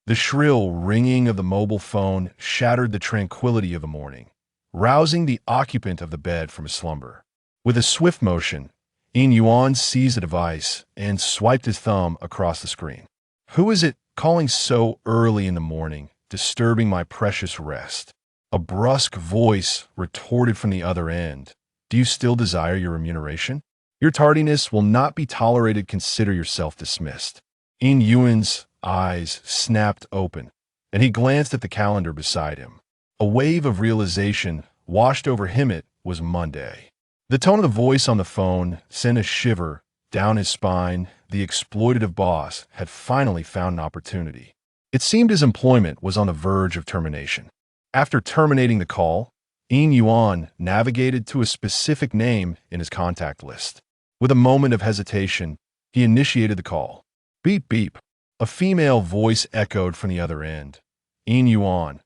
The shrill ringing of the mobile phone shattered the tranquility of the morning, rousing the occupant of the bed from his slumber. With a swift motion, Yin Yuan seized the device and swiped his thumb across the screen. "Who is it calling so early in the morning, disturbing my precious rest?" A brusque voice retorted from the other end. "Do you still desire your remuneration? Your tardiness will not be tolerated. Consider yourself dismissed." Yin Yuan's eyes snapped open, and he glanced at the calendar beside him. A wave of realization washed over him. It was Monday. The tone of the voice on the phone sent a shiver down his spine. The exploitative boss had finally found an opportunity. It seemed his employment was on the verge of termination. After terminating the call, Yin Yuan navigated to a specific name in his contact list. With a moment of hesitation, he initiated the call. "Beep, beep." A female voice echoed from the other end. "Yin Yuan,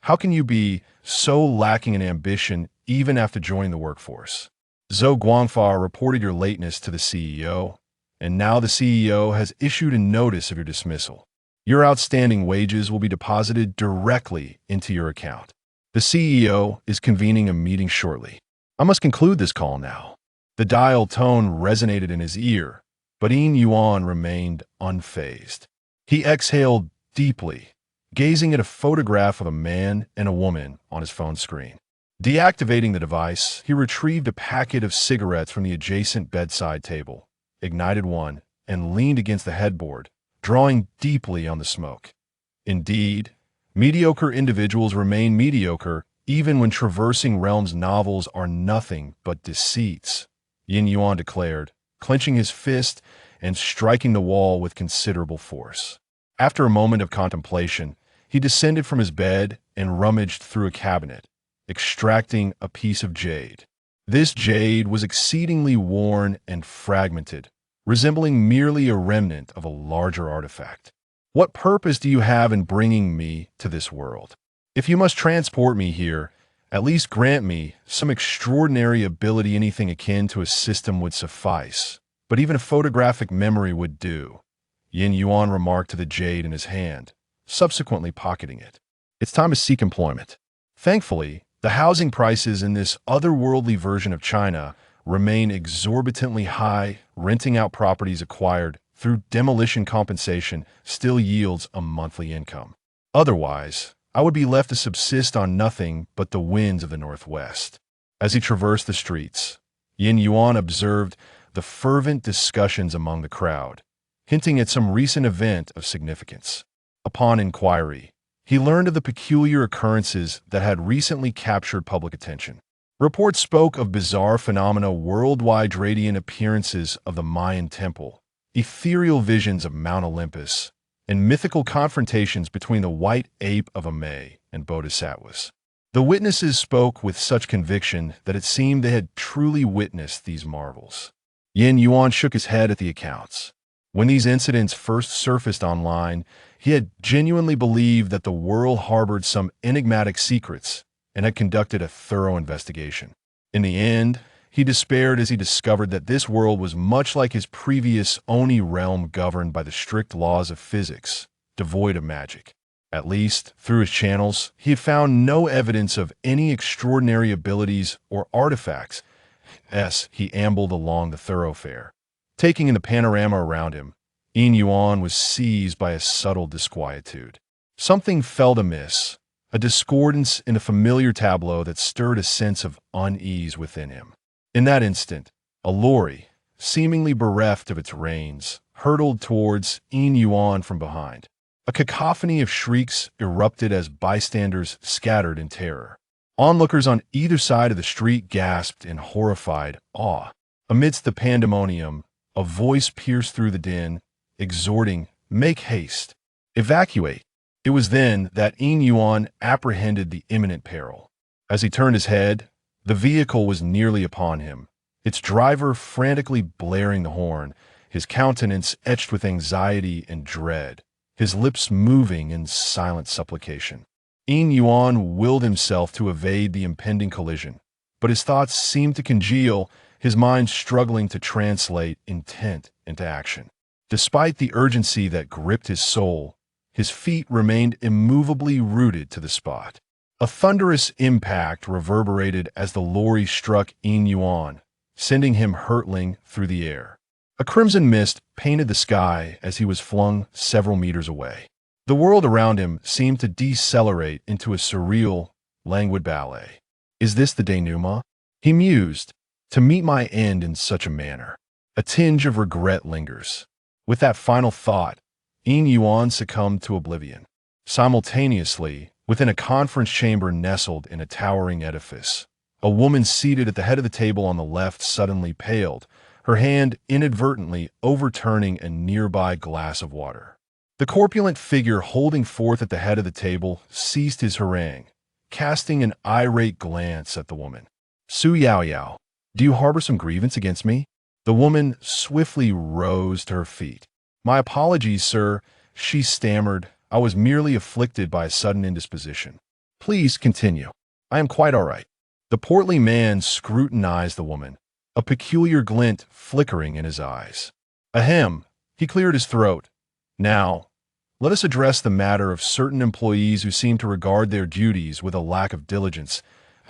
how can you be so lacking in ambition even after joining the workforce? Zhou Guangfa reported your lateness to the CEO, and now the CEO has issued a notice of your dismissal. Your outstanding wages will be deposited directly into your account. The CEO is convening a meeting shortly. I must conclude this call now." The dial tone resonated in his ear, but Yin Yuan remained unfazed. He exhaled deeply, gazing at a photograph of a man and a woman on his phone screen. Deactivating the device, he retrieved a packet of cigarettes from the adjacent bedside table, ignited one, and leaned against the headboard, drawing deeply on the smoke. Indeed, mediocre individuals remain mediocre even when traversing realms. Novels are nothing but deceits, Yin Yuan declared, clenching his fist and striking the wall with considerable force. After a moment of contemplation, he descended from his bed and rummaged through a cabinet, extracting a piece of jade. This jade was exceedingly worn and fragmented, resembling merely a remnant of a larger artifact. "What purpose do you have in bringing me to this world? If you must transport me here, at least grant me some extraordinary ability. Anything akin to a system would suffice, but even a photographic memory would do," Yin Yuan remarked to the jade in his hand, subsequently pocketing it. "It's time to seek employment." Thankfully, the housing prices in this otherworldly version of China remain exorbitantly high. Renting out properties acquired through demolition compensation still yields a monthly income. Otherwise, I would be left to subsist on nothing but the winds of the Northwest. As he traversed the streets, Yin Yuan observed the fervent discussions among the crowd, hinting at some recent event of significance. Upon inquiry, he learned of the peculiar occurrences that had recently captured public attention. Reports spoke of bizarre phenomena worldwide: radiant appearances of the Mayan temple, ethereal visions of Mount Olympus, and mythical confrontations between the white ape of Ame and bodhisattvas. The witnesses spoke with such conviction that it seemed they had truly witnessed these marvels. Yin Yuan shook his head at the accounts. When these incidents first surfaced online, he had genuinely believed that the world harbored some enigmatic secrets and had conducted a thorough investigation. In the end, he despaired as he discovered that this world was much like his previous Oni realm, governed by the strict laws of physics, devoid of magic. At least, through his channels, he had found no evidence of any extraordinary abilities or artifacts as he ambled along the thoroughfare. Taking in the panorama around him, Yin Yuan was seized by a subtle disquietude. Something felt amiss, a discordance in a familiar tableau that stirred a sense of unease within him. In that instant, a lorry, seemingly bereft of its reins, hurtled towards Yin Yuan from behind. A cacophony of shrieks erupted as bystanders scattered in terror. Onlookers on either side of the street gasped in horrified awe. Amidst the pandemonium, a voice pierced through the din, exhorting, "Make haste! Evacuate!" It was then that Yin Yuan apprehended the imminent peril. As he turned his head, the vehicle was nearly upon him, its driver frantically blaring the horn, his countenance etched with anxiety and dread, his lips moving in silent supplication. Yin Yuan willed himself to evade the impending collision, but his thoughts seemed to congeal, his mind struggling to translate intent into action. Despite the urgency that gripped his soul, His feet remained immovably rooted to the spot. A thunderous impact reverberated as the lorry struck Yin Yuan, sending him hurtling through the air. A crimson mist painted the sky as he was flung several meters away. The world around him seemed to decelerate into a surreal, languid ballet. Is this the denouement? He mused. To meet my end in such a manner. A tinge of regret lingers. With that final thought, Yin Yuan succumbed to oblivion. Simultaneously, within a conference chamber nestled in a towering edifice, a woman seated at the head of the table on the left suddenly paled, her hand inadvertently overturning a nearby glass of water. The corpulent figure holding forth at the head of the table ceased his harangue, casting an irate glance at the woman. Su Yao Yao, do you harbor some grievance against me? The woman swiftly rose to her feet. My apologies, sir, she stammered. I was merely afflicted by a sudden indisposition. Please continue. I am quite all right. The portly man scrutinized the woman, a peculiar glint flickering in his eyes. Ahem, he cleared his throat. Now, let us address the matter of certain employees who seem to regard their duties with a lack of diligence.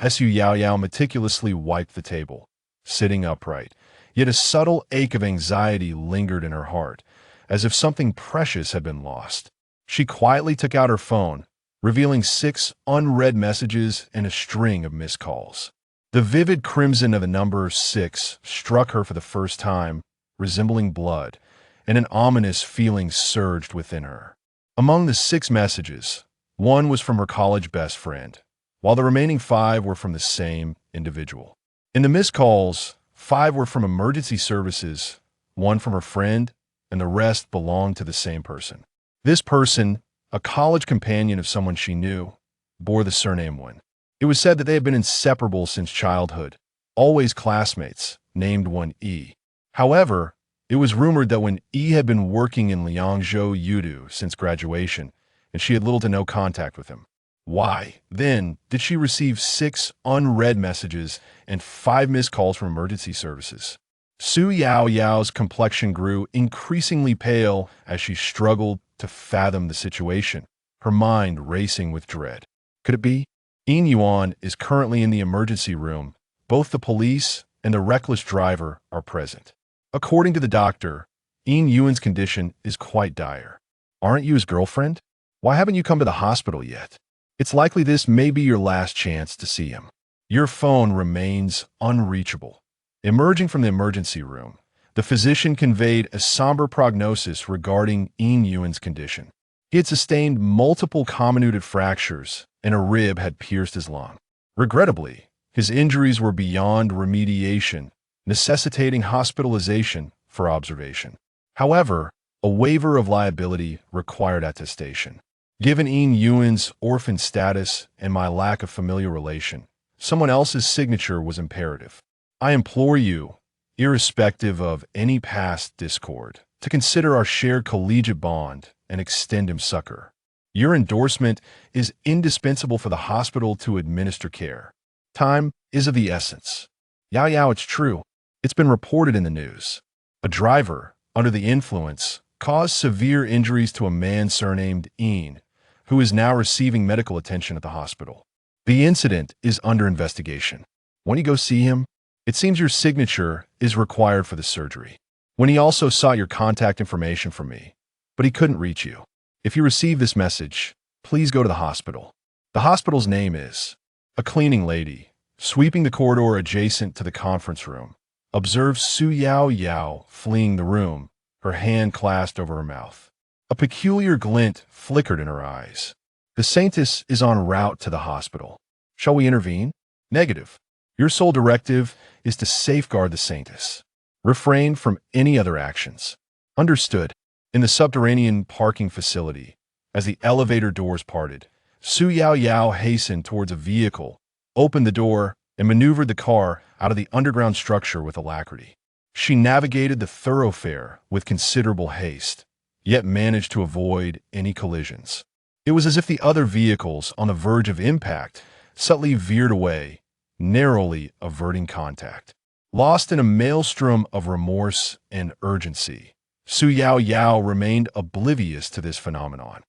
Su Yao Yao meticulously wiped the table, sitting upright, yet a subtle ache of anxiety lingered in her heart, as if something precious had been lost. She quietly took out her phone, revealing 6 unread messages and a string of missed calls. The vivid crimson of the number 6 struck her for the first time, resembling blood, and an ominous feeling surged within her. Among the 6 messages, 1 was from her college best friend, while the remaining 5 were from the same individual. In the missed calls, 5 were from emergency services, 1 from her friend, and the rest belonged to the same person. This person, a college companion of someone she knew, bore the surname Wen. It was said that they had been inseparable since childhood, always classmates, named one E. However, it was rumored that when E had been working in Liangzhou Yudu since graduation, and she had little to no contact with him. Why, then, did she receive 6 unread messages and 5 missed calls from emergency services? Su Yao Yao's complexion grew increasingly pale as she struggled to fathom the situation, her mind racing with dread. Could it be? Yin Yuan is currently in the emergency room. Both the police and the reckless driver are present. According to the doctor, Yin Yuan's condition is quite dire. Aren't you his girlfriend? Why haven't you come to the hospital yet? It's likely this may be your last chance to see him. Your phone remains unreachable. Emerging from the emergency room, the physician conveyed a somber prognosis regarding Yin Yuan's condition. He had sustained multiple comminuted fractures, and a rib had pierced his lung. Regrettably, his injuries were beyond remediation, necessitating hospitalization for observation. However, a waiver of liability required attestation. Given Yin Yuan's orphan status and my lack of familiar relation, someone else's signature was imperative. I implore you, irrespective of any past discord, to consider our shared collegiate bond and extend him succor. Your endorsement is indispensable for the hospital to administer care. Time is of the essence. Yao Yao, it's true. It's been reported in the news. A driver, under the influence, caused severe injuries to a man surnamed Yin, who is now receiving medical attention at the hospital. The incident is under investigation. When you go see him, it seems your signature is required for the surgery. When he also sought your contact information from me, but he couldn't reach you. If you receive this message, please go to the hospital. The hospital's name is a cleaning lady, sweeping the corridor adjacent to the conference room. Observe Su Yao Yao fleeing the room, her hand clasped over her mouth. A peculiar glint flickered in her eyes. The saintess is en route to the hospital. Shall we intervene? Negative. Your sole directive is to safeguard the saintess. Refrain from any other actions. Understood. In the subterranean parking facility, as the elevator doors parted, Su Yao Yao hastened towards a vehicle, opened the door, and maneuvered the car out of the underground structure with alacrity. She navigated the thoroughfare with considerable haste, yet managed to avoid any collisions. It was as if the other vehicles on the verge of impact subtly veered away, narrowly averting contact. Lost in a maelstrom of remorse and urgency, Su Yao Yao remained oblivious to this phenomenon.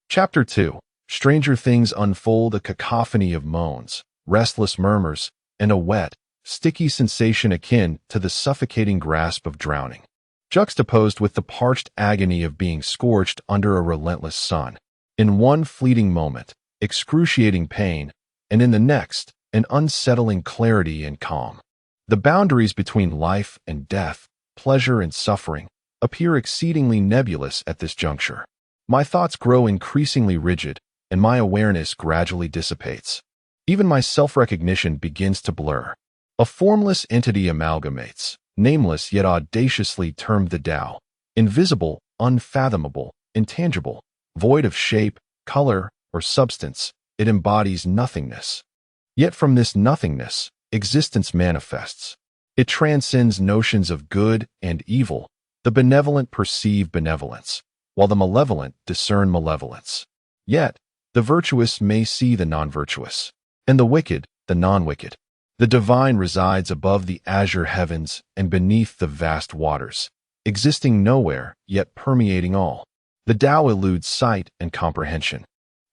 Chapter 2. Stranger things unfold, a cacophony of moans, restless murmurs, and a wet, sticky sensation akin to the suffocating grasp of drowning, juxtaposed with the parched agony of being scorched under a relentless sun. In one fleeting moment, excruciating pain, and in the next, an unsettling clarity and calm. The boundaries between life and death, pleasure and suffering, appear exceedingly nebulous at this juncture. My thoughts grow increasingly rigid, and my awareness gradually dissipates. Even my self-recognition begins to blur. A formless entity amalgamates, nameless yet audaciously termed the Tao, invisible, unfathomable, intangible, void of shape, color, or substance. It embodies nothingness. Yet from this nothingness, existence manifests. It transcends notions of good and evil. The benevolent perceive benevolence, while the malevolent discern malevolence. Yet, the virtuous may see the non-virtuous, and the wicked the non-wicked. The divine resides above the azure heavens and beneath the vast waters, existing nowhere, yet permeating all. The Tao eludes sight and comprehension.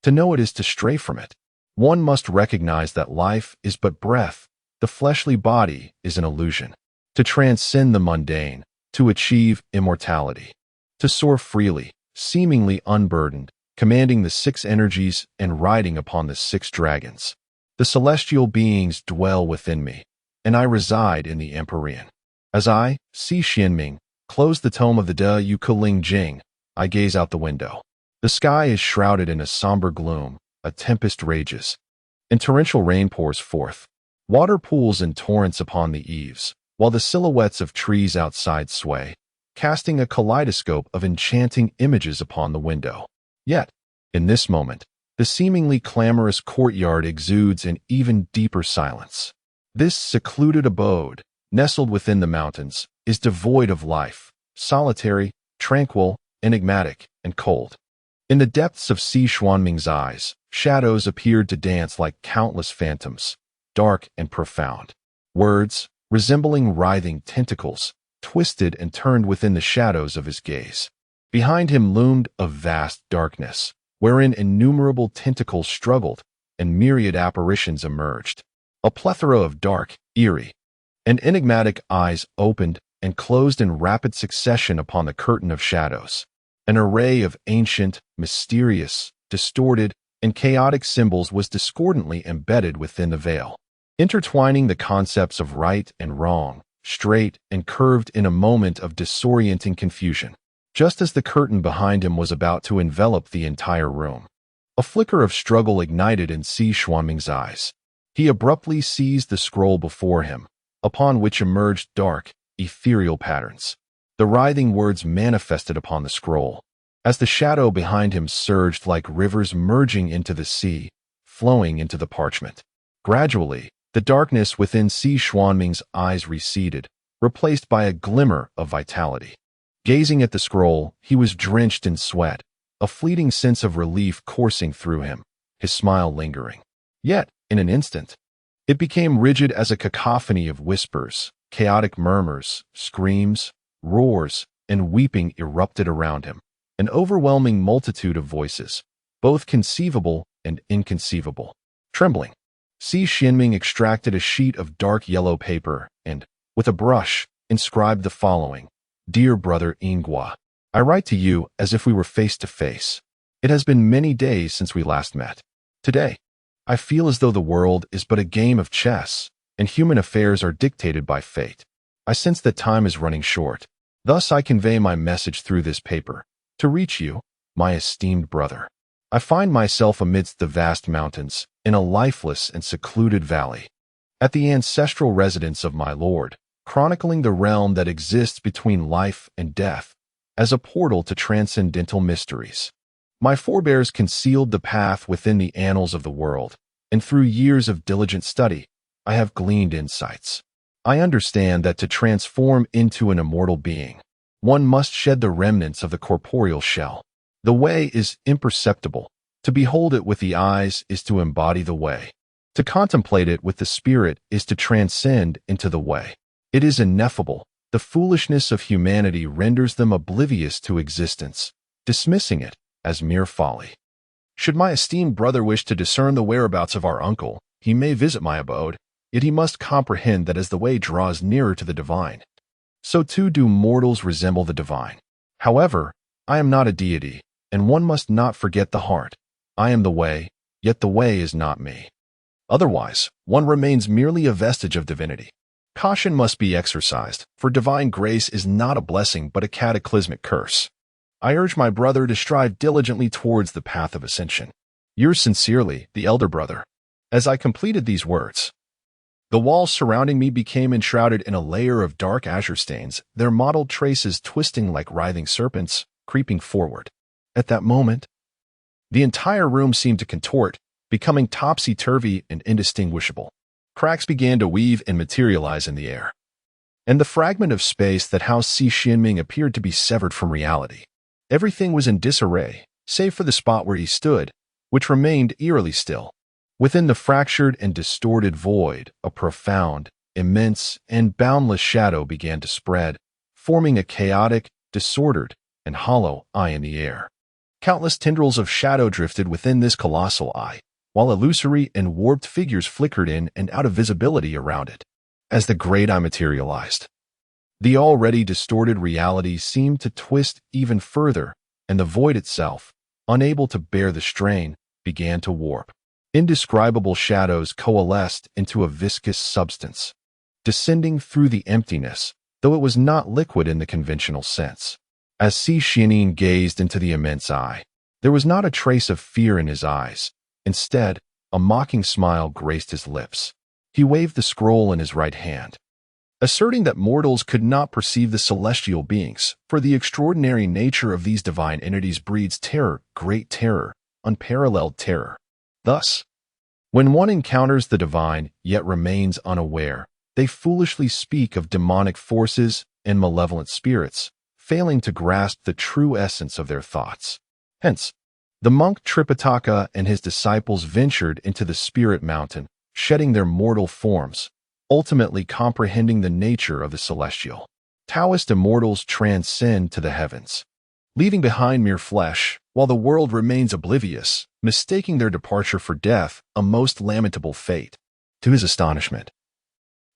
To know it is to stray from it. One must recognize that life is but breath, the fleshly body is an illusion. To transcend the mundane, to achieve immortality. To soar freely, seemingly unburdened, commanding the six energies and riding upon the six dragons. The celestial beings dwell within me, and I reside in the Empyrean. As I, Si Xianming, close the tome of the De Yu Keling Jing, I gaze out the window. The sky is shrouded in a somber gloom, a tempest rages, and torrential rain pours forth. Water pools in torrents upon the eaves, while the silhouettes of trees outside sway, casting a kaleidoscope of enchanting images upon the window. Yet, in this moment, the seemingly clamorous courtyard exudes an even deeper silence. This secluded abode, nestled within the mountains, is devoid of life, solitary, tranquil, enigmatic, and cold. In the depths of Si Xuanming's eyes, shadows appeared to dance like countless phantoms, dark and profound. Words, resembling writhing tentacles, twisted and turned within the shadows of his gaze. Behind him loomed a vast darkness, wherein innumerable tentacles struggled, and myriad apparitions emerged. A plethora of dark, eerie, and enigmatic eyes opened and closed in rapid succession upon the curtain of shadows. An array of ancient, mysterious, distorted, and chaotic symbols was discordantly embedded within the veil, intertwining the concepts of right and wrong, straight and curved in a moment of disorienting confusion. Just as the curtain behind him was about to envelop the entire room, a flicker of struggle ignited in Si Xuanming's eyes. He abruptly seized the scroll before him, upon which emerged dark, ethereal patterns. The writhing words manifested upon the scroll, as the shadow behind him surged like rivers merging into the sea, flowing into the parchment. Gradually, the darkness within Si Xuanming's eyes receded, replaced by a glimmer of vitality. Gazing at the scroll, he was drenched in sweat, a fleeting sense of relief coursing through him, his smile lingering. Yet, in an instant, it became rigid as a cacophony of whispers, chaotic murmurs, screams, roars, and weeping erupted around him. An overwhelming multitude of voices, both conceivable and inconceivable. Trembling, Si Xianming extracted a sheet of dark yellow paper and, with a brush, inscribed the following: Dear brother Ingua, I write to you as if we were face to face. It has been many days since we last met. Today, I feel as though the world is but a game of chess, and human affairs are dictated by fate. I sense that time is running short. Thus I convey my message through this paper, to reach you, my esteemed brother. I find myself amidst the vast mountains, in a lifeless and secluded valley, at the ancestral residence of my lord, chronicling the realm that exists between life and death, as a portal to transcendental mysteries. My forebears concealed the path within the annals of the world, and through years of diligent study, I have gleaned insights. I understand that to transform into an immortal being, one must shed the remnants of the corporeal shell. The way is imperceptible. To behold it with the eyes is to embody the way. To contemplate it with the spirit is to transcend into the way. It is ineffable. The foolishness of humanity renders them oblivious to existence, dismissing it as mere folly. Should my esteemed brother wish to discern the whereabouts of our uncle, he may visit my abode, yet he must comprehend that as the way draws nearer to the divine, so too do mortals resemble the divine. However, I am not a deity, and one must not forget the heart. I am the way, yet the way is not me. Otherwise, one remains merely a vestige of divinity. Caution must be exercised, for divine grace is not a blessing but a cataclysmic curse. I urge my brother to strive diligently towards the path of ascension. Yours sincerely, the elder brother. As I completed these words, the walls surrounding me became enshrouded in a layer of dark azure stains, their mottled traces twisting like writhing serpents, creeping forward. At that moment, the entire room seemed to contort, becoming topsy-turvy and indistinguishable. Cracks began to weave and materialize in the air, and the fragment of space that housed Si Xianming appeared to be severed from reality. Everything was in disarray, save for the spot where he stood, which remained eerily still. Within the fractured and distorted void, a profound, immense, and boundless shadow began to spread, forming a chaotic, disordered, and hollow eye in the air. Countless tendrils of shadow drifted within this colossal eye, while illusory and warped figures flickered in and out of visibility around it. As the great eye materialized, the already distorted reality seemed to twist even further, and the void itself, unable to bear the strain, began to warp. Indescribable shadows coalesced into a viscous substance, descending through the emptiness, though it was not liquid in the conventional sense. As Si Xianming gazed into the immense eye, there was not a trace of fear in his eyes. Instead, a mocking smile graced his lips. He waved the scroll in his right hand, asserting that mortals could not perceive the celestial beings, for the extraordinary nature of these divine entities breeds terror, great terror, unparalleled terror. Thus, when one encounters the divine yet remains unaware, they foolishly speak of demonic forces and malevolent spirits, failing to grasp the true essence of their thoughts. Hence, the monk Tripitaka and his disciples ventured into the spirit mountain, shedding their mortal forms, ultimately comprehending the nature of the celestial. Taoist immortals transcend to the heavens, leaving behind mere flesh, while the world remains oblivious, mistaking their departure for death, a most lamentable fate. To his astonishment,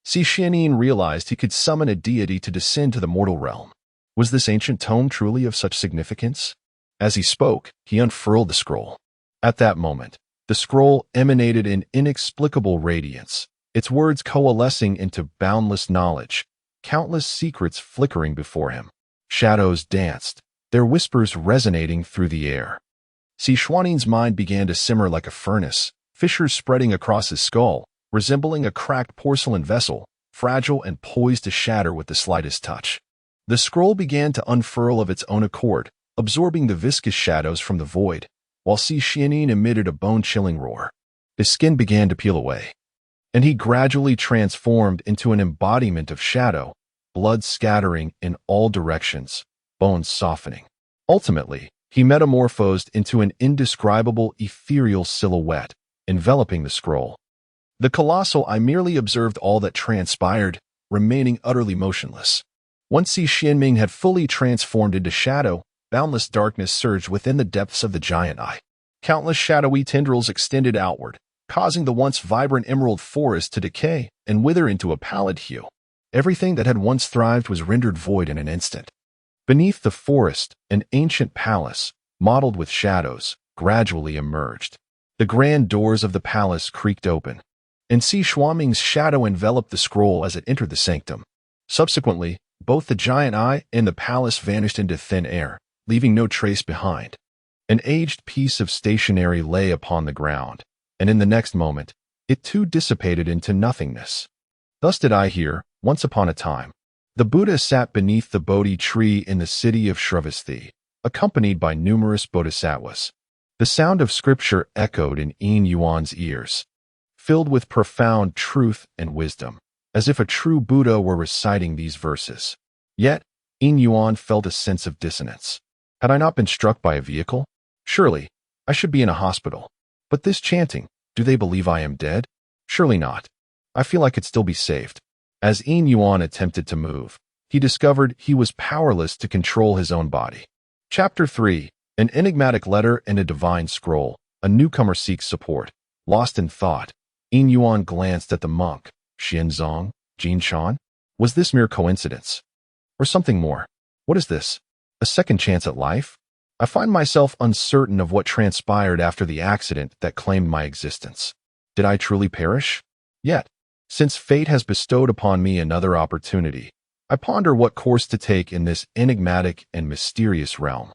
Si Xianming realized he could summon a deity to descend to the mortal realm. Was this ancient tome truly of such significance? As he spoke, he unfurled the scroll. At that moment, the scroll emanated an inexplicable radiance, its words coalescing into boundless knowledge, countless secrets flickering before him. Shadows danced, their whispers resonating through the air. Si Xianming's mind began to simmer like a furnace, fissures spreading across his skull, resembling a cracked porcelain vessel, fragile and poised to shatter with the slightest touch. The scroll began to unfurl of its own accord, absorbing the viscous shadows from the void, while Si Xianming emitted a bone-chilling roar. His skin began to peel away, and he gradually transformed into an embodiment of shadow, blood scattering in all directions, bones softening. Ultimately, he metamorphosed into an indescribable ethereal silhouette, enveloping the scroll. The colossal eye merely observed all that transpired, remaining utterly motionless. Once Si Xianming had fully transformed into shadow, boundless darkness surged within the depths of the giant eye. Countless shadowy tendrils extended outward, causing the once vibrant emerald forest to decay and wither into a pallid hue. Everything that had once thrived was rendered void in an instant. Beneath the forest, an ancient palace, mottled with shadows, gradually emerged. The grand doors of the palace creaked open, and Si Xianming's shadow enveloped the scroll as it entered the sanctum. Subsequently, both the giant eye and the palace vanished into thin air, leaving no trace behind. An aged piece of stationery lay upon the ground, and in the next moment, it too dissipated into nothingness. Thus did I hear, once upon a time, the Buddha sat beneath the Bodhi tree in the city of Sravasthi, accompanied by numerous bodhisattvas. The sound of scripture echoed in Yin Yuan's ears, filled with profound truth and wisdom, as if a true Buddha were reciting these verses. Yet, Yin Yuan felt a sense of dissonance. Had I not been struck by a vehicle? Surely, I should be in a hospital. But this chanting, do they believe I am dead? Surely not. I feel I could still be saved. As Yin Yuan attempted to move, he discovered he was powerless to control his own body. Chapter 3, An Enigmatic Letter and a Divine Scroll. A newcomer seeks support. Lost in thought, Yin Yuan glanced at the monk. Xianzong? Jin Shan? Was this mere coincidence? Or something more? What is this? A second chance at life? I find myself uncertain of what transpired after the accident that claimed my existence. Did I truly perish? Yet, since fate has bestowed upon me another opportunity, I ponder what course to take in this enigmatic and mysterious realm.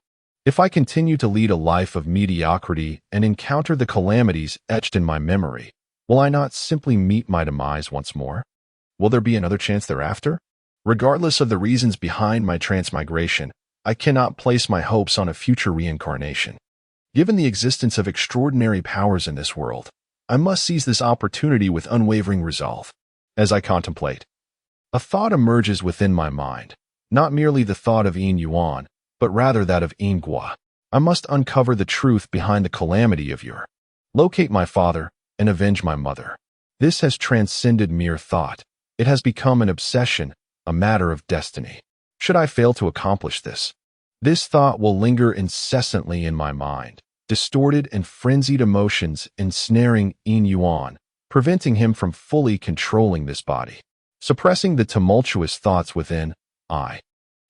If I continue to lead a life of mediocrity and encounter the calamities etched in my memory, will I not simply meet my demise once more? Will there be another chance thereafter? Regardless of the reasons behind my transmigration, I cannot place my hopes on a future reincarnation. Given the existence of extraordinary powers in this world, I must seize this opportunity with unwavering resolve. As I contemplate, a thought emerges within my mind, not merely the thought of Yin Yuan, but rather that of Yin Gua. I must uncover the truth behind the calamity of your. Locate my father and avenge my mother. This has transcended mere thought. It has become an obsession, a matter of destiny. Should I fail to accomplish this, this thought will linger incessantly in my mind, distorted and frenzied emotions ensnaring Yin Yuan, preventing him from fully controlling this body. Suppressing the tumultuous thoughts within, I,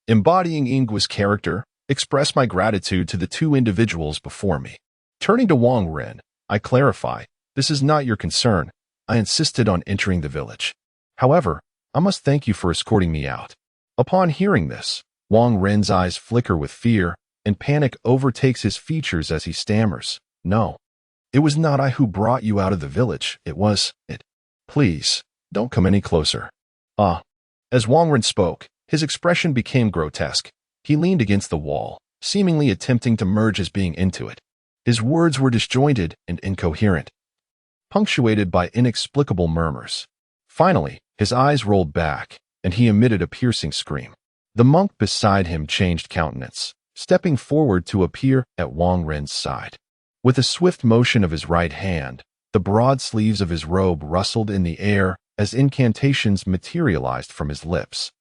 embodying Yin Gua's character, express my gratitude to the two individuals before me. Turning to Wang Ren, I clarify, this is not your concern. I insisted on entering the village. However, I must thank you for escorting me out. Upon hearing this, Wang Ren's eyes flicker with fear, and panic overtakes his features as he stammers. No, it was not I who brought you out of the village. It was it. Please, don't come any closer. As Wang Ren spoke, his expression became grotesque. He leaned against the wall, seemingly attempting to merge his being into it. His words were disjointed and incoherent, punctuated by inexplicable murmurs. Finally, his eyes rolled back, and he emitted a piercing scream. The monk beside him changed countenance, stepping forward to appear at Wang Ren's side. With a swift motion of his right hand, the broad sleeves of his robe rustled in the air as incantations materialized from his lips.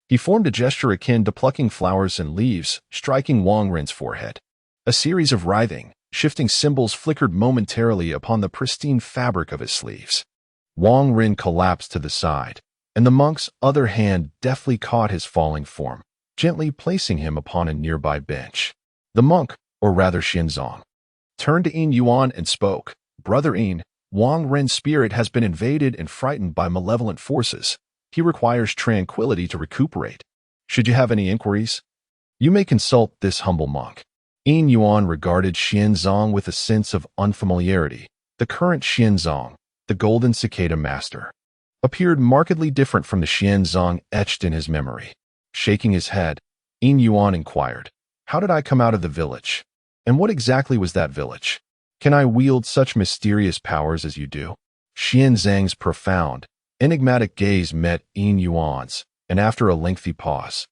He formed a gesture akin to plucking flowers and leaves, striking Wang Ren's forehead. A series of writhing, shifting symbols flickered momentarily upon the pristine fabric of his sleeves. Wang Ren collapsed to the side, and the monk's other hand deftly caught his falling form, gently placing him upon a nearby bench. The monk, or rather Xianzong, turned to Yin Yuan and spoke. Brother Yin, Wang Ren's spirit has been invaded and frightened by malevolent forces. He requires tranquility to recuperate. Should you have any inquiries, you may consult this humble monk. Yin Yuan regarded Xianzong with a sense of unfamiliarity. The current Xianzong, the golden cicada master, appeared markedly different from the Xianzong etched in his memory. Shaking his head, Yin Yuan inquired, how did I come out of the village? And what exactly was that village? Can I wield such mysterious powers as you do? Xianzong's profound, enigmatic gaze met Yin Yuan's, and after a lengthy pause,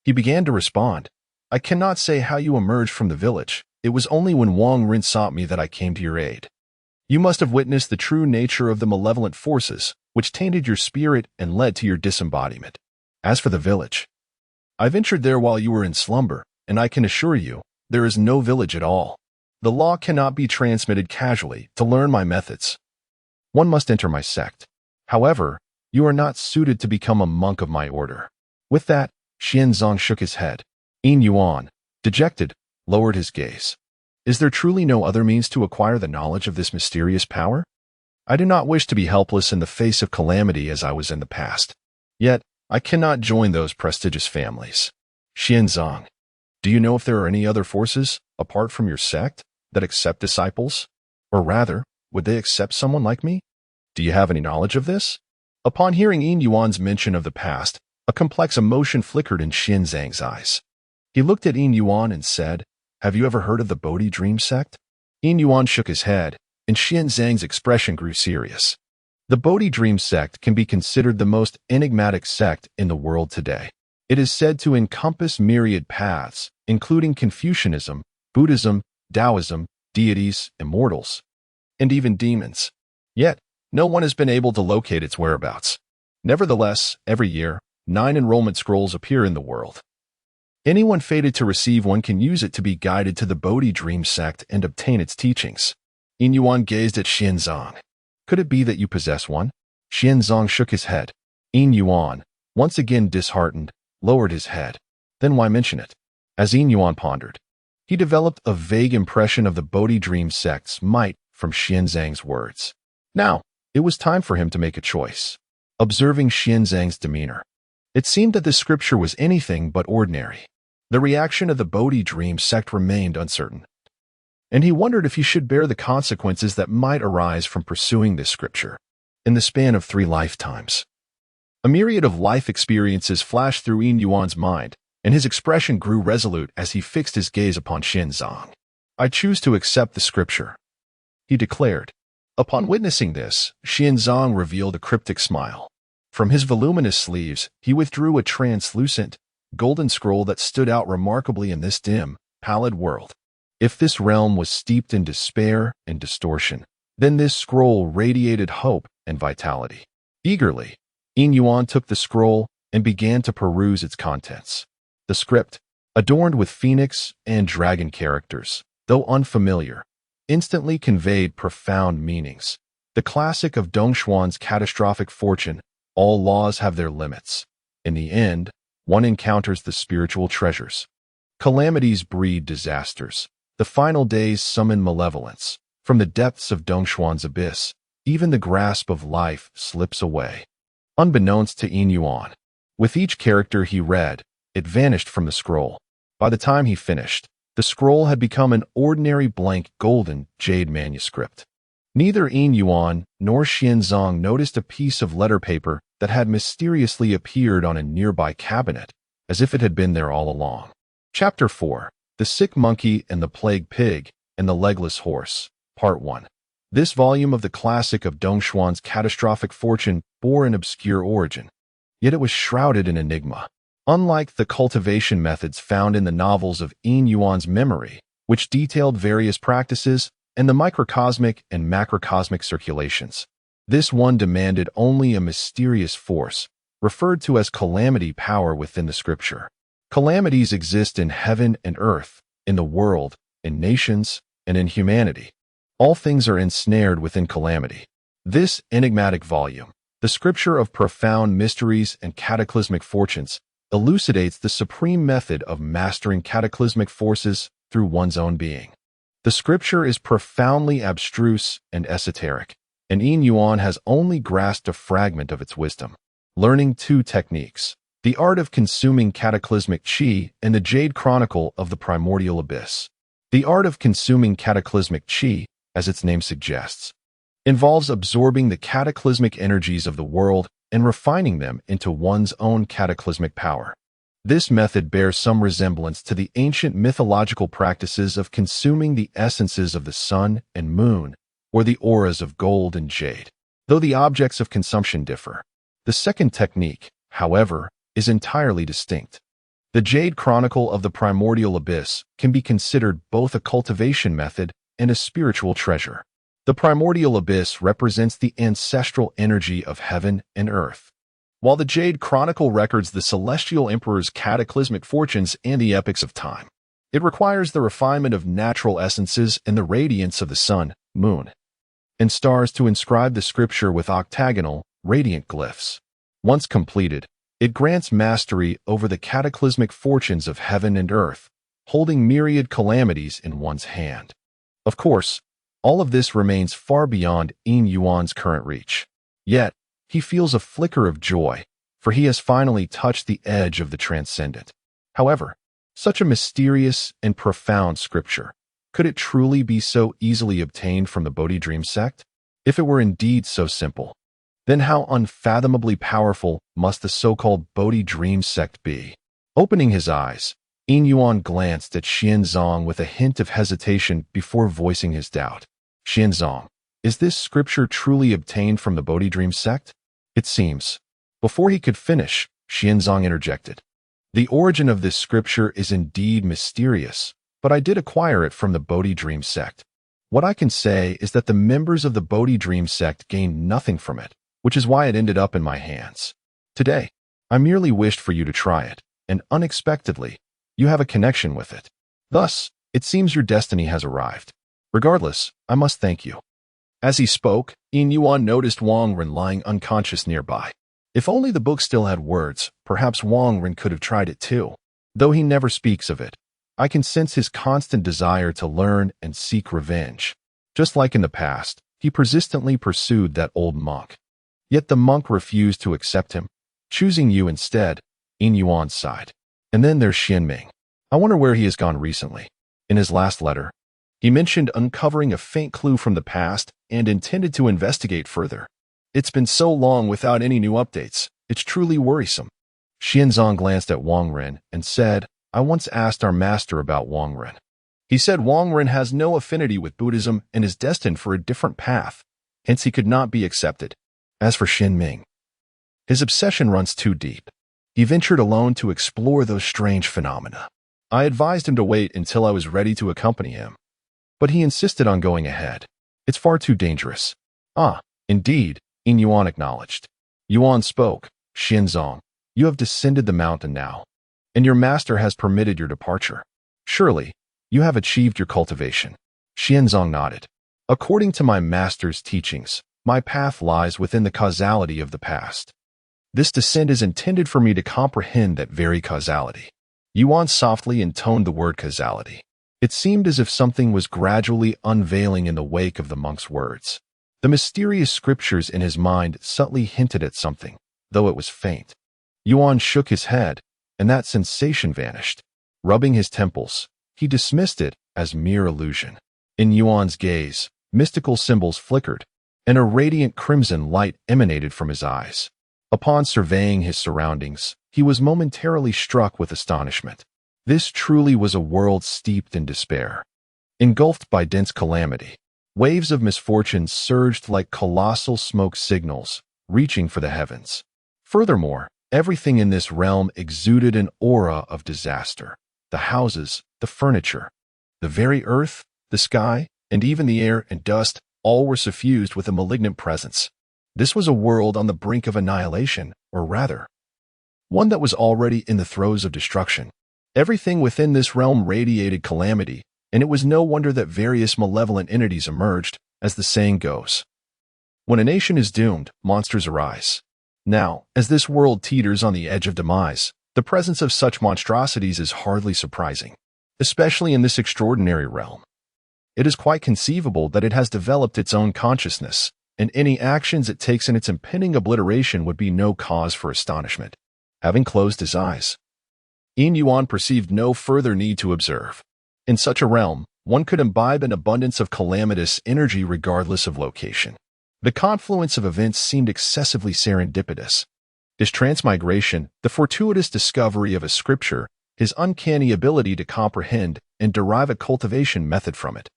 he began to respond. I cannot say how you emerged from the village. It was only when Wang Ren sought me that I came to your aid. You must have witnessed the true nature of the malevolent forces, which tainted your spirit and led to your disembodiment. As for the village, I ventured there while you were in slumber, and I can assure you, there is no village at all. The law cannot be transmitted casually. To learn my methods, one must enter my sect. However, you are not suited to become a monk of my order. With that, Xianzong shook his head. Yin Yuan, dejected, lowered his gaze. Is there truly no other means to acquire the knowledge of this mysterious power? I do not wish to be helpless in the face of calamity as I was in the past. Yet, I cannot join those prestigious families. Xianzong, do you know if there are any other forces, apart from your sect, that accept disciples? Or rather, would they accept someone like me? Do you have any knowledge of this? Upon hearing Yin Yuan's mention of the past, a complex emotion flickered in Xianzong's eyes. He looked at Yin Yuan and said, have you ever heard of the Bodhi Dream sect? Yin Yuan shook his head, and Xianzong's expression grew serious. The Bodhi Dream sect can be considered the most enigmatic sect in the world today. It is said to encompass myriad paths, including Confucianism, Buddhism, Taoism, deities, immortals, and even demons. Yet, no one has been able to locate its whereabouts. Nevertheless, every year, 9 enrollment scrolls appear in the world. Anyone fated to receive one can use it to be guided to the Bodhi Dream sect and obtain its teachings. Yin Yuan gazed at Xianzong. Could it be that you possess one? Xianzong shook his head. Yin Yuan, once again disheartened, lowered his head. Then why mention it? As Yin Yuan pondered, he developed a vague impression of the Bodhi Dream sect's might from Xianzang's words. Now, it was time for him to make a choice. Observing Xianzang's demeanor, it seemed that the scripture was anything but ordinary. The reaction of the Bodhi Dream sect remained uncertain, and he wondered if he should bear the consequences that might arise from pursuing this scripture. In the span of 3 lifetimes, a myriad of life experiences flashed through Yin Yuan's mind, and his expression grew resolute as he fixed his gaze upon Xianzong. I choose to accept the scripture, he declared. Upon witnessing this, Xianzong revealed a cryptic smile. From his voluminous sleeves, he withdrew a translucent, golden scroll that stood out remarkably in this dim, pallid world. If this realm was steeped in despair and distortion, then this scroll radiated hope and vitality. Eagerly, Yin Yuan took the scroll and began to peruse its contents. The script, adorned with phoenix and dragon characters, though unfamiliar, instantly conveyed profound meanings. The classic of Dongshuan's catastrophic fortune, all laws have their limits. In the end, one encounters the spiritual treasures. Calamities breed disasters. The final days summon malevolence. From the depths of Dongshuan's abyss, even the grasp of life slips away. Unbeknownst to Yin Yuan, with each character he read, it vanished from the scroll. By the time he finished, the scroll had become an ordinary blank golden jade manuscript. Neither Yin Yuan nor Xianzong noticed a piece of letter paper that had mysteriously appeared on a nearby cabinet, as if it had been there all along. Chapter 4. The Sick Monkey and the Plague Pig and the Legless Horse, Part 1. This volume of the classic of Dongshuan's catastrophic fortune bore an obscure origin, yet it was shrouded in enigma. Unlike the cultivation methods found in the novels of Yin Yuan's memory, which detailed various practices and the microcosmic and macrocosmic circulations, this one demanded only a mysterious force, referred to as calamity power within the scripture. Calamities exist in heaven and earth, in the world, in nations, and in humanity. All things are ensnared within calamity. This enigmatic volume, the scripture of profound mysteries and cataclysmic fortunes, elucidates the supreme method of mastering cataclysmic forces through one's own being. The scripture is profoundly abstruse and esoteric, and Yin Yuan has only grasped a fragment of its wisdom. Learning 2 techniques: the art of consuming cataclysmic qi and the Jade Chronicle of the Primordial Abyss. The art of consuming cataclysmic qi, as its name suggests, involves absorbing the cataclysmic energies of the world and refining them into one's own cataclysmic power. This method bears some resemblance to the ancient mythological practices of consuming the essences of the sun and moon, or the auras of gold and jade, though the objects of consumption differ. The second technique, however, is entirely distinct. The Jade Chronicle of the Primordial Abyss can be considered both a cultivation method and a spiritual treasure. The primordial abyss represents the ancestral energy of heaven and earth, while the Jade Chronicle records the celestial emperor's cataclysmic fortunes and the epics of time. It requires the refinement of natural essences and the radiance of the sun, moon, and stars to inscribe the scripture with octagonal, radiant glyphs. Once completed, it grants mastery over the cataclysmic fortunes of heaven and earth, holding myriad calamities in one's hand. Of course, all of this remains far beyond Yin Yuan's current reach. Yet, he feels a flicker of joy, for he has finally touched the edge of the transcendent. However, such a mysterious and profound scripture, could it truly be so easily obtained from the Bodhi Dream sect? If it were indeed so simple, then how unfathomably powerful must the so-called Bodhi Dream sect be? Opening his eyes, Yin Yuan glanced at Xianzong with a hint of hesitation before voicing his doubt. Xianzong, is this scripture truly obtained from the Bodhi Dream sect? It seems. Before he could finish, Xianzong interjected. The origin of this scripture is indeed mysterious, but I did acquire it from the Bodhi Dream sect. What I can say is that the members of the Bodhi Dream sect gained nothing from it, which is why it ended up in my hands. Today, I merely wished for you to try it, and unexpectedly, you have a connection with it. Thus, it seems your destiny has arrived. Regardless, I must thank you. As he spoke, Yin Yuan noticed Wang Ren lying unconscious nearby. If only the book still had words, perhaps Wang Ren could have tried it too. Though he never speaks of it, I can sense his constant desire to learn and seek revenge. Just like in the past, he persistently pursued that old monk. Yet the monk refused to accept him, choosing you instead. Yin Yuan sighed. And then there's Xianming. I wonder where he has gone recently. In his last letter, he mentioned uncovering a faint clue from the past and intended to investigate further. It's been so long without any new updates. It's truly worrisome. Xianzong glanced at Wang Ren and said, I once asked our master about Wang Ren. He said Wang Ren has no affinity with Buddhism and is destined for a different path, hence he could not be accepted. As for Xianming, his obsession runs too deep. He ventured alone to explore those strange phenomena. I advised him to wait until I was ready to accompany him, but he insisted on going ahead. It's far too dangerous. Ah, indeed, Yin Yuan acknowledged. Yuan spoke, Xianzong, you have descended the mountain now, and your master has permitted your departure. Surely, you have achieved your cultivation. Xianzong nodded. According to my master's teachings, my path lies within the causality of the past. This descent is intended for me to comprehend that very causality. Yuan softly intoned the word causality. It seemed as if something was gradually unveiling in the wake of the monk's words. The mysterious scriptures in his mind subtly hinted at something, though it was faint. Yuan shook his head, and that sensation vanished. Rubbing his temples, he dismissed it as mere illusion. In Yuan's gaze, mystical symbols flickered, and a radiant crimson light emanated from his eyes. Upon surveying his surroundings, he was momentarily struck with astonishment. This truly was a world steeped in despair. Engulfed by dense calamity, waves of misfortune surged like colossal smoke signals, reaching for the heavens. Furthermore, everything in this realm exuded an aura of disaster. The houses, the furniture, the very earth, the sky, and even the air and dust, all were suffused with a malignant presence. This was a world on the brink of annihilation, or rather, one that was already in the throes of destruction. Everything within this realm radiated calamity, and it was no wonder that various malevolent entities emerged, as the saying goes. When a nation is doomed, monsters arise. Now, as this world teeters on the edge of demise, the presence of such monstrosities is hardly surprising, especially in this extraordinary realm. It is quite conceivable that it has developed its own consciousness, and any actions it takes in its impending obliteration would be no cause for astonishment. Having closed his eyes, Yin Yuan perceived no further need to observe. In such a realm, one could imbibe an abundance of calamitous energy regardless of location. The confluence of events seemed excessively serendipitous. His transmigration, the fortuitous discovery of a scripture, his uncanny ability to comprehend and derive a cultivation method from it,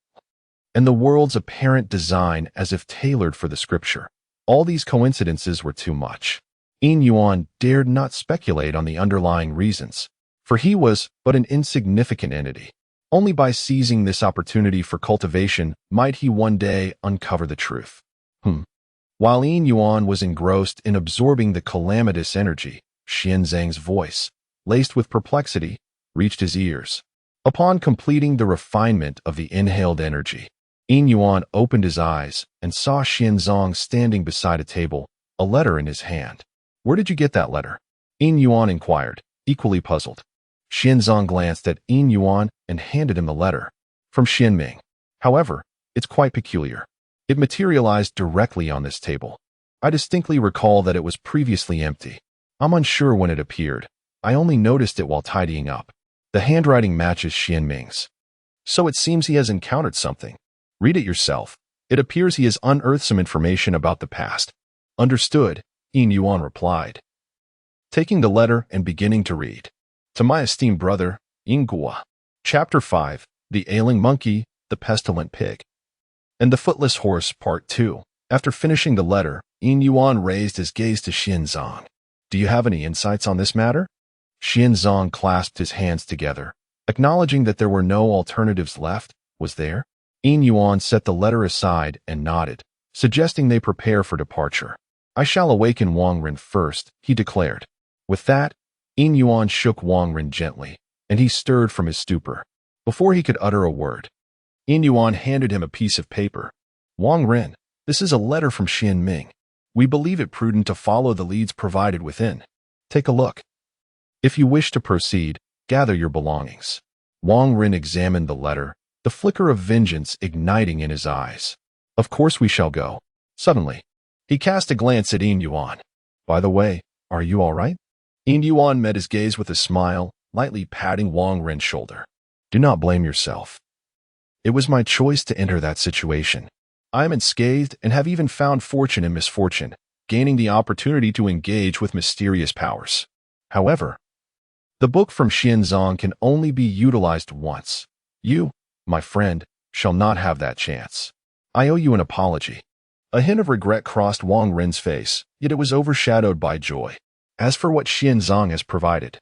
and the world's apparent design as if tailored for the scripture. All these coincidences were too much. Yin Yuan dared not speculate on the underlying reasons, for he was but an insignificant entity. Only by seizing this opportunity for cultivation might he one day uncover the truth. While Yin Yuan was engrossed in absorbing the calamitous energy, Xianzang's voice, laced with perplexity, reached his ears. Upon completing the refinement of the inhaled energy, Yin Yuan opened his eyes and saw Xianzang standing beside a table, a letter in his hand. Where did you get that letter? Yin Yuan inquired, equally puzzled. Xianzang glanced at Yin Yuan and handed him the letter. From Xianming. However, it's quite peculiar. It materialized directly on this table. I distinctly recall that it was previously empty. I'm unsure when it appeared. I only noticed it while tidying up. The handwriting matches Xianming's. So it seems he has encountered something. Read it yourself. It appears he has unearthed some information about the past. Understood, Yin Yuan replied, taking the letter and beginning to read. To my esteemed brother, Yingguo. Chapter 5, The Ailing Monkey, the Pestilent Pig, and the Footless Horse, Part 2. After finishing the letter, Yin Yuan raised his gaze to Xianzang. Do you have any insights on this matter? Xianzang clasped his hands together, acknowledging that there were no alternatives left. Was there? Yin Yuan set the letter aside and nodded, suggesting they prepare for departure. I shall awaken Wang Ren first, he declared. With that, Yin Yuan shook Wang Ren gently, and he stirred from his stupor. Before he could utter a word, Yin Yuan handed him a piece of paper. Wang Ren, this is a letter from Xian Ming. We believe it prudent to follow the leads provided within. Take a look. If you wish to proceed, gather your belongings. Wang Ren examined the letter, the flicker of vengeance igniting in his eyes. Of course we shall go. Suddenly, he cast a glance at Yin Yuan. By the way, are you all right? Yin Yuan met his gaze with a smile, lightly patting Wang Ren's shoulder. Do not blame yourself. It was my choice to enter that situation. I am unscathed and have even found fortune in misfortune, gaining the opportunity to engage with mysterious powers. However, the book from Xianzong can only be utilized once. You, my friend, shall not have that chance. I owe you an apology. A hint of regret crossed Wang Ren's face, yet it was overshadowed by joy. As for what Xianzong has provided,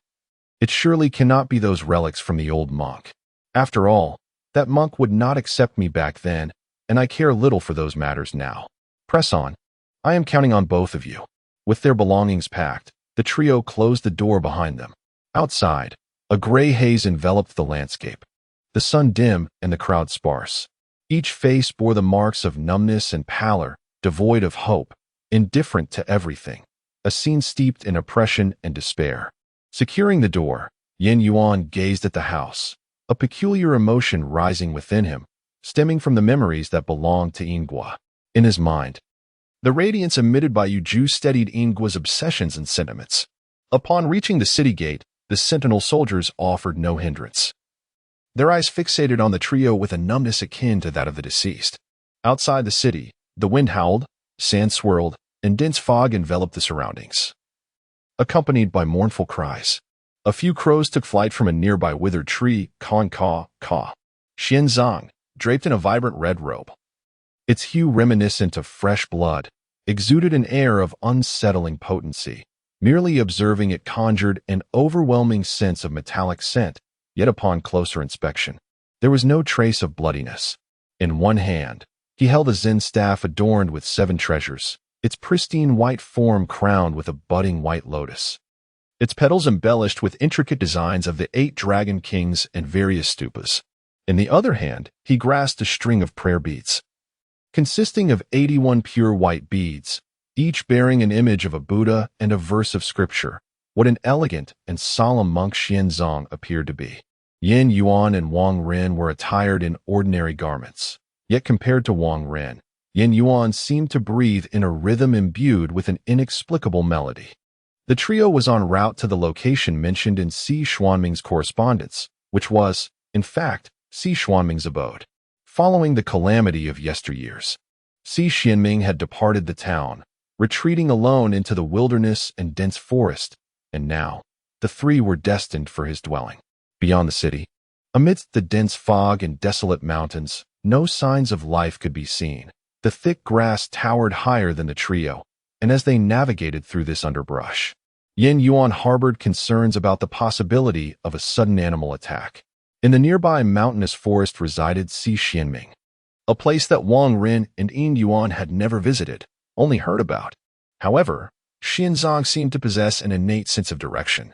it surely cannot be those relics from the old monk. After all, that monk would not accept me back then, and I care little for those matters now. Press on. I am counting on both of you. With their belongings packed, the trio closed the door behind them. Outside, a gray haze enveloped the landscape. The sun dim and the crowd sparse. Each face bore the marks of numbness and pallor, devoid of hope, indifferent to everything. A scene steeped in oppression and despair. Securing the door, Yin Yuan gazed at the house, a peculiar emotion rising within him, stemming from the memories that belonged to Yingguo. In his mind, the radiance emitted by Yuju steadied Yingguo's obsessions and sentiments. Upon reaching the city gate, the sentinel soldiers offered no hindrance. Their eyes fixated on the trio with a numbness akin to that of the deceased. Outside the city, the wind howled, sand swirled, and dense fog enveloped the surroundings. Accompanied by mournful cries, a few crows took flight from a nearby withered tree, caw. Xianzong, draped in a vibrant red robe, its hue reminiscent of fresh blood, exuded an air of unsettling potency. Merely observing it conjured an overwhelming sense of metallic scent, yet upon closer inspection, there was no trace of bloodiness. In one hand, he held a Zen staff adorned with 7 treasures, its pristine white form crowned with a budding white lotus, its petals embellished with intricate designs of the 8 dragon kings and various stupas. In the other hand, he grasped a string of prayer beads, consisting of 81 pure white beads, each bearing an image of a Buddha and a verse of scripture. What an elegant and solemn monk Xianzong appeared to be. Yin Yuan and Wang Ren were attired in ordinary garments, yet compared to Wang Ren, Yin Yuan seemed to breathe in a rhythm imbued with an inexplicable melody. The trio was en route to the location mentioned in Si Xuanming's correspondence, which was, in fact, Si Xuanming's abode. Following the calamity of yesteryears, Si Xianming had departed the town, retreating alone into the wilderness and dense forest, and now, the 3 were destined for his dwelling. Beyond the city, amidst the dense fog and desolate mountains, no signs of life could be seen. The thick grass towered higher than the trio, and as they navigated through this underbrush, Yin Yuan harbored concerns about the possibility of a sudden animal attack. In the nearby mountainous forest resided Si Xianming, a place that Wang Ren and Yin Yuan had never visited, only heard about. However, Xianzong seemed to possess an innate sense of direction,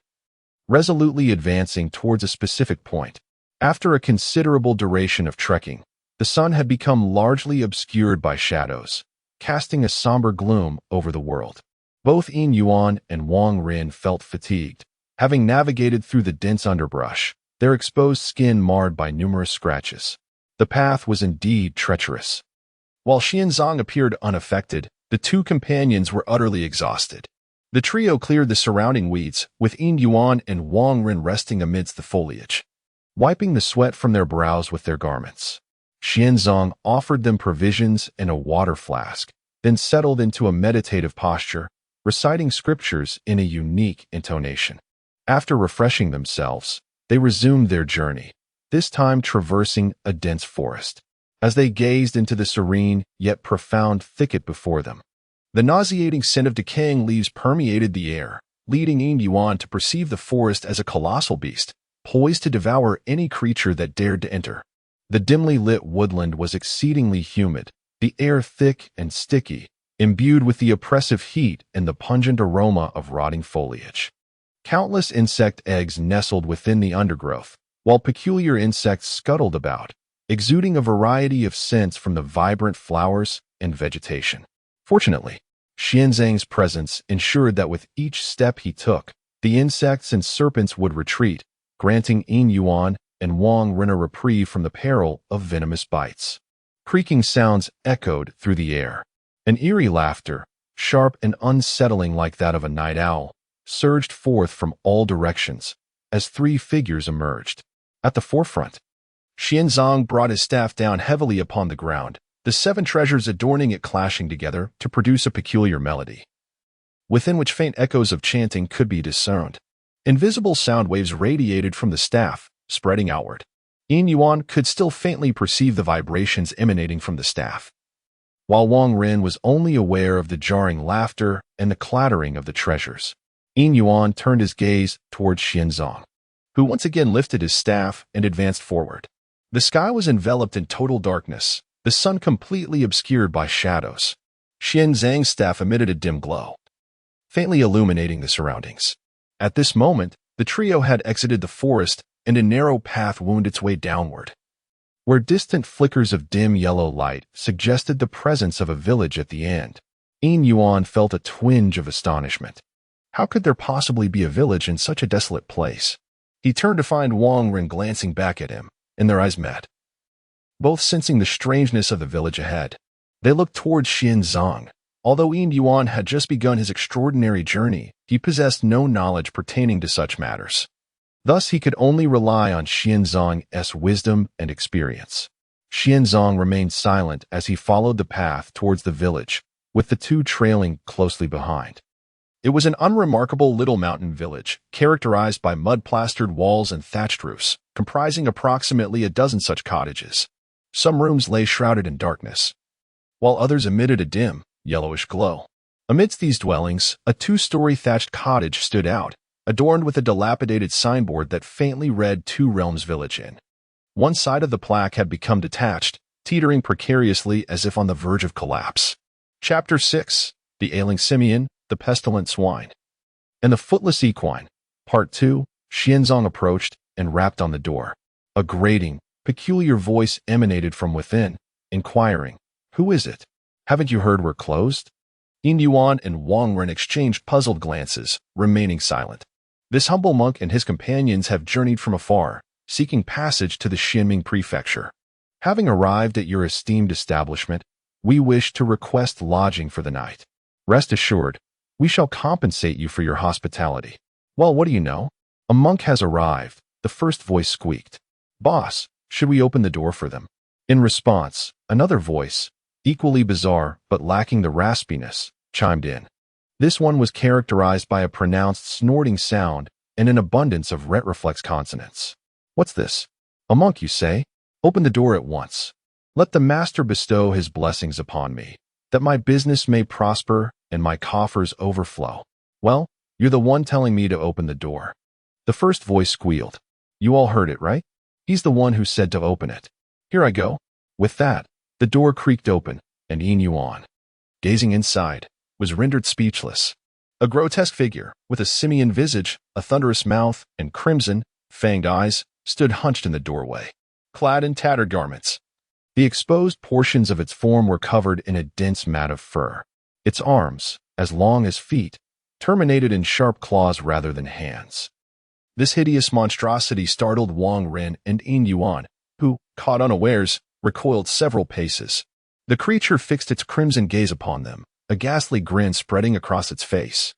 resolutely advancing towards a specific point. After a considerable duration of trekking, the sun had become largely obscured by shadows, casting a somber gloom over the world. Both Yin Yuan and Wang Ren felt fatigued, having navigated through the dense underbrush, their exposed skin marred by numerous scratches. The path was indeed treacherous. While Xianzong appeared unaffected, the 2 companions were utterly exhausted. The trio cleared the surrounding weeds, with Yin Yuan and Wang Ren resting amidst the foliage, wiping the sweat from their brows with their garments. Xianzong offered them provisions and a water flask, then settled into a meditative posture, reciting scriptures in a unique intonation. After refreshing themselves, they resumed their journey, this time traversing a dense forest. As they gazed into the serene yet profound thicket before them, the nauseating scent of decaying leaves permeated the air, leading Yin Yuan to perceive the forest as a colossal beast, poised to devour any creature that dared to enter. The dimly lit woodland was exceedingly humid, the air thick and sticky, imbued with the oppressive heat and the pungent aroma of rotting foliage. Countless insect eggs nestled within the undergrowth, while peculiar insects scuttled about, exuding a variety of scents from the vibrant flowers and vegetation. Fortunately, Xianzang's presence ensured that with each step he took, the insects and serpents would retreat, granting Yin Yuan and Wang Ren a reprieve from the peril of venomous bites. Creaking sounds echoed through the air. An eerie laughter, sharp and unsettling like that of a night owl, surged forth from all directions as three figures emerged. At the forefront, Xianzang brought his staff down heavily upon the ground, the seven treasures adorning it clashing together to produce a peculiar melody, within which faint echoes of chanting could be discerned. Invisible sound waves radiated from the staff, spreading outward. Yin Yuan could still faintly perceive the vibrations emanating from the staff, while Wang Ren was only aware of the jarring laughter and the clattering of the treasures. Yin Yuan turned his gaze towards Xianzang, who once again lifted his staff and advanced forward. The sky was enveloped in total darkness, the sun completely obscured by shadows. Xianzang's staff emitted a dim glow, faintly illuminating the surroundings. At this moment, the trio had exited the forest and a narrow path wound its way downward, where distant flickers of dim yellow light suggested the presence of a village at the end. Yin Yuan felt a twinge of astonishment. How could there possibly be a village in such a desolate place? He turned to find Wang Ren glancing back at him, and their eyes met. Both sensing the strangeness of the village ahead, they looked towards Xianzang. Although Yin Yuan had just begun his extraordinary journey, he possessed no knowledge pertaining to such matters. Thus, he could only rely on Xianzang's wisdom and experience. Xianzang remained silent as he followed the path towards the village, with the two trailing closely behind. It was an unremarkable little mountain village, characterized by mud-plastered walls and thatched roofs, comprising approximately a dozen such cottages. Some rooms lay shrouded in darkness, while others emitted a dim, yellowish glow. Amidst these dwellings, a two-story thatched cottage stood out, adorned with a dilapidated signboard that faintly read Two Realms Village Inn. One side of the plaque had become detached, teetering precariously as if on the verge of collapse. Chapter 6: The Ailing Simian, the Pestilent Swine, and the Footless Equine. Part 2. Xianzang approached and rapped on the door. A grating, peculiar voice emanated from within, inquiring, "Who is it? Haven't you heard we're closed?" Yin Yuan and Wang Ren exchanged puzzled glances, remaining silent. This humble monk and his companions have journeyed from afar, seeking passage to the Xianming prefecture. Having arrived at your esteemed establishment, we wish to request lodging for the night. Rest assured, we shall compensate you for your hospitality. Well, what do you know? A monk has arrived, the first voice squeaked. Boss, should we open the door for them? In response, another voice, equally bizarre but lacking the raspiness, chimed in. This one was characterized by a pronounced snorting sound and an abundance of retroflex consonants. What's this? A monk, you say? Open the door at once. Let the master bestow his blessings upon me, that my business may prosper and my coffers overflow. Well, you're the one telling me to open the door. The first voice squealed. You all heard it, right? He's the one who said to open it. Here I go. With that, the door creaked open, and Yin Yuan, gazing inside, was rendered speechless. A grotesque figure, with a simian visage, a thunderous mouth, and crimson, fanged eyes, stood hunched in the doorway, clad in tattered garments. The exposed portions of its form were covered in a dense mat of fur. Its arms, as long as feet, terminated in sharp claws rather than hands. This hideous monstrosity startled Wang Ren and Yin Yuan, who, caught unawares, recoiled several paces. The creature fixed its crimson gaze upon them, a ghastly grin spreading across its face.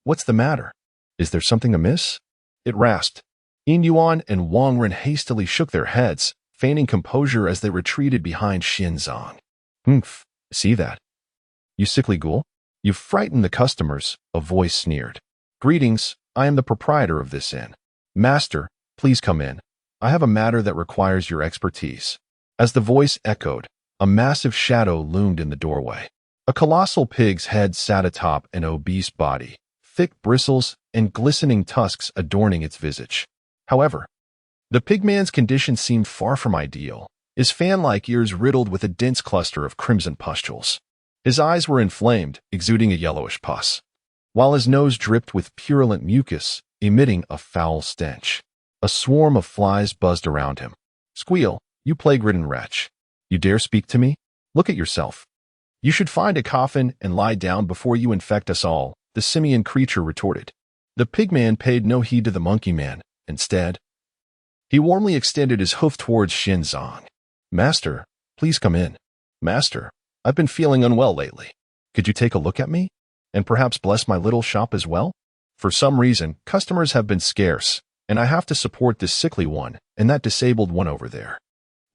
What's the matter? Is there something amiss? It rasped. Yin Yuan and Wang Ren hastily shook their heads, feigning composure as they retreated behind Xianzang. Humph, see that? You sickly ghoul? You've frightened the customers, a voice sneered. Greetings, I am the proprietor of this inn. Master, please come in. I have a matter that requires your expertise. As the voice echoed, a massive shadow loomed in the doorway. A colossal pig's head sat atop an obese body, thick bristles and glistening tusks adorning its visage. However, the pigman's condition seemed far from ideal, his fan-like ears riddled with a dense cluster of crimson pustules. His eyes were inflamed, exuding a yellowish pus, while his nose dripped with purulent mucus, emitting a foul stench. A swarm of flies buzzed around him. Squeal, You plague-ridden wretch. You dare speak to me? Look at yourself. You should find a coffin and lie down before you infect us all, the simian creature retorted. The pigman paid no heed to the monkey man. Instead, he warmly extended his hoof towards Xinzong. Master, please come in. Master, I've been feeling unwell lately. Could you take a look at me? And perhaps bless my little shop as well? For some reason, customers have been scarce, and I have to support this sickly one and that disabled one over there.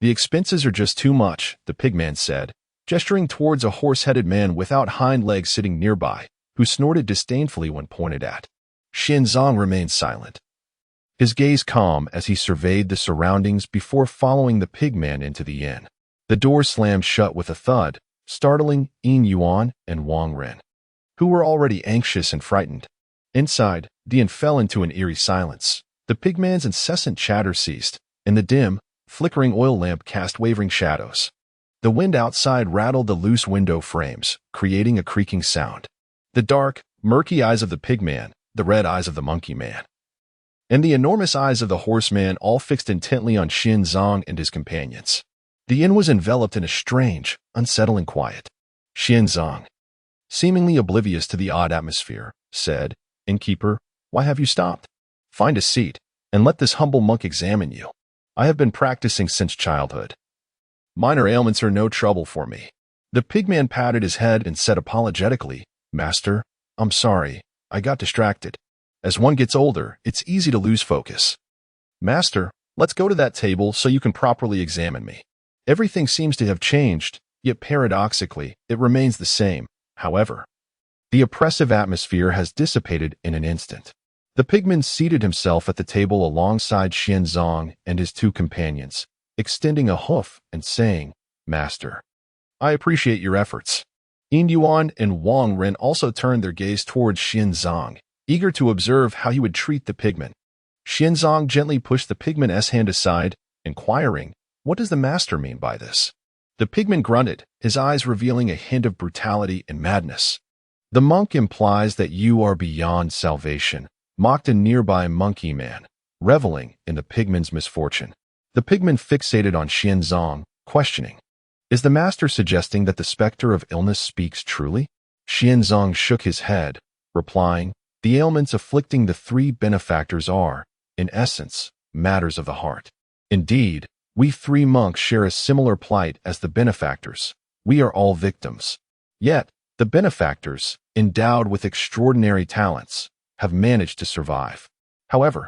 The expenses are just too much, the pigman said, gesturing towards a horse-headed man without hind legs sitting nearby, who snorted disdainfully when pointed at. Xinzong remained silent, his gaze calm as he surveyed the surroundings before following the pigman into the inn. The door slammed shut with a thud, startling Yin Yuan and Wang Ren, who were already anxious and frightened. Inside, the inn fell into an eerie silence. The pigman's incessant chatter ceased, and the dim, flickering oil lamp cast wavering shadows. The wind outside rattled the loose window frames, creating a creaking sound. The dark, murky eyes of the pigman, the red eyes of the monkey man, and the enormous eyes of the horseman all fixed intently on Xinzong and his companions. The inn was enveloped in a strange, unsettling quiet. Xinzong, seemingly oblivious to the odd atmosphere, said, Innkeeper, why have you stopped? Find a seat, and let this humble monk examine you. I have been practicing since childhood. Minor ailments are no trouble for me. The pigman patted his head and said apologetically, Master, I'm sorry, I got distracted. As one gets older, it's easy to lose focus. Master, let's go to that table so you can properly examine me. Everything seems to have changed, yet paradoxically, it remains the same. However, the oppressive atmosphere has dissipated in an instant. The pigman seated himself at the table alongside Xinzong and his two companions, extending a hoof and saying, Master, I appreciate your efforts. Yin Yuan and Wang Ren also turned their gaze towards Xinzong, eager to observe how he would treat the pigman. Xinzong gently pushed the pigman's hand aside, inquiring, What does the master mean by this? The pigman grunted, his eyes revealing a hint of brutality and madness. The monk implies that you are beyond salvation, mocked a nearby monkey man, reveling in the pigman's misfortune. The pigman fixated on Xinzong, questioning, Is the master suggesting that the specter of illness speaks truly? Xinzong shook his head, replying, The ailments afflicting the three benefactors are, in essence, matters of the heart. Indeed, we three monks share a similar plight as the benefactors. We are all victims. Yet, the benefactors, endowed with extraordinary talents, have managed to survive. However,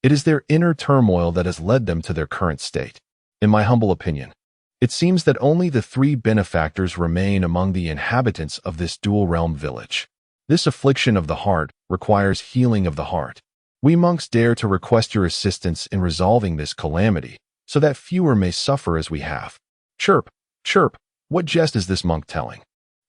it is their inner turmoil that has led them to their current state. In my humble opinion, it seems that only the three benefactors remain among the inhabitants of this dual-realm village. This affliction of the heart requires healing of the heart. We monks dare to request your assistance in resolving this calamity, so that fewer may suffer as we have. Chirp, chirp, what jest is this monk telling?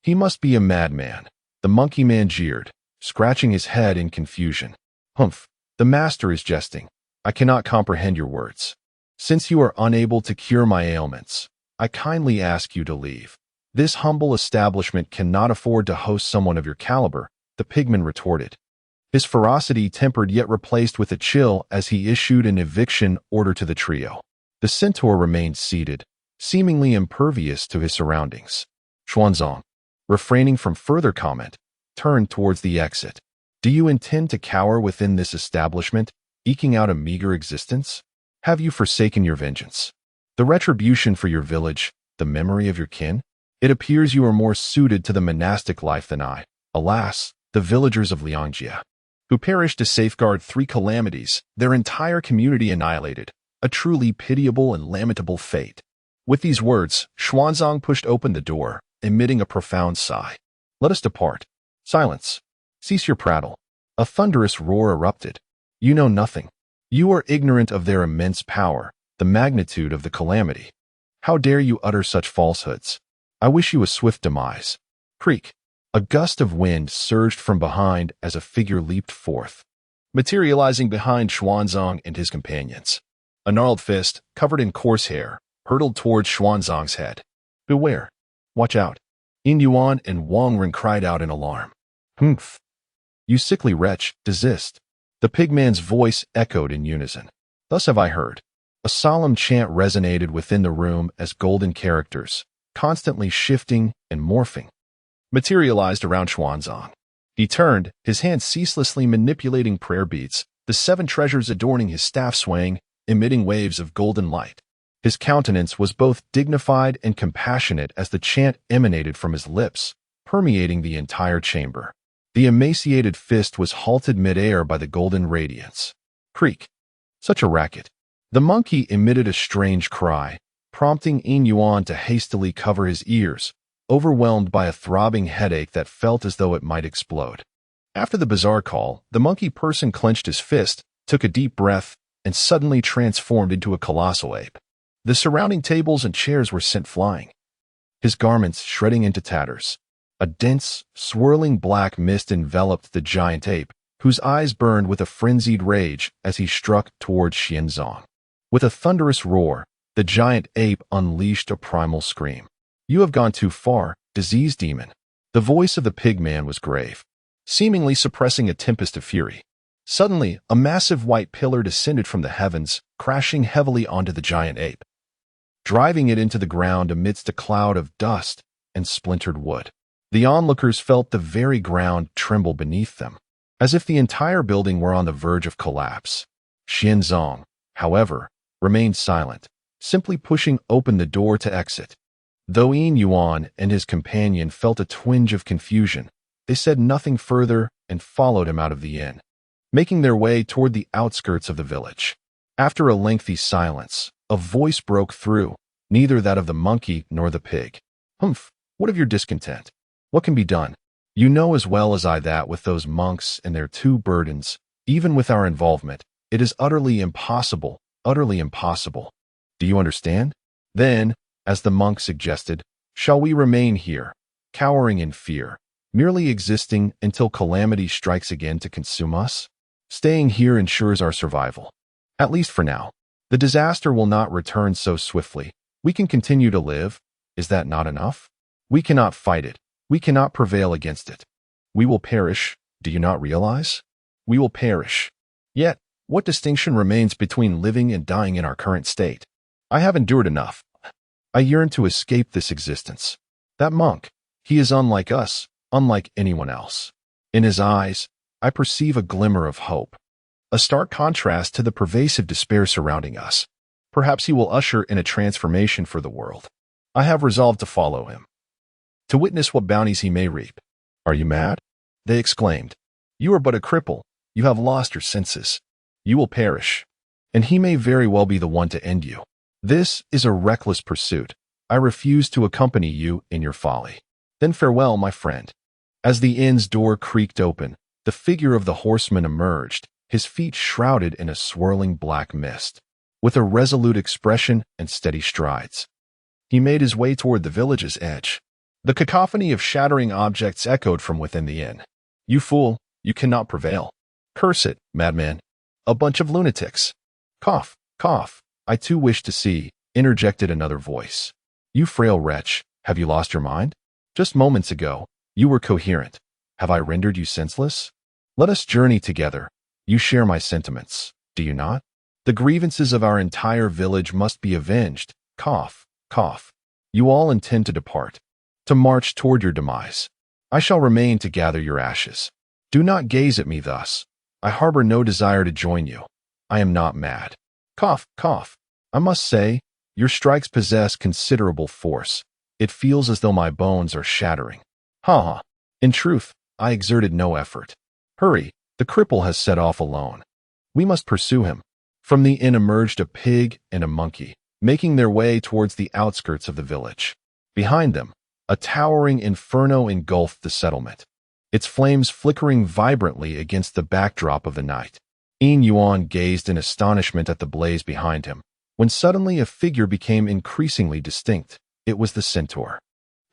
He must be a madman. The monkey man jeered, scratching his head in confusion. Humph, the master is jesting. I cannot comprehend your words. Since you are unable to cure my ailments, I kindly ask you to leave. This humble establishment cannot afford to host someone of your caliber, the pigman retorted, his ferocity tempered yet replaced with a chill as he issued an eviction order to the trio. The centaur remained seated, seemingly impervious to his surroundings. Xuanzong, refraining from further comment, turned towards the exit. Do you intend to cower within this establishment, eking out a meager existence? Have you forsaken your vengeance? The retribution for your village, the memory of your kin? It appears you are more suited to the monastic life than I. Alas, the villagers of Liangjia, who perished to safeguard three calamities, their entire community annihilated. A truly pitiable and lamentable fate. With these words, Xuanzong pushed open the door, emitting a profound sigh. Let us depart. Silence. Cease your prattle. A thunderous roar erupted. You know nothing. You are ignorant of their immense power, the magnitude of the calamity. How dare you utter such falsehoods? I wish you a swift demise. Creak. A gust of wind surged from behind as a figure leaped forth, materializing behind Xuanzong and his companions. A gnarled fist, covered in coarse hair, hurtled towards Xuanzong's head. Beware. Watch out. Yin Yuan and Wang Ren cried out in alarm. Humph. You sickly wretch, desist. The pigman's voice echoed in unison. Thus have I heard. A solemn chant resonated within the room as golden characters, constantly shifting and morphing, materialized around Xuanzang. He turned, his hands ceaselessly manipulating prayer beads, the 7 treasures adorning his staff swaying, emitting waves of golden light. His countenance was both dignified and compassionate as the chant emanated from his lips, permeating the entire chamber. The emaciated fist was halted midair by the golden radiance. Creak. Such a racket. The monkey emitted a strange cry, prompting Yin Yuan to hastily cover his ears, overwhelmed by a throbbing headache that felt as though it might explode. After the bizarre call, the monkey person clenched his fist, took a deep breath, and suddenly transformed into a colossal ape. The surrounding tables and chairs were sent flying, his garments shredding into tatters. A dense, swirling black mist enveloped the giant ape, whose eyes burned with a frenzied rage as he struck towards Xuanzang. With a thunderous roar, the giant ape unleashed a primal scream. "You have gone too far, disease demon." The voice of the pigman was grave, seemingly suppressing a tempest of fury. Suddenly, a massive white pillar descended from the heavens, crashing heavily onto the giant ape, driving it into the ground amidst a cloud of dust and splintered wood. The onlookers felt the very ground tremble beneath them, as if the entire building were on the verge of collapse. Xuanzang, however, remained silent, simply pushing open the door to exit. Though Yin Yuan and his companion felt a twinge of confusion, they said nothing further and followed him out of the inn, making their way toward the outskirts of the village. After a lengthy silence, a voice broke through, neither that of the monkey nor the pig. "Humph, what of your discontent? What can be done? You know as well as I that with those monks and their 2 burdens, even with our involvement, it is utterly impossible, utterly impossible. Do you understand? Then, as the monk suggested, shall we remain here, cowering in fear, merely existing until calamity strikes again to consume us? Staying here ensures our survival. At least for now. The disaster will not return so swiftly. We can continue to live. Is that not enough? We cannot fight it. We cannot prevail against it. We will perish, do you not realize? We will perish. Yet, what distinction remains between living and dying in our current state? I have endured enough. I yearn to escape this existence. That monk, he is unlike us, unlike anyone else. In his eyes, I perceive a glimmer of hope, a stark contrast to the pervasive despair surrounding us. Perhaps he will usher in a transformation for the world. I have resolved to follow him, to witness what bounties he may reap." "Are you mad?" they exclaimed. "You are but a cripple. You have lost your senses. You will perish, and he may very well be the one to end you. This is a reckless pursuit. I refuse to accompany you in your folly." "Then farewell, my friend." As the inn's door creaked open, the figure of the horseman emerged, his feet shrouded in a swirling black mist. With a resolute expression and steady strides, he made his way toward the village's edge. The cacophony of shattering objects echoed from within the inn. "You fool, you cannot prevail. Curse it, madman. A bunch of lunatics." "Cough, cough, I too wish to see," interjected another voice. "You frail wretch, have you lost your mind? Just moments ago, you were coherent. Have I rendered you senseless? Let us journey together. You share my sentiments, do you not? The grievances of our entire village must be avenged. Cough, cough. You all intend to depart, to march toward your demise. I shall remain to gather your ashes. Do not gaze at me thus. I harbor no desire to join you. I am not mad. Cough, cough. I must say, your strikes possess considerable force. It feels as though my bones are shattering. Ha ha. In truth, I exerted no effort. Hurry, the cripple has set off alone. We must pursue him." From the inn emerged a pig and a monkey, making their way towards the outskirts of the village. Behind them, a towering inferno engulfed the settlement, its flames flickering vibrantly against the backdrop of the night. Yin Yuan gazed in astonishment at the blaze behind him, when suddenly a figure became increasingly distinct. It was the centaur.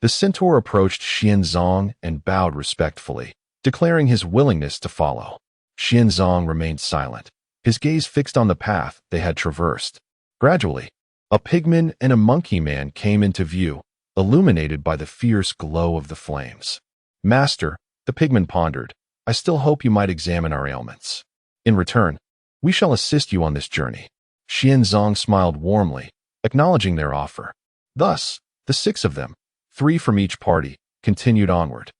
The centaur approached Xuanzang and bowed respectfully, declaring his willingness to follow. Xuanzang remained silent, his gaze fixed on the path they had traversed. Gradually, a pigman and a monkey man came into view, illuminated by the fierce glow of the flames. "Master," the pigman pondered, "I still hope you might examine our ailments. In return, we shall assist you on this journey. Xianzong smiled warmly, acknowledging their offer. Thus, the 6 of them, 3 from each party, continued onward.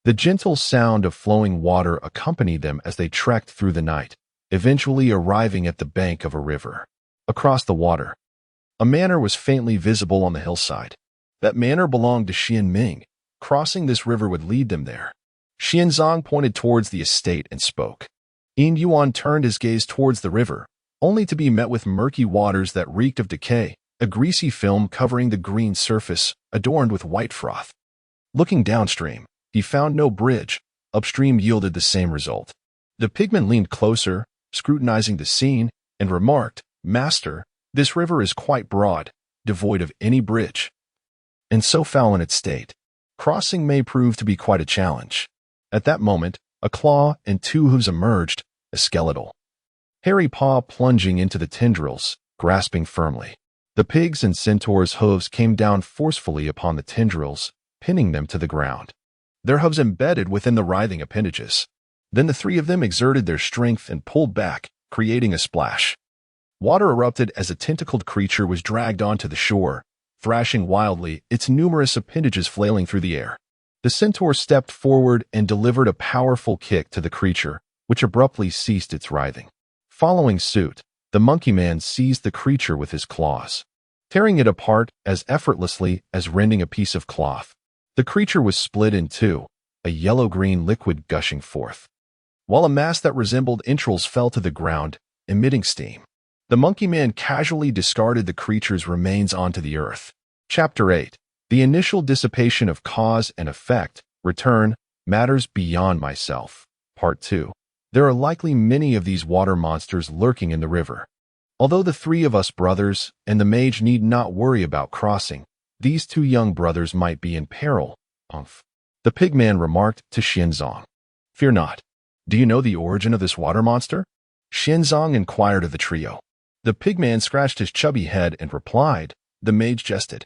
The gentle sound of flowing water accompanied them as they trekked through the night, eventually arriving at the bank of a river. Across the water, a manor was faintly visible on the hillside. That manor belonged to Xian Ming. Crossing this river would lead them there. Xianzong pointed towards the estate and spoke. Yin Yuan turned his gaze towards the river, only to be met with murky waters that reeked of decay, a greasy film covering the green surface, adorned with white froth. Looking downstream, he found no bridge. Upstream yielded the same result. The pigman leaned closer, scrutinizing the scene, and remarked, "Master, this river is quite broad, devoid of any bridge, and so foul in its state. Crossing may prove to be quite a challenge." At that moment, a claw and 2 hooves emerged, a skeletal, hairy paw plunging into the tendrils, grasping firmly. The pig's and centaur's hooves came down forcefully upon the tendrils, pinning them to the ground. Their hooves embedded within the writhing appendages. Then the 3 of them exerted their strength and pulled back, creating a splash. Water erupted as a tentacled creature was dragged onto the shore, thrashing wildly, its numerous appendages flailing through the air. The centaur stepped forward and delivered a powerful kick to the creature, which abruptly ceased its writhing. Following suit, the monkey man seized the creature with his claws, tearing it apart as effortlessly as rending a piece of cloth. The creature was split in 2, a yellow-green liquid gushing forth, while a mass that resembled entrails fell to the ground, emitting steam. The monkey man casually discarded the creature's remains onto the earth. Chapter 8. The initial dissipation of cause and effect, return, matters beyond myself. Part 2. There are likely many of these water monsters lurking in the river. Although the 3 of us brothers and the mage need not worry about crossing, these 2 young brothers might be in peril. The pigman remarked to Xianzong. "Fear not. Do you know the origin of this water monster?" Xianzong inquired of the trio. The pigman scratched his chubby head and replied. The mage jested.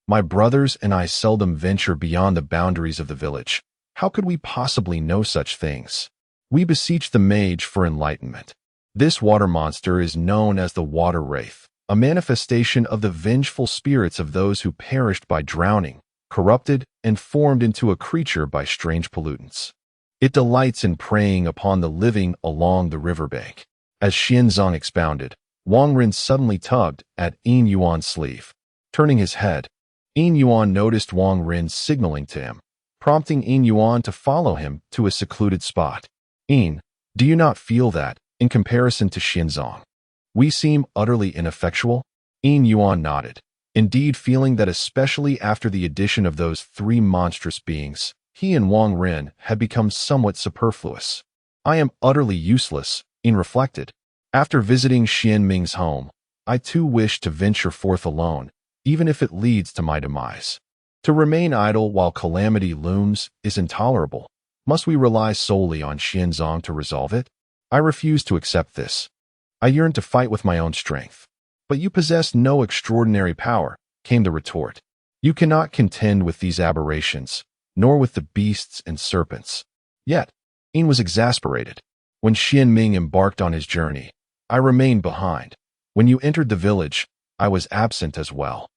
"My brothers and I seldom venture beyond the boundaries of the village. How could we possibly know such things? We beseech the mage for enlightenment. This water monster is known as the water wraith, a manifestation of the vengeful spirits of those who perished by drowning, corrupted, and formed into a creature by strange pollutants. It delights in preying upon the living along the riverbank." As Xianzong expounded, Wang Ren suddenly tugged at Yin Yuan's sleeve. Turning his head, Yin Yuan noticed Wang Ren signaling to him, prompting Yin Yuan to follow him to a secluded spot. "Yin, do you not feel that, in comparison to Xianzong, we seem utterly ineffectual?" Yin Yuan nodded, indeed feeling that especially after the addition of those 3 monstrous beings, he and Wang Ren had become somewhat superfluous. "I am utterly useless," Yin reflected. "After visiting Xian Ming's home, I too wish to venture forth alone, even if it leads to my demise. To remain idle while calamity looms is intolerable. Must we rely solely on Xianzong to resolve it? I refuse to accept this. I yearn to fight with my own strength." "But you possess no extraordinary power," came the retort. "You cannot contend with these aberrations, nor with the beasts and serpents." Yet, Yin was exasperated. "When Xian Ming embarked on his journey, I remained behind. When you entered the village, I was absent as well.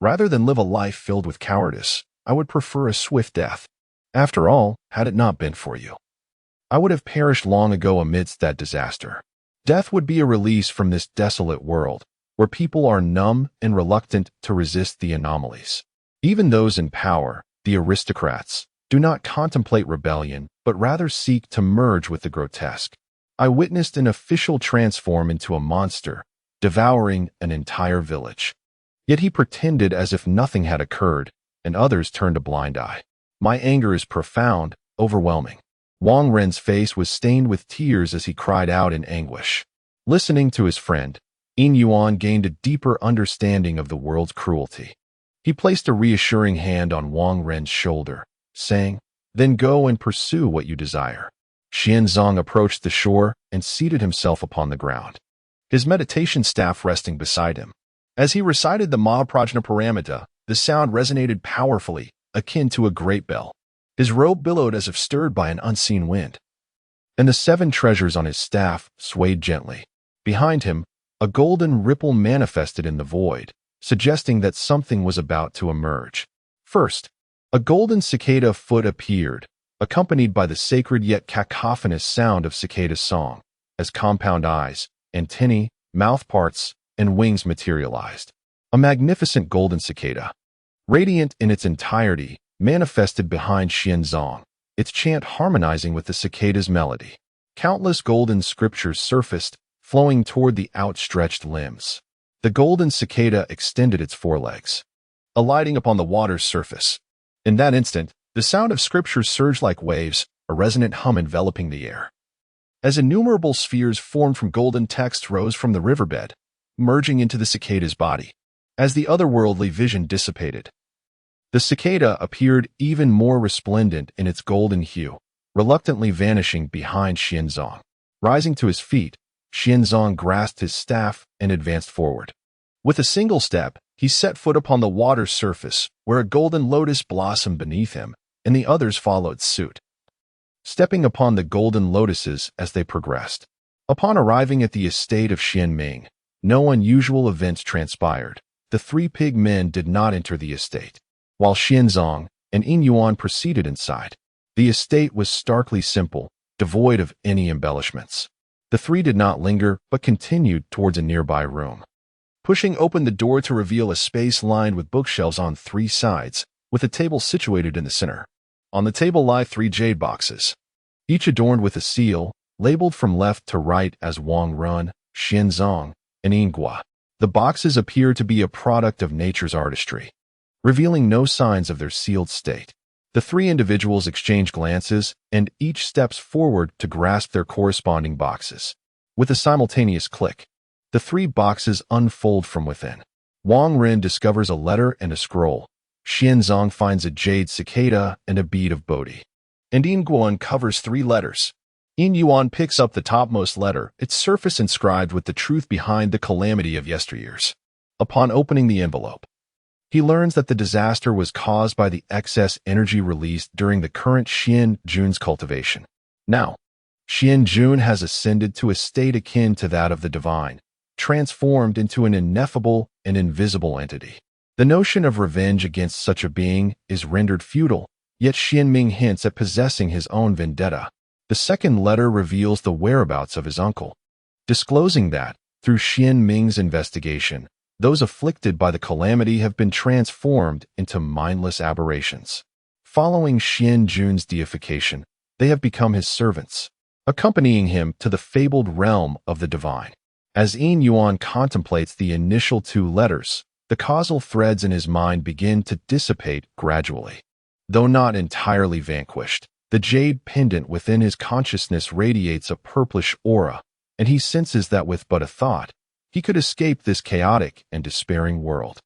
Rather than live a life filled with cowardice, I would prefer a swift death. After all, had it not been for you, I would have perished long ago amidst that disaster. Death would be a release from this desolate world, where people are numb and reluctant to resist the anomalies. Even those in power, the aristocrats, do not contemplate rebellion, but rather seek to merge with the grotesque. I witnessed an official transform into a monster, devouring an entire village. Yet he pretended as if nothing had occurred, and others turned a blind eye. My anger is profound, overwhelming." Wang Ren's face was stained with tears as he cried out in anguish. Listening to his friend, Yin Yuan gained a deeper understanding of the world's cruelty. He placed a reassuring hand on Wang Ren's shoulder, saying, "Then go and pursue what you desire." Xianzong approached the shore and seated himself upon the ground, his meditation staff resting beside him. As he recited the Mahaprajna Paramita, the sound resonated powerfully, akin to a great bell. His robe billowed as if stirred by an unseen wind, and the 7 treasures on his staff swayed gently. Behind him, a golden ripple manifested in the void, suggesting that something was about to emerge. First, a golden cicada foot appeared, accompanied by the sacred yet cacophonous sound of cicada song, as compound eyes, antennae, mouthparts, and wings materialized. A magnificent golden cicada, radiant in its entirety, manifested behind Xianzong, its chant harmonizing with the cicada's melody. Countless golden scriptures surfaced, flowing toward the outstretched limbs. The golden cicada extended its forelegs, alighting upon the water's surface. In that instant, the sound of scripture surged like waves, a resonant hum enveloping the air. As innumerable spheres formed from golden text rose from the riverbed, merging into the cicada's body. As the otherworldly vision dissipated, the cicada appeared even more resplendent in its golden hue, reluctantly vanishing behind Xianzong. Rising to his feet, Xianzong grasped his staff and advanced forward. With a single step, he set foot upon the water's surface, where a golden lotus blossomed beneath him, and the others followed suit, stepping upon the golden lotuses as they progressed. Upon arriving at the estate of Xianming, no unusual events transpired. The three pig men did not enter the estate, while Xianzong and Yin Yuan proceeded inside. The estate was starkly simple, devoid of any embellishments. The three did not linger, but continued towards a nearby room. Pushing open the door to reveal a space lined with bookshelves on three sides, with a table situated in the center. On the table lie three jade boxes, each adorned with a seal, labeled from left to right as Wang Run, Xianzong, and Yingguo. The boxes appear to be a product of nature's artistry, revealing no signs of their sealed state. The three individuals exchange glances, and each steps forward to grasp their corresponding boxes. With a simultaneous click, the three boxes unfold from within. Wang Ren discovers a letter and a scroll. Xianzong finds a jade cicada and a bead of Bodhi. And Yingguo uncovers three letters. Yin Yuan picks up the topmost letter, its surface inscribed with the truth behind the calamity of yesteryears. Upon opening the envelope, he learns that the disaster was caused by the excess energy released during the current Xian Jun's cultivation. Now, Xian Jun has ascended to a state akin to that of the divine, transformed into an ineffable and invisible entity. The notion of revenge against such a being is rendered futile, yet Xianming hints at possessing his own vendetta. The second letter reveals the whereabouts of his uncle, disclosing that, through Xianming's investigation, those afflicted by the calamity have been transformed into mindless aberrations. Following Xian Jun's deification, they have become his servants, accompanying him to the fabled realm of the divine. As Yin Yuan contemplates the initial two letters, the causal threads in his mind begin to dissipate gradually. Though not entirely vanquished, the jade pendant within his consciousness radiates a purplish aura, and he senses that with but a thought, he could escape this chaotic and despairing world.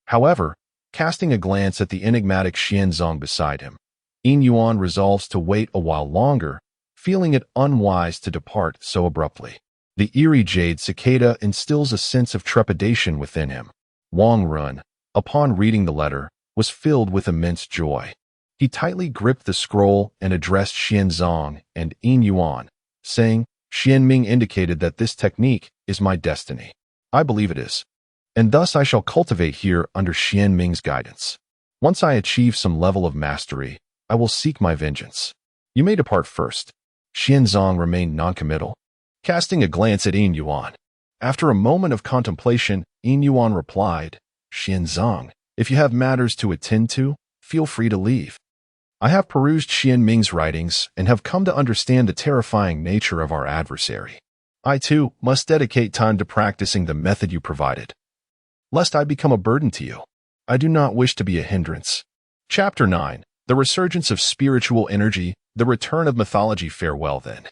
However, casting a glance at the enigmatic Xianzong beside him, Yin Yuan resolves to wait a while longer, feeling it unwise to depart so abruptly. The eerie jade cicada instills a sense of trepidation within him. Wang Run, upon reading the letter, was filled with immense joy. He tightly gripped the scroll and addressed Xianzong and Yin Yuan, saying, "Xianming indicated that this technique is my destiny. I believe it is, and thus I shall cultivate here under Xianming's guidance. Once I achieve some level of mastery, I will seek my vengeance. You may depart first." Xianzong remained noncommittal, casting a glance at Yin Yuan. After a moment of contemplation, Yin Yuan replied, "Xianzong, if you have matters to attend to, feel free to leave. I have perused Xianming's writings and have come to understand the terrifying nature of our adversary. I, too, must dedicate time to practicing the method you provided, lest I become a burden to you. I do not wish to be a hindrance." Chapter 9. The Resurgence of Spiritual Energy, the Return of Mythology. Farewell, then.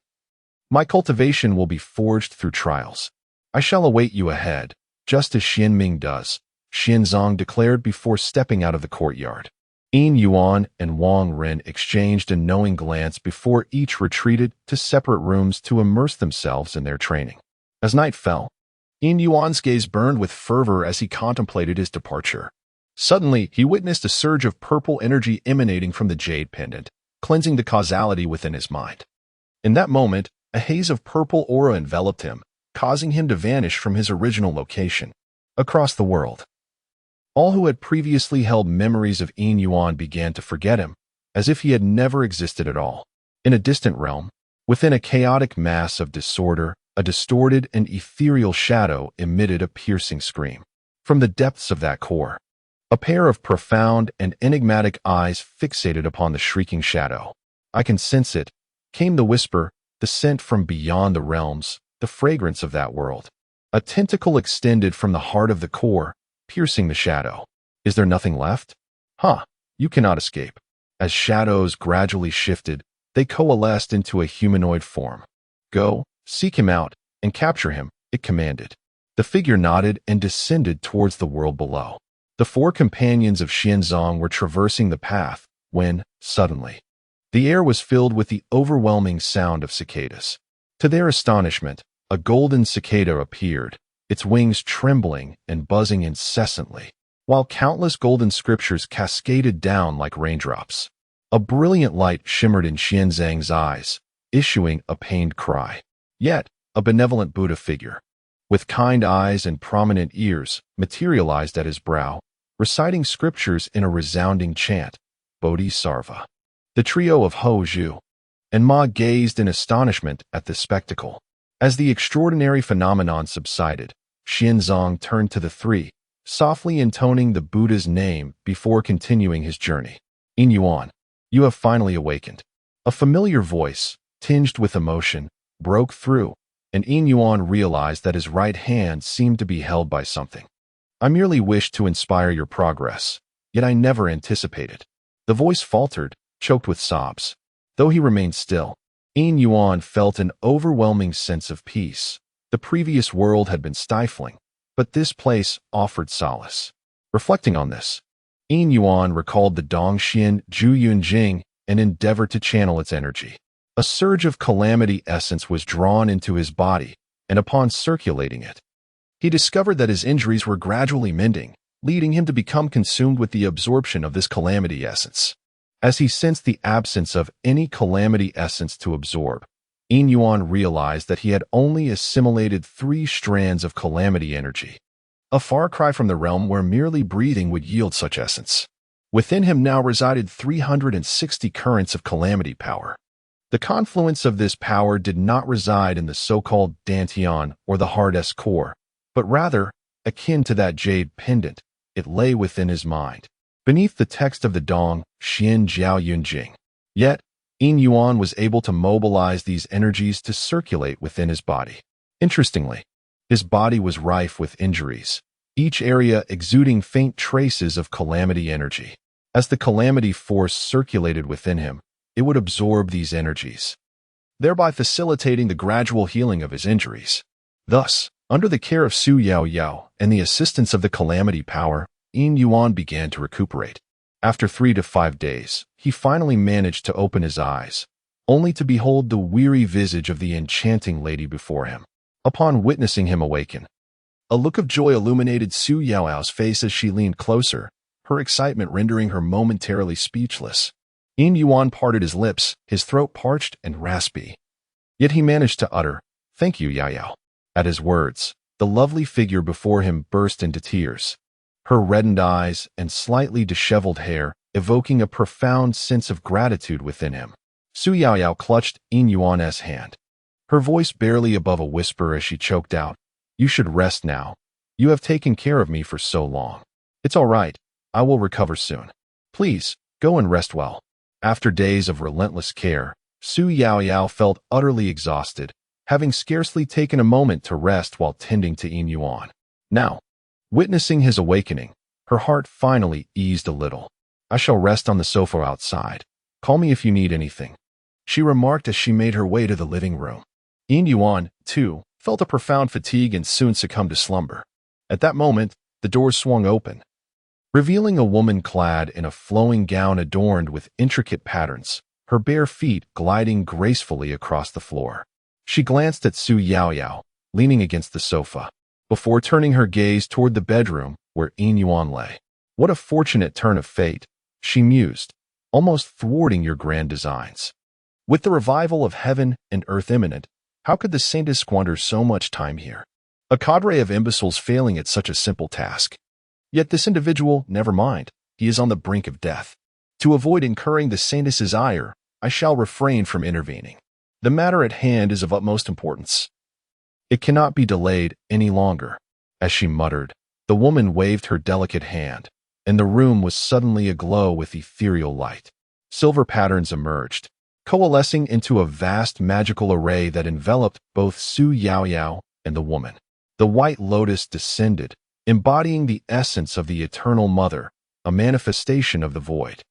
My cultivation will be forged through trials. I shall await you ahead, just as Xianming does, Xianzong declared before stepping out of the courtyard. Yin Yuan and Wang Ren exchanged a knowing glance before each retreated to separate rooms to immerse themselves in their training. As night fell, Yin Yuan's gaze burned with fervor as he contemplated his departure. Suddenly, he witnessed a surge of purple energy emanating from the jade pendant, cleansing the causality within his mind. In that moment, a haze of purple aura enveloped him, causing him to vanish from his original location. Across the world, all who had previously held memories of Yin Yuan began to forget him, as if he had never existed at all. In a distant realm, within a chaotic mass of disorder, a distorted and ethereal shadow emitted a piercing scream. From the depths of that core, a pair of profound and enigmatic eyes fixated upon the shrieking shadow. "I can sense it," came the whisper, the scent from beyond the realms, the fragrance of that world. A tentacle extended from the heart of the core, piercing the shadow. "Is there nothing left?" "Huh, you cannot escape." As shadows gradually shifted, they coalesced into a humanoid form. "Go, seek him out, and capture him," it commanded. The figure nodded and descended towards the world below. The four companions of Xianzong were traversing the path when, suddenly, the air was filled with the overwhelming sound of cicadas. To their astonishment, a golden cicada appeared, its wings trembling and buzzing incessantly, while countless golden scriptures cascaded down like raindrops. A brilliant light shimmered in Xianzang's eyes, issuing a pained cry. Yet, a benevolent Buddha figure, with kind eyes and prominent ears, materialized at his brow, reciting scriptures in a resounding chant, Bodhisarva. The trio of Ho Zhu and Ma gazed in astonishment at this spectacle. As the extraordinary phenomenon subsided, Xianzong turned to the three, softly intoning the Buddha's name before continuing his journey. "Yin Yuan, you have finally awakened." A familiar voice, tinged with emotion, broke through, and Yin Yuan realized that his right hand seemed to be held by something. "I merely wished to inspire your progress, yet I never anticipated." The voice faltered, choked with sobs. Though he remained still, Yin Yuan felt an overwhelming sense of peace. The previous world had been stifling, but this place offered solace. Reflecting on this, Yin Yuan recalled the Dongxian Zhuyun Jing and endeavored to channel its energy. A surge of calamity essence was drawn into his body, and upon circulating it, he discovered that his injuries were gradually mending, leading him to become consumed with the absorption of this calamity essence. As he sensed the absence of any calamity essence to absorb, Yin Yuan realized that he had only assimilated 3 strands of calamity energy, a far cry from the realm where merely breathing would yield such essence. Within him now resided 360 currents of calamity power. The confluence of this power did not reside in the so-called dantian or the hard-S core, but rather, akin to that jade pendant, it lay within his mind, beneath the text of the Dong, Xian Jiao Yun Jing. Yet, Yin Yuan was able to mobilize these energies to circulate within his body. Interestingly, his body was rife with injuries, each area exuding faint traces of calamity energy. As the calamity force circulated within him, it would absorb these energies, thereby facilitating the gradual healing of his injuries. Thus, under the care of Su Yao Yao and the assistance of the calamity power, Yin Yuan began to recuperate. After 3 to 5 days, he finally managed to open his eyes, only to behold the weary visage of the enchanting lady before him. Upon witnessing him awaken, a look of joy illuminated Su Yaoyao's face as she leaned closer, her excitement rendering her momentarily speechless. Yin Yuan parted his lips, his throat parched and raspy. Yet he managed to utter, "Thank you, Yaoyao." At his words, the lovely figure before him burst into tears, her reddened eyes and slightly disheveled hair evoking a profound sense of gratitude within him. Su Yaoyao clutched Yin Yuan's hand, her voice barely above a whisper as she choked out, "You should rest now. You have taken care of me for so long." "It's all right. I will recover soon. Please, go and rest well." After days of relentless care, Su Yaoyao felt utterly exhausted, having scarcely taken a moment to rest while tending to Yin Yuan. Now, witnessing his awakening, her heart finally eased a little. "I shall rest on the sofa outside. Call me if you need anything," she remarked as she made her way to the living room. Yin Yuan, too, felt a profound fatigue and soon succumbed to slumber. At that moment, the doors swung open, revealing a woman clad in a flowing gown adorned with intricate patterns, her bare feet gliding gracefully across the floor. She glanced at Su Yaoyao, leaning against the sofa, before turning her gaze toward the bedroom where Yin Yuan lay. "What a fortunate turn of fate," she mused, "almost thwarting your grand designs." With the revival of heaven and earth imminent, How could the saintess squander so much time here? A cadre of imbeciles failing at such a simple task. Yet this individual, never mind, he is on the brink of death. To avoid incurring the saintess's ire, I shall refrain from intervening. The matter at hand is of utmost importance. It cannot be delayed any longer. As she muttered, the woman waved her delicate hand, and the room was suddenly aglow with ethereal light. Silver patterns emerged, coalescing into a vast magical array that enveloped both Su Yaoyao and the woman. The white lotus descended, embodying the essence of the Eternal Mother, a manifestation of the void.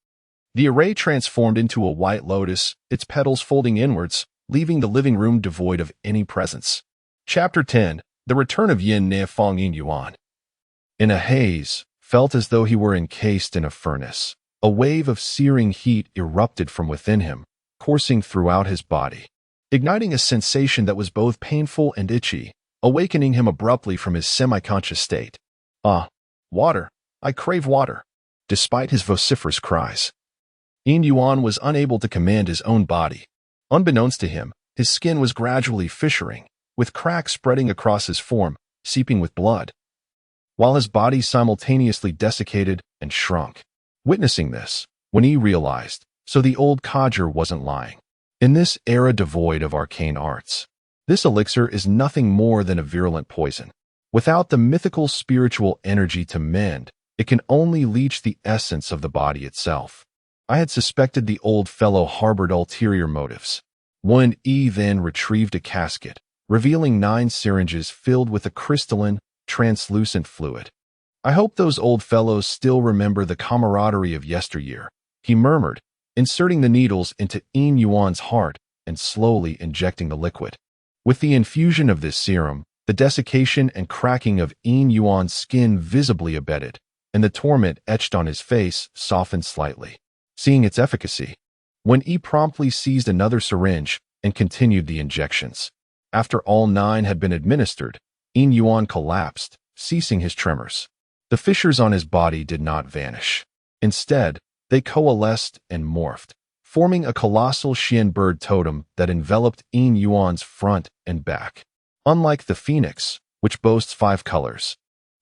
The array transformed into a white lotus, its petals folding inwards, leaving the living room devoid of any presence. Chapter 10. The Return of Yin Fang Yin Yuan. In a haze, felt as though he were encased in a furnace, a wave of searing heat erupted from within him, coursing throughout his body, igniting a sensation that was both painful and itchy, awakening him abruptly from his semi-conscious state. Ah, water! I crave water! Despite his vociferous cries, Yin Yuan was unable to command his own body. Unbeknownst to him, his skin was gradually fissuring, with cracks spreading across his form, seeping with blood, while his body simultaneously desiccated and shrunk. Witnessing this, when he realized, so the old codger wasn't lying. In this era devoid of arcane arts, this elixir is nothing more than a virulent poison. Without the mythical spiritual energy to mend, it can only leach the essence of the body itself. I had suspected the old fellow harbored ulterior motives. Wen Yi then retrieved a casket, revealing 9 syringes filled with a crystalline, translucent fluid. I hope those old fellows still remember the camaraderie of yesteryear, he murmured, inserting the needles into Yin Yuan's heart and slowly injecting the liquid. With the infusion of this serum, the desiccation and cracking of Yin Yuan's skin visibly abated, and the torment etched on his face softened slightly. Seeing its efficacy, Wen Yi promptly seized another syringe and continued the injections. After all 9 had been administered, Yin Yuan collapsed, ceasing his tremors. The fissures on his body did not vanish. Instead, they coalesced and morphed, forming a colossal Xian bird totem that enveloped Yin Yuan's front and back. Unlike the phoenix, which boasts 5 colors,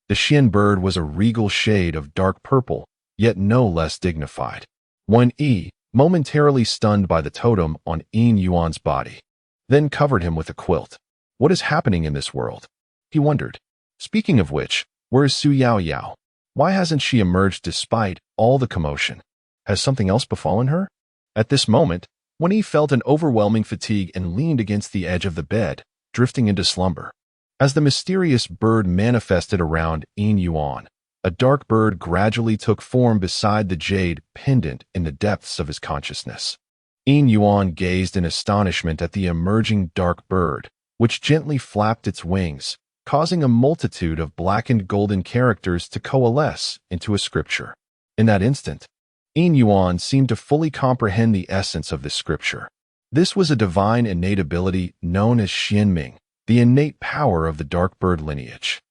the Xian bird was a regal shade of dark purple, yet no less dignified. Wen Yi, momentarily stunned by the totem on Yin Yuan's body, then covered him with a quilt. What is happening in this world? He wondered. Speaking of which, where is Su Yaoyao? Why hasn't she emerged despite all the commotion? Has something else befallen her? At this moment, Wen Yi felt an overwhelming fatigue and leaned against the edge of the bed, drifting into slumber. As the mysterious bird manifested around Yin Yuan, a dark bird gradually took form beside the jade pendant in the depths of his consciousness. Yin Yuan gazed in astonishment at the emerging dark bird, which gently flapped its wings, causing a multitude of blackened golden characters to coalesce into a scripture. In that instant, Yin Yuan seemed to fully comprehend the essence of this scripture. This was a divine innate ability known as Xianming, the innate power of the dark bird lineage.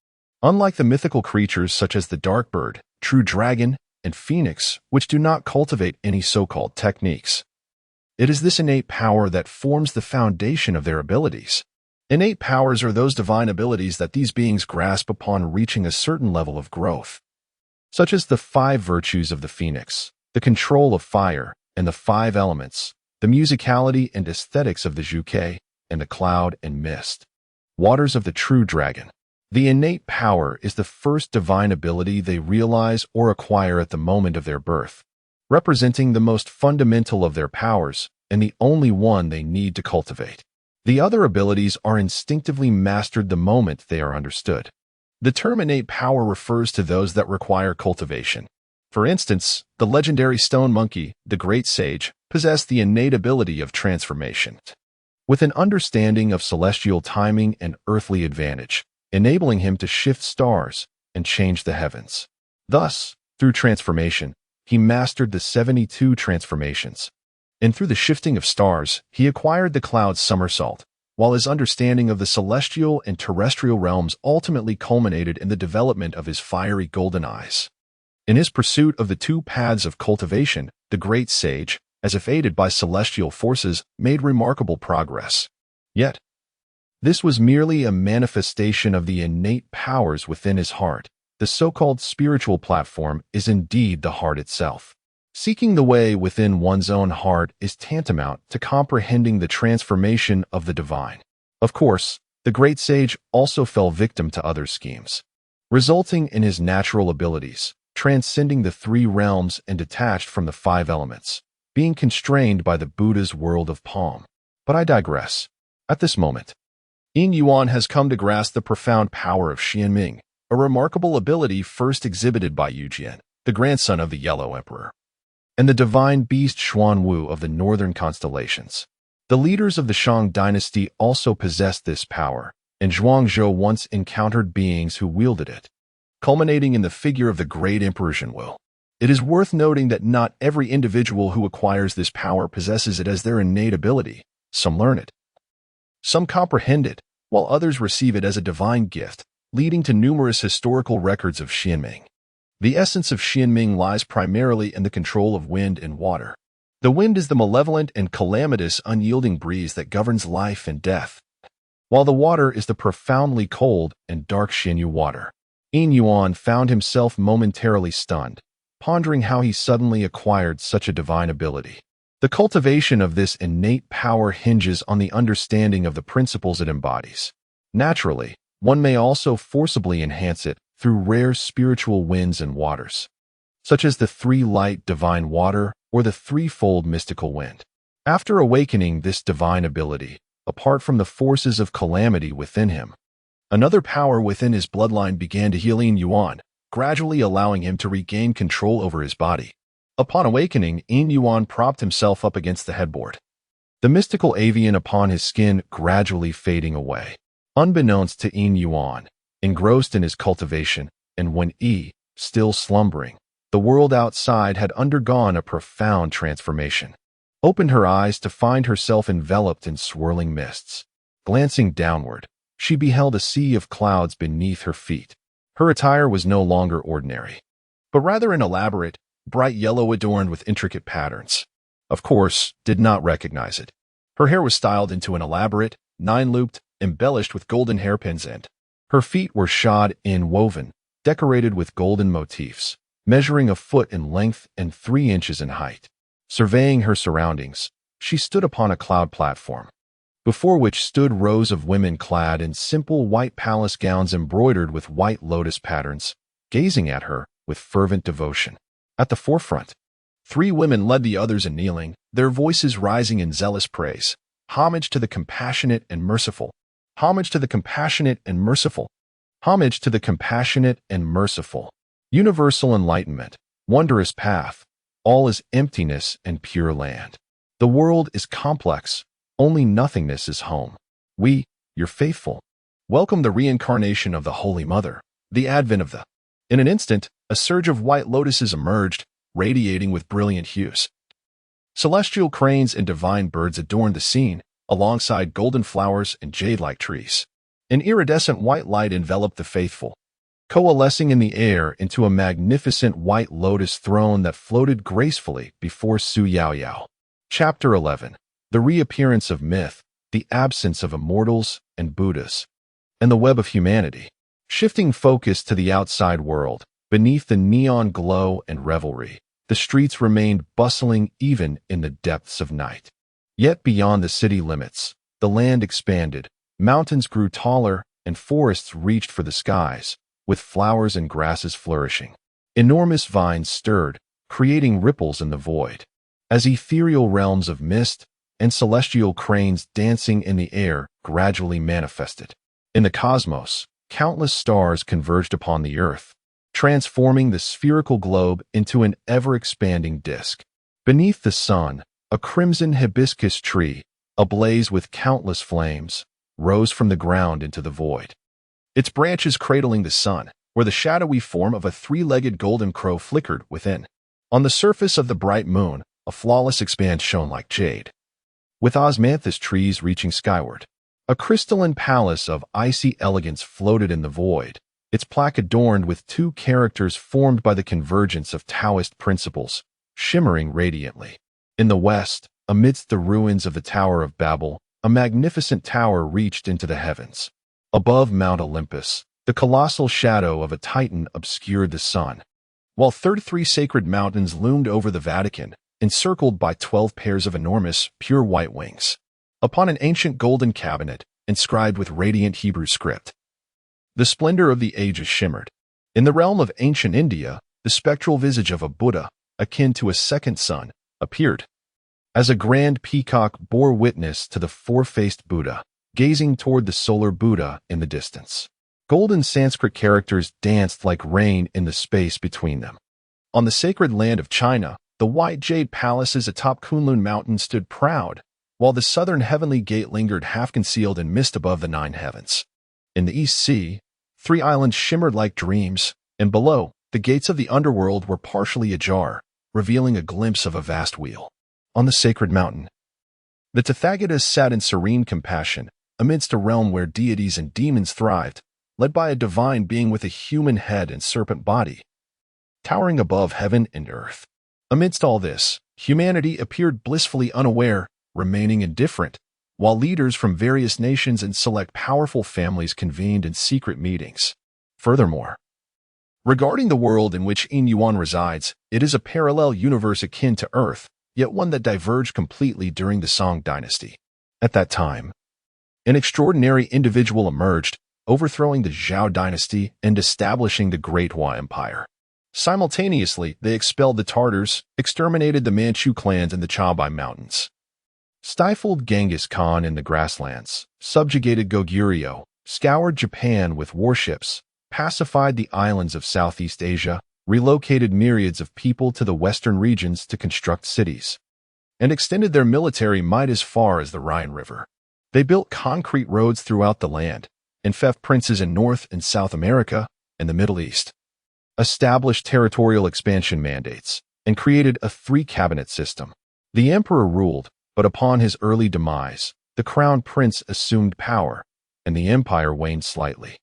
Unlike the mythical creatures such as the dark bird, true dragon, and phoenix, which do not cultivate any so-called techniques, it is this innate power that forms the foundation of their abilities. Innate powers are those divine abilities that these beings grasp upon reaching a certain level of growth, such as the 5 virtues of the phoenix, the control of fire, and the 5 elements, the musicality and aesthetics of the Zhuke, and the cloud and mist, waters of the true dragon. The innate power is the first divine ability they realize or acquire at the moment of their birth, representing the most fundamental of their powers and the only one they need to cultivate. The other abilities are instinctively mastered the moment they are understood. The term innate power refers to those that require cultivation. For instance, the legendary stone monkey, the great sage, possessed the innate ability of transformation, with an understanding of celestial timing and earthly advantage, enabling him to shift stars and change the heavens. Thus, through transformation, he mastered the 72 transformations. And through the shifting of stars, he acquired the cloud's somersault, while his understanding of the celestial and terrestrial realms ultimately culminated in the development of his fiery golden eyes. In his pursuit of the 2 paths of cultivation, the great sage, as if aided by celestial forces, made remarkable progress. Yet, This was merely a manifestation of the innate powers within his heart. The so-called spiritual platform is indeed the heart itself. Seeking the way within one's own heart is tantamount to comprehending the transformation of the divine. Of course, the great sage also fell victim to other schemes, resulting in his natural abilities, transcending the three realms and detached from the five elements, being constrained by the Buddha's world of palm. But I digress. At this moment, Yin Yuan has come to grasp the profound power of Xianming, a remarkable ability first exhibited by Yu Jian, the grandson of the Yellow Emperor, and the divine beast Xuan Wu of the northern constellations. The leaders of the Shang dynasty also possessed this power, and Zhuangzhou once encountered beings who wielded it, culminating in the figure of the great Emperor Zhenwu. It is worth noting that not every individual who acquires this power possesses it as their innate ability. Some learn it, some comprehend it, while others receive it as a divine gift, leading to numerous historical records of Xianming. The essence of Xianming lies primarily in the control of wind and water. The wind is the malevolent and calamitous unyielding breeze that governs life and death, while the water is the profoundly cold and dark Xianyu water. Yin Yuan found himself momentarily stunned, pondering how he suddenly acquired such a divine ability. The cultivation of this innate power hinges on the understanding of the principles it embodies. Naturally, one may also forcibly enhance it through rare spiritual winds and waters, such as the three-light divine water or the threefold mystical wind. After awakening this divine ability, apart from the forces of calamity within him, another power within his bloodline began to heal Yin Yuan, gradually allowing him to regain control over his body. Upon awakening, Yin Yuan propped himself up against the headboard, the mystical avian upon his skin gradually fading away. Unbeknownst to Yin Yuan, engrossed in his cultivation, and when still slumbering, the world outside had undergone a profound transformation. Opened her eyes to find herself enveloped in swirling mists. Glancing downward, she beheld a sea of clouds beneath her feet. Her attire was no longer ordinary, but rather an elaborate, bright yellow adorned with intricate patterns. Of course, did not recognize it. Her hair was styled into an elaborate, nine-looped, embellished with golden hairpins, and her feet were shod in woven, decorated with golden motifs, measuring a foot in length and 3 inches in height. Surveying her surroundings, she stood upon a cloud platform, before which stood rows of women clad in simple white palace gowns embroidered with white lotus patterns, gazing at her with fervent devotion. At the forefront, 3 women led the others in kneeling, their voices rising in zealous praise. Homage to the compassionate and merciful. Homage to the compassionate and merciful. Homage to the compassionate and merciful. Universal enlightenment, wondrous path, all is emptiness and pure land. The world is complex, only nothingness is home. We, your faithful, welcome the reincarnation of the Holy Mother, the advent of the. In an instant, a surge of white lotuses emerged, radiating with brilliant hues. Celestial cranes and divine birds adorned the scene, alongside golden flowers and jade-like trees. An iridescent white light enveloped the faithful, coalescing in the air into a magnificent white lotus throne that floated gracefully before Su Yaoyao. Chapter 11. The Reappearance of Myth, the Absence of Immortals and Buddhas, and the Web of Humanity. Shifting focus to the outside world, beneath the neon glow and revelry, the streets remained bustling even in the depths of night. Yet beyond the city limits, the land expanded, mountains grew taller, and forests reached for the skies, with flowers and grasses flourishing. Enormous vines stirred, creating ripples in the void, as ethereal realms of mist and celestial cranes dancing in the air gradually manifested. In the cosmos, countless stars converged upon the earth, transforming the spherical globe into an ever-expanding disk. Beneath the sun, a crimson hibiscus tree, ablaze with countless flames, rose from the ground into the void, its branches cradling the sun, where the shadowy form of a 3-legged golden crow flickered within. On the surface of the bright moon, a flawless expanse shone like jade, with osmanthus trees reaching skyward. A crystalline palace of icy elegance floated in the void, its plaque adorned with 2 characters formed by the convergence of Taoist principles, shimmering radiantly. In the west, amidst the ruins of the Tower of Babel, a magnificent tower reached into the heavens. Above Mount Olympus, the colossal shadow of a titan obscured the sun, while 33 sacred mountains loomed over the Vatican, encircled by 12 pairs of enormous, pure white wings. Upon an ancient golden cabinet, inscribed with radiant Hebrew script, the splendor of the ages shimmered. In the realm of ancient India, the spectral visage of a Buddha, akin to a second sun, appeared. As a grand peacock bore witness to the four-faced Buddha, gazing toward the solar Buddha in the distance. Golden Sanskrit characters danced like rain in the space between them. On the sacred land of China, the white jade palaces atop Kunlun Mountain stood proud, while the southern heavenly gate lingered half-concealed in mist above the nine heavens. In the East Sea, 3 islands shimmered like dreams, and below, the gates of the underworld were partially ajar, revealing a glimpse of a vast wheel. On the sacred mountain, the Tathagatas sat in serene compassion, amidst a realm where deities and demons thrived, led by a divine being with a human head and serpent body, towering above heaven and earth. Amidst all this, humanity appeared blissfully unaware, remaining indifferent, while leaders from various nations and select powerful families convened in secret meetings. Furthermore, regarding the world in which Yin Yuan resides, it is a parallel universe akin to Earth, yet one that diverged completely during the Song dynasty. At that time, an extraordinary individual emerged, overthrowing the Zhao dynasty and establishing the Great Hua Empire. Simultaneously, they expelled the Tartars, exterminated the Manchu clans in the Chabai Mountains, stifled Genghis Khan in the grasslands, subjugated Goguryeo, scoured Japan with warships, pacified the islands of Southeast Asia, relocated myriads of people to the western regions to construct cities, and extended their military might as far as the Rhine River. They built concrete roads throughout the land, enfeoffed princes in North and South America and the Middle East, established territorial expansion mandates, and created a 3-cabinet system. The emperor ruled, but upon his early demise, the crown prince assumed power, and the empire waned slightly.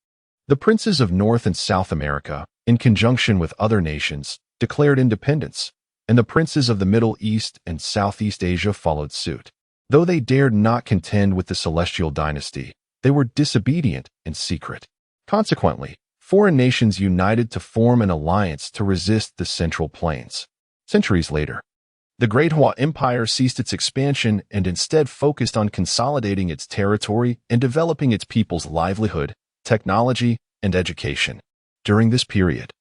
The princes of North and South America, in conjunction with other nations, declared independence, and the princes of the Middle East and Southeast Asia followed suit. Though they dared not contend with the Celestial dynasty, they were disobedient and secret. Consequently, foreign nations united to form an alliance to resist the Central Plains. Centuries later, the Great Hua Empire ceased its expansion and instead focused on consolidating its territory and developing its people's livelihood, technology, and education. During this period,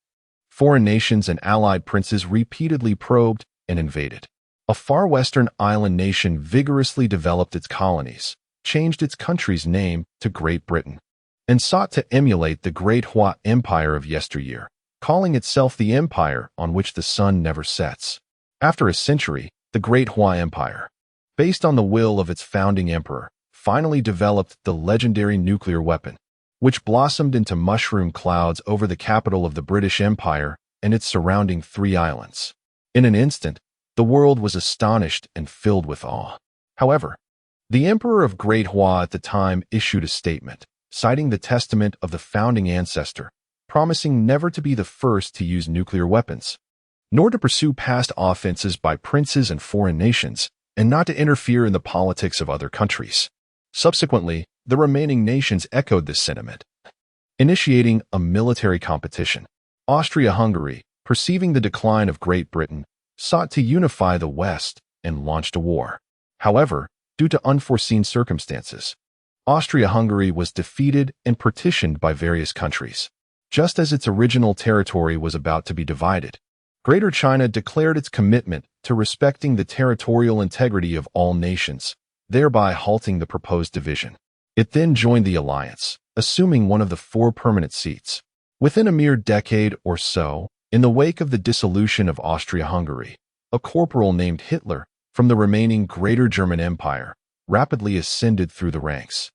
foreign nations and allied princes repeatedly probed and invaded. A far western island nation vigorously developed its colonies, changed its country's name to Great Britain, and sought to emulate the Great Hua Empire of yesteryear, calling itself the empire on which the sun never sets. After a century, the Great Hua Empire, based on the will of its founding emperor, finally developed the legendary nuclear weapon, which blossomed into mushroom clouds over the capital of the British Empire and its surrounding 3 islands. In an instant, the world was astonished and filled with awe. However, the emperor of Great Hua at the time issued a statement, citing the testament of the founding ancestor, promising never to be the first to use nuclear weapons, nor to pursue past offenses by princes and foreign nations, and not to interfere in the politics of other countries. Subsequently, the remaining nations echoed this sentiment, initiating a military competition. Austria-Hungary, perceiving the decline of Great Britain, sought to unify the West and launched a war. However, due to unforeseen circumstances, Austria-Hungary was defeated and partitioned by various countries. Just as its original territory was about to be divided, Greater China declared its commitment to respecting the territorial integrity of all nations, thereby halting the proposed division. It then joined the alliance, assuming one of the 4 permanent seats. Within a mere decade or so, in the wake of the dissolution of Austria-Hungary, a corporal named Hitler from the remaining Greater German Empire rapidly ascended through the ranks,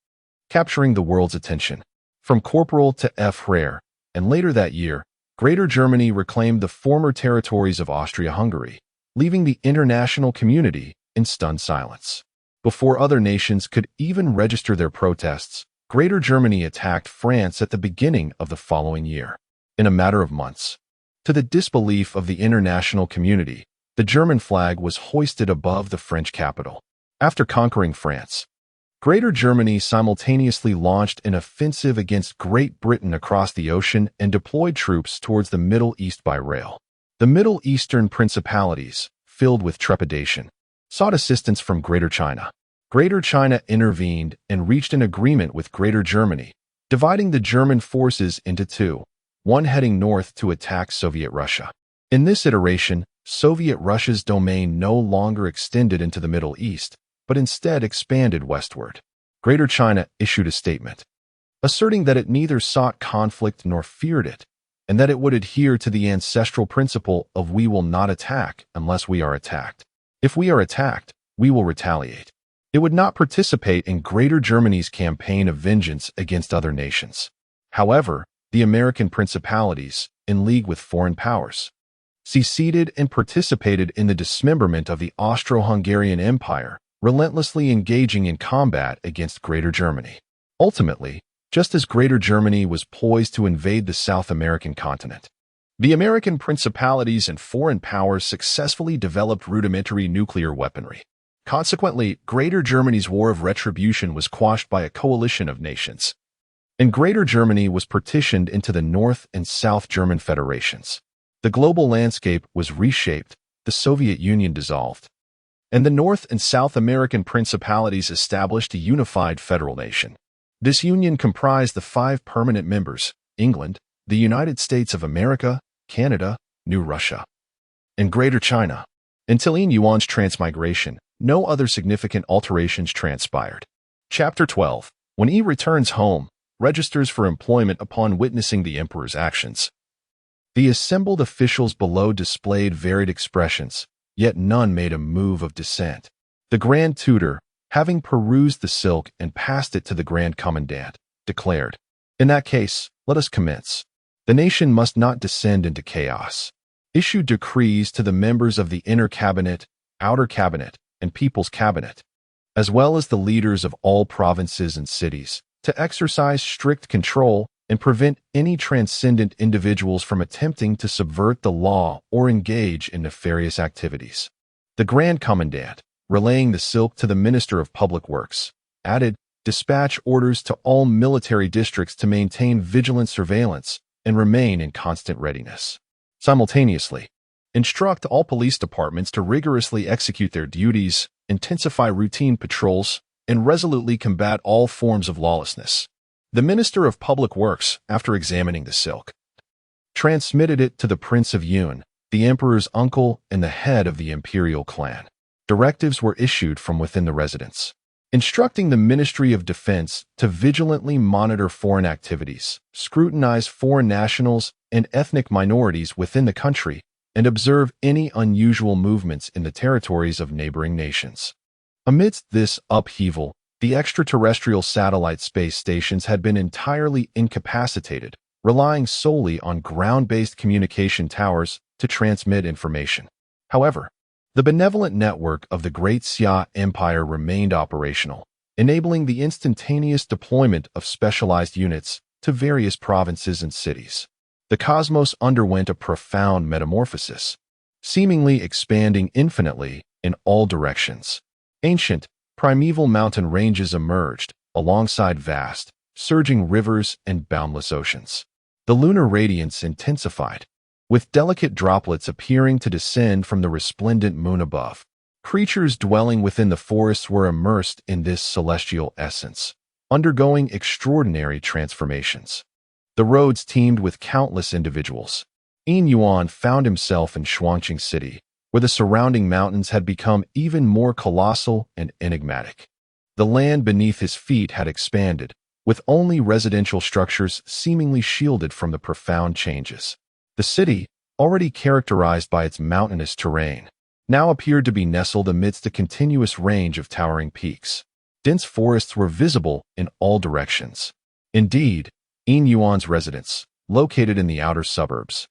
capturing the world's attention. From corporal to Führer, and later that year, Greater Germany reclaimed the former territories of Austria-Hungary, leaving the international community in stunned silence. Before other nations could even register their protests, Greater Germany attacked France at the beginning of the following year. In a matter of months, to the disbelief of the international community, the German flag was hoisted above the French capital. After conquering France, Greater Germany simultaneously launched an offensive against Great Britain across the ocean and deployed troops towards the Middle East by rail. The Middle Eastern principalities, filled with trepidation, sought assistance from Greater China. Greater China intervened and reached an agreement with Greater Germany, dividing the German forces into two, one heading north to attack Soviet Russia. In this iteration, Soviet Russia's domain no longer extended into the Middle East, but instead expanded westward. Greater China issued a statement, asserting that it neither sought conflict nor feared it, and that it would adhere to the ancestral principle of we will not attack unless we are attacked. If we are attacked, we will retaliate. It would not participate in Greater Germany's campaign of vengeance against other nations. However, the American principalities, in league with foreign powers, seceded and participated in the dismemberment of the Austro-Hungarian Empire, relentlessly engaging in combat against Greater Germany. Ultimately, just as Greater Germany was poised to invade the South American continent, the American principalities and foreign powers successfully developed rudimentary nuclear weaponry. Consequently, Greater Germany's war of retribution was quashed by a coalition of nations, and Greater Germany was partitioned into the North and South German federations. The global landscape was reshaped, the Soviet Union dissolved, and the North and South American principalities established a unified federal nation. This union comprised the 5 permanent members: England, the United States of America, Canada, New Russia, and Greater China. Until Yin Yuan's transmigration, no other significant alterations transpired. Chapter 12. When Yi returns home, registers for employment upon witnessing the emperor's actions. The assembled officials below displayed varied expressions, yet none made a move of dissent. The Grand Tutor, having perused the silk and passed it to the Grand Commandant, declared, "In that case, let us commence. The nation must not descend into chaos." Issued decrees to the members of the Inner Cabinet, Outer Cabinet, and People's Cabinet, as well as the leaders of all provinces and cities, to exercise strict control and prevent any transcendent individuals from attempting to subvert the law or engage in nefarious activities. The Grand Commandant, relaying the silk to the Minister of Public Works, added, "Dispatch orders to all military districts to maintain vigilant surveillance and remain in constant readiness. Simultaneously, instruct all police departments to rigorously execute their duties, intensify routine patrols, and resolutely combat all forms of lawlessness." The Minister of Public Works, after examining the silk, transmitted it to the Prince of Yun, the emperor's uncle and the head of the imperial clan. Directives were issued from within the residence, instructing the Ministry of Defense to vigilantly monitor foreign activities, scrutinize foreign nationals and ethnic minorities within the country, and observe any unusual movements in the territories of neighboring nations. Amidst this upheaval, the extraterrestrial satellite space stations had been entirely incapacitated, relying solely on ground-based communication towers to transmit information. However, the benevolent network of the Great Xia Empire remained operational, enabling the instantaneous deployment of specialized units to various provinces and cities. The cosmos underwent a profound metamorphosis, seemingly expanding infinitely in all directions. Ancient, primeval mountain ranges emerged, alongside vast, surging rivers and boundless oceans. The lunar radiance intensified, with delicate droplets appearing to descend from the resplendent moon above. Creatures dwelling within the forests were immersed in this celestial essence, undergoing extraordinary transformations. The roads teemed with countless individuals. Yin Yuan found himself in Shuangqing City, where the surrounding mountains had become even more colossal and enigmatic. The land beneath his feet had expanded, with only residential structures seemingly shielded from the profound changes. The city, already characterized by its mountainous terrain, now appeared to be nestled amidst a continuous range of towering peaks. Dense forests were visible in all directions. Indeed, Yin Yuan's residence, located in the outer suburbs,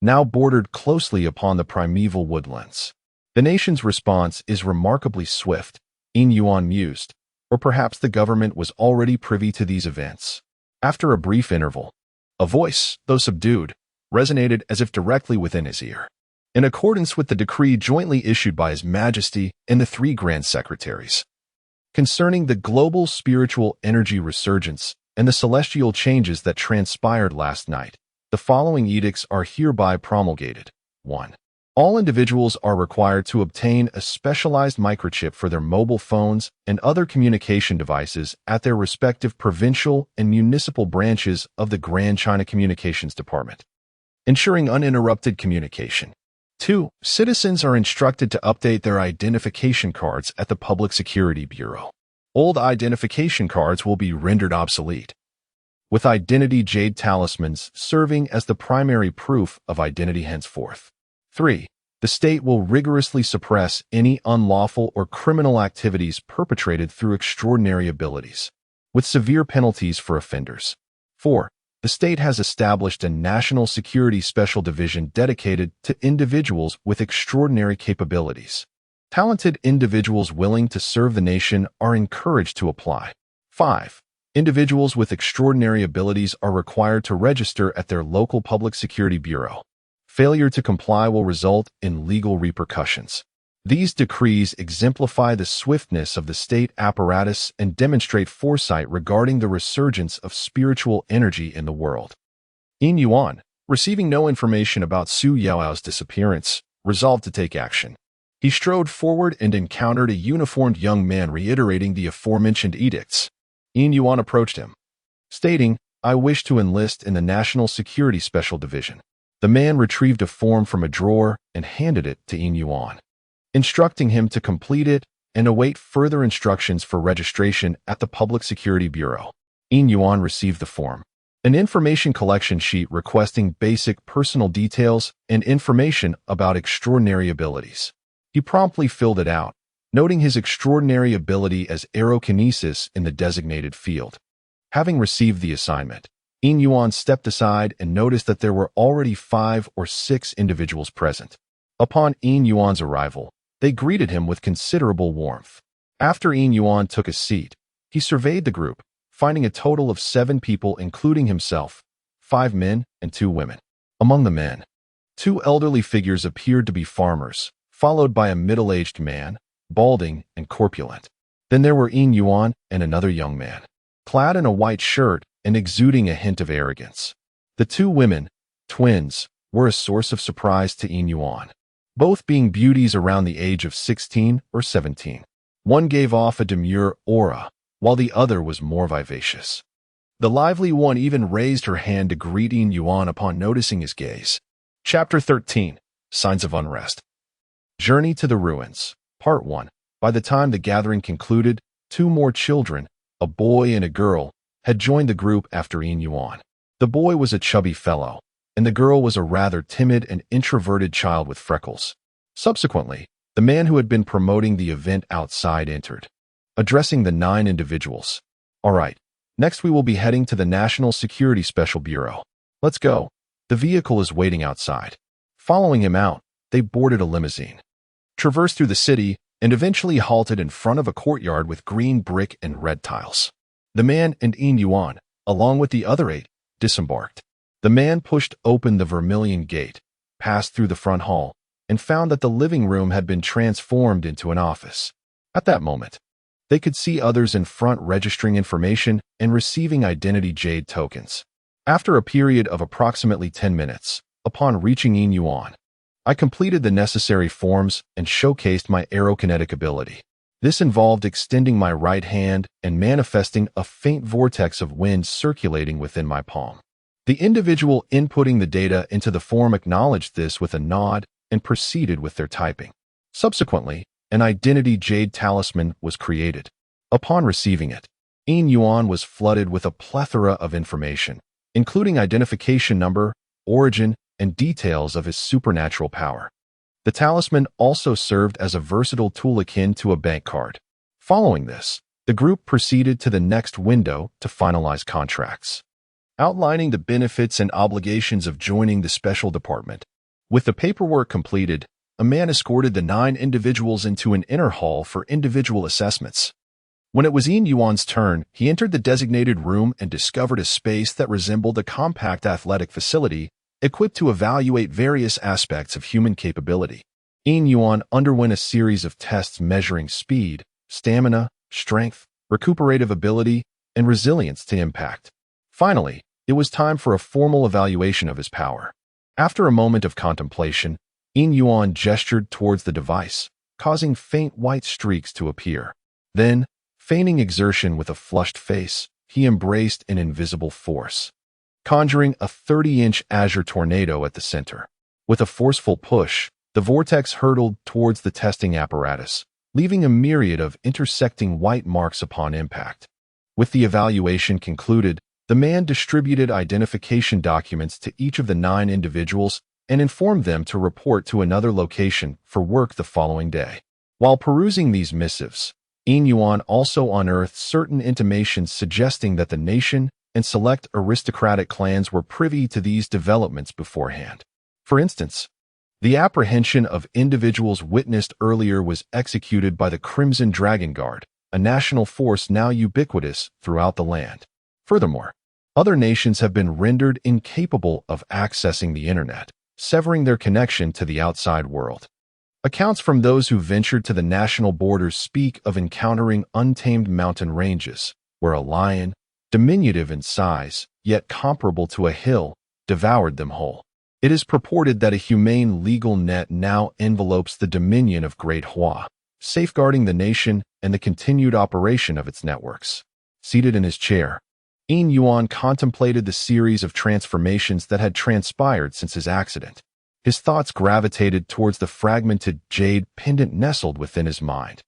now bordered closely upon the primeval woodlands. The nation's response is remarkably swift, Yin Yuan mused, or perhaps the government was already privy to these events. After a brief interval, a voice, though subdued, resonated as if directly within his ear. In accordance with the decree jointly issued by His Majesty and the 3 Grand Secretaries, concerning the global spiritual energy resurgence and the celestial changes that transpired last night. The following edicts are hereby promulgated. 1. All individuals are required to obtain a specialized microchip for their mobile phones and other communication devices at their respective provincial and municipal branches of the Grand China Communications Department, ensuring uninterrupted communication. 2. Citizens are instructed to update their identification cards at the Public Security Bureau. Old identification cards will be rendered obsolete, with identity jade talismans serving as the primary proof of identity henceforth. 3. The state will rigorously suppress any unlawful or criminal activities perpetrated through extraordinary abilities, with severe penalties for offenders. 4. The state has established a national security special division dedicated to individuals with extraordinary capabilities. Talented individuals willing to serve the nation are encouraged to apply. 5. Individuals with extraordinary abilities are required to register at their local public security bureau. Failure to comply will result in legal repercussions. These decrees exemplify the swiftness of the state apparatus and demonstrate foresight regarding the resurgence of spiritual energy in the world. Yin Yuan, receiving no information about Su Yaoao's disappearance, resolved to take action. He strode forward and encountered a uniformed young man reiterating the aforementioned edicts. Yin Yuan approached him, stating, "I wish to enlist in the National Security Special Division." The man retrieved a form from a drawer and handed it to Yin Yuan, instructing him to complete it and await further instructions for registration at the Public Security Bureau. Yin Yuan received the form, an information collection sheet requesting basic personal details and information about extraordinary abilities. He promptly filled it out, noting his extraordinary ability as aerokinesis in the designated field. Having received the assignment, Yin Yuan stepped aside and noticed that there were already 5 or 6 individuals present. Upon Yin Yuan's arrival, they greeted him with considerable warmth. After Yin Yuan took a seat, he surveyed the group, finding a total of 7 people including himself, 5 men and 2 women. Among the men, 2 elderly figures appeared to be farmers, followed by a middle-aged man, balding and corpulent. Then there were Yin Yuan and another young man, clad in a white shirt and exuding a hint of arrogance. The 2 women, twins, were a source of surprise to Yin Yuan, both being beauties around the age of 16 or 17. One gave off a demure aura, while the other was more vivacious. The lively one even raised her hand to greet Yin Yuan upon noticing his gaze. Chapter 13. Signs of Unrest. Journey to the Ruins. Part 1. By the time the gathering concluded, 2 more children, a boy and a girl, had joined the group after Yin Yuan. The boy was a chubby fellow, and the girl was a rather timid and introverted child with freckles. Subsequently, the man who had been promoting the event outside entered, addressing the 9 individuals. "All right, next we will be heading to the National Security Special Bureau. Let's go. The vehicle is waiting outside." Following him out, they boarded a limousine, traversed through the city, and eventually halted in front of a courtyard with green brick and red tiles. The man and Yin Yuan, along with the other 8, disembarked. The man pushed open the vermilion gate, passed through the front hall, and found that the living room had been transformed into an office. At that moment, they could see others in front registering information and receiving identity jade tokens. After a period of approximately 10 minutes, upon reaching Yin Yuan, I completed the necessary forms and showcased my aerokinetic ability. This involved extending my right hand and manifesting a faint vortex of wind circulating within my palm. The individual inputting the data into the form acknowledged this with a nod and proceeded with their typing. Subsequently, an identity jade talisman was created. Upon receiving it, Yin Yuan was flooded with a plethora of information, including identification number, origin, and details of his supernatural power. The talisman also served as a versatile tool akin to a bank card. Following this, the group proceeded to the next window to finalize contracts, outlining the benefits and obligations of joining the special department. With the paperwork completed, a man escorted the 9 individuals into an inner hall for individual assessments. When it was Yin Yuan's turn, he entered the designated room and discovered a space that resembled a compact athletic facility equipped to evaluate various aspects of human capability. Yin Yuan underwent a series of tests measuring speed, stamina, strength, recuperative ability, and resilience to impact. Finally, it was time for a formal evaluation of his power. After a moment of contemplation, Yin Yuan gestured towards the device, causing faint white streaks to appear. Then, feigning exertion with a flushed face, he embraced an invisible force, conjuring a 30-inch azure tornado at the center. With a forceful push, the vortex hurtled towards the testing apparatus, leaving a myriad of intersecting white marks upon impact. With the evaluation concluded, the man distributed identification documents to each of the 9 individuals and informed them to report to another location for work the following day. While perusing these missives, Yin Yuan also unearthed certain intimations suggesting that the nation and select aristocratic clans were privy to these developments beforehand. For instance, the apprehension of individuals witnessed earlier was executed by the Crimson Dragon Guard, a national force now ubiquitous throughout the land. Furthermore, other nations have been rendered incapable of accessing the internet, severing their connection to the outside world. Accounts from those who ventured to the national borders speak of encountering untamed mountain ranges, where a lion, diminutive in size, yet comparable to a hill, devoured them whole. It is purported that a humane legal net now envelopes the dominion of Great Hua, safeguarding the nation and the continued operation of its networks. Seated in his chair, Yin Yuan contemplated the series of transformations that had transpired since his accident. His thoughts gravitated towards the fragmented jade pendant nestled within his mind,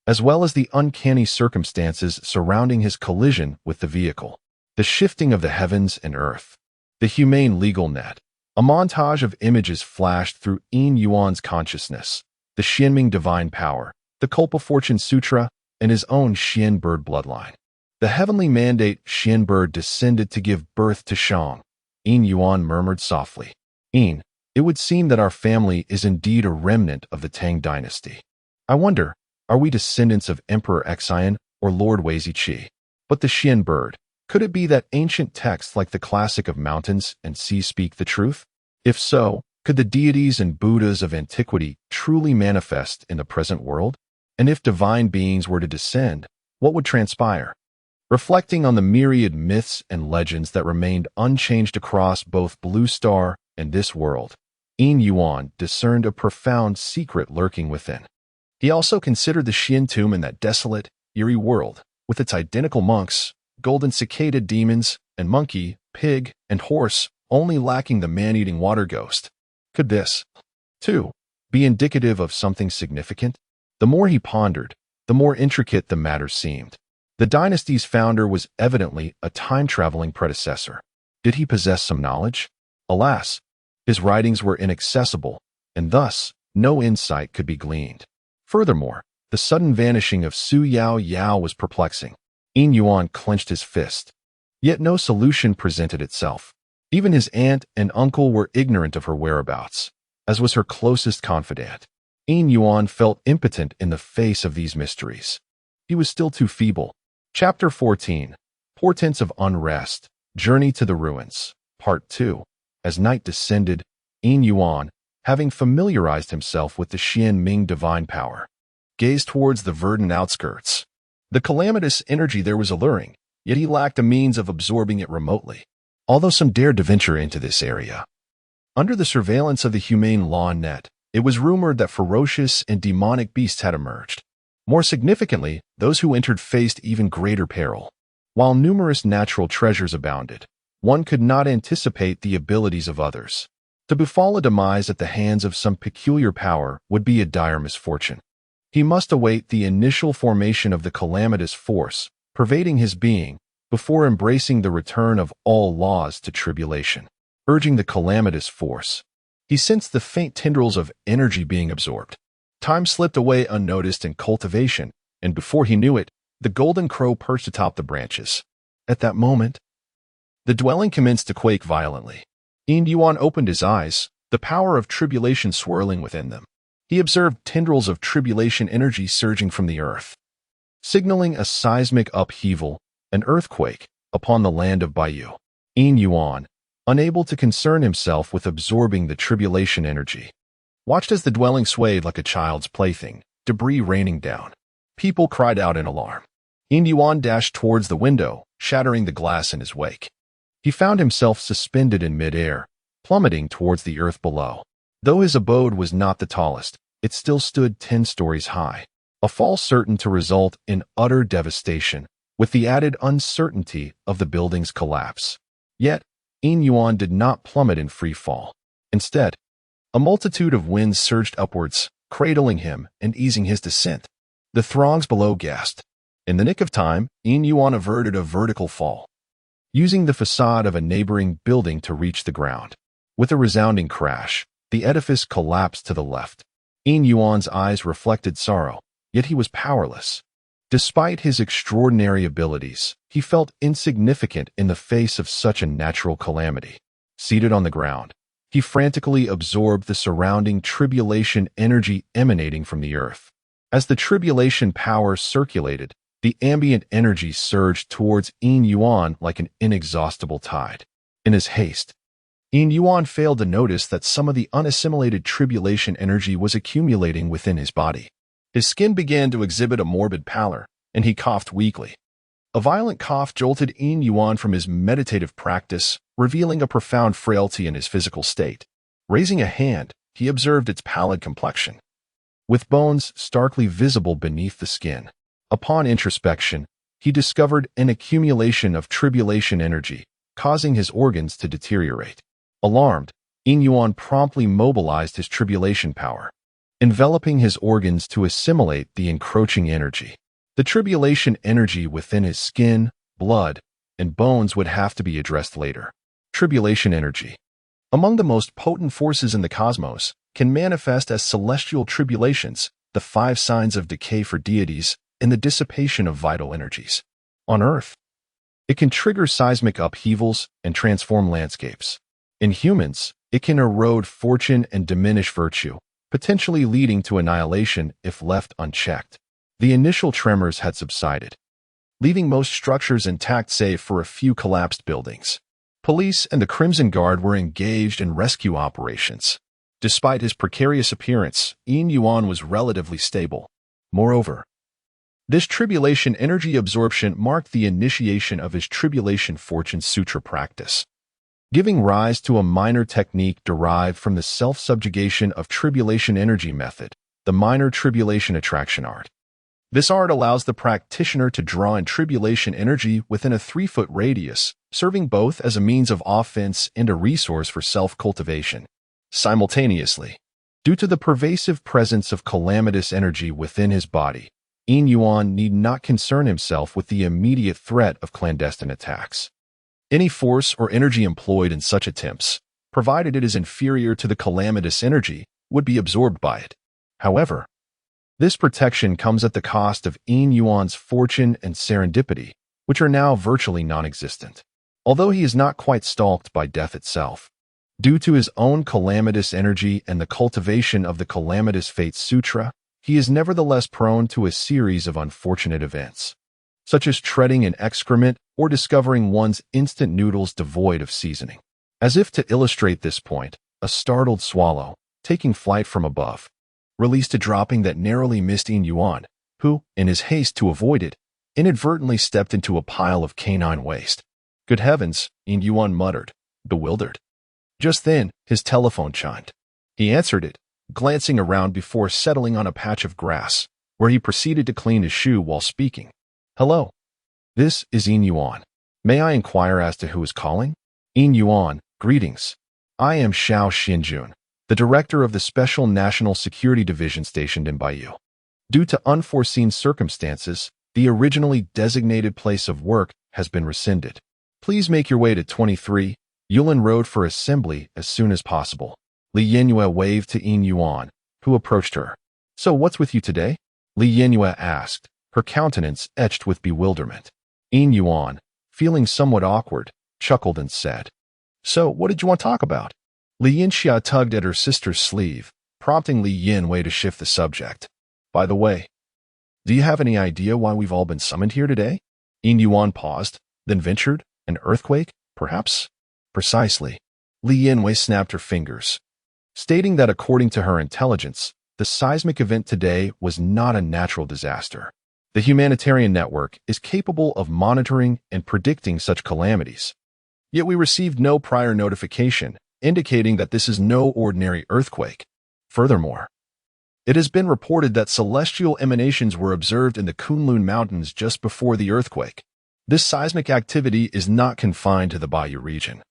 as well as the uncanny circumstances surrounding his collision with the vehicle. The shifting of the heavens and earth, the humane legal net. A montage of images flashed through Yin Yuan's consciousness: the Xianming divine power, the Culpa Fortune Sutra, and his own Xian bird bloodline. The heavenly mandate Xian bird descended to give birth to Shang. Yin Yuan murmured softly, "Yin, it would seem that our family is indeed a remnant of the Tang dynasty. I wonder, are we descendants of Emperor Xian or Lord Weizi Qi? But the Xian bird, could it be that ancient texts like the classic of mountains and seas speak the truth? If so, could the deities and Buddhas of antiquity truly manifest in the present world? And if divine beings were to descend, what would transpire?" Reflecting on the myriad myths and legends that remained unchanged across both Blue Star and this world, Yin Yuan discerned a profound secret lurking within. He also considered the Xian tomb in that desolate, eerie world, with its identical monks, golden cicada demons, and monkey, pig, and horse, only lacking the man-eating water ghost. Could this, too, be indicative of something significant? The more he pondered, the more intricate the matter seemed. The dynasty's founder was evidently a time-traveling predecessor. Did he possess some knowledge? Alas, his writings were inaccessible, and thus no insight could be gleaned. Furthermore, the sudden vanishing of Su Yao was perplexing. Yin Yuan clenched his fist. Yet no solution presented itself. Even his aunt and uncle were ignorant of her whereabouts, as was her closest confidant. Yin Yuan felt impotent in the face of these mysteries. He was still too feeble. Chapter 14. Portents of Unrest. Journey to the Ruins. Part 2. As night descended, Yin Yuan, having familiarized himself with the Xianming divine power, gazed towards the verdant outskirts. The calamitous energy there was alluring, yet he lacked a means of absorbing it remotely. Although some dared to venture into this area, under the surveillance of the humane law net, it was rumored that ferocious and demonic beasts had emerged. More significantly, those who entered faced even greater peril. While numerous natural treasures abounded, one could not anticipate the abilities of others. To befall a demise at the hands of some peculiar power would be a dire misfortune. He must await the initial formation of the calamitous force pervading his being before embracing the return of all laws to tribulation. Urging the calamitous force, he sensed the faint tendrils of energy being absorbed. Time slipped away unnoticed in cultivation, and before he knew it, the golden crow perched atop the branches. At that moment, the dwelling commenced to quake violently. Yin Yuan opened his eyes, the power of tribulation swirling within them. He observed tendrils of tribulation energy surging from the earth, signaling a seismic upheaval, an earthquake, upon the land of Baiyu. Yin Yuan, unable to concern himself with absorbing the tribulation energy, watched as the dwelling swayed like a child's plaything, debris raining down. People cried out in alarm. Yin Yuan dashed towards the window, shattering the glass in his wake. He found himself suspended in midair, plummeting towards the earth below. Though his abode was not the tallest, it still stood 10 stories high, a fall certain to result in utter devastation, with the added uncertainty of the building's collapse. Yet, Yin Yuan did not plummet in free fall. Instead, a multitude of winds surged upwards, cradling him and easing his descent. The throngs below gasped. In the nick of time, Yin Yuan averted a vertical fall, using the facade of a neighboring building to reach the ground. With a resounding crash, the edifice collapsed to the left. Yin Yuan's eyes reflected sorrow, yet he was powerless. Despite his extraordinary abilities, he felt insignificant in the face of such a natural calamity. Seated on the ground, he frantically absorbed the surrounding tribulation energy emanating from the earth. As the tribulation power circulated, the ambient energy surged towards Yin Yuan like an inexhaustible tide. In his haste, Yin Yuan failed to notice that some of the unassimilated tribulation energy was accumulating within his body. His skin began to exhibit a morbid pallor, and he coughed weakly. A violent cough jolted Yin Yuan from his meditative practice, revealing a profound frailty in his physical state. Raising a hand, he observed its pallid complexion, with bones starkly visible beneath the skin. Upon introspection, he discovered an accumulation of tribulation energy, causing his organs to deteriorate. Alarmed, Yin Yuan promptly mobilized his tribulation power, enveloping his organs to assimilate the encroaching energy. The tribulation energy within his skin, blood, and bones would have to be addressed later. Tribulation energy, among the most potent forces in the cosmos, can manifest as celestial tribulations, the 5 signs of decay for deities, and the dissipation of vital energies. On Earth, it can trigger seismic upheavals and transform landscapes. In humans, it can erode fortune and diminish virtue, potentially leading to annihilation if left unchecked. The initial tremors had subsided, leaving most structures intact save for a few collapsed buildings. Police and the Crimson Guard were engaged in rescue operations. Despite his precarious appearance, Yin Yuan was relatively stable. Moreover, this tribulation energy absorption marked the initiation of his Tribulation Fortune Sutra practice, giving rise to a minor technique derived from the self-subjugation of tribulation energy method, the minor tribulation attraction art. This art allows the practitioner to draw in tribulation energy within a 3-foot radius, serving both as a means of offense and a resource for self-cultivation. Simultaneously, due to the pervasive presence of calamitous energy within his body, Yin Yuan need not concern himself with the immediate threat of clandestine attacks. Any force or energy employed in such attempts, provided it is inferior to the calamitous energy, would be absorbed by it. However, this protection comes at the cost of Yin Yuan's fortune and serendipity, which are now virtually non-existent. Although he is not quite stalked by death itself, due to his own calamitous energy and the cultivation of the Calamitous Fate Sutra, he is nevertheless prone to a series of unfortunate events, such as treading in excrement or discovering one's instant noodles devoid of seasoning. As if to illustrate this point, a startled swallow, taking flight from above, released a dropping that narrowly missed Yin Yuan, who, in his haste to avoid it, inadvertently stepped into a pile of canine waste. Good heavens, Yin Yuan muttered, bewildered. Just then, his telephone chimed. He answered it, glancing around before settling on a patch of grass, where he proceeded to clean his shoe while speaking. Hello. This is Yin Yuan. May I inquire as to who is calling? Yin Yuan, greetings. I am Xiao Xinjun, the director of the Special National Security Division stationed in Bayou. Due to unforeseen circumstances, the originally designated place of work has been rescinded. Please make your way to 23 Yulin Road for assembly as soon as possible. Li Yinyue waved to Yin Yuan, who approached her. So what's with you today? Li Yinyue asked, her countenance etched with bewilderment. Yin Yuan, feeling somewhat awkward, chuckled and said, So what did you want to talk about? Li Yinxia tugged at her sister's sleeve, prompting Li Yinwei to shift the subject. By the way, do you have any idea why we've all been summoned here today? Yin Yuan paused, then ventured, an earthquake, perhaps? Precisely. Li Yinwei snapped her fingers, stating that according to her intelligence, the seismic event today was not a natural disaster. The humanitarian network is capable of monitoring and predicting such calamities. Yet we received no prior notification, indicating that this is no ordinary earthquake. Furthermore, it has been reported that celestial emanations were observed in the Kunlun Mountains just before the earthquake. This seismic activity is not confined to the Bayou region.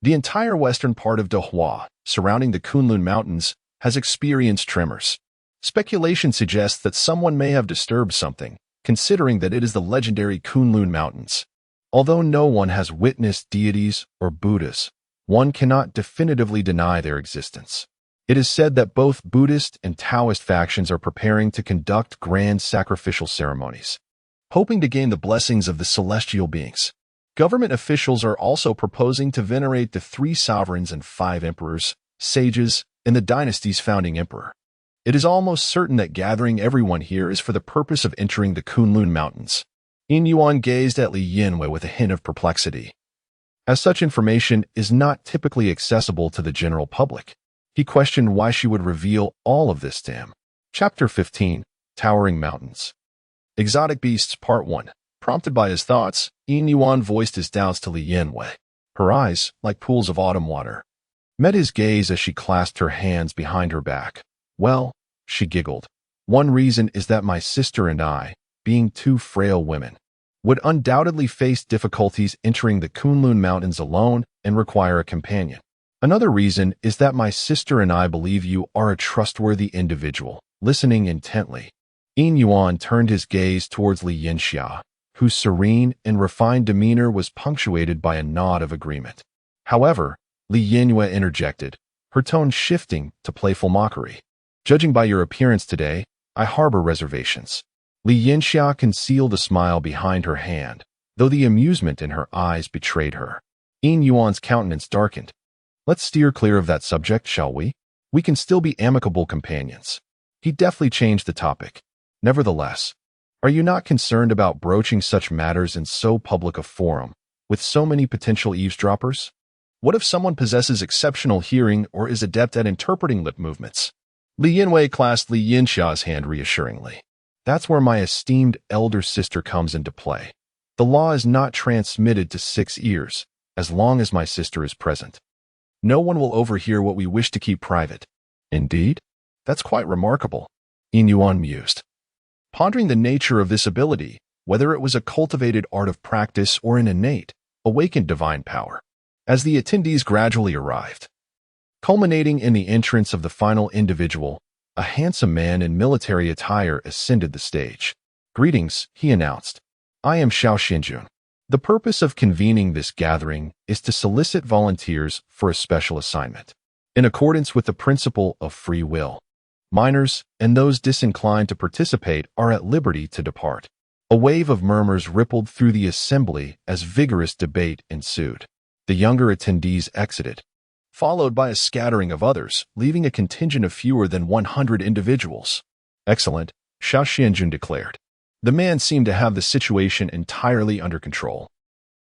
The entire western part of Dehua, surrounding the Kunlun Mountains, has experienced tremors. Speculation suggests that someone may have disturbed something, considering that it is the legendary Kunlun Mountains. Although no one has witnessed deities or Buddhas, one cannot definitively deny their existence. It is said that both Buddhist and Taoist factions are preparing to conduct grand sacrificial ceremonies, hoping to gain the blessings of the celestial beings. Government officials are also proposing to venerate the 3 sovereigns and 5 emperors, sages, and the dynasty's founding emperor. It is almost certain that gathering everyone here is for the purpose of entering the Kunlun Mountains. Yin Yuan gazed at Li Yinwei with a hint of perplexity, as such information is not typically accessible to the general public. He questioned why she would reveal all of this to him. Chapter 15, Towering Mountains. Exotic Beasts Part 1. Prompted by his thoughts, Yin Yuan voiced his doubts to Li Yinwei. Her eyes, like pools of autumn water, met his gaze as she clasped her hands behind her back. Well, she giggled. One reason is that my sister and I, being 2 frail women, would undoubtedly face difficulties entering the Kunlun Mountains alone and require a companion. Another reason is that my sister and I believe you are a trustworthy individual. Listening intently, Yin Yuan turned his gaze towards Li Yinxiao, whose serene and refined demeanor was punctuated by a nod of agreement. However, Li Yinwei interjected, her tone shifting to playful mockery. Judging by your appearance today, I harbor reservations. Li Yinxia concealed a smile behind her hand, though the amusement in her eyes betrayed her. Yin Yuan's countenance darkened. Let's steer clear of that subject, shall we? We can still be amicable companions. He deftly changed the topic. Nevertheless, are you not concerned about broaching such matters in so public a forum, with so many potential eavesdroppers? What if someone possesses exceptional hearing or is adept at interpreting lip movements? Li Yinwei clasped Li Yinxia's hand reassuringly. That's where my esteemed elder sister comes into play. The law is not transmitted to 6 ears, as long as my sister is present. No one will overhear what we wish to keep private. Indeed? That's quite remarkable, Yin Yuan mused. Pondering the nature of this ability, whether it was a cultivated art of practice or an innate, awakened divine power. As the attendees gradually arrived, culminating in the entrance of the final individual, a handsome man in military attire ascended the stage. Greetings, he announced. I am Xiao Xinjun. The purpose of convening this gathering is to solicit volunteers for a special assignment. In accordance with the principle of free will, minors and those disinclined to participate are at liberty to depart. A wave of murmurs rippled through the assembly as vigorous debate ensued. The younger attendees exited, followed by a scattering of others, leaving a contingent of fewer than 100 individuals. Excellent, Xiao Xianjun declared. The man seemed to have the situation entirely under control.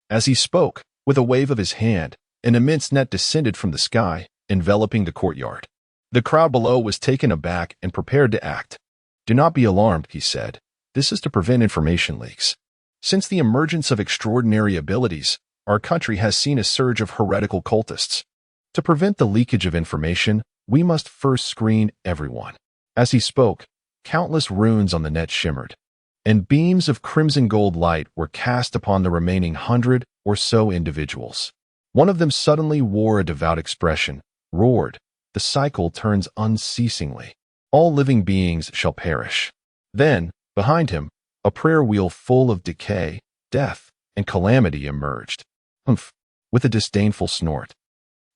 As he spoke, with a wave of his hand, an immense net descended from the sky, enveloping the courtyard. The crowd below was taken aback and prepared to act. Do not be alarmed, he said. This is to prevent information leaks. Since the emergence of extraordinary abilities, our country has seen a surge of heretical cultists. To prevent the leakage of information, we must first screen everyone. As he spoke, countless runes on the net shimmered, and beams of crimson gold light were cast upon the remaining 100 or so individuals. One of them suddenly wore a devout expression, roared, "The cycle turns unceasingly. All living beings shall perish." Then, behind him, a prayer wheel full of decay, death, and calamity emerged. Humph, with a disdainful snort.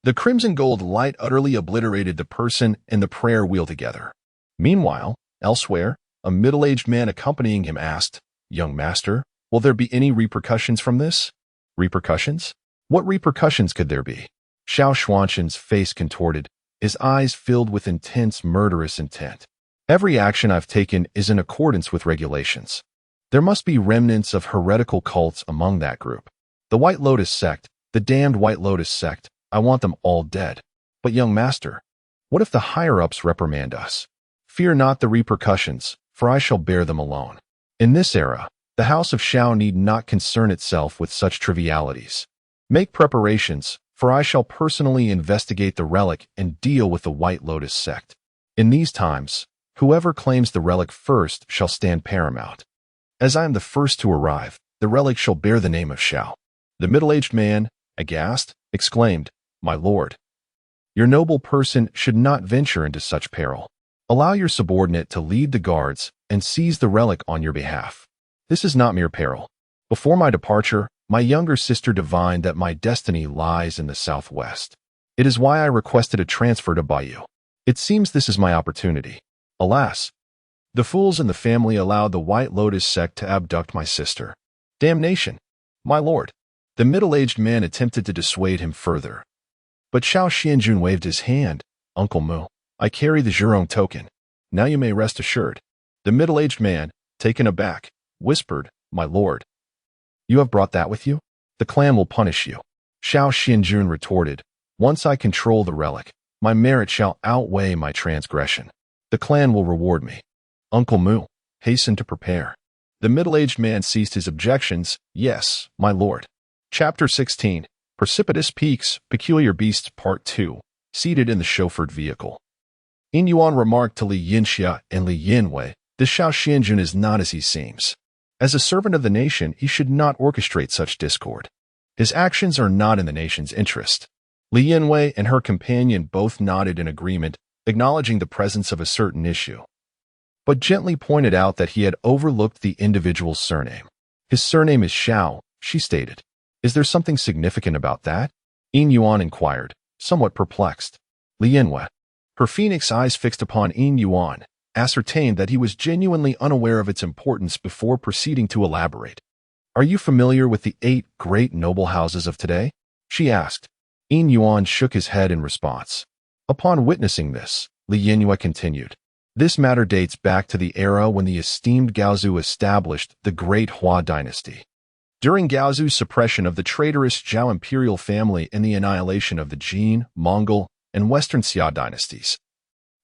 The crimson gold light utterly obliterated the person and the prayer wheel together. Meanwhile, elsewhere, a middle-aged man accompanying him asked, "Young master, will there be any repercussions from this?" Repercussions? What repercussions could there be? Xiao Xuanxin's face contorted, his eyes filled with intense murderous intent. Every action I've taken is in accordance with regulations. There must be remnants of heretical cults among that group. The White Lotus sect, the damned White Lotus sect, I want them all dead. But young master, what if the higher-ups reprimand us? Fear not the repercussions, for I shall bear them alone. In this era, the House of Shao need not concern itself with such trivialities. Make preparations, for I shall personally investigate the relic and deal with the White Lotus sect. In these times, whoever claims the relic first shall stand paramount. As I am the first to arrive, the relic shall bear the name of Shao. The middle-aged man, aghast, exclaimed, "My lord, your noble person should not venture into such peril. Allow your subordinate to lead the guards and seize the relic on your behalf. This is not mere peril. Before my departure, my younger sister divined that my destiny lies in the southwest. It is why I requested a transfer to Bayou. It seems this is my opportunity. Alas, the fools in the family allowed the White Lotus sect to abduct my sister. Damnation! My lord." The middle-aged man attempted to dissuade him further. But Xiao Xianjun waved his hand. "Uncle Mu, I carry the Zhurong token. Now you may rest assured." The middle-aged man, taken aback, whispered, "My lord, you have brought that with you? The clan will punish you." Xiao Xianjun retorted, "Once I control the relic, my merit shall outweigh my transgression. The clan will reward me. Uncle Mu, hasten to prepare." The middle-aged man ceased his objections. "Yes, my lord." Chapter 16, Precipitous Peaks, Peculiar Beasts Part 2, seated in the chauffeured vehicle. Yin Yuan remarked to Li Yinxia and Li Yinwei, "This Xiao Xianjun is not as he seems. As a servant of the nation, he should not orchestrate such discord. His actions are not in the nation's interest." Li Yinwei and her companion both nodded in agreement, acknowledging the presence of a certain issue, but gently pointed out that he had overlooked the individual's surname. "His surname is Shao," she stated. "Is there something significant about that?" Yin Yuan inquired, somewhat perplexed. Li Yinwei, her phoenix eyes fixed upon Yin Yuan, ascertained that he was genuinely unaware of its importance before proceeding to elaborate. "Are you familiar with the 8 great noble houses of today?" she asked. Yin Yuan shook his head in response. Upon witnessing this, Li Yinwei continued, "This matter dates back to the era when the esteemed Gaozu established the Great Hua dynasty. During Gaozu's suppression of the traitorous Zhao imperial family and the annihilation of the Jin, Mongol, and Western Xia dynasties,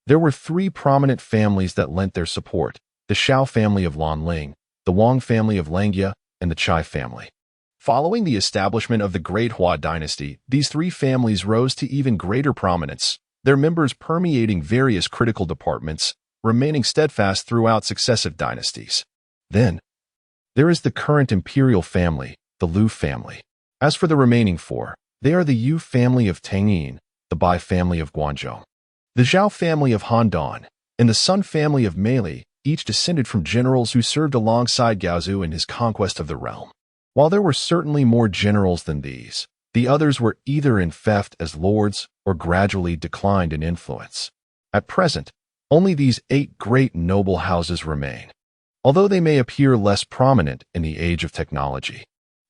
there were 3 prominent families that lent their support: the Shao family of Lanling, the Wang family of Langjia, and the Chai family. Following the establishment of the Great Hua dynasty, these 3 families rose to even greater prominence, their members permeating various critical departments, remaining steadfast throughout successive dynasties. Then, there is the current imperial family, the Lu family. As for the remaining 4, they are the Yu family of Tangyin, the Bai family of Guangzhou, the Zhao family of Handan, and the Sun family of Meili, each descended from generals who served alongside Gaozu in his conquest of the realm. While there were certainly more generals than these, the others were either in theft as lords or gradually declined in influence. At present, only these 8 great noble houses remain, although they may appear less prominent in the age of technology.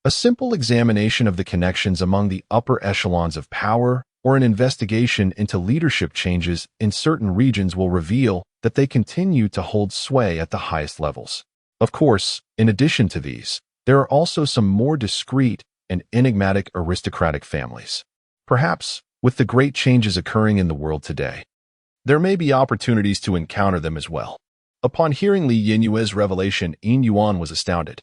A simple examination of the connections among the upper echelons of power or an investigation into leadership changes in certain regions will reveal that they continue to hold sway at the highest levels. Of course, in addition to these, there are also some more discreet and enigmatic aristocratic families. Perhaps, with the great changes occurring in the world today, there may be opportunities to encounter them as well. Upon hearing Li Yinyue's revelation, Yin Yuan was astounded.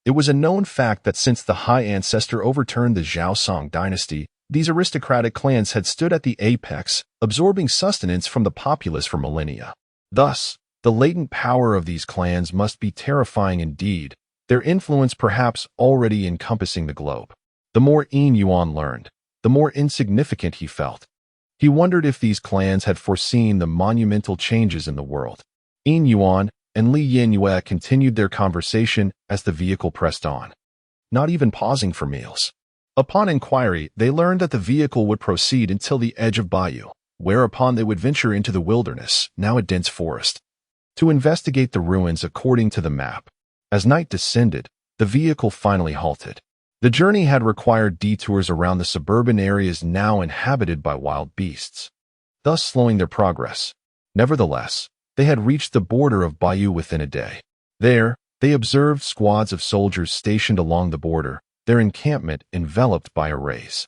It was a known fact that since the High Ancestor overturned the Zhao Song dynasty, these aristocratic clans had stood at the apex, absorbing sustenance from the populace for millennia. Thus, the latent power of these clans must be terrifying indeed, their influence perhaps already encompassing the globe. The more Yin Yuan learned, the more insignificant he felt. He wondered if these clans had foreseen the monumental changes in the world. Yin Yuan and Li Yinyue continued their conversation as the vehicle pressed on, not even pausing for meals. Upon inquiry, they learned that the vehicle would proceed until the edge of Bayou, whereupon they would venture into the wilderness, now a dense forest, to investigate the ruins according to the map. As night descended, the vehicle finally halted. The journey had required detours around the suburban areas now inhabited by wild beasts, thus slowing their progress. Nevertheless, they had reached the border of Bayou within a day. There, they observed squads of soldiers stationed along the border, their encampment enveloped by a race.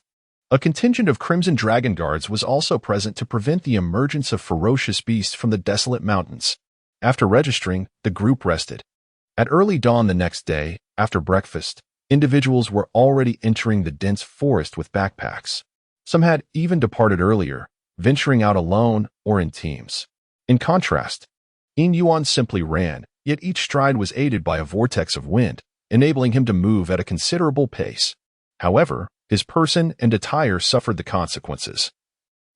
A contingent of Crimson Dragon Guards was also present to prevent the emergence of ferocious beasts from the desolate mountains. After registering, the group rested. At early dawn the next day, after breakfast, individuals were already entering the dense forest with backpacks. Some had even departed earlier, venturing out alone or in teams. In contrast, Yin Yuan simply ran, yet each stride was aided by a vortex of wind, enabling him to move at a considerable pace. However, his person and attire suffered the consequences.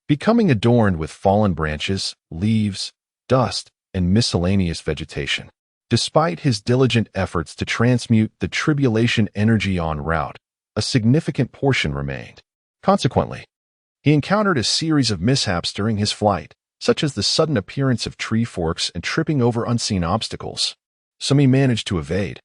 Becoming adorned with fallen branches, leaves, dust, and miscellaneous vegetation. Despite his diligent efforts to transmute the tribulation energy en route, a significant portion remained. Consequently, he encountered a series of mishaps during his flight, such as the sudden appearance of tree forks and tripping over unseen obstacles. Some he managed to evade,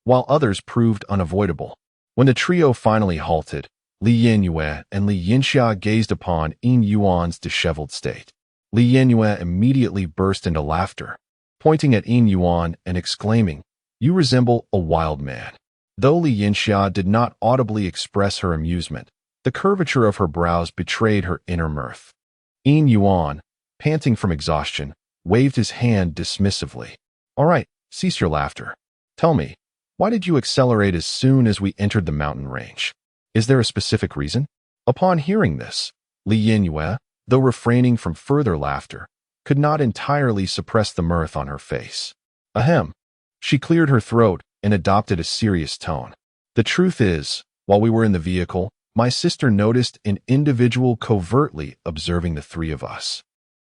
while others proved unavoidable. When the trio finally halted, Li Yinyue and Li Yinxia gazed upon Yin Yuan's disheveled state. Li Yinyue immediately burst into laughter, pointing at Yin Yuan and exclaiming, "You resemble a wild man." Though Li Yinxia did not audibly express her amusement, the curvature of her brows betrayed her inner mirth. Yin Yuan, panting from exhaustion, waved his hand dismissively. "All right, cease your laughter. Tell me, why did you accelerate as soon as we entered the mountain range? Is there a specific reason?" Upon hearing this, Li Yinyue, though refraining from further laughter, could not entirely suppress the mirth on her face. Ahem. She cleared her throat and adopted a serious tone. "The truth is, while we were in the vehicle, my sister noticed an individual covertly observing the three of us,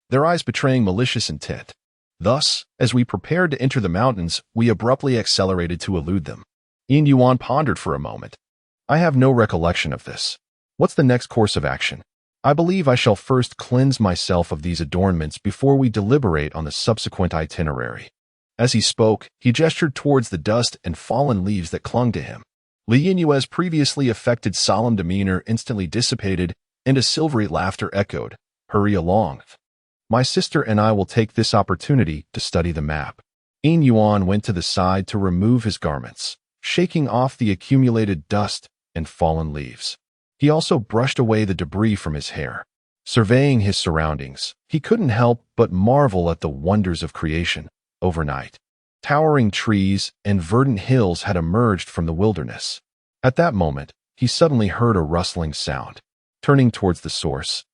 their eyes betraying malicious intent. Thus, as we prepared to enter the mountains, we abruptly accelerated to elude them." Yin Yuan pondered for a moment. "I have no recollection of this. What's the next course of action? I believe I shall first cleanse myself of these adornments before we deliberate on the subsequent itinerary." As he spoke, he gestured towards the dust and fallen leaves that clung to him. Li Yinyue's previously affected solemn demeanor instantly dissipated, and a silvery laughter echoed, "Hurry along. My sister and I will take this opportunity to study the map." Yin Yuan went to the side to remove his garments, shaking off the accumulated dust and fallen leaves. He also brushed away the debris from his hair. Surveying his surroundings, he couldn't help but marvel at the wonders of creation. Overnight, towering trees and verdant hills had emerged from the wilderness. At that moment, he suddenly heard a rustling sound. Turning towards the source,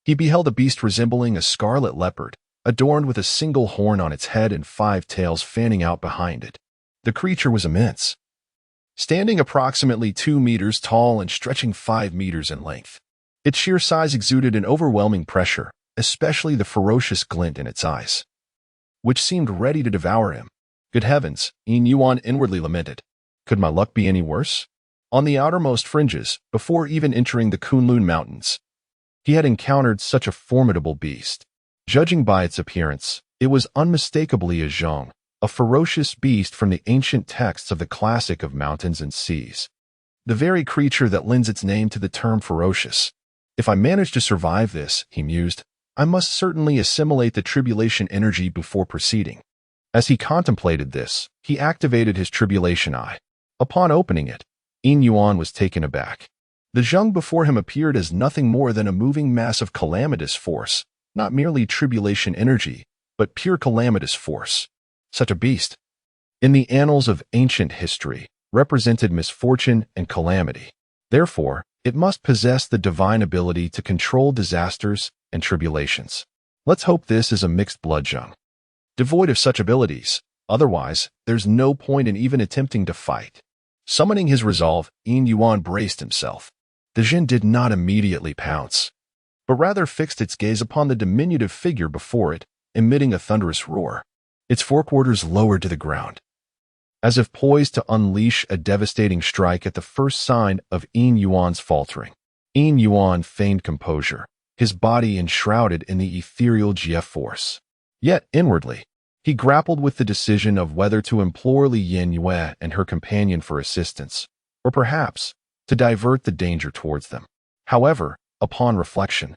he beheld a beast resembling a scarlet leopard, adorned with a single horn on its head and 5 tails fanning out behind it. The creature was immense, standing approximately 2 meters tall and stretching 5 meters in length. Its sheer size exuded an overwhelming pressure, especially the ferocious glint in its eyes, which seemed ready to devour him. "Good heavens," Yin Yuan inwardly lamented. "Could my luck be any worse?" On the outermost fringes, before even entering the Kunlun Mountains, he had encountered such a formidable beast. Judging by its appearance, it was unmistakably a zhong, a ferocious beast from the ancient texts of the classic of mountains and seas. The very creature that lends its name to the term ferocious. "If I manage to survive this," he mused, "I must certainly assimilate the tribulation energy before proceeding." As he contemplated this, he activated his tribulation eye. Upon opening it, Yin Yuan was taken aback. The zhong before him appeared as nothing more than a moving mass of calamitous force, not merely tribulation energy, but pure calamitous force. Such a beast, in the annals of ancient history, represented misfortune and calamity. Therefore, it must possess the divine ability to control disasters and tribulations. Let's hope this is a mixed blood zhong, devoid of such abilities. Otherwise, there's no point in even attempting to fight. Summoning his resolve, Yin Yuan braced himself. The Jin did not immediately pounce, but rather fixed its gaze upon the diminutive figure before it, emitting a thunderous roar. Its forequarters lowered to the ground, as if poised to unleash a devastating strike at the first sign of Yin Yuan's faltering. Yin Yuan feigned composure, his body enshrouded in the ethereal Jie force. Yet, inwardly, he grappled with the decision of whether to implore Li Yinyue and her companion for assistance, or perhaps to divert the danger towards them. However, upon reflection,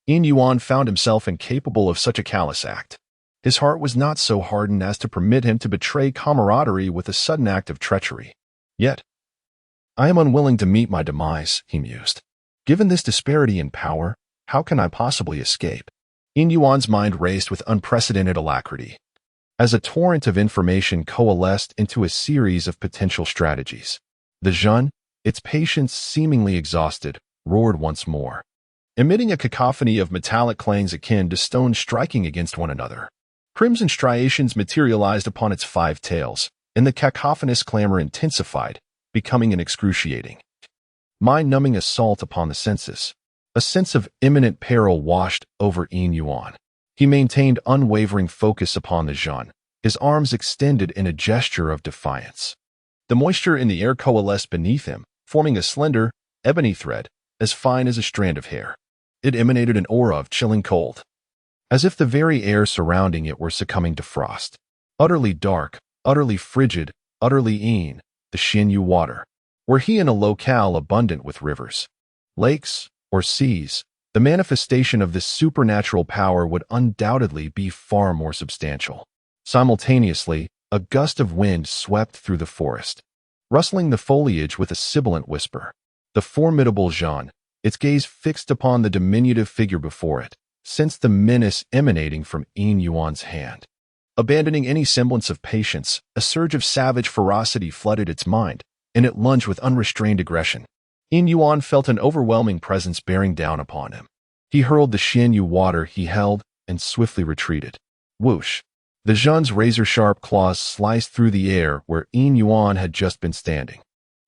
Yin Yuan found himself incapable of such a callous act. His heart was not so hardened as to permit him to betray camaraderie with a sudden act of treachery. Yet, "I am unwilling to meet my demise," he mused. "Given this disparity in power, how can I possibly escape?" Yin Yuan's mind raced with unprecedented alacrity. as a torrent of information coalesced into a series of potential strategies. The Zhun, its patience seemingly exhausted, roared once more, emitting a cacophony of metallic clangs akin to stones striking against one another. Crimson striations materialized upon its 5 tails, and the cacophonous clamor intensified, becoming an excruciating, mind-numbing assault upon the senses. A sense of imminent peril washed over Yin Yuan. He maintained unwavering focus upon the Zhun, his arms extended in a gesture of defiance. The moisture in the air coalesced beneath him, forming a slender, ebony thread, as fine as a strand of hair. It emanated an aura of chilling cold, as if the very air surrounding it were succumbing to frost. Utterly dark, utterly frigid, utterly Yin, the Xinyu water. Were he in a locale abundant with rivers, lakes, or seas, the manifestation of this supernatural power would undoubtedly be far more substantial. Simultaneously, a gust of wind swept through the forest, rustling the foliage with a sibilant whisper. The formidable Zhun, its gaze fixed upon the diminutive figure before it, sensed the menace emanating from Yin Yuan's hand. Abandoning any semblance of patience, a surge of savage ferocity flooded its mind, and it lunged with unrestrained aggression. Yin Yuan felt an overwhelming presence bearing down upon him. He hurled the Xinyu water he held and swiftly retreated. Whoosh! The Zhun's razor-sharp claws sliced through the air where Yin Yuan had just been standing.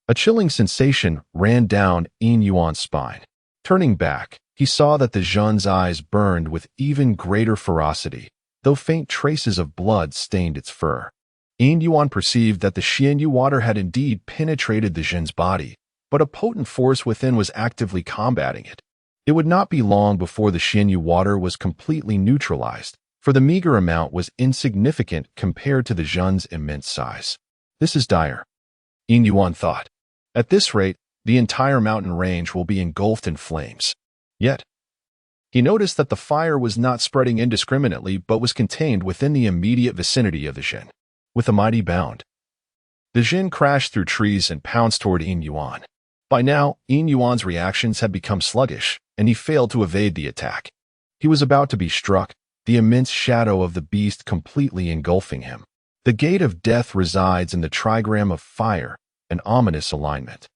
A chilling sensation ran down Yin Yuan's spine. Turning back, he saw that the Zhun's eyes burned with even greater ferocity, though faint traces of blood stained its fur. Yin Yuan perceived that the Xinyu water had indeed penetrated the Zhun's body, but a potent force within was actively combating it. It would not be long before the Xinyu water was completely neutralized, for the meager amount was insignificant compared to the Zhun's immense size. This is dire, Yin Yuan thought. At this rate, the entire mountain range will be engulfed in flames. Yet, he noticed that the fire was not spreading indiscriminately but was contained within the immediate vicinity of the Jin. With a mighty bound, the Jin crashed through trees and pounced toward Yin Yuan. By now, Yin Yuan's reactions had become sluggish, and he failed to evade the attack. He was about to be struck, the immense shadow of the beast completely engulfing him. The gate of death resides in the trigram of fire, an ominous alignment.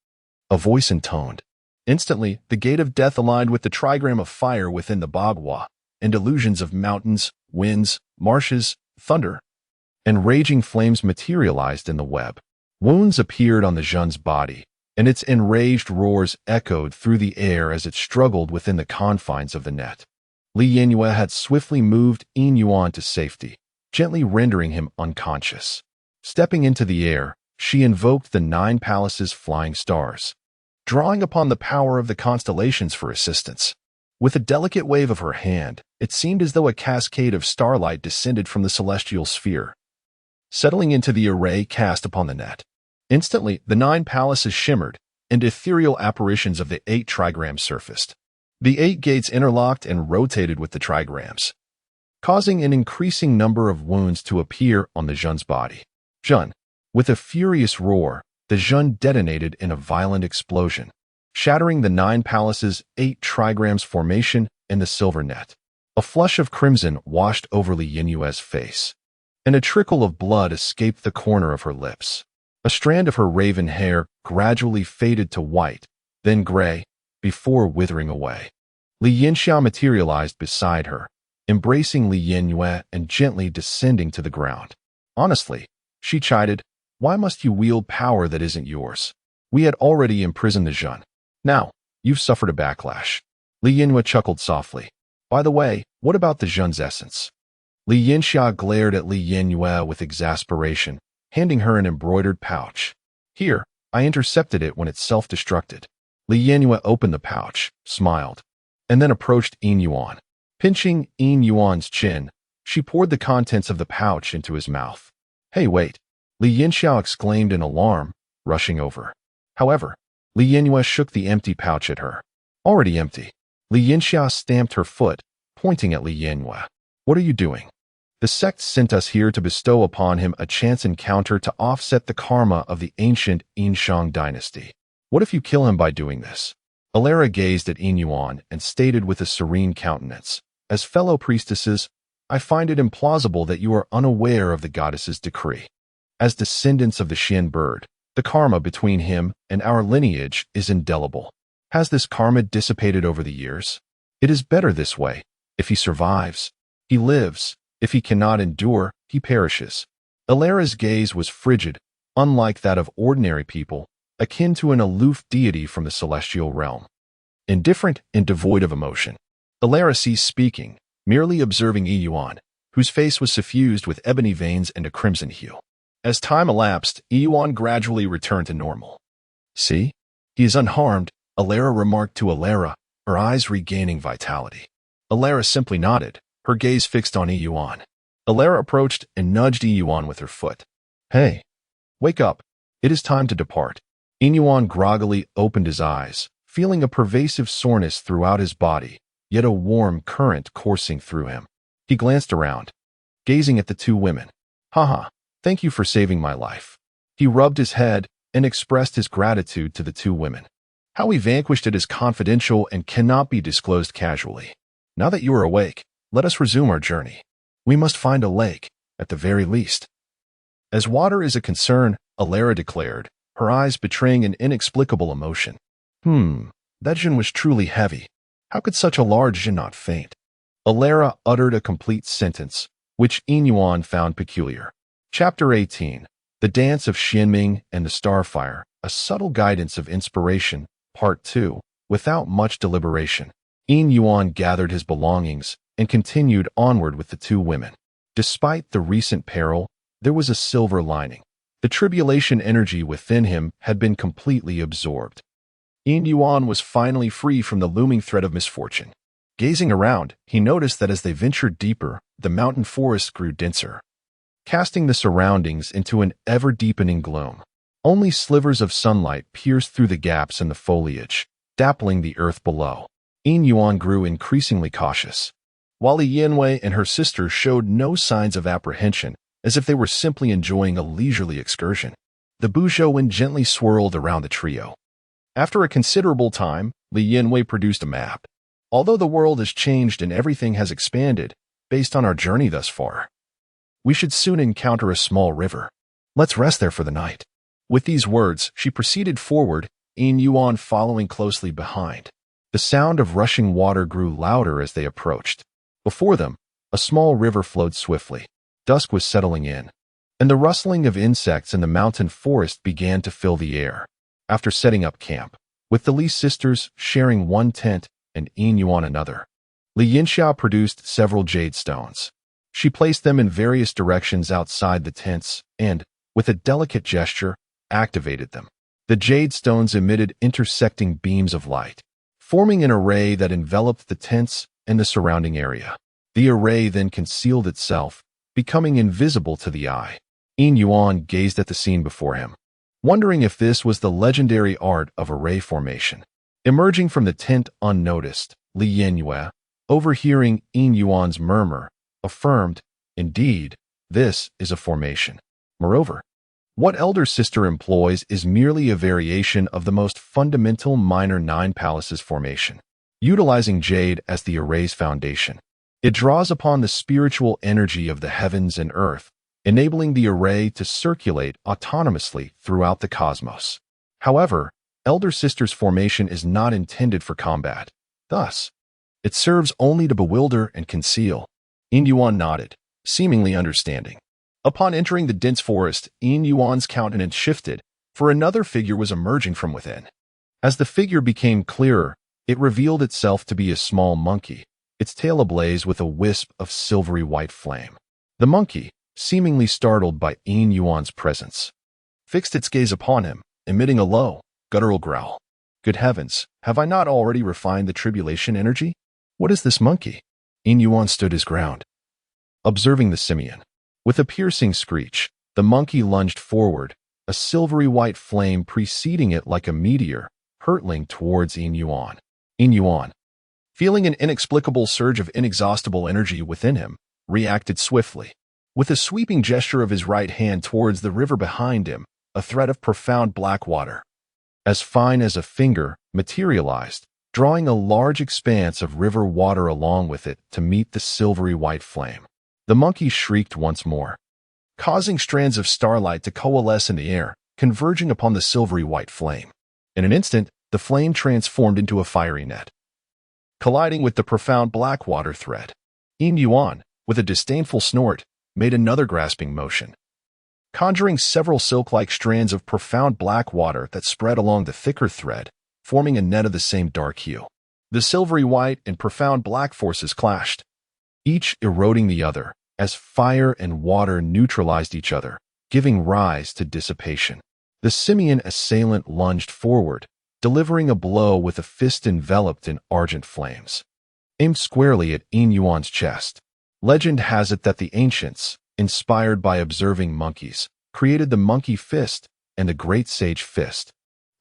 A voice intoned. Instantly, the gate of death aligned with the trigram of fire within the Bagua, and illusions of mountains, winds, marshes, thunder, and raging flames materialized in the web. Wounds appeared on the Zhun's body, and its enraged roars echoed through the air as it struggled within the confines of the net. Li Yinyue had swiftly moved Yin Yuan to safety, gently rendering him unconscious. Stepping into the air, she invoked the 9 palaces' flying stars, drawing upon the power of the constellations for assistance. With a delicate wave of her hand, it seemed as though a cascade of starlight descended from the celestial sphere, settling into the array cast upon the net. Instantly, the 9 palaces shimmered, and ethereal apparitions of the 8 trigrams surfaced. The 8 gates interlocked and rotated with the trigrams, causing an increasing number of wounds to appear on the Zhun's body. Zhun, with a furious roar, the Zhun detonated in a violent explosion, shattering the 9 palaces' 8 trigrams formation in the silver net. A flush of crimson washed over Li Yinyue's face, and a trickle of blood escaped the corner of her lips. A strand of her raven hair gradually faded to white, then gray, before withering away. Li Yinxiao materialized beside her, embracing Li Yinyue and gently descending to the ground. Honestly, she chided, why must you wield power that isn't yours? We had already imprisoned the Zhun. Now, you've suffered a backlash. Li Yinyue chuckled softly. By the way, what about the Zhun's essence? Li Yinxia glared at Li Yinyue with exasperation, handing her an embroidered pouch. Here, I intercepted it when it self-destructed. Li Yinyue opened the pouch, smiled, and then approached Yin Yuan. Pinching Yin Yuan's chin, she poured the contents of the pouch into his mouth. Hey, wait! Li Yinxiao exclaimed in alarm, rushing over. However, Li Yinyue shook the empty pouch at her. Already empty. Li Yinxia stamped her foot, pointing at Li Yinyue. What are you doing? The sect sent us here to bestow upon him a chance encounter to offset the karma of the ancient Yinshang dynasty. What if you kill him by doing this? Alara gazed at Yin Yuan and stated with a serene countenance, as fellow priestesses, I find it implausible that you are unaware of the goddess's decree. As descendants of the Xian bird, the karma between him and our lineage is indelible. Has this karma dissipated over the years? It is better this way. If he survives, he lives. If he cannot endure, he perishes. Ilara's gaze was frigid, unlike that of ordinary people, akin to an aloof deity from the celestial realm. Indifferent and devoid of emotion, Ilara ceased speaking, merely observing Yi Yuan, whose face was suffused with ebony veins and a crimson hue. As time elapsed, Yi Yuan gradually returned to normal. See? He is unharmed, Ilara remarked to Ilara, her eyes regaining vitality. Ilara simply nodded, her gaze fixed on Yi Yuan. Ilara approached and nudged Yi Yuan with her foot. Hey, wake up. It is time to depart. Yi Yuan groggily opened his eyes, feeling a pervasive soreness throughout his body, yet a warm current coursing through him. He glanced around, gazing at the two women. Haha, thank you for saving my life. He rubbed his head and expressed his gratitude to the two women. How he vanquished it is confidential and cannot be disclosed casually. Now that you are awake, let us resume our journey. We must find a lake, at the very least. As water is a concern, Ilara declared, her eyes betraying an inexplicable emotion. That Jin was truly heavy. How could such a large Jin not faint? Ilara uttered a complete sentence, which Yin Yuan found peculiar. Chapter 18. The Dance of Xianming and the Starfire, a subtle guidance of inspiration, Part 2. Without much deliberation, Yin Yuan gathered his belongings and continued onward with the two women. Despite the recent peril, there was a silver lining. The tribulation energy within him had been completely absorbed. Yin Yuan was finally free from the looming threat of misfortune. Gazing around, he noticed that as they ventured deeper, the mountain forest grew denser, casting the surroundings into an ever-deepening gloom. Only slivers of sunlight pierced through the gaps in the foliage, dappling the earth below. Yin Yuan grew increasingly cautious, while Li Yanwei and her sister showed no signs of apprehension, as if they were simply enjoying a leisurely excursion. The Buzhou wind gently swirled around the trio. After a considerable time, Li Yanwei produced a map. Although the world has changed and everything has expanded, based on our journey thus far, we should soon encounter a small river. Let's rest there for the night. With these words, she proceeded forward, Yin Yuan following closely behind. The sound of rushing water grew louder as they approached. Before them, a small river flowed swiftly. Dusk was settling in, and the rustling of insects in the mountain forest began to fill the air. After setting up camp, with the Li sisters sharing one tent and Yin Yuan another, Li Yanxiao produced several jade stones. She placed them in various directions outside the tents and, with a delicate gesture, activated them. The jade stones emitted intersecting beams of light, forming an array that enveloped the tents and the surrounding area. The array then concealed itself, becoming invisible to the eye. Yin Yuan gazed at the scene before him, wondering if this was the legendary art of array formation. Emerging from the tent unnoticed, Li Yanwei, overhearing Yin Yuan's murmur, affirmed, "Indeed, this is a formation." Moreover, what elder sister employs is merely a variation of the most fundamental minor nine palaces formation, utilizing jade as the array's foundation. It draws upon the spiritual energy of the heavens and earth, enabling the array to circulate autonomously throughout the cosmos. However, elder sister's formation is not intended for combat. Thus, it serves only to bewilder and conceal. Yin Yuan nodded, seemingly understanding. Upon entering the dense forest, Yin Yuan's countenance shifted, for another figure was emerging from within. As the figure became clearer, it revealed itself to be a small monkey, its tail ablaze with a wisp of silvery white flame. The monkey, seemingly startled by Yin Yuan's presence, fixed its gaze upon him, emitting a low, guttural growl. Good heavens, have I not already refined the tribulation energy? What is this monkey? Yin Yuan stood his ground, observing the simian. With a piercing screech, the monkey lunged forward, a silvery white flame preceding it like a meteor, hurtling towards Yin Yuan. Yin Yuan, feeling an inexplicable surge of inexhaustible energy within him, reacted swiftly. With a sweeping gesture of his right hand towards the river behind him, a thread of profound black water, as fine as a finger, materialized, drawing a large expanse of river water along with it to meet the silvery white flame. The monkey shrieked once more, causing strands of starlight to coalesce in the air, converging upon the silvery white flame. In an instant, the flame transformed into a fiery net, colliding with the profound black water thread. Yin Yuan, with a disdainful snort, made another grasping motion, conjuring several silk-like strands of profound black water that spread along the thicker thread, forming a net of the same dark hue. The silvery white and profound black forces clashed, each eroding the other, as fire and water neutralized each other, giving rise to dissipation. The simian assailant lunged forward, delivering a blow with a fist enveloped in argent flames, aimed squarely at Yin Yuan's chest. Legend has it that the ancients, inspired by observing monkeys, created the monkey fist and the great sage fist,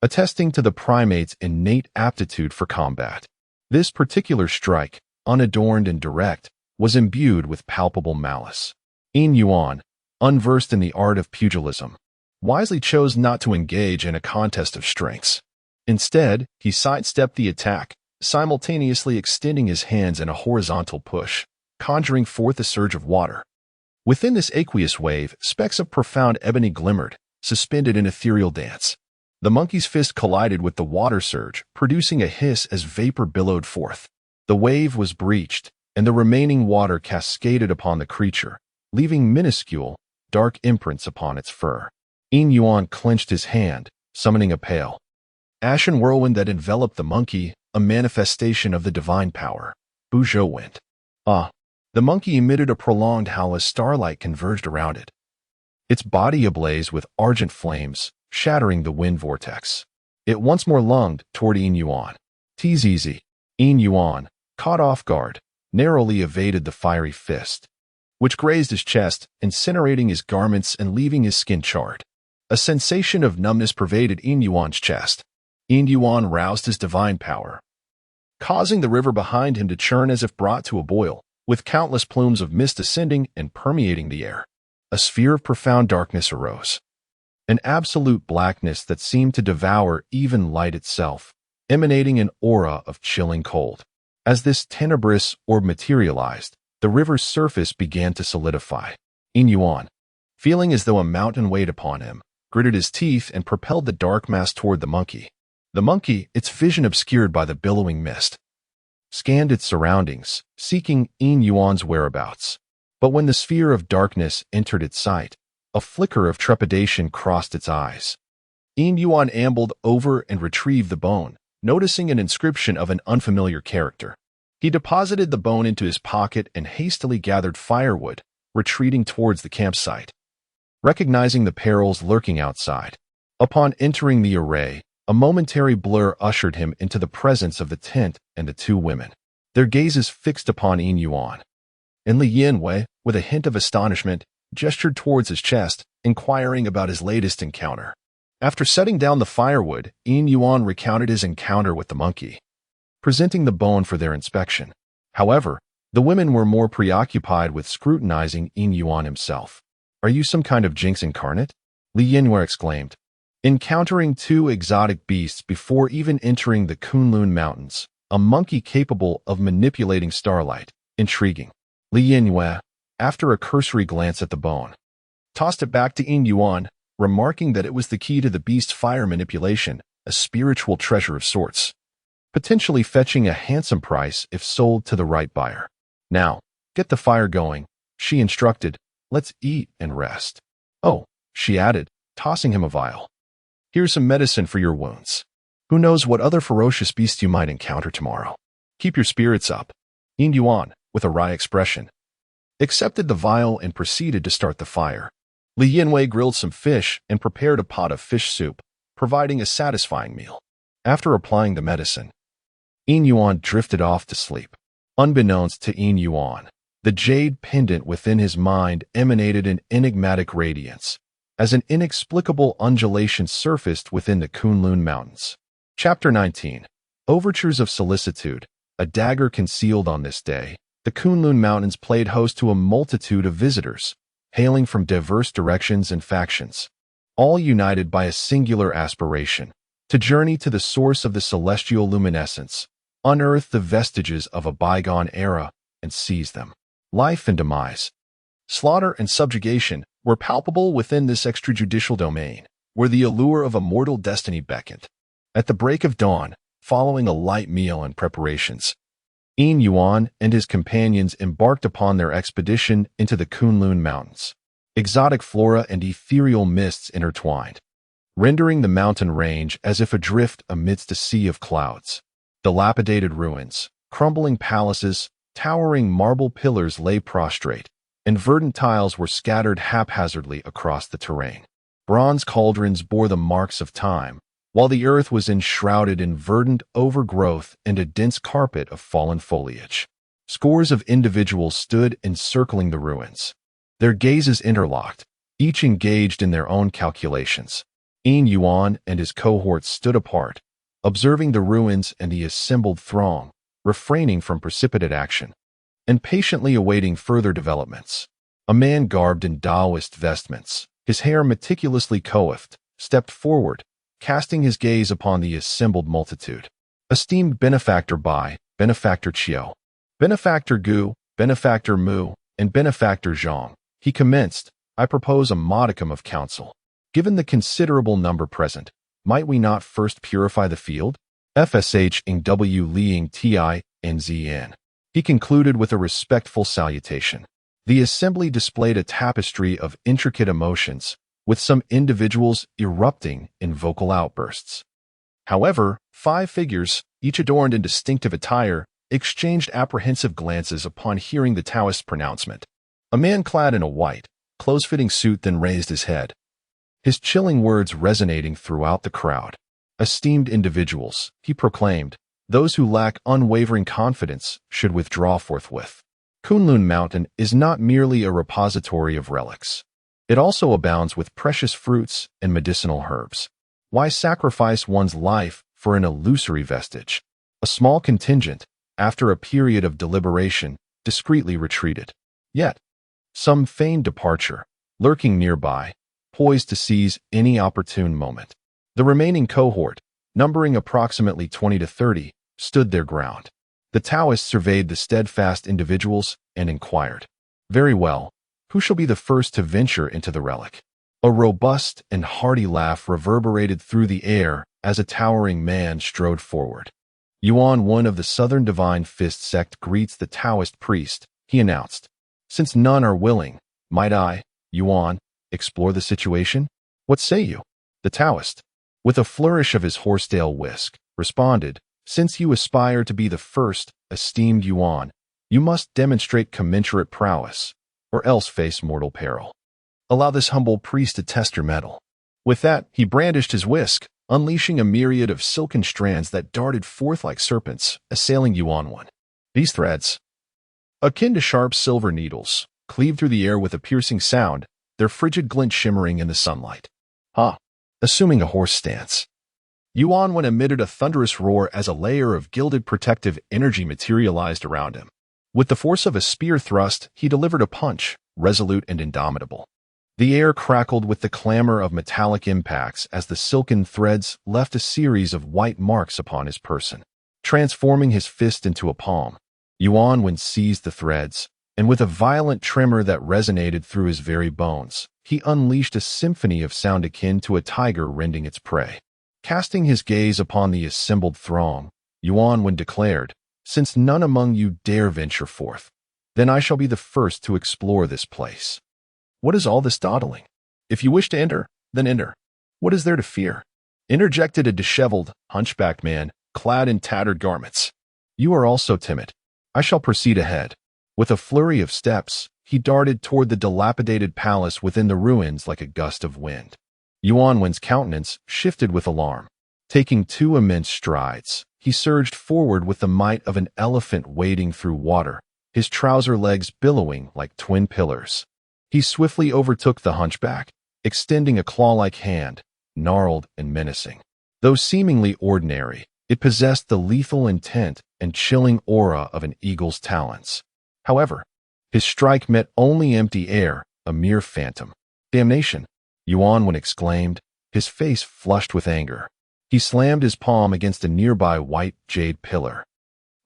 attesting to the primate's innate aptitude for combat. This particular strike, unadorned and direct, was imbued with palpable malice. Yin Yuan, unversed in the art of pugilism, wisely chose not to engage in a contest of strengths. Instead, he sidestepped the attack, simultaneously extending his hands in a horizontal push, conjuring forth a surge of water. Within this aqueous wave, specks of profound ebony glimmered, suspended in ethereal dance. The monkey's fist collided with the water surge, producing a hiss as vapor billowed forth. The wave was breached, and the remaining water cascaded upon the creature, leaving minuscule, dark imprints upon its fur. Yin Yuan clenched his hand, summoning a pale, ashen whirlwind that enveloped the monkey, a manifestation of the divine power. Buzhou wind. Ah! The monkey emitted a prolonged howl as starlight converged around it, its body ablaze with argent flames, shattering the wind vortex. It once more lunged toward Yin Yuan. "'Tis easy." Yin Yuan, caught off guard, narrowly evaded the fiery fist, which grazed his chest, incinerating his garments and leaving his skin charred. A sensation of numbness pervaded Yin Yuan's chest. Yin Yuan roused his divine power, causing the river behind him to churn as if brought to a boil, with countless plumes of mist ascending and permeating the air. A sphere of profound darkness arose, an absolute blackness that seemed to devour even light itself, emanating an aura of chilling cold. As this tenebrous orb materialized, the river's surface began to solidify. Yin Yuan, feeling as though a mountain weighed upon him, gritted his teeth and propelled the dark mass toward the monkey. The monkey, its vision obscured by the billowing mist, scanned its surroundings, seeking Yin Yuan's whereabouts. But when the sphere of darkness entered its sight, a flicker of trepidation crossed its eyes. Yin Yuan ambled over and retrieved the bone, noticing an inscription of an unfamiliar character. He deposited the bone into his pocket and hastily gathered firewood, retreating towards the campsite, recognizing the perils lurking outside. Upon entering the array, a momentary blur ushered him into the presence of the tent and the two women, their gazes fixed upon Yin Yuan. And Li Yanwei, with a hint of astonishment, gestured towards his chest, inquiring about his latest encounter. After setting down the firewood, Yin Yuan recounted his encounter with the monkey, presenting the bone for their inspection. However, the women were more preoccupied with scrutinizing Yin Yuan himself. "Are you some kind of jinx incarnate?" Li Yanwei exclaimed. Encountering two exotic beasts before even entering the Kunlun Mountains, a monkey capable of manipulating starlight. Intriguing. Li Yanwei, after a cursory glance at the bone, tossed it back to Yin Yuan, remarking that it was the key to the beast's fire manipulation, a spiritual treasure of sorts, potentially fetching a handsome price if sold to the right buyer. "Now, get the fire going," she instructed. "Let's eat and rest." "Oh," she added, tossing him a vial. "Here's some medicine for your wounds. Who knows what other ferocious beasts you might encounter tomorrow. Keep your spirits up." Yin Yuan, with a wry expression, accepted the vial and proceeded to start the fire. Li Yanwei grilled some fish and prepared a pot of fish soup, providing a satisfying meal. After applying the medicine, Yin Yuan drifted off to sleep. Unbeknownst to Yin Yuan, the jade pendant within his mind emanated an enigmatic radiance, as an inexplicable undulation surfaced within the Kunlun Mountains. Chapter 19. Overtures of Solicitude. A dagger concealed on this day, the Kunlun Mountains played host to a multitude of visitors, hailing from diverse directions and factions, all united by a singular aspiration, to journey to the source of the celestial luminescence, unearth the vestiges of a bygone era, and seize them. Life and demise. Slaughter and subjugation were palpable within this extrajudicial domain, where the allure of a mortal destiny beckoned. At the break of dawn, following a light meal and preparations, Yin Yuan and his companions embarked upon their expedition into the Kunlun Mountains. Exotic flora and ethereal mists intertwined, rendering the mountain range as if adrift amidst a sea of clouds. Dilapidated ruins, crumbling palaces, towering marble pillars lay prostrate, and verdant tiles were scattered haphazardly across the terrain. Bronze cauldrons bore the marks of time, while the earth was enshrouded in verdant overgrowth and a dense carpet of fallen foliage. Scores of individuals stood encircling the ruins, their gazes interlocked, each engaged in their own calculations. Yin Yuan and his cohorts stood apart, observing the ruins and the assembled throng, refraining from precipitate action, and patiently awaiting further developments. A man garbed in Taoist vestments, his hair meticulously coiffed, stepped forward, casting his gaze upon the assembled multitude. Esteemed benefactor Bai, benefactor Qiao, benefactor Gu, benefactor Mu, and benefactor Zhang, he commenced, I propose a modicum of counsel. Given the considerable number present, might we not first purify the field? FSH Ing W Liing Ti NZN. He concluded with a respectful salutation. The assembly displayed a tapestry of intricate emotions, with some individuals erupting in vocal outbursts. However, 5 figures, each adorned in distinctive attire, exchanged apprehensive glances upon hearing the Taoist's pronouncement. A man clad in a white, close-fitting suit then raised his head, his chilling words resonating throughout the crowd. Esteemed individuals, he proclaimed, those who lack unwavering confidence should withdraw forthwith. Kunlun Mountain is not merely a repository of relics. It also abounds with precious fruits and medicinal herbs. Why sacrifice one's life for an illusory vestige? A small contingent, after a period of deliberation, discreetly retreated. Yet, some feigned departure, lurking nearby, poised to seize any opportune moment. The remaining cohort, numbering approximately 20 to 30, stood their ground. The Taoist surveyed the steadfast individuals and inquired, "Very well, who shall be the first to venture into the relic?" A robust and hearty laugh reverberated through the air as a towering man strode forward. Yuan, one of the Southern Divine Fist sect, greets the Taoist priest, he announced. Since none are willing, might I, Yuan, explore the situation? What say you? The Taoist, with a flourish of his horsetail whisk, responded, since you aspire to be the first, esteemed Yuan, you must demonstrate commensurate prowess, or else face mortal peril. Allow this humble priest to test your mettle. With that, he brandished his whisk, unleashing a myriad of silken strands that darted forth like serpents, assailing Yuan one. These threads, akin to sharp silver needles, cleaved through the air with a piercing sound, their frigid glint shimmering in the sunlight. Assuming a horse stance, Yuan one emitted a thunderous roar as a layer of gilded protective energy materialized around him. With the force of a spear thrust, he delivered a punch, resolute and indomitable. The air crackled with the clamor of metallic impacts as the silken threads left a series of white marks upon his person, transforming his fist into a palm. Yuan one seized the threads, and with a violent tremor that resonated through his very bones, he unleashed a symphony of sound akin to a tiger rending its prey. Casting his gaze upon the assembled throng, Yuan one declared, since none among you dare venture forth, then I shall be the first to explore this place. What is all this dawdling? If you wish to enter, then enter. What is there to fear? Interjected a disheveled, hunchbacked man, clad in tattered garments. You are also timid. I shall proceed ahead. With a flurry of steps, he darted toward the dilapidated palace within the ruins like a gust of wind. Yuan one's countenance shifted with alarm. Taking 2 immense strides, he surged forward with the might of an elephant wading through water, his trouser legs billowing like twin pillars. He swiftly overtook the hunchback, extending a claw-like hand, gnarled and menacing. Though seemingly ordinary, it possessed the lethal intent and chilling aura of an eagle's talons. However, his strike met only empty air, a mere phantom. Damnation! Yuan one exclaimed, his face flushed with anger. He slammed his palm against a nearby white jade pillar,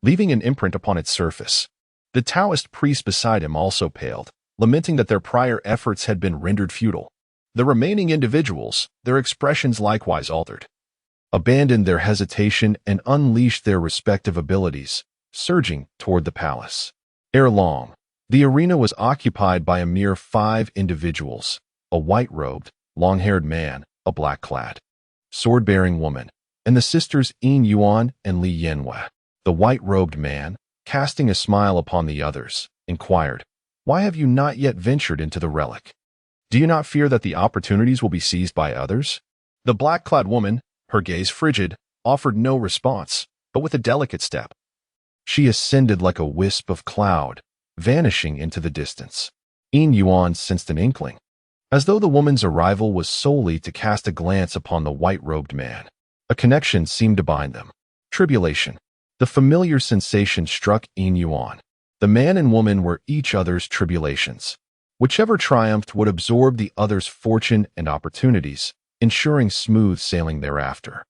leaving an imprint upon its surface. The Taoist priest beside him also paled, lamenting that their prior efforts had been rendered futile. The remaining individuals, their expressions likewise altered, abandoned their hesitation and unleashed their respective abilities, surging toward the palace. Ere long, the arena was occupied by a mere 5 individuals: a white-robed, long-haired man, a black-clad, sword-bearing woman, and the sisters Yin Yuan and Li Yanwei. The white-robed man, casting a smile upon the others, inquired, "Why have you not yet ventured into the relic? Do you not fear that the opportunities will be seized by others?" The black-clad woman, her gaze frigid, offered no response, but with a delicate step, she ascended like a wisp of cloud, vanishing into the distance. Yin Yuan sensed an inkling, as though the woman's arrival was solely to cast a glance upon the white-robed man. A connection seemed to bind them. Tribulation. The familiar sensation struck Yin Yuan. The man and woman were each other's tribulations. Whichever triumphed would absorb the other's fortune and opportunities, ensuring smooth sailing thereafter.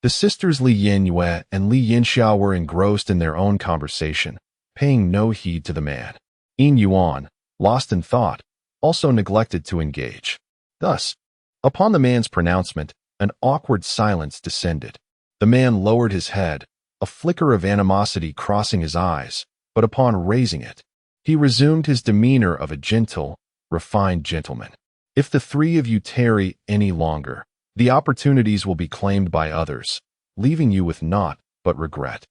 The sisters Li Yanwei and Li Yanxiao were engrossed in their own conversation, paying no heed to the man. Yin Yuan, lost in thought, also neglected to engage. Thus, upon the man's pronouncement, an awkward silence descended. The man lowered his head, a flicker of animosity crossing his eyes, but upon raising it, he resumed his demeanor of a gentle, refined gentleman. "If the 3 of you tarry any longer, the opportunities will be claimed by others, leaving you with naught but regret."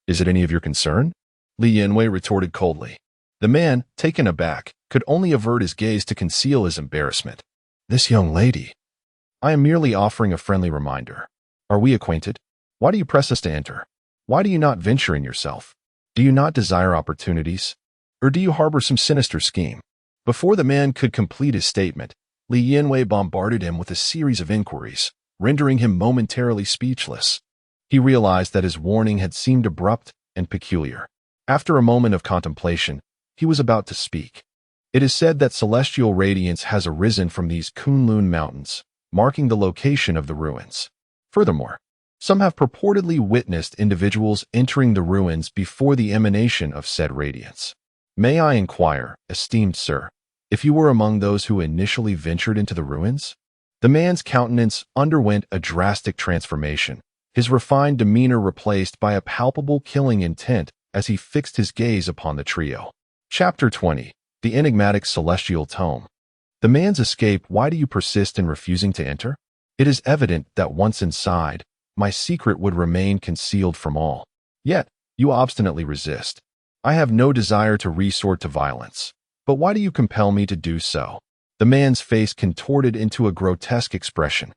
"Is it any of your concern?" Li Yanwei retorted coldly. The man, taken aback, could only avert his gaze to conceal his embarrassment. "This young lady. I am merely offering a friendly reminder. Are we acquainted? Why do you press us to enter? Why do you not venture in yourself? Do you not desire opportunities? Or do you harbor some sinister scheme?" Before the man could complete his statement, Li Yanwei bombarded him with a series of inquiries, rendering him momentarily speechless. He realized that his warning had seemed abrupt and peculiar. After a moment of contemplation, he was about to speak. "It is said that celestial radiance has arisen from these Kunlun mountains, marking the location of the ruins. Furthermore, some have purportedly witnessed individuals entering the ruins before the emanation of said radiance. May I inquire, esteemed sir, if you were among those who initially ventured into the ruins?" The man's countenance underwent a drastic transformation, his refined demeanor replaced by a palpable killing intent as he fixed his gaze upon the trio. Chapter 20. The Enigmatic Celestial Tome. "The man's escape. Why do you persist in refusing to enter? It is evident that once inside, my secret would remain concealed from all. Yet, you obstinately resist. I have no desire to resort to violence. But why do you compel me to do so?" The man's face contorted into a grotesque expression.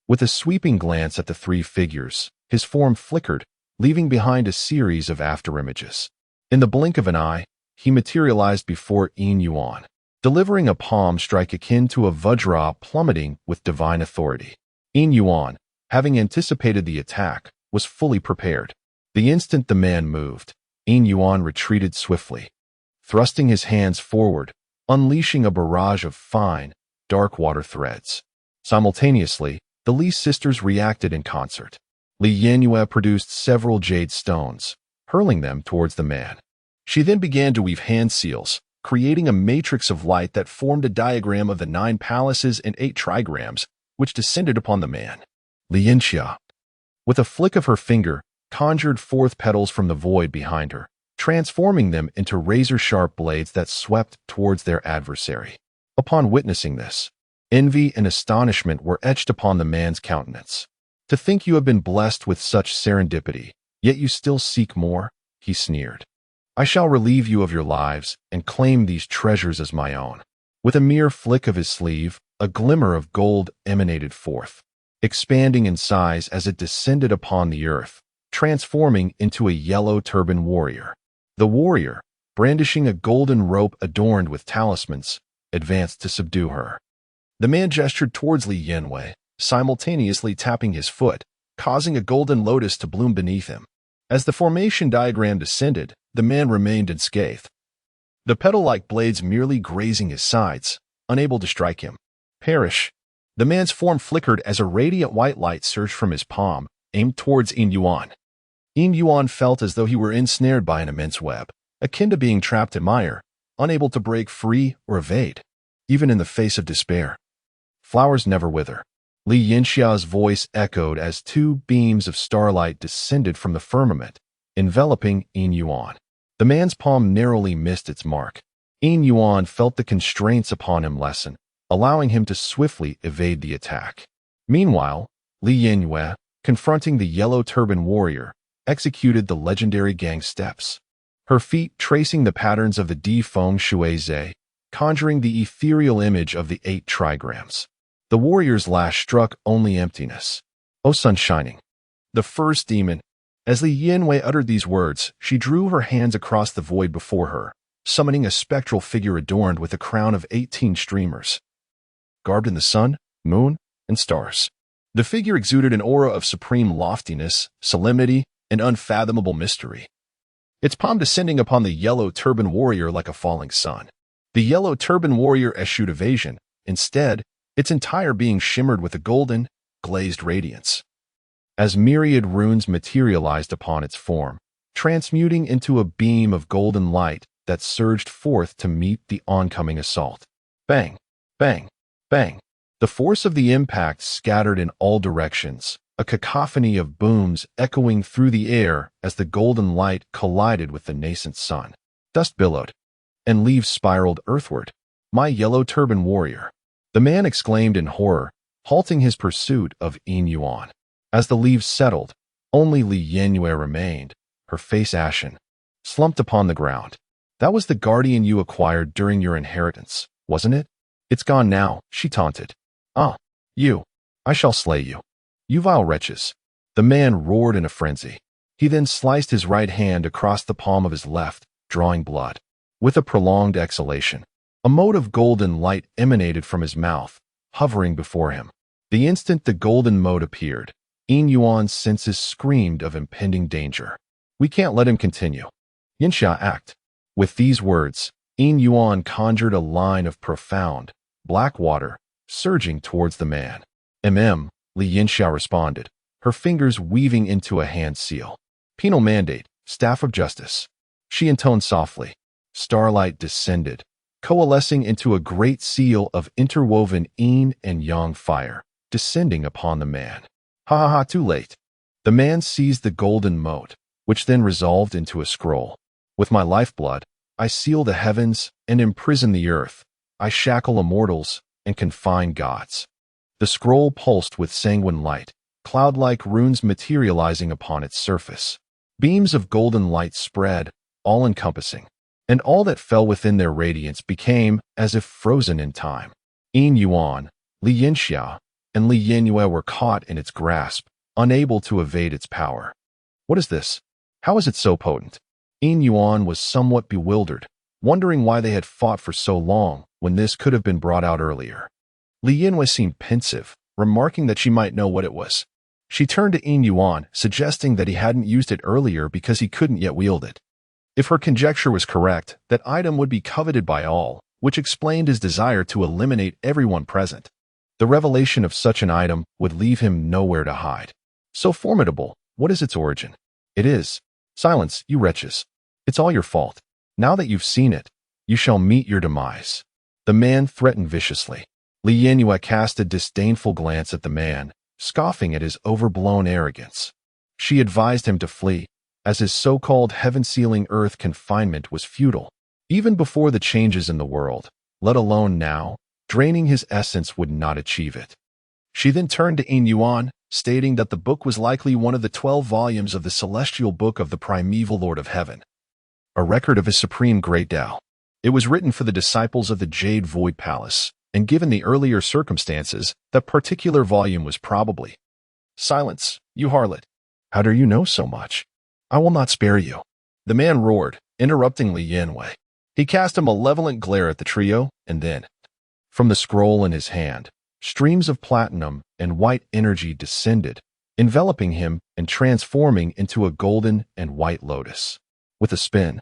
With a sweeping glance at the 3 figures, his form flickered, leaving behind a series of afterimages. In the blink of an eye, he materialized before Yin Yuan, delivering a palm strike akin to a vajra plummeting with divine authority. Yin Yuan, having anticipated the attack, was fully prepared. The instant the man moved, Yin Yuan retreated swiftly, thrusting his hands forward, unleashing a barrage of fine, dark water threads. Simultaneously, the Li sisters reacted in concert. Li Yanwei produced several jade stones, hurling them towards the man. She then began to weave hand seals, creating a matrix of light that formed a diagram of the 9 palaces and 8 trigrams, which descended upon the man. Li Yanxia, with a flick of her finger, conjured forth petals from the void behind her, transforming them into razor-sharp blades that swept towards their adversary. Upon witnessing this, envy and astonishment were etched upon the man's countenance. "To think you have been blessed with such serendipity, yet you still seek more," he sneered. "I shall relieve you of your lives and claim these treasures as my own." With a mere flick of his sleeve, a glimmer of gold emanated forth, expanding in size as it descended upon the earth, transforming into a yellow turban warrior. The warrior, brandishing a golden rope adorned with talismans, advanced to subdue her. The man gestured towards Li Yanwei, simultaneously tapping his foot, causing a golden lotus to bloom beneath him. As the formation diagram descended, the man remained unscathed, the petal-like blades merely grazing his sides, unable to strike him. "Perish!" The man's form flickered as a radiant white light surged from his palm, aimed towards Yin Yuan. Yin Yuan felt as though he were ensnared by an immense web, akin to being trapped in mire, unable to break free or evade, even in the face of despair. Flowers never wither. Li Yinxia's voice echoed as two beams of starlight descended from the firmament, enveloping Yin Yuan. The man's palm narrowly missed its mark. Yin Yuan felt the constraints upon him lessen, allowing him to swiftly evade the attack. Meanwhile, Li Yinyue, confronting the yellow turban warrior, executed the legendary gang steps. Her feet tracing the patterns of the Di Feng Shui Zhe, conjuring the ethereal image of the 8 trigrams. The warrior's lash struck only emptiness. O sun shining. The first demon. As Li Yinwei uttered these words, she drew her hands across the void before her, summoning a spectral figure adorned with a crown of 18 streamers, garbed in the sun, moon, and stars. The figure exuded an aura of supreme loftiness, solemnity, and unfathomable mystery. Its palm descending upon the yellow turban warrior like a falling sun. The yellow turban warrior eschewed evasion. Instead, its entire being shimmered with a golden, glazed radiance. As myriad runes materialized upon its form, transmuting into a beam of golden light that surged forth to meet the oncoming assault. Bang, bang, bang. The force of the impact scattered in all directions, a cacophony of booms echoing through the air as the golden light collided with the nascent sun. Dust billowed, and leaves spiraled earthward. My yellow turban warrior. The man exclaimed in horror, halting his pursuit of Yin Yuan. As the leaves settled, only Li Yinue remained, her face ashen, slumped upon the ground. That was the guardian you acquired during your inheritance, wasn't it? It's gone now, she taunted. Ah, you. I shall slay you. You vile wretches. The man roared in a frenzy. He then sliced his right hand across the palm of his left, drawing blood. With a prolonged exhalation, a mote of golden light emanated from his mouth, hovering before him. The instant the golden mote appeared, Yin Yuan's senses screamed of impending danger. We can't let him continue. Yinxia act. With these words, Yin Yuan conjured a line of profound, black water, surging towards the man. Li Yinxia responded, her fingers weaving into a hand seal. Penal mandate, staff of justice. She intoned softly. Starlight descended, coalescing into a great seal of interwoven yin and yang fire, descending upon the man. Ha ha ha, too late. The man seized the golden mote, which then resolved into a scroll. With my lifeblood, I seal the heavens and imprison the earth. I shackle immortals and confine gods. The scroll pulsed with sanguine light, cloud-like runes materializing upon its surface. Beams of golden light spread, all-encompassing, and all that fell within their radiance became as if frozen in time. Yin Yuan, Li Yinxia, and Li Yinue were caught in its grasp, unable to evade its power. What is this? How is it so potent? Yin Yuan was somewhat bewildered, wondering why they had fought for so long when this could have been brought out earlier. Li Yinue seemed pensive, remarking that she might know what it was. She turned to Yin Yuan, suggesting that he hadn't used it earlier because he couldn't yet wield it. If her conjecture was correct, that item would be coveted by all, which explained his desire to eliminate everyone present. The revelation of such an item would leave him nowhere to hide. So formidable, what is its origin? It is. Silence, you wretches. It's all your fault. Now that you've seen it, you shall meet your demise. The man threatened viciously. Li Yinue cast a disdainful glance at the man, scoffing at his overblown arrogance. She advised him to flee, as his so-called heaven-sealing earth confinement was futile. Even before the changes in the world, let alone now, draining his essence would not achieve it. She then turned to Yin Yuan, stating that the book was likely one of the 12 volumes of the celestial book of the primeval Lord of Heaven, a record of his supreme great Tao. It was written for the disciples of the Jade Void Palace, and given the earlier circumstances, that particular volume was probably. Silence, you harlot. How do you know so much? I will not spare you. The man roared, interrupting Li Yinwei. He cast a malevolent glare at the trio, and then, from the scroll in his hand, streams of platinum and white energy descended, enveloping him and transforming into a golden and white lotus. With a spin,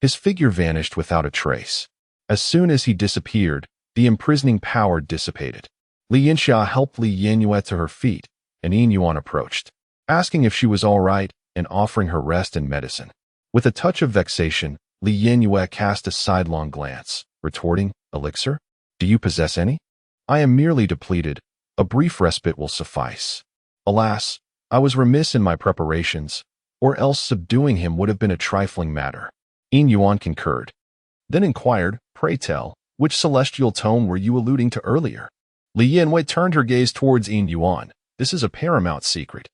his figure vanished without a trace. As soon as he disappeared, the imprisoning power dissipated. Li Yinxia helped Li Yinue to her feet, and Yin Yuan approached, asking if she was all right and offering her rest and medicine. With a touch of vexation, Li Yinyue cast a sidelong glance, retorting, "Elixir? Do you possess any? I am merely depleted. A brief respite will suffice." Alas, I was remiss in my preparations, or else subduing him would have been a trifling matter. Yin Yuan concurred, then inquired, "Pray tell, which celestial tome were you alluding to earlier?" Li Yinyue turned her gaze towards Yin Yuan. "This is a paramount secret.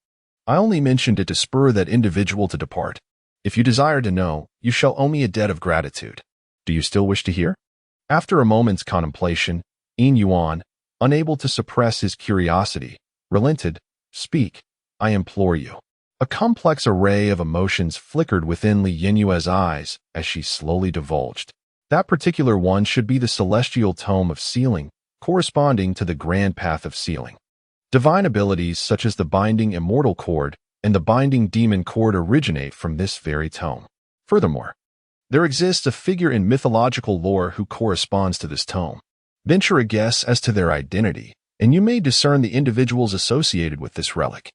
I only mentioned it to spur that individual to depart. If you desire to know, you shall owe me a debt of gratitude. Do you still wish to hear?" After a moment's contemplation, Yin Yuan, unable to suppress his curiosity, relented. "Speak, I implore you." A complex array of emotions flickered within Li Yinyue's eyes as she slowly divulged. That particular one should be the celestial tome of sealing, corresponding to the grand path of sealing. Divine abilities such as the binding immortal cord and the binding demon cord originate from this very tome. Furthermore, there exists a figure in mythological lore who corresponds to this tome. Venture a guess as to their identity, and you may discern the individuals associated with this relic.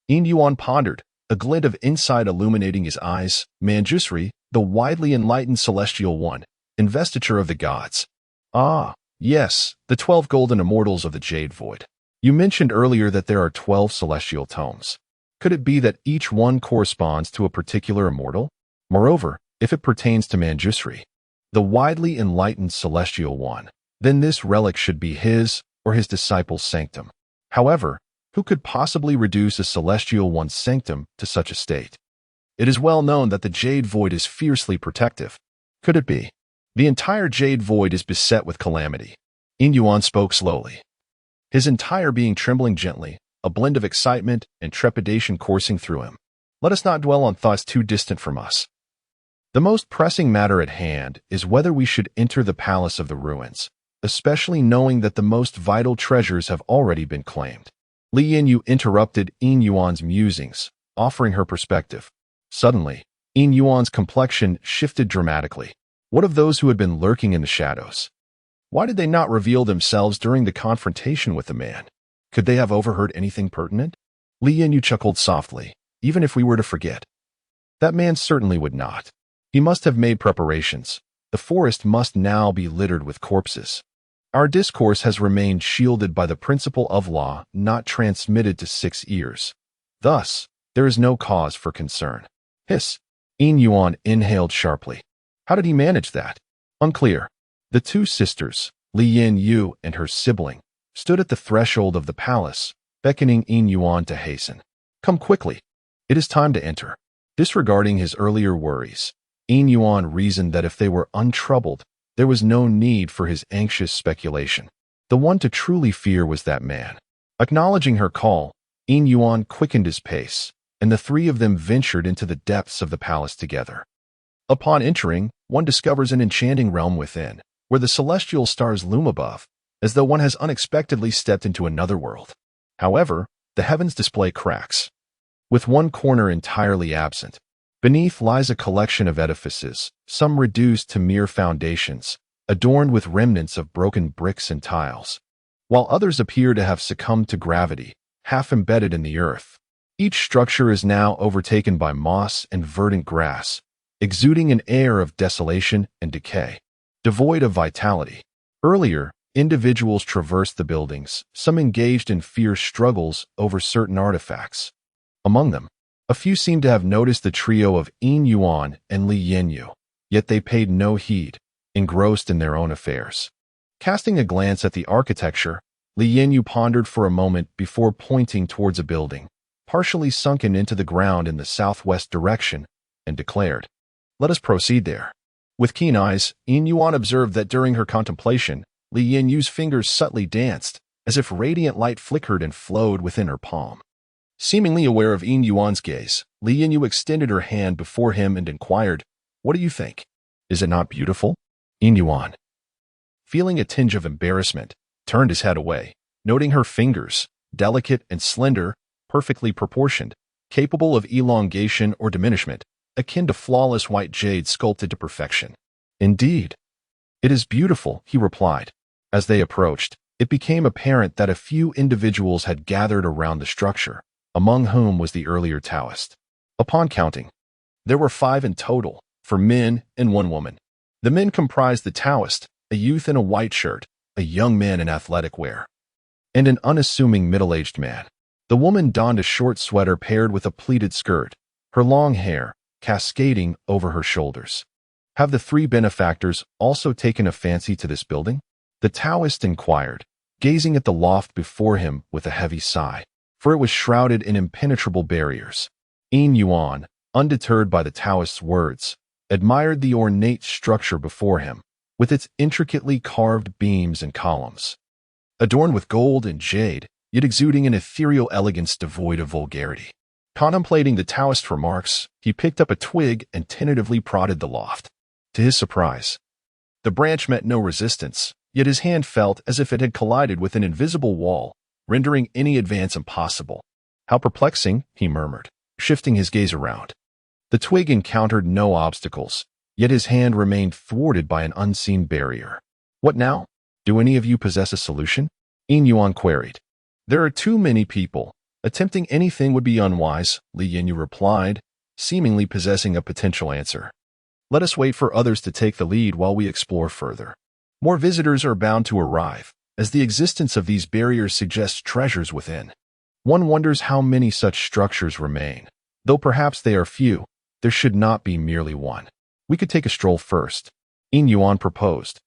Yin Yuan pondered, a glint of insight illuminating his eyes. Manjusri, the widely enlightened celestial one, investiture of the gods. Ah, yes, the 12 golden immortals of the Jade Void. You mentioned earlier that there are 12 celestial tomes. Could it be that each one corresponds to a particular immortal? Moreover, if it pertains to Manjusri, the widely enlightened celestial one, then this relic should be his or his disciple's sanctum. However, who could possibly reduce a celestial one's sanctum to such a state? It is well known that the Jade Void is fiercely protective. Could it be? The entire Jade Void is beset with calamity. Yin Yuan spoke slowly, his entire being trembling gently, a blend of excitement and trepidation coursing through him. Let us not dwell on thoughts too distant from us. The most pressing matter at hand is whether we should enter the Palace of the Ruins, especially knowing that the most vital treasures have already been claimed. Li Yinyu interrupted Yin Yuan's musings, offering her perspective. Suddenly, Yin Yuan's complexion shifted dramatically. What of those who had been lurking in the shadows? Why did they not reveal themselves during the confrontation with the man? Could they have overheard anything pertinent? Li Yinyu chuckled softly. Even if we were to forget, that man certainly would not. He must have made preparations. The forest must now be littered with corpses. Our discourse has remained shielded by the principle of law not transmitted to 6 ears. Thus, there is no cause for concern. Hiss! Yin Yuan inhaled sharply. How did he manage that? Unclear. The two sisters, Li Yinyu and her sibling, stood at the threshold of the palace, beckoning Yin Yuan to hasten. Come quickly. It is time to enter. Disregarding his earlier worries, Yin Yuan reasoned that if they were untroubled, there was no need for his anxious speculation. The one to truly fear was that man. Acknowledging her call, Yin Yuan quickened his pace, and the three of them ventured into the depths of the palace together. Upon entering, one discovers an enchanting realm within, where the celestial stars loom above, as though one has unexpectedly stepped into another world. However, the heavens display cracks, with one corner entirely absent. Beneath lies a collection of edifices, some reduced to mere foundations, adorned with remnants of broken bricks and tiles, while others appear to have succumbed to gravity, half embedded in the earth. Each structure is now overtaken by moss and verdant grass, exuding an air of desolation and decay, devoid of vitality. Earlier, individuals traversed the buildings, some engaged in fierce struggles over certain artifacts. Among them, a few seemed to have noticed the trio of Yin Yuan and Li Yinyu, yet they paid no heed, engrossed in their own affairs. Casting a glance at the architecture, Li Yinyu pondered for a moment before pointing towards a building, partially sunken into the ground in the southwest direction, and declared, "Let us proceed there." With keen eyes, Yin Yuan observed that during her contemplation, Li Yinyu's fingers subtly danced, as if radiant light flickered and flowed within her palm. Seemingly aware of Yin Yuan's gaze, Li Yinyu extended her hand before him and inquired, "What do you think? Is it not beautiful?" Yin Yuan, feeling a tinge of embarrassment, turned his head away, noting her fingers, delicate and slender, perfectly proportioned, capable of elongation or diminishment, akin to flawless white jade sculpted to perfection. "Indeed, it is beautiful," he replied. As they approached, it became apparent that a few individuals had gathered around the structure, among whom was the earlier Taoist. Upon counting, there were 5 in total, for men and one woman. The men comprised the Taoist, a youth in a white shirt, a young man in athletic wear, and an unassuming middle-aged man. The woman donned a short sweater paired with a pleated skirt, her long hair cascading over her shoulders. Have the three benefactors also taken a fancy to this building? The Taoist inquired, gazing at the loft before him with a heavy sigh, for it was shrouded in impenetrable barriers. Yin Yuan, undeterred by the Taoist's words, admired the ornate structure before him, with its intricately carved beams and columns. Adorned with gold and jade, yet exuding an ethereal elegance devoid of vulgarity. Contemplating the Taoist's remarks, he picked up a twig and tentatively prodded the loft. To his surprise, the branch met no resistance, yet his hand felt as if it had collided with an invisible wall, rendering any advance impossible. How perplexing, he murmured, shifting his gaze around. The twig encountered no obstacles, yet his hand remained thwarted by an unseen barrier. What now? Do any of you possess a solution? Yin Yuan queried. There are too many people. Attempting anything would be unwise, Li Yinyu replied, seemingly possessing a potential answer. Let us wait for others to take the lead while we explore further. More visitors are bound to arrive, as the existence of these barriers suggests treasures within. One wonders how many such structures remain. Though perhaps they are few, there should not be merely one. We could take a stroll first, Yin Yuan proposed.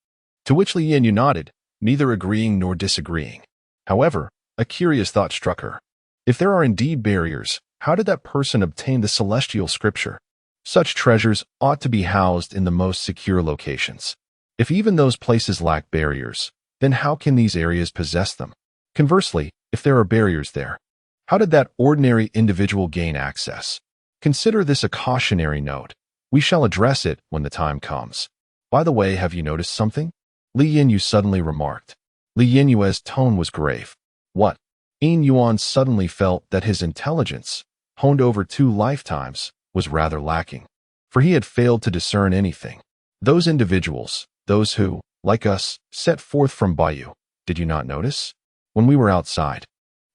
To which Li Yinyu nodded, neither agreeing nor disagreeing. However, a curious thought struck her. If there are indeed barriers, how did that person obtain the celestial scripture? Such treasures ought to be housed in the most secure locations. If even those places lack barriers, then how can these areas possess them? Conversely, if there are barriers there, how did that ordinary individual gain access? Consider this a cautionary note. We shall address it when the time comes. By the way, have you noticed something? Li Yinyu suddenly remarked. Li Yinyue's tone was grave. What? Yin Yuan suddenly felt that his intelligence, honed over 2 lifetimes, was rather lacking, for he had failed to discern anything. Those individuals, those who, like us, set forth from Bayou, did you not notice? When we were outside,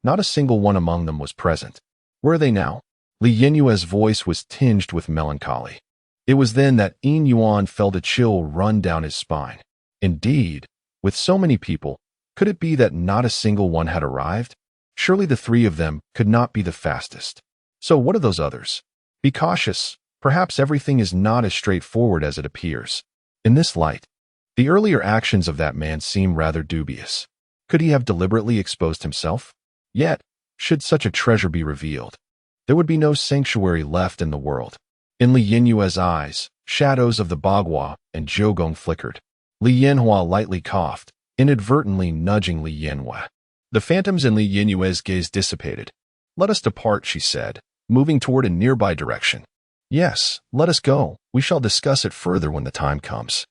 not a single one among them was present. Where are they now? Li Yinyue's voice was tinged with melancholy. It was then that Yin Yuan felt a chill run down his spine. Indeed, with so many people, could it be that not a single one had arrived? Surely the 3 of them could not be the fastest. So what are those others? Be cautious. Perhaps everything is not as straightforward as it appears. In this light, the earlier actions of that man seem rather dubious. Could he have deliberately exposed himself? Yet, should such a treasure be revealed, there would be no sanctuary left in the world. In Li Yinyue's eyes, shadows of the Bagua and Zhougong flickered. Li Yanhua lightly coughed, inadvertently nudging Li Yinhua. The phantoms in Li Yinyue's gaze dissipated. Let us depart, she said, moving toward a nearby direction. Yes, let us go. We shall discuss it further when the time comes.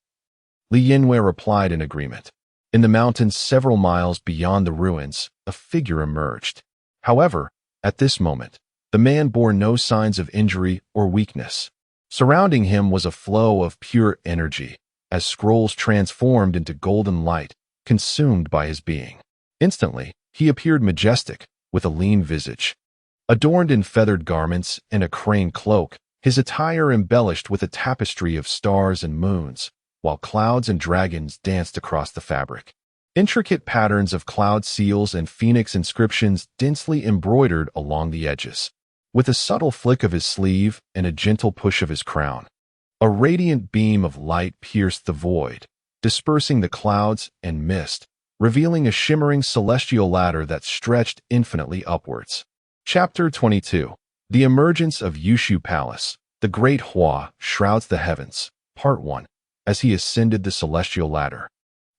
Li Yinhua replied in agreement. In the mountains several miles beyond the ruins, a figure emerged. However, at this moment, the man bore no signs of injury or weakness. Surrounding him was a flow of pure energy, as scrolls transformed into golden light, consumed by his being. Instantly, he appeared majestic, with a lean visage. Adorned in feathered garments and a crane cloak, his attire embellished with a tapestry of stars and moons, while clouds and dragons danced across the fabric. Intricate patterns of cloud seals and phoenix inscriptions densely embroidered along the edges. With a subtle flick of his sleeve and a gentle push of his crown, a radiant beam of light pierced the void, dispersing the clouds and mist, revealing a shimmering celestial ladder that stretched infinitely upwards. Chapter 22. The Emergence of Yushu Palace. The Great Hua shrouds the heavens. Part 1. As he ascended the celestial ladder,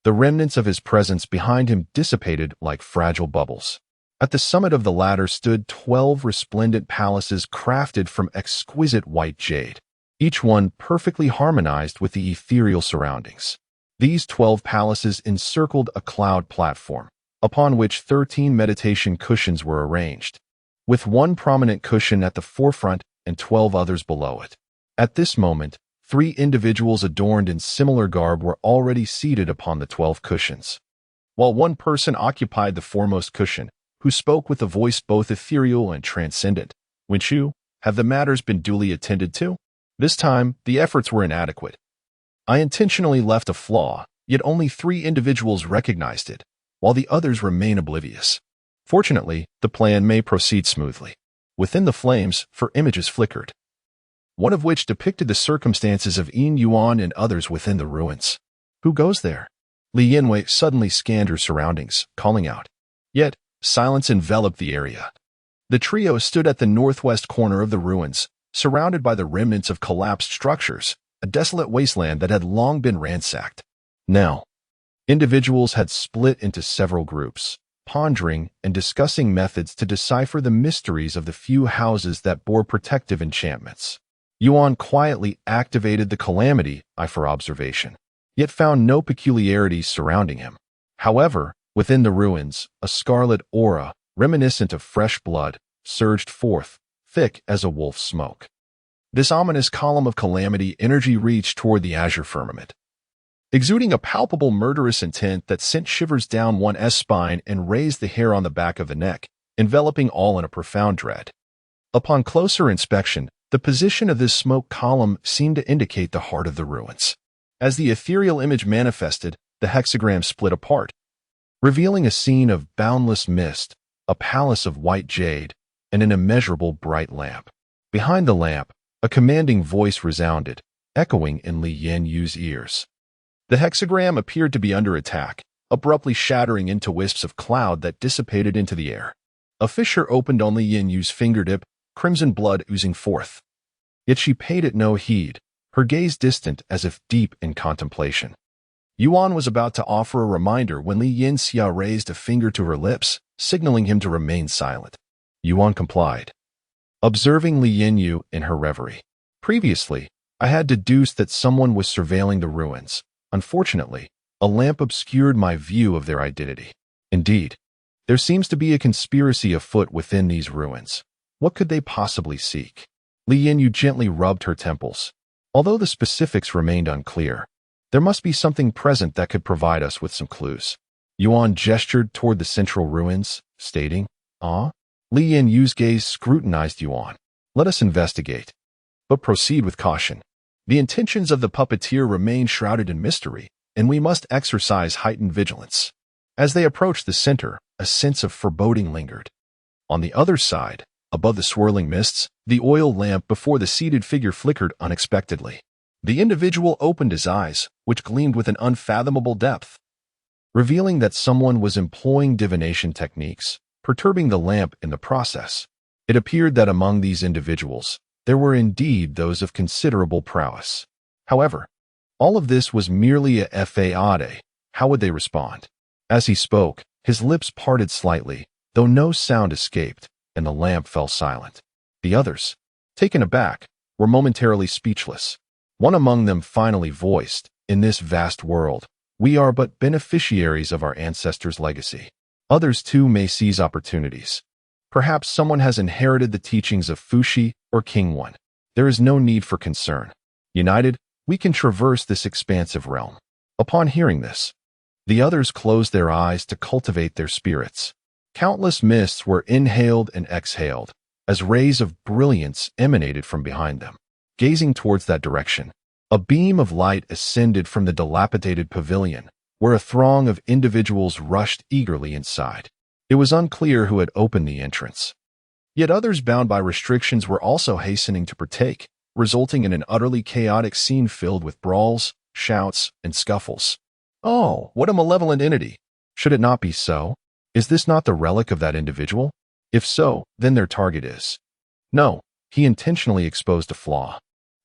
the remnants of his presence behind him dissipated like fragile bubbles. At the summit of the ladder stood 12 resplendent palaces crafted from exquisite white jade, each one perfectly harmonized with the ethereal surroundings. These 12 palaces encircled a cloud platform, upon which 13 meditation cushions were arranged, with one prominent cushion at the forefront and 12 others below it. At this moment, 3 individuals adorned in similar garb were already seated upon the 12 cushions, while one person occupied the foremost cushion, who spoke with a voice both ethereal and transcendent. Wenchu, have the matters been duly attended to? This time, the efforts were inadequate. I intentionally left a flaw, yet only 3 individuals recognized it, while the others remain oblivious. Fortunately, the plan may proceed smoothly. Within the flames, 4 images flickered, one of which depicted the circumstances of Yin Yuan and others within the ruins. Who goes there? Li Yanwei suddenly scanned her surroundings, calling out. Yet, silence enveloped the area. The trio stood at the northwest corner of the ruins, surrounded by the remnants of collapsed structures, a desolate wasteland that had long been ransacked. Now, individuals had split into several groups, pondering and discussing methods to decipher the mysteries of the few houses that bore protective enchantments. Yuan quietly activated the calamity eye for observation, yet found no peculiarities surrounding him. However, within the ruins, a scarlet aura, reminiscent of fresh blood, surged forth, thick as a wolf's smoke. This ominous column of calamity energy reached toward the azure firmament, exuding a palpable murderous intent that sent shivers down one's spine and raised the hair on the back of the neck, enveloping all in a profound dread. Upon closer inspection, the position of this smoke column seemed to indicate the heart of the ruins. As the ethereal image manifested, the hexagram split apart, revealing a scene of boundless mist, a palace of white jade, and an immeasurable bright lamp. Behind the lamp, a commanding voice resounded, echoing in Li Yanyu's ears. The hexagram appeared to be under attack, abruptly shattering into wisps of cloud that dissipated into the air. A fissure opened on Li Yanyu's fingertip, crimson blood oozing forth. Yet she paid it no heed, her gaze distant as if deep in contemplation. Yuan was about to offer a reminder when Li Yanxia raised a finger to her lips, signaling him to remain silent. Yuan complied, observing Li Yanyu in her reverie. Previously, I had deduced that someone was surveilling the ruins. Unfortunately, a lamp obscured my view of their identity. Indeed, there seems to be a conspiracy afoot within these ruins. What could they possibly seek? Li Yanyu gently rubbed her temples. Although the specifics remained unclear, there must be something present that could provide us with some clues. Yuan gestured toward the central ruins, stating, "Ah?" Li Yanyu's gaze scrutinized Yuan. "Let us investigate, but proceed with caution. The intentions of the puppeteer remain shrouded in mystery, and we must exercise heightened vigilance." As they approached the center, a sense of foreboding lingered. On the other side, above the swirling mists, the oil lamp before the seated figure flickered unexpectedly. The individual opened his eyes, which gleamed with an unfathomable depth, revealing that someone was employing divination techniques, perturbing the lamp in the process. It appeared that among these individuals, there were indeed those of considerable prowess. However, all of this was merely a fade. How would they respond? As he spoke, his lips parted slightly, though no sound escaped, and the lamp fell silent. The others, taken aback, were momentarily speechless. One among them finally voiced, "In this vast world, we are but beneficiaries of our ancestors' legacy. Others too may seize opportunities. Perhaps someone has inherited the teachings of Fuxi or King One. There is no need for concern. United, we can traverse this expansive realm." Upon hearing this, the others closed their eyes to cultivate their spirits. Countless mists were inhaled and exhaled, as rays of brilliance emanated from behind them. Gazing towards that direction, a beam of light ascended from the dilapidated pavilion, where a throng of individuals rushed eagerly inside. It was unclear who had opened the entrance. Yet others bound by restrictions were also hastening to partake, resulting in an utterly chaotic scene filled with brawls, shouts, and scuffles. Oh, what a malevolent entity! Should it not be so? Is this not the relic of that individual? If so, then their target is. No, he intentionally exposed a flaw,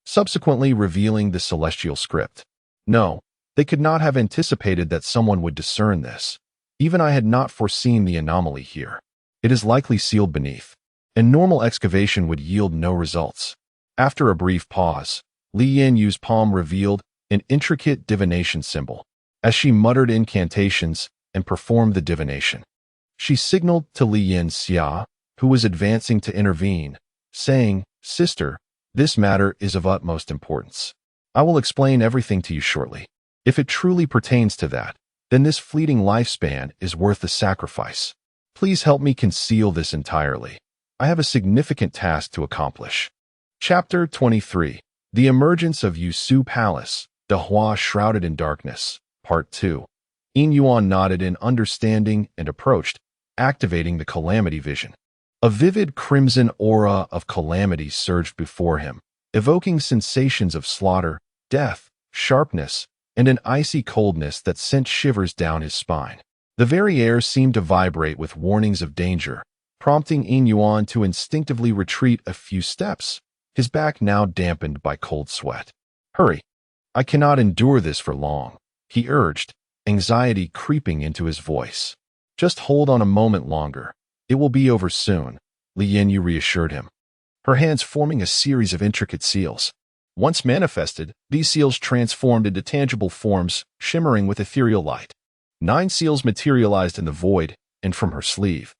subsequently revealing the celestial script. No, they could not have anticipated that someone would discern this. Even I had not foreseen the anomaly here. It is likely sealed beneath, and normal excavation would yield no results. After a brief pause, Li Yanyu's palm revealed an intricate divination symbol. As she muttered incantations and performed the divination, she signaled to Li Yanxia, who was advancing to intervene, saying, "Sister, this matter is of utmost importance. I will explain everything to you shortly. If it truly pertains to that, then this fleeting lifespan is worth the sacrifice. Please help me conceal this entirely. I have a significant task to accomplish." Chapter 23. The Emergence of Yusu Palace, De Hua Shrouded in Darkness, Part 2. Yin Yuan nodded in understanding and approached, activating the calamity vision. A vivid crimson aura of calamity surged before him, evoking sensations of slaughter, death, sharpness, and an icy coldness that sent shivers down his spine. The very air seemed to vibrate with warnings of danger, prompting Yin Yuan to instinctively retreat a few steps, his back now dampened by cold sweat. "Hurry! I cannot endure this for long," he urged, anxiety creeping into his voice. "Just hold on a moment longer. It will be over soon," Li Yanyu reassured him, her hands forming a series of intricate seals. Once manifested, these seals transformed into tangible forms, shimmering with ethereal light. 9 seals materialized in the void, and from her sleeve,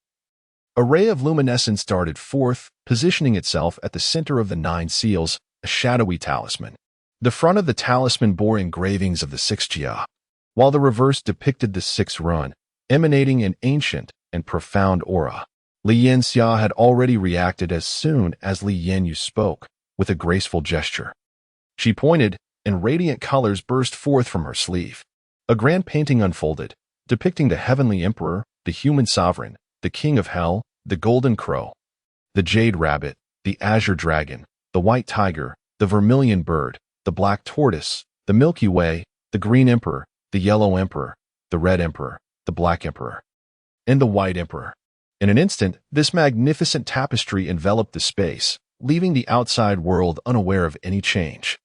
a ray of luminescence darted forth, positioning itself at the center of the 9 seals, a shadowy talisman. The front of the talisman bore engravings of the Zixiao, while the reverse depicted the 6 run, emanating an ancient and profound aura. Li Yanxia had already reacted as soon as Li Yanyu spoke, with a graceful gesture. She pointed, and radiant colors burst forth from her sleeve. A grand painting unfolded, depicting the heavenly emperor, the human sovereign, the king of hell, the golden crow, the jade rabbit, the azure dragon, the white tiger, the vermilion bird, the black tortoise, the Milky Way, the green emperor, the yellow emperor, the red emperor, the black emperor, and the white emperor. In an instant, this magnificent tapestry enveloped the space, leaving the outside world unaware of any change.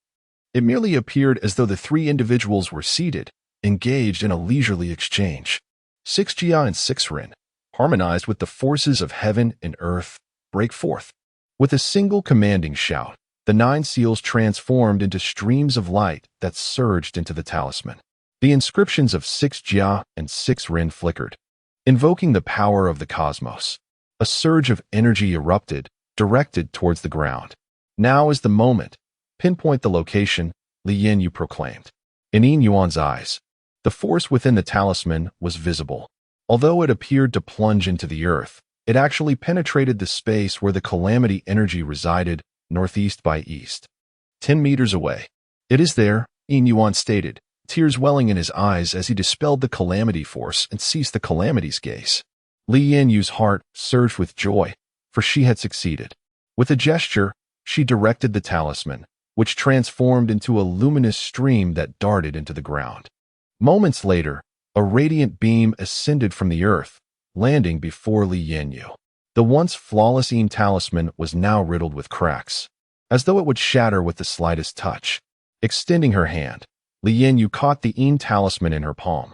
It merely appeared as though the 3 individuals were seated, engaged in a leisurely exchange. 6 Jia and 6 Rin, harmonized with the forces of heaven and earth, break forth. With a single commanding shout, the 9 seals transformed into streams of light that surged into the talisman. The inscriptions of 6 Jia and 6 Rin flickered, invoking the power of the cosmos. A surge of energy erupted, directed towards the ground. "Now is the moment. Pinpoint the location," Li Yanyu proclaimed. In Yin Yuan's eyes, the force within the talisman was visible. Although it appeared to plunge into the earth, it actually penetrated the space where the calamity energy resided, northeast by east. 10 meters away. "It is there," Yin Yuan stated, tears welling in his eyes as he dispelled the calamity force and ceased the calamity's gaze. Li Yanyu's heart surged with joy, for she had succeeded. With a gesture, she directed the talisman, which transformed into a luminous stream that darted into the ground. Moments later, a radiant beam ascended from the earth, landing before Li Yanyu. The once flawless Yin talisman was now riddled with cracks, as though it would shatter with the slightest touch. Extending her hand, Li Yanyu caught the Yin talisman in her palm,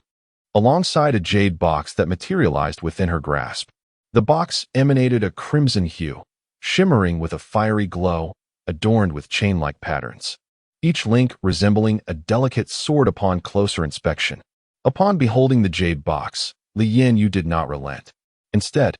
alongside a jade box that materialized within her grasp. The box emanated a crimson hue, shimmering with a fiery glow, adorned with chain-like patterns, each link resembling a delicate sword upon closer inspection. Upon beholding the jade box, Li Yanyu did not relent. Instead,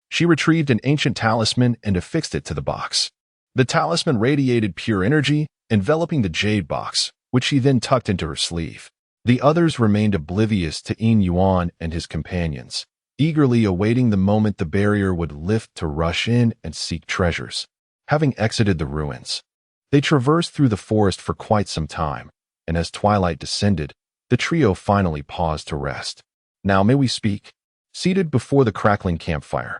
she retrieved an ancient talisman and affixed it to the box. The talisman radiated pure energy, enveloping the jade box, which she then tucked into her sleeve. The others remained oblivious to Yin Yuan and his companions, eagerly awaiting the moment the barrier would lift to rush in and seek treasures. Having exited the ruins, they traversed through the forest for quite some time, and as twilight descended, the trio finally paused to rest. "Now may we speak?" Seated before the crackling campfire,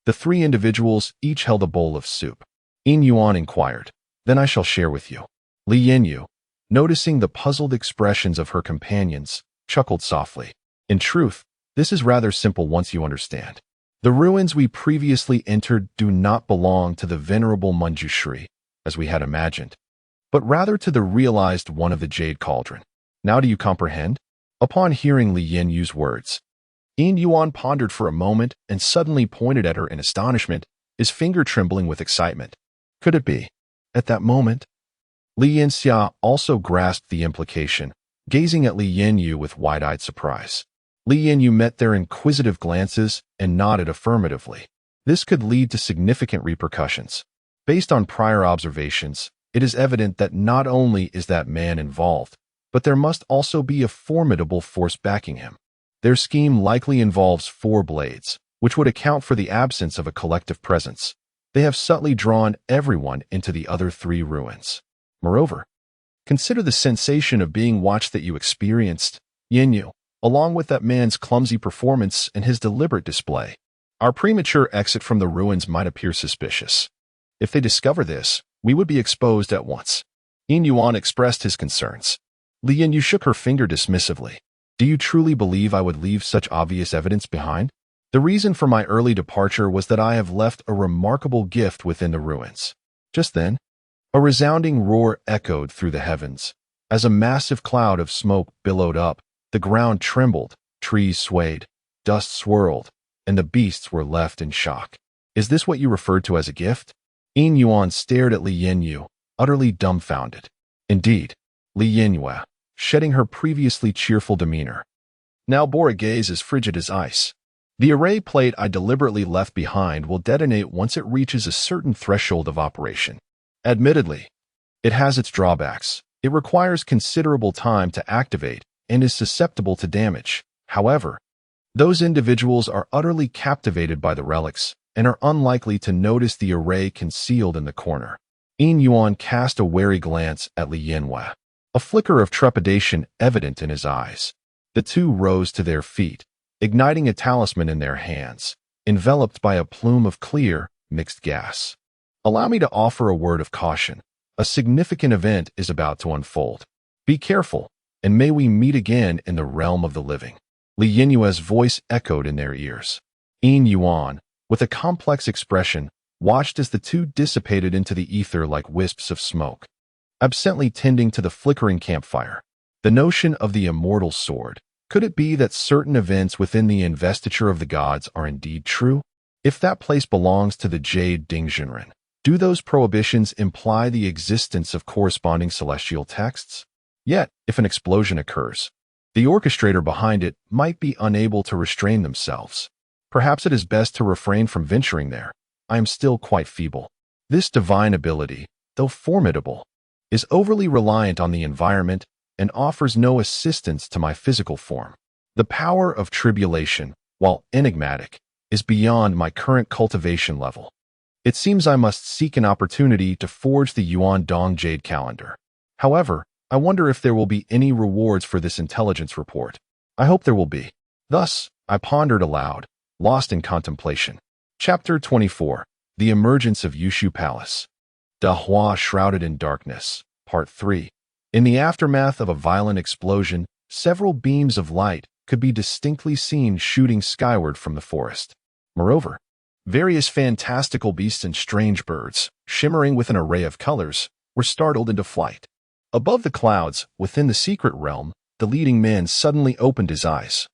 the 3 individuals each held a bowl of soup. Yin Yuan inquired, "Then I shall share with you." Li Yanyu, noticing the puzzled expressions of her companions, chuckled softly. "In truth, this is rather simple once you understand. The ruins we previously entered do not belong to the venerable Manjushri, as we had imagined, but rather to the realized one of the Jade Cauldron. Now do you comprehend?" Upon hearing Li Yanyu's words, Yin Yuan pondered for a moment and suddenly pointed at her in astonishment, his finger trembling with excitement. Could it be? At that moment, Li Yanxia also grasped the implication, gazing at Li Yanyu with wide-eyed surprise. Li Yanyu met their inquisitive glances and nodded affirmatively. This could lead to significant repercussions. Based on prior observations, it is evident that not only is that man involved, but there must also be a formidable force backing him. Their scheme likely involves 4 blades, which would account for the absence of a collective presence. They have subtly drawn everyone into the other 3 ruins. Moreover, consider the sensation of being watched that you experienced, Yin, along with that man's clumsy performance and his deliberate display. Our premature exit from the ruins might appear suspicious. If they discover this, we would be exposed at once. Yin Yuan expressed his concerns. Li Yin shook her finger dismissively. Do you truly believe I would leave such obvious evidence behind? The reason for my early departure was that I have left a remarkable gift within the ruins. Just then, a resounding roar echoed through the heavens. As a massive cloud of smoke billowed up, the ground trembled, trees swayed, dust swirled, and the beasts were left in shock. Is this what you referred to as a gift? Yin Yuan stared at Li Yin, utterly dumbfounded. Indeed, Li Yin, shedding her previously cheerful demeanor, now bore a gaze as frigid as ice. The array plate I deliberately left behind will detonate once it reaches a certain threshold of operation. Admittedly, it has its drawbacks. It requires considerable time to activate and is susceptible to damage. However, those individuals are utterly captivated by the relics and are unlikely to notice the array concealed in the corner. Yin Yuan cast a wary glance at Li Yinhua, a flicker of trepidation evident in his eyes. The two rose to their feet, igniting a talisman in their hands, enveloped by a plume of clear, mixed gas. Allow me to offer a word of caution. A significant event is about to unfold. Be careful, and may we meet again in the realm of the living. Li Yinua's voice echoed in their ears. Yin Yuan, with a complex expression, watched as the two dissipated into the ether like wisps of smoke, absently tending to the flickering campfire. The notion of the immortal sword. Could it be that certain events within the investiture of the gods are indeed true? If that place belongs to the Jade Dingjinren, do those prohibitions imply the existence of corresponding celestial texts? Yet, if an explosion occurs, the orchestrator behind it might be unable to restrain themselves. Perhaps it is best to refrain from venturing there. I am still quite feeble. This divine ability, though formidable, is overly reliant on the environment and offers no assistance to my physical form. The power of tribulation, while enigmatic, is beyond my current cultivation level. It seems I must seek an opportunity to forge the Yuan Dong Jade Calendar. However, I wonder if there will be any rewards for this intelligence report. I hope there will be. Thus, I pondered aloud, lost in contemplation. Chapter 24. The Emergence of Yushu Palace. Dahua Shrouded in Darkness. Part 3. In the aftermath of a violent explosion, several beams of light could be distinctly seen shooting skyward from the forest. Moreover, various fantastical beasts and strange birds, shimmering with an array of colors, were startled into flight. Above the clouds, within the secret realm, the leading man suddenly opened his eyes,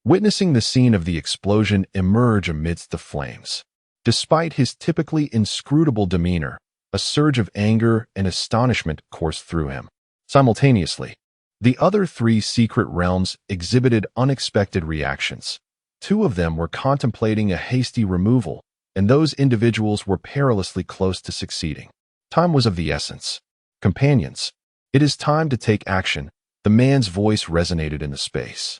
witnessing the scene of the explosion emerge amidst the flames. Despite his typically inscrutable demeanor, a surge of anger and astonishment coursed through him. Simultaneously, the other three secret realms exhibited unexpected reactions. Two of them were contemplating a hasty removal, and those individuals were perilously close to succeeding. Time was of the essence. Companions, it is time to take action. The man's voice resonated in the space,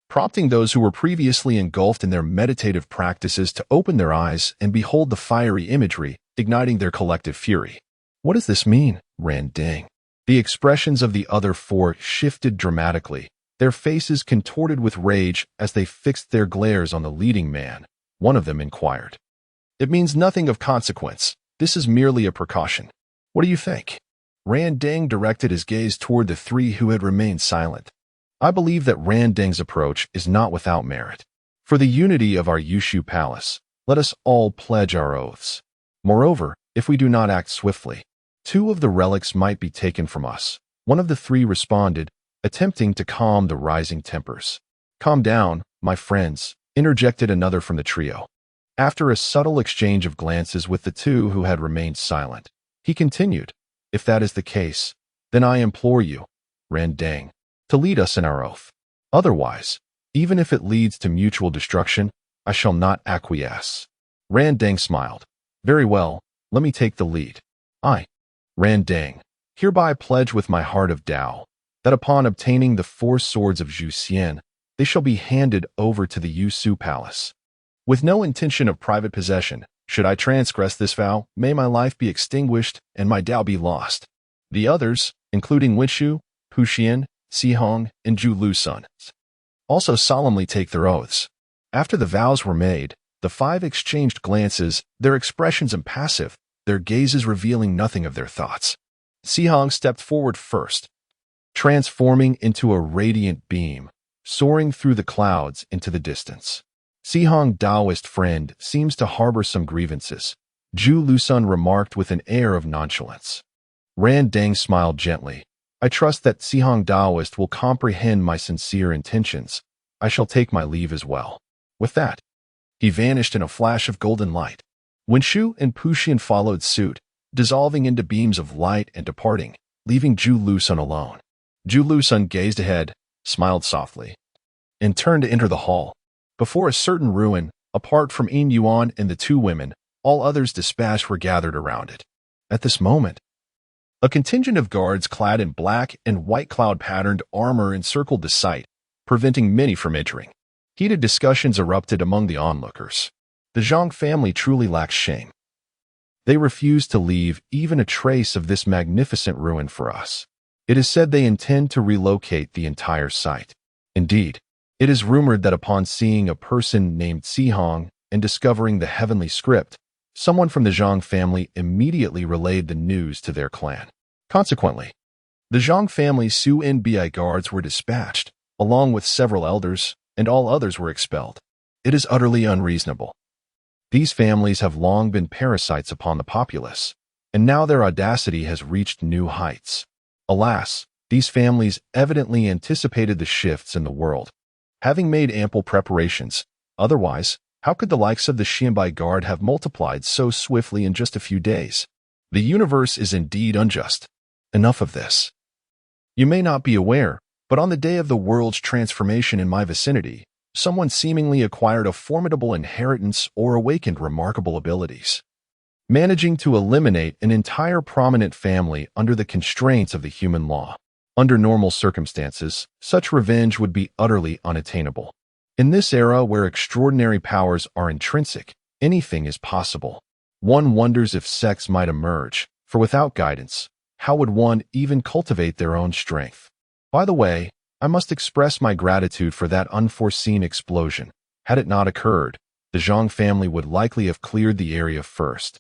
prompting those who were previously engulfed in their meditative practices to open their eyes and behold the fiery imagery, igniting their collective fury. What does this mean? Ran Ding. The expressions of the other four shifted dramatically, their faces contorted with rage as they fixed their glares on the leading man. One of them inquired. It means nothing of consequence. This is merely a precaution. What do you think? Ran Ding directed his gaze toward the three who had remained silent. I believe that Ran Ding's approach is not without merit. For the unity of our Yushu Palace, let us all pledge our oaths. Moreover, if we do not act swiftly, two of the relics might be taken from us. One of the three responded, attempting to calm the rising tempers. Calm down, my friends, interjected another from the trio. After a subtle exchange of glances with the two who had remained silent, he continued, if that is the case, then I implore you, Ran Ding, to lead us in our oath. Otherwise, even if it leads to mutual destruction, I shall not acquiesce. Ran Ding smiled. Very well, let me take the lead. I, Ran Ding, hereby pledge with my heart of Tao, that upon obtaining the 4 swords of Zhu Xian, they shall be handed over to the Yushu Palace. With no intention of private possession, should I transgress this vow, may my life be extinguished and my Tao be lost. The others, including Winshu, Puxian, Sihong, and Zhu Lusun, also solemnly take their oaths. After the vows were made, the five exchanged glances, their expressions impassive, their gazes revealing nothing of their thoughts. Sihong stepped forward first, transforming into a radiant beam, soaring through the clouds into the distance. Sihong, Taoist friend, seems to harbor some grievances, Zhu Lusun remarked with an air of nonchalance. Ran Dang smiled gently. I trust that Sihong Taoist will comprehend my sincere intentions. I shall take my leave as well. With that, he vanished in a flash of golden light. Winshu and Puxian followed suit, dissolving into beams of light and departing, leaving Zhu Lusun alone. Zhu Lusun gazed ahead, smiled softly, and turned to enter the hall. Before a certain ruin, apart from Yin Yuan and the two women, all others dispatched were gathered around it. At this moment, a contingent of guards clad in black and white cloud-patterned armor encircled the site, preventing many from entering. Heated discussions erupted among the onlookers. The Zhang family truly lacks shame. They refuse to leave even a trace of this magnificent ruin for us. It is said they intend to relocate the entire site. Indeed, it is rumored that upon seeing a person named Sihong and discovering the heavenly script, someone from the Zhang family immediately relayed the news to their clan. Consequently, the Zhang family's Su-Nbi guards were dispatched, along with several elders, and all others were expelled. It is utterly unreasonable. These families have long been parasites upon the populace, and now their audacity has reached new heights. Alas, these families evidently anticipated the shifts in the world, having made ample preparations. Otherwise, how could the likes of the Xianbai Guard have multiplied so swiftly in just a few days? The universe is indeed unjust. Enough of this. You may not be aware, but on the day of the world's transformation in my vicinity, someone seemingly acquired a formidable inheritance or awakened remarkable abilities, managing to eliminate an entire prominent family under the constraints of the human law. Under normal circumstances, such revenge would be utterly unattainable. In this era where extraordinary powers are intrinsic, anything is possible. One wonders if sects might emerge, for without guidance, how would one even cultivate their own strength? By the way, I must express my gratitude for that unforeseen explosion. Had it not occurred, the Zhang family would likely have cleared the area first,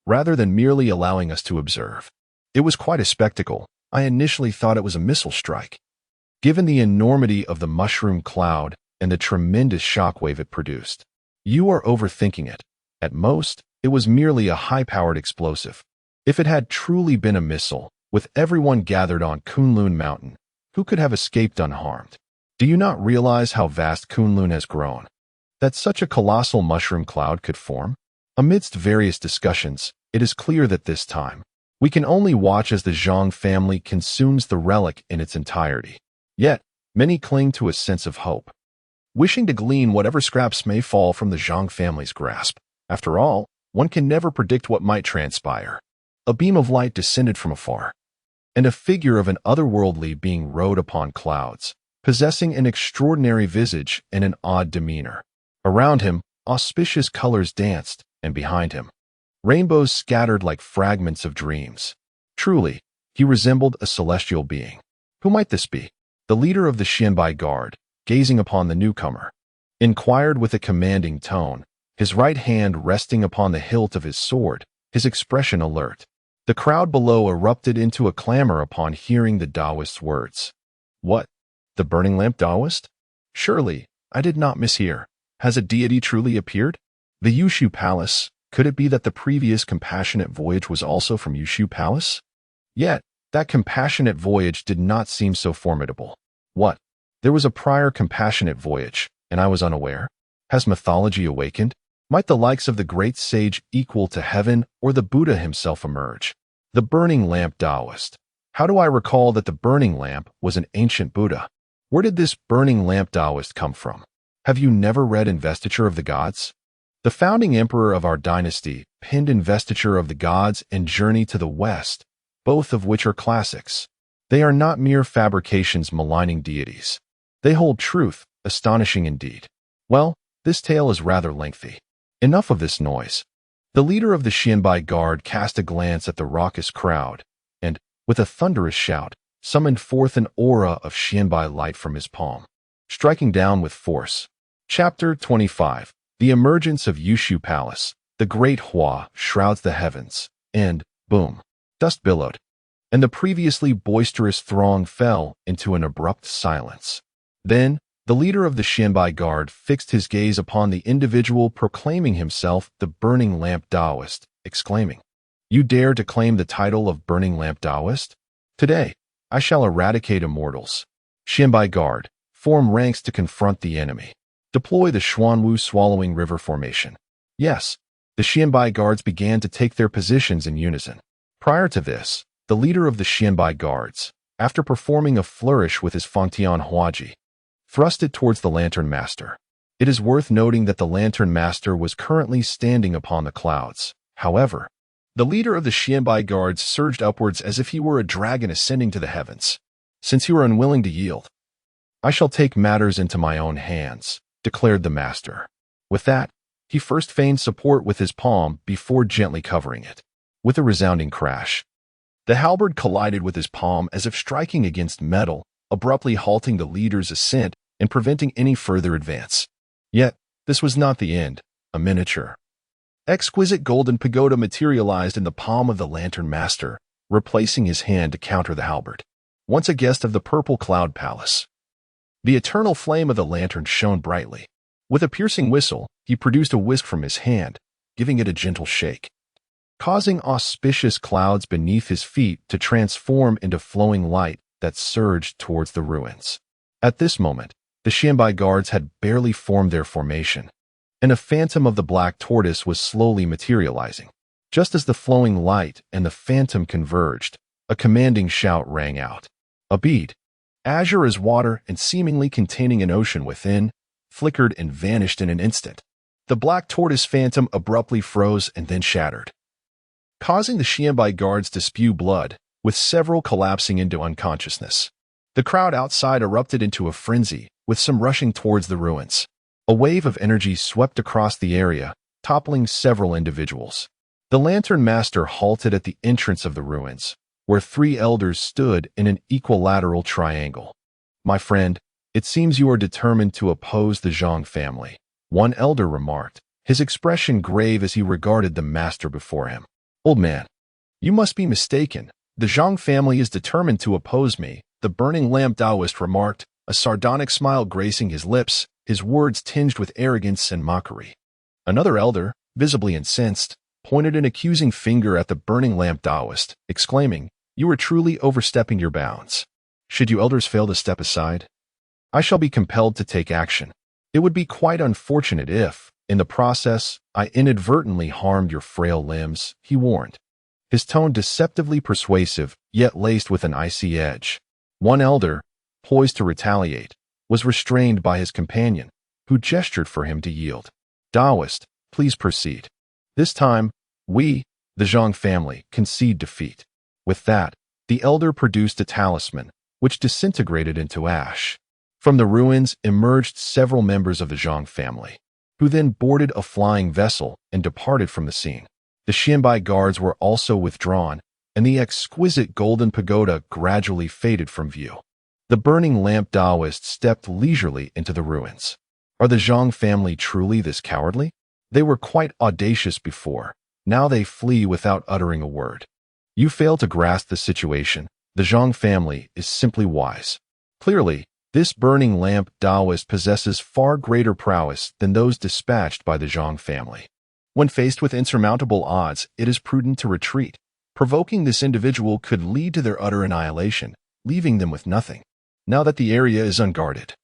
rather than merely allowing us to observe. It was quite a spectacle. I initially thought it was a missile strike. Given the enormity of the mushroom cloud and the tremendous shockwave it produced, you are overthinking it. At most, it was merely a high-powered explosive. If it had truly been a missile, with everyone gathered on Kunlun Mountain, who could have escaped unharmed? Do you not realize how vast Kunlun has grown? That such a colossal mushroom cloud could form? Amidst various discussions, it is clear that this time, we can only watch as the Zhang family consumes the relic in its entirety. Yet, many cling to a sense of hope, wishing to glean whatever scraps may fall from the Zhang family's grasp. After all, one can never predict what might transpire. A beam of light descended from afar, and a figure of an otherworldly being rode upon clouds, possessing an extraordinary visage and an odd demeanor. Around him, auspicious colors danced, and behind him, rainbows scattered like fragments of dreams. Truly, he resembled a celestial being. Who might this be? The leader of the Xianbai Guard, gazing upon the newcomer, inquired with a commanding tone, his right hand resting upon the hilt of his sword, his expression alert. The crowd below erupted into a clamor upon hearing the Taoist's words. What? The burning lamp Taoist? Surely, I did not mishear. Has a deity truly appeared? The Yushu Palace, could it be that the previous compassionate voyage was also from Yushu Palace? Yet, that compassionate voyage did not seem so formidable. What? There was a prior compassionate voyage, and I was unaware? Has mythology awakened? Might the likes of the great sage equal to heaven or the Buddha himself emerge? The burning lamp Taoist. How do I recall that the burning lamp was an ancient Buddha? Where did this burning lamp Taoist come from? Have you never read Investiture of the Gods? The founding emperor of our dynasty penned Investiture of the Gods and Journey to the West, both of which are classics. They are not mere fabrications maligning deities. They hold truth, astonishing indeed. Well, this tale is rather lengthy. Enough of this noise. The leader of the Xianbai Guard cast a glance at the raucous crowd, and, with a thunderous shout, summoned forth an aura of Xianbai light from his palm, striking down with force. Chapter 25. The emergence of Yushu Palace. The great Hua shrouds the heavens, and, boom, dust billowed, and the previously boisterous throng fell into an abrupt silence. Then, the leader of the Xianbai Guard fixed his gaze upon the individual proclaiming himself the Burning Lamp Taoist, exclaiming, "You dare to claim the title of Burning Lamp Taoist? Today, I shall eradicate immortals. Xianbai Guard, form ranks to confront the enemy. Deploy the Xuanwu Swallowing River Formation." Yes, the Xianbai Guards began to take their positions in unison. Prior to this, the leader of the Xianbai Guards, after performing a flourish with his Fangtian Huaji, thrust it towards the Lantern Master. It is worth noting that the Lantern Master was currently standing upon the clouds. However, the leader of the Xianbai Guards surged upwards as if he were a dragon ascending to the heavens. "Since you are unwilling to yield, I shall take matters into my own hands," declared the Master. With that, he first feigned support with his palm before gently covering it. With a resounding crash, the halberd collided with his palm as if striking against metal, abruptly halting the leader's ascent and preventing any further advance. Yet, this was not the end. A miniature, exquisite golden pagoda materialized in the palm of the Lantern Master, replacing his hand to counter the halberd. Once a guest of the Purple Cloud Palace, the eternal flame of the lantern shone brightly. With a piercing whistle, he produced a whisk from his hand, giving it a gentle shake, causing auspicious clouds beneath his feet to transform into flowing light that surged towards the ruins. At this moment, the Xianbai Guards had barely formed their formation, and a phantom of the black tortoise was slowly materializing. Just as the flowing light and the phantom converged, a commanding shout rang out. A bead, azure as water and seemingly containing an ocean within, flickered and vanished in an instant. The black tortoise phantom abruptly froze and then shattered, causing the Xianbai Guards to spew blood, with several collapsing into unconsciousness. The crowd outside erupted into a frenzy, with some rushing towards the ruins. A wave of energy swept across the area, toppling several individuals. The Lantern Master halted at the entrance of the ruins, where three elders stood in an equilateral triangle. "My friend, it seems you are determined to oppose the Zhang family," one elder remarked, his expression grave as he regarded the master before him. "Old man, you must be mistaken. The Zhang family is determined to oppose me," the Burning Lamp Taoist remarked, a sardonic smile gracing his lips, his words tinged with arrogance and mockery. Another elder, visibly incensed, pointed an accusing finger at the Burning Lamp Taoist, exclaiming, "You are truly overstepping your bounds. Should you elders fail to step aside, I shall be compelled to take action. It would be quite unfortunate if, in the process, I inadvertently harmed your frail limbs," he warned, his tone deceptively persuasive, yet laced with an icy edge. One elder, poised to retaliate, was restrained by his companion, who gestured for him to yield. "Taoist, please proceed. This time, we, the Zhang family, concede defeat." With that, the elder produced a talisman, which disintegrated into ash. From the ruins emerged several members of the Zhang family, who then boarded a flying vessel and departed from the scene. The Xianbai Guards were also withdrawn, and the exquisite golden pagoda gradually faded from view. The Burning Lamp Taoist stepped leisurely into the ruins. Are the Zhang family truly this cowardly? They were quite audacious before. Now they flee without uttering a word. You fail to grasp the situation. The Zhang family is simply wise. Clearly, this Burning Lamp Taoist possesses far greater prowess than those dispatched by the Zhang family. When faced with insurmountable odds, it is prudent to retreat. Provoking this individual could lead to their utter annihilation, leaving them with nothing. Now that the area is unguarded,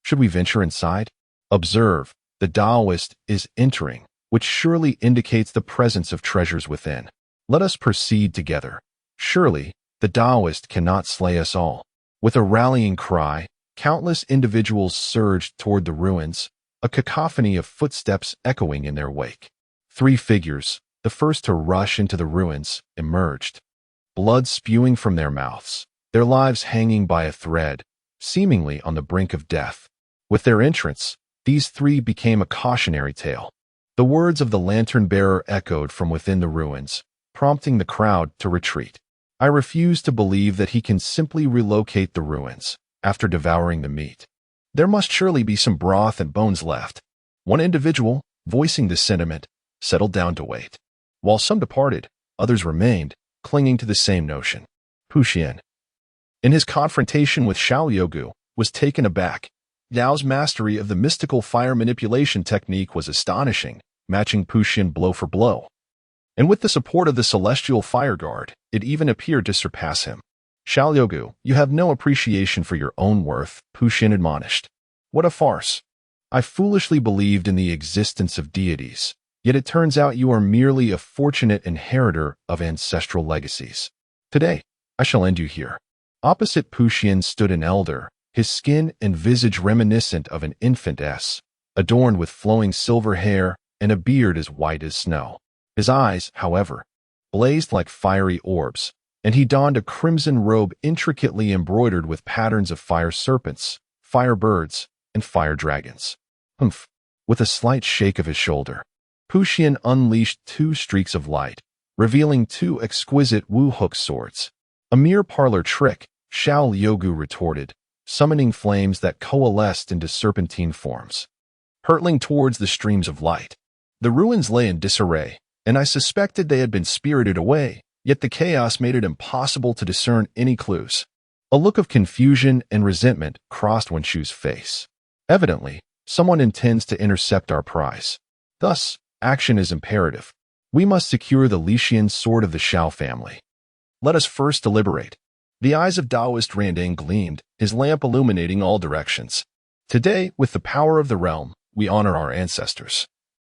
should we venture inside? Observe, the Taoist is entering, which surely indicates the presence of treasures within. Let us proceed together. Surely, the Taoist cannot slay us all. With a rallying cry, countless individuals surged toward the ruins, a cacophony of footsteps echoing in their wake. Three figures, the first to rush into the ruins, emerged, blood spewing from their mouths, their lives hanging by a thread, seemingly on the brink of death. With their entrance, these three became a cautionary tale. The words of the lantern bearer echoed from within the ruins, prompting the crowd to retreat. I refuse to believe that he can simply relocate the ruins after devouring the meat. There must surely be some broth and bones left. One individual, voicing this sentiment, settled down to wait. While some departed, others remained, clinging to the same notion. Puxian, in his confrontation with Xiao Yogu, was taken aback. Yao's mastery of the mystical fire manipulation technique was astonishing, matching Puxian blow for blow. And with the support of the celestial fire guard, it even appeared to surpass him. Xiao Yogu, you have no appreciation for your own worth, Puxian admonished. What a farce. I foolishly believed in the existence of deities, yet it turns out you are merely a fortunate inheritor of ancestral legacies. Today, I shall end you here. Opposite Puxian stood an elder, his skin and visage reminiscent of an infantess, adorned with flowing silver hair and a beard as white as snow. His eyes, however, blazed like fiery orbs, and he donned a crimson robe intricately embroidered with patterns of fire serpents, fire birds, and fire dragons. Humph! With a slight shake of his shoulder, Puxian unleashed 2 streaks of light, revealing 2 exquisite wu-hook swords. A mere parlor trick, Xiao Yogu retorted, summoning flames that coalesced into serpentine forms. Hurtling towards the streams of light, the ruins lay in disarray, and I suspected they had been spirited away, yet the chaos made it impossible to discern any clues. A look of confusion and resentment crossed Wenshu's face. Evidently, someone intends to intercept our prize. Thus, action is imperative. We must secure the Lixian sword of the Xiao family. Let us first deliberate. The eyes of Taoist Randang gleamed, his lamp illuminating all directions. Today, with the power of the realm, we honor our ancestors.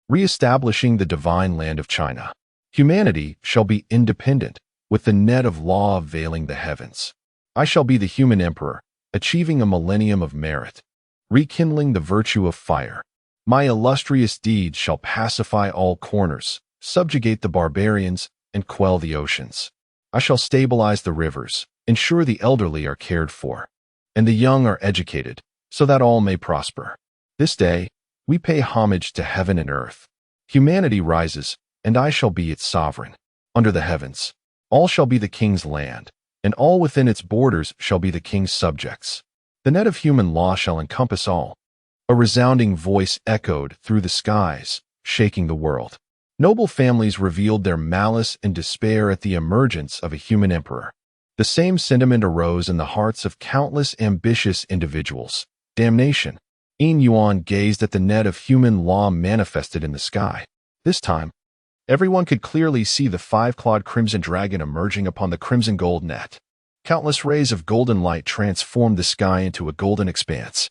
Re-establishing the divine land of China. Humanity shall be independent, with the net of law veiling the heavens. I shall be the human emperor, achieving a millennium of merit, rekindling the virtue of fire. My illustrious deeds shall pacify all corners, subjugate the barbarians, and quell the oceans. I shall stabilize the rivers, ensure the elderly are cared for, and the young are educated, so that all may prosper. This day, we pay homage to heaven and earth. Humanity rises, and I shall be its sovereign. Under the heavens, all shall be the king's land, and all within its borders shall be the king's subjects. The net of human law shall encompass all. A resounding voice echoed through the skies, shaking the world. Noble families revealed their malice and despair at the emergence of a human emperor. The same sentiment arose in the hearts of countless ambitious individuals. Damnation. Yin Yuan gazed at the net of human law manifested in the sky. This time, everyone could clearly see the 5-clawed crimson dragon emerging upon the crimson gold net. Countless rays of golden light transformed the sky into a golden expanse,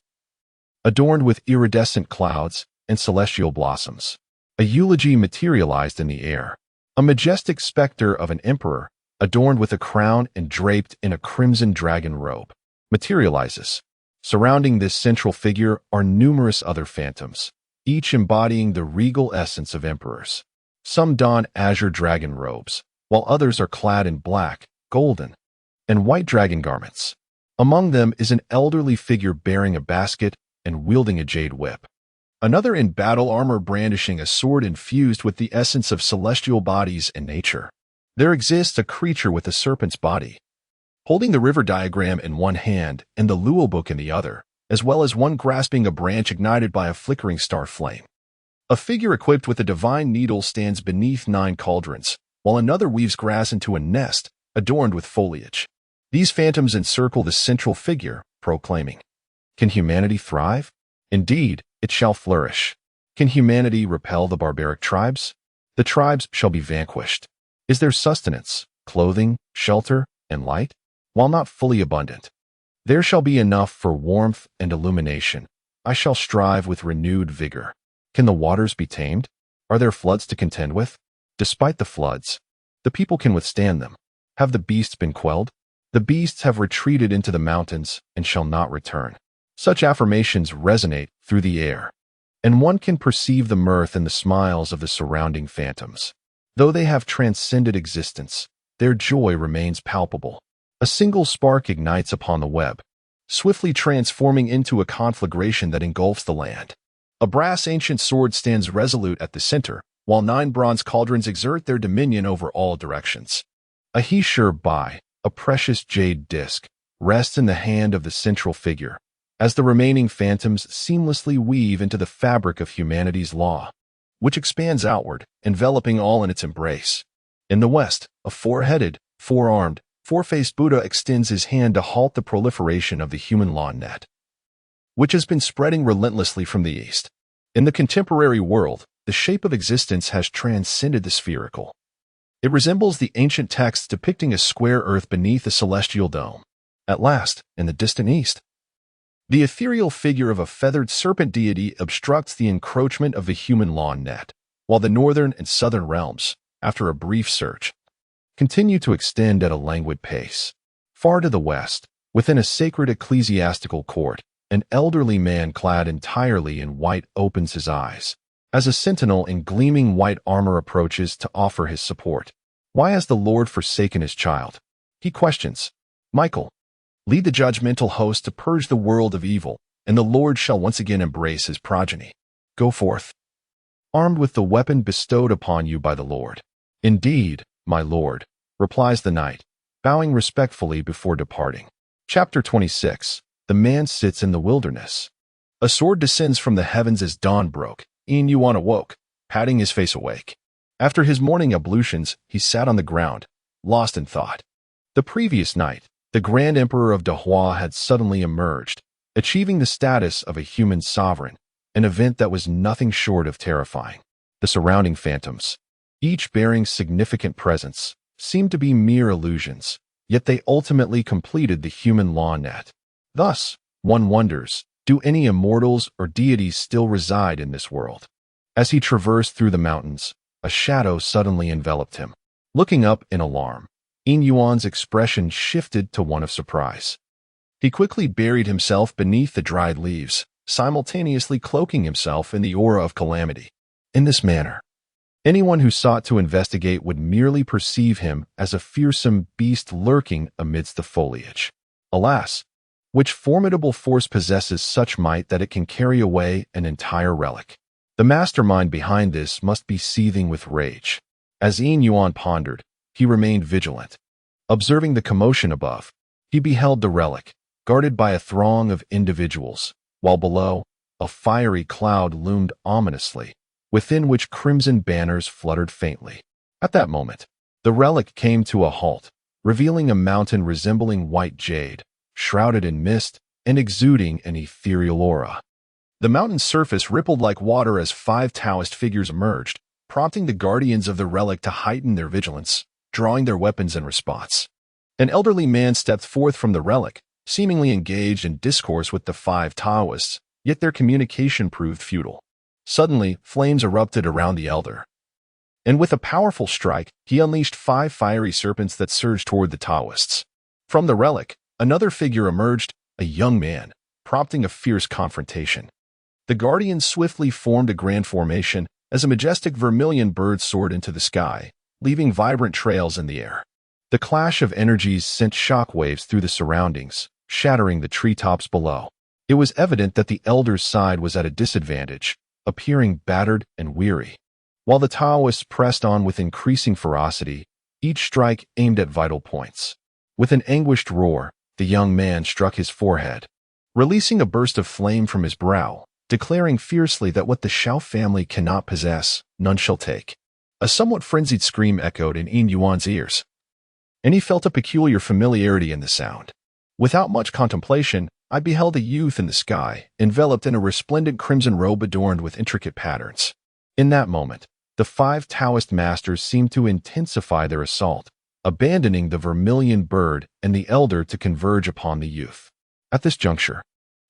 adorned with iridescent clouds and celestial blossoms. A eulogy materialized in the air. A majestic specter of an emperor, adorned with a crown and draped in a crimson dragon robe, materializes. Surrounding this central figure are numerous other phantoms, each embodying the regal essence of emperors. Some don azure dragon robes, while others are clad in black, golden, and white dragon garments. Among them is an elderly figure bearing a basket and wielding a jade whip. Another in battle armor brandishing a sword infused with the essence of celestial bodies and nature. There exists a creature with a serpent's body, holding the river diagram in one hand and the Luo book in the other, as well as one grasping a branch ignited by a flickering star flame. A figure equipped with a divine needle stands beneath 9 cauldrons, while another weaves grass into a nest adorned with foliage. These phantoms encircle the central figure, proclaiming, "Can humanity thrive? Indeed, it shall flourish. Can humanity repel the barbaric tribes? The tribes shall be vanquished. Is there sustenance, clothing, shelter, and light? While not fully abundant, there shall be enough for warmth and illumination. I shall strive with renewed vigor. Can the waters be tamed? Are there floods to contend with? Despite the floods, the people can withstand them. Have the beasts been quelled? The beasts have retreated into the mountains and shall not return." Such affirmations resonate through the air, and one can perceive the mirth and the smiles of the surrounding phantoms. Though they have transcended existence, their joy remains palpable. A single spark ignites upon the web, swiftly transforming into a conflagration that engulfs the land. A brass ancient sword stands resolute at the center, while 9 bronze cauldrons exert their dominion over all directions. A he sure by, a precious jade disc, rests in the hand of the central figure, as the remaining phantoms seamlessly weave into the fabric of humanity's law, which expands outward, enveloping all in its embrace. In the west, a four-headed, four-armed, four-faced Buddha extends his hand to halt the proliferation of the human law net, which has been spreading relentlessly from the east. In the contemporary world, the shape of existence has transcended the spherical. It resembles the ancient texts depicting a square earth beneath a celestial dome. At last, in the distant east, the ethereal figure of a feathered serpent deity obstructs the encroachment of the human law net, while the northern and southern realms, after a brief search, continue to extend at a languid pace. Far to the west, within a sacred ecclesiastical court, an elderly man clad entirely in white opens his eyes, as a sentinel in gleaming white armor approaches to offer his support. Why has the Lord forsaken his child? He questions. Michael, lead the judgmental host to purge the world of evil, and the Lord shall once again embrace his progeny. Go forth, armed with the weapon bestowed upon you by the Lord. Indeed, my lord, replies the knight, bowing respectfully before departing. Chapter 26. The man sits in the wilderness. A sword descends from the heavens as dawn broke. Yin Yuan awoke, patting his face awake. After his morning ablutions, he sat on the ground, lost in thought. The previous night, the Grand Emperor of Dahua had suddenly emerged, achieving the status of a human sovereign, an event that was nothing short of terrifying. The surrounding phantoms, each bearing significant presence, seemed to be mere illusions, yet they ultimately completed the human law net. Thus, one wonders, do any immortals or deities still reside in this world? As he traversed through the mountains, a shadow suddenly enveloped him. Looking up in alarm, Yin Yuan's expression shifted to one of surprise. He quickly buried himself beneath the dried leaves, simultaneously cloaking himself in the aura of calamity. In this manner, anyone who sought to investigate would merely perceive him as a fearsome beast lurking amidst the foliage. Alas, which formidable force possesses such might that it can carry away an entire relic? The mastermind behind this must be seething with rage. As Yin Yuan pondered, he remained vigilant. Observing the commotion above, he beheld the relic, guarded by a throng of individuals, while below, a fiery cloud loomed ominously, within which crimson banners fluttered faintly. At that moment, the relic came to a halt, revealing a mountain resembling white jade, shrouded in mist and exuding an ethereal aura. The mountain's surface rippled like water as 5 Taoist figures emerged, prompting the guardians of the relic to heighten their vigilance, drawing their weapons in response. An elderly man stepped forth from the relic, seemingly engaged in discourse with the 5 Taoists, yet their communication proved futile. Suddenly, flames erupted around the elder, and with a powerful strike, he unleashed 5 fiery serpents that surged toward the Taoists. From the relic, another figure emerged, a young man, prompting a fierce confrontation. The guardians swiftly formed a grand formation as a majestic vermilion bird soared into the sky, leaving vibrant trails in the air. The clash of energies sent shockwaves through the surroundings, shattering the treetops below. It was evident that the elder's side was at a disadvantage, appearing battered and weary. While the Taoists pressed on with increasing ferocity, each strike aimed at vital points. With an anguished roar, the young man struck his forehead, releasing a burst of flame from his brow, declaring fiercely that what the Shao family cannot possess, none shall take. A somewhat frenzied scream echoed in Yin Yuan's ears, and he felt a peculiar familiarity in the sound. Without much contemplation, I beheld a youth in the sky, enveloped in a resplendent crimson robe adorned with intricate patterns. In that moment, the 5 Taoist masters seemed to intensify their assault, abandoning the vermilion bird and the elder to converge upon the youth. At this juncture,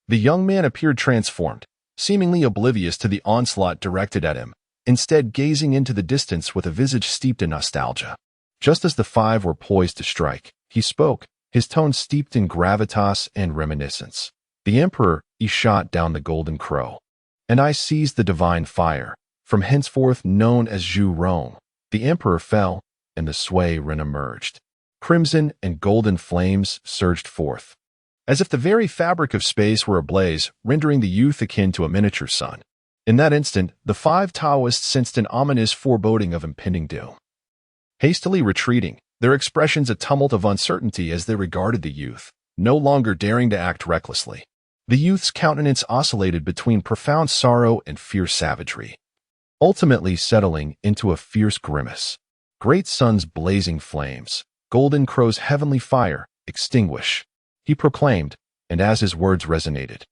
the young man appeared transformed, seemingly oblivious to the onslaught directed at him, instead gazing into the distance with a visage steeped in nostalgia. Just as the 5 were poised to strike, he spoke, his tone steeped in gravitas and reminiscence. The emperor, he shot down the golden crow, and I seized the divine fire, from henceforth known as Zhu Rong. The emperor fell, and the Sui Ren emerged. Crimson and golden flames surged forth, as if the very fabric of space were ablaze, rendering the youth akin to a miniature sun. In that instant, the 5 Taoists sensed an ominous foreboding of impending doom. Hastily retreating, their expressions a tumult of uncertainty as they regarded the youth, no longer daring to act recklessly. The youth's countenance oscillated between profound sorrow and fierce savagery, ultimately settling into a fierce grimace. Great sun's blazing flames, golden crow's heavenly fire, extinguish, he proclaimed, and as his words resonated,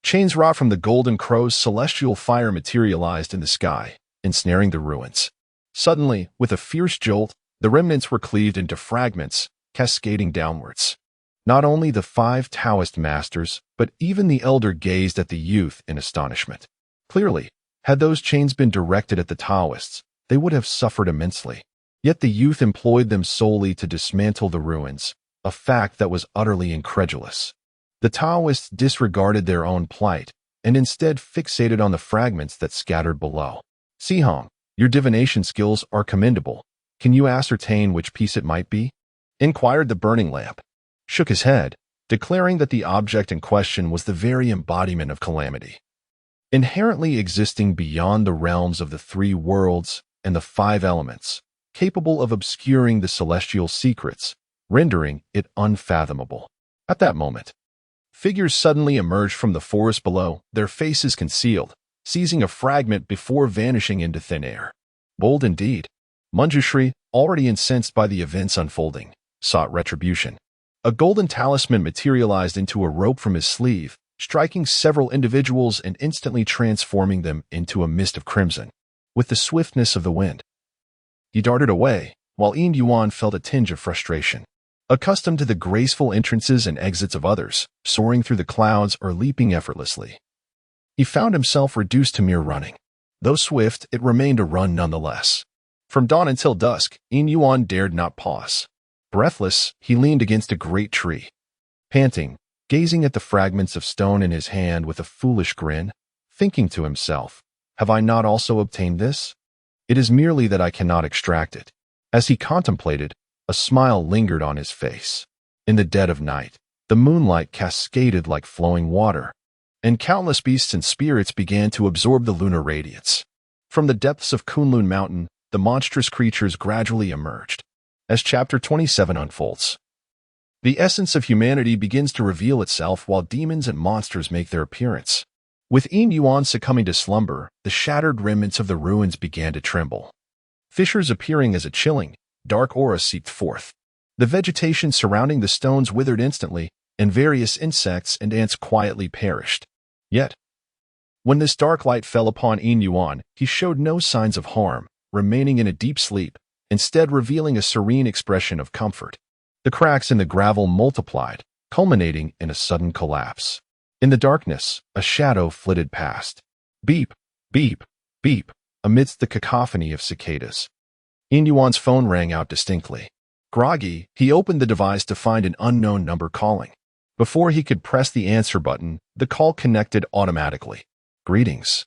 chains wrought from the golden crow's celestial fire materialized in the sky, ensnaring the ruins. Suddenly, with a fierce jolt, the remnants were cleaved into fragments, cascading downwards. Not only the 5 Taoist masters, but even the elder gazed at the youth in astonishment. Clearly, had those chains been directed at the Taoists, they would have suffered immensely. Yet the youth employed them solely to dismantle the ruins, a fact that was utterly incredulous. The Taoists disregarded their own plight, and instead fixated on the fragments that scattered below. "Sihong, your divination skills are commendable. Can you ascertain which piece it might be?" inquired the burning lamp. Shook his head, declaring that the object in question was the very embodiment of calamity, inherently existing beyond the realms of the 3 worlds and the 5 elements, capable of obscuring the celestial secrets, rendering it unfathomable. At that moment, figures suddenly emerged from the forest below, their faces concealed, seizing a fragment before vanishing into thin air. Bold indeed. Manjushri, already incensed by the events unfolding, sought retribution. A golden talisman materialized into a rope from his sleeve, striking several individuals and instantly transforming them into a mist of crimson. With the swiftness of the wind, he darted away, while Yin Yuan felt a tinge of frustration. Accustomed to the graceful entrances and exits of others, soaring through the clouds or leaping effortlessly, he found himself reduced to mere running. Though swift, it remained a run nonetheless. From dawn until dusk, Yin Yuan dared not pause. Breathless, he leaned against a great tree, panting, gazing at the fragments of stone in his hand with a foolish grin, thinking to himself, "Have I not also obtained this? It is merely that I cannot extract it." As he contemplated, a smile lingered on his face. In the dead of night, the moonlight cascaded like flowing water, and countless beasts and spirits began to absorb the lunar radiance. From the depths of Kunlun Mountain, the monstrous creatures gradually emerged. As Chapter 27 unfolds, the essence of humanity begins to reveal itself while demons and monsters make their appearance. With Yin Yuan succumbing to slumber, the shattered remnants of the ruins began to tremble. Fissures appearing as a chilling, dark aura seeped forth. The vegetation surrounding the stones withered instantly, and various insects and ants quietly perished. Yet, when this dark light fell upon Yin Yuan, he showed no signs of harm, remaining in a deep sleep, instead revealing a serene expression of comfort. The cracks in the gravel multiplied, culminating in a sudden collapse. In the darkness, a shadow flitted past. Beep, beep, beep, amidst the cacophony of cicadas. Yin Yuan's phone rang out distinctly. Groggy, he opened the device to find an unknown number calling. Before he could press the answer button, the call connected automatically. "Greetings,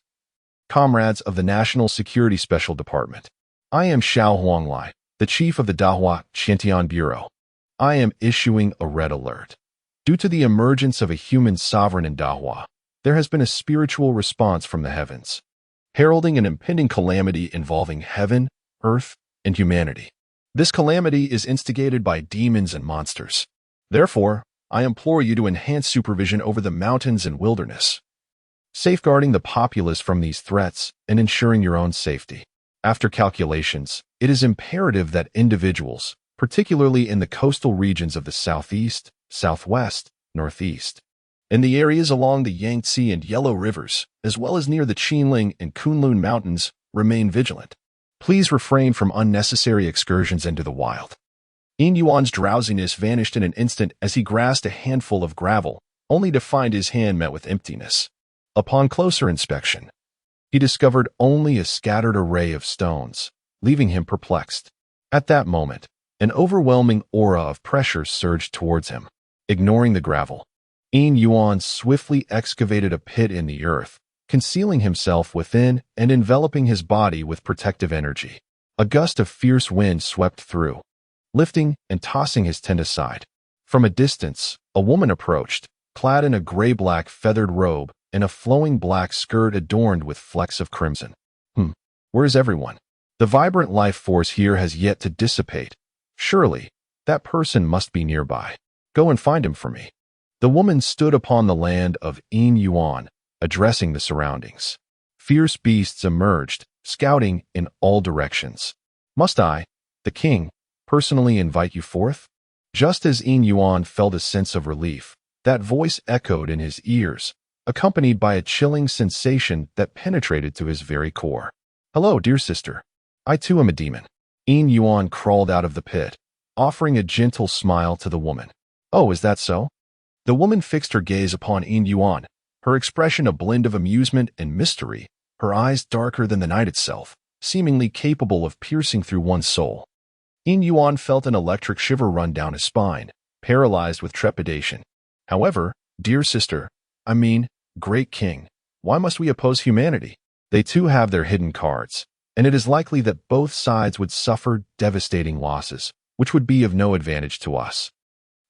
comrades of the National Security Special Department. I am Xiao Huanglai, the chief of the Dahua Qiantian Bureau. I am issuing a red alert. Due to the emergence of a human sovereign in Dahua, there has been a spiritual response from the heavens, heralding an impending calamity involving heaven, earth, and humanity. This calamity is instigated by demons and monsters. Therefore, I implore you to enhance supervision over the mountains and wilderness, safeguarding the populace from these threats and ensuring your own safety. After calculations, it is imperative that individuals, particularly in the coastal regions of the southeast, southwest, northeast, in the areas along the Yangtze and Yellow Rivers, as well as near the Qinling and Kunlun Mountains, remain vigilant. Please refrain from unnecessary excursions into the wild." Yin Yuan's drowsiness vanished in an instant as he grasped a handful of gravel, only to find his hand met with emptiness. Upon closer inspection, he discovered only a scattered array of stones, leaving him perplexed. At that moment, an overwhelming aura of pressure surged towards him. Ignoring the gravel, Yin Yuan swiftly excavated a pit in the earth, concealing himself within and enveloping his body with protective energy. A gust of fierce wind swept through, lifting and tossing his tent aside. From a distance, a woman approached, clad in a gray-black feathered robe and a flowing black skirt adorned with flecks of crimson. Where is everyone? The vibrant life force here has yet to dissipate, Surely, that person must be nearby. Go and find him for me. The woman stood upon the land of Yin Yuan, addressing the surroundings. Fierce beasts emerged, scouting in all directions. Must I, the king, personally invite you forth? Just as Yin Yuan felt a sense of relief, that voice echoed in his ears, accompanied by a chilling sensation that penetrated to his very core. Hello, dear sister. I too am a demon. Yin Yuan crawled out of the pit, offering a gentle smile to the woman. Oh, is that so? The woman fixed her gaze upon Yin Yuan, her expression a blend of amusement and mystery, her eyes darker than the night itself, seemingly capable of piercing through one's soul. Yin Yuan felt an electric shiver run down his spine, paralyzed with trepidation. However, dear sister, great king, why must we oppose humanity? They too have their hidden cards, and it is likely that both sides would suffer devastating losses, which would be of no advantage to us.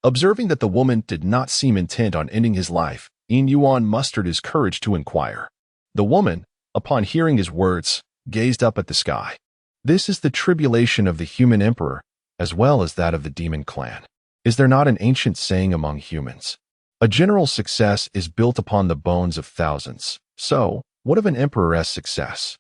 Observing that the woman did not seem intent on ending his life, Yin Yuan mustered his courage to inquire. The woman, upon hearing his words, gazed up at the sky. This is the tribulation of the human emperor, as well as that of the demon clan. Is there not an ancient saying among humans? A general success is built upon the bones of thousands. So, what of an emperor's success?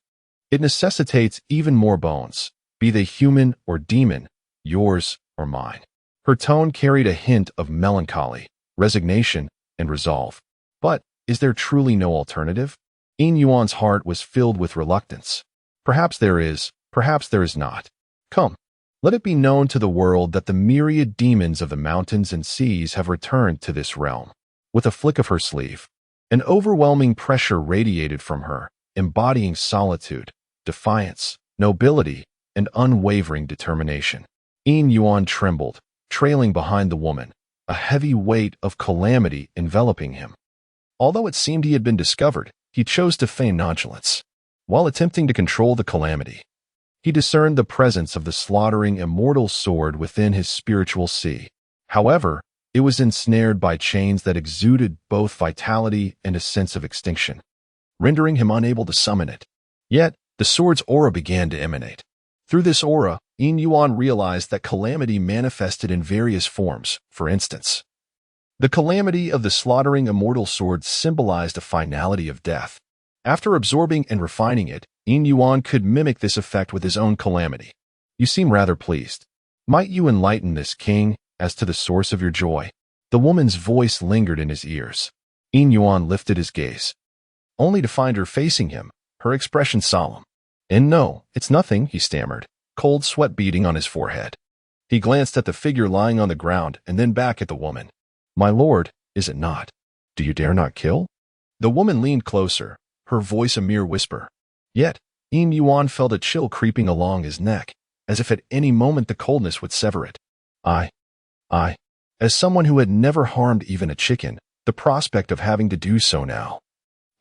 It necessitates even more bones, be they human or demon, yours or mine. Her tone carried a hint of melancholy, resignation, and resolve. But is there truly no alternative? Yin Yuan's heart was filled with reluctance. Perhaps there is not. Come, let it be known to the world that the myriad demons of the mountains and seas have returned to this realm. With a flick of her sleeve, an overwhelming pressure radiated from her, embodying solitude, defiance, nobility, and unwavering determination. Yin Yuan trembled, trailing behind the woman, a heavy weight of calamity enveloping him. Although it seemed he had been discovered, he chose to feign nonchalance. While attempting to control the calamity, he discerned the presence of the slaughtering immortal sword within his spiritual sea. However, it was ensnared by chains that exuded both vitality and a sense of extinction, rendering him unable to summon it. Yet, the sword's aura began to emanate. Through this aura, Yin Yuan realized that calamity manifested in various forms. For instance, the calamity of the slaughtering immortal sword symbolized a finality of death. After absorbing and refining it, Yin Yuan could mimic this effect with his own calamity. You seem rather pleased. Might you enlighten this king as to the source of your joy? The woman's voice lingered in his ears. Yin Yuan lifted his gaze, only to find her facing him, her expression solemn. And no, it's nothing, he stammered, cold sweat beading on his forehead. He glanced at the figure lying on the ground and then back at the woman. My lord, is it not? Do you dare not kill? The woman leaned closer, her voice a mere whisper. Yet, Yin Yuan felt a chill creeping along his neck, as if at any moment the coldness would sever it. I. As someone who had never harmed even a chicken, the prospect of having to do so now,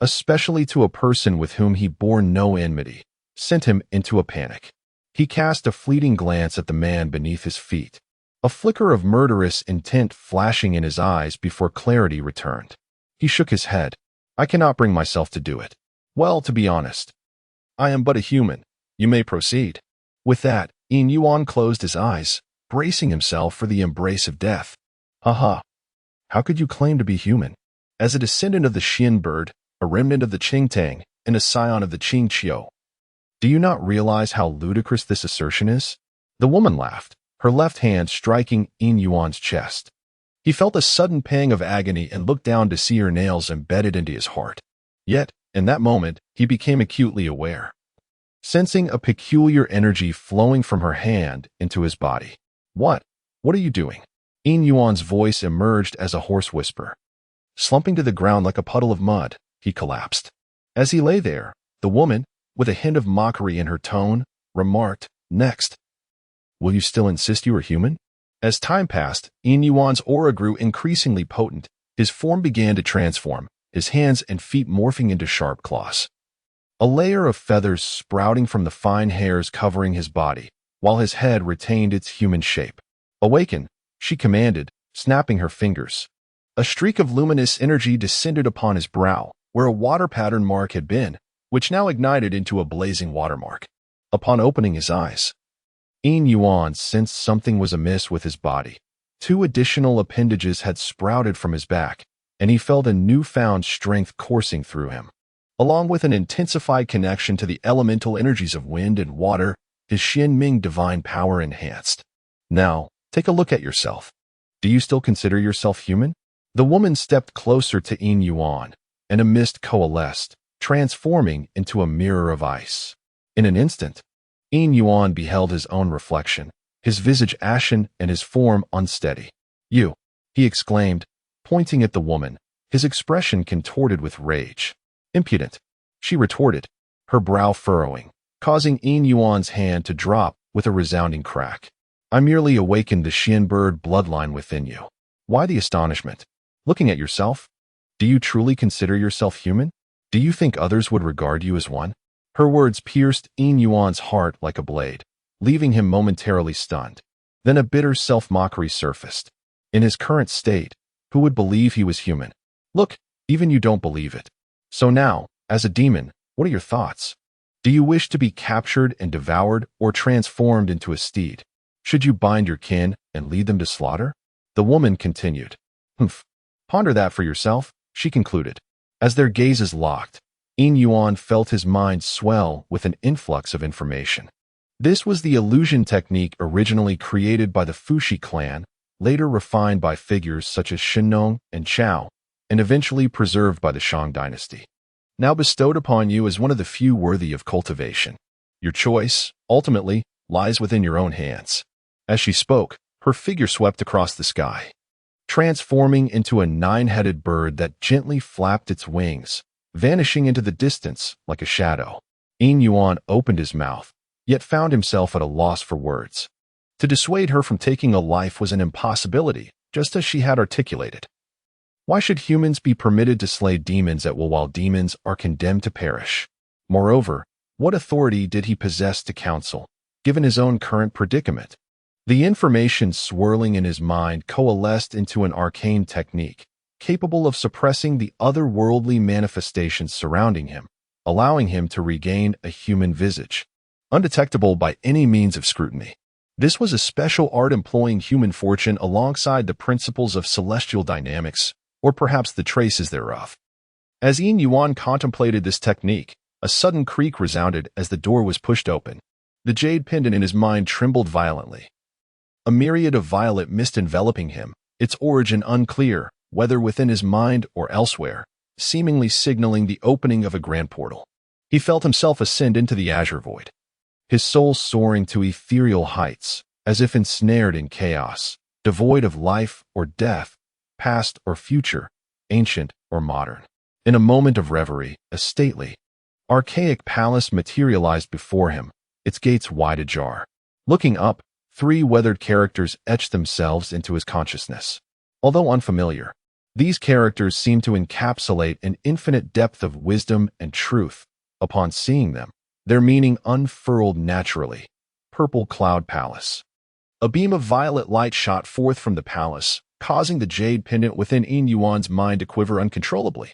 especially to a person with whom he bore no enmity, sent him into a panic. He cast a fleeting glance at the man beneath his feet, a flicker of murderous intent flashing in his eyes before clarity returned. He shook his head. I cannot bring myself to do it. Well, to be honest, I am but a human. You may proceed. With that, Yin Yuan closed his eyes, bracing himself for the embrace of death. Haha. How could you claim to be human? As a descendant of the Xian bird, a remnant of the Qingtang, and a scion of the Qingqiu, do you not realize how ludicrous this assertion is? The woman laughed, her left hand striking Yin Yuan's chest. He felt a sudden pang of agony and looked down to see her nails embedded into his heart. Yet, in that moment, he became acutely aware, sensing a peculiar energy flowing from her hand into his body. What are you doing? Yin Yuan's voice emerged as a hoarse whisper. Slumping to the ground like a puddle of mud, he collapsed. As he lay there, the woman, with a hint of mockery in her tone, remarked, Next. Will you still insist you are human? As time passed, Yin Yuan's aura grew increasingly potent. His form began to transform, his hands and feet morphing into sharp claws. A layer of feathers sprouting from the fine hairs covering his body, while his head retained its human shape. Awaken, she commanded, snapping her fingers. A streak of luminous energy descended upon his brow, where a water pattern mark had been, which now ignited into a blazing watermark. Upon opening his eyes, Yin Yuan sensed something was amiss with his body. 2 additional appendages had sprouted from his back, and he felt a newfound strength coursing through him. Along with an intensified connection to the elemental energies of wind and water, his Xin Ming divine power enhanced. Now, take a look at yourself. Do you still consider yourself human? The woman stepped closer to Yin Yuan, and a mist coalesced, transforming into a mirror of ice. In an instant, Yin Yuan beheld his own reflection, his visage ashen and his form unsteady. "You," he exclaimed, pointing at the woman, his expression contorted with rage. "Impudent," she retorted, her brow furrowing, causing Yin Yuan's hand to drop with a resounding crack. "I merely awakened the Xian bird bloodline within you. Why the astonishment? Looking at yourself? Do you truly consider yourself human? Do you think others would regard you as one?" Her words pierced Yin Yuan's heart like a blade, leaving him momentarily stunned. Then a bitter self-mockery surfaced. In his current state, who would believe he was human? Look, even you don't believe it. So now, as a demon, what are your thoughts? Do you wish to be captured and devoured or transformed into a steed? Should you bind your kin and lead them to slaughter? The woman continued. "Humph. Ponder that for yourself," she concluded. As their gazes locked, Yin Yuan felt his mind swell with an influx of information. This was the illusion technique originally created by the Fuxi clan, later refined by figures such as Shennong and Chao, and eventually preserved by the Shang dynasty. Now bestowed upon you as one of the few worthy of cultivation. Your choice, ultimately, lies within your own hands. As she spoke, her figure swept across the sky, transforming into a 9-headed bird that gently flapped its wings, vanishing into the distance like a shadow. Yin Yuan opened his mouth, yet found himself at a loss for words. To dissuade her from taking a life was an impossibility, just as she had articulated. Why should humans be permitted to slay demons at will while demons are condemned to perish? Moreover, what authority did he possess to counsel, given his own current predicament? The information swirling in his mind coalesced into an arcane technique, capable of suppressing the otherworldly manifestations surrounding him, allowing him to regain a human visage, undetectable by any means of scrutiny. This was a special art employing human fortune alongside the principles of celestial dynamics, or perhaps the traces thereof. As Yin Yuan contemplated this technique, a sudden creak resounded as the door was pushed open. The jade pendant in his mind trembled violently. A myriad of violet mist enveloping him, its origin unclear, whether within his mind or elsewhere, seemingly signaling the opening of a grand portal. He felt himself ascend into the azure void, his soul soaring to ethereal heights, as if ensnared in chaos, devoid of life or death, past or future, ancient or modern. In a moment of reverie, a stately, archaic palace materialized before him, its gates wide ajar. Looking up, 3 weathered characters etched themselves into his consciousness. Although unfamiliar, these characters seemed to encapsulate an infinite depth of wisdom and truth. Upon seeing them, their meaning unfurled naturally. Purple Cloud Palace. A beam of violet light shot forth from the palace, causing the jade pendant within Yin Yuan's mind to quiver uncontrollably.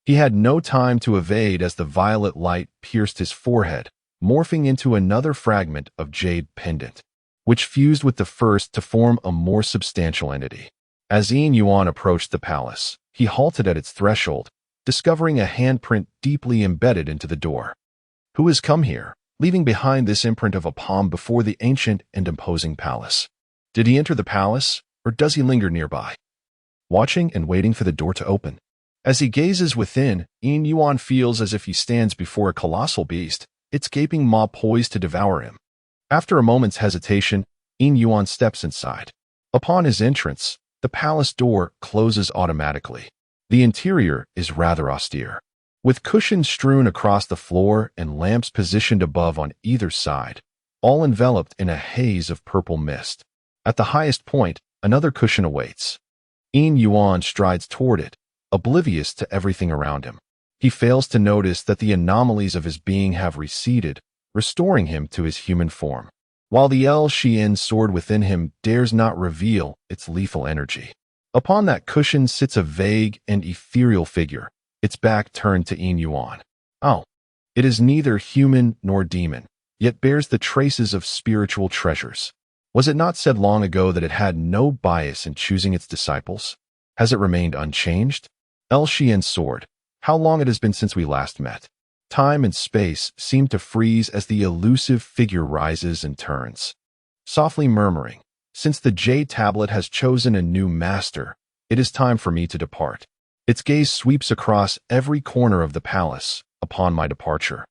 He had no time to evade as the violet light pierced his forehead, morphing into another fragment of jade pendant, which fused with the first to form a more substantial entity. As Yin Yuan approached the palace, he halted at its threshold, discovering a handprint deeply embedded into the door. Who has come here, leaving behind this imprint of a palm before the ancient and imposing palace? Did he enter the palace, or does he linger nearby, watching and waiting for the door to open? As he gazes within, Yin Yuan feels as if he stands before a colossal beast, its gaping maw poised to devour him. After a moment's hesitation, Yin Yuan steps inside. Upon his entrance, the palace door closes automatically. The interior is rather austere, with cushions strewn across the floor and lamps positioned above on either side, all enveloped in a haze of purple mist. At the highest point, another cushion awaits. Yin Yuan strides toward it, oblivious to everything around him. He fails to notice that the anomalies of his being have receded, restoring him to his human form, while the El Xian sword within him dares not reveal its lethal energy. Upon that cushion sits a vague and ethereal figure, its back turned to Yin Yuan. Oh, it is neither human nor demon, yet bears the traces of spiritual treasures. Was it not said long ago that it had no bias in choosing its disciples? Has it remained unchanged? El Xian's sword. How long it has been since we last met. Time and space seem to freeze as the elusive figure rises and turns. Softly murmuring, since the jade tablet has chosen a new master, it is time for me to depart. Its gaze sweeps across every corner of the palace upon my departure.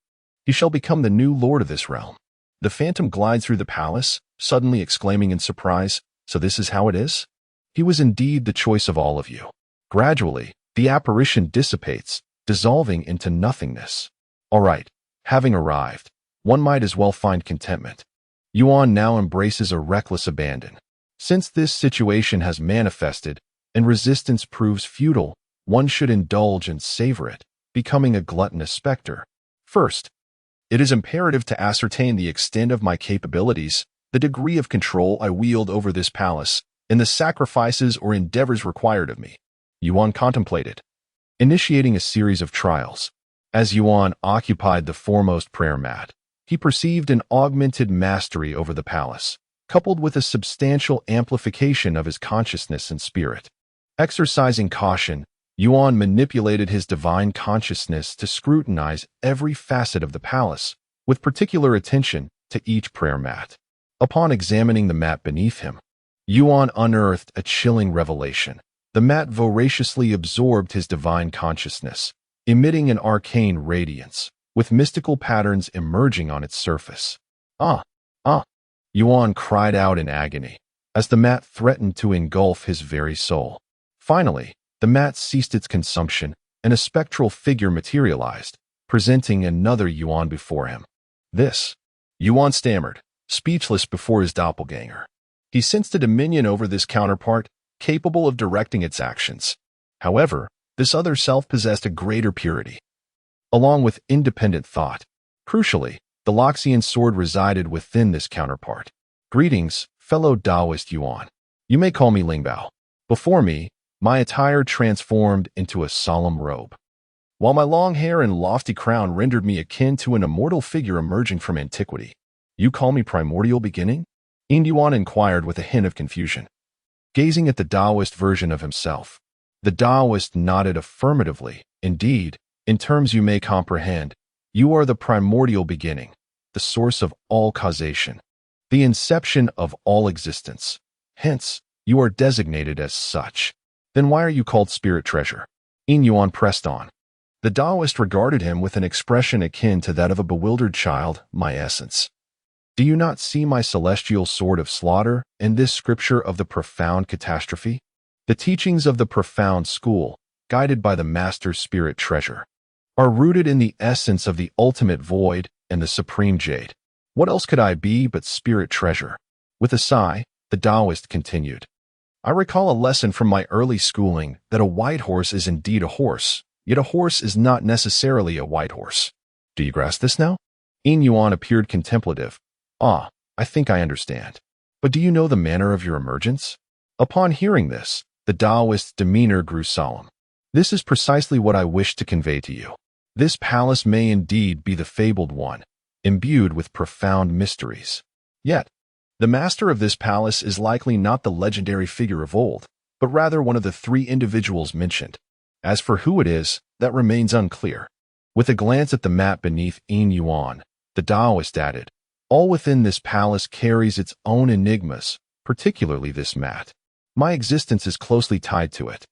He shall become the new lord of this realm. The phantom glides through the palace, suddenly exclaiming in surprise, so this is how it is? He was indeed the choice of all of you. Gradually, the apparition dissipates, dissolving into nothingness. All right, having arrived, one might as well find contentment. Yuan now embraces a reckless abandon. Since this situation has manifested, and resistance proves futile, one should indulge and savor it, becoming a gluttonous specter. First, it is imperative to ascertain the extent of my capabilities, the degree of control I wield over this palace, and the sacrifices or endeavors required of me. Yuan contemplated, initiating a series of trials. As Yuan occupied the foremost prayer mat, he perceived an augmented mastery over the palace, coupled with a substantial amplification of his consciousness and spirit. Exercising caution, Yuan manipulated his divine consciousness to scrutinize every facet of the palace, with particular attention to each prayer mat. Upon examining the mat beneath him, Yuan unearthed a chilling revelation. The mat voraciously absorbed his divine consciousness, emitting an arcane radiance, with mystical patterns emerging on its surface. Ah! Yuan cried out in agony, as the mat threatened to engulf his very soul. Finally, the mat ceased its consumption, and a spectral figure materialized, presenting another Yuan before him. This, Yuan stammered, speechless before his doppelganger. He sensed a dominion over this counterpart, capable of directing its actions. However, this other self possessed a greater purity, along with independent thought. Crucially, the Loxian sword resided within this counterpart. Greetings, fellow Taoist Yuan. You may call me Lingbao. Before me, my attire transformed into a solemn robe, while my long hair and lofty crown rendered me akin to an immortal figure emerging from antiquity. You call me primordial beginning? Yuan inquired with a hint of confusion. Gazing at the Taoist version of himself, the Taoist nodded affirmatively. Indeed, in terms you may comprehend, you are the primordial beginning, the source of all causation, the inception of all existence. Hence, you are designated as such. Then why are you called spirit treasure? Yuan pressed on. The Taoist regarded him with an expression akin to that of a bewildered child. My essence. Do you not see my celestial sword of slaughter in this scripture of the profound catastrophe? The teachings of the profound school, guided by the master spirit treasure, are rooted in the essence of the ultimate void and the supreme jade. What else could I be but spirit treasure? With a sigh, the Taoist continued. I recall a lesson from my early schooling that a white horse is indeed a horse, yet a horse is not necessarily a white horse. Do you grasp this now? Yuan appeared contemplative. I think I understand. But do you know the manner of your emergence? Upon hearing this, the Taoist's demeanor grew solemn. This is precisely what I wish to convey to you. This palace may indeed be the fabled one, imbued with profound mysteries. Yet, the master of this palace is likely not the legendary figure of old, but rather one of the three individuals mentioned. As for who it is, that remains unclear. With a glance at the mat beneath Yuan, the Taoist added, all within this palace carries its own enigmas, particularly this mat. My existence is closely tied to it.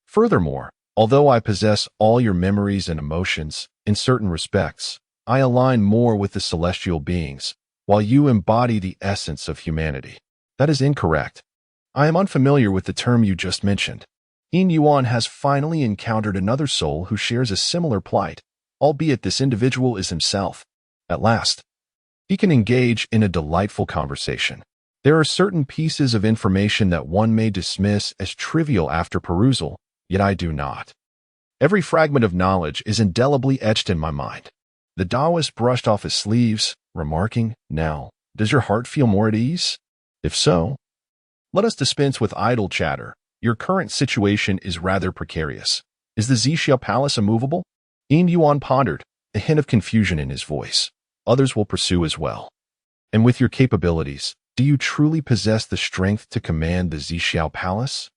Furthermore, although I possess all your memories and emotions, in certain respects, I align more with the celestial beings, while you embody the essence of humanity. That is incorrect. I am unfamiliar with the term you just mentioned. Yuan has finally encountered another soul who shares a similar plight, albeit this individual is himself. At last, he can engage in a delightful conversation. There are certain pieces of information that one may dismiss as trivial after perusal, yet I do not. Every fragment of knowledge is indelibly etched in my mind. The Taoist brushed off his sleeves, remarking, Now, does your heart feel more at ease? If so, let us dispense with idle chatter. Your current situation is rather precarious. Is the Zixiao palace immovable? Yuan pondered, a hint of confusion in his voice. others will pursue as well. And with your capabilities, do you truly possess the strength to command the Zixiao Palace?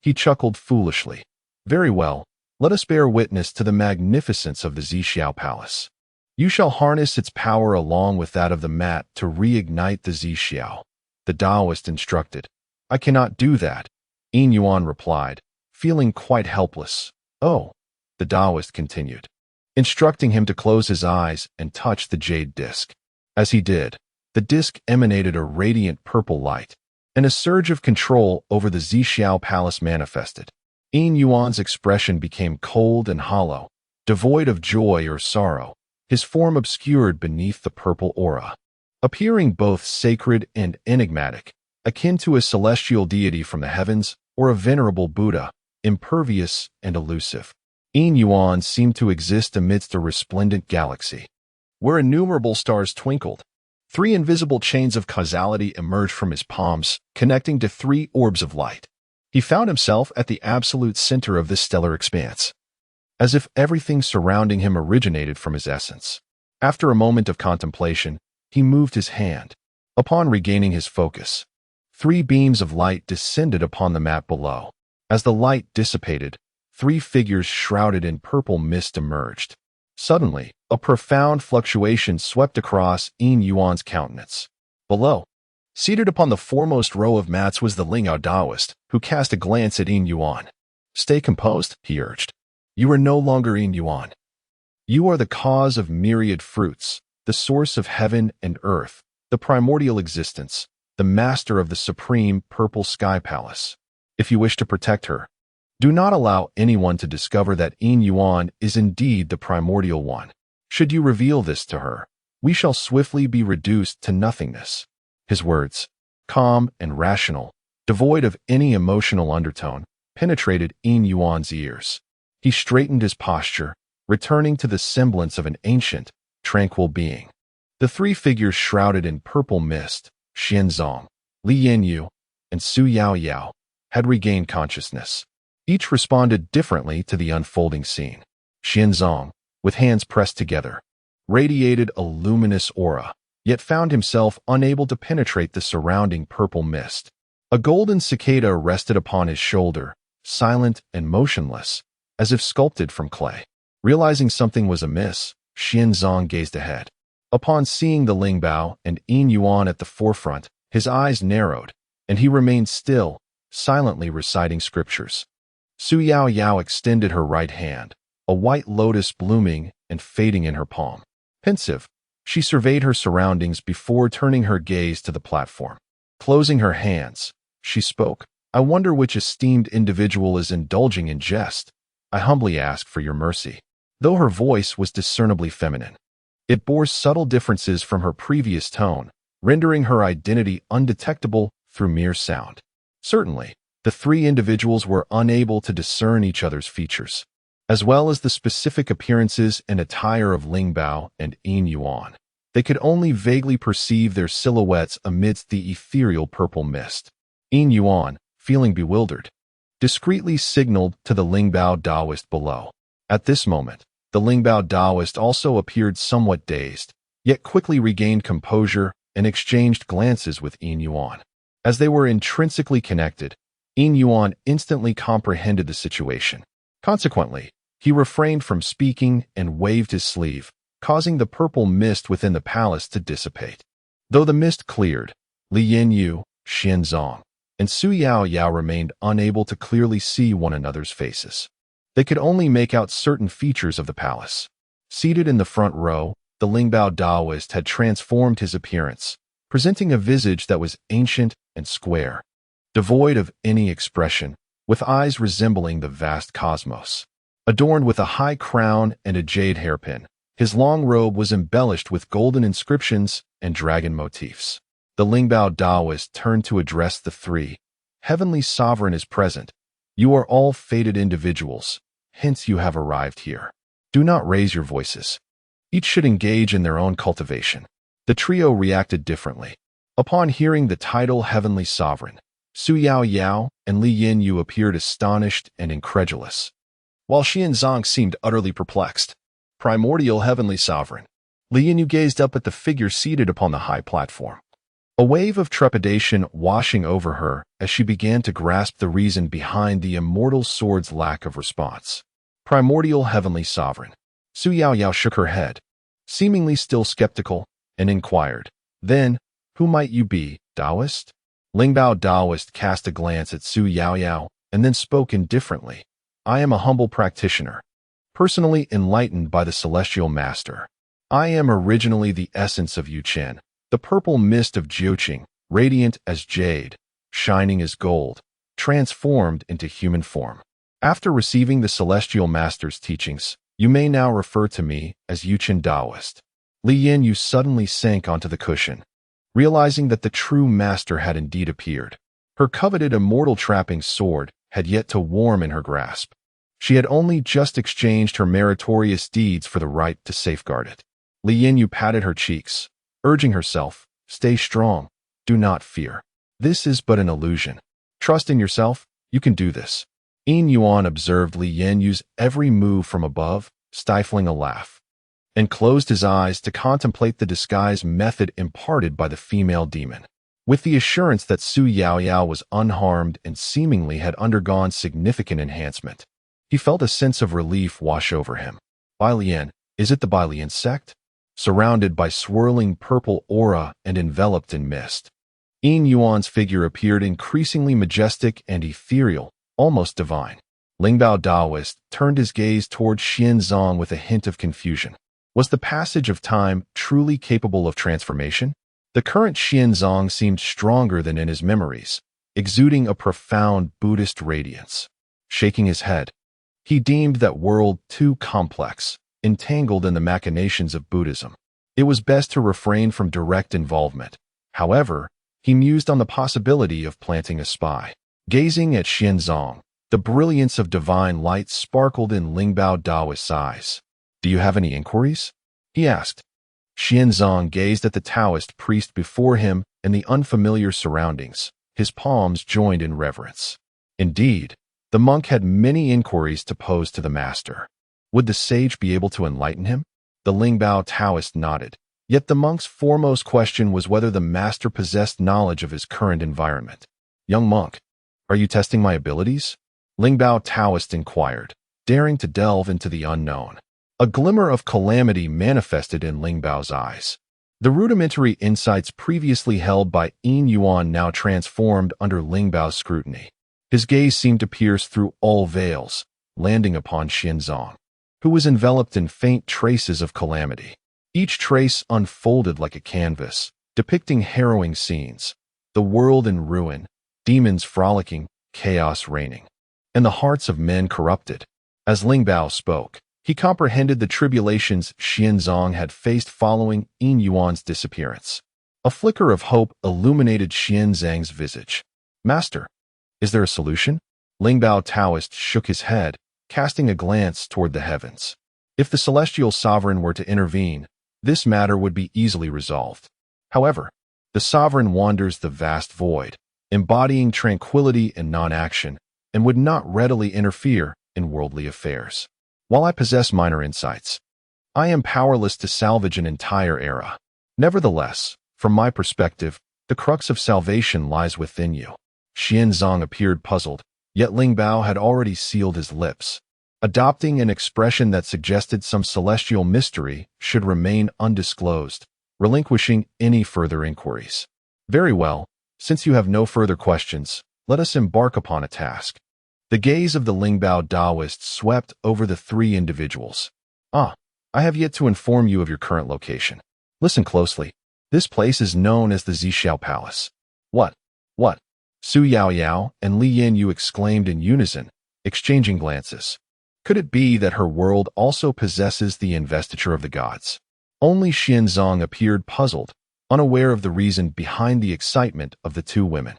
He chuckled foolishly. Very well, let us bear witness to the magnificence of the Zixiao Palace. You shall harness its power along with that of the mat to reignite the Zixiao, the Taoist instructed. I cannot do that, Yin Yuan replied, feeling quite helpless. Oh, the Taoist continued, instructing him to close his eyes and touch the jade disc. As he did, the disc emanated a radiant purple light, and a surge of control over the Zixiao Palace manifested. Yin Yuan's expression became cold and hollow, devoid of joy or sorrow, his form obscured beneath the purple aura. Appearing both sacred and enigmatic, akin to a celestial deity from the heavens or a venerable Buddha, impervious and elusive. Yin Yuan seemed to exist amidst a resplendent galaxy, where innumerable stars twinkled. 3 invisible chains of causality emerged from his palms, connecting to 3 orbs of light. He found himself at the absolute center of this stellar expanse, as if everything surrounding him originated from his essence. After a moment of contemplation, he moved his hand. Upon regaining his focus, 3 beams of light descended upon the mat below. As the light dissipated, 3 figures shrouded in purple mist emerged. Suddenly, a profound fluctuation swept across Yin Yuan's countenance. Below, seated upon the foremost row of mats, was the Linggao Taoist, who cast a glance at Yin Yuan. Stay composed, he urged. You are no longer Yin Yuan. You are the cause of myriad fruits, the source of heaven and earth, the primordial existence, the master of the supreme Purple Sky Palace. If you wish to protect her, do not allow anyone to discover that Yin Yuan is indeed the primordial one. Should you reveal this to her, we shall swiftly be reduced to nothingness. His words, calm and rational, devoid of any emotional undertone, penetrated Yin Yuan's ears. He straightened his posture, returning to the semblance of an ancient, tranquil being. The 3 figures shrouded in purple mist, Xianzong, Li Yanyu, and Su Yao Yao, had regained consciousness. Each responded differently to the unfolding scene. Xianzong, with hands pressed together, radiated a luminous aura, yet found himself unable to penetrate the surrounding purple mist. A golden cicada rested upon his shoulder, silent and motionless, as if sculpted from clay. Realizing something was amiss, Xianzong gazed ahead. Upon seeing the Lingbao and Yin Yuan at the forefront, his eyes narrowed, and he remained still, silently reciting scriptures. Su Yao Yao extended her right hand, a white lotus blooming and fading in her palm. Pensive, she surveyed her surroundings before turning her gaze to the platform. Closing her hands, she spoke. I wonder which esteemed individual is indulging in jest. I humbly ask for your mercy. Though her voice was discernibly feminine, it bore subtle differences from her previous tone, rendering her identity undetectable through mere sound. Certainly, the 3 individuals were unable to discern each other's features, as well as the specific appearances and attire of Lingbao and Yin Yuan. They could only vaguely perceive their silhouettes amidst the ethereal purple mist. Yin Yuan, feeling bewildered, discreetly signaled to the Lingbao Taoist below. At this moment, the Lingbao Taoist also appeared somewhat dazed, yet quickly regained composure and exchanged glances with Yin Yuan. As they were intrinsically connected, Yin Yuan instantly comprehended the situation. Consequently, he refrained from speaking and waved his sleeve, causing the purple mist within the palace to dissipate. Though the mist cleared, Li Yanyu, Xianzong, and Su Yao Yao remained unable to clearly see one another's faces. They could only make out certain features of the palace. Seated in the front row, the Lingbao Taoist had transformed his appearance, presenting a visage that was ancient and square, devoid of any expression, with eyes resembling the vast cosmos. Adorned with a high crown and a jade hairpin, his long robe was embellished with golden inscriptions and dragon motifs. The Lingbao Taoist turned to address the 3. Heavenly Sovereign is present. You are all fated individuals, hence you have arrived here. Do not raise your voices. Each should engage in their own cultivation. The trio reacted differently. Upon hearing the title Heavenly Sovereign, Su Yao Yao and Li Yanyu appeared astonished and incredulous, while Xianzong seemed utterly perplexed. Primordial Heavenly Sovereign. Li Yin gazed up at the figure seated upon the high platform. A wave of trepidation washing over her as she began to grasp the reason behind the immortal sword's lack of response. Primordial Heavenly Sovereign. Su Yaoyao shook her head, seemingly still skeptical, and inquired, "Then, who might you be, Taoist?" Lingbao Taoist cast a glance at Su Yaoyao and then spoke indifferently. "I am a humble practitioner, personally enlightened by the Celestial Master. I am originally the essence of Yu Chen, the purple mist of Jiuqing, radiant as jade, shining as gold, transformed into human form. After receiving the Celestial Master's teachings, you may now refer to me as Yu Chen Taoist." Li Yin suddenly sank onto the cushion, realizing that the true master had indeed appeared. Her coveted immortal trapping sword had yet to warm in her grasp. She had only just exchanged her meritorious deeds for the right to safeguard it. Li Yin patted her cheeks, urging herself, "Stay strong. Do not fear. This is but an illusion. Trust in yourself. You can do this." Yin Yuan observed Li Yin every move from above, stifling a laugh, and closed his eyes to contemplate the disguise method imparted by the female demon. With the assurance that Su Yaoyao was unharmed and seemingly had undergone significant enhancement, he felt a sense of relief wash over him. Bailian, is it the Bailian sect? Surrounded by swirling purple aura and enveloped in mist, Yin Yuan's figure appeared increasingly majestic and ethereal, almost divine. Lingbao Taoist turned his gaze toward Xianzong with a hint of confusion. Was the passage of time truly capable of transformation? The current Xianzong seemed stronger than in his memories, exuding a profound Buddhist radiance. Shaking his head, he deemed that world too complex, entangled in the machinations of Buddhism. It was best to refrain from direct involvement. However, he mused on the possibility of planting a spy. Gazing at Xianzong, the brilliance of divine light sparkled in Lingbao Taoist's eyes. "Do you have any inquiries?" he asked. Xianzong gazed at the Taoist priest before him and the unfamiliar surroundings, his palms joined in reverence. Indeed, the monk had many inquiries to pose to the master. Would the sage be able to enlighten him? The Lingbao Taoist nodded, yet the monk's foremost question was whether the master possessed knowledge of his current environment. "Young monk, are you testing my abilities?" Lingbao Taoist inquired, daring to delve into the unknown. A glimmer of calamity manifested in Lingbao's eyes. The rudimentary insights previously held by Yin Yuan now transformed under Lingbao's scrutiny. His gaze seemed to pierce through all veils, landing upon Xianzong, who was enveloped in faint traces of calamity. Each trace unfolded like a canvas, depicting harrowing scenes, the world in ruin, demons frolicking, chaos reigning, and the hearts of men corrupted. As Lingbao spoke, he comprehended the tribulations Xianzong had faced following Yin Yuan's disappearance. A flicker of hope illuminated Xianzang's visage. "Master, is there a solution?" Lingbao Taoist shook his head, casting a glance toward the heavens. If the celestial sovereign were to intervene, this matter would be easily resolved. However, the sovereign wanders the vast void, embodying tranquility and non-action, and would not readily interfere in worldly affairs. While I possess minor insights, I am powerless to salvage an entire era. Nevertheless, from my perspective, the crux of salvation lies within you. Xianzong appeared puzzled, yet Lingbao had already sealed his lips, adopting an expression that suggested some celestial mystery should remain undisclosed, relinquishing any further inquiries. "Very well, since you have no further questions, let us embark upon a task." The gaze of the Lingbao Taoist swept over the three individuals. "I have yet to inform you of your current location. Listen closely. This place is known as the Zixiao Palace." What? Su Yaoyao and Li Yin exclaimed in unison, exchanging glances. Could it be that her world also possesses the investiture of the gods? Only Xianzong appeared puzzled, unaware of the reason behind the excitement of the two women.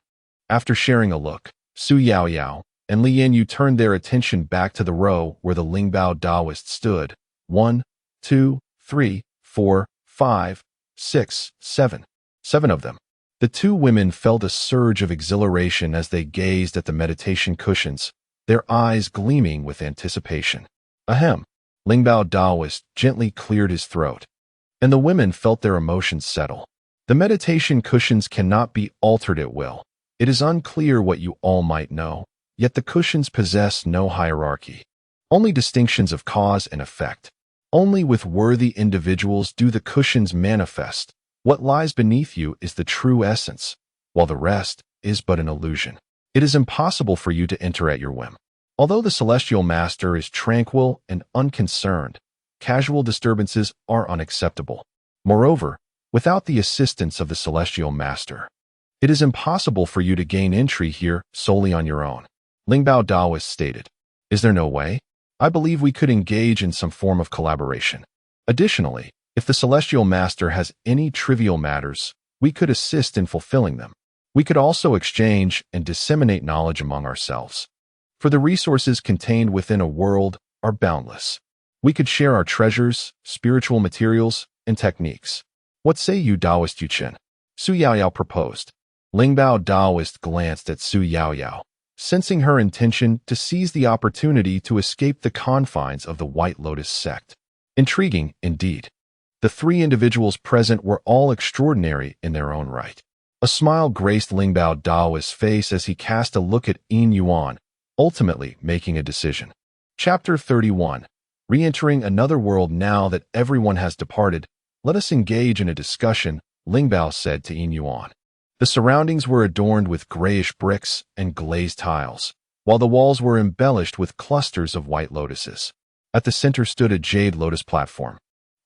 After sharing a look, Su Yaoyao and Li Yin turned their attention back to the row where the Lingbao Taoist stood. 1, 2, 3, 4, 5, 6, 7. 7 of them. The two women felt a surge of exhilaration as they gazed at the meditation cushions, their eyes gleaming with anticipation. Ahem. Lingbao Taoist gently cleared his throat. and the women felt their emotions settle. The meditation cushions cannot be altered at will. It is unclear what you all might know, yet the cushions possess no hierarchy. Only distinctions of cause and effect. Only with worthy individuals do the cushions manifest. What lies beneath you is the true essence, while the rest is but an illusion. It is impossible for you to enter at your whim. Although the celestial master is tranquil and unconcerned, casual disturbances are unacceptable. Moreover, without the assistance of the celestial master, it is impossible for you to gain entry here solely on your own. Lingbao Taoist stated, "Is there no way? I believe we could engage in some form of collaboration. Additionally, if the celestial master has any trivial matters, we could assist in fulfilling them. We could also exchange and disseminate knowledge among ourselves. For the resources contained within a world are boundless. We could share our treasures, spiritual materials, and techniques. What say you, Taoist Yuchen?" Su Yaoyao proposed. Lingbao Taoist glanced at Su Yaoyao, sensing her intention to seize the opportunity to escape the confines of the White Lotus sect. Intriguing, indeed. The three individuals present were all extraordinary in their own right. A smile graced Lingbao Taoist's face as he cast a look at Yin Yuan, ultimately making a decision. Chapter 31. Re-entering another world. Now that everyone has departed, let us engage in a discussion, Lingbao said to Yin Yuan. The surroundings were adorned with grayish bricks and glazed tiles, while the walls were embellished with clusters of white lotuses. At the center stood a jade lotus platform,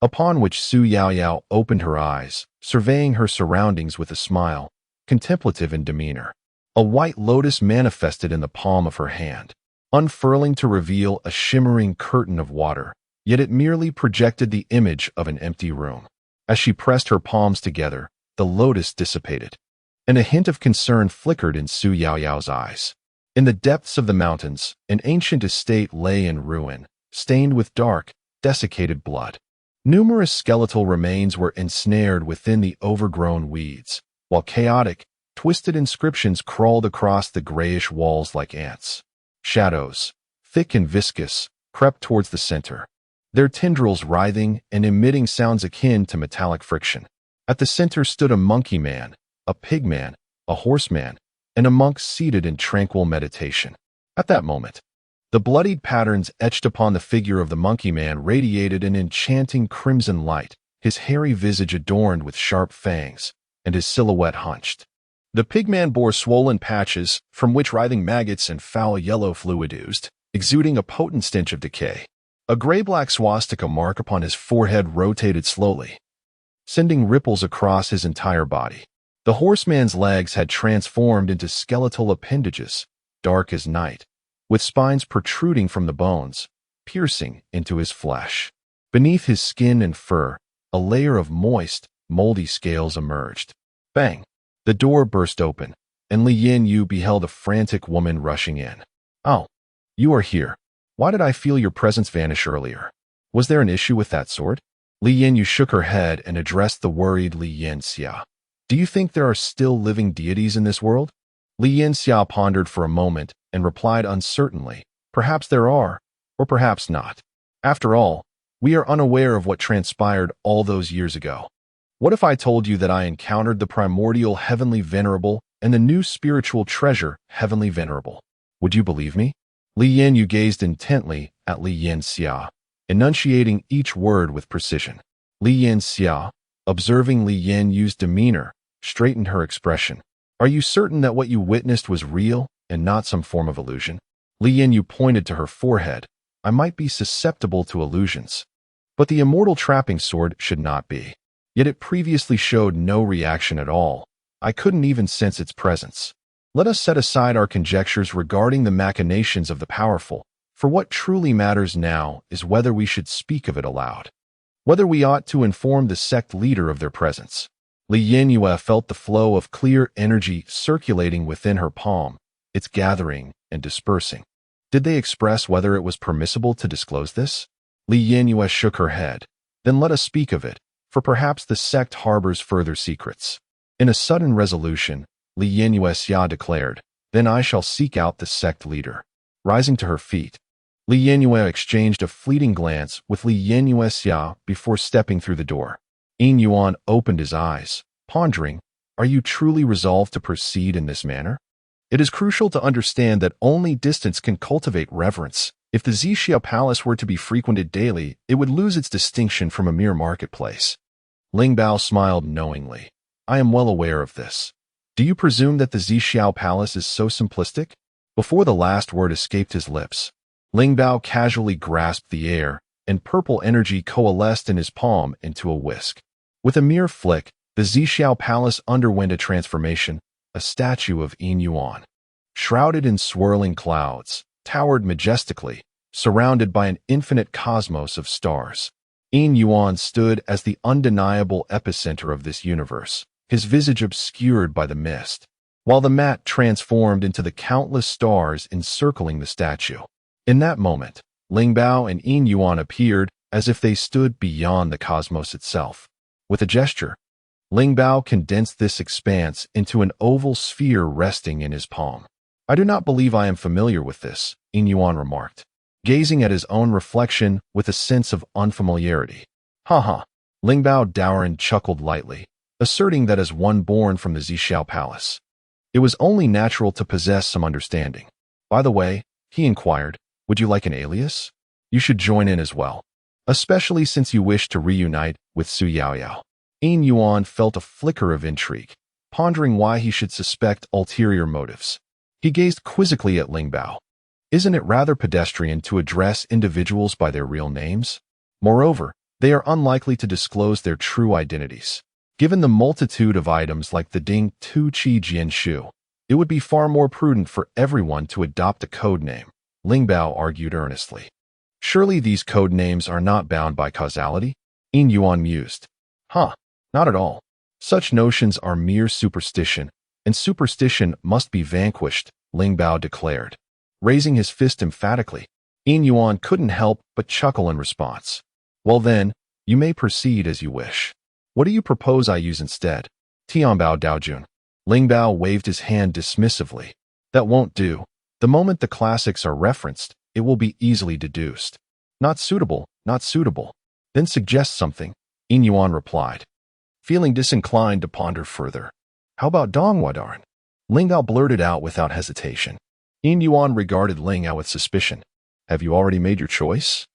upon which Su Yaoyao opened her eyes, surveying her surroundings with a smile, contemplative in demeanor. A white lotus manifested in the palm of her hand, unfurling to reveal a shimmering curtain of water, yet it merely projected the image of an empty room. As she pressed her palms together, the lotus dissipated, and a hint of concern flickered in Su Yaoyao's eyes. In the depths of the mountains, an ancient estate lay in ruin, stained with dark, desiccated blood. Numerous skeletal remains were ensnared within the overgrown weeds, while chaotic, twisted inscriptions crawled across the grayish walls like ants. Shadows, thick and viscous, crept towards the center, their tendrils writhing and emitting sounds akin to metallic friction. At the center stood a monkey man, a pig man, a horseman, and a monk seated in tranquil meditation. At that moment, the bloodied patterns etched upon the figure of the monkey man radiated an enchanting crimson light, his hairy visage adorned with sharp fangs, and his silhouette hunched. The pigman bore swollen patches, from which writhing maggots and foul yellow fluid oozed, exuding a potent stench of decay. A gray-black swastika mark upon his forehead rotated slowly, sending ripples across his entire body. The horseman's legs had transformed into skeletal appendages, dark as night, with spines protruding from the bones, piercing into his flesh. Beneath his skin and fur, a layer of moist, moldy scales emerged. Bang! The door burst open, and Li Yin beheld a frantic woman rushing in. "Oh, you are here. Why did I feel your presence vanish earlier? Was there an issue with that sort?" Li Yin shook her head and addressed the worried Li Xia. "Do you think there are still living deities in this world?" Li Xia pondered for a moment and replied uncertainly, "Perhaps there are, or perhaps not. After all, we are unaware of what transpired all those years ago. What if I told you that I encountered the primordial heavenly venerable and the new spiritual treasure heavenly venerable? Would you believe me?" Li Yin gazed intently at Li Xia, enunciating each word with precision. Li Xia, observing Li Yin's demeanor, straightened her expression. "Are you certain that what you witnessed was real and not some form of illusion?" Li Yin pointed to her forehead. "I might be susceptible to illusions, but the immortal trapping sword should not be. Yet it previously showed no reaction at all. I couldn't even sense its presence. Let us set aside our conjectures regarding the machinations of the powerful, for what truly matters now is whether we should speak of it aloud, whether we ought to inform the sect leader of their presence." Li Yin felt the flow of clear energy circulating within her palm, its gathering and dispersing. Did they express whether it was permissible to disclose this? Li Yin shook her head. "Then let us speak of it, for perhaps the sect harbors further secrets." In a sudden resolution, Li Yin declared, "Then I shall seek out the sect leader." Rising to her feet, Li Yin exchanged a fleeting glance with Li Yin before stepping through the door. Yin Yuan opened his eyes, pondering, are you truly resolved to proceed in this manner? It is crucial to understand that only distance can cultivate reverence. If the Zixiao Palace were to be frequented daily, it would lose its distinction from a mere marketplace. Ling Bao smiled knowingly. I am well aware of this. Do you presume that the Zixiao Palace is so simplistic? Before the last word escaped his lips, Ling Bao casually grasped the air, and purple energy coalesced in his palm into a whisk. With a mere flick, the Zixiao Palace underwent a transformation, a statue of Yin Yuan. Shrouded in swirling clouds, towered majestically, surrounded by an infinite cosmos of stars. Yin Yuan stood as the undeniable epicenter of this universe, his visage obscured by the mist, while the mat transformed into the countless stars encircling the statue. In that moment, Ling Bao and Yin Yuan appeared as if they stood beyond the cosmos itself. With a gesture, Ling Bao condensed this expanse into an oval sphere resting in his palm. I do not believe I am familiar with this, Yin Yuan remarked, gazing at his own reflection with a sense of unfamiliarity. Ha. Ling Bao Daoran chuckled lightly, asserting that as one born from the Zixiao Palace, it was only natural to possess some understanding. By the way, he inquired, would you like an alias? You should join in as well, especially since you wish to reunite with Su Yaoyao. Yin Yuan felt a flicker of intrigue, pondering why he should suspect ulterior motives. He gazed quizzically at Ling Bao. Isn't it rather pedestrian to address individuals by their real names? Moreover, they are unlikely to disclose their true identities. Given the multitude of items like the Ding Tu Qi Jian Shu, it would be far more prudent for everyone to adopt a code name, Ling Bao argued earnestly. Surely these code names are not bound by causality? Yin Yuan mused. Not at all. Such notions are mere superstition, and superstition must be vanquished, Ling Bao declared. Raising his fist emphatically, Yin Yuan couldn't help but chuckle in response. Well then, you may proceed as you wish. What do you propose I use instead? Tianbao Daojun. Ling Bao waved his hand dismissively. That won't do. The moment the classics are referenced, it will be easily deduced. Not suitable. Then suggest something, Yin Yuan replied, feeling disinclined to ponder further. How about Donghua Daran? Ling Bao blurted out without hesitation. Yin Yuan regarded Ling Bao with suspicion. Have you already made your choice?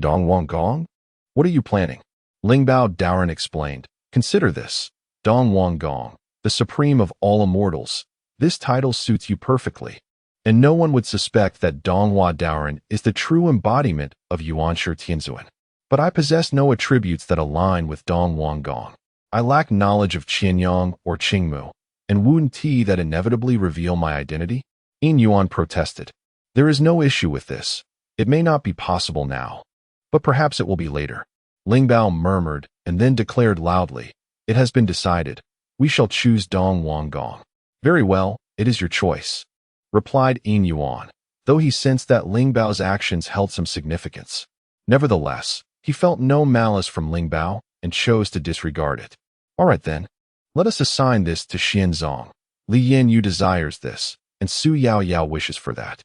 Donghua Gong? What are you planning? Ling Bao Daran explained. Consider this. Donghua Gong, the supreme of all immortals. This title suits you perfectly. And no one would suspect that Donghua Daoran is the true embodiment of Yuanshi Tianzuan. But I possess no attributes that align with Donghua Gong. I lack knowledge of Qianyang or Qingmu, and Wu Ti that inevitably reveal my identity? Yin Yuan protested. There is no issue with this. It may not be possible now, but perhaps it will be later. Ling Bao murmured and then declared loudly, it has been decided. We shall choose Donghua Gong. Very well, it is your choice, replied Yin Yuan, though he sensed that Ling Bao's actions held some significance. Nevertheless, he felt no malice from Ling Bao and chose to disregard it. All right then, let us assign this to Xianzong. Li Yin Yu desires this, and Su Yaoyao wishes for that.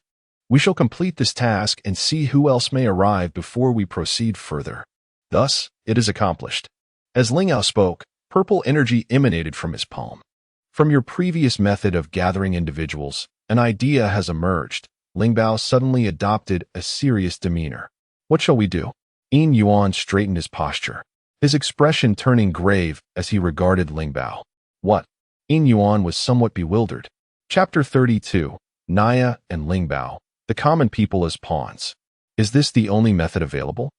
We shall complete this task and see who else may arrive before we proceed further. Thus, it is accomplished. As Ling Bao spoke, purple energy emanated from his palm. From your previous method of gathering individuals, an idea has emerged. Ling Bao suddenly adopted a serious demeanor. What shall we do? Yin Yuan straightened his posture, his expression turning grave as he regarded Ling Bao. What? Yin Yuan was somewhat bewildered. Chapter 32, Naya and Ling Bao, the common people as pawns. Is this the only method available?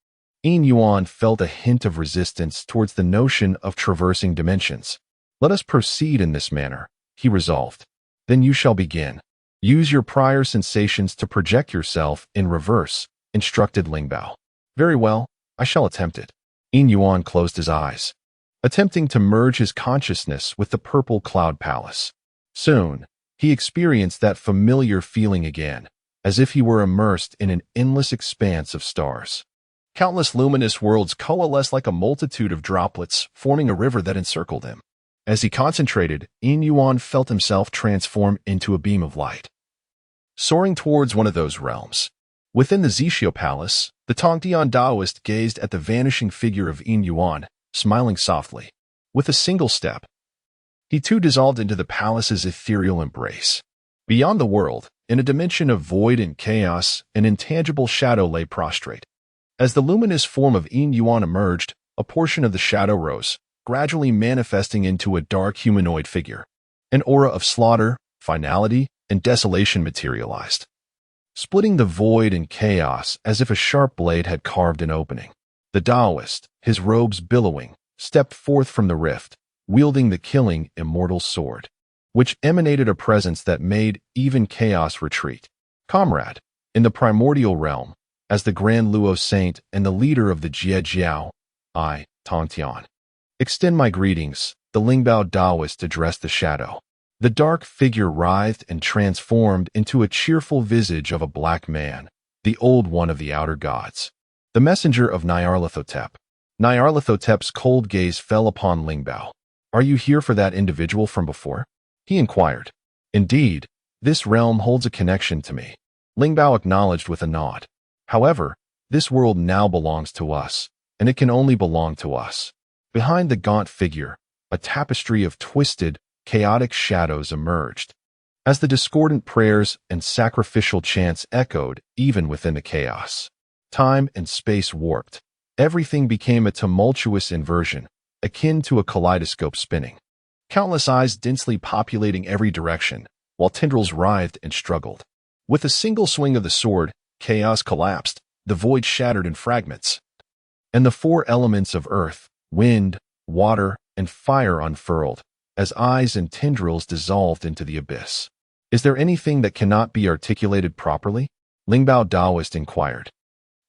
Yin Yuan felt a hint of resistance towards the notion of traversing dimensions. Let us proceed in this manner, he resolved. Then you shall begin. Use your prior sensations to project yourself in reverse, instructed Ling Bao. Very well, I shall attempt it. Yin Yuan closed his eyes, attempting to merge his consciousness with the purple cloud palace. Soon, he experienced that familiar feeling again, as if he were immersed in an endless expanse of stars. Countless luminous worlds coalesced like a multitude of droplets, forming a river that encircled him. As he concentrated, Yin Yuan felt himself transform into a beam of light, soaring towards one of those realms. Within the Zixiao Palace, the Tongdian Taoist gazed at the vanishing figure of Yin Yuan, smiling softly. With a single step, he too dissolved into the palace's ethereal embrace. Beyond the world, in a dimension of void and chaos, an intangible shadow lay prostrate. As the luminous form of Yin Yuan emerged, a portion of the shadow rose, gradually manifesting into a dark humanoid figure. An aura of slaughter, finality, and desolation materialized, splitting the void and chaos as if a sharp blade had carved an opening. The Taoist, his robes billowing, stepped forth from the rift, wielding the killing immortal sword, which emanated a presence that made even chaos retreat. Comrade, in the primordial realm, as the Grand Luo Saint and the leader of the Zixiao, I, Tantian, extend my greetings, the Lingbao Taoist addressed the shadow. The dark figure writhed and transformed into a cheerful visage of a black man, the old one of the outer gods, the messenger of Nyarlathotep. Nyarlathotep's cold gaze fell upon Lingbao. Are you here for that individual from before? He inquired. Indeed, this realm holds a connection to me. Lingbao acknowledged with a nod. However, this world now belongs to us, and it can only belong to us. Behind the gaunt figure, a tapestry of twisted, chaotic shadows emerged. As the discordant prayers and sacrificial chants echoed even within the chaos, time and space warped. Everything became a tumultuous inversion, akin to a kaleidoscope spinning. Countless eyes densely populating every direction, while tendrils writhed and struggled. With a single swing of the sword, chaos collapsed, the void shattered in fragments, and the four elements of earth, wind, water, and fire unfurled, as eyes and tendrils dissolved into the abyss. Is there anything that cannot be articulated properly? Lingbao Taoist inquired,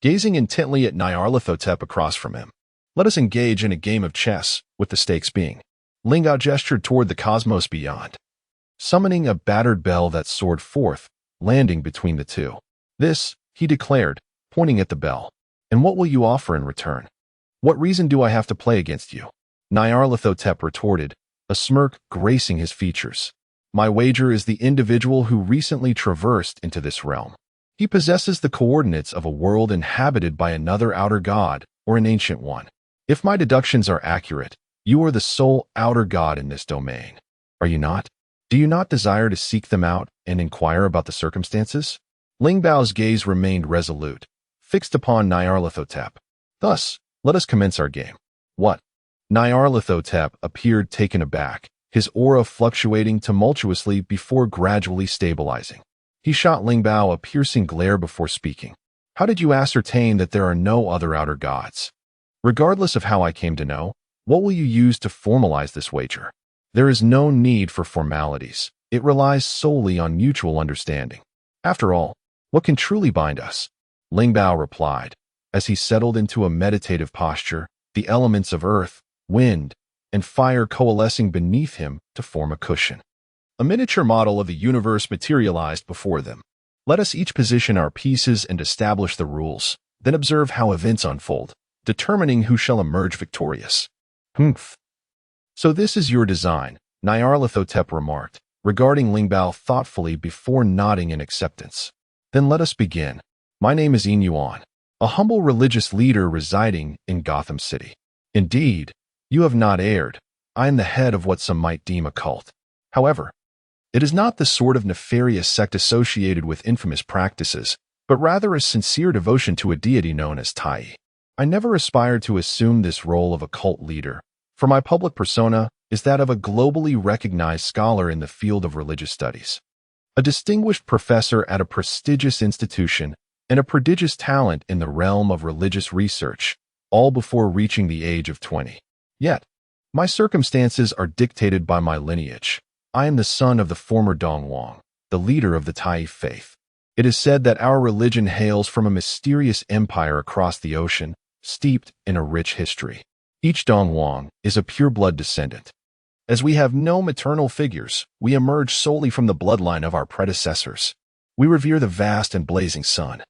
gazing intently at Nyarlathotep across from him. Let us engage in a game of chess, with the stakes being. Lingbao gestured toward the cosmos beyond, summoning a battered bell that soared forth, landing between the two. This, he declared, pointing at the bell. And what will you offer in return? What reason do I have to play against you? Nyarlathotep retorted, a smirk gracing his features. My wager is the individual who recently traversed into this realm. He possesses the coordinates of a world inhabited by another outer god or an ancient one. If my deductions are accurate, you are the sole outer god in this domain. Are you not? Do you not desire to seek them out and inquire about the circumstances? Lingbao's gaze remained resolute, fixed upon Nyarlathotep. Thus, let us commence our game. What? Nyarlathotep appeared taken aback, his aura fluctuating tumultuously before gradually stabilizing. He shot Lingbao a piercing glare before speaking. How did you ascertain that there are no other outer gods? Regardless of how I came to know, what will you use to formalize this wager? There is no need for formalities. It relies solely on mutual understanding. After all, what can truly bind us? Lingbao replied, as he settled into a meditative posture, the elements of earth, wind, and fire coalescing beneath him to form a cushion. A miniature model of the universe materialized before them. Let us each position our pieces and establish the rules, then observe how events unfold, determining who shall emerge victorious. Humph. So this is your design, Nyarlathotep remarked, regarding Lingbao thoughtfully before nodding in acceptance. Then let us begin. My name is Yin Yuan, a humble religious leader residing in Gotham City. Indeed, you have not erred. I am the head of what some might deem a cult. However, it is not the sort of nefarious sect associated with infamous practices, but rather a sincere devotion to a deity known as Tai. I never aspired to assume this role of a cult leader, for my public persona is that of a globally recognized scholar in the field of religious studies, a distinguished professor at a prestigious institution, and a prodigious talent in the realm of religious research, all before reaching the age of 20. Yet, my circumstances are dictated by my lineage. I am the son of the former Dongwang, the leader of the Tai faith. It is said that our religion hails from a mysterious empire across the ocean, steeped in a rich history. Each Dongwang is a pure-blood descendant. As we have no maternal figures, we emerge solely from the bloodline of our predecessors. We revere the vast and blazing sun,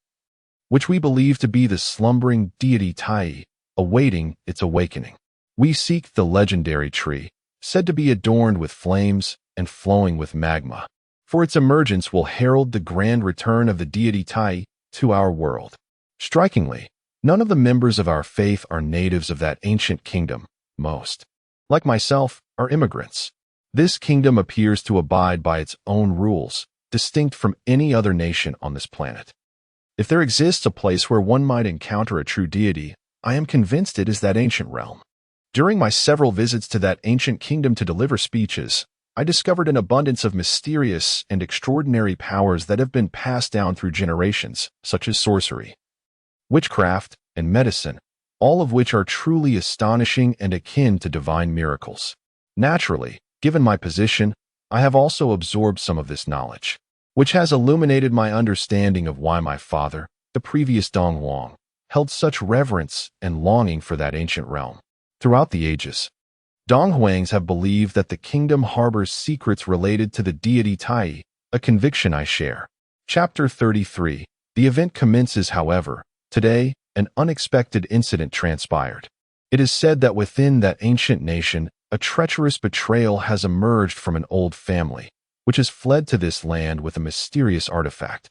which we believe to be the slumbering deity Tai, awaiting its awakening. We seek the legendary tree, said to be adorned with flames and flowing with magma, for its emergence will herald the grand return of the deity Tai to our world. Strikingly, none of the members of our faith are natives of that ancient kingdom, most, like myself, are immigrants. This kingdom appears to abide by its own rules, distinct from any other nation on this planet. If there exists a place where one might encounter a true deity, I am convinced it is that ancient realm. During my several visits to that ancient kingdom to deliver speeches, I discovered an abundance of mysterious and extraordinary powers that have been passed down through generations, such as sorcery, witchcraft, and medicine, all of which are truly astonishing and akin to divine miracles. Naturally, given my position, I have also absorbed some of this knowledge, which has illuminated my understanding of why my father, the previous Dong Huang, held such reverence and longing for that ancient realm. Throughout the ages, Dong Huangs have believed that the kingdom harbors secrets related to the deity Tai, a conviction I share. Chapter 33. The event commences, however. Today, an unexpected incident transpired. It is said that within that ancient nation, a treacherous betrayal has emerged from an old family, which has fled to this land with a mysterious artifact.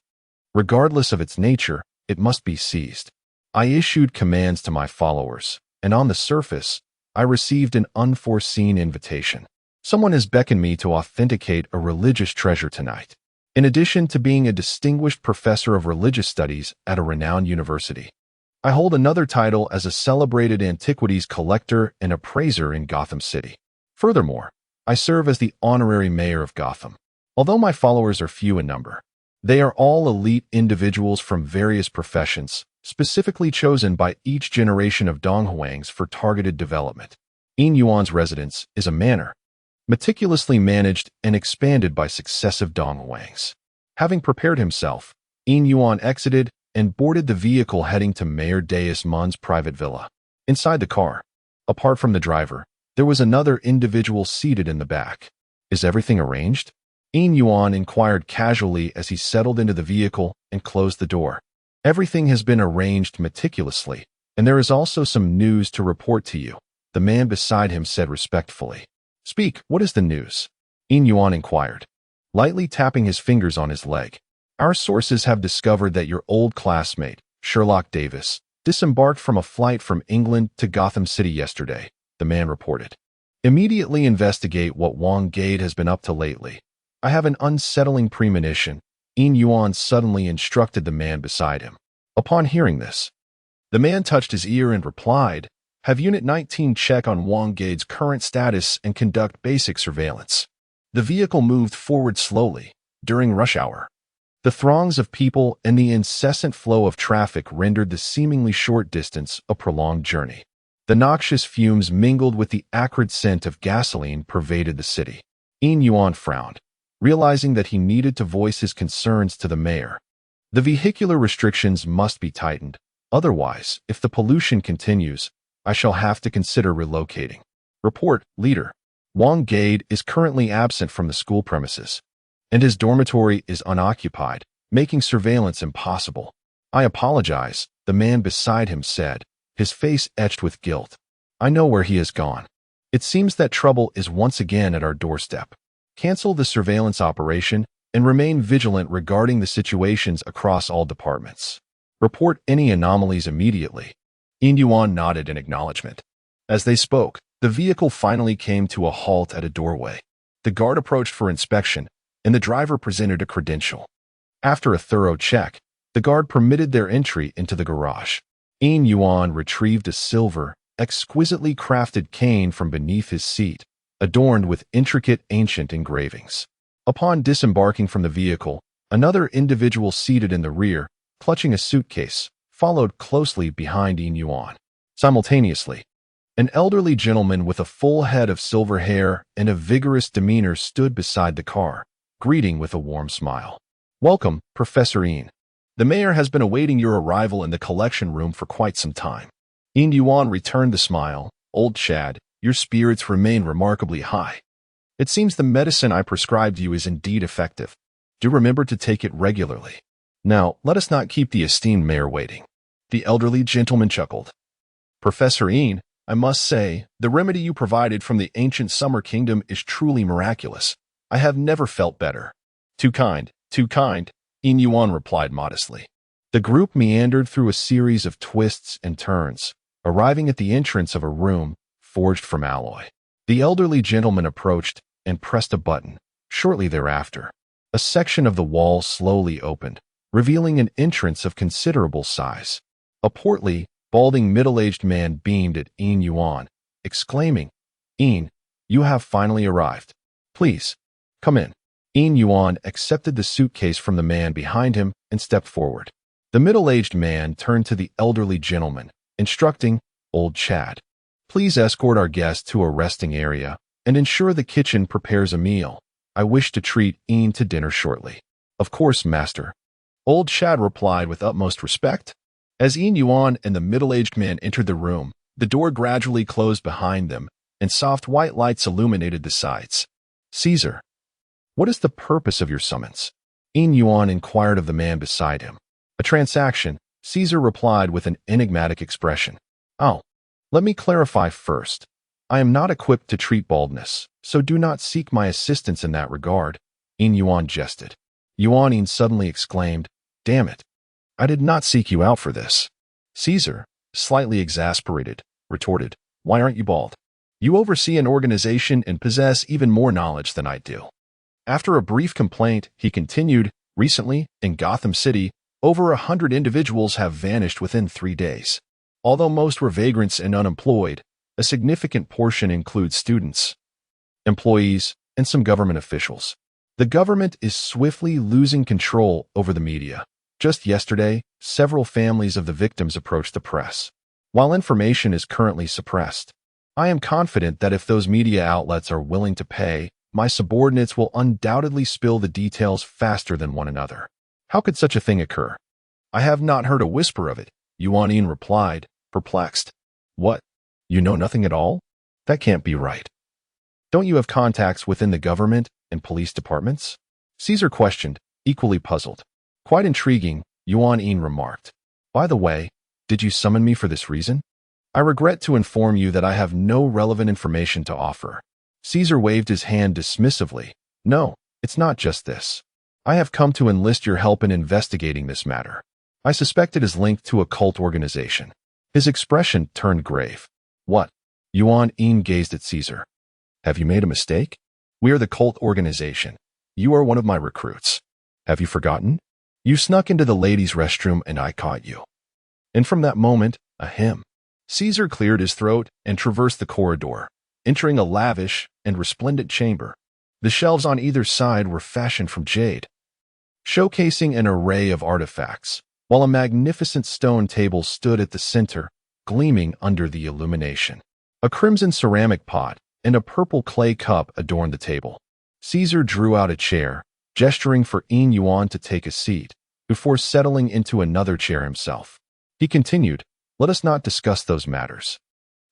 Regardless of its nature, it must be seized. I issued commands to my followers, and on the surface, I received an unforeseen invitation. Someone has beckoned me to authenticate a religious treasure tonight. In addition to being a distinguished professor of religious studies at a renowned university, I hold another title as a celebrated antiquities collector and appraiser in Gotham City. Furthermore, I serve as the honorary mayor of Gotham. Although my followers are few in number, they are all elite individuals from various professions, specifically chosen by each generation of Dong Huangs for targeted development. Yin Yuan's residence is a manor, meticulously managed and expanded by successive Dong Huangs. Having prepared himself, Yin Yuan exited and boarded the vehicle heading to Mayor Deus Mun's private villa. Inside the car, apart from the driver, there was another individual seated in the back. Is everything arranged? Yin Yuan inquired casually as he settled into the vehicle and closed the door. Everything has been arranged meticulously, and there is also some news to report to you, the man beside him said respectfully. Speak, what is the news? Yin Yuan inquired, lightly tapping his fingers on his leg. Our sources have discovered that your old classmate, Sherlock Davis, disembarked from a flight from England to Gotham City yesterday, the man reported. Immediately investigate what Wang Gade has been up to lately. I have an unsettling premonition, Yin Yuan suddenly instructed the man beside him. Upon hearing this, the man touched his ear and replied, Have Unit 19 check on Wang Gade's current status and conduct basic surveillance. The vehicle moved forward slowly, during rush hour. The throngs of people and the incessant flow of traffic rendered the seemingly short distance a prolonged journey. The noxious fumes mingled with the acrid scent of gasoline pervaded the city. Yin Yuan frowned, realizing that he needed to voice his concerns to the mayor. The vehicular restrictions must be tightened. Otherwise, if the pollution continues, I shall have to consider relocating. Report, leader. Wang Gade is currently absent from the school premises, and his dormitory is unoccupied, making surveillance impossible. I apologize, the man beside him said, his face etched with guilt. I know where he has gone. It seems that trouble is once again at our doorstep. Cancel the surveillance operation and remain vigilant regarding the situations across all departments. Report any anomalies immediately. Yin Yuan nodded in acknowledgement. As they spoke, the vehicle finally came to a halt at a doorway. The guard approached for inspection, and the driver presented a credential. After a thorough check, the guard permitted their entry into the garage. Yin Yuan retrieved a silver, exquisitely crafted cane from beneath his seat, adorned with intricate ancient engravings. Upon disembarking from the vehicle, another individual seated in the rear, clutching a suitcase, followed closely behind Yin Yuan. Simultaneously, an elderly gentleman with a full head of silver hair and a vigorous demeanor stood beside the car, greeting with a warm smile. Welcome, Professor Yin. The mayor has been awaiting your arrival in the collection room for quite some time. Yin Yuan returned the smile. Old Chad, your spirits remain remarkably high. It seems the medicine I prescribed you is indeed effective. Do remember to take it regularly. Now, let us not keep the esteemed mayor waiting. The elderly gentleman chuckled. Professor Yin, I must say, the remedy you provided from the ancient Summer Kingdom is truly miraculous. I have never felt better. Too kind, Yin Yuan replied modestly. The group meandered through a series of twists and turns, arriving at the entrance of a room forged from alloy. The elderly gentleman approached and pressed a button. Shortly thereafter, a section of the wall slowly opened, revealing an entrance of considerable size. A portly, balding middle-aged man beamed at Yin Yuan, exclaiming, "Yin, you have finally arrived. Please, come in." Yin Yuan accepted the suitcase from the man behind him and stepped forward. The middle-aged man turned to the elderly gentleman, instructing, "Old Chad, please escort our guest to a resting area and ensure the kitchen prepares a meal. I wish to treat Yin to dinner shortly." "Of course, master," Old Chad replied with utmost respect. As Yin Yuan and the middle-aged man entered the room, the door gradually closed behind them, and soft white lights illuminated the sides. "Caesar, what is the purpose of your summons?" Yin Yuan inquired of the man beside him. "A transaction," Caesar replied with an enigmatic expression. "Oh, let me clarify first. I am not equipped to treat baldness, so do not seek my assistance in that regard," Yin Yuan jested. Yuan suddenly exclaimed, "Damn it, I did not seek you out for this." Caesar, slightly exasperated, retorted, "Why aren't you bald? You oversee an organization and possess even more knowledge than I do." After a brief complaint, he continued, "Recently, in Gotham City, over 100 individuals have vanished within 3 days. Although most were vagrants and unemployed, a significant portion includes students, employees, and some government officials. The government is swiftly losing control over the media. Just yesterday, several families of the victims approached the press. While information is currently suppressed, I am confident that if those media outlets are willing to pay, my subordinates will undoubtedly spill the details faster than one another." "How could such a thing occur?" "I have not heard a whisper of it," Yuan replied, perplexed. "What? You know nothing at all? That can't be right. Don't you have contacts within the government and police departments?" Caesar questioned, equally puzzled. "Quite intriguing," Yuan remarked. "By the way, did you summon me for this reason?" "I regret to inform you that I have no relevant information to offer." Caesar waved his hand dismissively. "No, it's not just this. I have come to enlist your help in investigating this matter. I suspect it is linked to a cult organization." His expression turned grave. "What?" Yuan gazed at Caesar. "Have you made a mistake? We are the cult organization. You are one of my recruits. Have you forgotten? You snuck into the ladies' restroom and I caught you." And from that moment, ahem. Caesar cleared his throat and traversed the corridor, entering a lavish and resplendent chamber. The shelves on either side were fashioned from jade, showcasing an array of artifacts, while a magnificent stone table stood at the center, gleaming under the illumination. A crimson ceramic pot and a purple clay cup adorned the table. Caesar drew out a chair, gesturing for Yin Yuan to take a seat, before settling into another chair himself. He continued, "Let us not discuss those matters.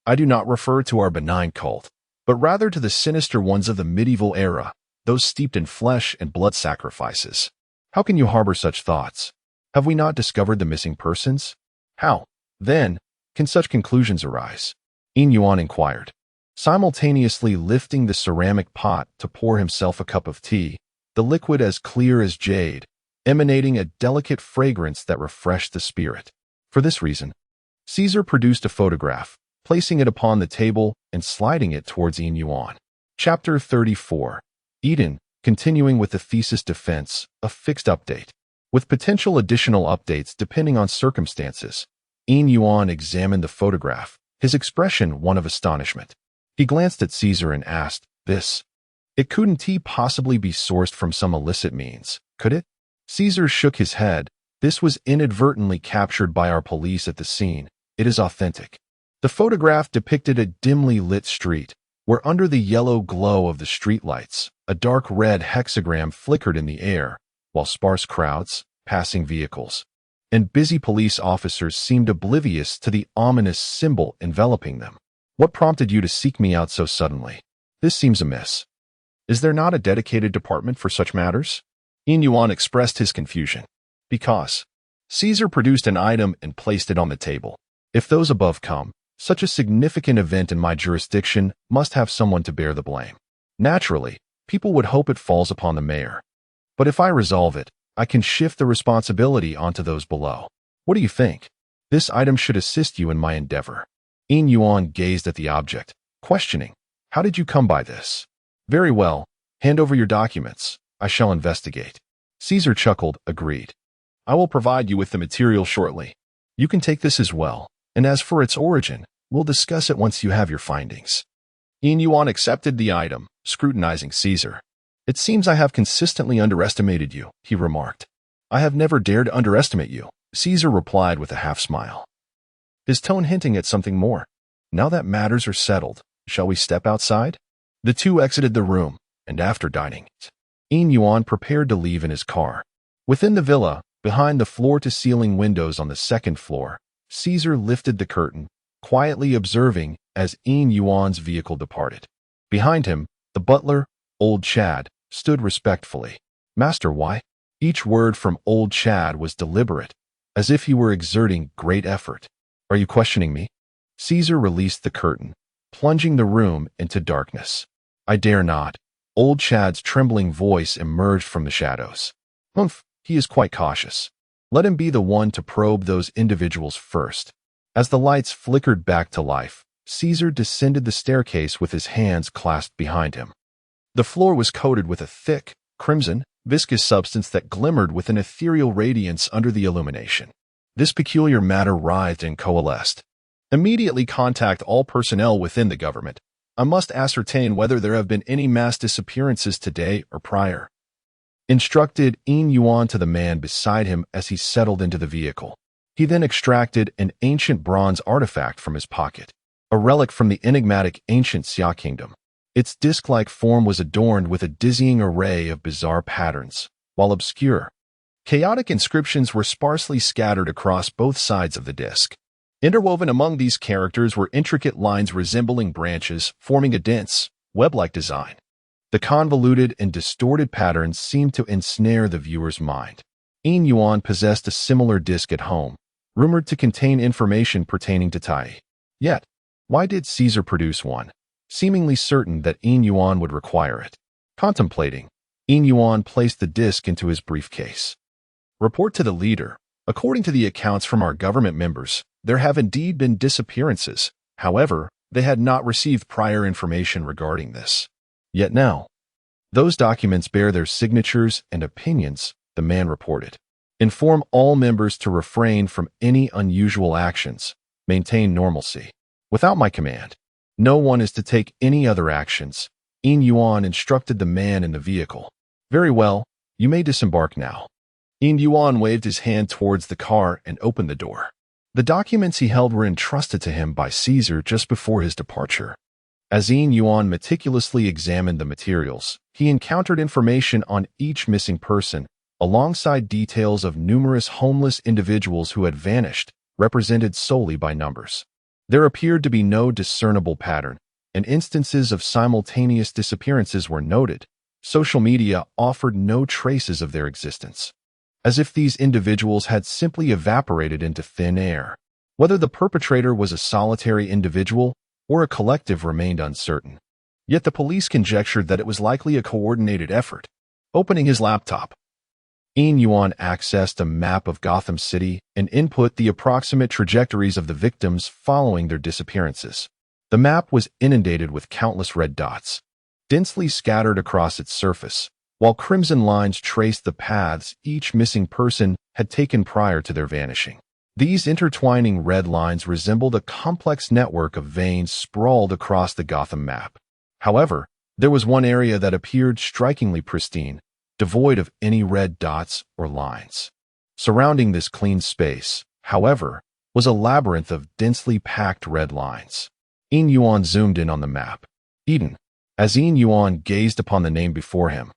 I do not refer to our benign cult, but rather to the sinister ones of the medieval era, those steeped in flesh and blood sacrifices. How can you harbor such thoughts? Have we not discovered the missing persons? How, then, can such conclusions arise?" Yin Yuan inquired, simultaneously lifting the ceramic pot to pour himself a cup of tea, the liquid as clear as jade, emanating a delicate fragrance that refreshed the spirit. For this reason, Caesar produced a photograph, placing it upon the table and sliding it towards Yin Yuan. Chapter 34. Eden, continuing with the thesis defense, a fixed update. With potential additional updates depending on circumstances, Yin Yuan examined the photograph, his expression one of astonishment. He glanced at Caesar and asked, It couldn't possibly be sourced from some illicit means, could it?" Caesar shook his head. "This was inadvertently captured by our police at the scene. It is authentic." The photograph depicted a dimly lit street, where under the yellow glow of the streetlights, a dark red hexagram flickered in the air, while sparse crowds, passing vehicles, and busy police officers seemed oblivious to the ominous symbol enveloping them. "What prompted you to seek me out so suddenly? This seems amiss. Is there not a dedicated department for such matters?" Yin Yuan expressed his confusion. "Because." Caesar produced an item and placed it on the table. "If those above come, such a significant event in my jurisdiction must have someone to bear the blame. Naturally, people would hope it falls upon the mayor. But if I resolve it, I can shift the responsibility onto those below. What do you think? This item should assist you in my endeavor." Yin Yuan gazed at the object, questioning, "How did you come by this?" "Very well. Hand over your documents. I shall investigate." Caesar chuckled, agreed. "I will provide you with the material shortly. You can take this as well, and as for its origin, we'll discuss it once you have your findings." Yin Yuan accepted the item, scrutinizing Caesar. "It seems I have consistently underestimated you," he remarked. "I have never dared to underestimate you," Caesar replied with a half-smile, his tone hinting at something more. "Now that matters are settled, shall we step outside?" The two exited the room, and after dining, Yin Yuan prepared to leave in his car. Within the villa, behind the floor-to-ceiling windows on the second floor, Caesar lifted the curtain, quietly observing as Yin Yuan's vehicle departed. Behind him, the butler, Old Chad, stood respectfully. "Master, why?" Each word from Old Chad was deliberate, as if he were exerting great effort. "Are you questioning me?" Caesar released the curtain, plunging the room into darkness. "I dare not." Old Chad's trembling voice emerged from the shadows. "Humph, he is quite cautious. Let him be the one to probe those individuals first." As the lights flickered back to life, Caesar descended the staircase with his hands clasped behind him. The floor was coated with a thick, crimson, viscous substance that glimmered with an ethereal radiance under the illumination. This peculiar matter writhed and coalesced. "Immediately contact all personnel within the government. I must ascertain whether there have been any mass disappearances today or prior," instructed Yin Yuan to the man beside him as he settled into the vehicle. He then extracted an ancient bronze artifact from his pocket, a relic from the enigmatic ancient Xia kingdom. Its disc-like form was adorned with a dizzying array of bizarre patterns, while obscure, chaotic inscriptions were sparsely scattered across both sides of the disc. Interwoven among these characters were intricate lines resembling branches, forming a dense, web-like design. The convoluted and distorted patterns seemed to ensnare the viewer's mind. Yin Yuan possessed a similar disc at home, rumored to contain information pertaining to Tai. Yet, why did Caesar produce one, seemingly certain that Yin Yuan would require it? Contemplating, Yin Yuan placed the disc into his briefcase. "Report to the leader. According to the accounts from our government members, there have indeed been disappearances. However, they had not received prior information regarding this. Yet now, those documents bear their signatures and opinions," the man reported. "Inform all members to refrain from any unusual actions. Maintain normalcy. Without my command, no one is to take any other actions." Yin Yuan instructed the man in the vehicle. "Very well, you may disembark now." Yin Yuan waved his hand towards the car and opened the door. The documents he held were entrusted to him by Caesar just before his departure. As Yin Yuan meticulously examined the materials, he encountered information on each missing person, alongside details of numerous homeless individuals who had vanished, represented solely by numbers. There appeared to be no discernible pattern, and instances of simultaneous disappearances were noted. Social media offered no traces of their existence, as if these individuals had simply evaporated into thin air. Whether the perpetrator was a solitary individual or a collective remained uncertain. Yet the police conjectured that it was likely a coordinated effort. Opening his laptop, Yin Yuan accessed a map of Gotham City and input the approximate trajectories of the victims following their disappearances. The map was inundated with countless red dots, densely scattered across its surface, while crimson lines traced the paths each missing person had taken prior to their vanishing. These intertwining red lines resembled a complex network of veins sprawled across the Gotham map. However, there was one area that appeared strikingly pristine, devoid of any red dots or lines. Surrounding this clean space, however, was a labyrinth of densely packed red lines. Yin Yuan zoomed in on the map. Eden. As Yin Yuan gazed upon the name before him,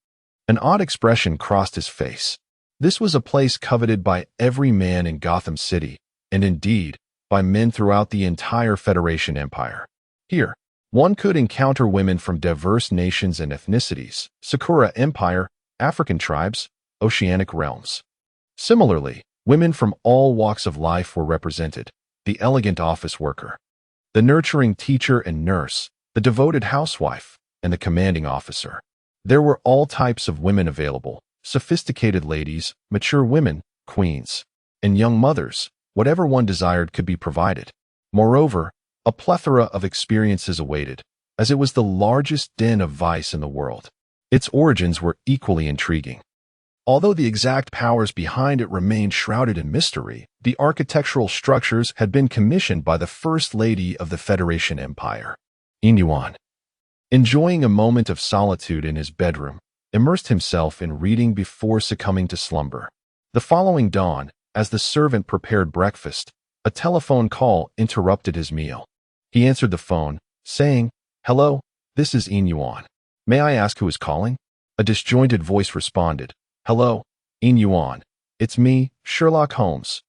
an odd expression crossed his face. This was a place coveted by every man in Gotham City, and indeed, by men throughout the entire Federation Empire. Here, one could encounter women from diverse nations and ethnicities, Sakura Empire, African tribes, oceanic realms. Similarly, women from all walks of life were represented: the elegant office worker, the nurturing teacher and nurse, the devoted housewife, and the commanding officer. There were all types of women available: sophisticated ladies, mature women, queens, and young mothers. Whatever one desired could be provided. Moreover, a plethora of experiences awaited, as it was the largest den of vice in the world. Its origins were equally intriguing. Although the exact powers behind it remained shrouded in mystery, the architectural structures had been commissioned by the First Lady of the Federation Empire, Yin Yuan. Enjoying a moment of solitude in his bedroom, immersed himself in reading before succumbing to slumber. The following dawn, as the servant prepared breakfast, a telephone call interrupted his meal. He answered the phone, saying, "Hello, this is Yin Yuan. May I ask who is calling?" A disjointed voice responded, "Hello, Yin Yuan. It's me, Sherlock Holmes.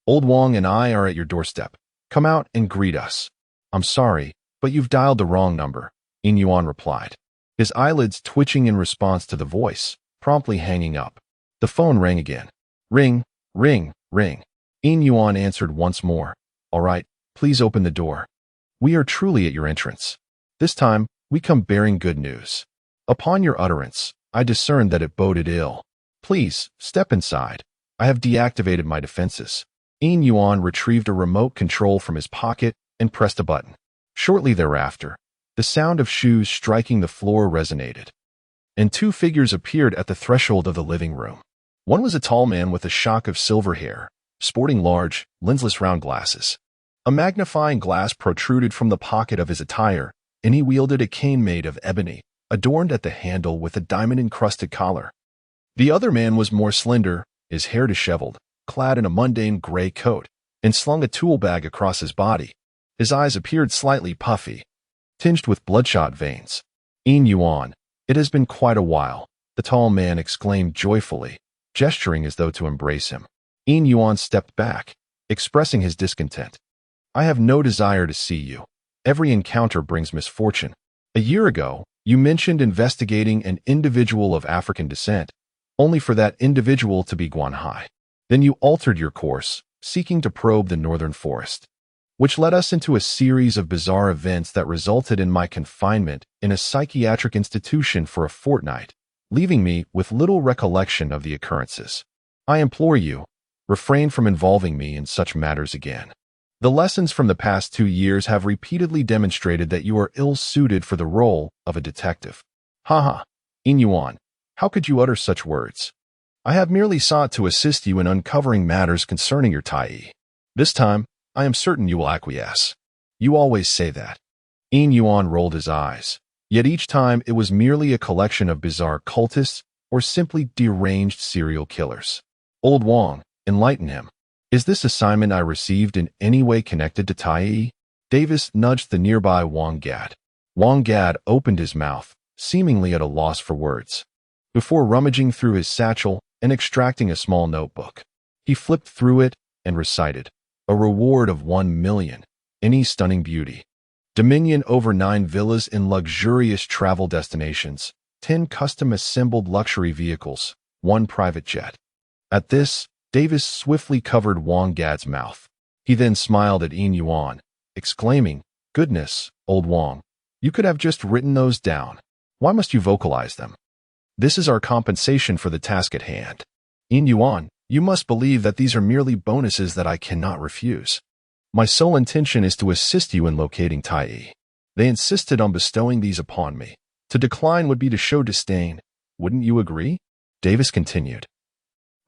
Old Wong and I are at your doorstep. Come out and greet us." "I'm sorry, but you've dialed the wrong number," Yin Yuan replied, his eyelids twitching in response to the voice, promptly hanging up. The phone rang again. Ring, ring, ring. Yin Yuan answered once more. "All right, please open the door. We are truly at your entrance. This time, we come bearing good news." Upon your utterance, I discerned that it boded ill. "Please, step inside. I have deactivated my defenses." Yin Yuan retrieved a remote control from his pocket and pressed a button. Shortly thereafter, the sound of shoes striking the floor resonated, and two figures appeared at the threshold of the living room. One was a tall man with a shock of silver hair, sporting large, lensless round glasses. A magnifying glass protruded from the pocket of his attire, and he wielded a cane made of ebony, adorned at the handle with a diamond-encrusted collar. The other man was more slender, his hair disheveled, clad in a mundane gray coat, and slung a tool bag across his body. His eyes appeared slightly puffy, tinged with bloodshot veins. "Yin Yuan, it has been quite a while," the tall man exclaimed joyfully, gesturing as though to embrace him. Yin Yuan stepped back, expressing his discontent. "I have no desire to see you. Every encounter brings misfortune. A year ago, you mentioned investigating an individual of African descent, only for that individual to be Guanhai. Then you altered your course, seeking to probe the northern forest, which led us into a series of bizarre events that resulted in my confinement in a psychiatric institution for a fortnight, leaving me with little recollection of the occurrences. I implore you, refrain from involving me in such matters again. The lessons from the past 2 years have repeatedly demonstrated that you are ill-suited for the role of a detective." "Haha, Yin Yuan, how could you utter such words? I have merely sought to assist you in uncovering matters concerning your Tai. This time, I am certain you will acquiesce. You always say that." Yin Yuan rolled his eyes, yet each time it was merely a collection of bizarre cultists or simply deranged serial killers. "Old Wong, enlighten him. Is this assignment I received in any way connected to Tai?" Davis nudged the nearby Wong Gad. Wong Gad opened his mouth, seemingly at a loss for words, before rummaging through his satchel and extracting a small notebook. He flipped through it and recited, "A reward of 1 million, any stunning beauty. Dominion over 9 villas in luxurious travel destinations, 10 custom-assembled luxury vehicles, 1 private jet." At this, Davis swiftly covered Wong Gad's mouth. He then smiled at Yin Yuan, exclaiming, "Goodness, old Wong, you could have just written those down. Why must you vocalize them? This is our compensation for the task at hand. Yin Yuan, you must believe that these are merely bonuses that I cannot refuse. My sole intention is to assist you in locating Tai. They insisted on bestowing these upon me. To decline would be to show disdain. Wouldn't you agree?" Davis continued,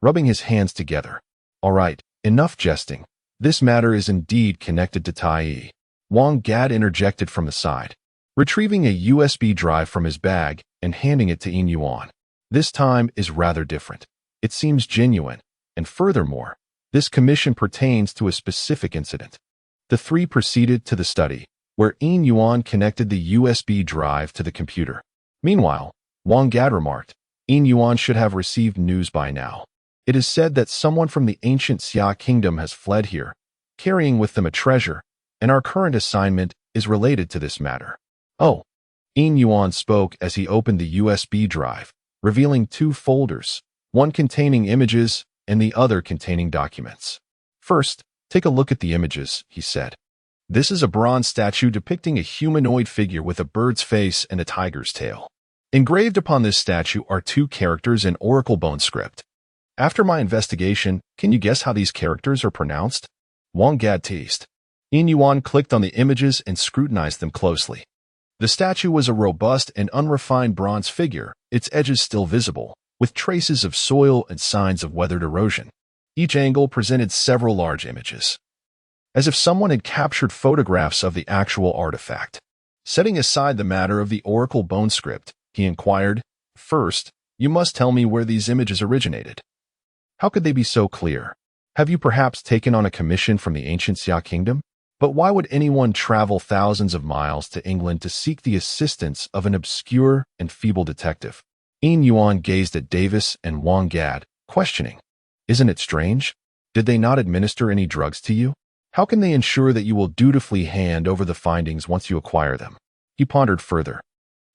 rubbing his hands together. "All right, enough jesting. This matter is indeed connected to Tai." Wong Gad interjected from the side, retrieving a USB drive from his bag and handing it to Yin Yuan. "This time is rather different. It seems genuine, and furthermore, this commission pertains to a specific incident." The three proceeded to the study, where Yin Yuan connected the USB drive to the computer. Meanwhile, Wong Gad remarked, "Yin Yuan should have received news by now. It is said that someone from the ancient Xia kingdom has fled here, carrying with them a treasure, and our current assignment is related to this matter." "Oh." Yin Yuan spoke as he opened the USB drive, revealing 2 folders, one containing images and the other containing documents. "First, take a look at the images," he said. "This is a bronze statue depicting a humanoid figure with a bird's face and a tiger's tail. Engraved upon this statue are 2 characters in Oracle bone script. After my investigation, can you guess how these characters are pronounced?" Wong Gad teased. Yin Yuan clicked on the images and scrutinized them closely. The statue was a robust and unrefined bronze figure, its edges still visible, with traces of soil and signs of weathered erosion. Each angle presented several large images, as if someone had captured photographs of the actual artifact. Setting aside the matter of the oracle bone script, he inquired, "First, you must tell me where these images originated. How could they be so clear? Have you perhaps taken on a commission from the ancient Xia kingdom? But why would anyone travel thousands of miles to England to seek the assistance of an obscure and feeble detective?" Yin Yuan gazed at Davis and Wang Gad, questioning, "Isn't it strange? Did they not administer any drugs to you? How can they ensure that you will dutifully hand over the findings once you acquire them?" He pondered further.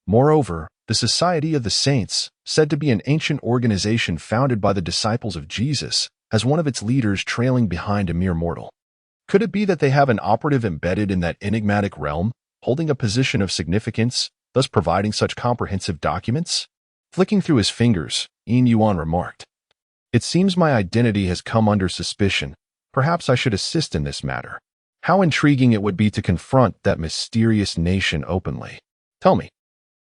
Moreover, the Society of the Saints, said to be an ancient organization founded by the disciples of Jesus, has one of its leaders trailing behind a mere mortal. Could it be that they have an operative embedded in that enigmatic realm, holding a position of significance, thus providing such comprehensive documents? Flicking through his fingers, Yin Yuan remarked, "It seems my identity has come under suspicion. Perhaps I should assist in this matter. How intriguing it would be to confront that mysterious nation openly. Tell me,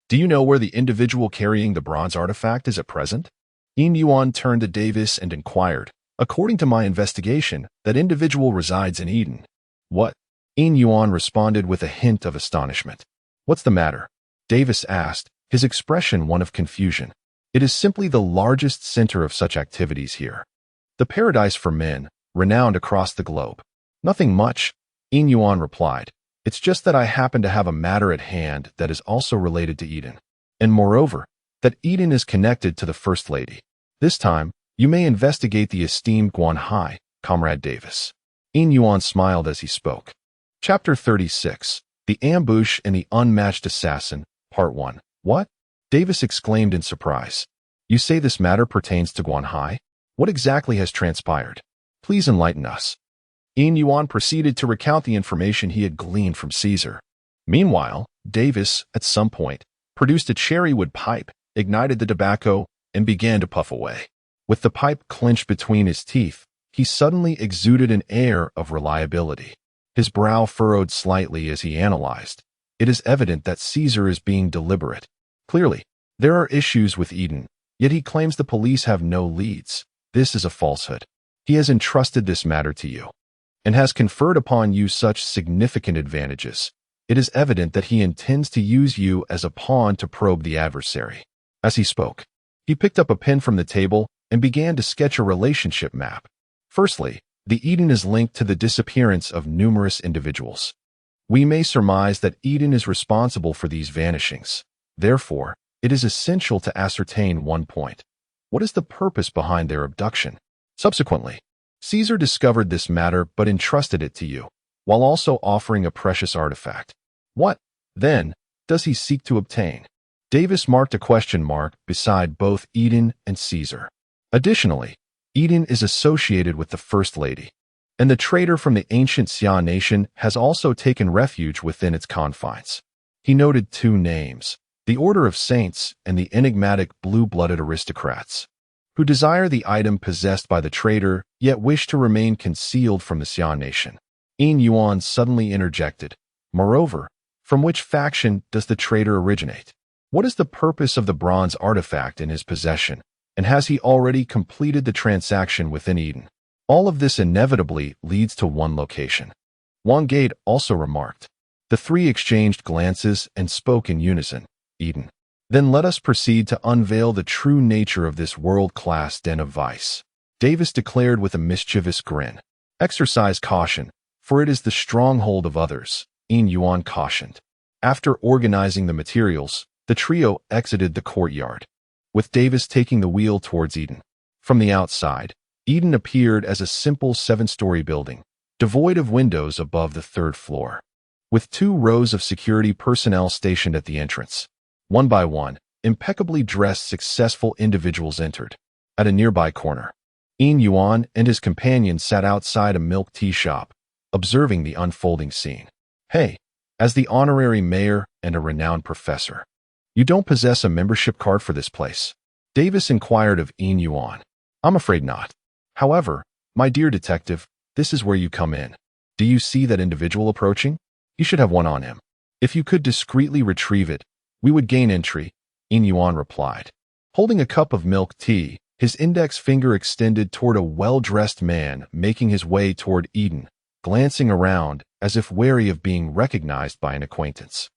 do you know where the individual carrying the bronze artifact is at present?" Yin Yuan turned to Davis and inquired, "According to my investigation, that individual resides in Eden." "What?" Yin Yuan responded with a hint of astonishment. "What's the matter?" Davis asked, his expression one of confusion. "It is simply the largest center of such activities here. The paradise for men, renowned across the globe." "Nothing much," Yin Yuan replied. "It's just that I happen to have a matter at hand that is also related to Eden. And moreover, that Eden is connected to the First Lady. This time, you may investigate the esteemed Guan Hai, Comrade Davis." Yin Yuan smiled as he spoke. Chapter 36, The Ambush and the Unmatched Assassin, Part 1. "What?" Davis exclaimed in surprise. "You say this matter pertains to Guan Hai? What exactly has transpired? Please enlighten us." Yin Yuan proceeded to recount the information he had gleaned from Caesar. Meanwhile, Davis, at some point, produced a cherrywood pipe, ignited the tobacco, and began to puff away. With the pipe clenched between his teeth, he suddenly exuded an air of reliability. His brow furrowed slightly as he analyzed. It is evident that Caesar is being deliberate. Clearly, there are issues with Eden, yet he claims the police have no leads. This is a falsehood. He has entrusted this matter to you, and has conferred upon you such significant advantages. It is evident that he intends to use you as a pawn to probe the adversary. As he spoke, he picked up a pen from the table and began to sketch a relationship map. Firstly, the Eden is linked to the disappearance of numerous individuals. We may surmise that Eden is responsible for these vanishings. Therefore, it is essential to ascertain one point. What is the purpose behind their abduction? Subsequently, Caesar discovered this matter but entrusted it to you, while also offering a precious artifact. What, then, does he seek to obtain? Davis marked a question mark beside both Eden and Caesar. Additionally, Eden is associated with the First Lady, and the traitor from the ancient Xia nation has also taken refuge within its confines. He noted two names, the Order of Saints and the enigmatic blue-blooded aristocrats, who desire the item possessed by the traitor, yet wish to remain concealed from the Xia nation. Yin Yuan suddenly interjected, "Moreover, from which faction does the traitor originate? What is the purpose of the bronze artifact in his possession, and has he already completed the transaction within Eden?" All of this inevitably leads to one location. Wang Gade also remarked. The three exchanged glances and spoke in unison. Eden. Then let us proceed to unveil the true nature of this world-class den of vice. Davis declared with a mischievous grin. Exercise caution, for it is the stronghold of others, Yin Yuan cautioned. After organizing the materials, the trio exited the courtyard, with Davis taking the wheel towards Eden. From the outside, Eden appeared as a simple 7-story building, devoid of windows above the 3rd floor, with 2 rows of security personnel stationed at the entrance. One by one, impeccably dressed successful individuals entered. At a nearby corner, Yin Yuan and his companion sat outside a milk tea shop, observing the unfolding scene. "Hey, as the honorary mayor and a renowned professor, you don't possess a membership card for this place?" Davis inquired of Yin Yuan. "I'm afraid not. However, my dear detective, this is where you come in. Do you see that individual approaching? You should have one on him." If you could discreetly retrieve it, we would gain entry, Yin Yuan replied. Holding a cup of milk tea, his index finger extended toward a well-dressed man making his way toward Eden, glancing around as if wary of being recognized by an acquaintance.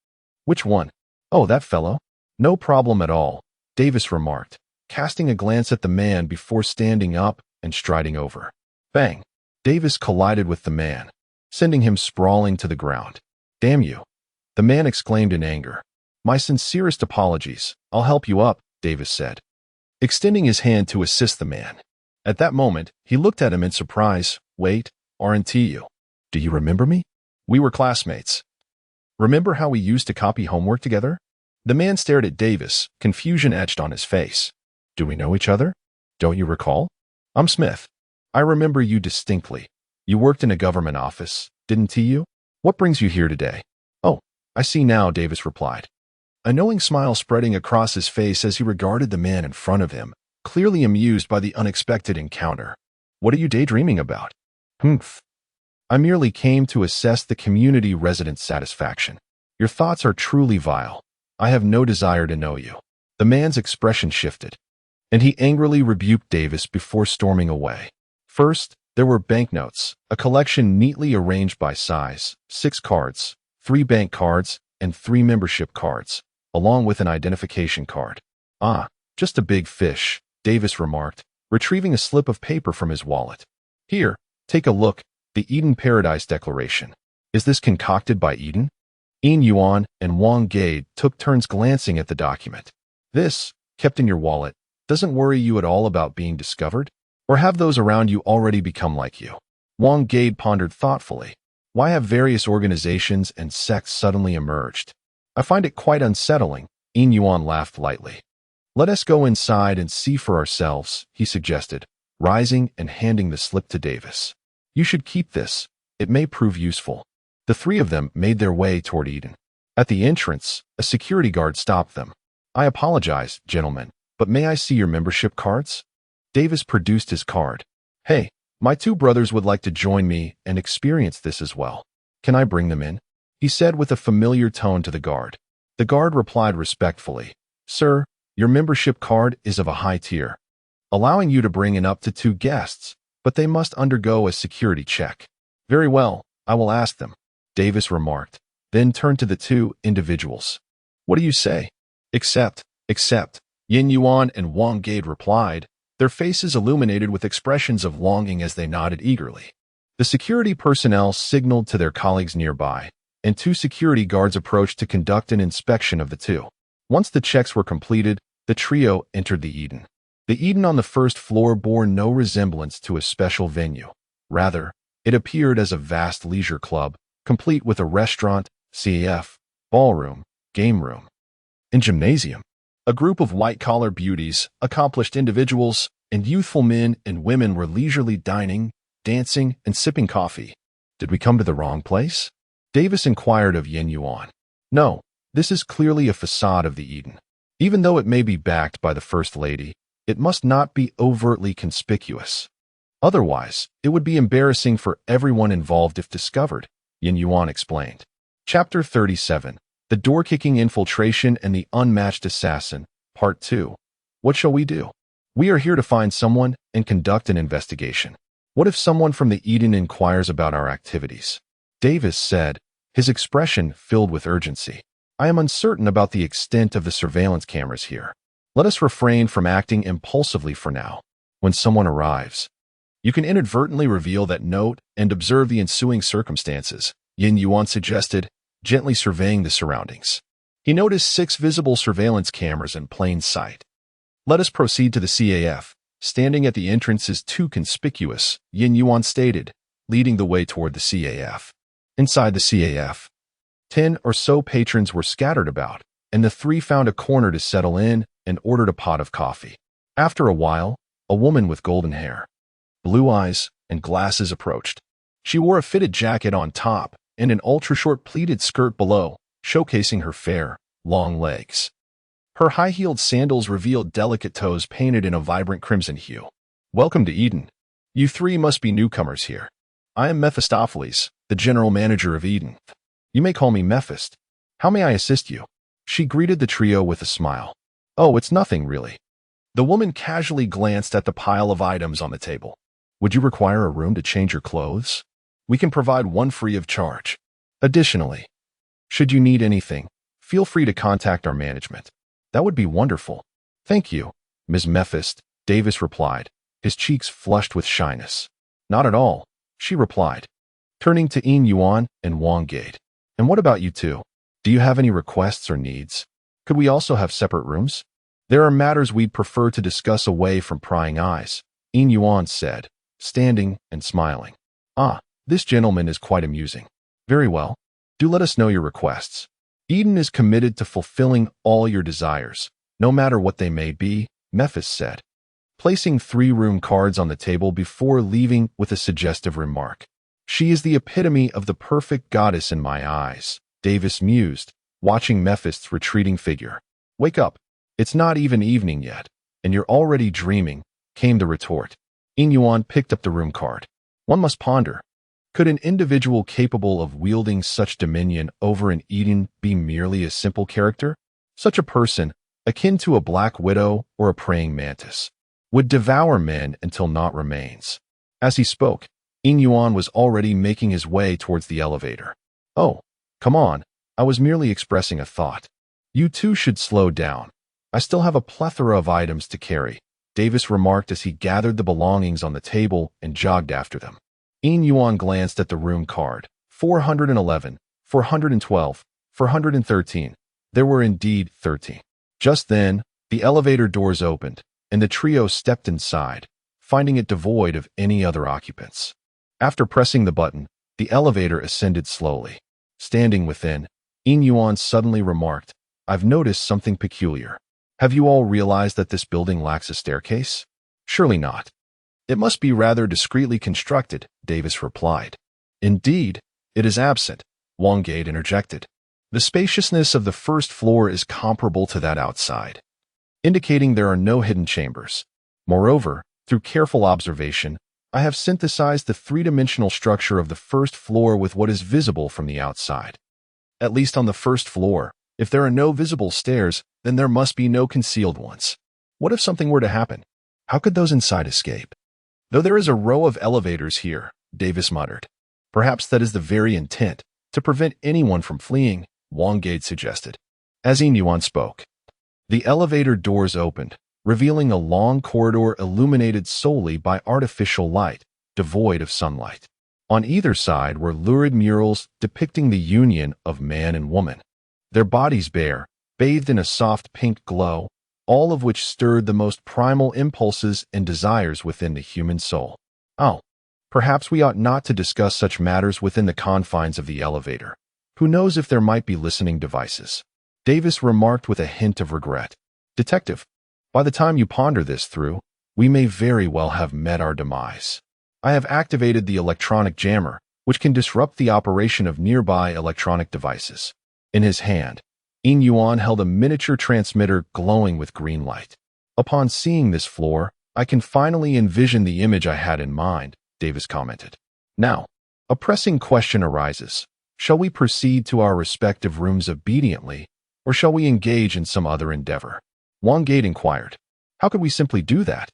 Which one? Oh, that fellow? No problem at all, Davis remarked, casting a glance at the man before standing up and striding over. Bang! Davis collided with the man, sending him sprawling to the ground. Damn you! The man exclaimed in anger. My sincerest apologies. I'll help you up, Davis said, extending his hand to assist the man. At that moment, he looked at him in surprise. Wait, aren't you? Do you remember me? We were classmates. Remember how we used to copy homework together? The man stared at Davis, confusion etched on his face. Do we know each other? Don't you recall? I'm Smith. I remember you distinctly. You worked in a government office, didn't you? What brings you here today? Oh, I see now, Davis replied, a knowing smile spreading across his face as he regarded the man in front of him, clearly amused by the unexpected encounter. What are you daydreaming about? Humph. I merely came to assess the community resident's satisfaction. Your thoughts are truly vile. I have no desire to know you. The man's expression shifted, and he angrily rebuked Davis before storming away. First, there were banknotes, a collection neatly arranged by size, 6 cards, 3 bank cards, and 3 membership cards, along with an identification card. Ah, just a big fish, Davis remarked, retrieving a slip of paper from his wallet. Here, take a look, the Eden Paradise Declaration. Is this concocted by Eden? Yin Yuan and Wang Gade took turns glancing at the document. This, kept in your wallet, doesn't worry you at all about being discovered? Or have those around you already become like you? Wang Gade pondered thoughtfully. Why have various organizations and sects suddenly emerged? I find it quite unsettling, Yin Yuan laughed lightly. Let us go inside and see for ourselves, he suggested, rising and handing the slip to Davis. You should keep this. It may prove useful. The three of them made their way toward Eden. At the entrance, a security guard stopped them. I apologize, gentlemen, but may I see your membership cards? Davis produced his card. Hey, my 2 brothers would like to join me and experience this as well. Can I bring them in? He said with a familiar tone to the guard. The guard replied respectfully. Sir, your membership card is of a high tier, allowing you to bring in up to 2 guests, but they must undergo a security check. Very well, I will ask them, Davis remarked, then turned to the 2 individuals. What do you say? Accept, Yin Yuan and Wang Gade replied, their faces illuminated with expressions of longing as they nodded eagerly. The security personnel signaled to their colleagues nearby, and 2 security guards approached to conduct an inspection of the 2. Once the checks were completed, the trio entered the Eden. The Eden on the first floor bore no resemblance to a special venue. Rather, it appeared as a vast leisure club, complete with a restaurant, CAF, ballroom, game room, and gymnasium. A group of white-collar beauties, accomplished individuals, and youthful men and women were leisurely dining, dancing, and sipping coffee. Did we come to the wrong place? Davis inquired of Yin Yuan. No, this is clearly a facade of the Eden. Even though it may be backed by the First Lady, it must not be overtly conspicuous. Otherwise, it would be embarrassing for everyone involved if discovered, Yin Yuan explained. Chapter 37. The Door-Kicking Infiltration and the Unmatched Assassin, Part 2. What shall we do? We are here to find someone and conduct an investigation. What if someone from the Eden inquires about our activities? Davis said, his expression filled with urgency. I am uncertain about the extent of the surveillance cameras here. Let us refrain from acting impulsively for now. When someone arrives, you can inadvertently reveal that note and observe the ensuing circumstances, Yin Yuan suggested, gently surveying the surroundings. He noticed 6 visible surveillance cameras in plain sight. Let us proceed to the CAF. Standing at the entrance is too conspicuous, Yin Yuan stated, leading the way toward the CAF. Inside the CAF, 10 or so patrons were scattered about, and the 3 found a corner to settle in and ordered a pot of coffee. After a while, a woman with golden hair, blue eyes, and glasses approached. She wore a fitted jacket on top and an ultra-short pleated skirt below, showcasing her fair, long legs. Her high-heeled sandals revealed delicate toes painted in a vibrant crimson hue. Welcome to Eden. You 3 must be newcomers here. I am Mephistopheles, the general manager of Eden. You may call me Mephist. How may I assist you? She greeted the trio with a smile. Oh, it's nothing, really. The woman casually glanced at the pile of items on the table. Would you require a room to change your clothes? We can provide one free of charge. Additionally, should you need anything, feel free to contact our management. That would be wonderful. Thank you, Ms. Mephist, Davis replied, his cheeks flushed with shyness. Not at all, she replied, turning to Yin Yuan and Wang Gate. And what about you two? Do you have any requests or needs? Could we also have separate rooms? There are matters we'd prefer to discuss away from prying eyes, Yin Yuan said, standing and smiling. Ah, this gentleman is quite amusing. Very well. Do let us know your requests. Eden is committed to fulfilling all your desires, no matter what they may be, Mephist said, placing 3 room cards on the table before leaving with a suggestive remark. She is the epitome of the perfect goddess in my eyes, Davis mused, watching Mephist's retreating figure. Wake up. It's not even evening yet, and you're already dreaming, came the retort. Yin Yuan picked up the room card. One must ponder. Could an individual capable of wielding such dominion over an Eden be merely a simple character? Such a person, akin to a black widow or a praying mantis, would devour men until naught remains. As he spoke, Yin Yuan was already making his way towards the elevator. Oh, come on, I was merely expressing a thought. You two should slow down. I still have a plethora of items to carry, Davis remarked as he gathered the belongings on the table and jogged after them. Yin Yuan glanced at the room card. 411, 412, 413. There were indeed 13. Just then, the elevator doors opened, and the trio stepped inside, finding it devoid of any other occupants. After pressing the button, the elevator ascended slowly. Standing within, Yin Yuan suddenly remarked, I've noticed something peculiar. Have you all realized that this building lacks a staircase? Surely not. It must be rather discreetly constructed, Davis replied. Indeed, it is absent, Wang Gate interjected. The spaciousness of the first floor is comparable to that outside, indicating there are no hidden chambers. Moreover, through careful observation, I have synthesized the 3-dimensional structure of the first floor with what is visible from the outside. At least on the first floor, if there are no visible stairs, then there must be no concealed ones. What if something were to happen? How could those inside escape? Though there is a row of elevators here, Davis muttered. Perhaps that is the very intent, to prevent anyone from fleeing, Wang Gate suggested. As Yin Yuan spoke, the elevator doors opened, revealing a long corridor illuminated solely by artificial light, devoid of sunlight. On either side were lurid murals depicting the union of man and woman, their bodies bare, bathed in a soft pink glow, all of which stirred the most primal impulses and desires within the human soul. Oh, perhaps we ought not to discuss such matters within the confines of the elevator. Who knows if there might be listening devices? Davis remarked with a hint of regret. Detective, by the time you ponder this through, we may very well have met our demise. I have activated the electronic jammer, which can disrupt the operation of nearby electronic devices. In his hand, Yin Yuan held a miniature transmitter glowing with green light. Upon seeing this floor, I can finally envision the image I had in mind, Davis commented. Now, a pressing question arises. Shall we proceed to our respective rooms obediently, or shall we engage in some other endeavor? Wang Gate inquired. How could we simply do that?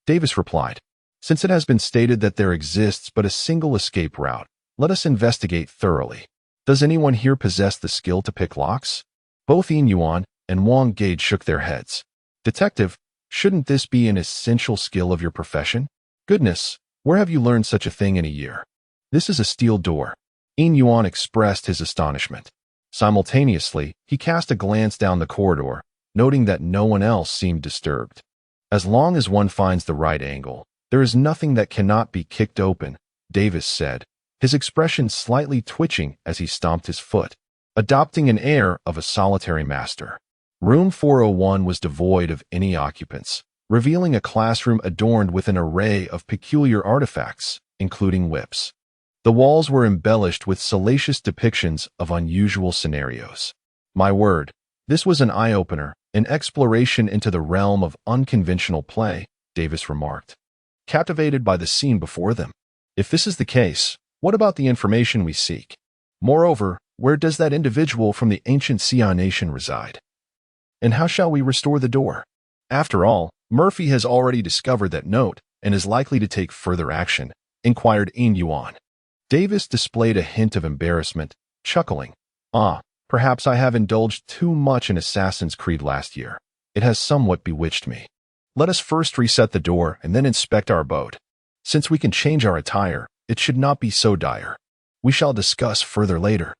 Davis replied. Since it has been stated that there exists but a single escape route, let us investigate thoroughly. Does anyone here possess the skill to pick locks? Both Yin Yuan and Wang Gate shook their heads. Detective, shouldn't this be an essential skill of your profession? Goodness, where have you learned such a thing in a year? This is a steel door. Yin Yuan expressed his astonishment. Simultaneously, he cast a glance down the corridor, noting that no one else seemed disturbed. As long as one finds the right angle, there is nothing that cannot be kicked open, Davis said, his expression slightly twitching as he stomped his foot, adopting an air of a solitary master. Room 401 was devoid of any occupants, revealing a classroom adorned with an array of peculiar artifacts, including whips. The walls were embellished with salacious depictions of unusual scenarios. My word, this was an eye-opener, an exploration into the realm of unconventional play, Davis remarked, captivated by the scene before them. If this is the case, what about the information we seek? Moreover, Where does that individual from the ancient Xia nation reside? And how shall we restore the door? After all, Murphy has already discovered that note and is likely to take further action, inquired Yin Yuan. Davis displayed a hint of embarrassment, chuckling. Perhaps I have indulged too much in Assassin's Creed last year. It has somewhat bewitched me. Let us first reset the door and then inspect our abode. Since we can change our attire, it should not be so dire. We shall discuss further later.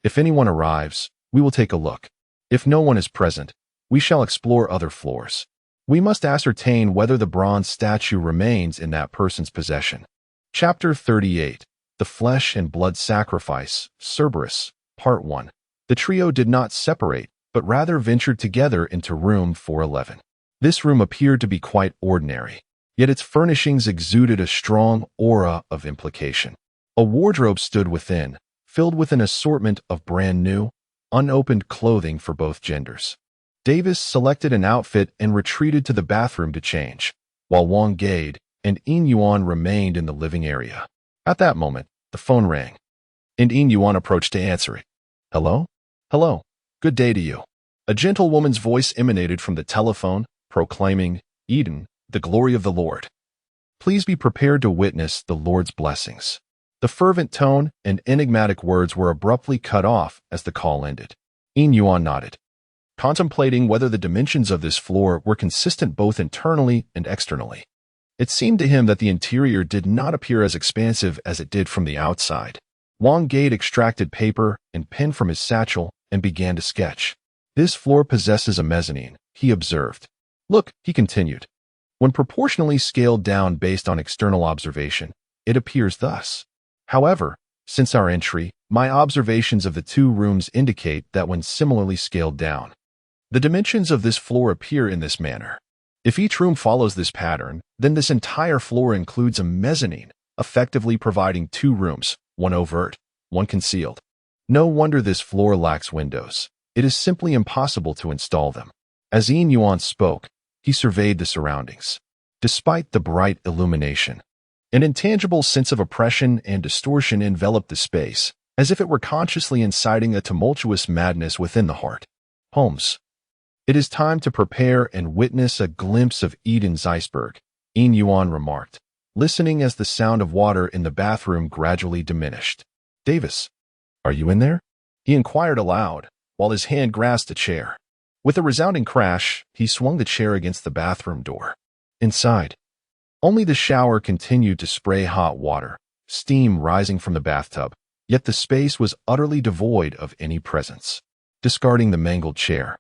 If anyone arrives, we will take a look. If no one is present, we shall explore other floors. We must ascertain whether the bronze statue remains in that person's possession. Chapter 38. The Flesh and Blood Sacrifice, Cerberus, Part 1. The trio did not separate, but rather ventured together into room 411. This room appeared to be quite ordinary, yet its furnishings exuded a strong aura of implication. A wardrobe stood within, filled with an assortment of brand new, unopened clothing for both genders. Davis selected an outfit and retreated to the bathroom to change, while Wang Gade and Yin Yuan remained in the living area. At that moment, the phone rang, and Yin Yuan approached to answer it. Hello? Hello. Good day to you. A gentle woman's voice emanated from the telephone, proclaiming, Eden, the glory of the Lord. Please be prepared to witness the Lord's blessings. The fervent tone and enigmatic words were abruptly cut off as the call ended. Yin Yuan nodded, contemplating whether the dimensions of this floor were consistent both internally and externally. It seemed to him that the interior did not appear as expansive as it did from the outside. Wang Gade extracted paper and pen from his satchel and began to sketch. This floor possesses a mezzanine, he observed. Look, he continued. When proportionally scaled down based on external observation, it appears thus. However, since our entry, my observations of the two rooms indicate that when similarly scaled down, the dimensions of this floor appear in this manner. If each room follows this pattern, then this entire floor includes a mezzanine, effectively providing two rooms, one overt, one concealed. No wonder this floor lacks windows. It is simply impossible to install them. As Yin Yuan spoke, he surveyed the surroundings. Despite the bright illumination, an intangible sense of oppression and distortion enveloped the space, as if it were consciously inciting a tumultuous madness within the heart. Holmes. It is time to prepare and witness a glimpse of Eden's iceberg, Yin Yuan remarked, listening as the sound of water in the bathroom gradually diminished. Davis, are you in there? He inquired aloud, while his hand grasped a chair. With a resounding crash, he swung the chair against the bathroom door. Inside, only the shower continued to spray hot water, steam rising from the bathtub, yet the space was utterly devoid of any presence. Discarding the mangled chair,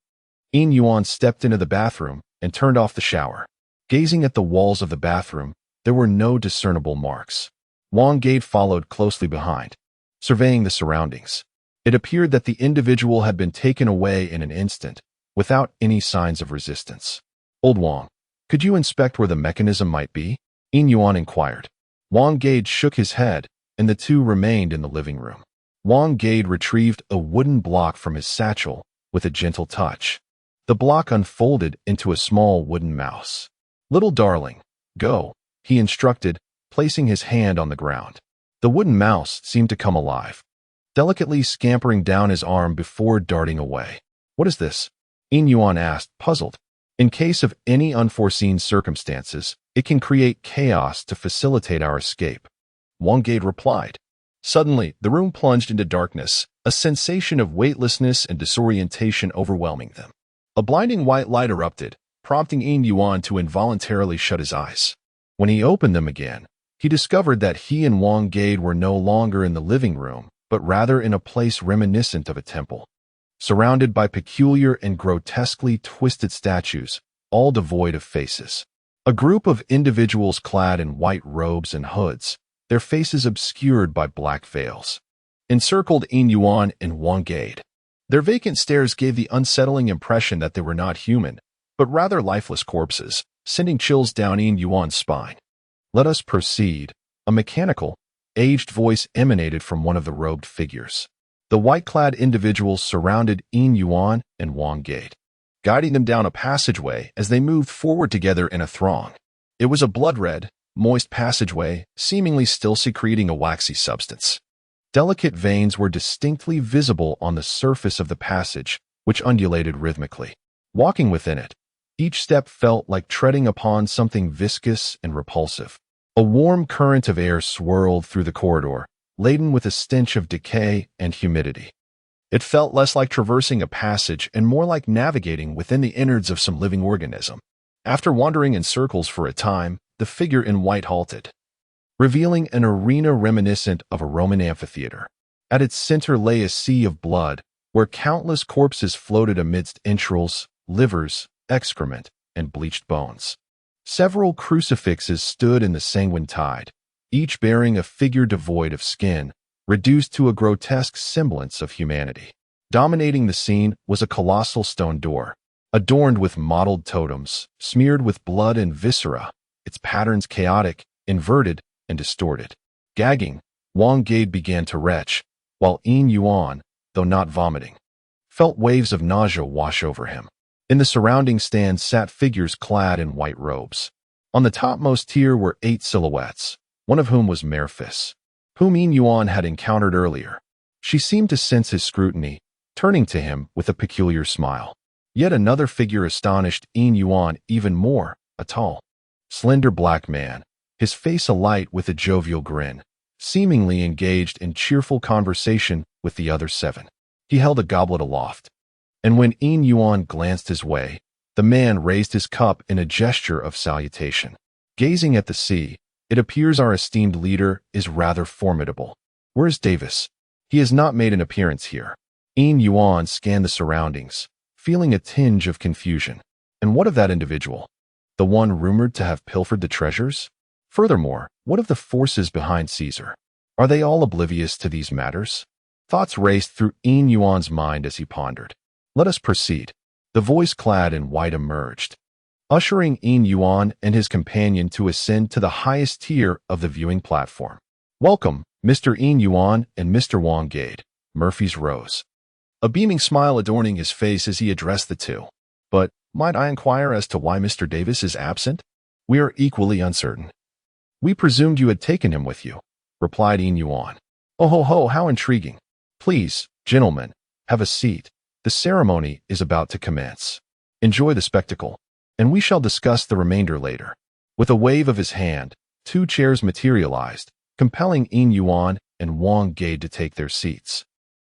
Yin Yuan stepped into the bathroom and turned off the shower. Gazing at the walls of the bathroom, there were no discernible marks. Wang Gade followed closely behind, surveying the surroundings. It appeared that the individual had been taken away in an instant, without any signs of resistance. Old Wang, could you inspect where the mechanism might be? Yin Yuan inquired. Wang Gade shook his head, and the two remained in the living room. Wang Gade retrieved a wooden block from his satchel with a gentle touch. The block unfolded into a small wooden mouse. Little darling, go, he instructed, placing his hand on the ground. The wooden mouse seemed to come alive, delicately scampering down his arm before darting away. What is this? Yin Yuan asked, puzzled. In case of any unforeseen circumstances, it can create chaos to facilitate our escape, Wang Gade replied. Suddenly, the room plunged into darkness, a sensation of weightlessness and disorientation overwhelming them. A blinding white light erupted, prompting Yin Yuan to involuntarily shut his eyes. When he opened them again, he discovered that he and Wang Gade were no longer in the living room, but rather in a place reminiscent of a temple, surrounded by peculiar and grotesquely twisted statues, all devoid of faces. A group of individuals clad in white robes and hoods, their faces obscured by black veils, encircled Yin Yuan and Wang Gade. Their vacant stares gave the unsettling impression that they were not human, but rather lifeless corpses, sending chills down Yin Yuan's spine. Let us proceed. A mechanical, aged voice emanated from one of the robed figures. The white-clad individuals surrounded Yin Yuan and Wang Gade, guiding them down a passageway as they moved forward together in a throng. It was a blood-red, moist passageway, seemingly still secreting a waxy substance. Delicate veins were distinctly visible on the surface of the passage, which undulated rhythmically. Walking within it, each step felt like treading upon something viscous and repulsive. A warm current of air swirled through the corridor, laden with a stench of decay and humidity. It felt less like traversing a passage and more like navigating within the innards of some living organism. After wandering in circles for a time, the figure in white halted, revealing an arena reminiscent of a Roman amphitheater. At its center lay a sea of blood, where countless corpses floated amidst entrails, livers, excrement, and bleached bones. Several crucifixes stood in the sanguine tide, each bearing a figure devoid of skin, reduced to a grotesque semblance of humanity. Dominating the scene was a colossal stone door, adorned with mottled totems, smeared with blood and viscera, its patterns chaotic, inverted, and distorted. Gagging, Wang Gade began to retch, while Yin Yuan, though not vomiting, felt waves of nausea wash over him. In the surrounding stands sat figures clad in white robes. On the topmost tier were 8 silhouettes, one of whom was Merphis, whom Yin Yuan had encountered earlier. She seemed to sense his scrutiny, turning to him with a peculiar smile. Yet another figure astonished Yin Yuan even more, a tall, slender black man, his face alight with a jovial grin, seemingly engaged in cheerful conversation with the other 7. He held a goblet aloft, and when Yin Yuan glanced his way, the man raised his cup in a gesture of salutation. Gazing at the sea, it appears our esteemed leader is rather formidable. Where is Davis? He has not made an appearance here. Yin Yuan scanned the surroundings, feeling a tinge of confusion. And what of that individual? The one rumored to have pilfered the treasures? Furthermore, what of the forces behind Caesar? Are they all oblivious to these matters? Thoughts raced through Yin Yuan's mind as he pondered. Let us proceed. The voice clad in white emerged, ushering Yin Yuan and his companion to ascend to the highest tier of the viewing platform. Welcome, Mr. Yin Yuan and Mr. Wang Gade. Murphy's rose, a beaming smile adorning his face as he addressed the two. But might I inquire as to why Mr. Davis is absent? We are equally uncertain. We presumed you had taken him with you, replied Yin Yuan. Oh ho ho, how intriguing. Please, gentlemen, have a seat. The ceremony is about to commence. Enjoy the spectacle, and we shall discuss the remainder later. With a wave of his hand, 2 chairs materialized, compelling Yin Yuan and Wang Gade to take their seats.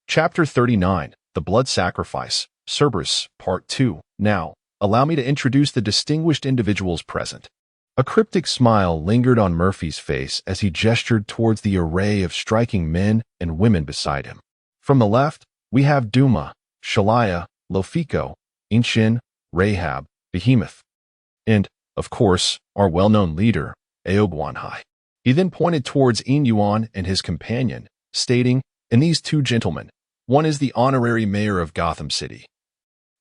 Chapter 39, The Blood Sacrifice, Cerberus, Part 2. Now, allow me to introduce the distinguished individuals present. A cryptic smile lingered on Murphy's face as he gestured towards the array of striking men and women beside him. From the left, we have Duma, Shalaya, Lofico, Inshin, Rahab, Behemoth, and, of course, our well-known leader, Aoguanhai. He then pointed towards Yin Yuan and his companion, stating, "And these 2 gentlemen, one is the honorary mayor of Gotham City,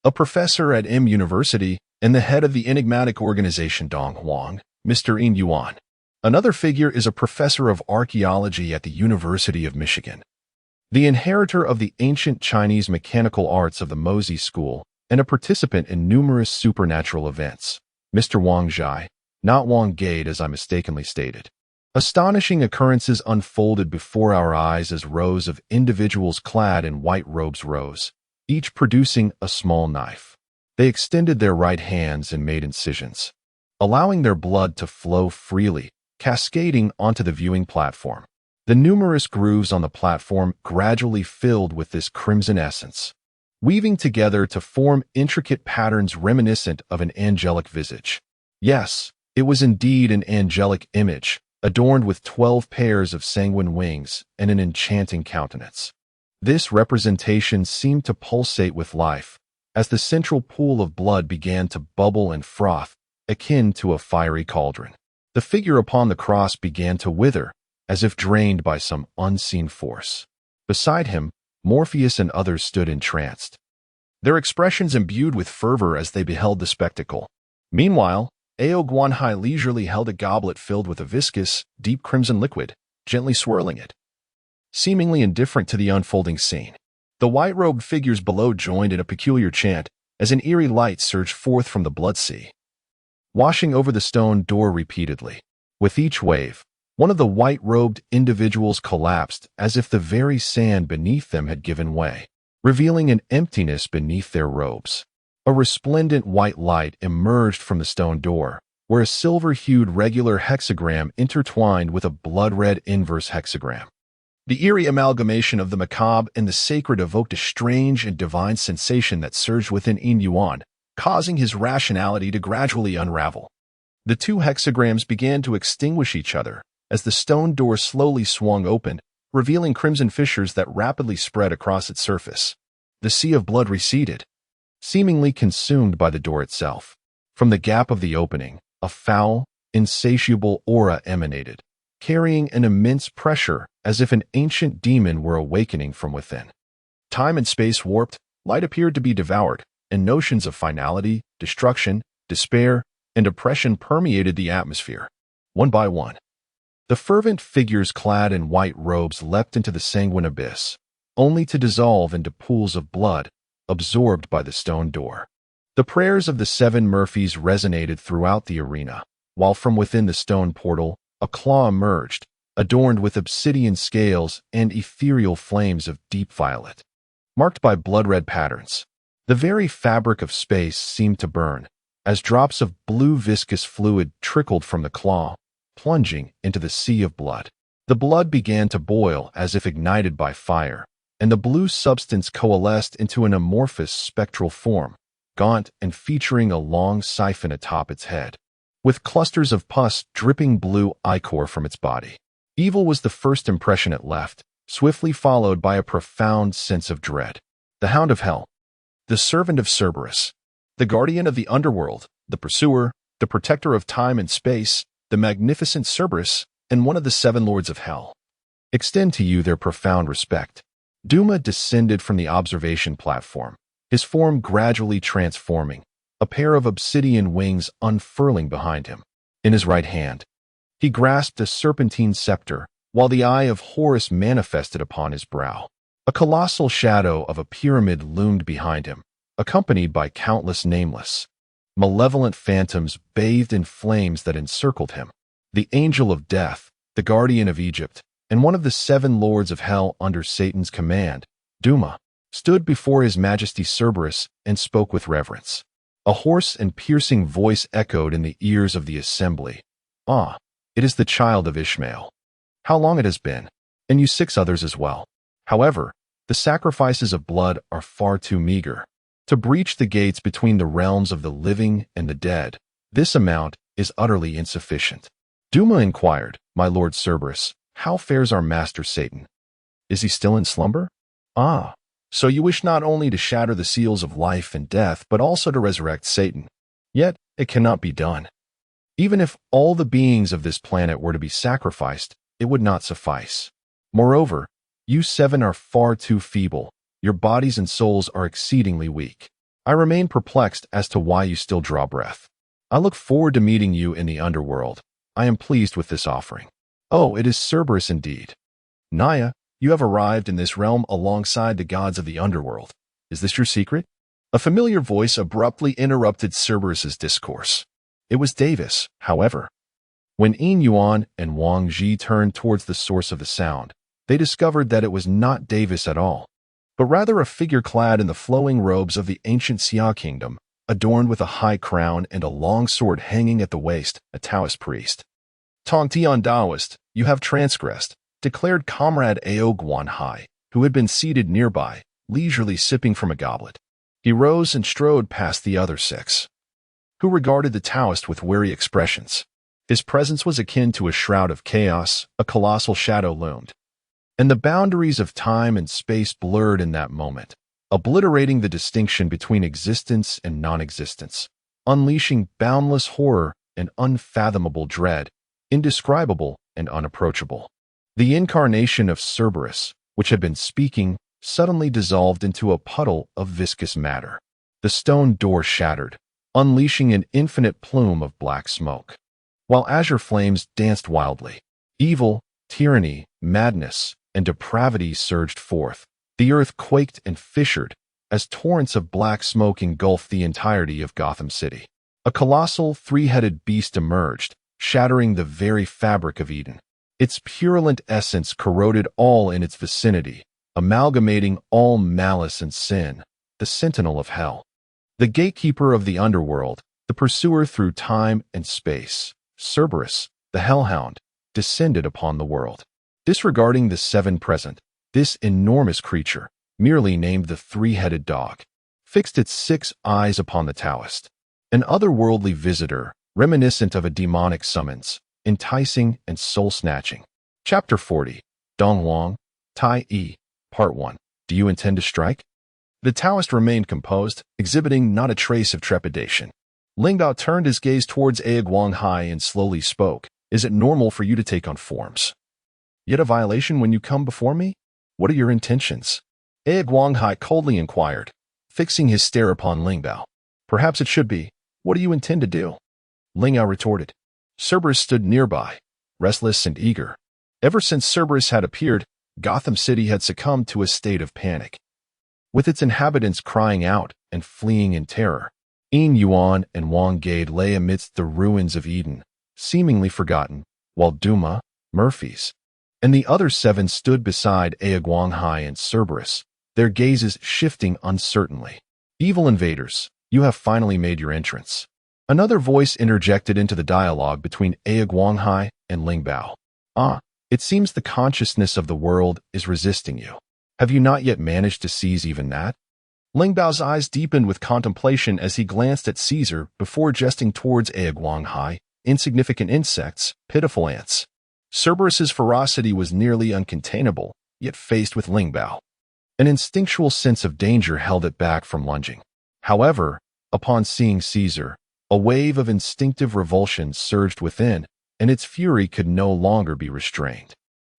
a professor at M University, and the head of the enigmatic organization Dong Huang, Mr. Yin Yuan. Another figure is a professor of archaeology at the University of Michigan, the inheritor of the ancient Chinese mechanical arts of the Mozi School, and a participant in numerous supernatural events, Mr. Wang Zhai, not Wang Gade as I mistakenly stated." Astonishing occurrences unfolded before our eyes as rows of individuals clad in white robes rose, each producing a small knife. They extended their right hands and made incisions, allowing their blood to flow freely, cascading onto the viewing platform. The numerous grooves on the platform gradually filled with this crimson essence, weaving together to form intricate patterns reminiscent of an angelic visage. Yes, it was indeed an angelic image, adorned with 12 pairs of sanguine wings and an enchanting countenance. This representation seemed to pulsate with life, as the central pool of blood began to bubble and froth, akin to a fiery cauldron. The figure upon the cross began to wither, as if drained by some unseen force. Beside him, Morpheus and others stood entranced, their expressions imbued with fervor as they beheld the spectacle. Meanwhile, Aoguanhai leisurely held a goblet filled with a viscous, deep crimson liquid, gently swirling it, seemingly indifferent to the unfolding scene. The white-robed figures below joined in a peculiar chant as an eerie light surged forth from the blood sea, washing over the stone door repeatedly. With each wave, One of the white-robed individuals collapsed as if the very sand beneath them had given way, revealing an emptiness beneath their robes. A resplendent white light emerged from the stone door, where a silver-hued regular hexagram intertwined with a blood-red inverse hexagram. The eerie amalgamation of the macabre and the sacred evoked a strange and divine sensation that surged within Yin Yuan, causing his rationality to gradually unravel. The two hexagrams began to extinguish each other as the stone door slowly swung open, revealing crimson fissures that rapidly spread across its surface. The sea of blood receded, seemingly consumed by the door itself. From the gap of the opening, a foul, insatiable aura emanated, carrying an immense pressure as if an ancient demon were awakening from within. Time and space warped, light appeared to be devoured, and notions of finality, destruction, despair, and oppression permeated the atmosphere. One by one, the fervent figures clad in white robes leapt into the sanguine abyss, only to dissolve into pools of blood, absorbed by the stone door. The prayers of the seven Murphys resonated throughout the arena, while from within the stone portal, a claw emerged, adorned with obsidian scales and ethereal flames of deep violet, marked by blood-red patterns. The very fabric of space seemed to burn, as drops of blue viscous fluid trickled from the claw, plunging into the sea of blood. The blood began to boil as if ignited by fire, and the blue substance coalesced into an amorphous spectral form, gaunt and featuring a long siphon atop its head, with clusters of pus dripping blue ichor from its body. Evil was the first impression it left, swiftly followed by a profound sense of dread. The Hound of Hell, the servant of Cerberus, the guardian of the Underworld, the pursuer, the protector of time and space, the magnificent Cerberus, and one of the seven lords of hell, extend to you their profound respect. Duma descended from the observation platform, his form gradually transforming, a pair of obsidian wings unfurling behind him. In his right hand, he grasped a serpentine scepter, while the eye of Horus manifested upon his brow. A colossal shadow of a pyramid loomed behind him, accompanied by countless nameless, malevolent phantoms bathed in flames that encircled him. The Angel of Death, the Guardian of Egypt, and one of the seven lords of hell under Satan's command, Duma, stood before His Majesty Cerberus and spoke with reverence. A hoarse and piercing voice echoed in the ears of the assembly. "Ah, it is the child of Ishmael. How long it has been, and you 6 others as well. However, the sacrifices of blood are far too meager to breach the gates between the realms of the living and the dead. This amount is utterly insufficient." Duma inquired, "My lord Cerberus, how fares our master Satan? Is he still in slumber?" "Ah, so you wish not only to shatter the seals of life and death, but also to resurrect Satan. Yet it cannot be done. Even if all the beings of this planet were to be sacrificed, it would not suffice. Moreover, you 7 are far too feeble. Your bodies and souls are exceedingly weak. I remain perplexed as to why you still draw breath. I look forward to meeting you in the Underworld. I am pleased with this offering." "Oh, it is Cerberus indeed. Naya, you have arrived in this realm alongside the gods of the Underworld. Is this your secret?" A familiar voice abruptly interrupted Cerberus's discourse. It was Davis, however. When Yin Yuan and Wang Ji turned towards the source of the sound, they discovered that it was not Davis at all, but rather a figure clad in the flowing robes of the ancient Xia kingdom, adorned with a high crown and a long sword hanging at the waist, a Taoist priest. "Tongtian Taoist, you have transgressed," declared Comrade Ao Guan Hai, who had been seated nearby, leisurely sipping from a goblet. He rose and strode past the other 6, who regarded the Taoist with wary expressions. His presence was akin to a shroud of chaos, a colossal shadow loomed, and the boundaries of time and space blurred in that moment, obliterating the distinction between existence and non-existence, unleashing boundless horror and unfathomable dread, indescribable and unapproachable. The incarnation of Cerberus, which had been speaking, suddenly dissolved into a puddle of viscous matter. The stone door shattered, unleashing an infinite plume of black smoke, while azure flames danced wildly. Evil, tyranny, madness, and depravity surged forth. The earth quaked and fissured as torrents of black smoke engulfed the entirety of Gotham City. A colossal, 3-headed beast emerged, shattering the very fabric of Eden. Its purulent essence corroded all in its vicinity, amalgamating all malice and sin, the sentinel of hell. The gatekeeper of the underworld, the pursuer through time and space, Cerberus, the hellhound, descended upon the world. Disregarding the seven present, this enormous creature, merely named the three-headed dog, fixed its 6 eyes upon the Taoist, an otherworldly visitor, reminiscent of a demonic summons, enticing and soul-snatching. Chapter 40, Donghuang, Tai Yi, Part 1. Do you intend to strike? The Taoist remained composed, exhibiting not a trace of trepidation. Lingbao turned his gaze towards Guanghai and slowly spoke. Is it normal for you to take on forms? Yet a violation when you come before me? What are your intentions? Guanghai coldly inquired, fixing his stare upon Lingbao. Perhaps it should be. What do you intend to do? Lingbao retorted. Cerberus stood nearby, restless and eager. Ever since Cerberus had appeared, Gotham City had succumbed to a state of panic, with its inhabitants crying out and fleeing in terror. Yin Yuan and Wang Gade lay amidst the ruins of Eden, seemingly forgotten, while Duma, Murphy's, and the other 7 stood beside Guanghai and Cerberus, their gazes shifting uncertainly. Evil invaders, you have finally made your entrance. Another voice interjected into the dialogue between Guanghai and Lingbao. It seems the consciousness of the world is resisting you. Have you not yet managed to seize even that? Lingbao's eyes deepened with contemplation as he glanced at Caesar before jesting towards Guanghai. Insignificant insects, pitiful ants. Cerberus's ferocity was nearly uncontainable, yet faced with Lingbao, an instinctual sense of danger held it back from lunging. However, upon seeing Caesar, a wave of instinctive revulsion surged within, and its fury could no longer be restrained.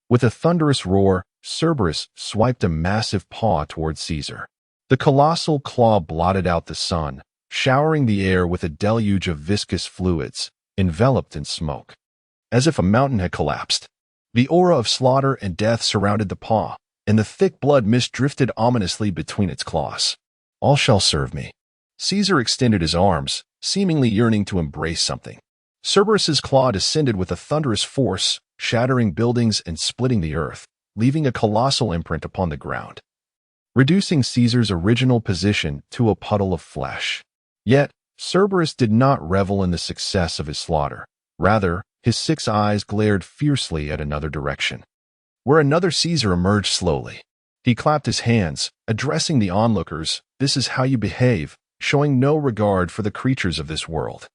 With a thunderous roar, Cerberus swiped a massive paw towards Caesar. The colossal claw blotted out the sun, showering the air with a deluge of viscous fluids, enveloped in smoke. As if a mountain had collapsed. The aura of slaughter and death surrounded the paw, and the thick blood mist drifted ominously between its claws. All shall serve me. Caesar extended his arms, seemingly yearning to embrace something. Cerberus's claw descended with a thunderous force, shattering buildings and splitting the earth, leaving a colossal imprint upon the ground, reducing Caesar's original position to a puddle of flesh. Yet, Cerberus did not revel in the success of his slaughter. Rather, his 6 eyes glared fiercely at another direction, where another Caesar emerged slowly. He clapped his hands, addressing the onlookers. This is how you behave, showing no regard for the creatures of this world.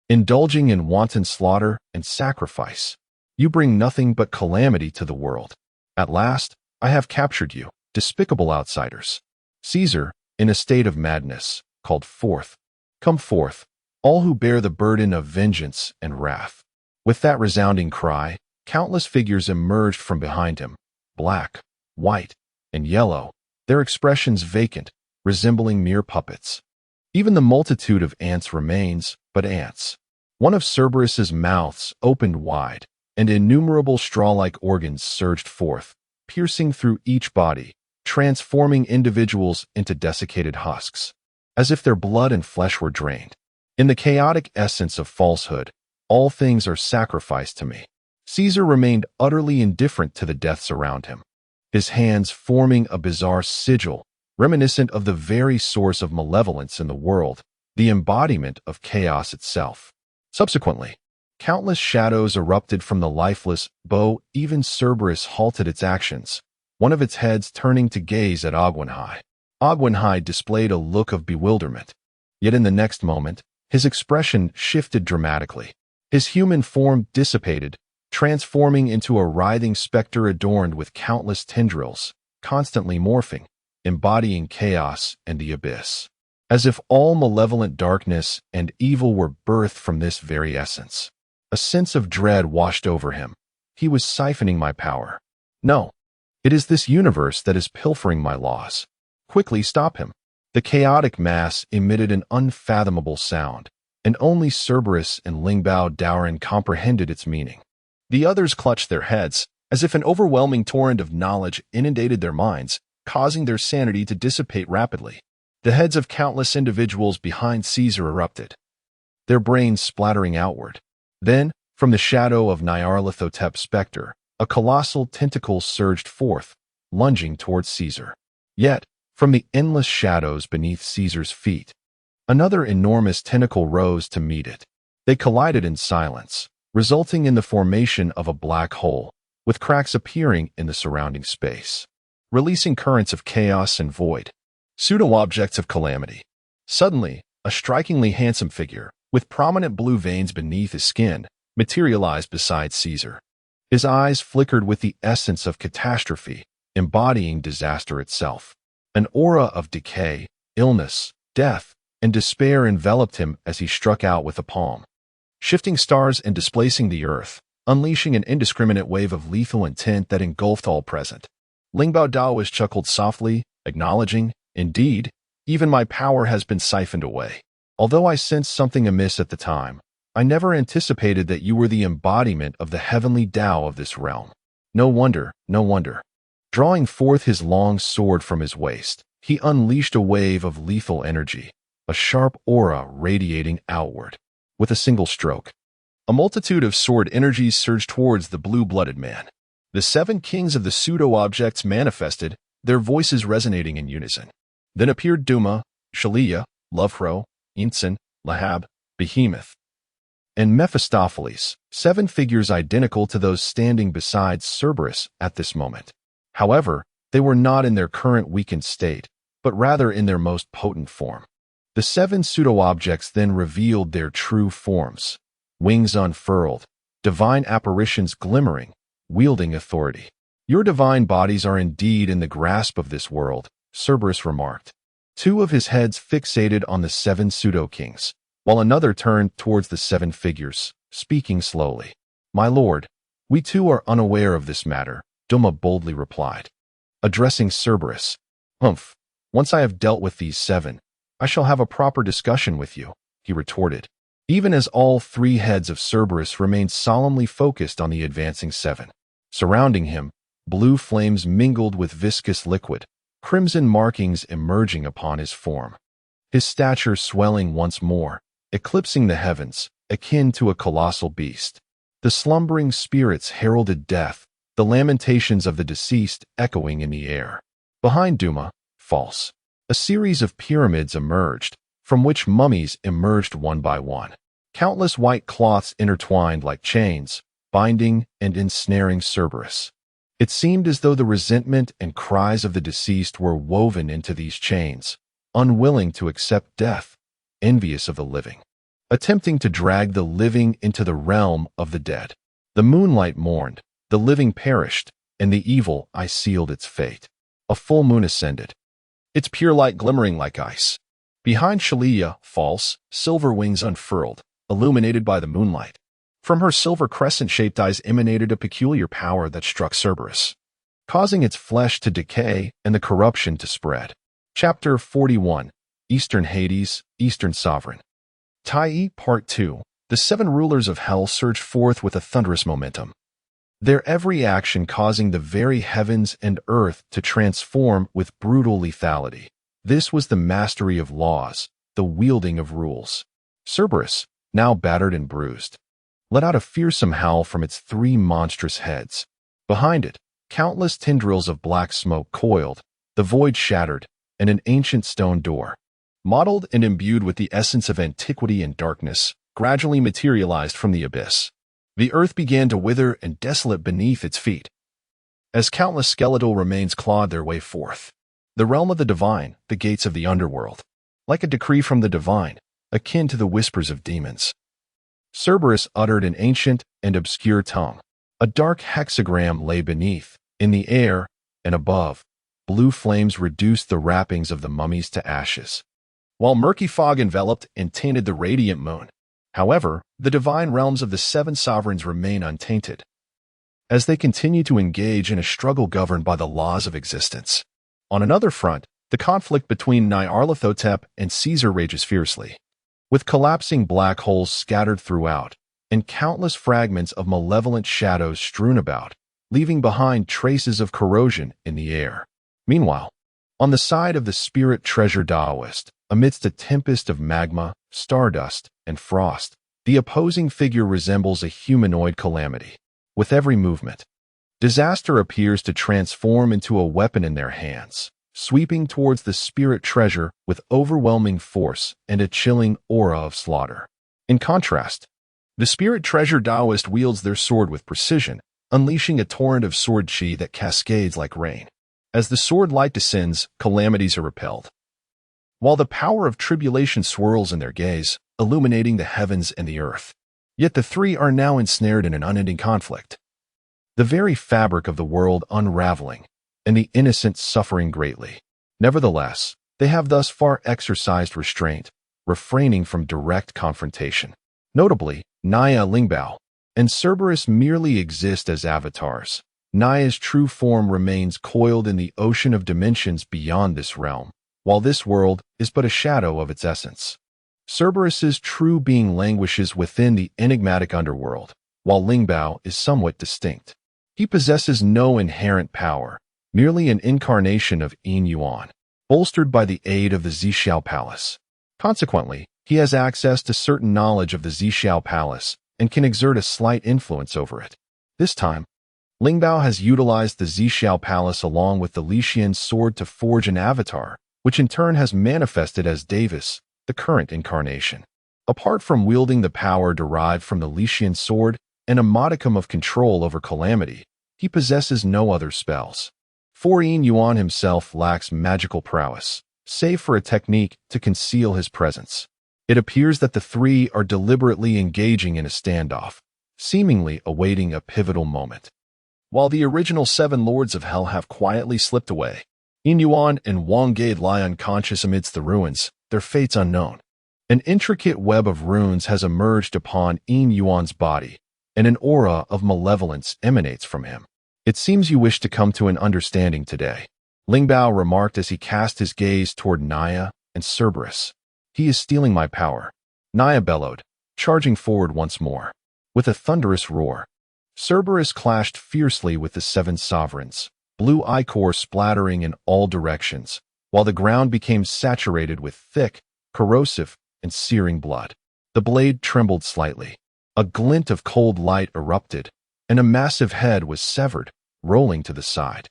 Indulging in wanton slaughter and sacrifice, you bring nothing but calamity to the world. At last, I have captured you, despicable outsiders. Caesar, in a state of madness, called forth. Come forth, all who bear the burden of vengeance and wrath. With that resounding cry, countless figures emerged from behind him, black, white, and yellow, their expressions vacant, resembling mere puppets. Even the multitude of ants remains but ants. One of Cerberus's mouths opened wide, and innumerable straw-like organs surged forth, piercing through each body, transforming individuals into desiccated husks, as if their blood and flesh were drained. In the chaotic essence of falsehood, all things are sacrificed to me. Caesar remained utterly indifferent to the deaths around him, his hands forming a bizarre sigil, reminiscent of the very source of malevolence in the world, the embodiment of chaos itself. Subsequently, countless shadows erupted from the lifeless bow. Even Cerberus halted its actions, one of its heads turning to gaze at Guanghai. Guanghai displayed a look of bewilderment. Yet in the next moment, his expression shifted dramatically. His human form dissipated, transforming into a writhing specter adorned with countless tendrils, constantly morphing, embodying chaos and the abyss. As if all malevolent darkness and evil were birthed from this very essence. A sense of dread washed over him. He was siphoning my power. No, it is this universe that is pilfering my laws. Quickly stop him. The chaotic mass emitted an unfathomable sound, and only Cerberus and Lingbao Daoran comprehended its meaning. The others clutched their heads, as if an overwhelming torrent of knowledge inundated their minds, causing their sanity to dissipate rapidly. The heads of countless individuals behind Caesar erupted, their brains splattering outward. Then, from the shadow of Nyarlathotep's specter, A colossal tentacle surged forth, lunging towards Caesar. Yet, from the endless shadows beneath Caesar's feet, another enormous tentacle rose to meet it. They collided in silence, resulting in the formation of a black hole, with cracks appearing in the surrounding space, releasing currents of chaos and void. Pseudo-objects of calamity. Suddenly, a strikingly handsome figure, with prominent blue veins beneath his skin, materialized beside Caesar. His eyes flickered with the essence of catastrophe, embodying disaster itself. An aura of decay, illness, death, and despair enveloped him as he struck out with a palm, shifting stars and displacing the earth, unleashing an indiscriminate wave of lethal intent that engulfed all present. Lingbao Daoist chuckled softly, acknowledging, "Indeed, even my power has been siphoned away. Although I sensed something amiss at the time, I never anticipated that you were the embodiment of the heavenly Tao of this realm. No wonder, no wonder." Drawing forth his long sword from his waist, he unleashed a wave of lethal energy, a sharp aura radiating outward. With a single stroke, a multitude of sword energies surged towards the blue-blooded man. The 7 kings of the pseudo-objects manifested, their voices resonating in unison. Then appeared Duma, Shalia, Lovehro, Inson, Lahab, Behemoth, and Mephistopheles, 7 figures identical to those standing beside Cerberus at this moment. However, they were not in their current weakened state, but rather in their most potent form. The 7 pseudo-objects then revealed their true forms, wings unfurled, divine apparitions glimmering, wielding authority. "Your divine bodies are indeed in the grasp of this world," Cerberus remarked. 2 of his heads fixated on the 7 pseudo-kings, while another turned towards the 7 figures, speaking slowly. "My lord, we too are unaware of this matter," Duma boldly replied. Addressing Cerberus, "Humph, once I have dealt with these 7, I shall have a proper discussion with you," he retorted, even as all 3 heads of Cerberus remained solemnly focused on the advancing 7. Surrounding him, blue flames mingled with viscous liquid, crimson markings emerging upon his form. His stature swelling once more, eclipsing the heavens, akin to a colossal beast. The slumbering spirits heralded death, the lamentations of the deceased echoing in the air. Behind Duma, false, a series of pyramids emerged, from which mummies emerged one by one. Countless white cloths intertwined like chains, binding and ensnaring Cerberus. It seemed as though the resentment and cries of the deceased were woven into these chains, unwilling to accept death, envious of the living, attempting to drag the living into the realm of the dead. The moonlight mourned, the living perished, and the evil eye sealed its fate. A full moon ascended, its pure light glimmering like ice. Behind Shalia, false, silver wings unfurled, illuminated by the moonlight. From her silver crescent-shaped eyes emanated a peculiar power that struck Cerberus, causing its flesh to decay and the corruption to spread. Chapter 41, Eastern Hades, Eastern Sovereign. Tai Part 2. The 7 rulers of hell surged forth with a thunderous momentum, their every action causing the very heavens and earth to transform with brutal lethality. This was the mastery of laws, the wielding of rules. Cerberus, now battered and bruised, let out a fearsome howl from its 3 monstrous heads. Behind it, countless tendrils of black smoke coiled, the void shattered, and an ancient stone door, modeled and imbued with the essence of antiquity and darkness, gradually materialized from the abyss. The earth began to wither and desolate beneath its feet, as countless skeletal remains clawed their way forth. The realm of the divine, the gates of the underworld, like a decree from the divine, akin to the whispers of demons. Cerberus uttered an ancient and obscure tongue. A dark hexagram lay beneath, in the air, and above, blue flames reduced the wrappings of the mummies to ashes, while murky fog enveloped and tainted the radiant moon. However, the divine realms of the 7 sovereigns remain untainted, as they continue to engage in a struggle governed by the laws of existence. On another front, the conflict between Nyarlathotep and Caesar rages fiercely, with collapsing black holes scattered throughout, and countless fragments of malevolent shadows strewn about, leaving behind traces of corrosion in the air. Meanwhile, on the side of the spirit treasure Daoist, amidst a tempest of magma, stardust, and frost, the opposing figure resembles a humanoid calamity. With every movement, Disaster appears to transform into a weapon in their hands, sweeping towards the spirit treasure with overwhelming force and a chilling aura of slaughter. In contrast, the spirit treasure Taoist wields their sword with precision, unleashing a torrent of sword chi that cascades like rain. As the sword light descends, calamities are repelled, while the power of tribulation swirls in their gaze, illuminating the heavens and the earth. Yet the three are now ensnared in an unending conflict, the very fabric of the world unraveling, and the innocent suffering greatly. Nevertheless, they have thus far exercised restraint, refraining from direct confrontation. Notably, Naya Lingbao and Cerberus merely exist as avatars. Naya's true form remains coiled in the ocean of dimensions beyond this realm, while this world is but a shadow of its essence. Cerberus's true being languishes within the enigmatic underworld, while Lingbao is somewhat distinct. He possesses no inherent power, merely an incarnation of Yin Yuan, bolstered by the aid of the Zixiao Palace. Consequently, he has access to certain knowledge of the Zixiao Palace and can exert a slight influence over it. This time, Lingbao has utilized the Zixiao Palace along with the Lixian sword to forge an avatar, which in turn has manifested as Davis, the current incarnation. Apart from wielding the power derived from the Lixian sword and a modicum of control over calamity, he possesses no other spells. For Yin Yuan himself lacks magical prowess, save for a technique to conceal his presence. It appears that the three are deliberately engaging in a standoff, seemingly awaiting a pivotal moment. While the original 7 Lords of Hell have quietly slipped away, Yin Yuan and Wang Gade lie unconscious amidst the ruins, their fates unknown. An intricate web of runes has emerged upon Yin Yuan's body, and an aura of malevolence emanates from him. "It seems you wish to come to an understanding today," Lingbao remarked as he cast his gaze toward Naya and Cerberus. "He is stealing my power," Naya bellowed, charging forward once more. With a thunderous roar, Cerberus clashed fiercely with the 7 sovereigns, blue ichor splattering in all directions, while the ground became saturated with thick, corrosive, and searing blood. The blade trembled slightly. A glint of cold light erupted, and a massive head was severed, rolling to the side.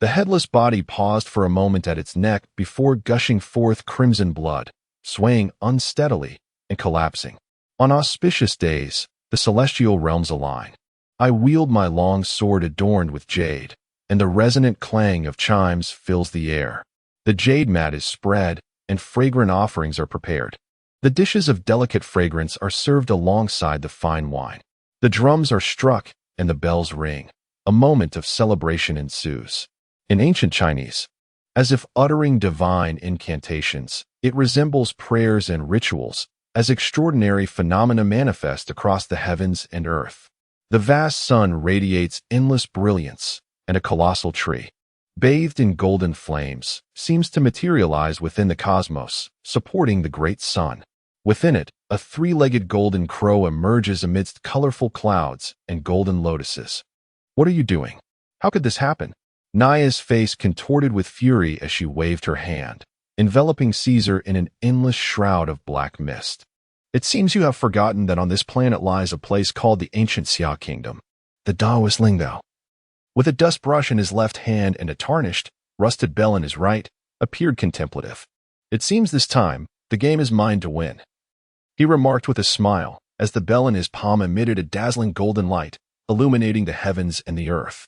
The headless body paused for a moment at its neck before gushing forth crimson blood, swaying unsteadily and collapsing. On auspicious days, the celestial realms align. I wield my long sword adorned with jade, and the resonant clang of chimes fills the air. The jade mat is spread, and fragrant offerings are prepared. The dishes of delicate fragrance are served alongside the fine wine. The drums are struck, and the bells ring. A moment of celebration ensues. In ancient Chinese, as if uttering divine incantations, it resembles prayers and rituals, as extraordinary phenomena manifest across the heavens and earth. The vast sun radiates endless brilliance, and a colossal tree, bathed in golden flames, seems to materialize within the cosmos, supporting the great sun. Within it, a 3-legged golden crow emerges amidst colorful clouds and golden lotuses. "What are you doing? How could this happen?" Naya's face contorted with fury as she waved her hand, enveloping Caesar in an endless shroud of black mist. "It seems you have forgotten that on this planet lies a place called the ancient Xia Kingdom." The Taoist Lingbao, with a dust brush in his left hand and a tarnished, rusted bell in his right, appeared contemplative. "It seems this time, the game is mine to win," he remarked with a smile, as the bell in his palm emitted a dazzling golden light, illuminating the heavens and the earth.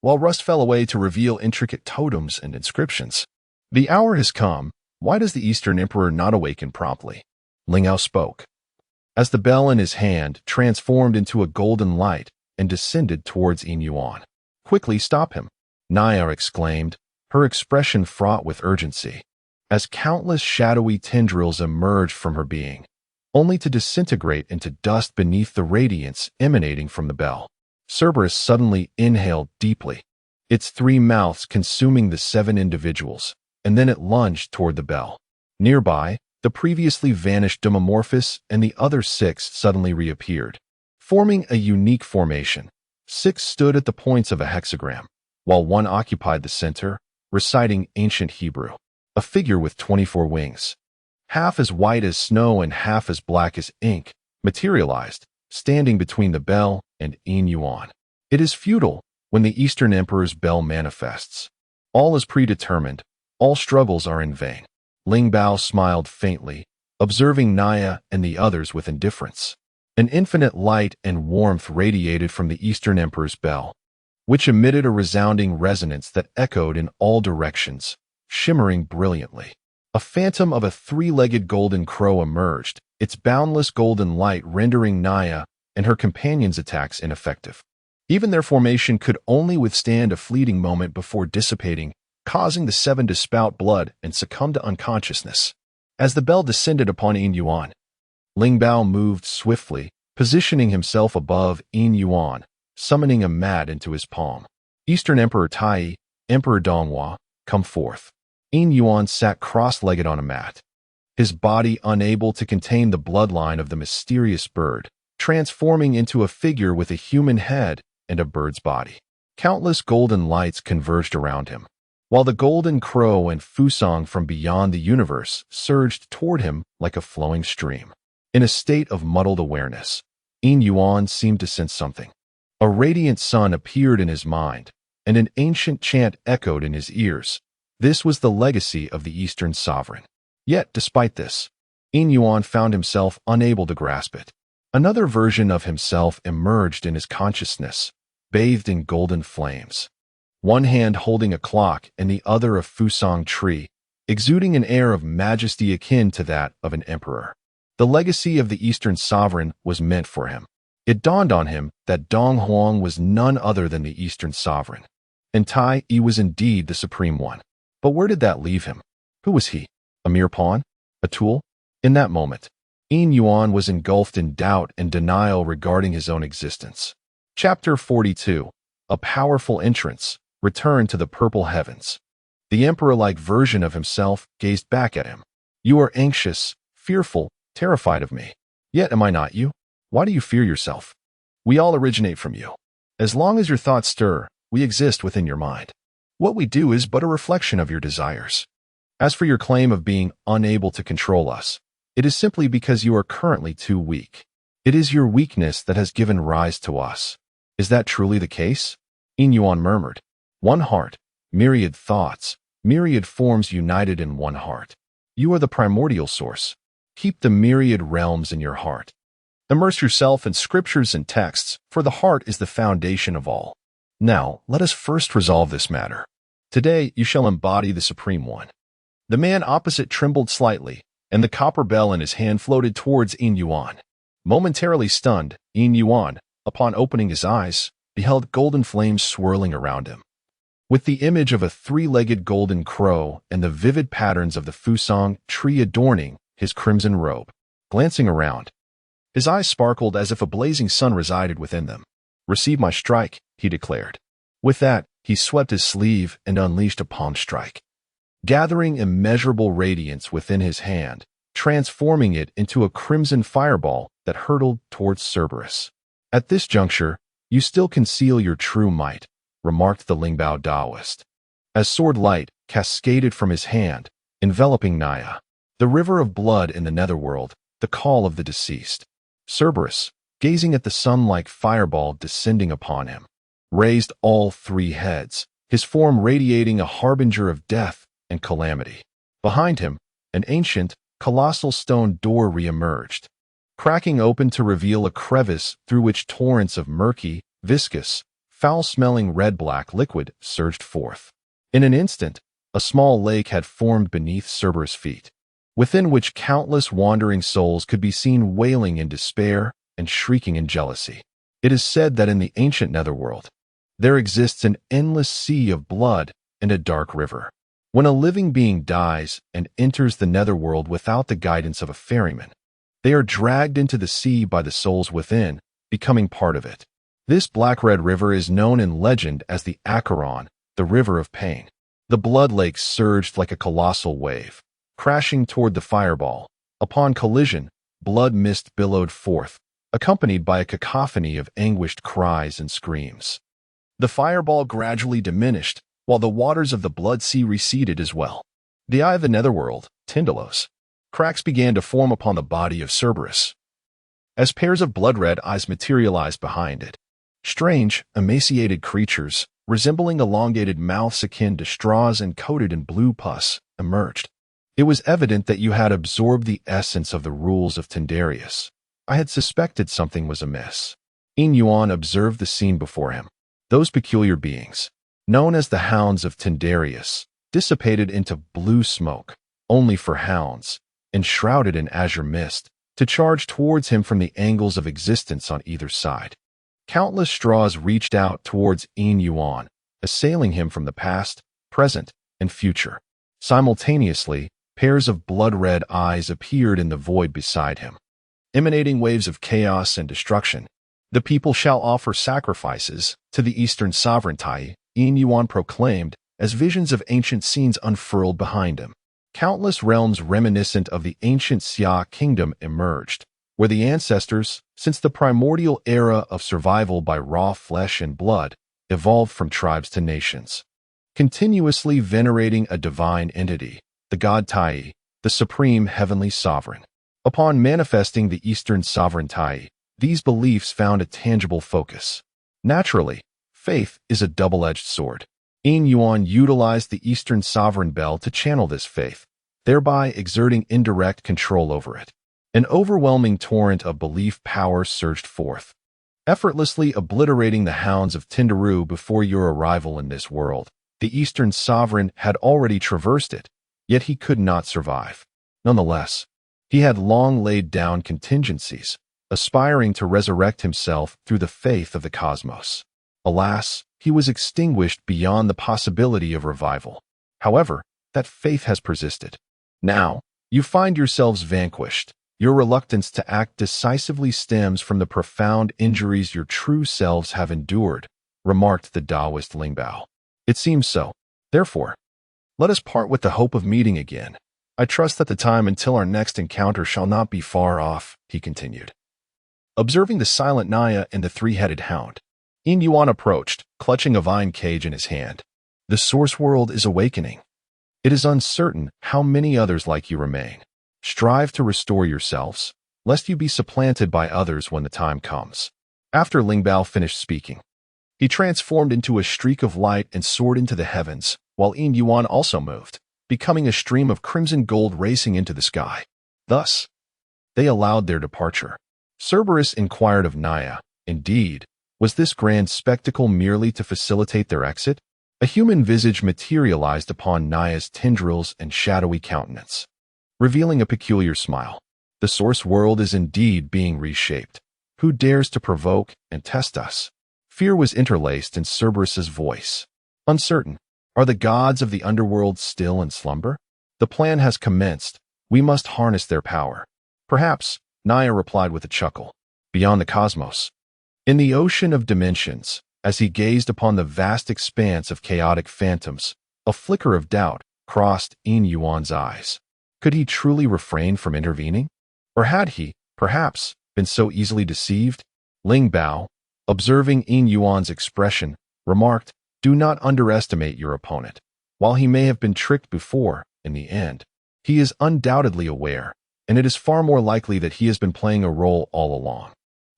While rust fell away to reveal intricate totems and inscriptions. "The hour has come. Why does the Eastern Emperor not awaken promptly?" Lingbao spoke, as the bell in his hand transformed into a golden light and descended towards Yin Yuan. "Quickly stop him," Naya exclaimed, her expression fraught with urgency, as countless shadowy tendrils emerged from her being, only to disintegrate into dust beneath the radiance emanating from the bell. Cerberus suddenly inhaled deeply, its 3 mouths consuming the 7 individuals, and then it lunged toward the bell. Nearby, the previously vanished Dimorphos and the other 6 suddenly reappeared, forming a unique formation. 6 stood at the points of a hexagram, while 1 occupied the center, reciting ancient Hebrew. A figure with 24 wings, half as white as snow and half as black as ink, materialized, standing between the bell and Yin Yuan. "It is futile," when the Eastern Emperor's bell manifests. All is predetermined, all struggles are in vain. Ling Bao smiled faintly, observing Naya and the others with indifference. An infinite light and warmth radiated from the Eastern Emperor's bell, which emitted a resounding resonance that echoed in all directions, shimmering brilliantly. A phantom of a three-legged golden crow emerged, its boundless golden light rendering Naya and her companions' attacks ineffective. Even their formation could only withstand a fleeting moment before dissipating, causing the seven to spout blood and succumb to unconsciousness. As the bell descended upon Yin Yuan, Ling Bao moved swiftly, positioning himself above Yin Yuan, summoning a mat into his palm. Eastern Emperor Tai, Emperor Donghua, come forth. Yin Yuan sat cross-legged on a mat, his body unable to contain the bloodline of the mysterious bird, transforming into a figure with a human head and a bird's body. Countless golden lights converged around him, while the golden crow and Fusang from beyond the universe surged toward him like a flowing stream. In a state of muddled awareness, Yin Yuan seemed to sense something. A radiant sun appeared in his mind, and an ancient chant echoed in his ears. This was the legacy of the Eastern sovereign. Yet, despite this, Yin Yuan found himself unable to grasp it. Another version of himself emerged in his consciousness, bathed in golden flames. One hand holding a clock and the other a Fusang tree, exuding an air of majesty akin to that of an emperor. The legacy of the Eastern sovereign was meant for him. It dawned on him that Dong Huang was none other than the Eastern sovereign, and Tai Yi was indeed the supreme one. But where did that leave him? Who was he? A mere pawn? A tool? In that moment, Yin Yuan was engulfed in doubt and denial regarding his own existence. Chapter 42. A powerful entrance, return to the purple heavens. The emperor-like version of himself gazed back at him. You are anxious, fearful, terrified of me. Yet am I not you? Why do you fear yourself? We all originate from you. As long as your thoughts stir, we exist within your mind. What we do is but a reflection of your desires. As for your claim of being unable to control us, it is simply because you are currently too weak. It is your weakness that has given rise to us. Is that truly the case? Yin Yuan murmured. One heart, myriad thoughts, myriad forms united in one heart. You are the primordial source. Keep the myriad realms in your heart. Immerse yourself in scriptures and texts, for the heart is the foundation of all. Now, let us first resolve this matter. Today, you shall embody the Supreme One. The man opposite trembled slightly, and the copper bell in his hand floated towards Yin Yuan. Momentarily stunned, Yin Yuan, upon opening his eyes, beheld golden flames swirling around him. With the image of a three-legged golden crow and the vivid patterns of the Fusang tree adorning his crimson robe. Glancing around, his eyes sparkled as if a blazing sun resided within them. Receive my strike, he declared. With that, he swept his sleeve and unleashed a palm strike, gathering immeasurable radiance within his hand, transforming it into a crimson fireball that hurtled towards Cerberus. At this juncture, you still conceal your true might, remarked the Lingbao Taoist, as sword light cascaded from his hand, enveloping Naya. The river of blood in the netherworld, the call of the deceased. Cerberus, gazing at the sun-like fireball descending upon him, raised all three heads, his form radiating a harbinger of death and calamity. Behind him, an ancient, colossal stone door re-emerged, cracking open to reveal a crevice through which torrents of murky, viscous, foul-smelling red-black liquid surged forth. In an instant, a small lake had formed beneath Cerberus' feet, within which countless wandering souls could be seen wailing in despair and shrieking in jealousy. It is said that in the ancient netherworld, there exists an endless sea of blood and a dark river. When a living being dies and enters the netherworld without the guidance of a ferryman, they are dragged into the sea by the souls within, becoming part of it. This black-red river is known in legend as the Acheron, the river of pain. The blood lake surged like a colossal wave, crashing toward the fireball. Upon collision, blood mist billowed forth, accompanied by a cacophony of anguished cries and screams. The fireball gradually diminished, while the waters of the blood sea receded as well. The eye of the netherworld, Tyndalos. Cracks began to form upon the body of Cerberus, as pairs of blood-red eyes materialized behind it. Strange, emaciated creatures, resembling elongated mouths akin to straws and coated in blue pus, emerged. It was evident that you had absorbed the essence of the rules of Tindarius. I had suspected something was amiss. Yin Yuan observed the scene before him. Those peculiar beings, known as the Hounds of Tindarius, dissipated into blue smoke, only for hounds, enshrouded in azure mist, to charge towards him from the angles of existence on either side. Countless straws reached out towards Yin Yuan, assailing him from the past, present, and future. Simultaneously, pairs of blood-red eyes appeared in the void beside him, emanating waves of chaos and destruction. The people shall offer sacrifices to the Eastern Sovereignty, Yin Yuan proclaimed, as visions of ancient scenes unfurled behind him. Countless realms reminiscent of the ancient Xia kingdom emerged, where the ancestors, since the primordial era of survival by raw flesh and blood, evolved from tribes to nations, continuously venerating a divine entity, the god Tai, the supreme heavenly sovereign. Upon manifesting the Eastern Sovereignty, these beliefs found a tangible focus. Naturally, faith is a double-edged sword. Yin Yuan utilized the Eastern Sovereign Bell to channel this faith, thereby exerting indirect control over it. An overwhelming torrent of belief power surged forth, effortlessly obliterating the Hounds of Tindaru before your arrival in this world. The Eastern Sovereign had already traversed it, yet he could not survive. Nonetheless, he had long laid down contingencies, aspiring to resurrect himself through the faith of the cosmos. Alas, he was extinguished beyond the possibility of revival. However, that faith has persisted. Now, you find yourselves vanquished. Your reluctance to act decisively stems from the profound injuries your true selves have endured, remarked the Taoist Lingbao. It seems so. Therefore, let us part with the hope of meeting again. I trust that the time until our next encounter shall not be far off, he continued. Observing the silent Naya and the three-headed hound, Yin Yuan approached, clutching a vine cage in his hand. The source world is awakening. It is uncertain how many others like you remain. Strive to restore yourselves, lest you be supplanted by others when the time comes. After Lingbao finished speaking, he transformed into a streak of light and soared into the heavens, while Yin Yuan also moved, becoming a stream of crimson gold racing into the sky. Thus, they allowed their departure. Cerberus inquired of Naya, indeed, was this grand spectacle merely to facilitate their exit? A human visage materialized upon Naya's tendrils and shadowy countenance, revealing a peculiar smile. The source world is indeed being reshaped. Who dares to provoke and test us? Fear was interlaced in Cerberus's voice. Uncertain, are the gods of the underworld still in slumber? The plan has commenced. We must harness their power. Perhaps, Naya replied with a chuckle. Beyond the cosmos, in the ocean of dimensions, as he gazed upon the vast expanse of chaotic phantoms, a flicker of doubt crossed Yin Yuan's eyes. Could he truly refrain from intervening? Or had he, perhaps, been so easily deceived? Lingbao, observing Yin Yuan's expression, remarked, "Do not underestimate your opponent. While he may have been tricked before, in the end, he is undoubtedly aware, and it is far more likely that he has been playing a role all along.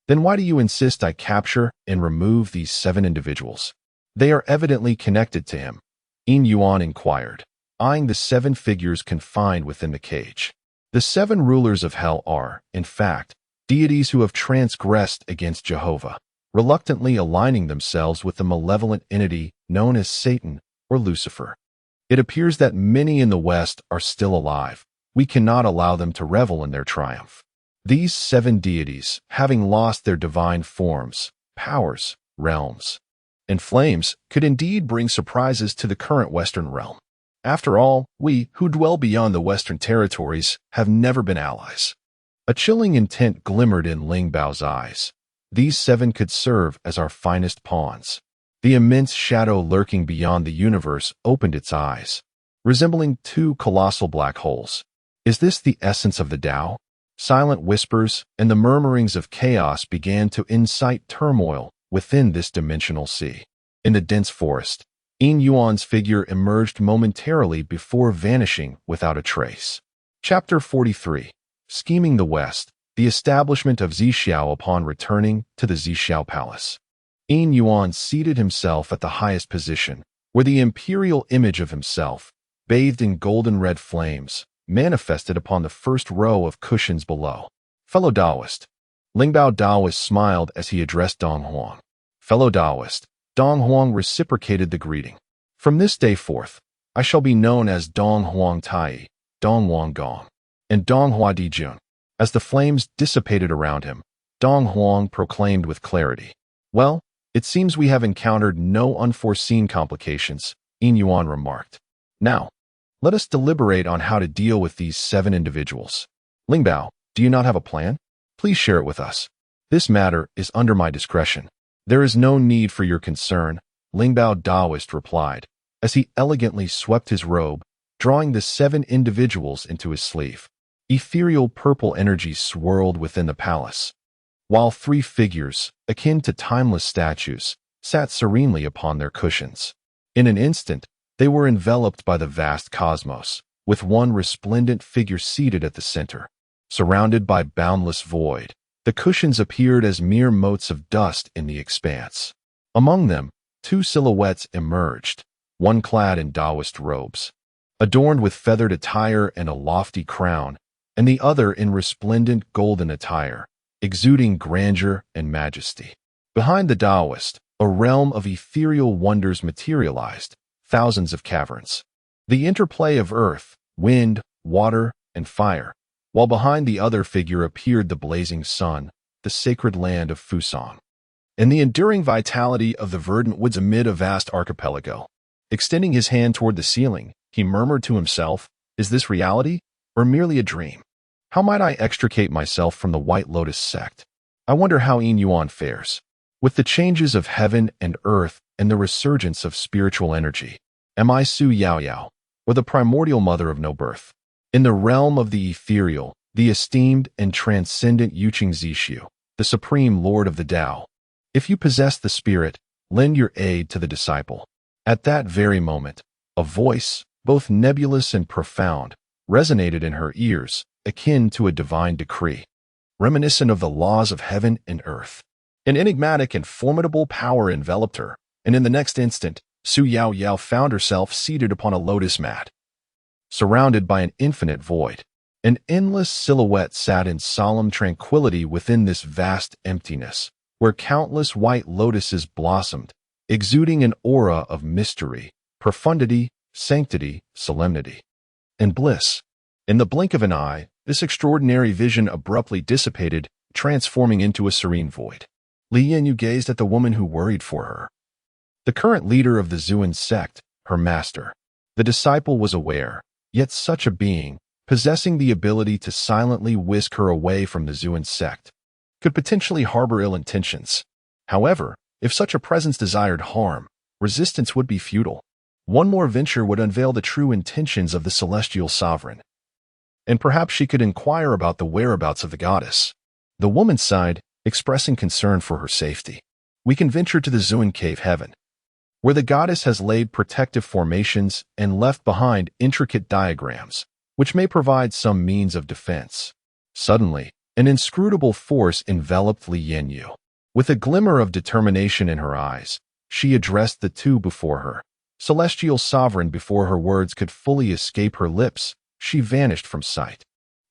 Then why do you insist I capture and remove these 7 individuals? They are evidently connected to him," Yin Yuan inquired, eyeing the 7 figures confined within the cage. The 7 rulers of hell are, in fact, deities who have transgressed against Jehovah, reluctantly aligning themselves with the malevolent entity known as Satan or Lucifer. It appears that many in the West are still alive. We cannot allow them to revel in their triumph. These 7 deities, having lost their divine forms, powers, realms, and flames, could indeed bring surprises to the current Western realm. After all, we, who dwell beyond the Western territories, have never been allies. A chilling intent glimmered in Lingbao's eyes. These 7 could serve as our finest pawns. The immense shadow lurking beyond the universe opened its eyes, resembling 2 colossal black holes. Is this the essence of the Tao? Silent whispers and the murmurings of chaos began to incite turmoil within this dimensional sea. In the dense forest, Yin Yuan's figure emerged momentarily before vanishing without a trace. Chapter 43. Scheming the West, the establishment of Zixiao upon returning to the Zixiao Palace. Yin Yuan seated himself at the highest position, where the imperial image of himself, bathed in golden red flames, manifested upon the first row of cushions below. Fellow Taoist. Lingbao Taoist smiled as he addressed Dong Huang. Fellow Taoist. Dong Huang reciprocated the greeting. From this day forth, I shall be known as Dong Huang Tai, Dong Huang Gong, and Dong Hua Di Jun. As the flames dissipated around him, Dong Huang proclaimed with clarity. Well, it seems we have encountered no unforeseen complications, Yin Yuan remarked. Now, let us deliberate on how to deal with these 7 individuals. Lingbao, do you not have a plan? Please share it with us. This matter is under my discretion. There is no need for your concern, Lingbao Taoist replied, as he elegantly swept his robe, drawing the 7 individuals into his sleeve. Ethereal purple energy swirled within the palace, while 3 figures, akin to timeless statues, sat serenely upon their cushions. In an instant, they were enveloped by the vast cosmos, with one resplendent figure seated at the center. Surrounded by boundless void, the cushions appeared as mere motes of dust in the expanse. Among them, 2 silhouettes emerged, one clad in Taoist robes, adorned with feathered attire and a lofty crown, and the other in resplendent golden attire, exuding grandeur and majesty. Behind the Taoist, a realm of ethereal wonders materialized, thousands of caverns. The interplay of earth, wind, water, and fire, while behind the other figure appeared the blazing sun, the sacred land of Fusang, and the enduring vitality of the verdant woods amid a vast archipelago. Extending his hand toward the ceiling, he murmured to himself, is this reality, or merely a dream? How might I extricate myself from the White Lotus sect? I wonder how Yin Yuan fares. With the changes of heaven and earth and the resurgence of spiritual energy, am I Su Yao Yao, or the primordial mother of no birth? In the realm of the ethereal, the esteemed and transcendent Yuqing Zixiao, the supreme lord of the Tao, if you possess the spirit, lend your aid to the disciple. At that very moment, a voice, both nebulous and profound, resonated in her ears, akin to a divine decree, reminiscent of the laws of heaven and earth. An enigmatic and formidable power enveloped her, and in the next instant, Su Yao Yao found herself seated upon a lotus mat, surrounded by an infinite void. An endless silhouette sat in solemn tranquility within this vast emptiness, where countless white lotuses blossomed, exuding an aura of mystery, profundity, sanctity, solemnity, and bliss. In the blink of an eye, this extraordinary vision abruptly dissipated, transforming into a serene void. Li Yanyu gazed at the woman who worried for her. The current leader of the Zuan sect, her master. The disciple was aware, yet such a being, possessing the ability to silently whisk her away from the Zuan sect, could potentially harbor ill intentions. However, if such a presence desired harm, resistance would be futile. One more venture would unveil the true intentions of the celestial sovereign, and perhaps she could inquire about the whereabouts of the goddess. The woman sighed, expressing concern for her safety. We can venture to the Zuan cave heaven, where the goddess has laid protective formations and left behind intricate diagrams, which may provide some means of defense. Suddenly, an inscrutable force enveloped Li Yanyu. With a glimmer of determination in her eyes, she addressed the 2 before her. Celestial sovereign, before her words could fully escape her lips, she vanished from sight.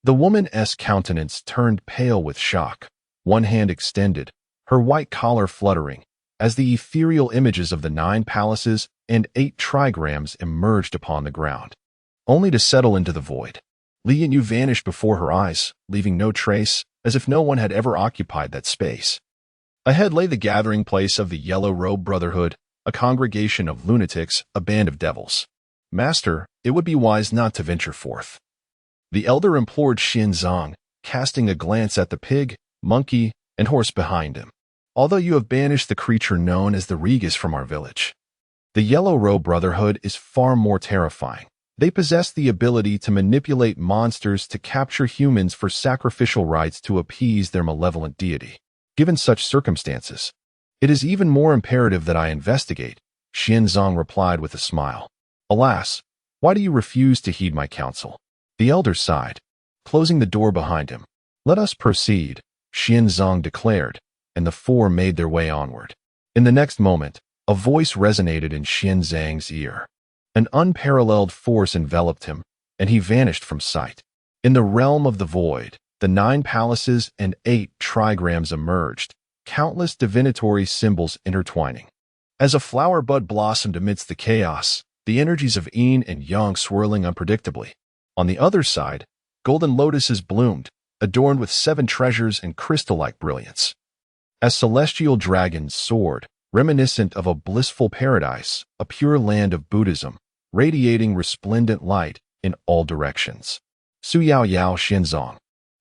The woman's countenance turned pale with shock, one hand extended, her white collar fluttering, as the ethereal images of the 9 palaces and 8 trigrams emerged upon the ground, only to settle into the void. Li Yanyu vanished before her eyes, leaving no trace, as if no one had ever occupied that space. Ahead lay the gathering place of the Yellow Robe Brotherhood, a congregation of lunatics, a band of devils. Master, it would be wise not to venture forth. The elder implored Xianzong, casting a glance at the pig, monkey, and horse behind him. Although you have banished the creature known as the Regas from our village, the Yellow Robe Brotherhood is far more terrifying. They possess the ability to manipulate monsters to capture humans for sacrificial rites to appease their malevolent deity. Given such circumstances, it is even more imperative that I investigate, Xianzong replied with a smile. Alas, why do you refuse to heed my counsel? The elder sighed, closing the door behind him. Let us proceed, Xianzong declared, and the 4 made their way onward. In the next moment, a voice resonated in Xian Zhang's ear. An unparalleled force enveloped him, and he vanished from sight. In the realm of the void, the 9 palaces and 8 trigrams emerged, countless divinatory symbols intertwining. As a flower bud blossomed amidst the chaos, the energies of yin and yang swirling unpredictably. On the other side, golden lotuses bloomed, adorned with 7 treasures and crystal-like brilliance. As celestial dragons soared, reminiscent of a blissful paradise, a pure land of Buddhism, radiating resplendent light in all directions. Su Yao Yao Xianzong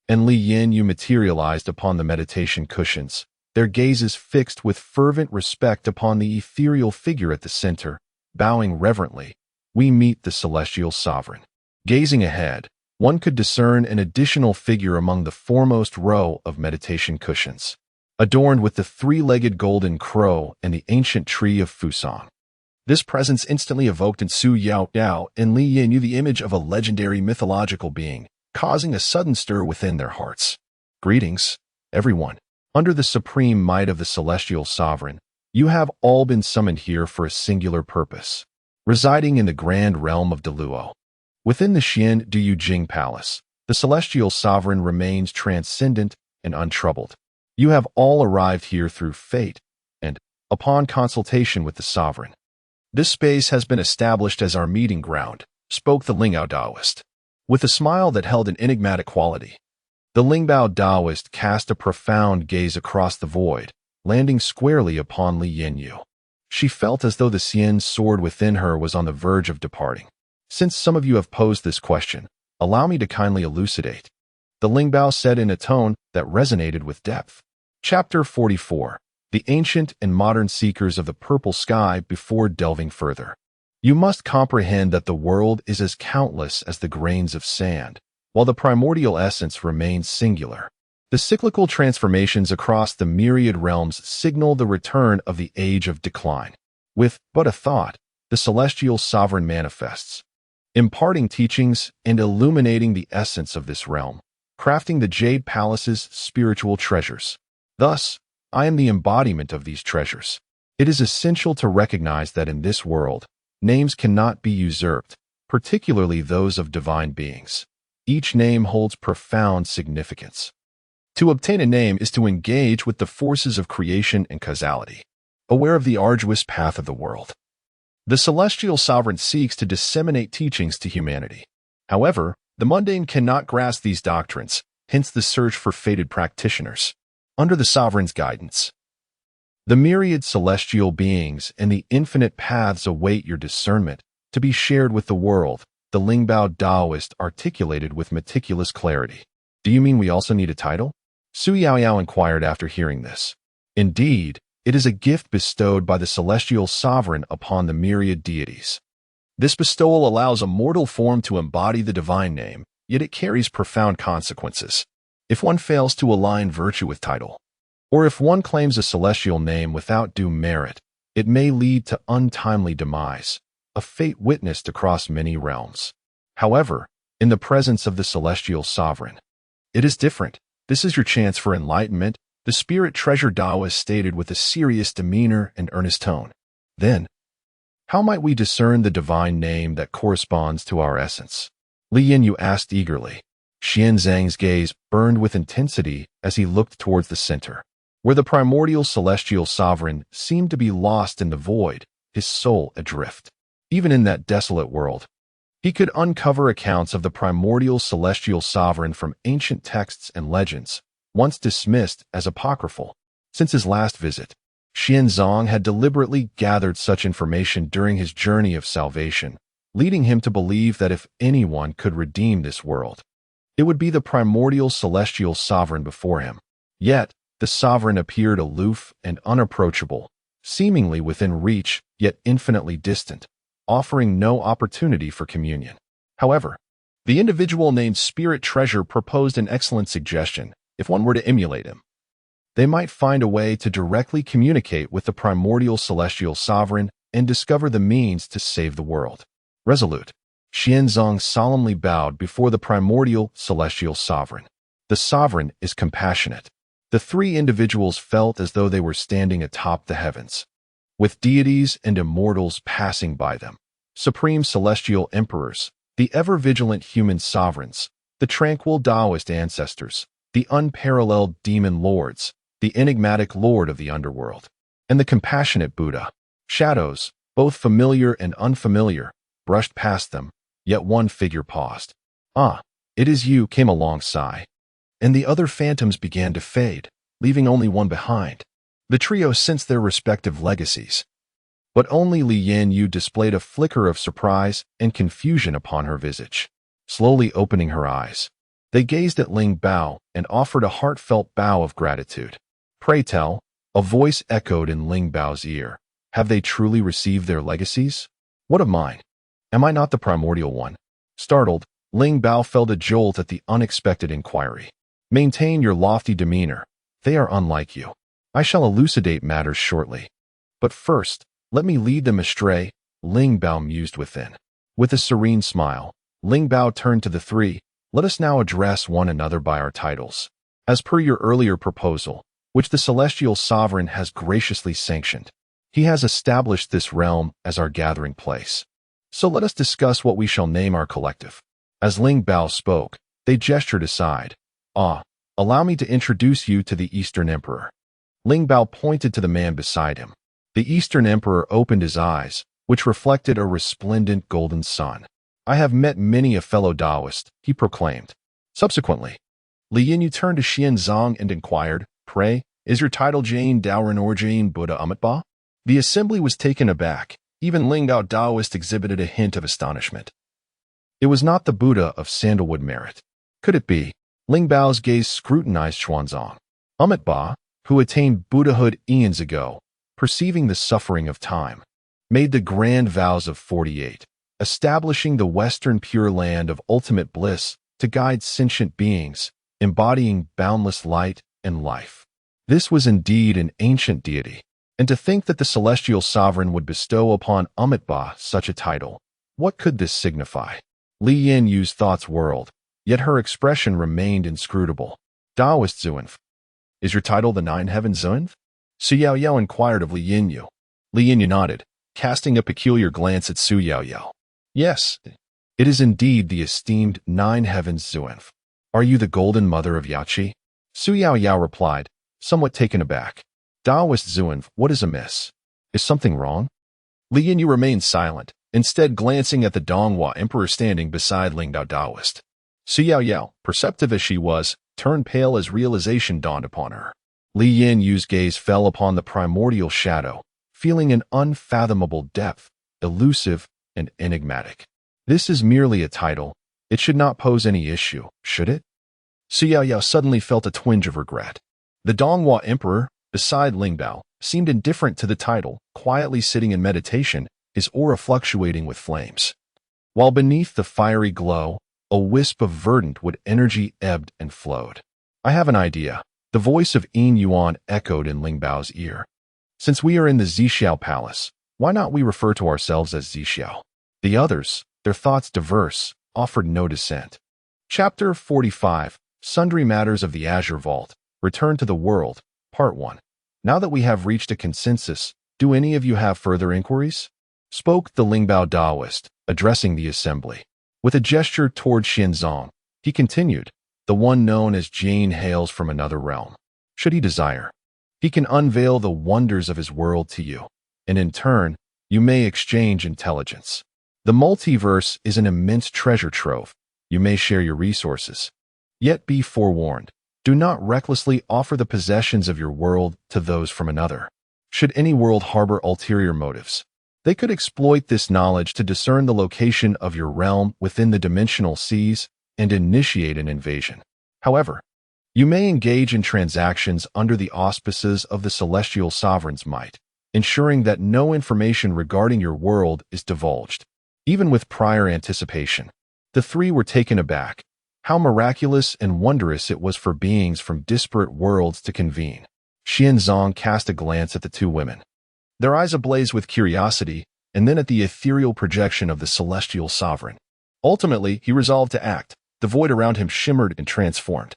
and Li Yin Yu materialized upon the meditation cushions, their gazes fixed with fervent respect upon the ethereal figure at the center. Bowing reverently, we meet the celestial sovereign. Gazing ahead, one could discern an additional figure among the foremost row of meditation cushions, adorned with the 3-legged golden crow and the ancient tree of Fusang. This presence instantly evoked in Su Yao Yao and Li Yin Yu the image of a legendary mythological being, causing a sudden stir within their hearts. Greetings, everyone. Under the supreme might of the celestial sovereign, you have all been summoned here for a singular purpose, residing in the grand realm of Deluo. Within the Xian Du Jing Palace, the celestial sovereign remains transcendent and untroubled. You have all arrived here through fate and, upon consultation with the sovereign. This space has been established as our meeting ground, spoke the Lingbao Taoist. With a smile that held an enigmatic quality, the Lingbao Taoist cast a profound gaze across the void, landing squarely upon Li Yin Yu. She felt as though the Xian sword within her was on the verge of departing. Since some of you have posed this question, allow me to kindly elucidate, the Lingbao said in a tone that resonated with depth. Chapter 44. The Ancient and Modern Seekers of the Purple Sky. Before delving further, you must comprehend that the world is as countless as the grains of sand, while the primordial essence remains singular. The cyclical transformations across the myriad realms signal the return of the Age of Decline. With but a thought, the celestial sovereign manifests, imparting teachings and illuminating the essence of this realm, crafting the Jade Palace's spiritual treasures. Thus, I am the embodiment of these treasures. It is essential to recognize that in this world, names cannot be usurped, particularly those of divine beings. Each name holds profound significance. To obtain a name is to engage with the forces of creation and causality, aware of the arduous path of the world. The celestial sovereign seeks to disseminate teachings to humanity. However, the mundane cannot grasp these doctrines, hence the search for fated practitioners. Under the sovereign's guidance, the myriad celestial beings and the infinite paths await your discernment, to be shared with the world, the Lingbao Taoist articulated with meticulous clarity. Do you mean we also need a title? Su Yao Yao inquired after hearing this. Indeed, it is a gift bestowed by the celestial sovereign upon the myriad deities. This bestowal allows a mortal form to embody the divine name, yet it carries profound consequences. If one fails to align virtue with title, or if one claims a celestial name without due merit, it may lead to untimely demise, a fate witnessed across many realms. However, in the presence of the celestial sovereign, it is different. This is your chance for enlightenment, the spirit treasure Taoist stated with a serious demeanor and earnest tone. Then, how might we discern the divine name that corresponds to our essence? Li Yin Yu asked eagerly. Xian Zhang's gaze burned with intensity as he looked towards the center, where the primordial celestial sovereign seemed to be lost in the void, his soul adrift. Even in that desolate world, he could uncover accounts of the primordial celestial sovereign from ancient texts and legends, once dismissed as apocryphal. Since his last visit, Xianzong had deliberately gathered such information during his journey of salvation, leading him to believe that if anyone could redeem this world, it would be the primordial celestial sovereign before him. Yet, the sovereign appeared aloof and unapproachable, seemingly within reach, yet infinitely distant, offering no opportunity for communion. However, the individual named Spirit Treasure proposed an excellent suggestion. If one were to emulate him, they might find a way to directly communicate with the primordial celestial sovereign and discover the means to save the world. Resolute, Xianzong solemnly bowed before the primordial celestial sovereign. The sovereign is compassionate, The three individuals felt as though they were standing atop the heavens, with deities and immortals passing by them. Supreme celestial emperors, the ever-vigilant human sovereigns, the tranquil Taoist ancestors, the unparalleled demon lords, the enigmatic lord of the underworld, and the compassionate Buddha. Shadows, both familiar and unfamiliar, brushed past them, yet one figure paused. "Ah, it is you," came a long sigh. And the other phantoms began to fade, leaving only one behind. The trio sensed their respective legacies. But only Li Yin displayed a flicker of surprise and confusion upon her visage. Slowly opening her eyes, they gazed at Ling Bao and offered a heartfelt bow of gratitude. "Pray tell," a voice echoed in Ling Bao's ear, "have they truly received their legacies? What of mine? Am I not the primordial one?" Startled, Ling Bao felt a jolt at the unexpected inquiry. "Maintain your lofty demeanor. They are unlike you. I shall elucidate matters shortly. But first, let me lead them astray," Ling Bao mused within. With a serene smile, Ling Bao turned to the three. "Let us now address one another by our titles, as per your earlier proposal, which the celestial sovereign has graciously sanctioned. He has established this realm as our gathering place. So let us discuss what we shall name our collective." As Ling Bao spoke, they gestured aside. "Ah, allow me to introduce you to the Eastern Emperor." Ling Bao pointed to the man beside him. The Eastern Emperor opened his eyes, which reflected a resplendent golden sun. "I have met many a fellow Taoist," he proclaimed. Subsequently, Li Yin turned to Xianzong and inquired, "Pray, is your title Jane Daoren or Jane Buddha Amitabha?" The assembly was taken aback. Even Ling Bao Taoist exhibited a hint of astonishment. It was not the Buddha of sandalwood merit. Could it be? Ling Bao's gaze scrutinized Xuanzong. Amitabha, who attained Buddhahood eons ago, perceiving the suffering of time, made the grand vows of 48, establishing the Western Pure Land of ultimate bliss to guide sentient beings, embodying boundless light and life. This was indeed an ancient deity, and to think that the celestial sovereign would bestow upon Amitabha such a title, what could this signify? Li Yin's thoughts whirled, yet her expression remained inscrutable. "Taoist Zhuanf. Is your title the Nine Heavens Zhuanf?" Su Yaoyao inquired of Li Yin. Li Yin nodded, casting a peculiar glance at Su Yaoyao. "Yes, it is indeed the esteemed Nine Heavens Zhuanf. Are you the golden mother of Yachi?" Su Yaoyao replied, somewhat taken aback. "Taoist Zhuanf, what is amiss? Is something wrong?" Li Yin remained silent, instead glancing at the Donghua Emperor standing beside Ling Bao Taoist. Su Yaoyao, perceptive as she was, turned pale as realization dawned upon her. Li Yin's gaze fell upon the primordial shadow, feeling an unfathomable depth, elusive and enigmatic. "This is merely a title. It should not pose any issue, should it?" Su Yaoyao suddenly felt a twinge of regret. The Donghua Emperor, beside Ling Bao, seemed indifferent to the title, quietly sitting in meditation, his aura fluctuating with flames. While beneath the fiery glow, a wisp of verdant wood energy ebbed and flowed. "I have an idea," the voice of Yin Yuan echoed in Ling Bao's ear. "Since we are in the Zixiao Palace, why not we refer to ourselves as Zixiao?" The others, their thoughts diverse, offered no dissent. Chapter 45, Sundry Matters of the Azure Vault, Return to the World, Part 1. "Now that we have reached a consensus, do any of you have further inquiries?" Spoke the Ling Bao Taoist, addressing the assembly. With a gesture toward Xianzong, he continued, "The one known as Jane hails from another realm. Should he desire, he can unveil the wonders of his world to you, and in turn, you may exchange intelligence. The multiverse is an immense treasure trove. You may share your resources. Yet be forewarned, do not recklessly offer the possessions of your world to those from another. Should any world harbor ulterior motives, they could exploit this knowledge to discern the location of your realm within the dimensional seas and initiate an invasion. However, you may engage in transactions under the auspices of the celestial sovereign's might, ensuring that no information regarding your world is divulged, even with prior anticipation." The three were taken aback. How miraculous and wondrous it was for beings from disparate worlds to convene. Xianzong cast a glance at the two women, their eyes ablaze with curiosity, and then at the ethereal projection of the celestial sovereign. Ultimately, he resolved to act. The void around him shimmered and transformed.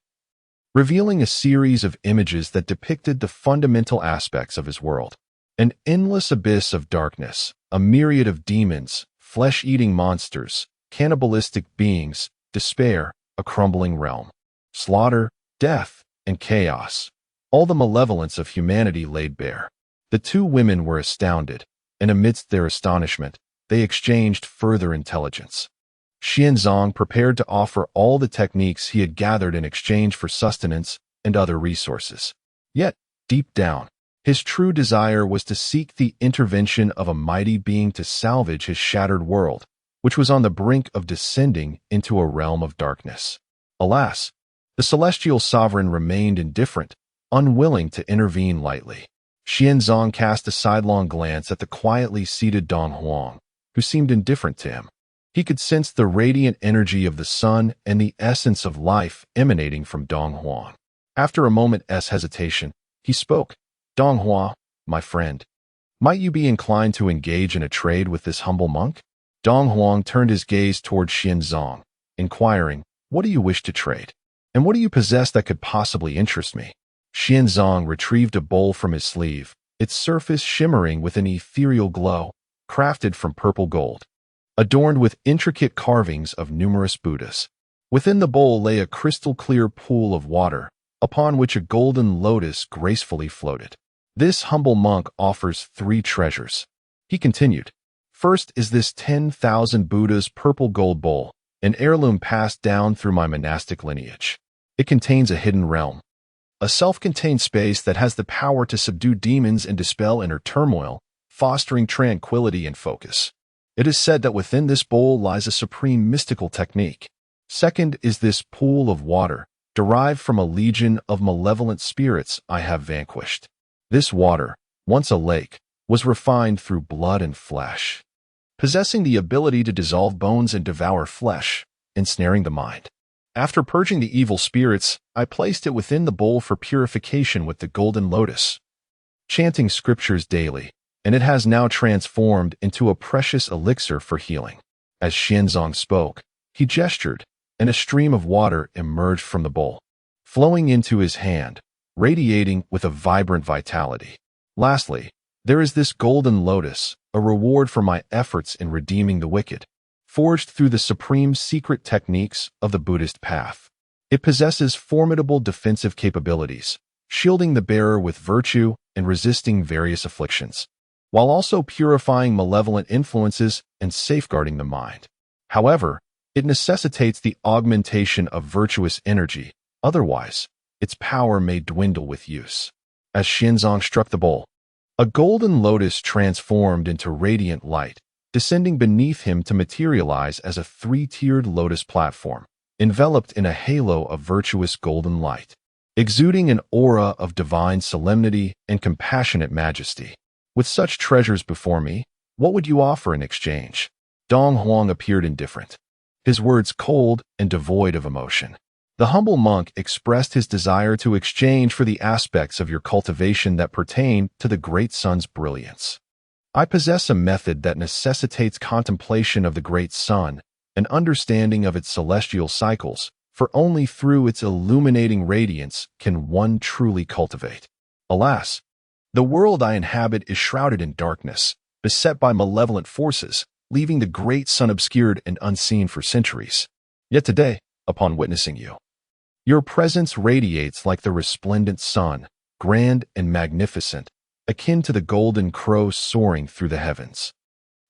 revealing a series of images that depicted the fundamental aspects of his world. An endless abyss of darkness, a myriad of demons, flesh-eating monsters, cannibalistic beings, despair, a crumbling realm. Slaughter, death, and chaos. All the malevolence of humanity laid bare. The two women were astounded, and amidst their astonishment, they exchanged further intelligence. Xianzong prepared to offer all the techniques he had gathered in exchange for sustenance and other resources. Yet, deep down, his true desire was to seek the intervention of a mighty being to salvage his shattered world, which was on the brink of descending into a realm of darkness. Alas, the celestial sovereign remained indifferent, unwilling to intervene lightly. Xianzong cast a sidelong glance at the quietly seated Dong Huang, who seemed indifferent to him. He could sense the radiant energy of the sun and the essence of life emanating from Dong Huang. After a moment's hesitation, he spoke. Dong Hua, my friend, might you be inclined to engage in a trade with this humble monk? Dong Huang turned his gaze toward Xianzong, inquiring, what do you wish to trade? And what do you possess that could possibly interest me? Xianzong retrieved a bowl from his sleeve, its surface shimmering with an ethereal glow, crafted from purple gold, adorned with intricate carvings of numerous Buddhas. Within the bowl lay a crystal-clear pool of water, upon which a golden lotus gracefully floated. This humble monk offers 3 treasures. He continued. First is this 10,000 Buddhas purple gold bowl, an heirloom passed down through my monastic lineage. It contains a hidden realm, a self-contained space that has the power to subdue demons and dispel inner turmoil, fostering tranquility and focus. It is said that within this bowl lies a supreme mystical technique. Second is this pool of water, derived from a legion of malevolent spirits I have vanquished. This water, once a lake, was refined through blood and flesh, possessing the ability to dissolve bones and devour flesh, ensnaring the mind. After purging the evil spirits, I placed it within the bowl for purification with the golden lotus, chanting scriptures daily, and it has now transformed into a precious elixir for healing. As Xianzong spoke, he gestured, and a stream of water emerged from the bowl, flowing into his hand, radiating with a vibrant vitality. Lastly, there is this golden lotus, a reward for my efforts in redeeming the wicked, forged through the supreme secret techniques of the Buddhist path. It possesses formidable defensive capabilities, shielding the bearer with virtue and resisting various afflictions, while also purifying malevolent influences and safeguarding the mind. However, it necessitates the augmentation of virtuous energy, otherwise, its power may dwindle with use. As Xianzong struck the bowl, a golden lotus transformed into radiant light, descending beneath him to materialize as a 3-tiered lotus platform, enveloped in a halo of virtuous golden light, exuding an aura of divine solemnity and compassionate majesty. With such treasures before me, what would you offer in exchange? Dong Huang appeared indifferent, his words cold and devoid of emotion. The humble monk expressed his desire to exchange for the aspects of your cultivation that pertain to the great sun's brilliance. I possess a method that necessitates contemplation of the great sun, an understanding of its celestial cycles, for only through its illuminating radiance can one truly cultivate. Alas, the world I inhabit is shrouded in darkness, beset by malevolent forces, leaving the great sun obscured and unseen for centuries. Yet today, upon witnessing you, your presence radiates like the resplendent sun, grand and magnificent, akin to the golden crow soaring through the heavens.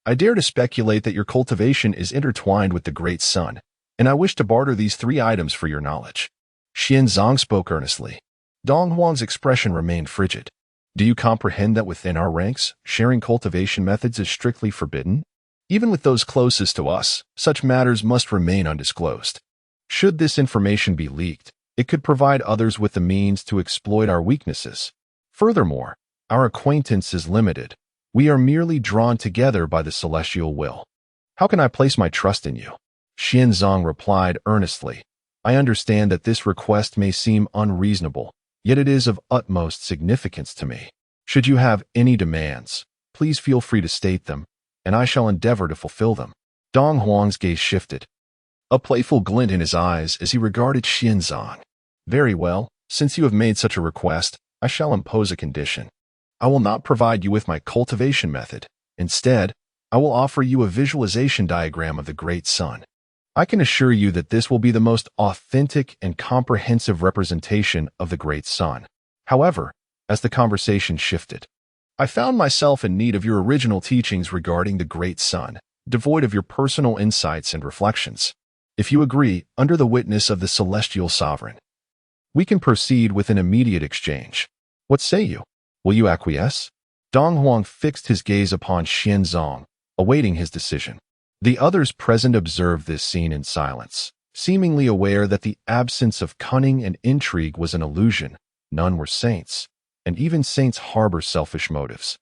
I dare to speculate that your cultivation is intertwined with the great sun, and I wish to barter these 3 items for your knowledge. Xianzong spoke earnestly. Dong Huang's expression remained frigid. Do you comprehend that within our ranks, sharing cultivation methods is strictly forbidden? Even with those closest to us, such matters must remain undisclosed. Should this information be leaked, it could provide others with the means to exploit our weaknesses. Furthermore, our acquaintance is limited. We are merely drawn together by the celestial will. How can I place my trust in you? Xianzong replied earnestly. I understand that this request may seem unreasonable, yet it is of utmost significance to me. Should you have any demands, please feel free to state them, and I shall endeavor to fulfill them. Dong Huang's gaze shifted, a playful glint in his eyes as he regarded Xianzong. Very well, since you have made such a request, I shall impose a condition. I will not provide you with my cultivation method. Instead, I will offer you a visualization diagram of the Great Sun. I can assure you that this will be the most authentic and comprehensive representation of the Great Sun. However, as the conversation shifted, I found myself in need of your original teachings regarding the Great Sun, devoid of your personal insights and reflections. If you agree, under the witness of the Celestial Sovereign, we can proceed with an immediate exchange. What say you? Will you acquiesce? Dong Huang fixed his gaze upon Xianzong, awaiting his decision. The others present observed this scene in silence, seemingly aware that the absence of cunning and intrigue was an illusion. None were saints, and even saints harbor selfish motives.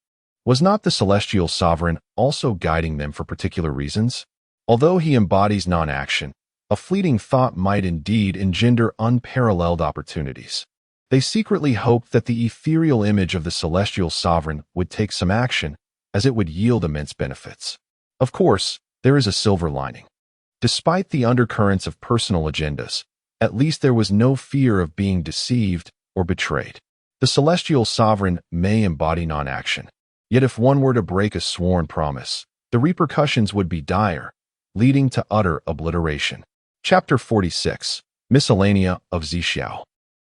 Was not the Celestial Sovereign also guiding them for particular reasons? Although he embodies non-action, a fleeting thought might indeed engender unparalleled opportunities. They secretly hoped that the ethereal image of the Celestial Sovereign would take some action, as it would yield immense benefits. Of course, there is a silver lining. Despite the undercurrents of personal agendas, at least there was no fear of being deceived or betrayed. The Celestial Sovereign may embody non-action, yet if one were to break a sworn promise, the repercussions would be dire, leading to utter obliteration. Chapter 46, Miscellanea of Zixiao.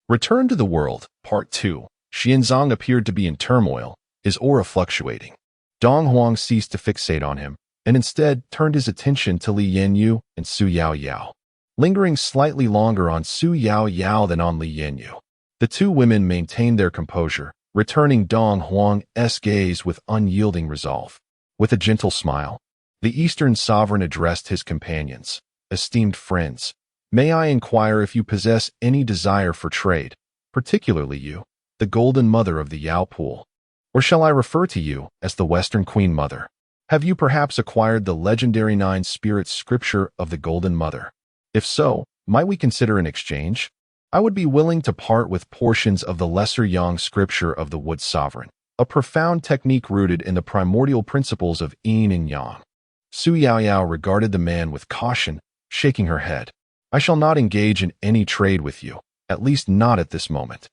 Return to the World, Part 2. Xianzong appeared to be in turmoil, his aura fluctuating. Dong Huang ceased to fixate on him, and instead turned his attention to Li Yanyu and Su Yaoyao, lingering slightly longer on Su Yaoyao than on Li Yanyu. The two women maintained their composure, returning Dong Huang's gaze with unyielding resolve. With a gentle smile, the Eastern Sovereign addressed his companions. Esteemed friends, may I inquire if you possess any desire for trade, particularly you, the Golden Mother of the Yao Pool? Or shall I refer to you as the Western Queen Mother? Have you perhaps acquired the legendary 9-spirit scripture of the Golden Mother? If so, might we consider an exchange? I would be willing to part with portions of the Lesser Yang scripture of the Wood Sovereign, a profound technique rooted in the primordial principles of Yin and Yang. Su Yaoyao regarded the man with caution, shaking her head. I shall not engage in any trade with you, at least not at this moment.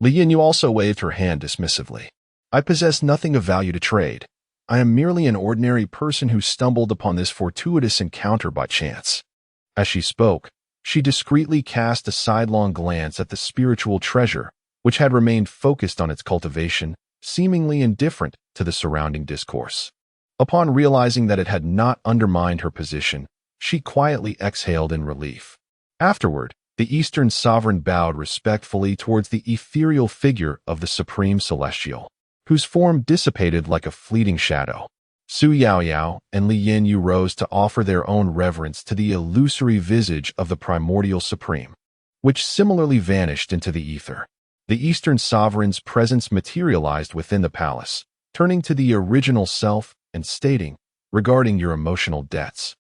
Li Yanyu also waved her hand dismissively. I possess nothing of value to trade. I am merely an ordinary person who stumbled upon this fortuitous encounter by chance. As she spoke, she discreetly cast a sidelong glance at the spiritual treasure, which had remained focused on its cultivation, seemingly indifferent to the surrounding discourse. Upon realizing that it had not undermined her position, she quietly exhaled in relief. Afterward, the Eastern Sovereign bowed respectfully towards the ethereal figure of the Supreme Celestial, whose form dissipated like a fleeting shadow. Su Yaoyao and Li Yanyu rose to offer their own reverence to the illusory visage of the primordial supreme, which similarly vanished into the ether. The Eastern Sovereign's presence materialized within the palace, turning to the original self and stating, regarding your emotional debts,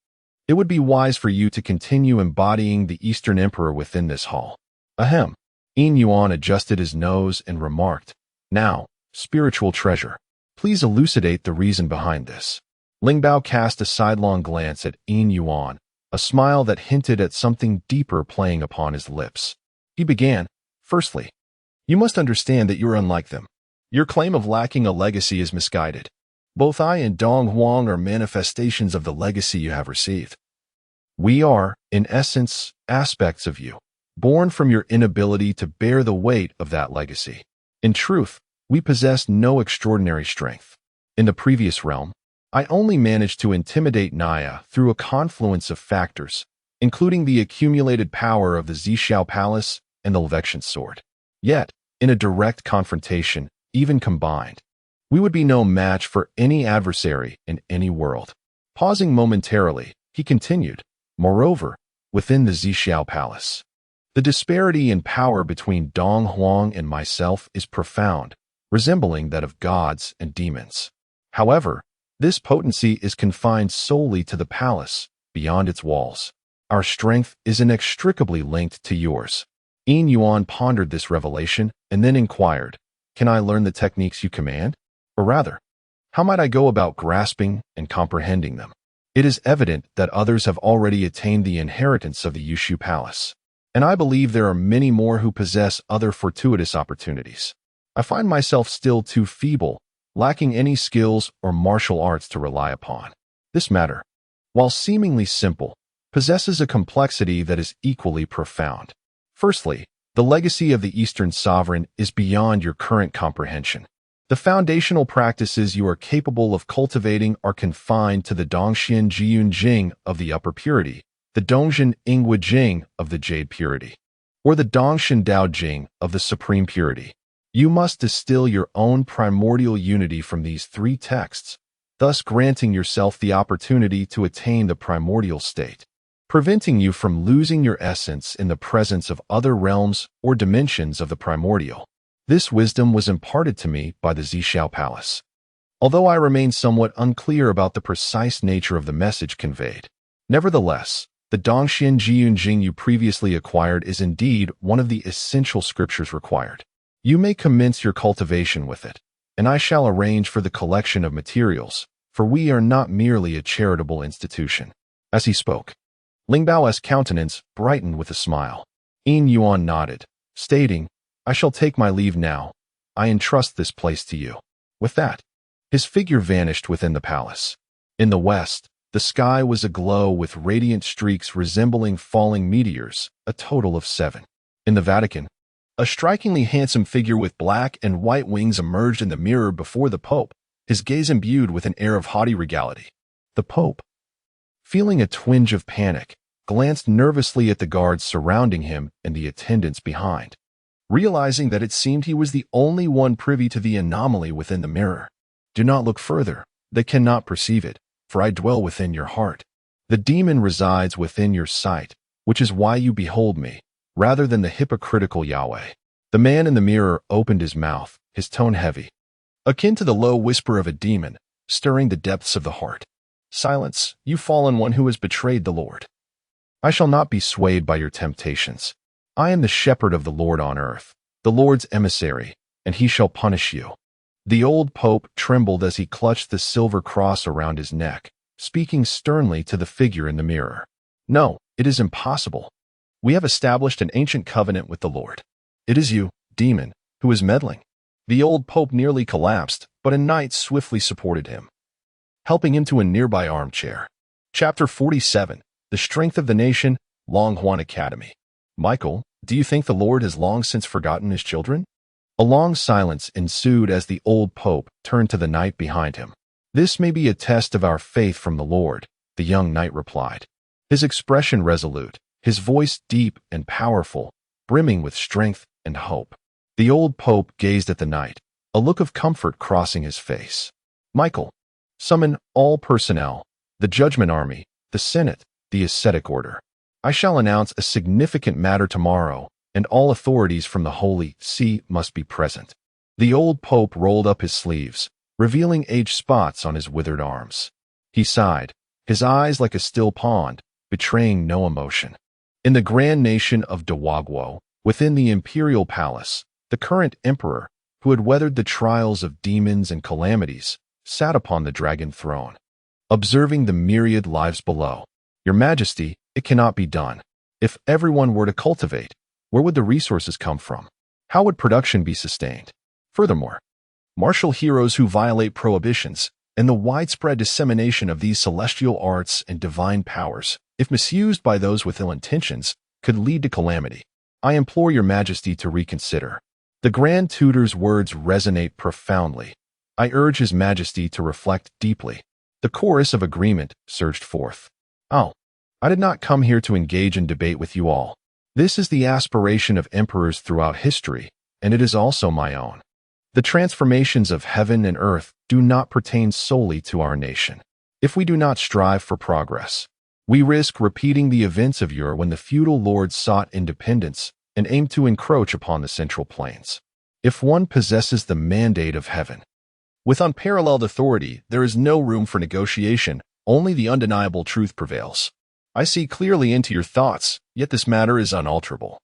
it would be wise for you to continue embodying the Eastern Emperor within this hall. Ahem. Yin Yuan adjusted his nose and remarked, now, spiritual treasure, please elucidate the reason behind this. Ling Bao cast a sidelong glance at Yin Yuan, a smile that hinted at something deeper playing upon his lips. He began, firstly, you must understand that you're unlike them. Your claim of lacking a legacy is misguided. Both I and Dong Huang are manifestations of the legacy you have received. We are, in essence, aspects of you, born from your inability to bear the weight of that legacy. In truth, we possess no extraordinary strength. In the previous realm, I only managed to intimidate Naya through a confluence of factors, including the accumulated power of the Zixiao Palace and the Levection Sword. Yet, in a direct confrontation, even combined, we would be no match for any adversary in any world. Pausing momentarily, he continued, moreover, within the Zixiao Palace, the disparity in power between Dong Huang and myself is profound, resembling that of gods and demons. However, this potency is confined solely to the palace, beyond its walls. Our strength is inextricably linked to yours. Yin Yuan pondered this revelation and then inquired, can I learn the techniques you command? Or rather, how might I go about grasping and comprehending them? It is evident that others have already attained the inheritance of the Yushu Palace. and I believe there are many more who possess other fortuitous opportunities. I find myself still too feeble, lacking any skills or martial arts to rely upon. This matter, while seemingly simple, possesses a complexity that is equally profound. Firstly, the legacy of the Eastern sovereign is beyond your current comprehension. The foundational practices you are capable of cultivating are confined to the Dongxian Jiyun Jing of the upper purity, the Dongxian Ingwa Jing of the jade purity, or the Dongxian Dao Jing of the supreme purity. You must distill your own primordial unity from these three texts, thus granting yourself the opportunity to attain the primordial state, preventing you from losing your essence in the presence of other realms or dimensions of the primordial. This wisdom was imparted to me by the Zixiao Palace, although I remain somewhat unclear about the precise nature of the message conveyed. Nevertheless, the Dongxian Jiyun Jing you previously acquired is indeed one of the essential scriptures required. You may commence your cultivation with it, and I shall arrange for the collection of materials, for we are not merely a charitable institution. As he spoke, Ling Bao's countenance brightened with a smile. Yin Yuan nodded, stating, "I shall take my leave now. I entrust this place to you." With that, his figure vanished within the palace. In the west, the sky was aglow with radiant streaks resembling falling meteors, a total of 7. In the Vatican, a strikingly handsome figure with black and white wings emerged in the mirror before the Pope, his gaze imbued with an air of haughty regality. The Pope, feeling a twinge of panic, glanced nervously at the guards surrounding him and the attendants behind, realizing that it seemed he was the only one privy to the anomaly within the mirror. "Do not look further. They cannot perceive it, for I dwell within your heart. The demon resides within your sight, which is why you behold me, rather than the hypocritical Yahweh." The man in the mirror opened his mouth, his tone heavy, akin to the low whisper of a demon, stirring the depths of the heart. "Silence, you fallen one who has betrayed the Lord. I shall not be swayed by your temptations. I am the shepherd of the Lord on earth, the Lord's emissary, and he shall punish you." The old Pope trembled as he clutched the silver cross around his neck, speaking sternly to the figure in the mirror. "No, it is impossible. We have established an ancient covenant with the Lord. It is you, demon, who is meddling." The old Pope nearly collapsed, but a knight swiftly supported him, helping him to a nearby armchair. Chapter 47, The Strength of the Nation, Longhuan Academy. "Michael, do you think the Lord has long since forgotten his children?" A long silence ensued as the old Pope turned to the knight behind him. "This may be a test of our faith from the Lord," the young knight replied, his expression resolute, his voice deep and powerful, brimming with strength and hope. The old Pope gazed at the knight, a look of comfort crossing his face. "Michael, summon all personnel, the Judgment Army, the Senate, the Ascetic Order. I shall announce a significant matter tomorrow, and all authorities from the Holy See must be present." The old Pope rolled up his sleeves, revealing aged spots on his withered arms. He sighed, his eyes like a still pond, betraying no emotion. In the grand nation of Dawaguo, within the imperial palace, the current emperor, who had weathered the trials of demons and calamities, sat upon the dragon throne, observing the myriad lives below. "Your Majesty, it cannot be done. If everyone were to cultivate, where would the resources come from? How would production be sustained? Furthermore, martial heroes who violate prohibitions and the widespread dissemination of these celestial arts and divine powers, if misused by those with ill intentions, could lead to calamity. I implore your Majesty to reconsider." The Grand Tutor's words resonate profoundly. I urge His Majesty to reflect deeply. The chorus of agreement surged forth. "Oh, I did not come here to engage in debate with you all. This is the aspiration of emperors throughout history, and it is also my own. The transformations of heaven and earth do not pertain solely to our nation. If we do not strive for progress, we risk repeating the events of yore when the feudal lords sought independence and aimed to encroach upon the central plains. If one possesses the mandate of heaven, with unparalleled authority, there is no room for negotiation, only the undeniable truth prevails. I see clearly into your thoughts, yet this matter is unalterable,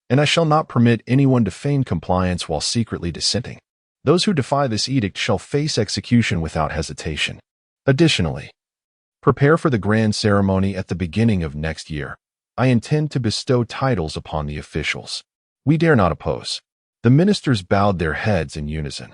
and I shall not permit anyone to feign compliance while secretly dissenting. Those who defy this edict shall face execution without hesitation. Additionally, prepare for the grand ceremony at the beginning of next year. I intend to bestow titles upon the officials. We dare not oppose." The ministers bowed their heads in unison.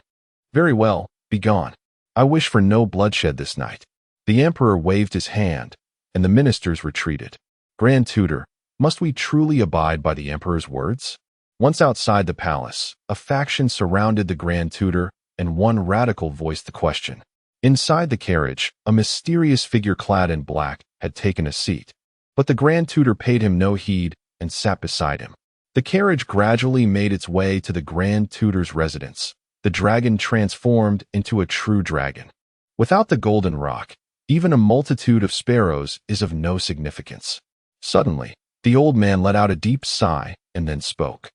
"Very well, begone. I wish for no bloodshed this night." The emperor waved his hand, and the ministers retreated. Grand Tutor, must we truly abide by the emperor's words? Once outside the palace, a faction surrounded the Grand Tutor, and one radical voiced the question. Inside the carriage, a mysterious figure clad in black had taken a seat, but the Grand Tutor paid him no heed and sat beside him. The carriage gradually made its way to the Grand Tutor's residence. The dragon transformed into a true dragon. Without the golden rock, even a multitude of sparrows is of no significance. Suddenly, the old man let out a deep sigh and then spoke.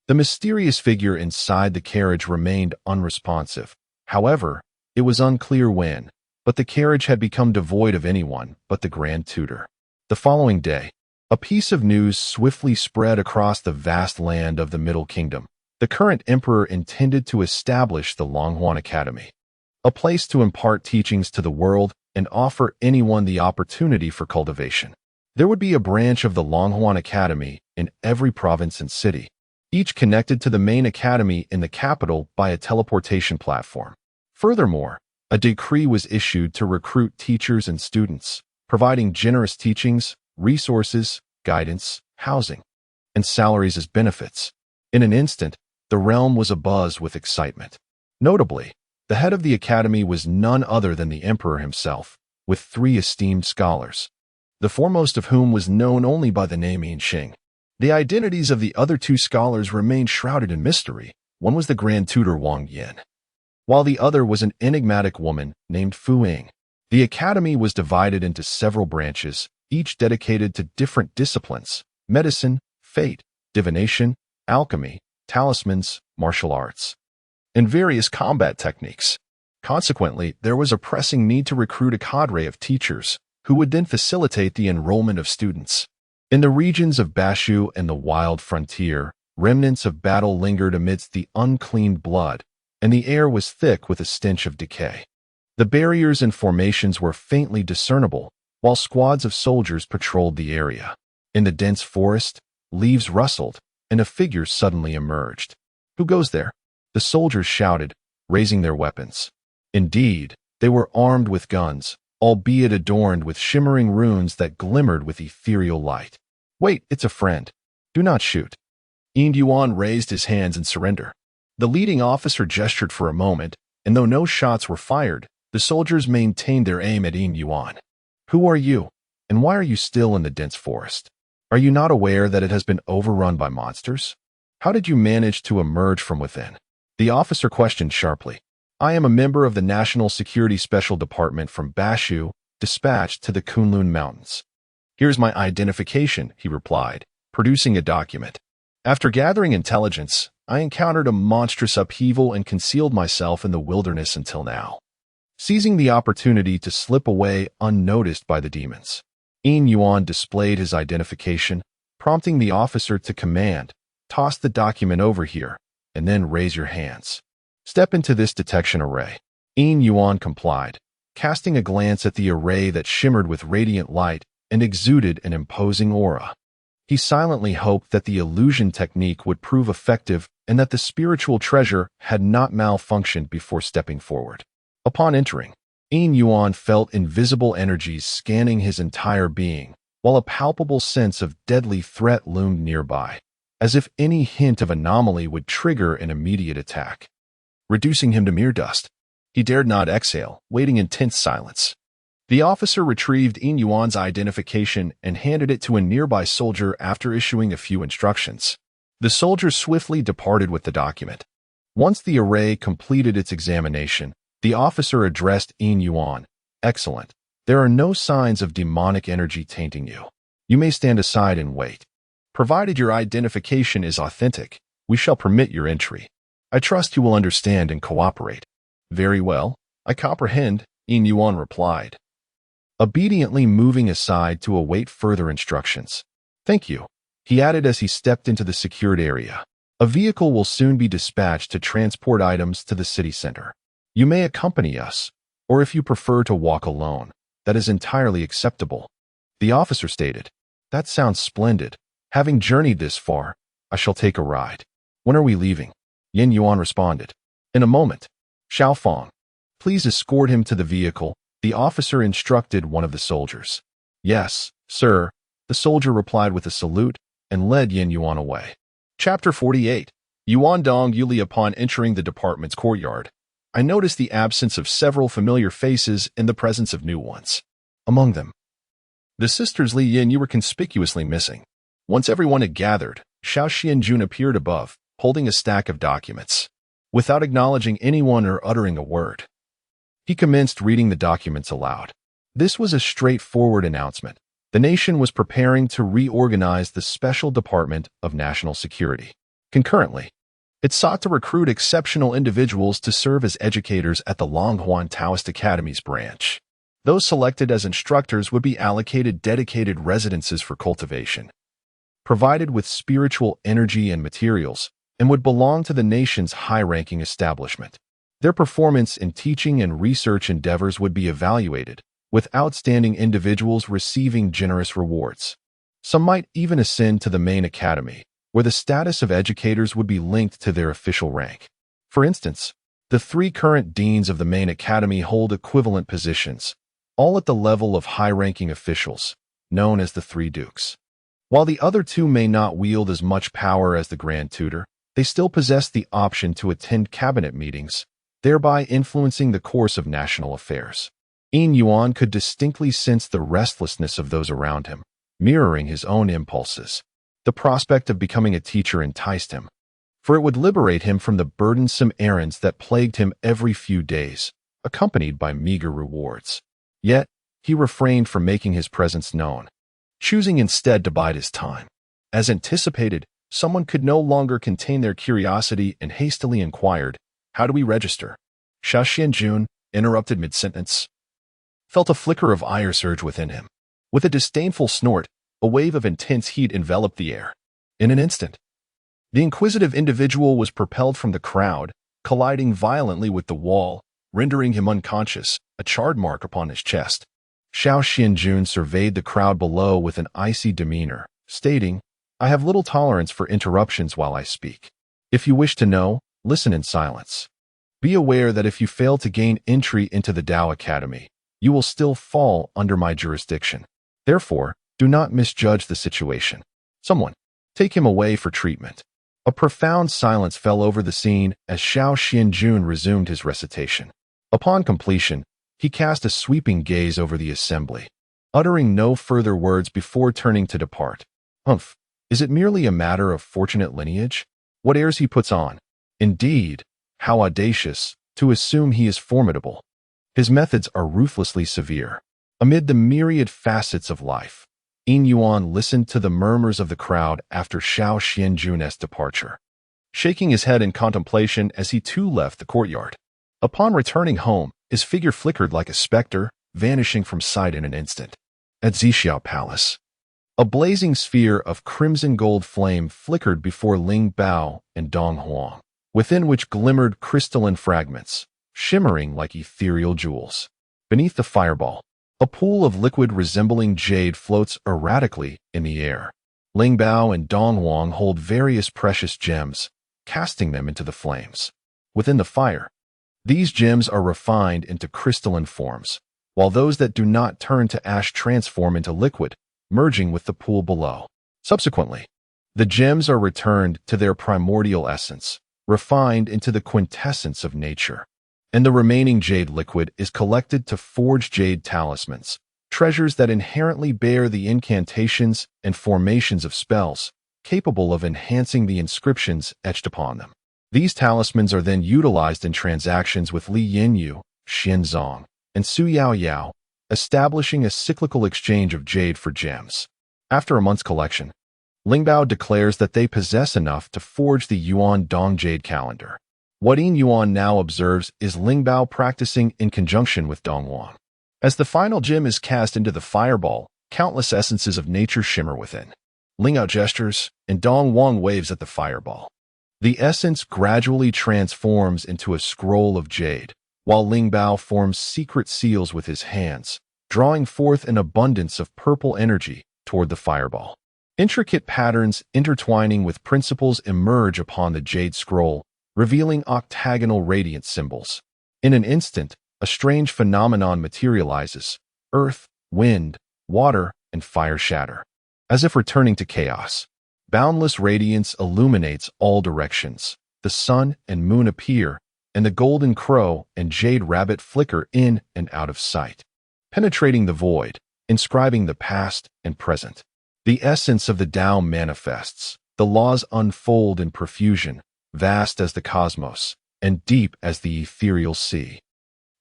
The mysterious figure inside the carriage remained unresponsive. However, it was unclear when, but the carriage had become devoid of anyone but the Grand Tutor. The following day, a piece of news swiftly spread across the vast land of the Middle Kingdom. The current emperor intended to establish the Longhuan Academy, a place to impart teachings to the world and offer anyone the opportunity for cultivation. There would be a branch of the Longhuan Academy in every province and city, each connected to the main academy in the capital by a teleportation platform. Furthermore, a decree was issued to recruit teachers and students, providing generous teachings, resources, guidance, housing, and salaries as benefits. In an instant, the realm was abuzz with excitement. Notably, the head of the academy was none other than the emperor himself, with 3 esteemed scholars, the foremost of whom was known only by the name Yin Xing. The identities of the other 2 scholars remained shrouded in mystery. One was the Grand Tutor Wang Yin, while the other was an enigmatic woman named Fu Ying. The academy was divided into several branches, each dedicated to different disciplines: medicine, fate, divination, alchemy, talismans, martial arts, and various combat techniques. Consequently, there was a pressing need to recruit a cadre of teachers who would then facilitate the enrollment of students. In the regions of Bashu and the wild frontier, remnants of battle lingered amidst the uncleaned blood, and the air was thick with a stench of decay. The barriers and formations were faintly discernible, while squads of soldiers patrolled the area. In the dense forest, leaves rustled, and a figure suddenly emerged. "Who goes there?" the soldiers shouted, raising their weapons. Indeed, they were armed with guns, albeit adorned with shimmering runes that glimmered with ethereal light. "Wait, it's a friend. Do not shoot." Yin Yuan raised his hands in surrender. The leading officer gestured for a moment, and though no shots were fired, the soldiers maintained their aim at Yin Yuan. "Who are you, and why are you still in the dense forest? Are you not aware that it has been overrun by monsters? How did you manage to emerge from within?" The officer questioned sharply. "I am a member of the National Security Special Department from Bashu, dispatched to the Kunlun Mountains." "Here's my identification," he replied, producing a document. "After gathering intelligence, I encountered a monstrous upheaval and concealed myself in the wilderness until now, seizing the opportunity to slip away unnoticed by the demons." Yin Yuan displayed his identification, prompting the officer to command, "Toss the document over here, and then raise your hands. Step into this detection array." Yin Yuan complied, casting a glance at the array that shimmered with radiant light and exuded an imposing aura. He silently hoped that the illusion technique would prove effective and that the spiritual treasure had not malfunctioned before stepping forward. Upon entering, Yin Yuan felt invisible energies scanning his entire being, while a palpable sense of deadly threat loomed nearby, as if any hint of anomaly would trigger an immediate attack, reducing him to mere dust. He dared not exhale, waiting in tense silence. The officer retrieved Yin Yuan's identification and handed it to a nearby soldier after issuing a few instructions. The soldier swiftly departed with the document. Once the array completed its examination, the officer addressed Yin Yuan. "Excellent. There are no signs of demonic energy tainting you. You may stand aside and wait. Provided your identification is authentic, we shall permit your entry. I trust you will understand and cooperate." "Very well. I comprehend," Yin Yuan replied, obediently moving aside to await further instructions. "Thank you," he added as he stepped into the secured area. "A vehicle will soon be dispatched to transport items to the city center. You may accompany us, or if you prefer to walk alone, that is entirely acceptable," the officer stated. That sounds splendid. Having journeyed this far, I shall take a ride. When are we leaving? Yin Yuan responded. In a moment. Xiao Fong. Please escort him to the vehicle, the officer instructed one of the soldiers. Yes, sir, the soldier replied with a salute and led Yin Yuan away. Chapter 48. Yuan Dong Yuli. Upon entering the department's courtyard, I noticed the absence of several familiar faces in the presence of new ones. Among them, the sisters Li Yin Yu were conspicuously missing. Once everyone had gathered, Xiao Xianjun appeared above, holding a stack of documents. Without acknowledging anyone or uttering a word, he commenced reading the documents aloud. This was a straightforward announcement. The nation was preparing to reorganize the Special Department of National Security. Concurrently, it sought to recruit exceptional individuals to serve as educators at the Longhuan Taoist Academy's branch. Those selected as instructors would be allocated dedicated residences for cultivation, provided with spiritual energy and materials, and would belong to the nation's high-ranking establishment. Their performance in teaching and research endeavors would be evaluated, with outstanding individuals receiving generous rewards. Some might even ascend to the main academy, where the status of educators would be linked to their official rank. For instance, the 3 current deans of the main academy hold equivalent positions, all at the level of high-ranking officials, known as the 3 dukes. While the other 2 may not wield as much power as the Grand Tutor, they still possess the option to attend cabinet meetings, thereby influencing the course of national affairs. Yin Yuan could distinctly sense the restlessness of those around him, mirroring his own impulses. The prospect of becoming a teacher enticed him, for it would liberate him from the burdensome errands that plagued him every few days, accompanied by meager rewards. Yet, he refrained from making his presence known, choosing instead to bide his time. As anticipated, someone could no longer contain their curiosity and hastily inquired, "How do we register?" Xiao Xianjun, interrupted mid-sentence, felt a flicker of ire surge within him. With a disdainful snort, a wave of intense heat enveloped the air. In an instant, the inquisitive individual was propelled from the crowd, colliding violently with the wall, rendering him unconscious, a charred mark upon his chest. Xiao Xianjun surveyed the crowd below with an icy demeanor, stating, "I have little tolerance for interruptions while I speak. If you wish to know, listen in silence. Be aware that if you fail to gain entry into the Dao Academy, you will still fall under my jurisdiction. Therefore, do not misjudge the situation. Someone, take him away for treatment." A profound silence fell over the scene as Xiao Xianjun resumed his recitation. Upon completion, he cast a sweeping gaze over the assembly, uttering no further words before turning to depart. Humph, is it merely a matter of fortunate lineage? What airs he puts on! Indeed, how audacious, to assume he is formidable. His methods are ruthlessly severe. Amid the myriad facets of life, Yin Yuan listened to the murmurs of the crowd after Xiao Xianjun's departure, shaking his head in contemplation as he too left the courtyard. Upon returning home, his figure flickered like a specter, vanishing from sight in an instant. At Zixiao Palace, a blazing sphere of crimson gold flame flickered before Ling Bao and Dong Huang, within which glimmered crystalline fragments, shimmering like ethereal jewels. Beneath the fireball, a pool of liquid resembling jade floats erratically in the air. Ling Bao and Dong Huang hold various precious gems, casting them into the flames. Within the fire, these gems are refined into crystalline forms, while those that do not turn to ash transform into liquid, merging with the pool below. Subsequently, the gems are returned to their primordial essence, refined into the quintessence of nature, and the remaining jade liquid is collected to forge jade talismans, treasures that inherently bear the incantations and formations of spells, capable of enhancing the inscriptions etched upon them. These talismans are then utilized in transactions with Li Yinyu, Xianzong, and Su Yao Yao, establishing a cyclical exchange of jade for gems. After a month's collection, Lingbao declares that they possess enough to forge the Yuan Dong Jade calendar. What Yin Yuan now observes is Lingbao practicing in conjunction with Dong Wang. As the final gem is cast into the fireball, countless essences of nature shimmer within. Lingbao gestures, and Dong Wang waves at the fireball. The essence gradually transforms into a scroll of jade, while Lingbao forms secret seals with his hands, drawing forth an abundance of purple energy toward the fireball. Intricate patterns intertwining with principles emerge upon the jade scroll, revealing octagonal radiant symbols. In an instant, a strange phenomenon materializes. Earth, wind, water, and fire shatter. As if returning to chaos, boundless radiance illuminates all directions. The sun and moon appear, and the golden crow and jade rabbit flicker in and out of sight, penetrating the void, inscribing the past and present. The essence of the Tao manifests. The laws unfold in profusion, vast as the cosmos, and deep as the ethereal sea,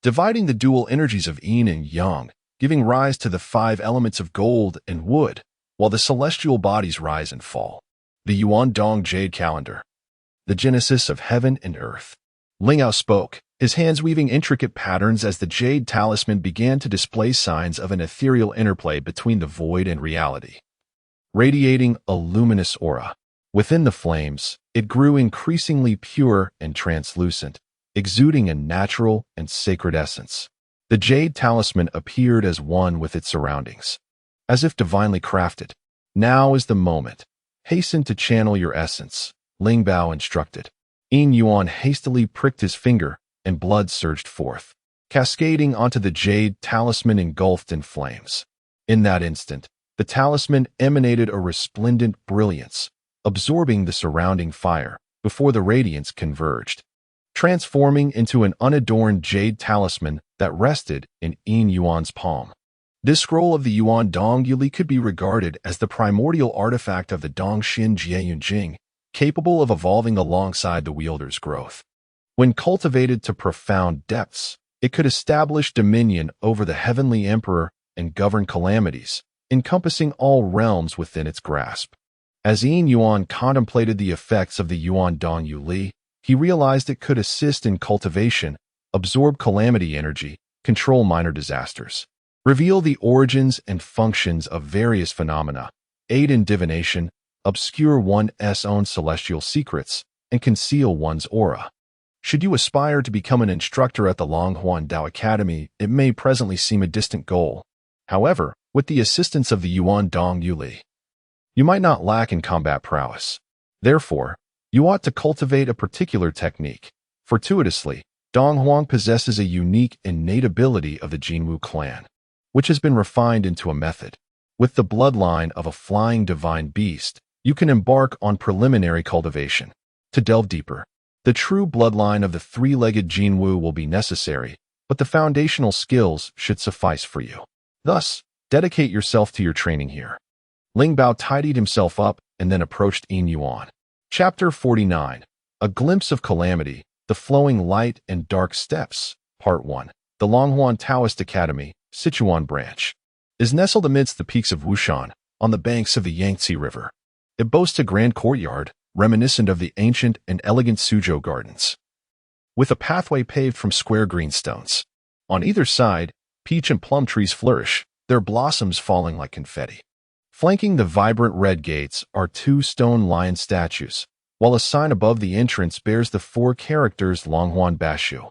dividing the dual energies of yin and yang, giving rise to the 5 elements of gold and wood, while the celestial bodies rise and fall. The Yuan Dong Jade Calendar, the genesis of heaven and earth. Linghao spoke, his hands weaving intricate patterns as the jade talisman began to display signs of an ethereal interplay between the void and reality. Radiating a luminous aura. Within the flames, it grew increasingly pure and translucent, exuding a natural and sacred essence. The jade talisman appeared as one with its surroundings, as if divinely crafted. Now is the moment. Hasten to channel your essence, Ling Bao instructed. Yin Yuan hastily pricked his finger, and blood surged forth, cascading onto the jade talisman engulfed in flames. In that instant, the talisman emanated a resplendent brilliance, absorbing the surrounding fire before the radiance converged, transforming into an unadorned jade talisman that rested in Yin Yuan's palm. This scroll of the Yuan Dong Yuli could be regarded as the primordial artifact of the Dongxin Jieyun Jing, capable of evolving alongside the wielder's growth. When cultivated to profound depths, it could establish dominion over the heavenly emperor and govern calamities, encompassing all realms within its grasp. As Yin Yuan contemplated the effects of the Yuan Dong Yuli, he realized it could assist in cultivation, absorb calamity energy, control minor disasters, reveal the origins and functions of various phenomena, aid in divination, obscure one's own celestial secrets, and conceal one's aura. Should you aspire to become an instructor at the Longhuan Dao Academy, it may presently seem a distant goal. However, with the assistance of the Yuan Dong Yuli, you might not lack in combat prowess. Therefore, you ought to cultivate a particular technique. Fortuitously, Dong Huang possesses a unique innate ability of the Jinwu clan, which has been refined into a method. With the bloodline of a flying divine beast, you can embark on preliminary cultivation. To delve deeper, the true bloodline of the 3-legged Jinwu will be necessary, but the foundational skills should suffice for you. Thus, dedicate yourself to your training here. Ling Bao tidied himself up and then approached Yin Yuan. Chapter 49. A Glimpse of Calamity, The Flowing Light and Dark Steps, Part 1. The Longhuan Taoist Academy, Sichuan Branch, is nestled amidst the peaks of Wushan, on the banks of the Yangtze River. It boasts a grand courtyard, reminiscent of the ancient and elegant Suzhou Gardens, with a pathway paved from square green stones. On either side, peach and plum trees flourish, their blossoms falling like confetti. Flanking the vibrant red gates are 2 stone lion statues, while a sign above the entrance bears the 4 characters Longhuan Bashu,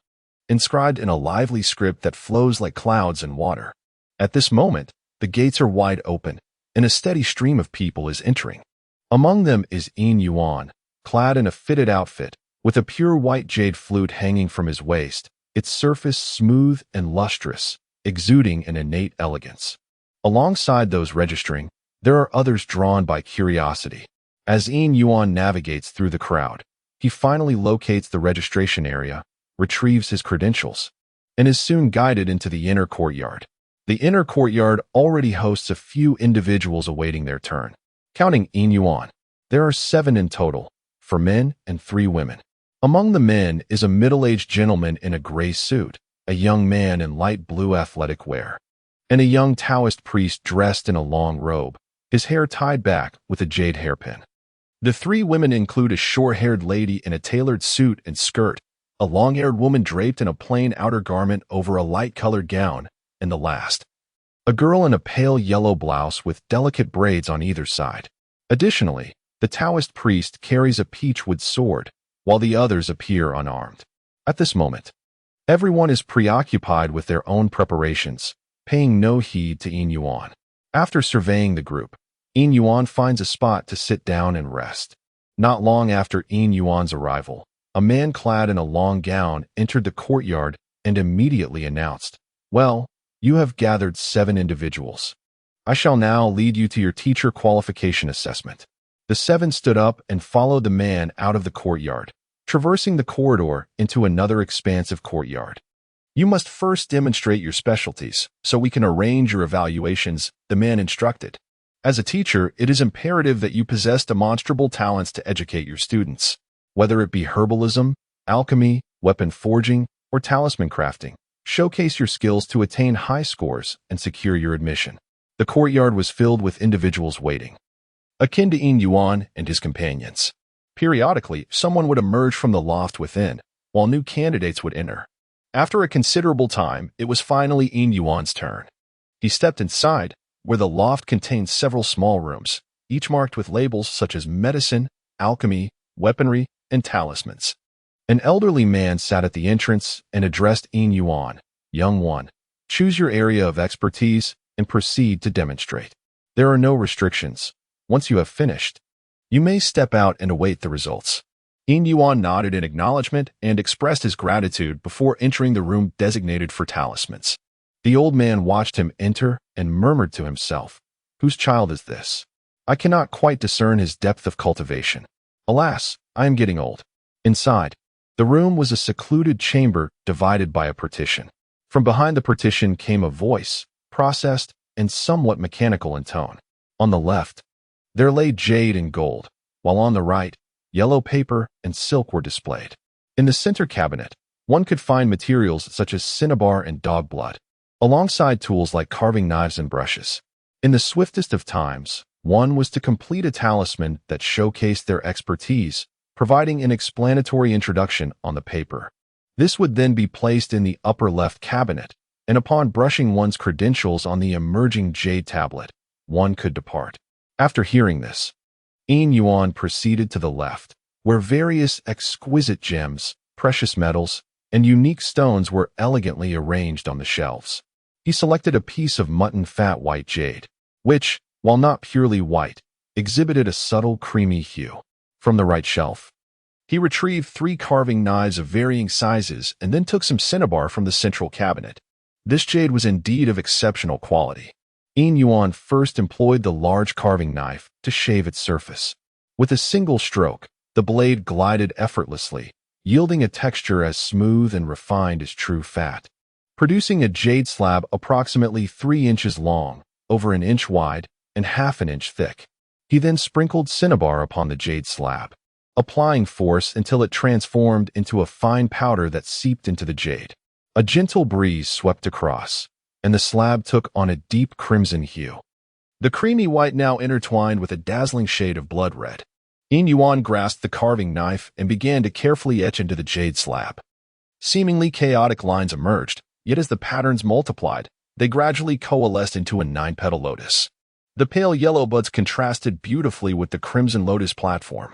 inscribed in a lively script that flows like clouds and water. At this moment, the gates are wide open, and a steady stream of people is entering. Among them is Yin Yuan, clad in a fitted outfit, with a pure white jade flute hanging from his waist, its surface smooth and lustrous, exuding an innate elegance. Alongside those registering, there are others drawn by curiosity. As Yin Yuan navigates through the crowd, he finally locates the registration area, retrieves his credentials, and is soon guided into the inner courtyard. The inner courtyard already hosts a few individuals awaiting their turn. Counting Yin Yuan, there are 7 in total, 4 men and 3 women. Among the men is a middle-aged gentleman in a gray suit, a young man in light blue athletic wear, and a young Taoist priest dressed in a long robe, his hair tied back with a jade hairpin. The 3 women include a short-haired lady in a tailored suit and skirt, a long-haired woman draped in a plain outer garment over a light-colored gown, and the last, a girl in a pale yellow blouse with delicate braids on either side. Additionally, the Taoist priest carries a peachwood sword, while the others appear unarmed. At this moment, everyone is preoccupied with their own preparations, paying no heed to Yin Yuan. After surveying the group, Yin Yuan finds a spot to sit down and rest. Not long after Yin Yuan's arrival, a man clad in a long gown entered the courtyard and immediately announced, "Well, you have gathered 7 individuals. I shall now lead you to your teacher qualification assessment." The 7 stood up and followed the man out of the courtyard, traversing the corridor into another expansive courtyard. "You must first demonstrate your specialties, so we can arrange your evaluations," the man instructed. "As a teacher, it is imperative that you possess demonstrable talents to educate your students. Whether it be herbalism, alchemy, weapon forging, or talisman crafting, showcase your skills to attain high scores and secure your admission." The courtyard was filled with individuals waiting, akin to Yin Yuan and his companions. Periodically, someone would emerge from the loft within, while new candidates would enter. After a considerable time, it was finally Yin Yuan's turn. He stepped inside, where the loft contained several small rooms, each marked with labels such as medicine, alchemy, weaponry, and talismans. An elderly man sat at the entrance and addressed Yin Yuan. "Young one, choose your area of expertise and proceed to demonstrate. There are no restrictions. Once you have finished, you may step out and await the results." Yin Yuan nodded in acknowledgement and expressed his gratitude before entering the room designated for talismans. The old man watched him enter and murmured to himself, "Whose child is this? I cannot quite discern his depth of cultivation. Alas, I am getting old." Inside, the room was a secluded chamber divided by a partition. From behind the partition came a voice, processed and somewhat mechanical in tone. On the left, there lay jade and gold, while on the right, yellow paper and silk were displayed. In the center cabinet, one could find materials such as cinnabar and dog blood, alongside tools like carving knives and brushes. In the swiftest of times, one was to complete a talisman that showcased their expertise, providing an explanatory introduction on the paper. This would then be placed in the upper left cabinet, and upon brushing one's credentials on the emerging jade tablet, one could depart. After hearing this, Yin Yuan proceeded to the left, where various exquisite gems, precious metals, and unique stones were elegantly arranged on the shelves. He selected a piece of mutton fat white jade, which, while not purely white, exhibited a subtle creamy hue. From the right shelf, he retrieved 3 carving knives of varying sizes and then took some cinnabar from the central cabinet. This jade was indeed of exceptional quality. Yin Yuan first employed the large carving knife to shave its surface. With a single stroke, the blade glided effortlessly, yielding a texture as smooth and refined as true fat. Producing a jade slab approximately 3 inches long, over 1 inch wide, and ½ inch thick. He then sprinkled cinnabar upon the jade slab, applying force until it transformed into a fine powder that seeped into the jade. A gentle breeze swept across, and the slab took on a deep crimson hue. The creamy white now intertwined with a dazzling shade of blood red. Yin Yuan grasped the carving knife and began to carefully etch into the jade slab. Seemingly chaotic lines emerged, yet as the patterns multiplied, they gradually coalesced into a 9-petal lotus. The pale yellow buds contrasted beautifully with the crimson lotus platform,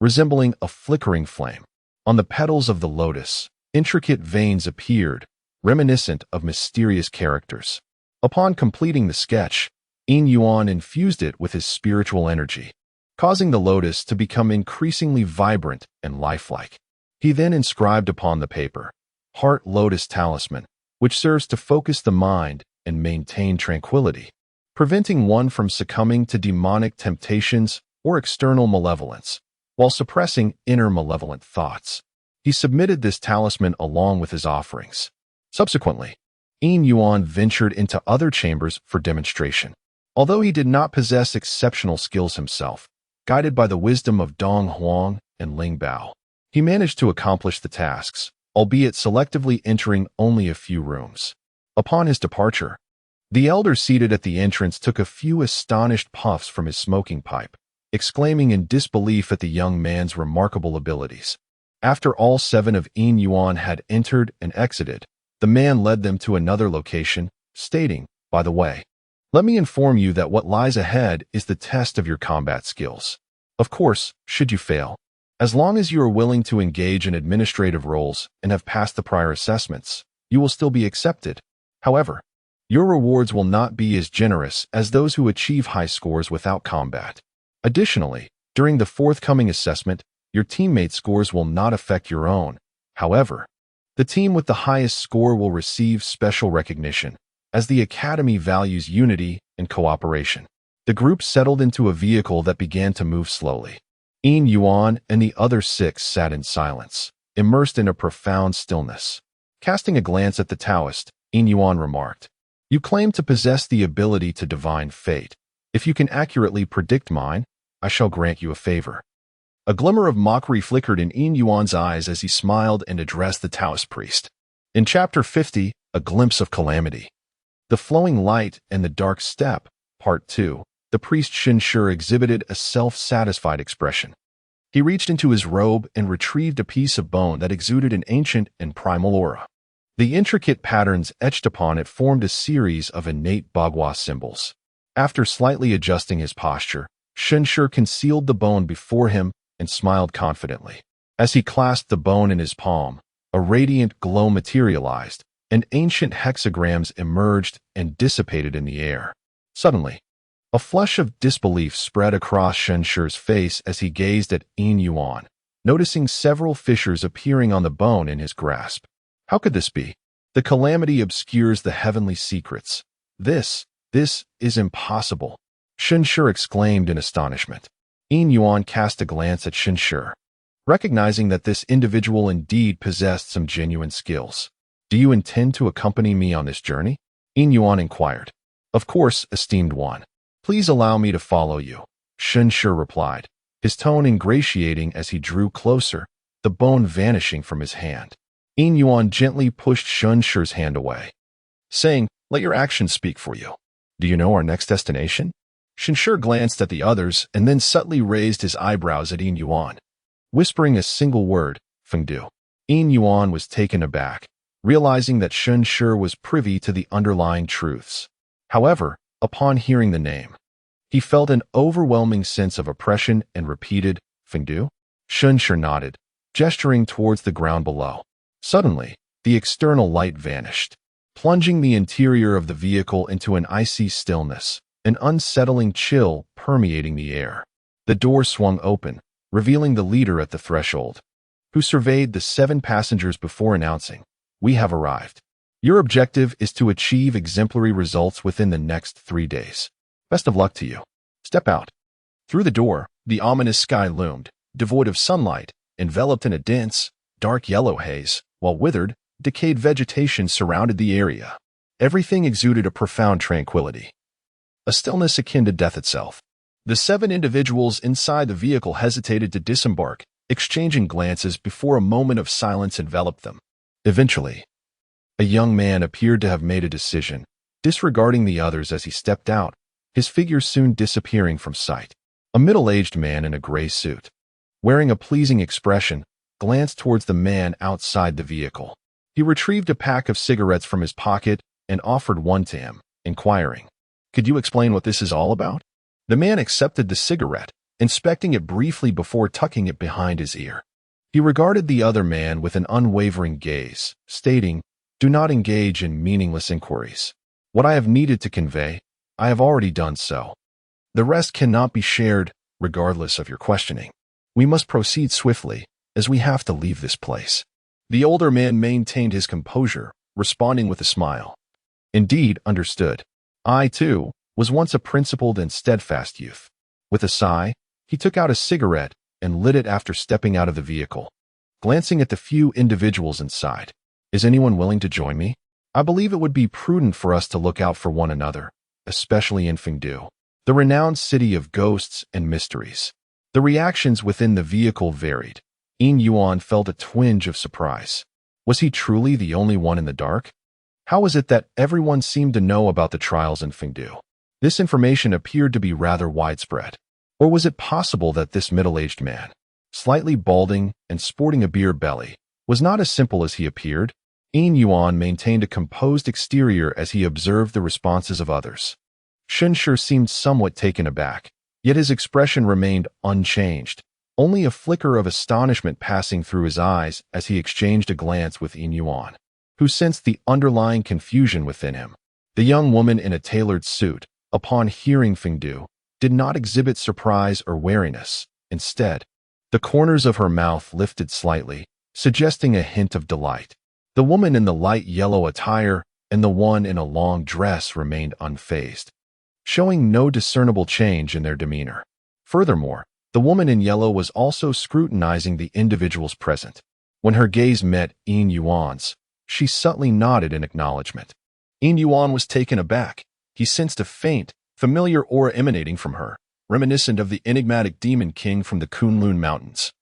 resembling a flickering flame. On the petals of the lotus, intricate veins appeared, reminiscent of mysterious characters. Upon completing the sketch, Yin Yuan infused it with his spiritual energy, causing the lotus to become increasingly vibrant and lifelike. He then inscribed upon the paper, "Heart Lotus Talisman," which serves to focus the mind and maintain tranquility, preventing one from succumbing to demonic temptations or external malevolence, while suppressing inner malevolent thoughts. He submitted this talisman along with his offerings. Subsequently, Yin Yuan ventured into other chambers for demonstration. Although he did not possess exceptional skills himself, guided by the wisdom of Dong Huang and Ling Bao, he managed to accomplish the tasks, albeit selectively entering only a few rooms. Upon his departure, the elder seated at the entrance took a few astonished puffs from his smoking pipe, exclaiming in disbelief at the young man's remarkable abilities. After all 7 of Yin Yuan had entered and exited, the man led them to another location, stating, "By the way, let me inform you that what lies ahead is the test of your combat skills. Of course, should you fail, as long as you are willing to engage in administrative roles and have passed the prior assessments, you will still be accepted. However, Your rewards will not be as generous as those who achieve high scores without combat. Additionally, during the forthcoming assessment, your teammates' scores will not affect your own. However, the team with the highest score will receive special recognition, as the Academy values unity and cooperation. The group settled into a vehicle that began to move slowly. Yin Yuan and the other 6 sat in silence, immersed in a profound stillness. Casting a glance at the Taoist, Yin Yuan remarked, "You claim to possess the ability to divine fate. If you can accurately predict mine, I shall grant you a favor." A glimmer of mockery flickered in Yin Yuan's eyes as he smiled and addressed the Taoist priest. In Chapter 50, A Glimpse of Calamity. The Flowing Light and the Dark Step, Part 2, the priest Shinshur exhibited a self-satisfied expression. He reached into his robe and retrieved a piece of bone that exuded an ancient and primal aura. The intricate patterns etched upon it formed a series of innate Bagua symbols. After slightly adjusting his posture, Shinshur concealed the bone before him and smiled confidently. As he clasped the bone in his palm, a radiant glow materialized, and ancient hexagrams emerged and dissipated in the air. Suddenly, a flush of disbelief spread across Shinshur's face as he gazed at Yin Yuan, noticing several fissures appearing on the bone in his grasp. How could this be? The calamity obscures the heavenly secrets. This is impossible, Shinshur exclaimed in astonishment. Yin Yuan cast a glance at Shinshur, recognizing that this individual indeed possessed some genuine skills. "Do you intend to accompany me on this journey?" Yin Yuan inquired. "Of course, esteemed one. Please allow me to follow you," Shinshur replied, his tone ingratiating as he drew closer, the bone vanishing from his hand. Yin Yuan gently pushed Shinshur's hand away, saying, "Let your actions speak for you. Do you know our next destination?" Shinshur glanced at the others and then subtly raised his eyebrows at Yin Yuan, whispering a single word, "Fengdu." Yin Yuan was taken aback, realizing that Shinshur was privy to the underlying truths. However, upon hearing the name, he felt an overwhelming sense of oppression and repeated, "Fengdu?" Shinshur nodded, gesturing towards the ground below. Suddenly, the external light vanished, plunging the interior of the vehicle into an icy stillness, an unsettling chill permeating the air. The door swung open, revealing the leader at the threshold, who surveyed the 7 passengers before announcing, "We have arrived. Your objective is to achieve exemplary results within the next 3 days. Best of luck to you. Step out." Through the door, the ominous sky loomed, devoid of sunlight, enveloped in a dense, dark yellow haze, while withered, decayed vegetation surrounded the area. Everything exuded a profound tranquility, a stillness akin to death itself. The 7 individuals inside the vehicle hesitated to disembark, exchanging glances before a moment of silence enveloped them. Eventually, a young man appeared to have made a decision, disregarding the others as he stepped out, his figure soon disappearing from sight. A middle-aged man in a gray suit, wearing a pleasing expression, glanced towards the man outside the vehicle. He retrieved a pack of cigarettes from his pocket and offered one to him, inquiring, "Could you explain what this is all about?" The man accepted the cigarette, inspecting it briefly before tucking it behind his ear. He regarded the other man with an unwavering gaze, stating, "Do not engage in meaningless inquiries. What I have needed to convey, I have already done so. The rest cannot be shared, regardless of your questioning. We must proceed swiftly, as we have to leave this place." The older man maintained his composure, responding with a smile. "Indeed, understood. I, too, was once a principled and steadfast youth." With a sigh, he took out a cigarette and lit it after stepping out of the vehicle. Glancing at the few individuals inside, "Is anyone willing to join me? I believe it would be prudent for us to look out for one another, especially in Fengdu, the renowned city of ghosts and mysteries." The reactions within the vehicle varied. Yin Yuan felt a twinge of surprise. Was he truly the only one in the dark? How was it that everyone seemed to know about the trials in Fengdu? This information appeared to be rather widespread. Or was it possible that this middle-aged man, slightly balding and sporting a beer belly, was not as simple as he appeared? Yin Yuan maintained a composed exterior as he observed the responses of others. Shinshur seemed somewhat taken aback, yet his expression remained unchanged, only a flicker of astonishment passing through his eyes as he exchanged a glance with Yin Yuan, who sensed the underlying confusion within him. The young woman in a tailored suit, upon hearing Fengdu, did not exhibit surprise or wariness. Instead, the corners of her mouth lifted slightly, suggesting a hint of delight. The woman in the light yellow attire and the one in a long dress remained unfazed, showing no discernible change in their demeanor. Furthermore, the woman in yellow was also scrutinizing the individuals present. When her gaze met Yin Yuan's, she subtly nodded in acknowledgement. Yin Yuan was taken aback. He sensed a faint, familiar aura emanating from her, reminiscent of the enigmatic demon king from the Kunlun Mountains.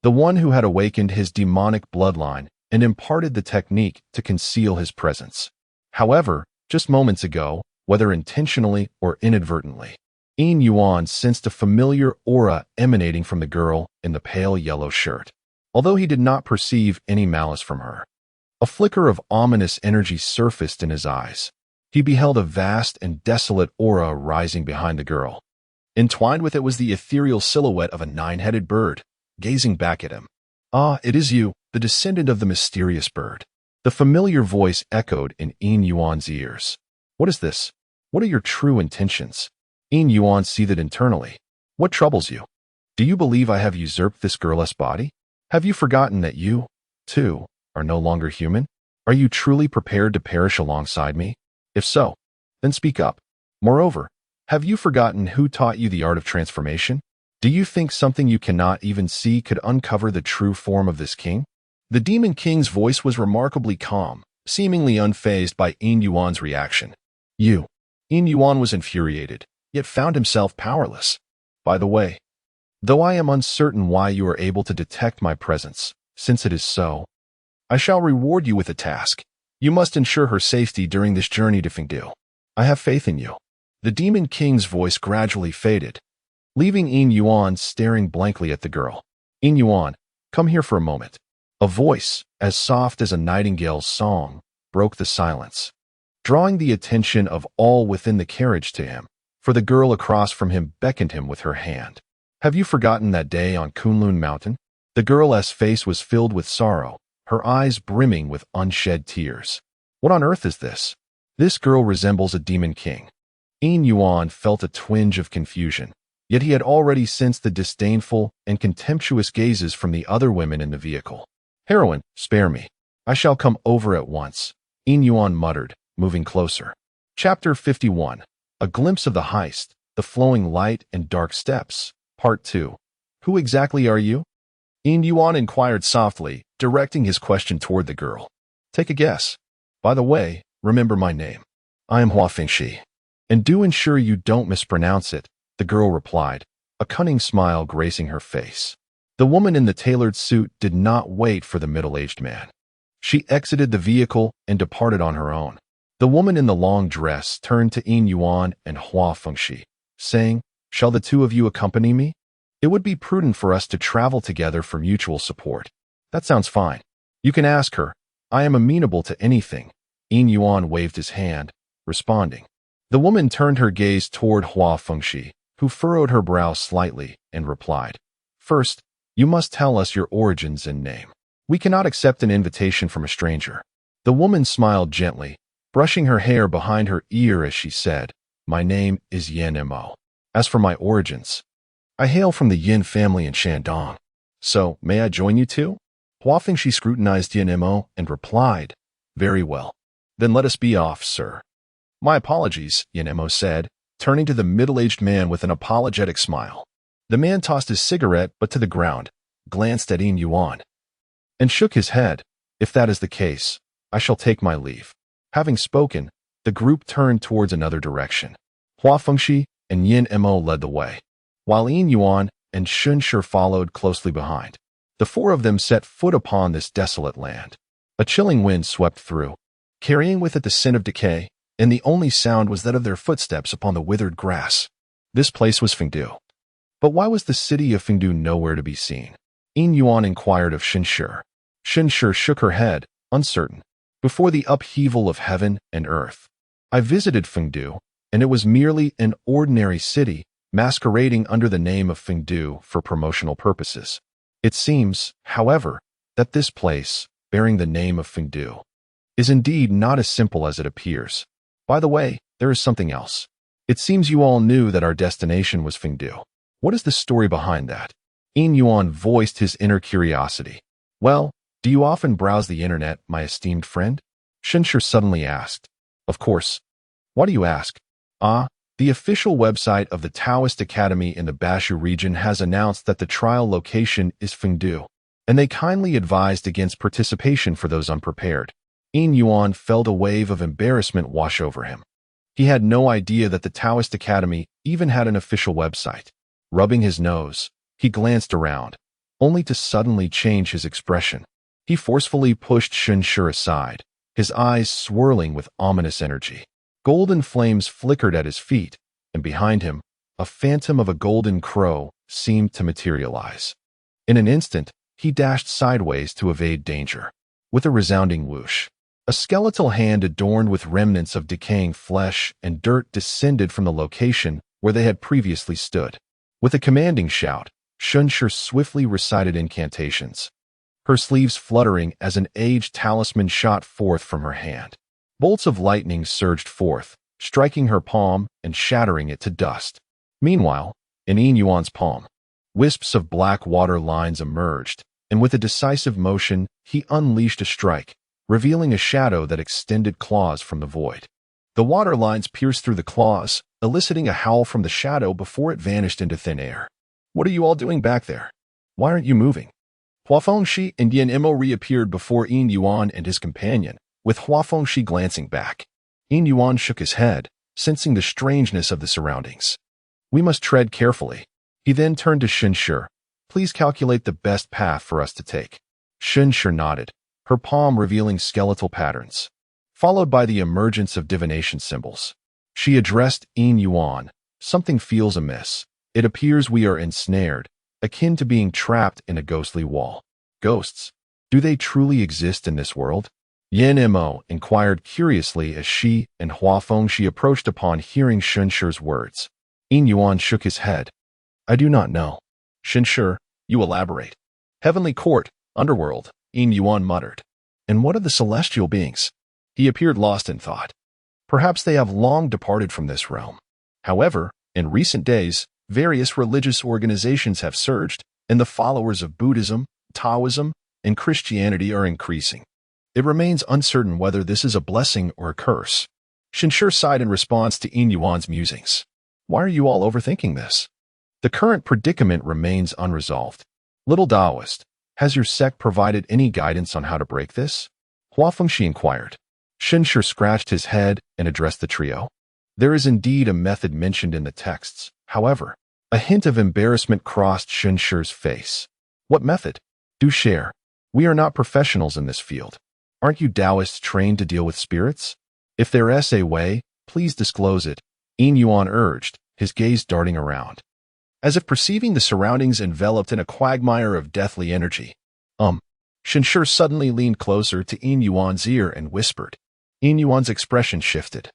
The one who had awakened his demonic bloodline and imparted the technique to conceal his presence. However, just moments ago, whether intentionally or inadvertently, Yin Yuan sensed a familiar aura emanating from the girl in the pale yellow shirt. Although he did not perceive any malice from her, a flicker of ominous energy surfaced in his eyes. He beheld a vast and desolate aura rising behind the girl. Entwined with it was the ethereal silhouette of a nine-headed bird, gazing back at him. "Ah, it is you, the descendant of the mysterious bird." The familiar voice echoed in Yin Yuan's ears. "What is this? What are your true intentions?" Yin Yuan seethed internally. "What troubles you? Do you believe I have usurped this girl's body? Have you forgotten that you, too, are no longer human? Are you truly prepared to perish alongside me? If so, then speak up. Moreover, have you forgotten who taught you the art of transformation? Do you think something you cannot even see could uncover the true form of this king?" The demon king's voice was remarkably calm, seemingly unfazed by Yin Yuan's reaction. Yin Yuan was infuriated, yet found himself powerless. "By the way, though I am uncertain why you are able to detect my presence, since it is so, I shall reward you with a task. You must ensure her safety during this journey to Fengdu. I have faith in you." The demon king's voice gradually faded, leaving Yin Yuan staring blankly at the girl. "Yin Yuan, come here for a moment." A voice, as soft as a nightingale's song, broke the silence, drawing the attention of all within the carriage to him, for the girl across from him beckoned him with her hand. "Have you forgotten that day on Kunlun Mountain?" The girl's face was filled with sorrow, her eyes brimming with unshed tears. "What on earth is this? This girl resembles a demon king." Yin Yuan felt a twinge of confusion, yet he had already sensed the disdainful and contemptuous gazes from the other women in the vehicle. "Heroine, spare me. I shall come over at once," Yin Yuan muttered, moving closer. Chapter 51. A Glimpse of the Heist, the Flowing Light and Dark Steps, Part 2. "Who exactly are you?" Yin Yuan inquired softly, directing his question toward the girl. "Take a guess. By the way, remember my name. I am Hua Fengxi. And do ensure you don't mispronounce it," the girl replied, a cunning smile gracing her face. The woman in the tailored suit did not wait for the middle-aged man. She exited the vehicle and departed on her own. The woman in the long dress turned to Yin Yuan and Hua Fengxi, saying, "Shall the two of you accompany me? It would be prudent for us to travel together for mutual support." "That sounds fine. You can ask her. I am amenable to anything." Yin Yuan waved his hand, responding. The woman turned her gaze toward Hua Fengxi, who furrowed her brow slightly and replied, "First, you must tell us your origins and name. We cannot accept an invitation from a stranger." The woman smiled gently, brushing her hair behind her ear as she said, "My name is Yin Mo. As for my origins, I hail from the Yin family in Shandong. So, may I join you too?" Hua Fengxi scrutinized Yin Mo and replied, "Very well. Then let us be off, sir." "My apologies," Yin Mo said, turning to the middle-aged man with an apologetic smile. The man tossed his cigarette but to the ground, glanced at Yin Yuan, and shook his head. "If that is the case, I shall take my leave." Having spoken, the group turned towards another direction. Hua Fengxi and Yin Mo led the way, while Yin Yuan and Shunshi followed closely behind. The four of them set foot upon this desolate land. A chilling wind swept through, carrying with it the scent of decay, and the only sound was that of their footsteps upon the withered grass. This place was Fengdu. But why was the city of Fengdu nowhere to be seen? Yin Yuan inquired of Shunshi. Shunshi shook her head, uncertain. "Before the upheaval of heaven and earth, I visited Fengdu, and it was merely an ordinary city masquerading under the name of Fengdu for promotional purposes. It seems, however, that this place, bearing the name of Fengdu, is indeed not as simple as it appears. By the way, there is something else. It seems you all knew that our destination was Fengdu. What is the story behind that? Yin Yuan voiced his inner curiosity. Well, do you often browse the internet, my esteemed friend? Shenshi suddenly asked. Of course. Why do you ask? The official website of the Taoist Academy in the Bashu region has announced that the trial location is Fengdu, and they kindly advised against participation for those unprepared. Yin Yuan felt a wave of embarrassment wash over him. He had no idea that the Taoist Academy even had an official website. Rubbing his nose, he glanced around, only to suddenly change his expression. He forcefully pushed Shenshi aside, his eyes swirling with ominous energy. Golden flames flickered at his feet, and behind him, a phantom of a golden crow seemed to materialize. In an instant, he dashed sideways to evade danger. With a resounding whoosh, a skeletal hand adorned with remnants of decaying flesh and dirt descended from the location where they had previously stood. With a commanding shout, Shenshi swiftly recited incantations, her sleeves fluttering as an aged talisman shot forth from her hand. Bolts of lightning surged forth, striking her palm and shattering it to dust. Meanwhile, in Yin Yuan's palm, wisps of black water lines emerged, and with a decisive motion, he unleashed a strike, revealing a shadow that extended claws from the void. The water lines pierced through the claws, eliciting a howl from the shadow before it vanished into thin air. What are you all doing back there? Why aren't you moving? Hua Fengshi and Yin Imo reappeared before Yin Yuan and his companion, with Hua Fengshi glancing back. Yin Yuan shook his head, sensing the strangeness of the surroundings. We must tread carefully. He then turned to Shenshi. Please calculate the best path for us to take. Shenshi nodded, her palm revealing skeletal patterns, followed by the emergence of divination symbols. She addressed Yin Yuan. Something feels amiss. It appears we are ensnared, akin to being trapped in a ghostly wall. Ghosts. Do they truly exist in this world? Yin Mo inquired curiously as she and Hua Fengshi approached upon hearing Shenshi's words. Yin Yuan shook his head. I do not know. Shenshi, you elaborate. Heavenly Court, Underworld, Yin Yuan muttered. And what of the celestial beings? He appeared lost in thought. Perhaps they have long departed from this realm. However, in recent days, various religious organizations have surged, and the followers of Buddhism, Taoism, and Christianity are increasing. It remains uncertain whether this is a blessing or a curse. Shenshi sighed in response to Yin Yuan's musings. Why are you all overthinking this? The current predicament remains unresolved. Little Taoist, has your sect provided any guidance on how to break this? Hua Fengshi inquired. Shenshi scratched his head and addressed the trio. There is indeed a method mentioned in the texts. However, a hint of embarrassment crossed Shenshi's face. What method? Do share. We are not professionals in this field. Aren't you Taoists trained to deal with spirits? If there is a way, please disclose it, Yin Yuan urged, his gaze darting around, as if perceiving the surroundings enveloped in a quagmire of deathly energy. Shenshi suddenly leaned closer to Yin Yuan's ear and whispered. Yin Yuan's expression shifted,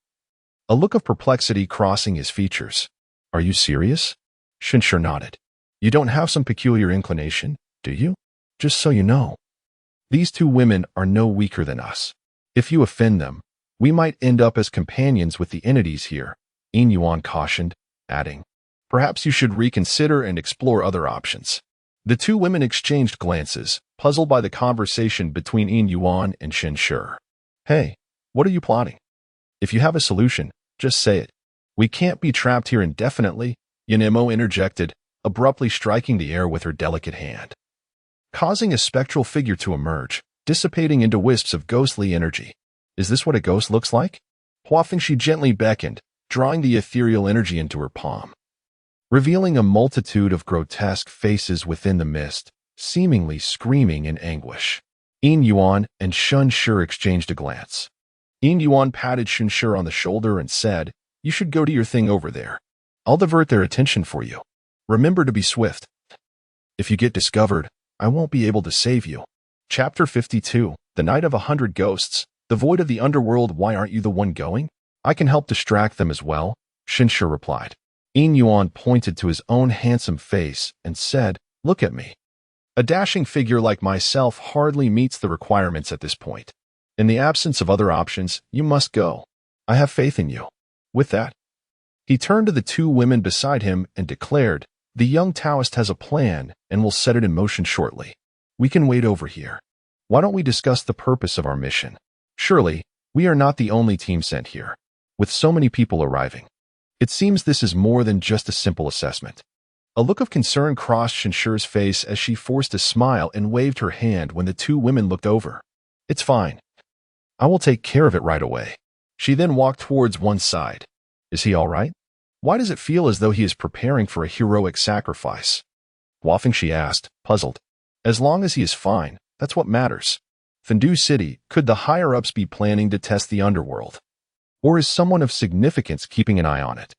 a look of perplexity crossing his features. Are you serious? Shenshi nodded. You don't have some peculiar inclination, do you? Just so you know. These two women are no weaker than us. If you offend them, we might end up as companions with the entities here, Yin Yuan cautioned, adding, perhaps you should reconsider and explore other options. The two women exchanged glances, puzzled by the conversation between Yin Yuan and Shenshi. Hey, what are you plotting? If you have a solution, just say it. We can't be trapped here indefinitely, Yin Mo interjected, abruptly striking the air with her delicate hand, causing a spectral figure to emerge, dissipating into wisps of ghostly energy. Is this what a ghost looks like? Hua Fengshi gently beckoned, drawing the ethereal energy into her palm, revealing a multitude of grotesque faces within the mist, seemingly screaming in anguish. Yin Yuan and Shenshi exchanged a glance. Yin Yuan patted Shenshi on the shoulder and said, you should go to your thing over there. I'll divert their attention for you. Remember to be swift. If you get discovered, I won't be able to save you. Chapter 52, The Night of 100 Ghosts, The Void of the Underworld. Why aren't you the one going? I can help distract them as well, Shenshi replied. Yin Yuan pointed to his own handsome face and said, look at me. A dashing figure like myself hardly meets the requirements at this point. In the absence of other options, you must go. I have faith in you. With that, he turned to the two women beside him and declared, the young Taoist has a plan and will set it in motion shortly. We can wait over here. Why don't we discuss the purpose of our mission? Surely, we are not the only team sent here, with so many people arriving. It seems this is more than just a simple assessment. A look of concern crossed Shinshire's face as she forced a smile and waved her hand when the two women looked over. It's fine. I will take care of it right away. She then walked towards one side. Is he all right? Why does it feel as though he is preparing for a heroic sacrifice? Waffing, she asked, puzzled. As long as he is fine, that's what matters. Fengdu City, could the higher-ups be planning to test the Underworld? Or is someone of significance keeping an eye on it?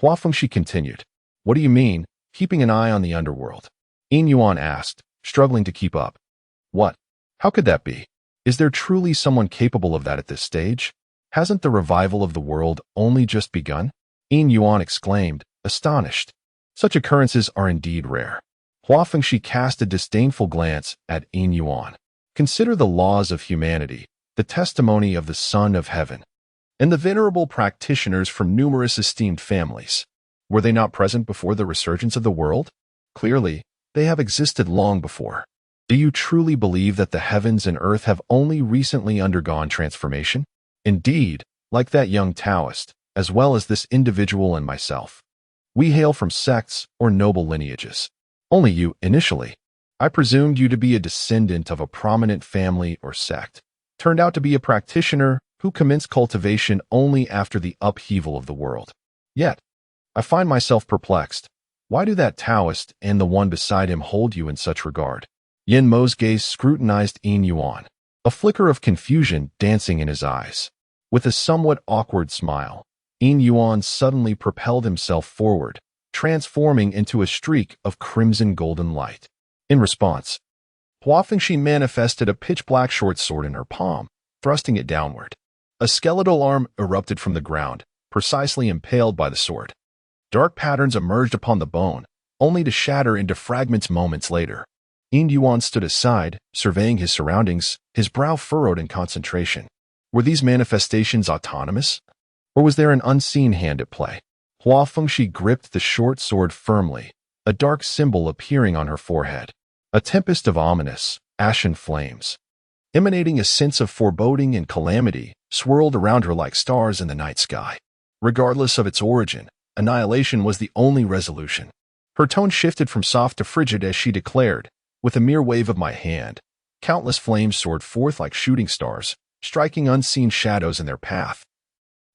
Huafeng, she continued. What do you mean, keeping an eye on the Underworld? Yin Yuan asked, struggling to keep up. What? How could that be? Is there truly someone capable of that at this stage? Hasn't the revival of the world only just begun? Yin Yuan exclaimed, astonished. Such occurrences are indeed rare. Huafeng, she cast a disdainful glance at Yin Yuan. Consider the laws of humanity, the testimony of the Son of Heaven, and the venerable practitioners from numerous esteemed families. Were they not present before the resurgence of the world? Clearly, they have existed long before. Do you truly believe that the heavens and earth have only recently undergone transformation? Indeed, like that young Taoist, as well as this individual and myself. We hail from sects or noble lineages. Only you, initially. I presumed you to be a descendant of a prominent family or sect. Turned out to be a practitioner who commenced cultivation only after the upheaval of the world. Yet, I find myself perplexed. Why do that Taoist and the one beside him hold you in such regard? Yin Mo's gaze scrutinized Yin Yuan, a flicker of confusion dancing in his eyes. With a somewhat awkward smile, Yin Yuan suddenly propelled himself forward, transforming into a streak of crimson golden light. In response, Huafeng, she manifested a pitch-black short sword in her palm, thrusting it downward. A skeletal arm erupted from the ground, precisely impaled by the sword. Dark patterns emerged upon the bone, only to shatter into fragments moments later. Yin Yuan stood aside, surveying his surroundings, his brow furrowed in concentration. Were these manifestations autonomous? Or was there an unseen hand at play? Huafeng, she gripped the short sword firmly, a dark symbol appearing on her forehead. A tempest of ominous, ashen flames, emanating a sense of foreboding and calamity, swirled around her like stars in the night sky. Regardless of its origin, annihilation was the only resolution. Her tone shifted from soft to frigid as she declared, with a mere wave of my hand, countless flames soared forth like shooting stars, striking unseen shadows in their path,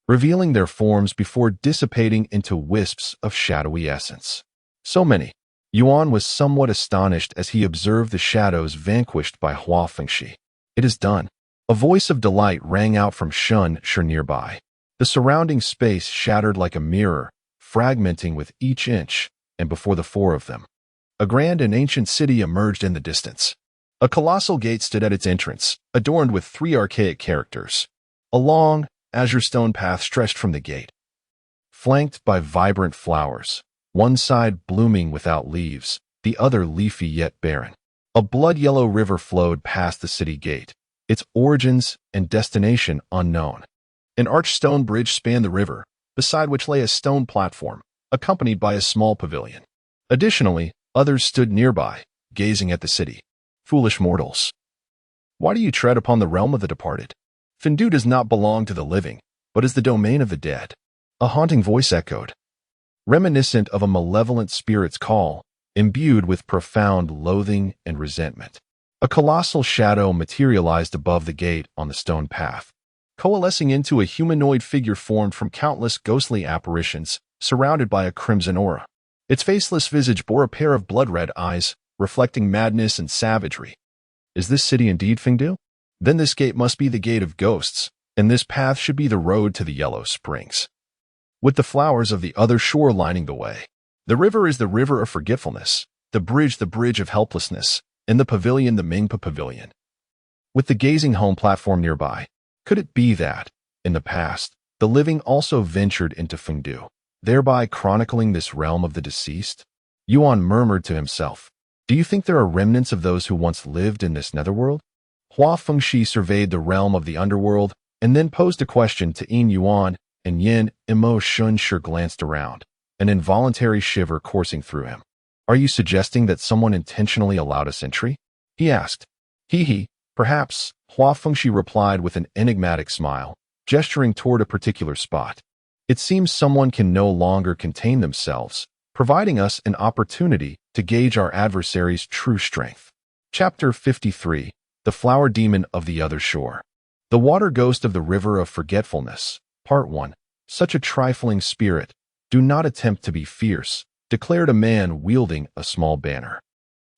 revealing their forms before dissipating into wisps of shadowy essence. So many. Yuan was somewhat astonished as he observed the shadows vanquished by Huafengxi. It is done. A voice of delight rang out from Shunshi nearby. The surrounding space shattered like a mirror, fragmenting with each inch, and before the four of them, a grand and ancient city emerged in the distance. A colossal gate stood at its entrance, adorned with 3 archaic characters. A long, azure stone path stretched from the gate, flanked by vibrant flowers, one side blooming without leaves, the other leafy yet barren. A blood-yellow river flowed past the city gate, its origins and destination unknown. An arched stone bridge spanned the river, beside which lay a stone platform, accompanied by a small pavilion. Additionally, others stood nearby, gazing at the city. Foolish mortals. Why do you tread upon the realm of the departed? Fengdu does not belong to the living, but is the domain of the dead. A haunting voice echoed, reminiscent of a malevolent spirit's call, imbued with profound loathing and resentment. A colossal shadow materialized above the gate on the stone path, coalescing into a humanoid figure formed from countless ghostly apparitions, surrounded by a crimson aura. Its faceless visage bore a pair of blood-red eyes, reflecting madness and savagery. Is this city indeed Fengdu? Then this gate must be the gate of ghosts, and this path should be the road to the Yellow Springs, with the flowers of the other shore lining the way. The river is the river of forgetfulness, the bridge of helplessness, and the pavilion the Mingpa Pavilion, with the gazing home platform nearby. Could it be that, in the past, the living also ventured into Fengdu, thereby chronicling this realm of the deceased? Yuan murmured to himself, do you think there are remnants of those who once lived in this netherworld? Huafengxi surveyed the realm of the underworld, and then posed a question to Yin Yuan, and Yin Shunshur glanced around, an involuntary shiver coursing through him. "Are you suggesting that someone intentionally allowed us entry?" he asked. "He, perhaps," Hua Fengxi replied with an enigmatic smile, gesturing toward a particular spot. "It seems someone can no longer contain themselves, providing us an opportunity to gauge our adversary's true strength." Chapter 53, The Flower Demon of the Other Shore. The Water Ghost of the River of Forgetfulness, Part 1. "Such a trifling spirit, do not attempt to be fierce," declared a man wielding a small banner.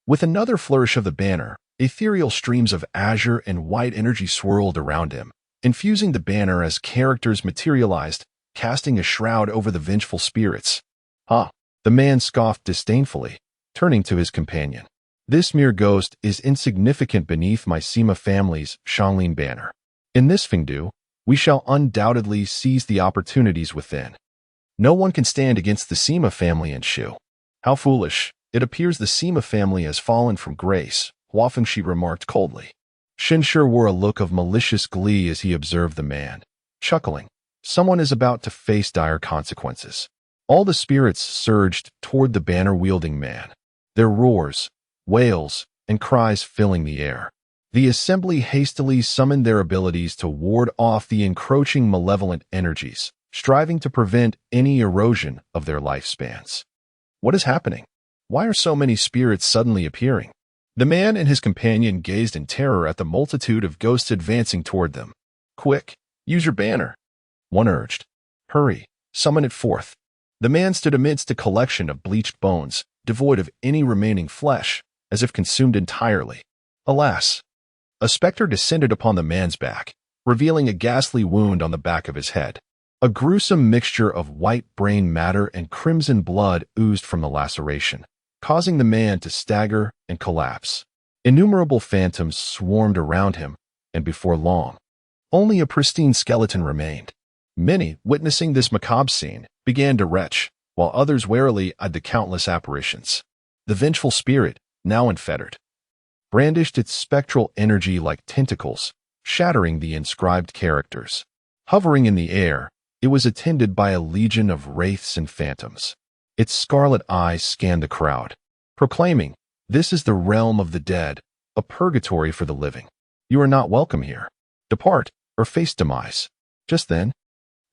With another flourish of the banner, ethereal streams of azure and white energy swirled around him, infusing the banner as characters materialized, casting a shroud over the vengeful spirits. "Ah," the man scoffed disdainfully, turning to his companion. "This mere ghost is insignificant beneath my Sima family's Shanglin banner. In this Fengdu, we shall undoubtedly seize the opportunities within. No one can stand against the Sima family in Shu." "How foolish. It appears the Sima family has fallen from grace," Hua Fengxi remarked coldly. Shinshur wore a look of malicious glee as he observed the man, chuckling. Someone is about to face dire consequences. All the spirits surged toward the banner-wielding man, their roars, wails, and cries filling the air. The assembly hastily summoned their abilities to ward off the encroaching malevolent energies, striving to prevent any erosion of their lifespans. "What is happening? Why are so many spirits suddenly appearing?" The man and his companion gazed in terror at the multitude of ghosts advancing toward them. "Quick, use your banner," one urged. "Hurry, summon it forth." The man stood amidst a collection of bleached bones, devoid of any remaining flesh, as if consumed entirely. Alas! A specter descended upon the man's back, revealing a ghastly wound on the back of his head. A gruesome mixture of white brain matter and crimson blood oozed from the laceration, causing the man to stagger and collapse. Innumerable phantoms swarmed around him, and before long, only a pristine skeleton remained. Many, witnessing this macabre scene, began to retch, while others warily eyed the countless apparitions. The vengeful spirit, now unfettered, brandished its spectral energy like tentacles, shattering the inscribed characters. Hovering in the air, it was attended by a legion of wraiths and phantoms. Its scarlet eyes scanned the crowd, proclaiming, "This is the realm of the dead, a purgatory for the living. You are not welcome here. Depart, or face demise." Just then,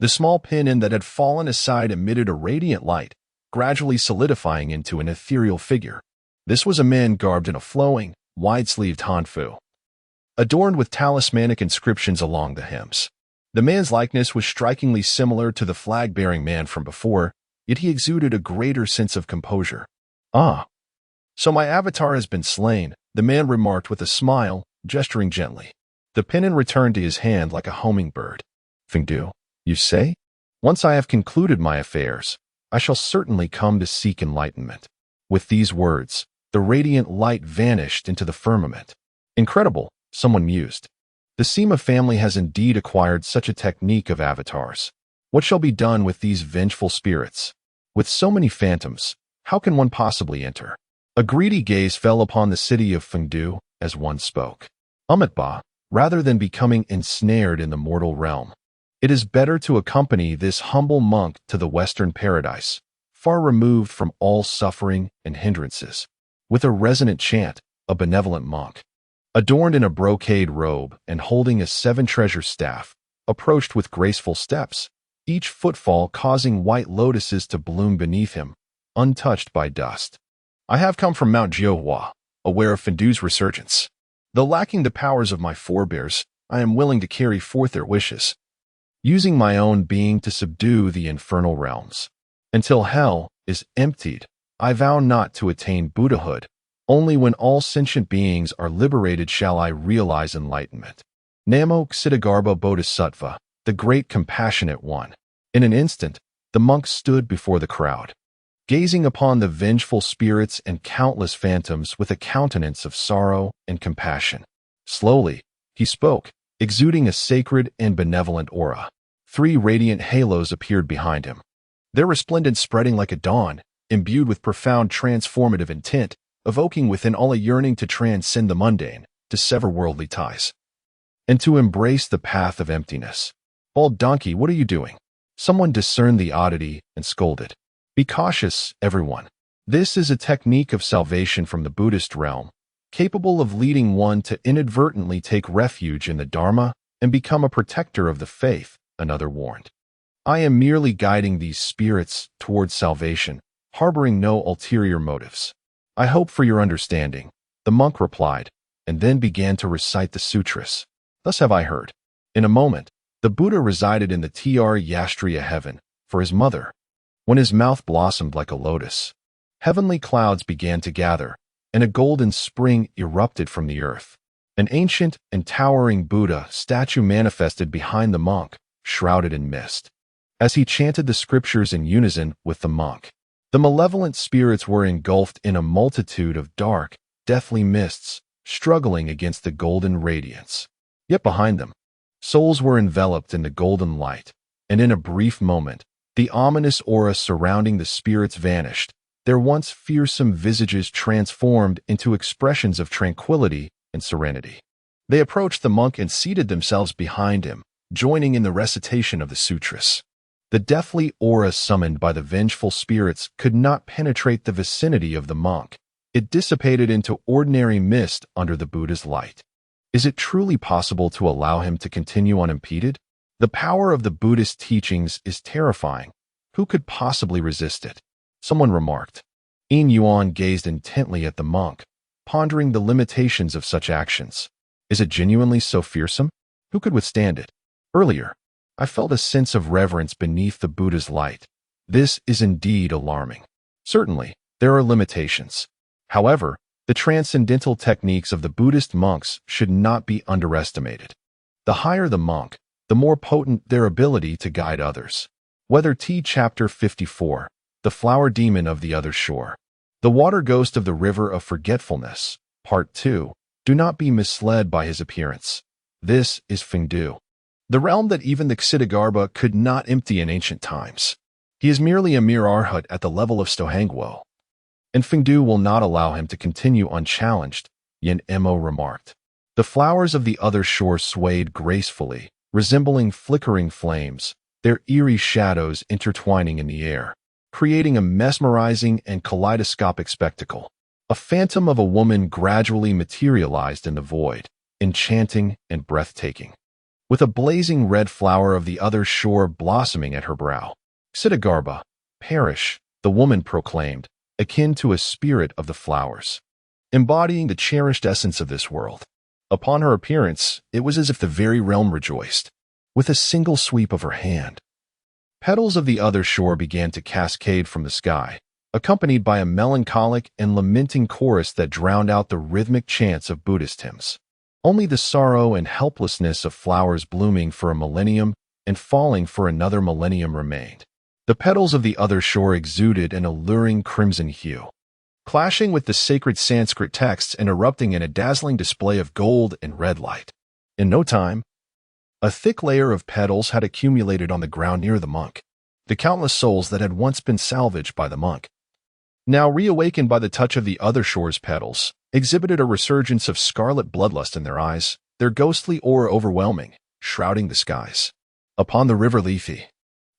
the small pinnon that had fallen aside emitted a radiant light, gradually solidifying into an ethereal figure. This was a man garbed in a flowing, wide-sleeved hanfu, adorned with talismanic inscriptions along the hems. The man's likeness was strikingly similar to the flag-bearing man from before, yet he exuded a greater sense of composure. "Ah, so my avatar has been slain," the man remarked with a smile, gesturing gently. The pennon returned to his hand like a homing bird. "Fengdu, you say? Once I have concluded my affairs, I shall certainly come to seek enlightenment." With these words, the radiant light vanished into the firmament. "Incredible," someone mused. "The Sima family has indeed acquired such a technique of avatars. What shall be done with these vengeful spirits? With so many phantoms, how can one possibly enter?" A greedy gaze fell upon the city of Fengdu as one spoke. "Umitba, rather than becoming ensnared in the mortal realm, it is better to accompany this humble monk to the Western paradise, far removed from all suffering and hindrances." With a resonant chant, a benevolent monk, adorned in a brocade robe and holding a seven-treasure staff, approached with graceful steps, each footfall causing white lotuses to bloom beneath him, untouched by dust. "I have come from Mount Jiuhua, aware of Fengdu's resurgence. Though lacking the powers of my forebears, I am willing to carry forth their wishes, using my own being to subdue the infernal realms. Until hell is emptied, I vow not to attain Buddhahood. Only when all sentient beings are liberated shall I realize enlightenment. Namo Ksiddhagarbha Bodhisattva, the great compassionate one." In an instant, the monk stood before the crowd, gazing upon the vengeful spirits and countless phantoms with a countenance of sorrow and compassion. Slowly, he spoke, exuding a sacred and benevolent aura. 3 radiant halos appeared behind him, their resplendence spreading like a dawn, imbued with profound transformative intent, evoking within all a yearning to transcend the mundane, to sever worldly ties. and to embrace the path of emptiness. "Bald donkey, what are you doing?" Someone discerned the oddity and scolded. "Be cautious, everyone. This is a technique of salvation from the Buddhist realm, capable of leading one to inadvertently take refuge in the Dharma and become a protector of the faith," another warned. "I am merely guiding these spirits towards salvation, harboring no ulterior motives. I hope for your understanding," the monk replied, and then began to recite the sutras. "Thus have I heard." In a moment, the Buddha resided in the Yastriya heaven for his mother. When his mouth blossomed like a lotus, heavenly clouds began to gather, and a golden spring erupted from the earth. An ancient and towering Buddha statue manifested behind the monk, shrouded in mist. As he chanted the scriptures in unison with the monk, the malevolent spirits were engulfed in a multitude of dark, deathly mists, struggling against the golden radiance. Yet behind them, souls were enveloped in the golden light, and in a brief moment, the ominous aura surrounding the spirits vanished, their once fearsome visages transformed into expressions of tranquility and serenity. They approached the monk and seated themselves behind him, joining in the recitation of the sutras. The deathly aura summoned by the vengeful spirits could not penetrate the vicinity of the monk. It dissipated into ordinary mist under the Buddha's light. Is it truly possible to allow him to continue unimpeded? The power of the Buddhist teachings is terrifying. Who could possibly resist it? Someone remarked. Yin Yuan gazed intently at the monk, pondering the limitations of such actions. Is it genuinely so fearsome? Who could withstand it? Earlier, I felt a sense of reverence beneath the Buddha's light. This is indeed alarming. Certainly, there are limitations. However, the transcendental techniques of the Buddhist monks should not be underestimated. The higher the monk, the more potent their ability to guide others. Whether T. Chapter 54, The Flower Demon of the Other Shore, The Water Ghost of the River of Forgetfulness, Part 2, do not be misled by his appearance. This is Fengdu, the realm that even the Xitigarbha could not empty in ancient times. He is merely a mere arhat at the level of Stohangwo, and Fengdu will not allow him to continue unchallenged, Yin Mo remarked. The flowers of the other shore swayed gracefully, resembling flickering flames, their eerie shadows intertwining in the air, creating a mesmerizing and kaleidoscopic spectacle. A phantom of a woman gradually materialized in the void, enchanting and breathtaking, with a blazing red flower of the other shore blossoming at her brow. Xitigarbha, perish, the woman proclaimed, akin to a spirit of the flowers, embodying the cherished essence of this world. Upon her appearance, it was as if the very realm rejoiced. With a single sweep of her hand, petals of the other shore began to cascade from the sky, accompanied by a melancholic and lamenting chorus that drowned out the rhythmic chants of Buddhist hymns. Only the sorrow and helplessness of flowers blooming for a millennium and falling for another millennium remained. The petals of the other shore exuded an alluring crimson hue, clashing with the sacred Sanskrit texts and erupting in a dazzling display of gold and red light. In no time, a thick layer of petals had accumulated on the ground near the monk. The countless souls that had once been salvaged by the monk, now reawakened by the touch of the other shore's petals, exhibited a resurgence of scarlet bloodlust in their eyes, their ghostly aura overwhelming, shrouding the skies. Upon the river Lethe,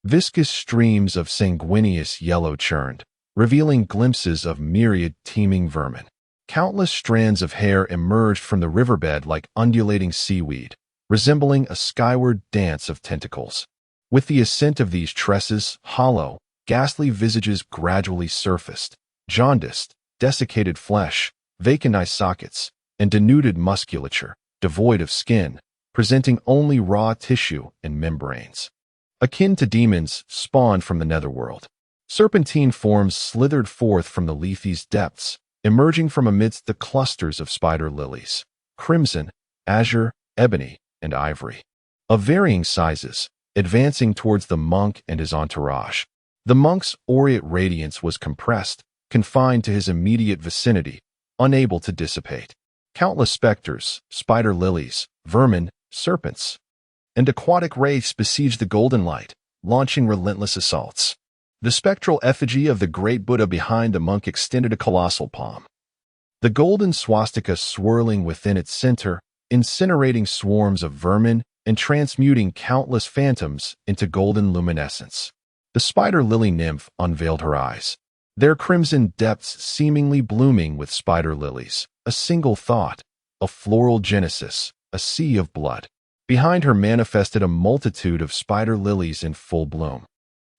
viscous streams of sanguineous yellow churned, revealing glimpses of myriad teeming vermin. Countless strands of hair emerged from the riverbed like undulating seaweed, resembling a skyward dance of tentacles. With the ascent of these tresses, hollow, ghastly visages gradually surfaced, jaundiced, desiccated flesh, vacant eye sockets, and denuded musculature, devoid of skin, presenting only raw tissue and membranes. Akin to demons spawned from the netherworld, serpentine forms slithered forth from the Lethe's depths, emerging from amidst the clusters of spider lilies, crimson, azure, ebony, and ivory, of varying sizes, advancing towards the monk and his entourage. The monk's aureate radiance was compressed, confined to his immediate vicinity, unable to dissipate. Countless specters, spider lilies, vermin, serpents, and aquatic wraiths besieged the golden light, launching relentless assaults. The spectral effigy of the great Buddha behind the monk extended a colossal palm, the golden swastika swirling within its center, incinerating swarms of vermin and transmuting countless phantoms into golden luminescence. The spider lily nymph unveiled her eyes, their crimson depths seemingly blooming with spider lilies. A single thought, a floral genesis, a sea of blood. Behind her manifested a multitude of spider lilies in full bloom,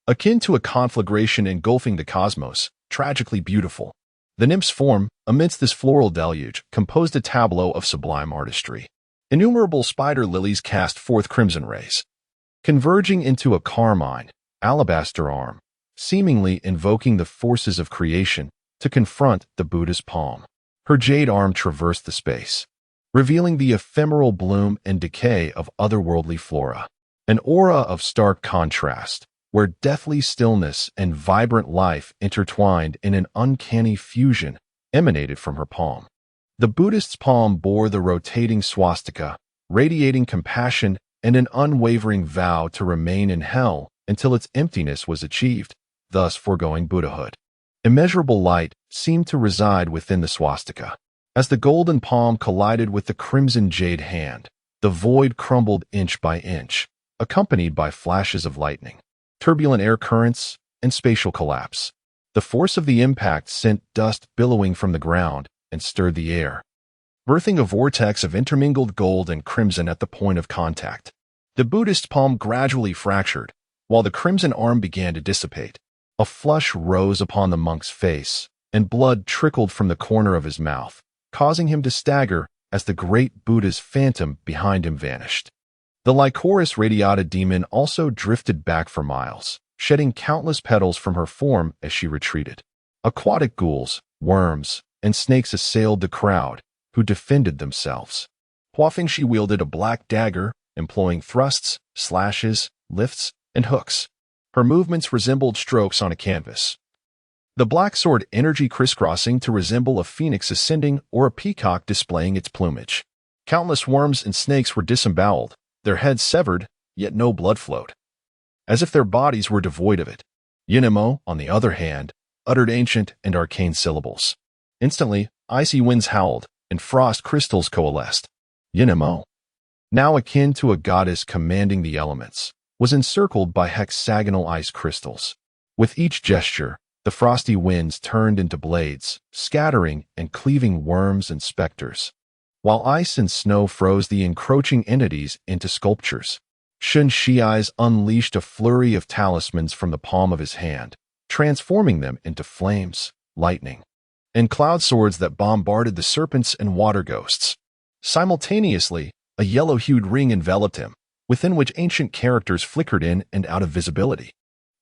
akin to a conflagration engulfing the cosmos, tragically beautiful. The nymph's form, amidst this floral deluge, composed a tableau of sublime artistry. Innumerable spider lilies cast forth crimson rays, converging into a carmine, alabaster arm, seemingly invoking the forces of creation to confront the Buddha's palm. Her jade arm traversed the space, revealing the ephemeral bloom and decay of otherworldly flora, an aura of stark contrast, where deathly stillness and vibrant life intertwined in an uncanny fusion emanated from her palm. The Buddhist's palm bore the rotating swastika, radiating compassion and an unwavering vow to remain in hell until its emptiness was achieved, thus foregoing Buddhahood. Immeasurable light seemed to reside within the swastika. As the golden palm collided with the crimson jade hand, the void crumbled inch by inch, accompanied by flashes of lightning, turbulent air currents, and spatial collapse. The force of the impact sent dust billowing from the ground and stirred the air, birthing a vortex of intermingled gold and crimson at the point of contact. The Buddhist's palm gradually fractured, while the crimson arm began to dissipate. A flush rose upon the monk's face, and blood trickled from the corner of his mouth, causing him to stagger as the great Buddha's phantom behind him vanished. The Lycoris radiata demon also drifted back for miles, shedding countless petals from her form as she retreated. Aquatic ghouls, worms, and snakes assailed the crowd, who defended themselves. Quaffing, she wielded a black dagger, employing thrusts, slashes, lifts, and hooks. Her movements resembled strokes on a canvas, the black sword energy crisscrossing to resemble a phoenix ascending or a peacock displaying its plumage. Countless worms and snakes were disemboweled, their heads severed, yet no blood flowed, as if their bodies were devoid of it. Yinemo, on the other hand, uttered ancient and arcane syllables. Instantly, icy winds howled, and frost crystals coalesced. Yinemo, now akin to a goddess commanding the elements, was encircled by hexagonal ice crystals. With each gesture, the frosty winds turned into blades, scattering and cleaving worms and specters, while ice and snow froze the encroaching entities into sculptures. Shun Shiai's unleashed a flurry of talismans from the palm of his hand, transforming them into flames, lightning, and cloud swords that bombarded the serpents and water ghosts. Simultaneously, a yellow-hued ring enveloped him, within which ancient characters flickered in and out of visibility.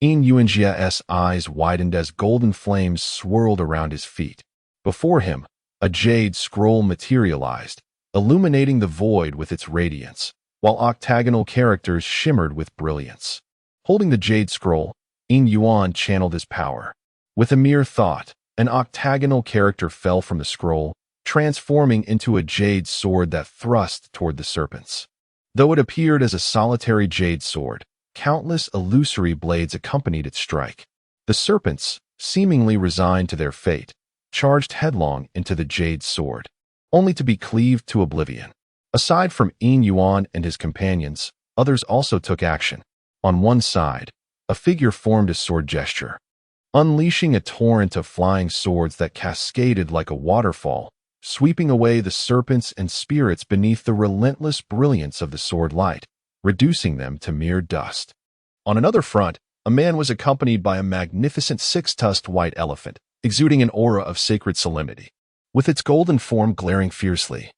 Yin Ruins' eyes widened as golden flames swirled around his feet. Before him, a jade scroll materialized, illuminating the void with its radiance, while octagonal characters shimmered with brilliance. Holding the jade scroll, Yin Yuan channeled his power. With a mere thought, an octagonal character fell from the scroll, transforming into a jade sword that thrust toward the serpents. Though it appeared as a solitary jade sword, countless illusory blades accompanied its strike. The serpents, seemingly resigned to their fate, charged headlong into the jade sword, only to be cleaved to oblivion. Aside from Yin Yuan and his companions, others also took action. On one side, a figure formed a sword gesture, unleashing a torrent of flying swords that cascaded like a waterfall, sweeping away the serpents and spirits beneath the relentless brilliance of the sword light, reducing them to mere dust. On another front, a man was accompanied by a magnificent six-tusked white elephant, exuding an aura of sacred solemnity. With its golden form glaring fiercely,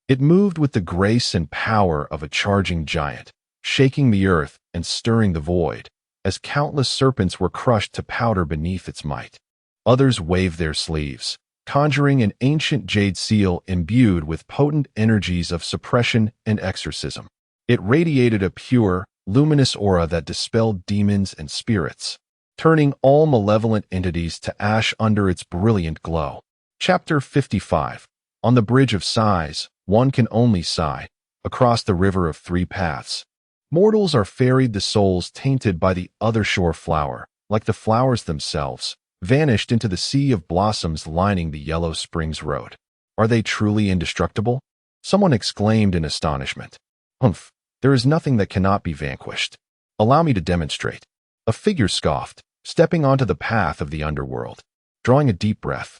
it moved with the grace and power of a charging giant, shaking the earth and stirring the void, as countless serpents were crushed to powder beneath its might. Others waved their sleeves, conjuring an ancient jade seal imbued with potent energies of suppression and exorcism. It radiated a pure, luminous aura that dispelled demons and spirits, turning all malevolent entities to ash under its brilliant glow. Chapter 55. On the Bridge of Sighs, one can only sigh, across the river of three paths. Mortals are ferried the souls tainted by the other shore flower, like the flowers themselves, vanished into the sea of blossoms lining the Yellow Springs Road. Are they truly indestructible? Someone exclaimed in astonishment. Humph, there is nothing that cannot be vanquished. Allow me to demonstrate. A figure scoffed, stepping onto the path of the underworld. Drawing a deep breath,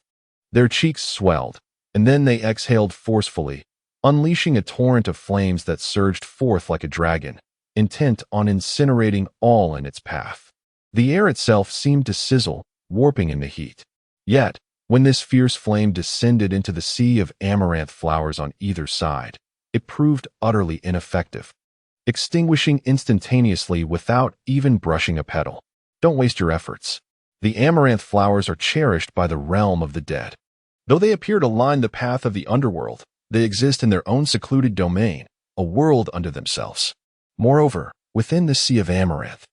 their cheeks swelled, and then they exhaled forcefully, unleashing a torrent of flames that surged forth like a dragon, intent on incinerating all in its path. The air itself seemed to sizzle, warping in the heat. Yet, when this fierce flame descended into the sea of amaranth flowers on either side, it proved utterly ineffective, extinguishing instantaneously without even brushing a petal. Don't waste your efforts. The amaranth flowers are cherished by the realm of the dead. Though they appear to line the path of the underworld, they exist in their own secluded domain, a world unto themselves. Moreover, within the sea of amaranth,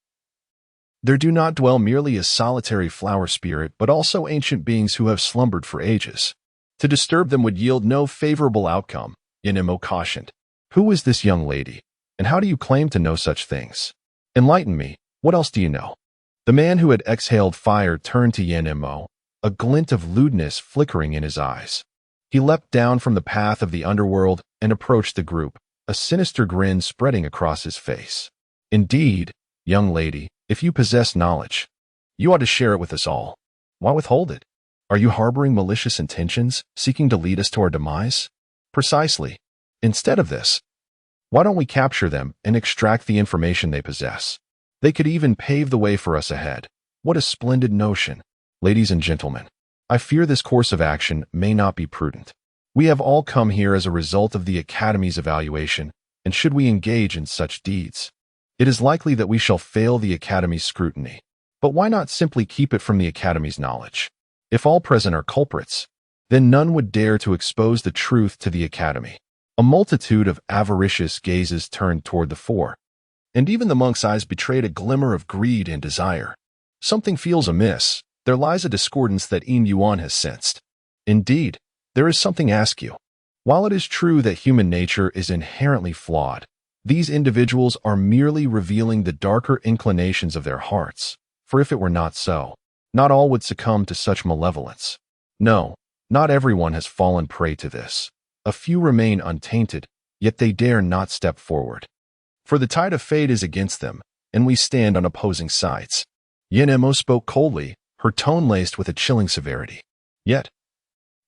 there do not dwell merely a solitary flower spirit, but also ancient beings who have slumbered for ages. To disturb them would yield no favorable outcome, Yin cautioned. Who is this young lady, and how do you claim to know such things? Enlighten me, what else do you know? The man who had exhaled fire turned to Yin, a glint of lewdness flickering in his eyes. He leapt down from the path of the underworld and approached the group, a sinister grin spreading across his face. Indeed, young lady, if you possess knowledge, you ought to share it with us all. Why withhold it? Are you harboring malicious intentions, seeking to lead us to our demise? Precisely. Instead of this, why don't we capture them and extract the information they possess? They could even pave the way for us ahead. What a splendid notion. Ladies and gentlemen, I fear this course of action may not be prudent. We have all come here as a result of the Academy's evaluation, and should we engage in such deeds, it is likely that we shall fail the Academy's scrutiny. But why not simply keep it from the Academy's knowledge? If all present are culprits, then none would dare to expose the truth to the Academy. A multitude of avaricious gazes turned toward the four, and even the monk's eyes betrayed a glimmer of greed and desire. Something feels amiss. There lies a discordance that Yin Yuan has sensed. Indeed, there is something askew. While it is true that human nature is inherently flawed, these individuals are merely revealing the darker inclinations of their hearts, for if it were not so, not all would succumb to such malevolence. No, not everyone has fallen prey to this. A few remain untainted, yet they dare not step forward. For the tide of fate is against them, and we stand on opposing sides. Yin spoke coldly, her tone laced with a chilling severity. Yet,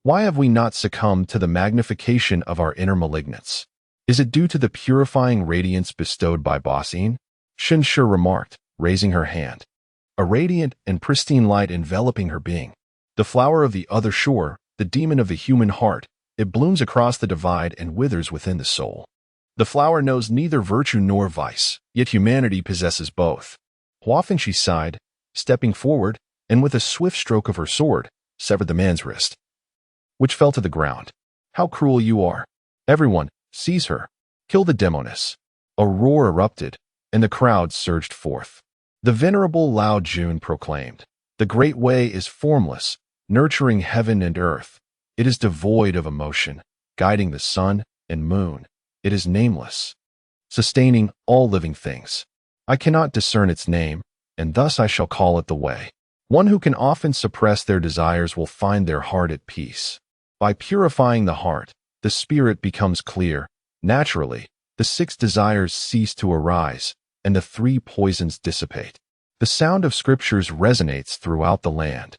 why have we not succumbed to the magnification of our inner malignance? Is it due to the purifying radiance bestowed by Boss Yin? Shen Shi remarked, raising her hand. A radiant and pristine light enveloping her being. The flower of the other shore, the demon of the human heart, it blooms across the divide and withers within the soul. The flower knows neither virtue nor vice, yet humanity possesses both. Hua Fengxi sighed, stepping forward, and with a swift stroke of her sword, severed the man's wrist, which fell to the ground. How cruel you are. Everyone, seize her. Kill the demoness. A roar erupted, and the crowd surged forth. The venerable Lao Jun proclaimed, the Great Way is formless, nurturing heaven and earth. It is devoid of emotion, guiding the sun and moon. It is nameless, sustaining all living things. I cannot discern its name, and thus I shall call it the Way. One who can often suppress their desires will find their heart at peace. By purifying the heart, the spirit becomes clear. Naturally, the 6 desires cease to arise, and the 3 poisons dissipate. The sound of scriptures resonates throughout the land.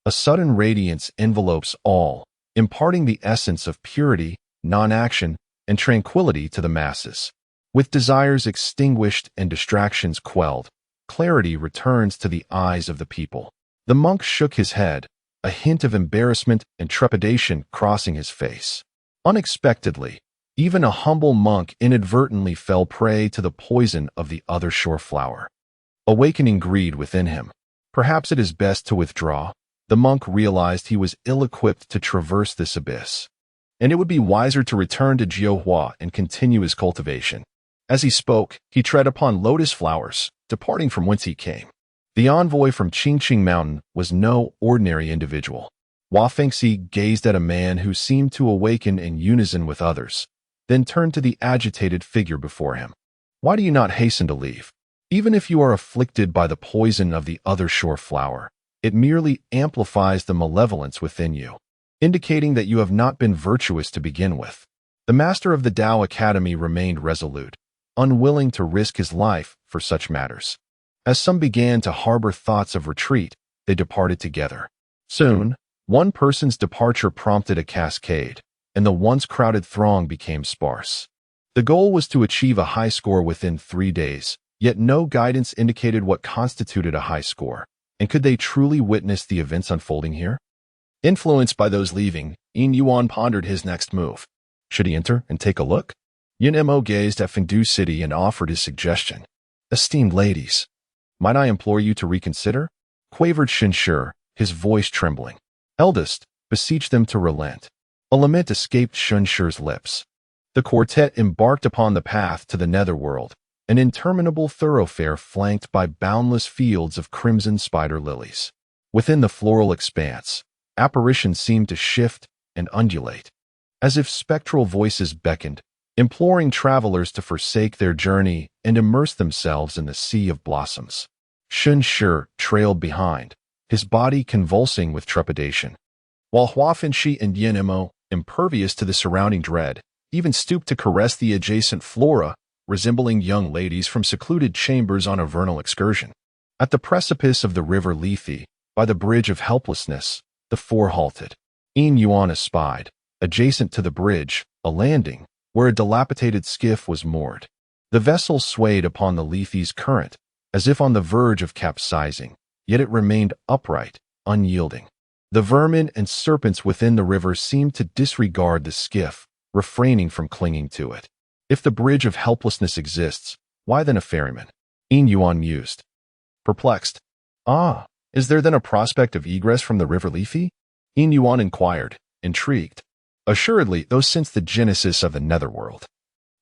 A sudden radiance envelopes all, imparting the essence of purity, non-action, and tranquility to the masses. With desires extinguished and distractions quelled, clarity returns to the eyes of the people. The monk shook his head, a hint of embarrassment and trepidation crossing his face. Unexpectedly, even a humble monk inadvertently fell prey to the poison of the other shore flower, awakening greed within him. Perhaps it is best to withdraw. The monk realized he was ill-equipped to traverse this abyss, and it would be wiser to return to Jiuhua and continue his cultivation. As he spoke, he tread upon lotus flowers, departing from whence he came. The envoy from Qingqing Mountain was no ordinary individual. Hua Fengxi gazed at a man who seemed to awaken in unison with others, then turned to the agitated figure before him. Why do you not hasten to leave? Even if you are afflicted by the poison of the other shore flower, it merely amplifies the malevolence within you, indicating that you have not been virtuous to begin with. The master of the Dao Academy remained resolute, unwilling to risk his life for such matters. As some began to harbor thoughts of retreat, they departed together. Soon, one person's departure prompted a cascade, and the once crowded throng became sparse. The goal was to achieve a high score within 3 days, yet no guidance indicated what constituted a high score, and could they truly witness the events unfolding here? Influenced by those leaving, Yin Yuan pondered his next move. Should he enter and take a look? Yin Mo gazed at Fengdu City and offered his suggestion. Esteemed ladies, might I implore you to reconsider? Quavered Shenshi, his voice trembling. Eldest, beseech them to relent. A lament escaped Shenshi's lips. The quartet embarked upon the path to the netherworld, an interminable thoroughfare flanked by boundless fields of crimson spider lilies. Within the floral expanse, apparitions seemed to shift and undulate, as if spectral voices beckoned, imploring travelers to forsake their journey and immerse themselves in the sea of blossoms. Shenshi trailed behind, his body convulsing with trepidation, while Hua Fenshi and Yin Mo, impervious to the surrounding dread, even stooped to caress the adjacent flora, resembling young ladies from secluded chambers on a vernal excursion. At the precipice of the river Lethe, by the bridge of helplessness, the four halted. Yin Yuan espied, adjacent to the bridge, a landing, where a dilapidated skiff was moored. The vessel swayed upon the Lethe's current, as if on the verge of capsizing, yet it remained upright, unyielding. The vermin and serpents within the river seemed to disregard the skiff, refraining from clinging to it. If the bridge of helplessness exists, why then a ferryman? Yin Yuan mused. Perplexed. Is there then a prospect of egress from the river Lethe? Yin Yuan inquired, intrigued. Assuredly, though since the genesis of the netherworld.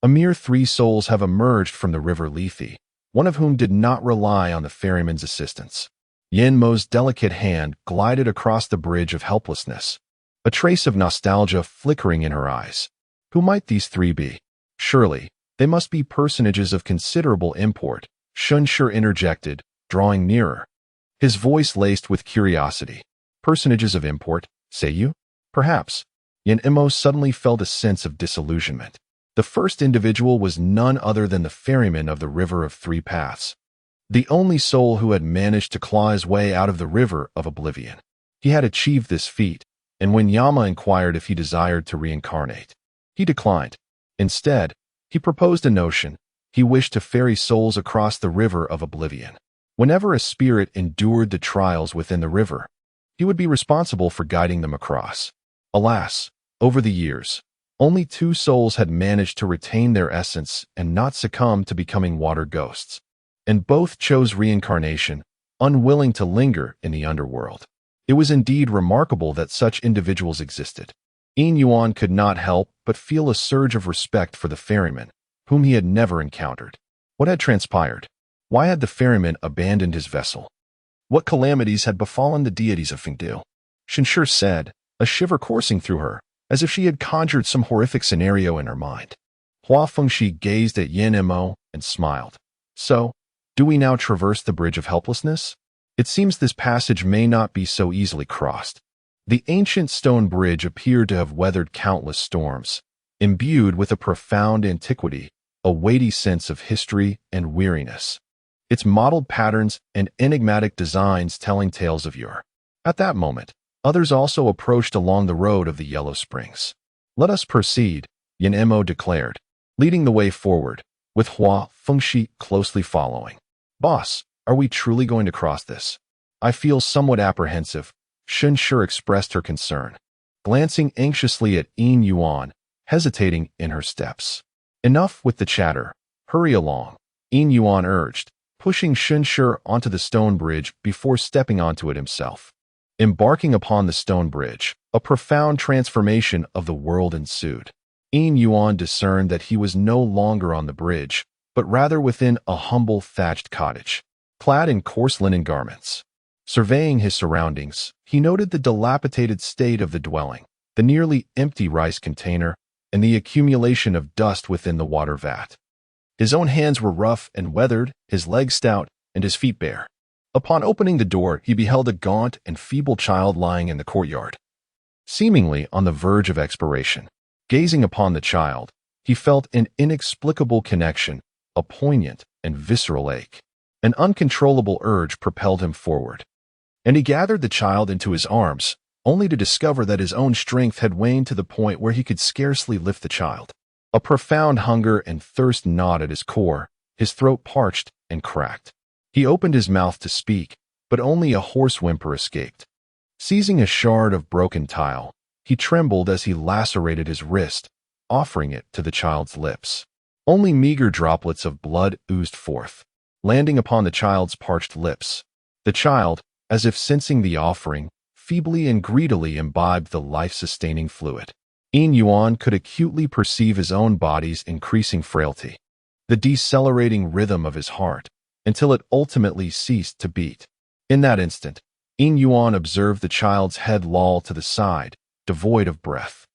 A mere 3 souls have emerged from the river Lethe, one of whom did not rely on the ferryman's assistance. Yin Mo's delicate hand glided across the bridge of helplessness, a trace of nostalgia flickering in her eyes. Who might these 3 be? Surely, they must be personages of considerable import, Shenshi interjected, drawing nearer. His voice laced with curiosity. Personages of import, say you? Perhaps. Yin Mo suddenly felt a sense of disillusionment. The first individual was none other than the ferryman of the River of 3 Paths, the only soul who had managed to claw his way out of the river of oblivion. He had achieved this feat, and when Yama inquired if he desired to reincarnate, he declined. Instead, he proposed a notion. He wished to ferry souls across the river of oblivion. Whenever a spirit endured the trials within the river, he would be responsible for guiding them across. Alas, over the years, only 2 souls had managed to retain their essence and not succumb to becoming water ghosts, and both chose reincarnation, unwilling to linger in the underworld. It was indeed remarkable that such individuals existed. Yin Yuan could not help but feel a surge of respect for the ferryman, whom he had never encountered. What had transpired? Why had the ferryman abandoned his vessel? What calamities had befallen the deities of Fengdu? Shenshi said, a shiver coursing through her, as if she had conjured some horrific scenario in her mind. Hua Fengshi gazed at Yin Mo and smiled. So, do we now traverse the bridge of helplessness? It seems this passage may not be so easily crossed. The ancient stone bridge appeared to have weathered countless storms, imbued with a profound antiquity, a weighty sense of history and weariness. Its mottled patterns and enigmatic designs telling tales of yore. At that moment, others also approached along the road of the Yellow Springs. Let us proceed, Yin Mo declared, leading the way forward, with Hua Fengshi closely following. Boss, are we truly going to cross this? I feel somewhat apprehensive. Shenshi expressed her concern, glancing anxiously at Yin Yuan, hesitating in her steps. Enough with the chatter. Hurry along, Yin Yuan urged, pushing Shenshi onto the stone bridge before stepping onto it himself. Embarking upon the stone bridge, a profound transformation of the world ensued. Yin Yuan discerned that he was no longer on the bridge, but rather within a humble thatched cottage, clad in coarse linen garments. Surveying his surroundings, he noted the dilapidated state of the dwelling, the nearly empty rice container, and the accumulation of dust within the water vat. His own hands were rough and weathered, his legs stout, and his feet bare. Upon opening the door, he beheld a gaunt and feeble child lying in the courtyard, seemingly on the verge of expiration. Gazing upon the child, he felt an inexplicable connection, a poignant and visceral ache. An uncontrollable urge propelled him forward, and he gathered the child into his arms, only to discover that his own strength had waned to the point where he could scarcely lift the child. A profound hunger and thirst gnawed at his core, his throat parched and cracked. He opened his mouth to speak, but only a hoarse whimper escaped. Seizing a shard of broken tile, he trembled as he lacerated his wrist, offering it to the child's lips. Only meager droplets of blood oozed forth, landing upon the child's parched lips. The child, as if sensing the offering, feebly and greedily imbibed the life-sustaining fluid. Yin Yuan could acutely perceive his own body's increasing frailty, the decelerating rhythm of his heart, until it ultimately ceased to beat. In that instant, Yin Yuan observed the child's head loll to the side, devoid of breath.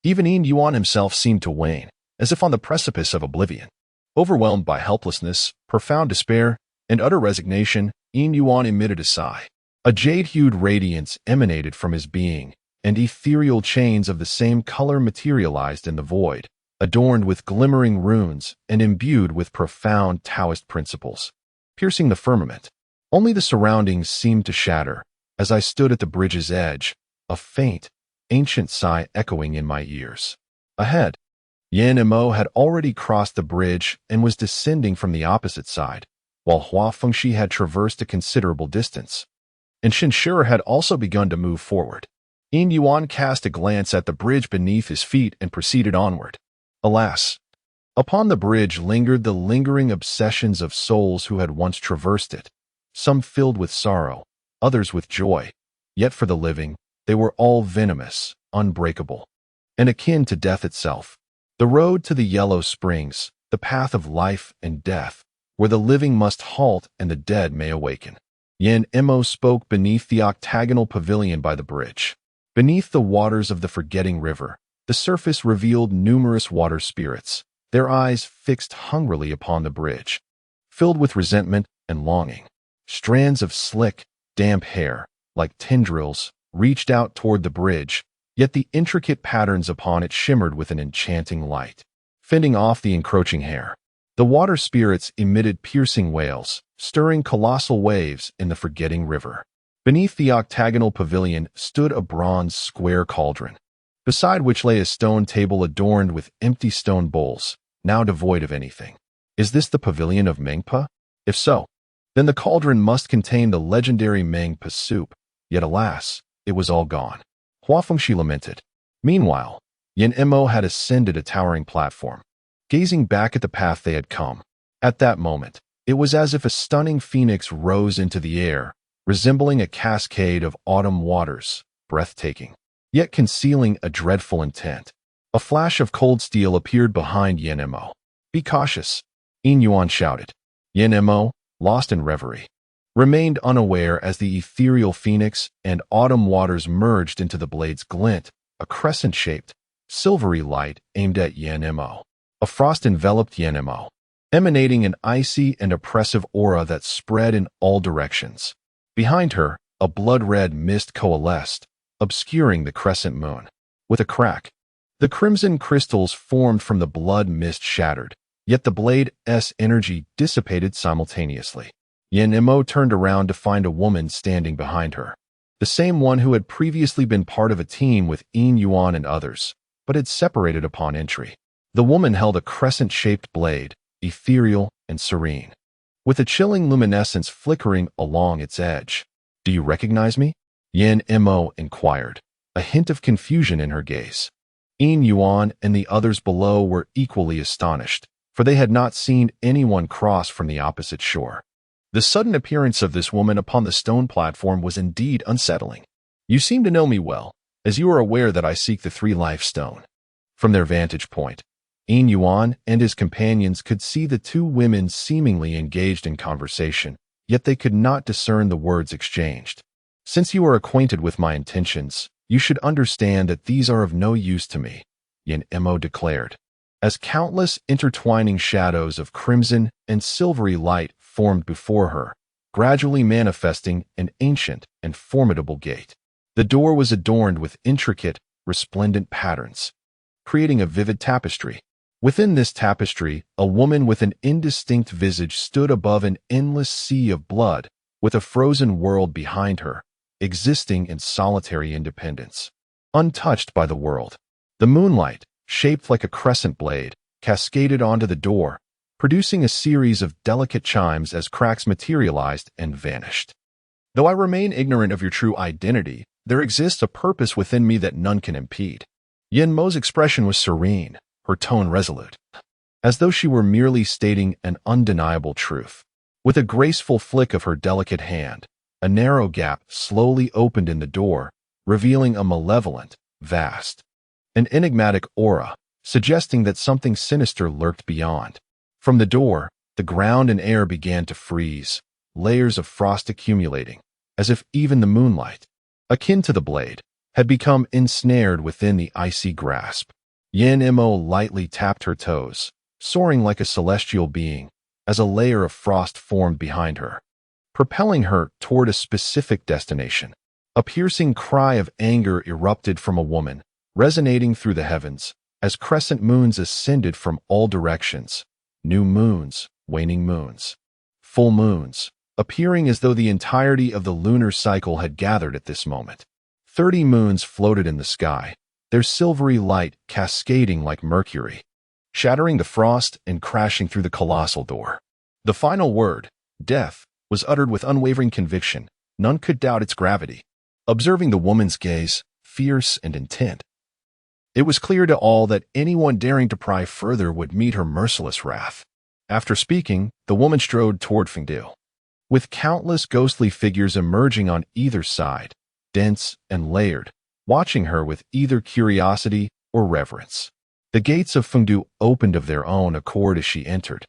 Even Yin Yuan himself seemed to wane, as if on the precipice of oblivion. Overwhelmed by helplessness, profound despair, and utter resignation, Yin Yuan emitted a sigh. A jade-hued radiance emanated from his being, and ethereal chains of the same color materialized in the void, adorned with glimmering runes and imbued with profound Taoist principles. Piercing the firmament, only the surroundings seemed to shatter. As I stood at the bridge's edge, a faint, ancient sigh echoing in my ears. Ahead, Yan Mo had already crossed the bridge and was descending from the opposite side, while Hua Fengxi had traversed a considerable distance, and Shinshira had also begun to move forward. Yin Yuan cast a glance at the bridge beneath his feet and proceeded onward. Alas, upon the bridge lingered the lingering obsessions of souls who had once traversed it, some filled with sorrow, others with joy. Yet for the living, they were all venomous, unbreakable, and akin to death itself. The road to the Yellow Springs, the path of life and death, where the living must halt and the dead may awaken. Yan Mo spoke beneath the octagonal pavilion by the bridge. Beneath the waters of the forgetting river, the surface revealed numerous water spirits, their eyes fixed hungrily upon the bridge, filled with resentment and longing. Strands of slick, damp hair, like tendrils, reached out toward the bridge, yet the intricate patterns upon it shimmered with an enchanting light, fending off the encroaching hair. The water spirits emitted piercing wails, stirring colossal waves in the forgetting river. Beneath the octagonal pavilion stood a bronze square cauldron, beside which lay a stone table adorned with empty stone bowls, now devoid of anything. Is this the pavilion of Mengpa? If so, then the cauldron must contain the legendary Mengpa soup, yet alas, it was all gone. Hua Fengxi lamented. Meanwhile, Yan Mo had ascended a towering platform, gazing back at the path they had come. At that moment, it was as if a stunning phoenix rose into the air, resembling a cascade of autumn waters, breathtaking, yet concealing a dreadful intent. A flash of cold steel appeared behind Yan Mo. Be cautious, Yin Yuan shouted. Yan Mo, lost in reverie, remained unaware as the ethereal phoenix and autumn waters merged into the blade's glint, a crescent-shaped, silvery light aimed at Yan Mo. A frost enveloped Yan Mo, emanating an icy and oppressive aura that spread in all directions. Behind her, a blood-red mist coalesced, obscuring the crescent moon. With a crack, the crimson crystals formed from the blood mist shattered, yet the blade's energy dissipated simultaneously. Yan Mo turned around to find a woman standing behind her, the same one who had previously been part of a team with Yin Yuan and others, but had separated upon entry. The woman held a crescent-shaped blade, ethereal and serene, with a chilling luminescence flickering along its edge. Do you recognize me? Yan Mo inquired, a hint of confusion in her gaze. Yin Yuan and the others below were equally astonished, for they had not seen anyone cross from the opposite shore. The sudden appearance of this woman upon the stone platform was indeed unsettling. You seem to know me well, as you are aware that I seek the three-life stone. From their vantage point, Yin Yuan and his companions could see the two women seemingly engaged in conversation, yet they could not discern the words exchanged. Since you are acquainted with my intentions, you should understand that these are of no use to me, Yan Mo declared, as countless intertwining shadows of crimson and silvery light formed before her, gradually manifesting an ancient and formidable gate. The door was adorned with intricate, resplendent patterns, creating a vivid tapestry. Within this tapestry, a woman with an indistinct visage stood above an endless sea of blood, with a frozen world behind her, existing in solitary independence, untouched by the world. The moonlight, shaped like a crescent blade, cascaded onto the door, producing a series of delicate chimes as cracks materialized and vanished. Though I remain ignorant of your true identity, there exists a purpose within me that none can impede. Yin Mo's expression was serene, her tone resolute, as though she were merely stating an undeniable truth. With a graceful flick of her delicate hand, a narrow gap slowly opened in the door, revealing a malevolent, vast, and enigmatic aura, suggesting that something sinister lurked beyond. From the door, the ground and air began to freeze, layers of frost accumulating, as if even the moonlight, akin to the blade, had become ensnared within the icy grasp. Yin Mo lightly tapped her toes, soaring like a celestial being, as a layer of frost formed behind her, propelling her toward a specific destination. A piercing cry of anger erupted from a woman, resonating through the heavens, as crescent moons ascended from all directions, new moons, waning moons, full moons, appearing as though the entirety of the lunar cycle had gathered at this moment. 30 moons floated in the sky, their silvery light cascading like mercury, shattering the frost and crashing through the colossal door. The final word, death, was uttered with unwavering conviction. None could doubt its gravity. Observing the woman's gaze, fierce and intent, it was clear to all that anyone daring to pry further would meet her merciless wrath. After speaking, the woman strode toward Fengdu, with countless ghostly figures emerging on either side, dense and layered, watching her with either curiosity or reverence. The gates of Fengdu opened of their own accord as she entered,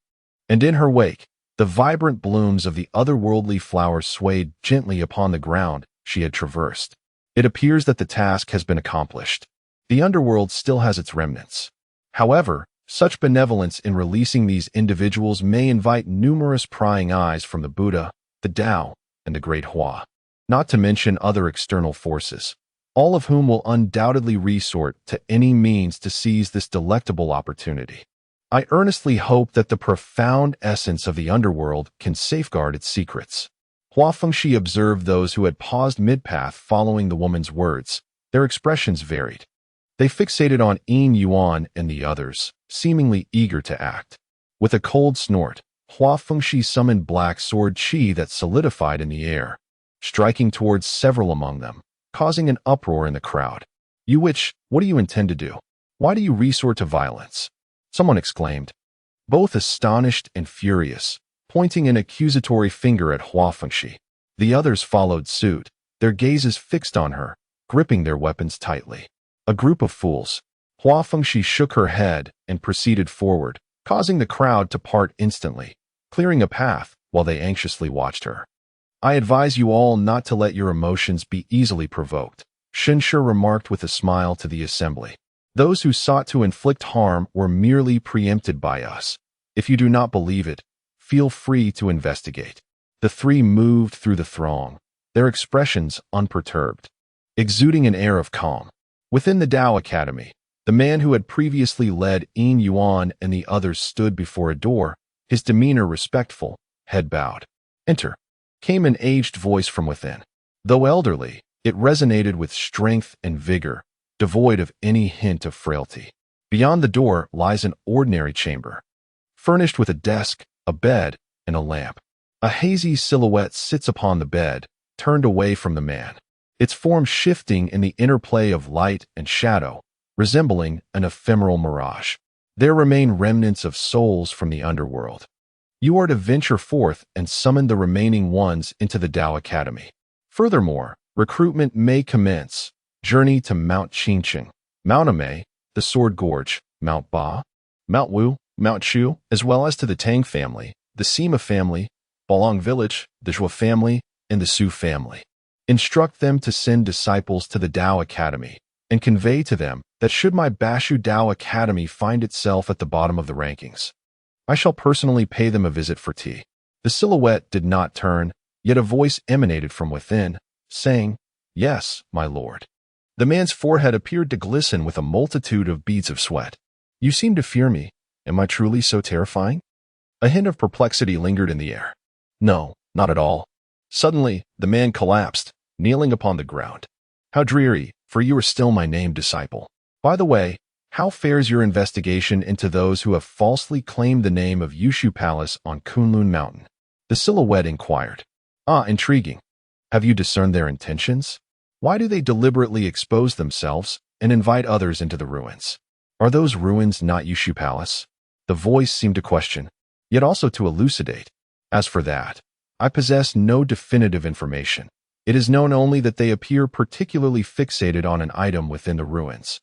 and in her wake, the vibrant blooms of the otherworldly flowers swayed gently upon the ground she had traversed. It appears that the task has been accomplished. The Underworld still has its remnants. However, such benevolence in releasing these individuals may invite numerous prying eyes from the Buddha, the Tao, and the Great Hua, not to mention other external forces, all of whom will undoubtedly resort to any means to seize this delectable opportunity. I earnestly hope that the profound essence of the Underworld can safeguard its secrets. Hua Fengxi observed those who had paused mid-path following the woman's words. Their expressions varied. They fixated on Yin Yuan and the others, seemingly eager to act. With a cold snort, Hua Fengxi summoned black sword qi that solidified in the air, striking towards several among them, causing an uproar in the crowd. "You witch, what do you intend to do? Why do you resort to violence?" someone exclaimed, both astonished and furious, pointing an accusatory finger at Hua Fengxi. The others followed suit, their gazes fixed on her, gripping their weapons tightly. "A group of fools." Hua Fengxi shook her head and proceeded forward, causing the crowd to part instantly, clearing a path while they anxiously watched her. "I advise you all not to let your emotions be easily provoked," Shenshi remarked with a smile to the assembly. "Those who sought to inflict harm were merely preempted by us. If you do not believe it, feel free to investigate." The three moved through the throng, their expressions unperturbed, exuding an air of calm. Within the Tao Academy, the man who had previously led Yin Yuan and the others stood before a door, his demeanor respectful, head bowed. "Enter," came an aged voice from within. Though elderly, it resonated with strength and vigor, devoid of any hint of frailty. Beyond the door lies an ordinary chamber, furnished with a desk, a bed, and a lamp. A hazy silhouette sits upon the bed, turned away from the man, its form shifting in the interplay of light and shadow, resembling an ephemeral mirage. There remain remnants of souls from the Underworld. You are to venture forth and summon the remaining ones into the Tao Academy. Furthermore, recruitment may commence. Journey to Mount Qingqing, Mount Amei, the Sword Gorge, Mount Ba, Mount Wu, Mount Chu, as well as to the Tang family, the Sima family, Balong village, the Zhua family, and the Su family. Instruct them to send disciples to the Tao Academy, and convey to them that should my Bashu Tao Academy find itself at the bottom of the rankings, I shall personally pay them a visit for tea. The silhouette did not turn, yet a voice emanated from within, saying, "Yes, my lord." The man's forehead appeared to glisten with a multitude of beads of sweat. You seem to fear me. Am I truly so terrifying? A hint of perplexity lingered in the air. No, not at all. Suddenly, the man collapsed, kneeling upon the ground. How dreary, for you are still my named disciple. By the way, how fares your investigation into those who have falsely claimed the name of Yushu Palace on Kunlun Mountain? The silhouette inquired. Ah, intriguing. Have you discerned their intentions? Why do they deliberately expose themselves and invite others into the ruins? Are those ruins not Yushu Palace? The voice seemed to question, yet also to elucidate. As for that, I possess no definitive information. It is known only that they appear particularly fixated on an item within the ruins,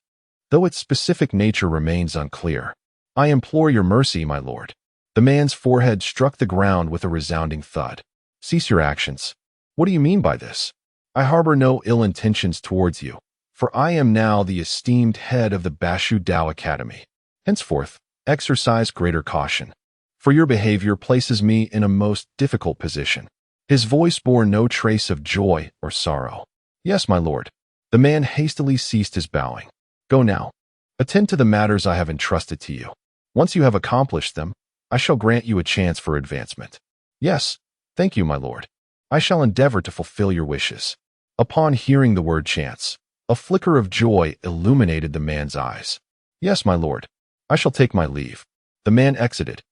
though its specific nature remains unclear. I implore your mercy, my lord. The man's forehead struck the ground with a resounding thud. Cease your actions. What do you mean by this? I harbor no ill intentions towards you, for I am now the esteemed head of the Bashu Dao Academy. Henceforth, exercise greater caution, for your behavior places me in a most difficult position. His voice bore no trace of joy or sorrow. Yes, my lord. The man hastily ceased his bowing. Go now. Attend to the matters I have entrusted to you. Once you have accomplished them, I shall grant you a chance for advancement. Yes, thank you, my lord. I shall endeavor to fulfill your wishes. Upon hearing the word chance, a flicker of joy illuminated the man's eyes. Yes, my lord. I shall take my leave. The man exited,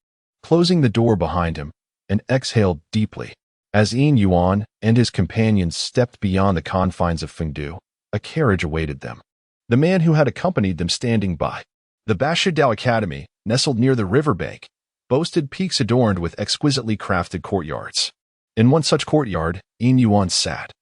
closing the door behind him, and exhaled deeply. As Yin Yuan and his companions stepped beyond the confines of Fengdu, a carriage awaited them. The man who had accompanied them standing by. The Bashu Dao Academy, nestled near the riverbank, boasted peaks adorned with exquisitely crafted courtyards. In one such courtyard, Yin Yuan sat,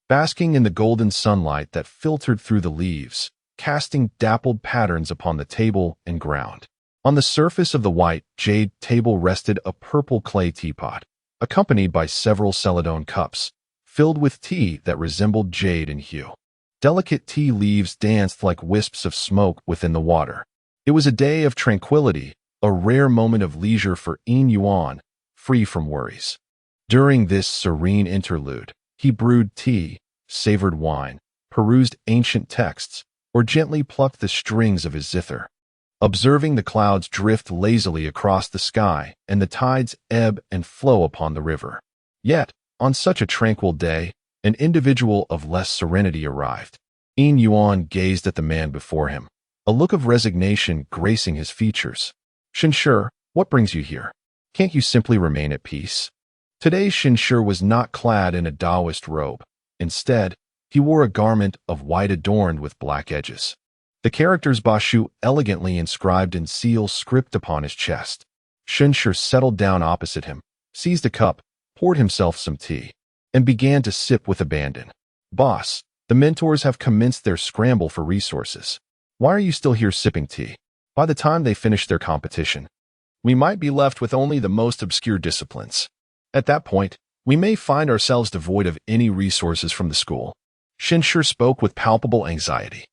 basking in the golden sunlight that filtered through the leaves, casting dappled patterns upon the table and ground. On the surface of the white jade table rested a purple clay teapot, accompanied by several celadone cups, filled with tea that resembled jade in hue. Delicate tea leaves danced like wisps of smoke within the water. It was a day of tranquility, a rare moment of leisure for Yin Yuan, free from worries. During this serene interlude, he brewed tea, savored wine, perused ancient texts, or gently plucked the strings of his zither. Observing the clouds drift lazily across the sky and the tides ebb and flow upon the river. Yet, on such a tranquil day, an individual of less serenity arrived. Yin Yuan gazed at the man before him, a look of resignation gracing his features. Shinshi, what brings you here? Can't you simply remain at peace? Today Shinshi was not clad in a Taoist robe. Instead, he wore a garment of white adorned with black edges. The characters Bashu elegantly inscribed in seal script upon his chest. Shinshi settled down opposite him, seized a cup, poured himself some tea, and began to sip with abandon. Boss, the mentors have commenced their scramble for resources. Why are you still here sipping tea? By the time they finish their competition, we might be left with only the most obscure disciplines. At that point, we may find ourselves devoid of any resources from the school. Shinshi spoke with palpable anxiety.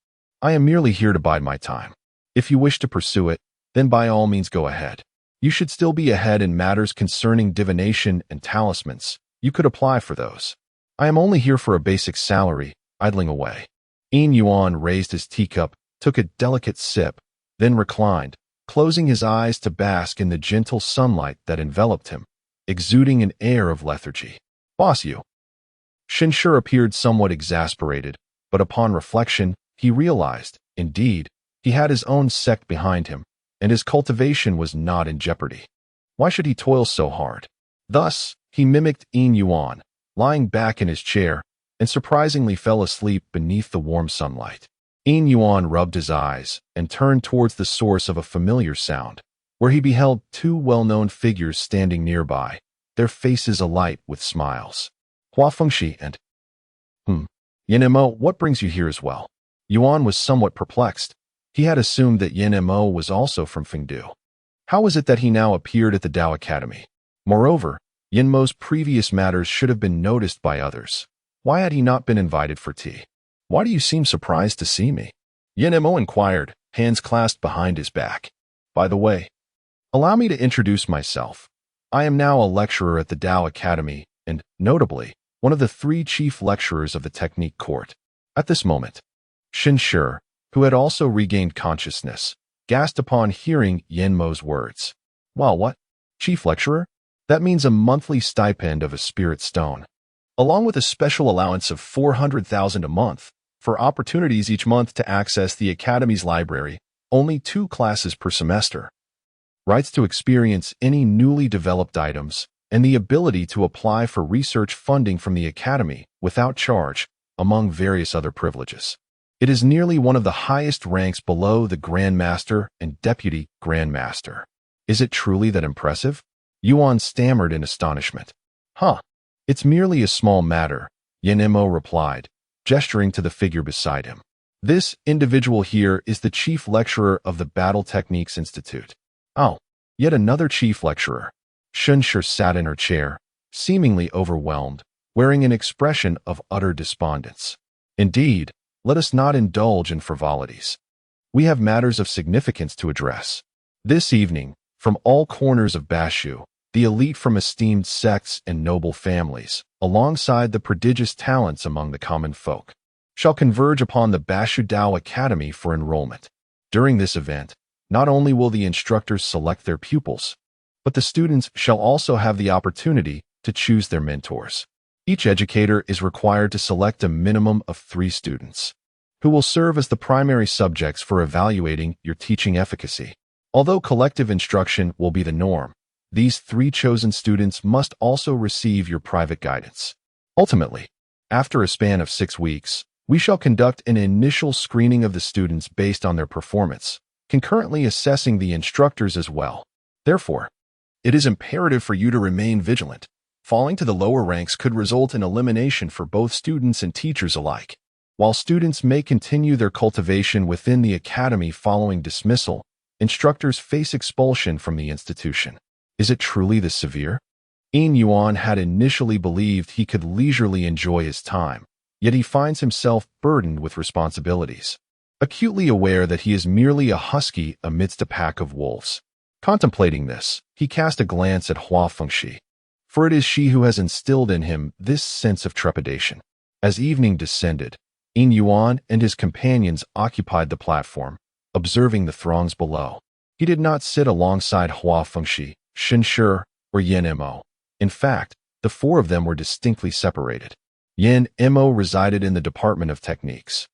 I am merely here to bide my time. If you wish to pursue it, then by all means go ahead. You should still be ahead in matters concerning divination and talismans. You could apply for those. I am only here for a basic salary, idling away. Yin Yuan raised his teacup, took a delicate sip, then reclined, closing his eyes to bask in the gentle sunlight that enveloped him, exuding an air of lethargy. Boss you. Shinshi appeared somewhat exasperated, but upon reflection, he realized, indeed, he had his own sect behind him, and his cultivation was not in jeopardy. Why should he toil so hard? Thus, he mimicked Yin Yuan, lying back in his chair, and surprisingly fell asleep beneath the warm sunlight. Yin Yuan rubbed his eyes and turned towards the source of a familiar sound, where he beheld two well-known figures standing nearby, their faces alight with smiles. Hua Fengxi and Yin Mo, what brings you here as well? Yuan was somewhat perplexed. He had assumed that Yin Mo was also from Fengdu. How was it that he now appeared at the Dao Academy? Moreover, Yin Mo's previous matters should have been noticed by others. Why had he not been invited for tea? Why do you seem surprised to see me? Yin Mo inquired, hands clasped behind his back. By the way, allow me to introduce myself. I am now a lecturer at the Dao Academy and, notably, one of the 3 chief lecturers of the Technique Court. At this moment, Shi, who had also regained consciousness, gasped upon hearing Yin Mo's words. Wow, what? Chief lecturer? That means a monthly stipend of a spirit stone, along with a special allowance of 400,000 a month for opportunities each month to access the Academy's library, only 2 classes per semester, rights to experience any newly developed items, and the ability to apply for research funding from the Academy without charge, among various other privileges. It is nearly one of the highest ranks below the Grand Master and Deputy Grand Master. Is it truly that impressive? Yuan stammered in astonishment. It's merely a small matter, Yin Mo replied, gesturing to the figure beside him. This individual here is the chief lecturer of the Battle Techniques Institute. Oh, yet another chief lecturer. Shi sat in her chair, seemingly overwhelmed, wearing an expression of utter despondence. Indeed, let us not indulge in frivolities. We have matters of significance to address. This evening, from all corners of Bashu, the elite from esteemed sects and noble families, alongside the prodigious talents among the common folk, shall converge upon the Bashu Dao Academy for enrollment. During this event, not only will the instructors select their pupils, but the students shall also have the opportunity to choose their mentors. Each educator is required to select a minimum of 3 students, who will serve as the primary subjects for evaluating your teaching efficacy. Although collective instruction will be the norm, these 3 chosen students must also receive your private guidance. Ultimately, after a span of 6 weeks, we shall conduct an initial screening of the students based on their performance, concurrently assessing the instructors as well. Therefore, it is imperative for you to remain vigilant. Falling to the lower ranks could result in elimination for both students and teachers alike. While students may continue their cultivation within the academy following dismissal, instructors face expulsion from the institution. Is it truly this severe? Yin Yuan had initially believed he could leisurely enjoy his time, yet he finds himself burdened with responsibilities, acutely aware that he is merely a husky amidst a pack of wolves. Contemplating this, he cast a glance at Hua Fengxi, for it is she who has instilled in him this sense of trepidation. As evening descended, Yin Yuan and his companions occupied the platform, observing the throngs below. He did not sit alongside Hua Fengxi, Shi, or Yin Mo. In fact, the 4 of them were distinctly separated. Yin Mo resided in the Department of Techniques,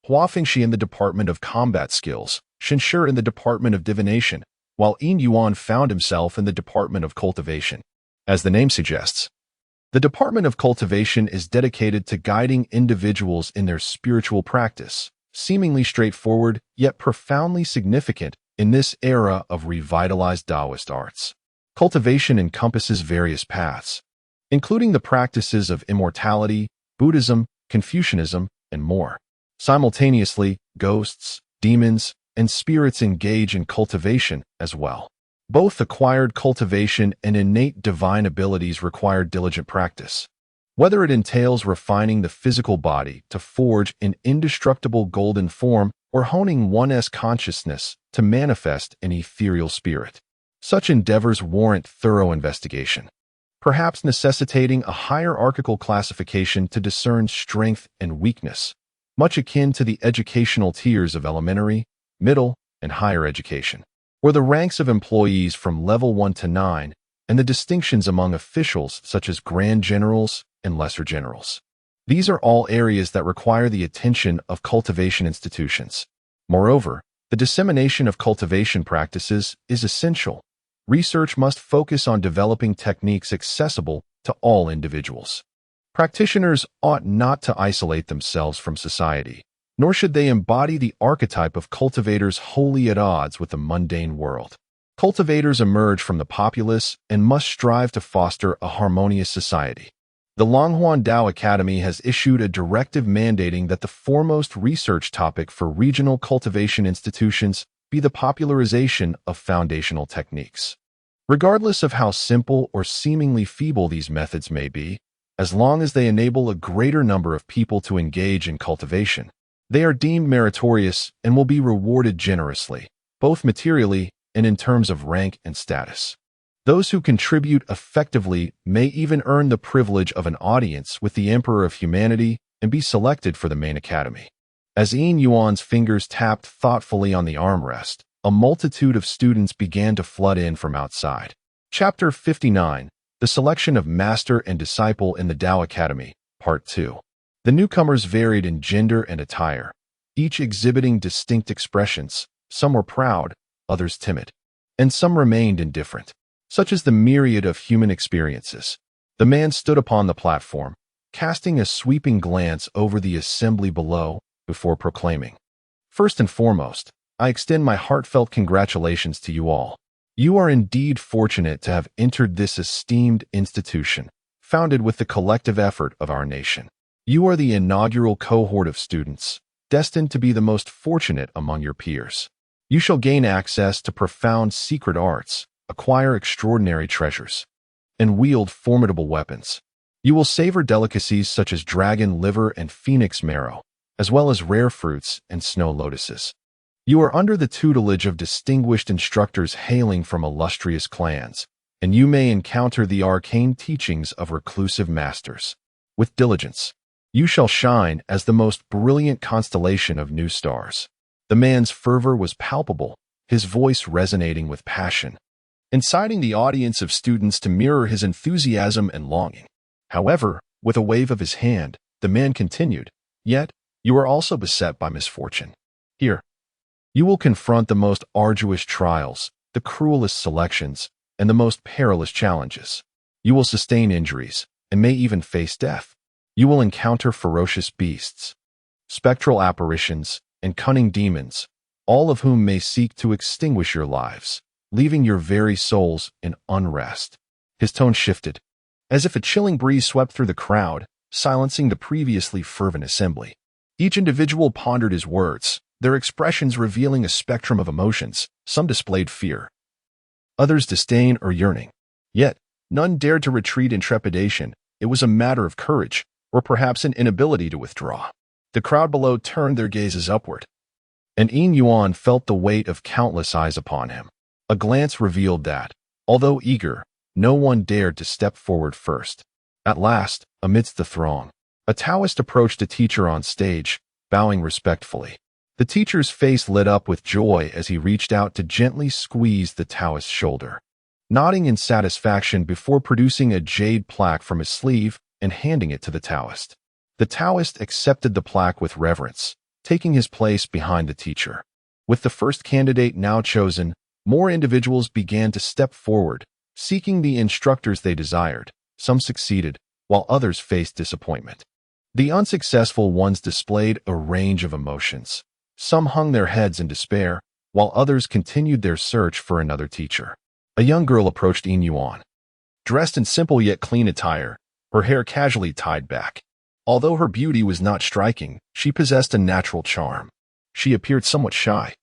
Hua Fengxi in the Department of Combat Skills, Shi in the Department of Divination, while Yin Yuan found himself in the Department of Cultivation. As the name suggests, the Department of Cultivation is dedicated to guiding individuals in their spiritual practice, seemingly straightforward yet profoundly significant in this era of revitalized Taoist arts. Cultivation encompasses various paths, including the practices of immortality, Buddhism, Confucianism, and more. Simultaneously, ghosts, demons, and spirits engage in cultivation as well. Both acquired cultivation and innate divine abilities require diligent practice. Whether it entails refining the physical body to forge an indestructible golden form or honing one's consciousness to manifest an ethereal spirit, such endeavors warrant thorough investigation, perhaps necessitating a hierarchical classification to discern strength and weakness, much akin to the educational tiers of elementary, middle, and higher education, or the ranks of employees from level 1 to 9, and the distinctions among officials such as grand generals and lesser generals. These are all areas that require the attention of cultivation institutions. Moreover, the dissemination of cultivation practices is essential. Research must focus on developing techniques accessible to all individuals. Practitioners ought not to isolate themselves from society, nor should they embody the archetype of cultivators wholly at odds with the mundane world. Cultivators emerge from the populace and must strive to foster a harmonious society. The Longhuan Dao Academy has issued a directive mandating that the foremost research topic for regional cultivation institutions be the popularization of foundational techniques. Regardless of how simple or seemingly feeble these methods may be, as long as they enable a greater number of people to engage in cultivation, they are deemed meritorious and will be rewarded generously, both materially and in terms of rank and status. Those who contribute effectively may even earn the privilege of an audience with the Emperor of Humanity and be selected for the main academy. As Yin Yuan's fingers tapped thoughtfully on the armrest, a multitude of students began to flood in from outside. Chapter 59, The Selection of Master and Disciple in the Dao Academy, Part 2. The newcomers varied in gender and attire, each exhibiting distinct expressions. Some were proud, others timid, and some remained indifferent. Such is the myriad of human experiences. The man stood upon the platform, casting a sweeping glance over the assembly below before proclaiming, "First and foremost, I extend my heartfelt congratulations to you all. You are indeed fortunate to have entered this esteemed institution, founded with the collective effort of our nation. You are the inaugural cohort of students, destined to be the most fortunate among your peers. You shall gain access to profound secret arts, acquire extraordinary treasures, and wield formidable weapons. You will savor delicacies such as dragon liver and phoenix marrow, as well as rare fruits and snow lotuses. You are under the tutelage of distinguished instructors hailing from illustrious clans, and you may encounter the arcane teachings of reclusive masters. With diligence, you shall shine as the most brilliant constellation of new stars." The man's fervor was palpable, his voice resonating with passion, inciting the audience of students to mirror his enthusiasm and longing. However, with a wave of his hand, the man continued, "Yet, you are also beset by misfortune. Here, you will confront the most arduous trials, the cruelest selections, and the most perilous challenges. You will sustain injuries, and may even face death. You will encounter ferocious beasts, spectral apparitions, and cunning demons, all of whom may seek to extinguish your lives, leaving your very souls in unrest." His tone shifted, as if a chilling breeze swept through the crowd, silencing the previously fervent assembly. Each individual pondered his words, their expressions revealing a spectrum of emotions. Some displayed fear, others disdain or yearning. Yet, none dared to retreat in trepidation. It was a matter of courage, or perhaps an inability to withdraw. The crowd below turned their gazes upward, and Yin Yuan felt the weight of countless eyes upon him. A glance revealed that, although eager, no one dared to step forward first. At last, amidst the throng, a Taoist approached a teacher on stage, bowing respectfully. The teacher's face lit up with joy as he reached out to gently squeeze the Taoist's shoulder, nodding in satisfaction before producing a jade plaque from his sleeve and handing it to the Taoist. The Taoist accepted the plaque with reverence, taking his place behind the teacher. With the first candidate now chosen, more individuals began to step forward, seeking the instructors they desired. Some succeeded, while others faced disappointment. The unsuccessful ones displayed a range of emotions. Some hung their heads in despair, while others continued their search for another teacher. A young girl approached Yin Yuan, dressed in simple yet clean attire, her hair casually tied back. Although her beauty was not striking, she possessed a natural charm. She appeared somewhat shy,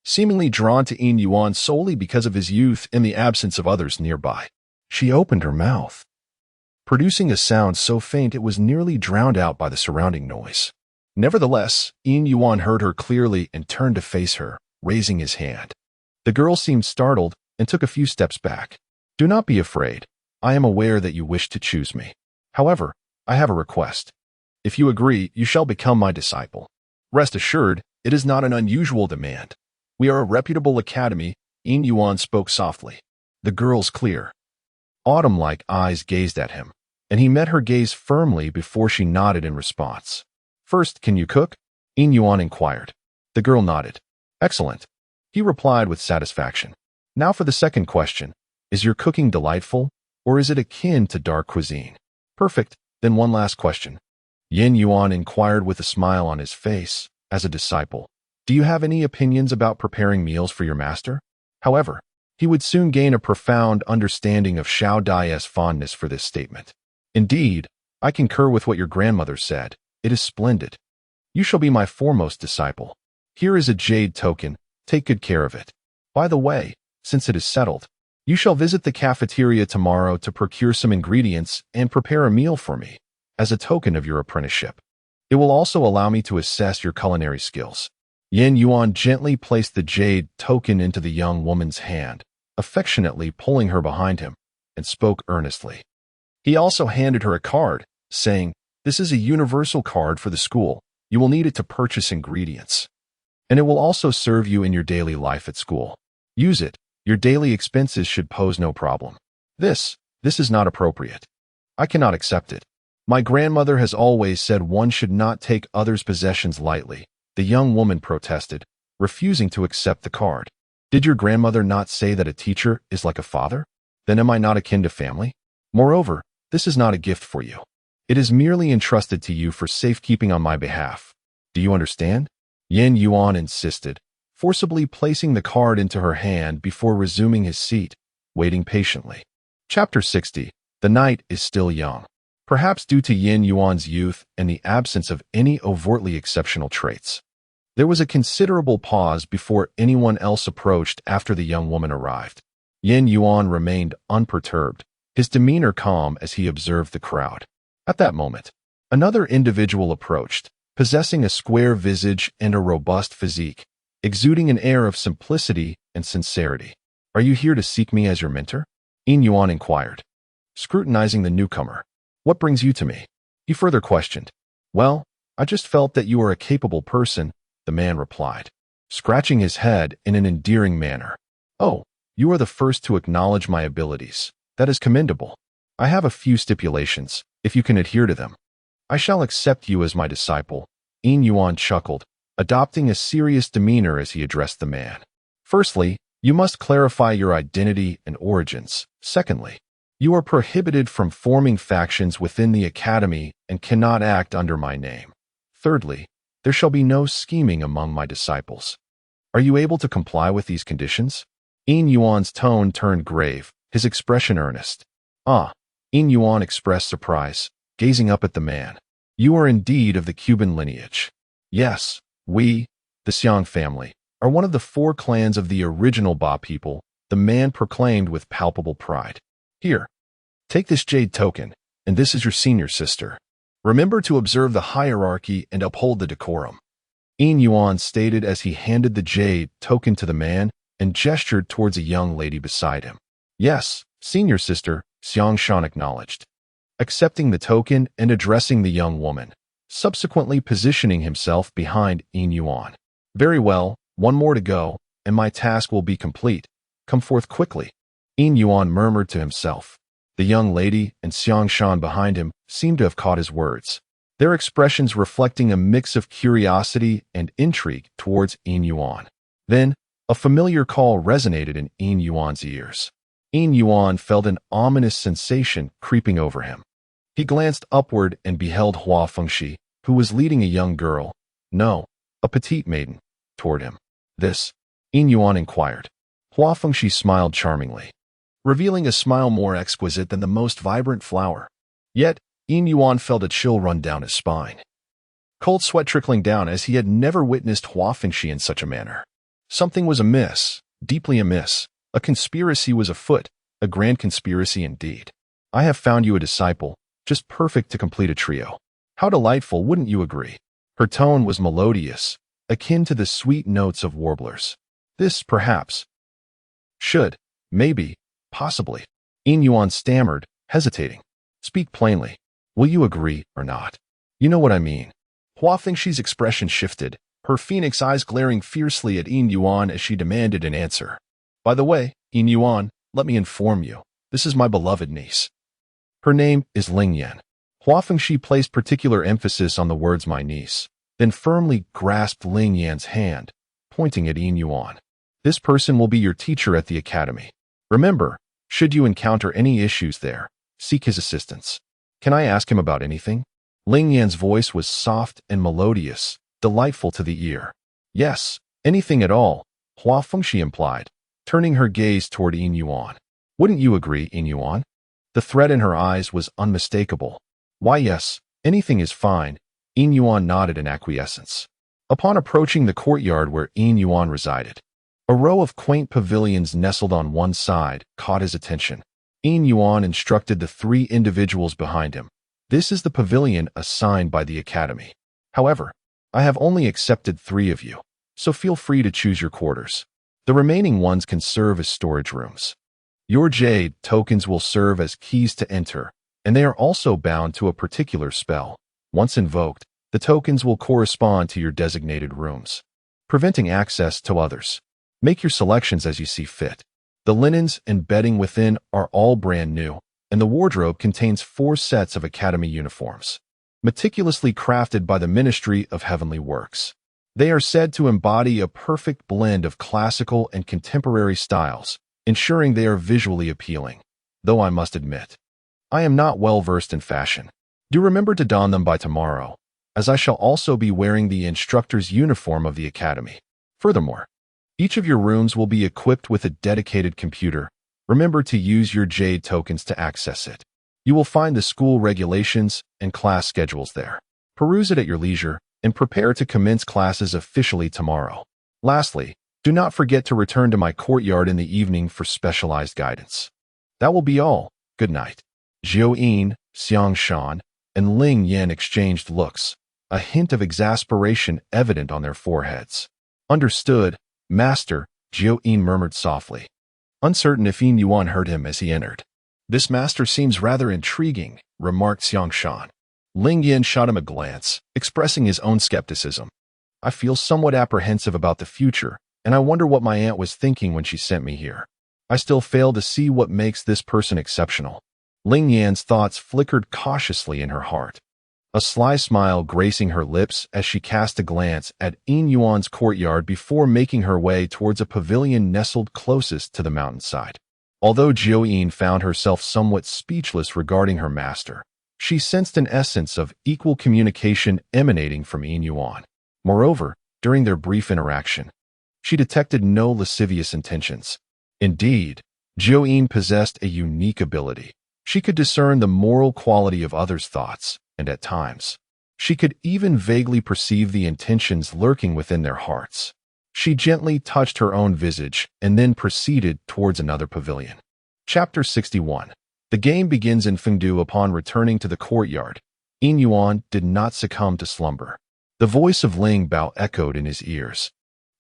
seemingly drawn to Yin Yuan solely because of his youth and the absence of others nearby. She opened her mouth, producing a sound so faint it was nearly drowned out by the surrounding noise. Nevertheless, Yin Yuan heard her clearly and turned to face her, raising his hand. The girl seemed startled and took a few steps back. "Do not be afraid. I am aware that you wish to choose me. However, I have a request. If you agree, you shall become my disciple. Rest assured, it is not an unusual demand. We are a reputable academy." Yin Yuan spoke softly. The girl's clear, autumn-like eyes gazed at him, and he met her gaze firmly before she nodded in response. "First, can you cook?" Yin Yuan inquired. The girl nodded. "Excellent," he replied with satisfaction. "Now for the second question. Is your cooking delightful, or is it akin to dark cuisine?" "Perfect. Then one last question." Yin Yuan inquired with a smile on his face. "As a disciple, do you have any opinions about preparing meals for your master?" However, he would soon gain a profound understanding of Xiao Dai's fondness for this statement. "Indeed, I concur with what your grandmother said. It is splendid. You shall be my foremost disciple. Here is a jade token. Take good care of it. By the way, since it is settled, you shall visit the cafeteria tomorrow to procure some ingredients and prepare a meal for me, as a token of your apprenticeship. It will also allow me to assess your culinary skills." Yin Yuan gently placed the jade token into the young woman's hand, affectionately pulling her behind him, and spoke earnestly. He also handed her a card, saying, "This is a universal card for the school. You will need it to purchase ingredients. And it will also serve you in your daily life at school. Use it. Your daily expenses should pose no problem. This is not appropriate. I cannot accept it. My grandmother has always said one should not take others' possessions lightly, the young woman protested, refusing to accept the card. Did your grandmother not say that a teacher is like a father? Then am I not akin to family? Moreover, this is not a gift for you. It is merely entrusted to you for safekeeping on my behalf. Do you understand? Yin Yuan insisted, forcibly placing the card into her hand before resuming his seat, waiting patiently. Chapter 60. The night is still young. Perhaps due to Yin Yuan's youth and the absence of any overtly exceptional traits. There was a considerable pause before anyone else approached after the young woman arrived. Yin Yuan remained unperturbed, his demeanor calm as he observed the crowd. At that moment, another individual approached, possessing a square visage and a robust physique, exuding an air of simplicity and sincerity. Are you here to seek me as your mentor? Yin Yuan inquired, scrutinizing the newcomer. What brings you to me? He further questioned. Well, I just felt that you are a capable person, the man replied, scratching his head in an endearing manner. Oh, you are the first to acknowledge my abilities. That is commendable. I have a few stipulations, if you can adhere to them. I shall accept you as my disciple. Yin Yuan chuckled, adopting a serious demeanor as he addressed the man. Firstly, you must clarify your identity and origins. Secondly, you are prohibited from forming factions within the academy and cannot act under my name. Thirdly, there shall be no scheming among my disciples. Are you able to comply with these conditions? Yin Yuan's tone turned grave, his expression earnest. Yin Yuan expressed surprise, gazing up at the man. You are indeed of the Cuban lineage. Yes, we, the Xiang family, are one of the 4 clans of the original Ba people, the man proclaimed with palpable pride. Here, take this jade token, and this is your senior sister. Remember to observe the hierarchy and uphold the decorum. Yin Yuan stated as he handed the jade token to the man and gestured towards a young lady beside him. Yes, senior sister, Xiang Shan acknowledged, accepting the token and addressing the young woman, subsequently positioning himself behind Yin Yuan. Very well, one more to go, and my task will be complete. Come forth quickly. Yin Yuan murmured to himself. The young lady and Xiang Shan behind him seemed to have caught his words, their expressions reflecting a mix of curiosity and intrigue towards Yin Yuan. Then, a familiar call resonated in Yin Yuan's ears. Yin Yuan felt an ominous sensation creeping over him. He glanced upward and beheld Hua Fengxi, who was leading a young girl, a petite maiden, toward him. This? Yin Yuan inquired. Hua Fengxi smiled charmingly, revealing a smile more exquisite than the most vibrant flower. Yet, Yin Yuan felt a chill run down his spine. Cold sweat trickling down as he had never witnessed Hua Fengxi in such a manner. Something was amiss, deeply amiss. A conspiracy was afoot, a grand conspiracy indeed. I have found you a disciple, just perfect to complete a trio. How delightful, wouldn't you agree? Her tone was melodious, akin to the sweet notes of warblers. This, perhaps, should, maybe, possibly. Yin Yuan stammered, hesitating. Speak plainly. Will you agree or not? You know what I mean. Hua Fengxi's expression shifted, her phoenix eyes glaring fiercely at Yin Yuan as she demanded an answer. By the way, Yin Yuan, let me inform you, this is my beloved niece. Her name is Ling Yan. Hua Fengxi placed particular emphasis on the words my niece, then firmly grasped Ling Yan's hand, pointing at Yin Yuan. This person will be your teacher at the academy. Remember, should you encounter any issues there, seek his assistance. Can I ask him about anything? Ling Yan's voice was soft and melodious, delightful to the ear. Yes, anything at all, Hua Fengxi implied, turning her gaze toward Yin Yuan. Wouldn't you agree, Yin Yuan? The threat in her eyes was unmistakable. Why yes, anything is fine. Yin Yuan nodded in acquiescence. Upon approaching the courtyard where Yin Yuan resided, a row of quaint pavilions nestled on one side caught his attention. Yin Yuan instructed the 3 individuals behind him. This is the pavilion assigned by the academy. However, I have only accepted 3 of you, so feel free to choose your quarters. The remaining ones can serve as storage rooms. Your jade tokens will serve as keys to enter, and they are also bound to a particular spell. Once invoked, The tokens will correspond to your designated rooms, preventing access to others. Make your selections as you see fit. The linens and bedding within are all brand new, and the wardrobe contains 4 sets of academy uniforms, meticulously crafted by the Ministry of Heavenly Works. They are said to embody a perfect blend of classical and contemporary styles, ensuring they are visually appealing, though I must admit, I am not well versed in fashion. Do remember to don them by tomorrow, as I shall also be wearing the instructor's uniform of the academy. Furthermore, each of your rooms will be equipped with a dedicated computer. Remember to use your Jade tokens to access it. You will find the school regulations and class schedules there. Peruse it at your leisure and prepare to commence classes officially tomorrow. Lastly, do not forget to return to my courtyard in the evening for specialized guidance. That will be all. Good night. Zhou Yin, Xiang Shan, and Ling Yan exchanged looks, a hint of exasperation evident on their foreheads. Understood, Master, Zhou Yin murmured softly, uncertain if Yin Yuan heard him as he entered. This master seems rather intriguing, remarked Xiang Shan. Ling Yan shot him a glance, expressing his own skepticism. I feel somewhat apprehensive about the future, and I wonder what my aunt was thinking when she sent me here. I still fail to see what makes this person exceptional. Ling Yan's thoughts flickered cautiously in her heart, a sly smile gracing her lips as she cast a glance at Yin Yuan's courtyard before making her way towards a pavilion nestled closest to the mountainside. Although Zhou Yin found herself somewhat speechless regarding her master, she sensed an essence of equal communication emanating from Yin Yuan. Moreover, during their brief interaction, she detected no lascivious intentions. Indeed, Zhou Yin possessed a unique ability. She could discern the moral quality of others' thoughts, and at times, she could even vaguely perceive the intentions lurking within their hearts. She gently touched her own visage and then proceeded towards another pavilion. Chapter 61. The game begins in Fengdu. Upon returning to the courtyard, Yin Yuan did not succumb to slumber. The voice of Ling Bao echoed in his ears,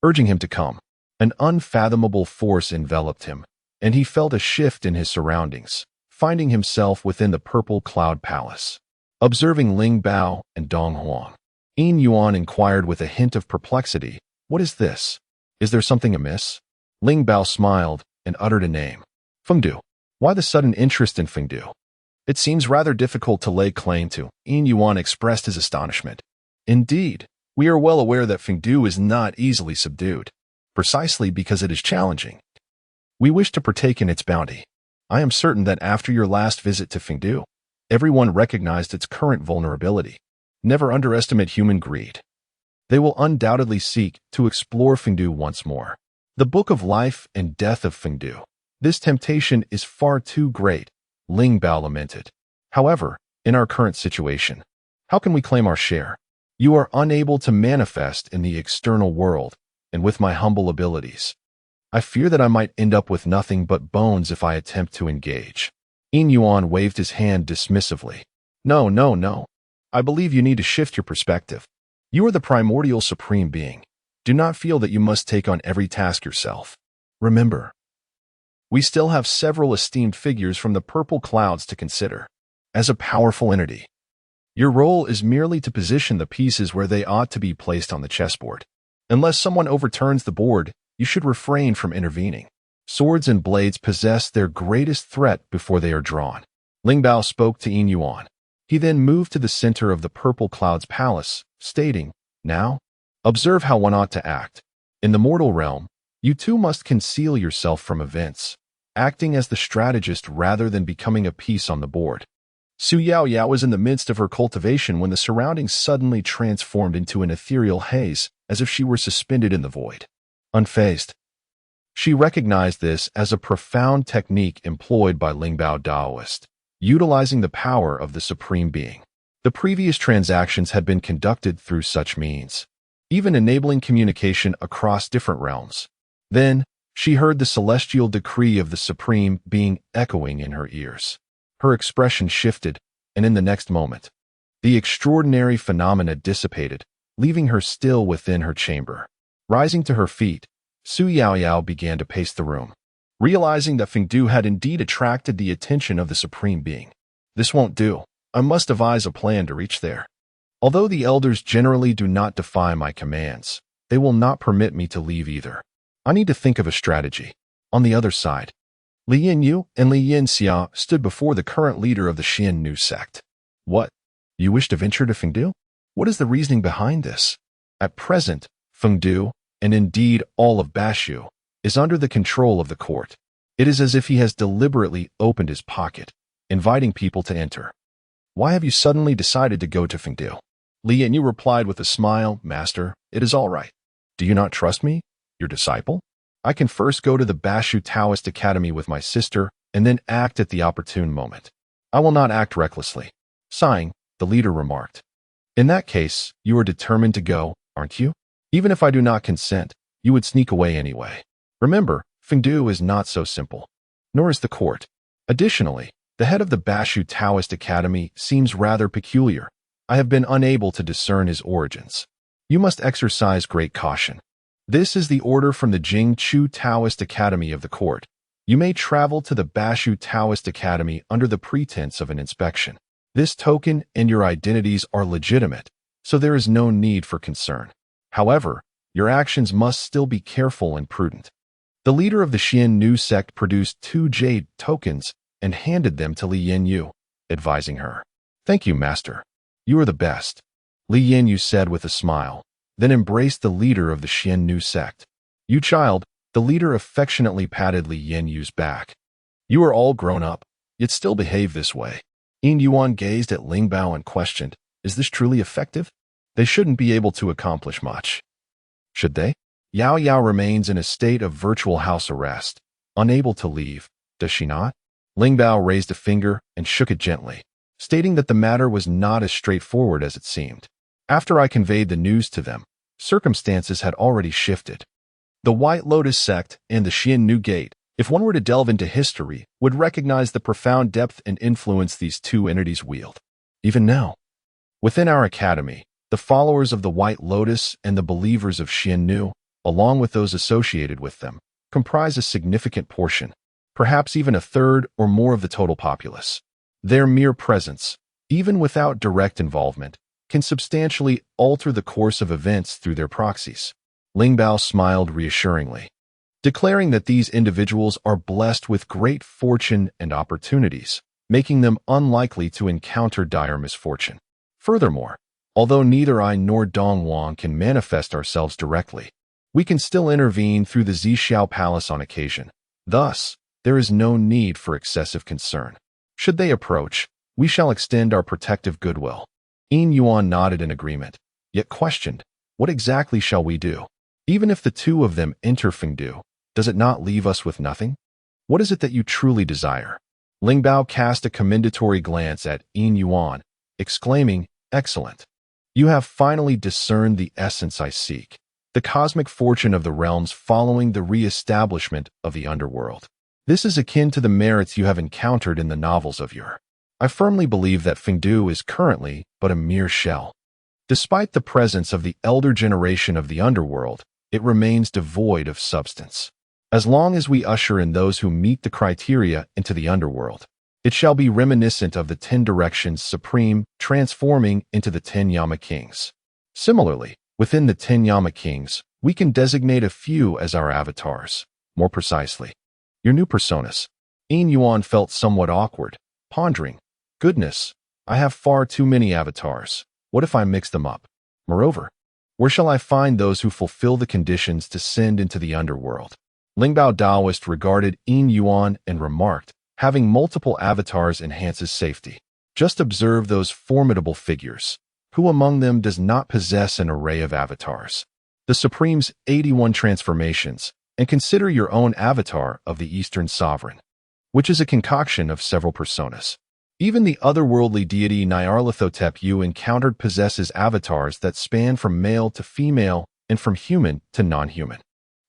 urging him to come. An unfathomable force enveloped him, and he felt a shift in his surroundings, finding himself within the Purple Cloud Palace. Observing Ling Bao and Dong Huang, Yin Yuan inquired with a hint of perplexity, "What is this? Is there something amiss?" Ling Bao smiled and uttered a name. "Fengdu. Why the sudden interest in Fengdu? It seems rather difficult to lay claim to." Yin Yuan expressed his astonishment. "Indeed, we are well aware that Fengdu is not easily subdued, precisely because it is challenging. We wish to partake in its bounty. I am certain that after your last visit to Fengdu, everyone recognized its current vulnerability. Never underestimate human greed. They will undoubtedly seek to explore Fengdu once more. The Book of Life and Death of Fengdu. This temptation is far too great," Ling Bao lamented. "However, in our current situation, how can we claim our share? You are unable to manifest in the external world, and with my humble abilities, I fear that I might end up with nothing but bones if I attempt to engage." Yin Yuan waved his hand dismissively. No. I believe you need to shift your perspective. You are the primordial supreme being. Do not feel that you must take on every task yourself. Remember, we still have several esteemed figures from the purple clouds to consider. As a powerful entity, your role is merely to position the pieces where they ought to be placed on the chessboard. Unless someone overturns the board, you should refrain from intervening. Swords and blades possess their greatest threat before they are drawn. Ling Bao spoke to Yin Yuan. He then moved to the center of the Purple Cloud's palace, stating, "Now, observe how one ought to act. In the mortal realm, you too must conceal yourself from events, acting as the strategist rather than becoming a piece on the board." Su Yaoyao was in the midst of her cultivation when the surroundings suddenly transformed into an ethereal haze, as if she were suspended in the void. Unfazed, she recognized this as a profound technique employed by Lingbao Daoist, utilizing the power of the Supreme Being. The previous transactions had been conducted through such means, even enabling communication across different realms. Then, she heard the celestial decree of the Supreme Being echoing in her ears. Her expression shifted, and in the next moment, the extraordinary phenomena dissipated, leaving her still within her chamber. Rising to her feet, Su Yaoyao began to pace the room, realizing that Fengdu had indeed attracted the attention of the Supreme Being. "This won't do. I must devise a plan to reach there." Although the elders generally do not defy my commands, they will not permit me to leave either. I need to think of a strategy. On the other side, Li Yinyu and Li Yinxiao stood before the current leader of the Yin sect. What? You wish to venture to Fengdu? What is the reasoning behind this? At present, Fengdu, and indeed all of Bashu, is under the control of the court. It is as if he has deliberately opened his pocket, inviting people to enter. Why have you suddenly decided to go to Fengdu? Li Yinyu replied with a smile, Master, it is all right. Do you not trust me, your disciple? I can first go to the Bashu Taoist Academy with my sister and then act at the opportune moment. I will not act recklessly. Sighing, the leader remarked. In that case, you are determined to go, aren't you? Even if I do not consent, you would sneak away anyway. Remember, Fengdu is not so simple. Nor is the court. Additionally, the head of the Bashu Taoist Academy seems rather peculiar. I have been unable to discern his origins. You must exercise great caution. This is the order from the Jingchu Taoist Academy of the court. You may travel to the Bashu Taoist Academy under the pretense of an inspection. This token and your identities are legitimate, so there is no need for concern. However, your actions must still be careful and prudent. The leader of the Yin sect produced 2 jade tokens and handed them to Li Yinyu, advising her. Thank you, Master. You are the best, Li Yinyu said with a smile, then embraced the leader of the Yin sect. You child, the leader affectionately patted Li Yinyu's back. You are all grown up, yet still behave this way. Yin Yuan gazed at Ling Bao and questioned, is this truly effective? They shouldn't be able to accomplish much. Should they? Yao Yao remains in a state of virtual house arrest, unable to leave, does she not? Ling Bao raised a finger and shook it gently, stating that the matter was not as straightforward as it seemed. After I conveyed the news to them, circumstances had already shifted. The White Lotus sect and the Yin Gate, if one were to delve into history, would recognize the profound depth and influence these two entities wield. Even now, within our academy, the followers of the White Lotus and the believers of Yin, along with those associated with them, comprise a significant portion, perhaps even a third or more of the total populace. Their mere presence, even without direct involvement, can substantially alter the course of events through their proxies. Ling Bao smiled reassuringly, declaring that these individuals are blessed with great fortune and opportunities, making them unlikely to encounter dire misfortune. Furthermore, although neither I nor Dong Wang can manifest ourselves directly, we can still intervene through the Zixiao Palace on occasion. Thus, there is no need for excessive concern. Should they approach, we shall extend our protective goodwill. Yin Yuan nodded in agreement, yet questioned, what exactly shall we do? Even if the two of them enter Fengdu, does it not leave us with nothing? What is it that you truly desire? Ling Bao cast a commendatory glance at Yin Yuan, exclaiming, excellent. You have finally discerned the essence I seek, the cosmic fortune of the realms following the re-establishment of the Underworld. This is akin to the merits you have encountered in the novels of yore. I firmly believe that Fengdu is currently but a mere shell. Despite the presence of the elder generation of the Underworld, it remains devoid of substance. As long as we usher in those who meet the criteria into the Underworld, it shall be reminiscent of the 10 Directions Supreme, transforming into the 10 Yama Kings. Similarly, within the 10 Yama Kings, we can designate a few as our avatars. More precisely, your new personas. Yin Yuan felt somewhat awkward, pondering, goodness, I have far too many avatars. What if I mix them up? Moreover, where shall I find those who fulfill the conditions to send into the Underworld? Ling Bao Taoist regarded Yin Yuan and remarked, having multiple avatars enhances safety. Just observe those formidable figures. Who among them does not possess an array of avatars? The Supreme's 81 transformations, and consider your own avatar of the Eastern Sovereign, which is a concoction of several personas. Even the otherworldly deity Nyarlathotep you encountered possesses avatars that span from male to female and from human to non-human.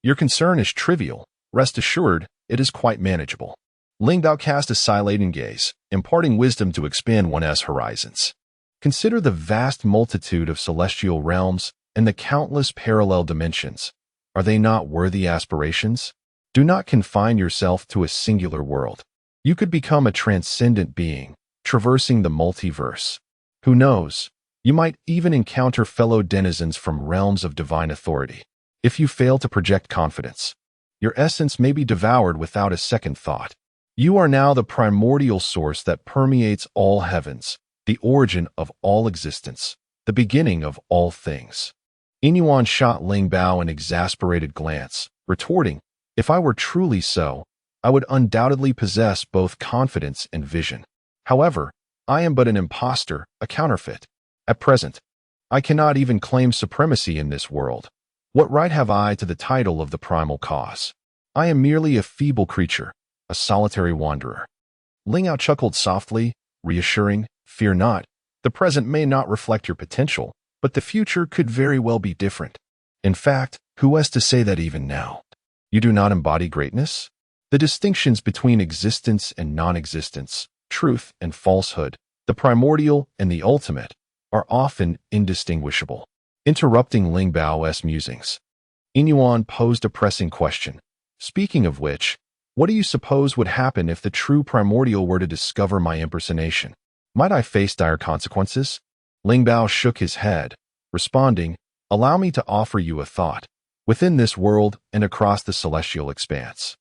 Your concern is trivial. Rest assured, it is quite manageable. Ling Bao cast a silating gaze, imparting wisdom to expand one's horizons. Consider the vast multitude of celestial realms and the countless parallel dimensions. Are they not worthy aspirations? Do not confine yourself to a singular world. You could become a transcendent being, traversing the multiverse. Who knows? You might even encounter fellow denizens from realms of divine authority. If you fail to project confidence, your essence may be devoured without a second thought. You are now the primordial source that permeates all heavens, the origin of all existence, the beginning of all things. Yin Yuan shot Ling Bao an exasperated glance, retorting, "If I were truly so, I would undoubtedly possess both confidence and vision. However, I am but an impostor, a counterfeit. At present, I cannot even claim supremacy in this world. What right have I to the title of the primal cause? I am merely a feeble creature, a solitary wanderer." Ling Ao chuckled softly, reassuring, "Fear not. The present may not reflect your potential, but the future could very well be different. In fact, who has to say that even now? You do not embody greatness? The distinctions between existence and non-existence, truth and falsehood, the primordial and the ultimate, are often indistinguishable." Interrupting Ling Bao's musings, Yin Yuan posed a pressing question. "Speaking of which, what do you suppose would happen if the true primordial were to discover my impersonation? Might I face dire consequences?" Ling Bao shook his head, responding, "Allow me to offer you a thought. Within this world and across the celestial expanse,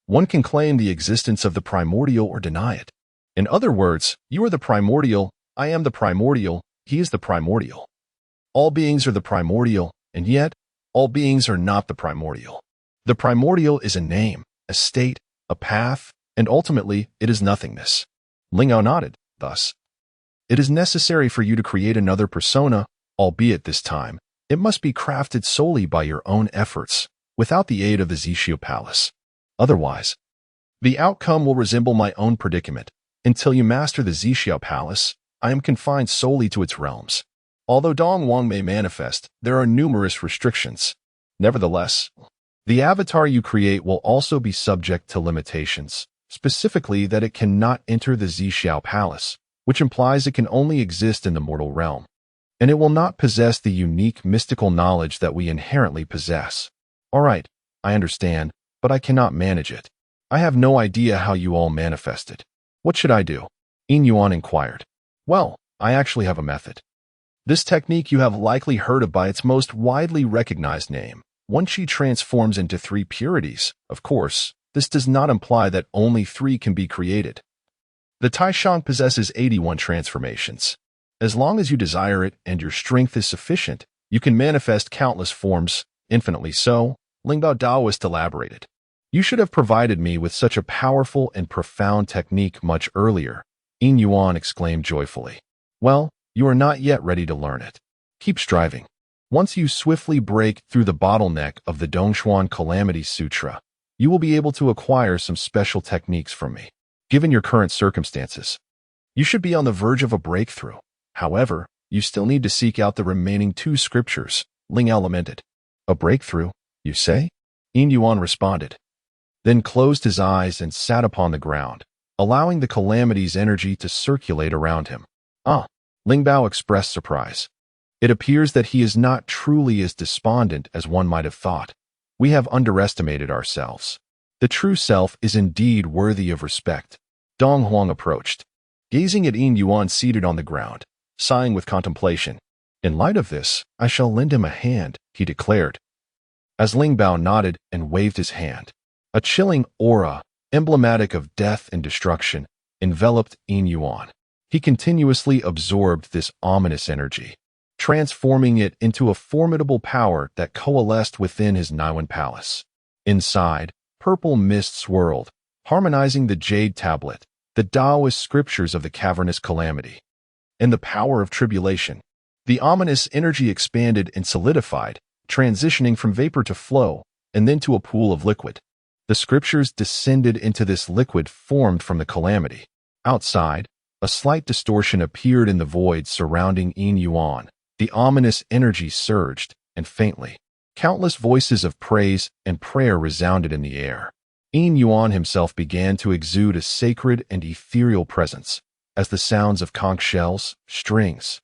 one can claim the existence of the primordial or deny it. In other words, you are the primordial, I am the primordial, he is the primordial. All beings are the primordial, and yet, all beings are not the primordial. The primordial is a name, a state, a path, and ultimately, it is nothingness." Ling Ao nodded, "Thus, it is necessary for you to create another persona, albeit this time, it must be crafted solely by your own efforts, without the aid of the Zixiao Palace. Otherwise, the outcome will resemble my own predicament. Until you master the Zixiao Palace, I am confined solely to its realms. Although Dong Wang may manifest, there are numerous restrictions. Nevertheless, the avatar you create will also be subject to limitations, specifically that it cannot enter the Zixiao Palace, which implies it can only exist in the mortal realm. And it will not possess the unique mystical knowledge that we inherently possess. All right, I understand, but I cannot manage it. I have no idea how you all manifested. What should I do?" Yin Yuan inquired. "Well, I actually have a method. This technique you have likely heard of by its most widely recognized name. One Qi transforms into 3 purities. Of course, this does not imply that only 3 can be created. The Taishang possesses 81 transformations. As long as you desire it and your strength is sufficient, you can manifest countless forms, infinitely so," Ling Bao Daoist elaborated. "You should have provided me with such a powerful and profound technique much earlier," Yin Yuan exclaimed joyfully. "Well, you are not yet ready to learn it. Keep striving. Once you swiftly break through the bottleneck of the Dongshuan Calamity Sutra, you will be able to acquire some special techniques from me. Given your current circumstances, you should be on the verge of a breakthrough. However, you still need to seek out the remaining 2 scriptures," Ling Ao lamented. "A breakthrough, you say?" Yin Yuan responded, then closed his eyes and sat upon the ground, allowing the calamity's energy to circulate around him. "Ah," Ling Bao expressed surprise. "It appears that he is not truly as despondent as one might have thought. We have underestimated ourselves. The true self is indeed worthy of respect." Dong Huang approached, gazing at Yin Yuan seated on the ground, sighing with contemplation. "In light of this, I shall lend him a hand," he declared. As Ling Bao nodded and waved his hand, a chilling aura, emblematic of death and destruction, enveloped Yin Yuan. He continuously absorbed this ominous energy, transforming it into a formidable power that coalesced within his Niwen Palace. Inside, purple mist swirled, harmonizing the jade tablet, the Taoist scriptures of the cavernous calamity, and the power of tribulation. The ominous energy expanded and solidified, transitioning from vapor to flow, and then to a pool of liquid. The scriptures descended into this liquid formed from the calamity. Outside, a slight distortion appeared in the void surrounding Yin Yuan. The ominous energy surged, and faintly, countless voices of praise and prayer resounded in the air. Yin Yuan himself began to exude a sacred and ethereal presence, as the sounds of conch shells, strings,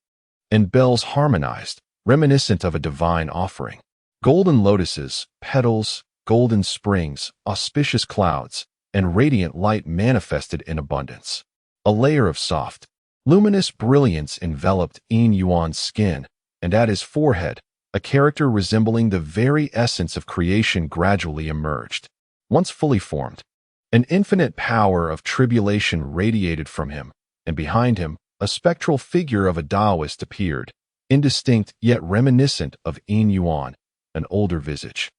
and bells harmonized, reminiscent of a divine offering. Golden lotuses, petals, golden springs, auspicious clouds, and radiant light manifested in abundance. A layer of soft, Luminous brilliance enveloped Yin Yuan's skin, and at his forehead, a character resembling the very essence of creation gradually emerged. Once fully formed, an infinite power of tribulation radiated from him, and behind him, a spectral figure of a Taoist appeared, indistinct yet reminiscent of Yin Yuan, an older visage.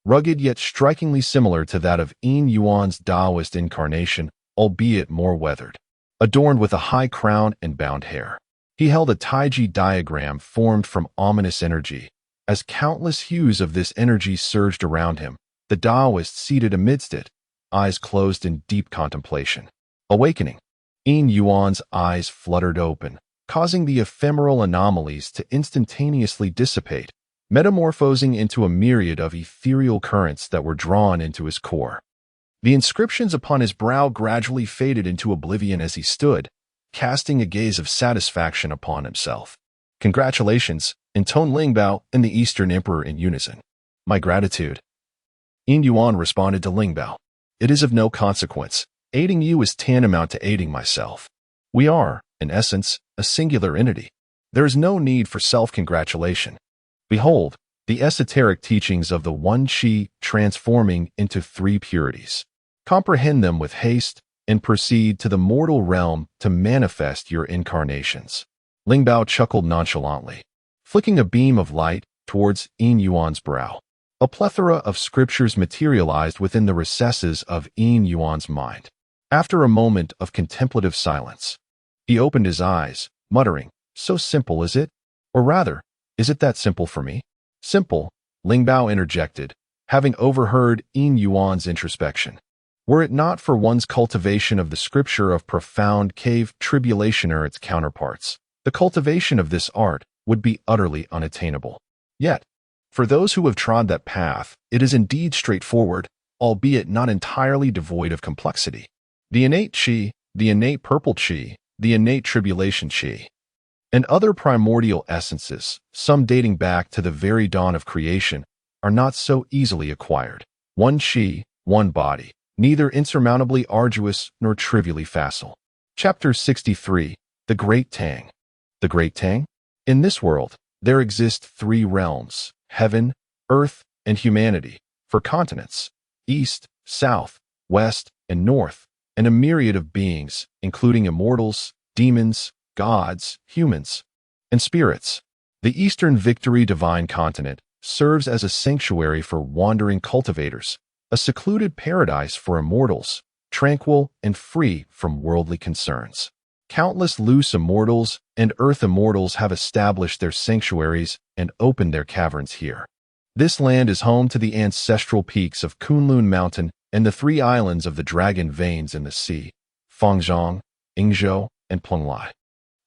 Rugged yet strikingly similar to that of Yin Yuan's Taoist incarnation, albeit more weathered. Adorned with a high crown and bound hair. He held a Taiji diagram formed from ominous energy. As countless hues of this energy surged around him, the Taoist seated amidst it, eyes closed in deep contemplation. Awakening, Yin Yuan's eyes fluttered open, causing the ephemeral anomalies to instantaneously dissipate, metamorphosing into a myriad of ethereal currents that were drawn into his core. The inscriptions upon his brow gradually faded into oblivion as he stood, casting a gaze of satisfaction upon himself. Congratulations, intoned Lingbao and the Eastern Emperor in unison. My gratitude. Yin Yuan responded to Lingbao. It is of no consequence. Aiding you is tantamount to aiding myself. We are, in essence, a singular entity. There is no need for self-congratulation. Behold, the esoteric teachings of the One Qi transforming into three purities. Comprehend them with haste, and proceed to the mortal realm to manifest your incarnations. Lingbao chuckled nonchalantly, flicking a beam of light towards Yin Yuan's brow. A plethora of scriptures materialized within the recesses of Yin Yuan's mind. After a moment of contemplative silence, he opened his eyes, muttering, "So simple is it? Or rather, is it that simple for me?" "Simple," Lingbao interjected, having overheard Yin Yuan's introspection. "Were it not for one's cultivation of the scripture of profound cave tribulation or its counterparts, the cultivation of this art would be utterly unattainable. Yet, for those who have trod that path, it is indeed straightforward, albeit not entirely devoid of complexity. The innate Qi, the innate purple Qi, the innate tribulation Qi, and other primordial essences, some dating back to the very dawn of creation, are not so easily acquired. One Qi, one body, neither insurmountably arduous nor trivially facile." Chapter 63, The Great Tang. The Great Tang? In this world, there exist three realms, heaven, earth, and humanity, for continents, east, south, west, and north, and a myriad of beings, including immortals, demons, gods, humans, and spirits. The Eastern Victory Divine Continent serves as a sanctuary for wandering cultivators, a secluded paradise for immortals, tranquil and free from worldly concerns. Countless loose immortals and earth immortals have established their sanctuaries and opened their caverns here. This land is home to the ancestral peaks of Kunlun Mountain and the three islands of the Dragon Veins in the sea, Fangzhong, Yingzhou, and Plunglai.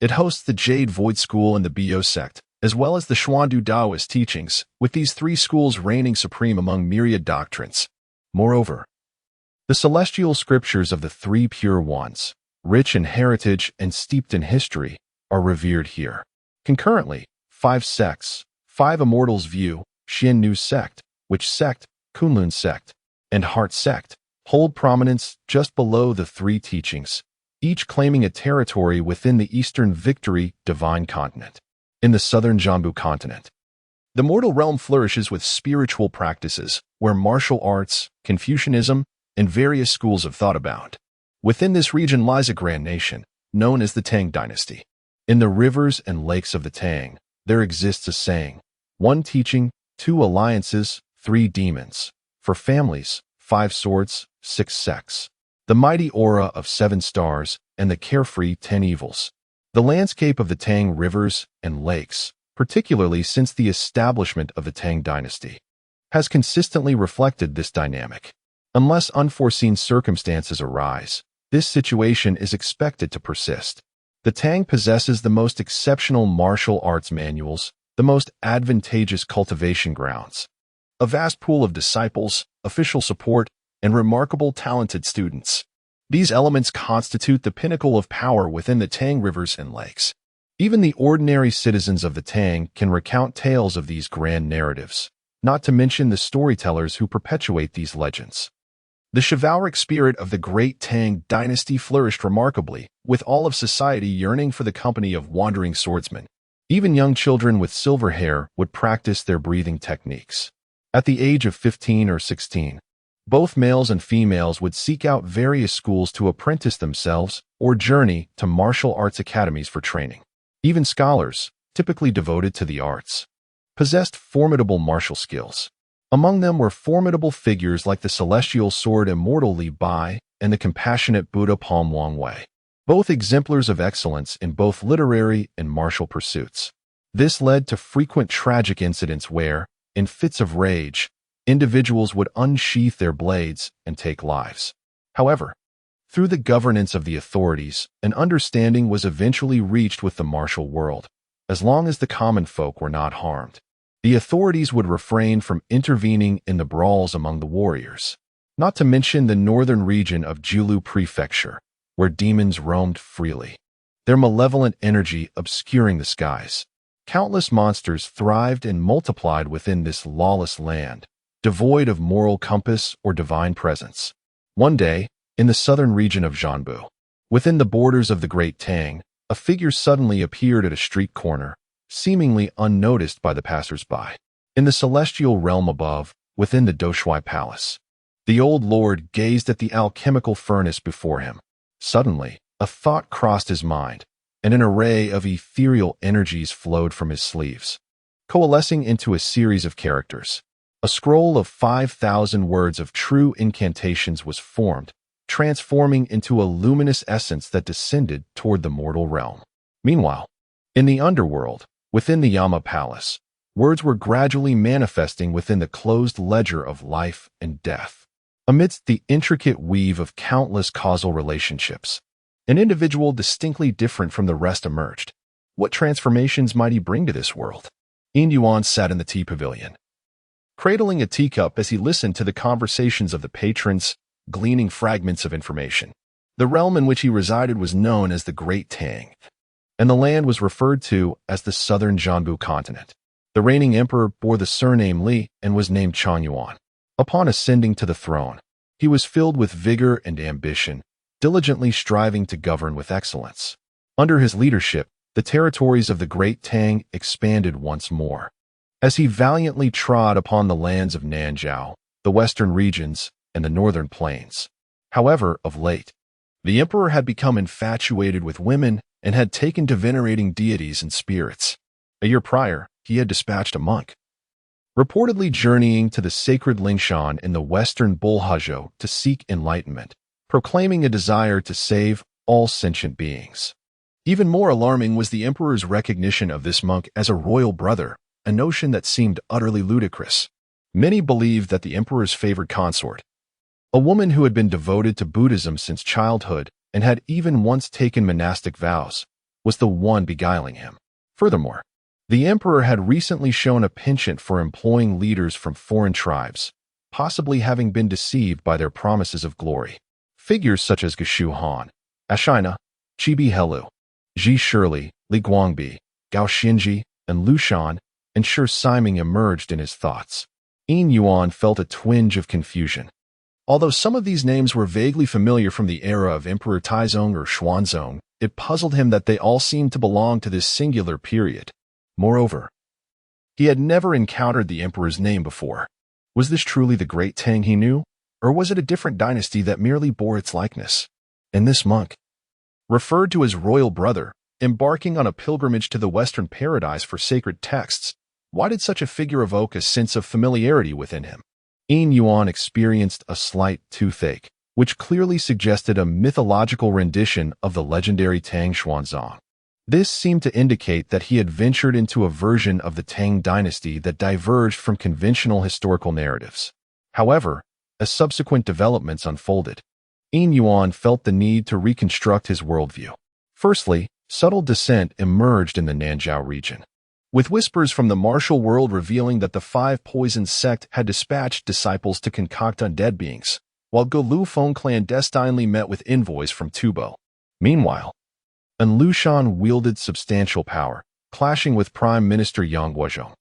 It hosts the Jade Void School and the Bio sect, as well as the Xuandu Taoist teachings, with these three schools reigning supreme among myriad doctrines. Moreover, the celestial scriptures of the three pure ones, rich in heritage and steeped in history, are revered here. Concurrently, 5 sects, 5 immortals view, Xiannu sect, Witch sect, Kunlun sect, and Heart sect, hold prominence just below the three teachings, each claiming a territory within the Eastern Victory Divine Continent. In the Southern Jambu Continent, the mortal realm flourishes with spiritual practices, where martial arts, Confucianism, and various schools of thought abound. Within this region lies a grand nation, known as the Tang Dynasty. In the rivers and lakes of the Tang, there exists a saying, 1 teaching, 2 alliances, 3 demons. For families, 5 swords, 6 sects. The mighty aura of 7 stars, and the carefree 10 evils. The landscape of the Tang rivers and lakes, particularly since the establishment of the Tang Dynasty, has consistently reflected this dynamic. Unless unforeseen circumstances arise, this situation is expected to persist. The Tang possesses the most exceptional martial arts manuals, the most advantageous cultivation grounds, a vast pool of disciples, official support, and remarkable talented students. These elements constitute the pinnacle of power within the Tang rivers and lakes. Even the ordinary citizens of the Tang can recount tales of these grand narratives, not to mention the storytellers who perpetuate these legends. The chivalric spirit of the Great Tang dynasty flourished remarkably, with all of society yearning for the company of wandering swordsmen. Even young children with silver hair would practice their breathing techniques. At the age of 15 or 16, both males and females would seek out various schools to apprentice themselves or journey to martial arts academies for training. Even scholars, typically devoted to the arts, possessed formidable martial skills. Among them were formidable figures like the celestial sword immortal Li Bai and the compassionate Buddha Palm Wang Wei, both exemplars of excellence in both literary and martial pursuits. This led to frequent tragic incidents where, in fits of rage, individuals would unsheath their blades and take lives. However, through the governance of the authorities, an understanding was eventually reached with the martial world. As long as the common folk were not harmed, the authorities would refrain from intervening in the brawls among the warriors. Not to mention the northern region of Jiulu Prefecture, where demons roamed freely, their malevolent energy obscuring the skies. Countless monsters thrived and multiplied within this lawless land, devoid of moral compass or divine presence. One day, in the southern region of Jianbu, within the borders of the Great Tang, a figure suddenly appeared at a street corner, seemingly unnoticed by the passers-by. In the celestial realm above, within the Doshui Palace, the old lord gazed at the alchemical furnace before him. Suddenly, a thought crossed his mind, and an array of ethereal energies flowed from his sleeves, coalescing into a series of characters. A scroll of 5,000 words of true incantations was formed, transforming into a luminous essence that descended toward the mortal realm. Meanwhile, in the Underworld, within the Yama Palace, words were gradually manifesting within the closed ledger of life and death. Amidst the intricate weave of countless causal relationships, an individual distinctly different from the rest emerged. What transformations might he bring to this world? Yin Yuan sat in the tea pavilion, cradling a teacup as he listened to the conversations of the patrons, gleaning fragments of information. The realm in which he resided was known as the Great Tang, and the land was referred to as the Southern Jianbu continent. The reigning emperor bore the surname Li and was named Chang Yuan. Upon ascending to the throne, he was filled with vigor and ambition, diligently striving to govern with excellence. Under his leadership, the territories of the Great Tang expanded once more. As he valiantly trod upon the lands of Nanzhao, the western regions, and the northern plains. However, of late, the emperor had become infatuated with women and had taken to venerating deities and spirits. A year prior, he had dispatched a monk, reportedly journeying to the sacred Lingshan in the western Bulhazhou to seek enlightenment, proclaiming a desire to save all sentient beings. Even more alarming was the emperor's recognition of this monk as a royal brother, a notion that seemed utterly ludicrous. Many believed that the emperor's favored consort, a woman who had been devoted to Buddhism since childhood and had even once taken monastic vows, was the one beguiling him. Furthermore, the emperor had recently shown a penchant for employing leaders from foreign tribes, possibly having been deceived by their promises of glory. Figures such as Geshu Han, Ashina, Chibi Helu, Ji Shirley, Li Guangbi, Gao Xinji, and Lu Shan, and Shi Siming emerged in his thoughts. Yin Yuan felt a twinge of confusion. Although some of these names were vaguely familiar from the era of Emperor Taizong or Xuanzong, it puzzled him that they all seemed to belong to this singular period. Moreover, he had never encountered the emperor's name before. Was this truly the Great Tang he knew, or was it a different dynasty that merely bore its likeness? And this monk, referred to as royal brother, embarking on a pilgrimage to the Western paradise for sacred texts, why did such a figure evoke a sense of familiarity within him? Yin Yuan experienced a slight toothache, which clearly suggested a mythological rendition of the legendary Tang Xuanzong. This seemed to indicate that he had ventured into a version of the Tang dynasty that diverged from conventional historical narratives. However, as subsequent developments unfolded, Yin Yuan felt the need to reconstruct his worldview. Firstly, subtle dissent emerged in the Nanzhao region, with whispers from the martial world revealing that the Five Poisons sect had dispatched disciples to concoct undead beings, while Golu Feng clandestinely met with envoys from Tubo. Meanwhile, An Lushan wielded substantial power, clashing with Prime Minister Yang Guozhong,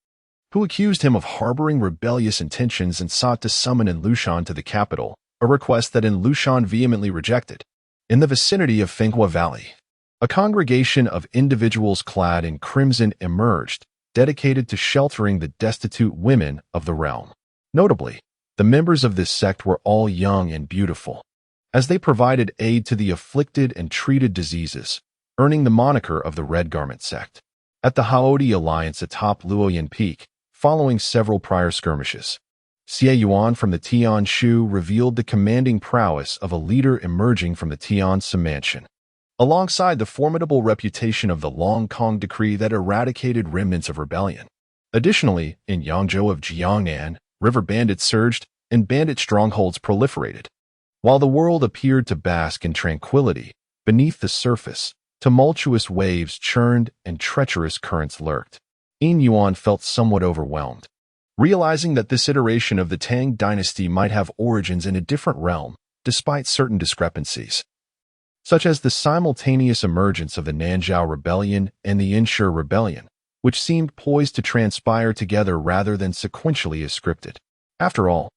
who accused him of harboring rebellious intentions and sought to summon An Lushan to the capital, a request that in Lushan vehemently rejected. In the vicinity of Fenghua Valley, a congregation of individuals clad in crimson emerged, dedicated to sheltering the destitute women of the realm. Notably, the members of this sect were all young and beautiful, as they provided aid to the afflicted and treated diseases, earning the moniker of the Red Garment Sect. At the Haodi Alliance atop Luoyan Peak, following several prior skirmishes, Xie Yuan from the Tian Shu revealed the commanding prowess of a leader emerging from the Tian Sa Mansion, alongside the formidable reputation of the Long Kong decree that eradicated remnants of rebellion. Additionally, in Yangzhou of Jiangnan, river bandits surged and bandit strongholds proliferated. While the world appeared to bask in tranquility, beneath the surface, tumultuous waves churned and treacherous currents lurked. Yin Yuan felt somewhat overwhelmed, realizing that this iteration of the Tang dynasty might have origins in a different realm, despite certain discrepancies, such as the simultaneous emergence of the Nanzhao Rebellion and the Inshe Rebellion, which seemed poised to transpire together rather than sequentially as scripted. After all,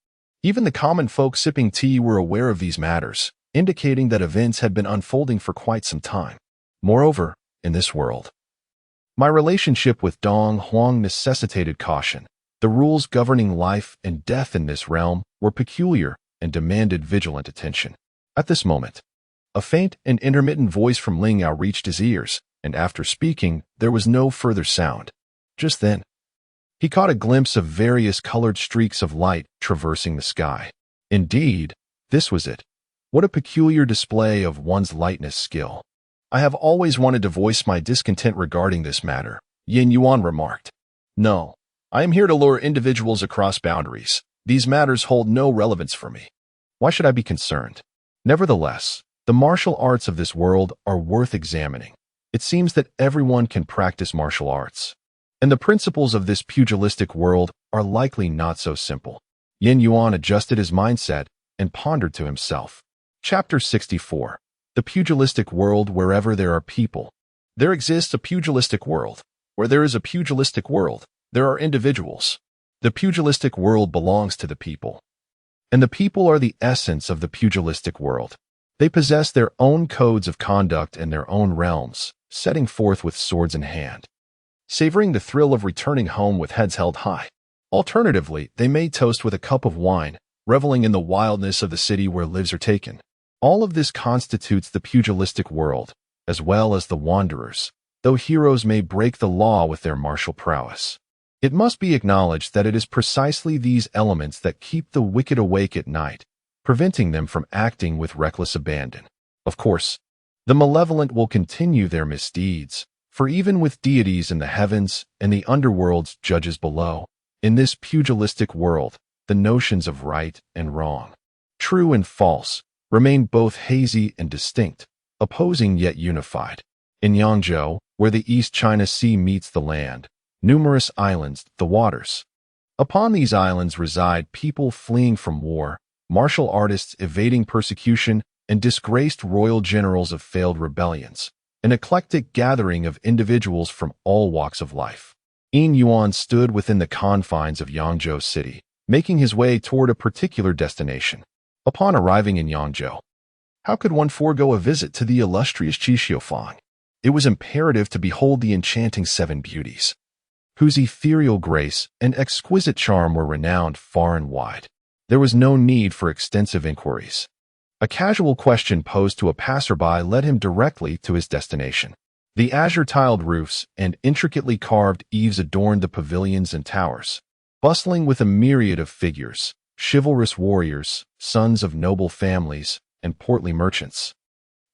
even the common folk sipping tea were aware of these matters, indicating that events had been unfolding for quite some time. Moreover, in this world, my relationship with Dong Huang necessitated caution. The rules governing life and death in this realm were peculiar and demanded vigilant attention. At this moment, a faint and intermittent voice from Lingyao reached his ears, and after speaking, there was no further sound. Just then, he caught a glimpse of various colored streaks of light traversing the sky. Indeed, this was it. What a peculiar display of one's lightness skill. I have always wanted to voice my discontent regarding this matter, Yin Yuan remarked. No, I am here to lure individuals across boundaries. These matters hold no relevance for me. Why should I be concerned? Nevertheless, the martial arts of this world are worth examining. It seems that everyone can practice martial arts, and the principles of this pugilistic world are likely not so simple. Yin Yuan adjusted his mindset and pondered to himself. Chapter 64. The pugilistic world wherever there are people. There exists a pugilistic world. Where there is a pugilistic world, there are individuals. The pugilistic world belongs to the people, and the people are the essence of the pugilistic world. They possess their own codes of conduct and their own realms, setting forth with swords in hand, savoring the thrill of returning home with heads held high. Alternatively, they may toast with a cup of wine, reveling in the wildness of the city where lives are taken. All of this constitutes the pugilistic world, as well as the wanderers, though heroes may break the law with their martial prowess. It must be acknowledged that it is precisely these elements that keep the wicked awake at night, preventing them from acting with reckless abandon. Of course, the malevolent will continue their misdeeds, for even with deities in the heavens and the underworld's judges below, in this pugilistic world, the notions of right and wrong, true and false, remain both hazy and distinct, opposing yet unified. In Yangzhou, where the East China Sea meets the land, numerous islands, the waters. Upon these islands reside people fleeing from war, martial artists evading persecution, and disgraced royal generals of failed rebellions, an eclectic gathering of individuals from all walks of life. Yin Yuan stood within the confines of Yangzhou City, making his way toward a particular destination. Upon arriving in Yangzhou, how could one forego a visit to the illustrious Qixiufang? It was imperative to behold the enchanting seven beauties, whose ethereal grace and exquisite charm were renowned far and wide. There was no need for extensive inquiries. A casual question posed to a passerby led him directly to his destination. The azure-tiled roofs and intricately carved eaves adorned the pavilions and towers, bustling with a myriad of figures, chivalrous warriors, sons of noble families, and portly merchants,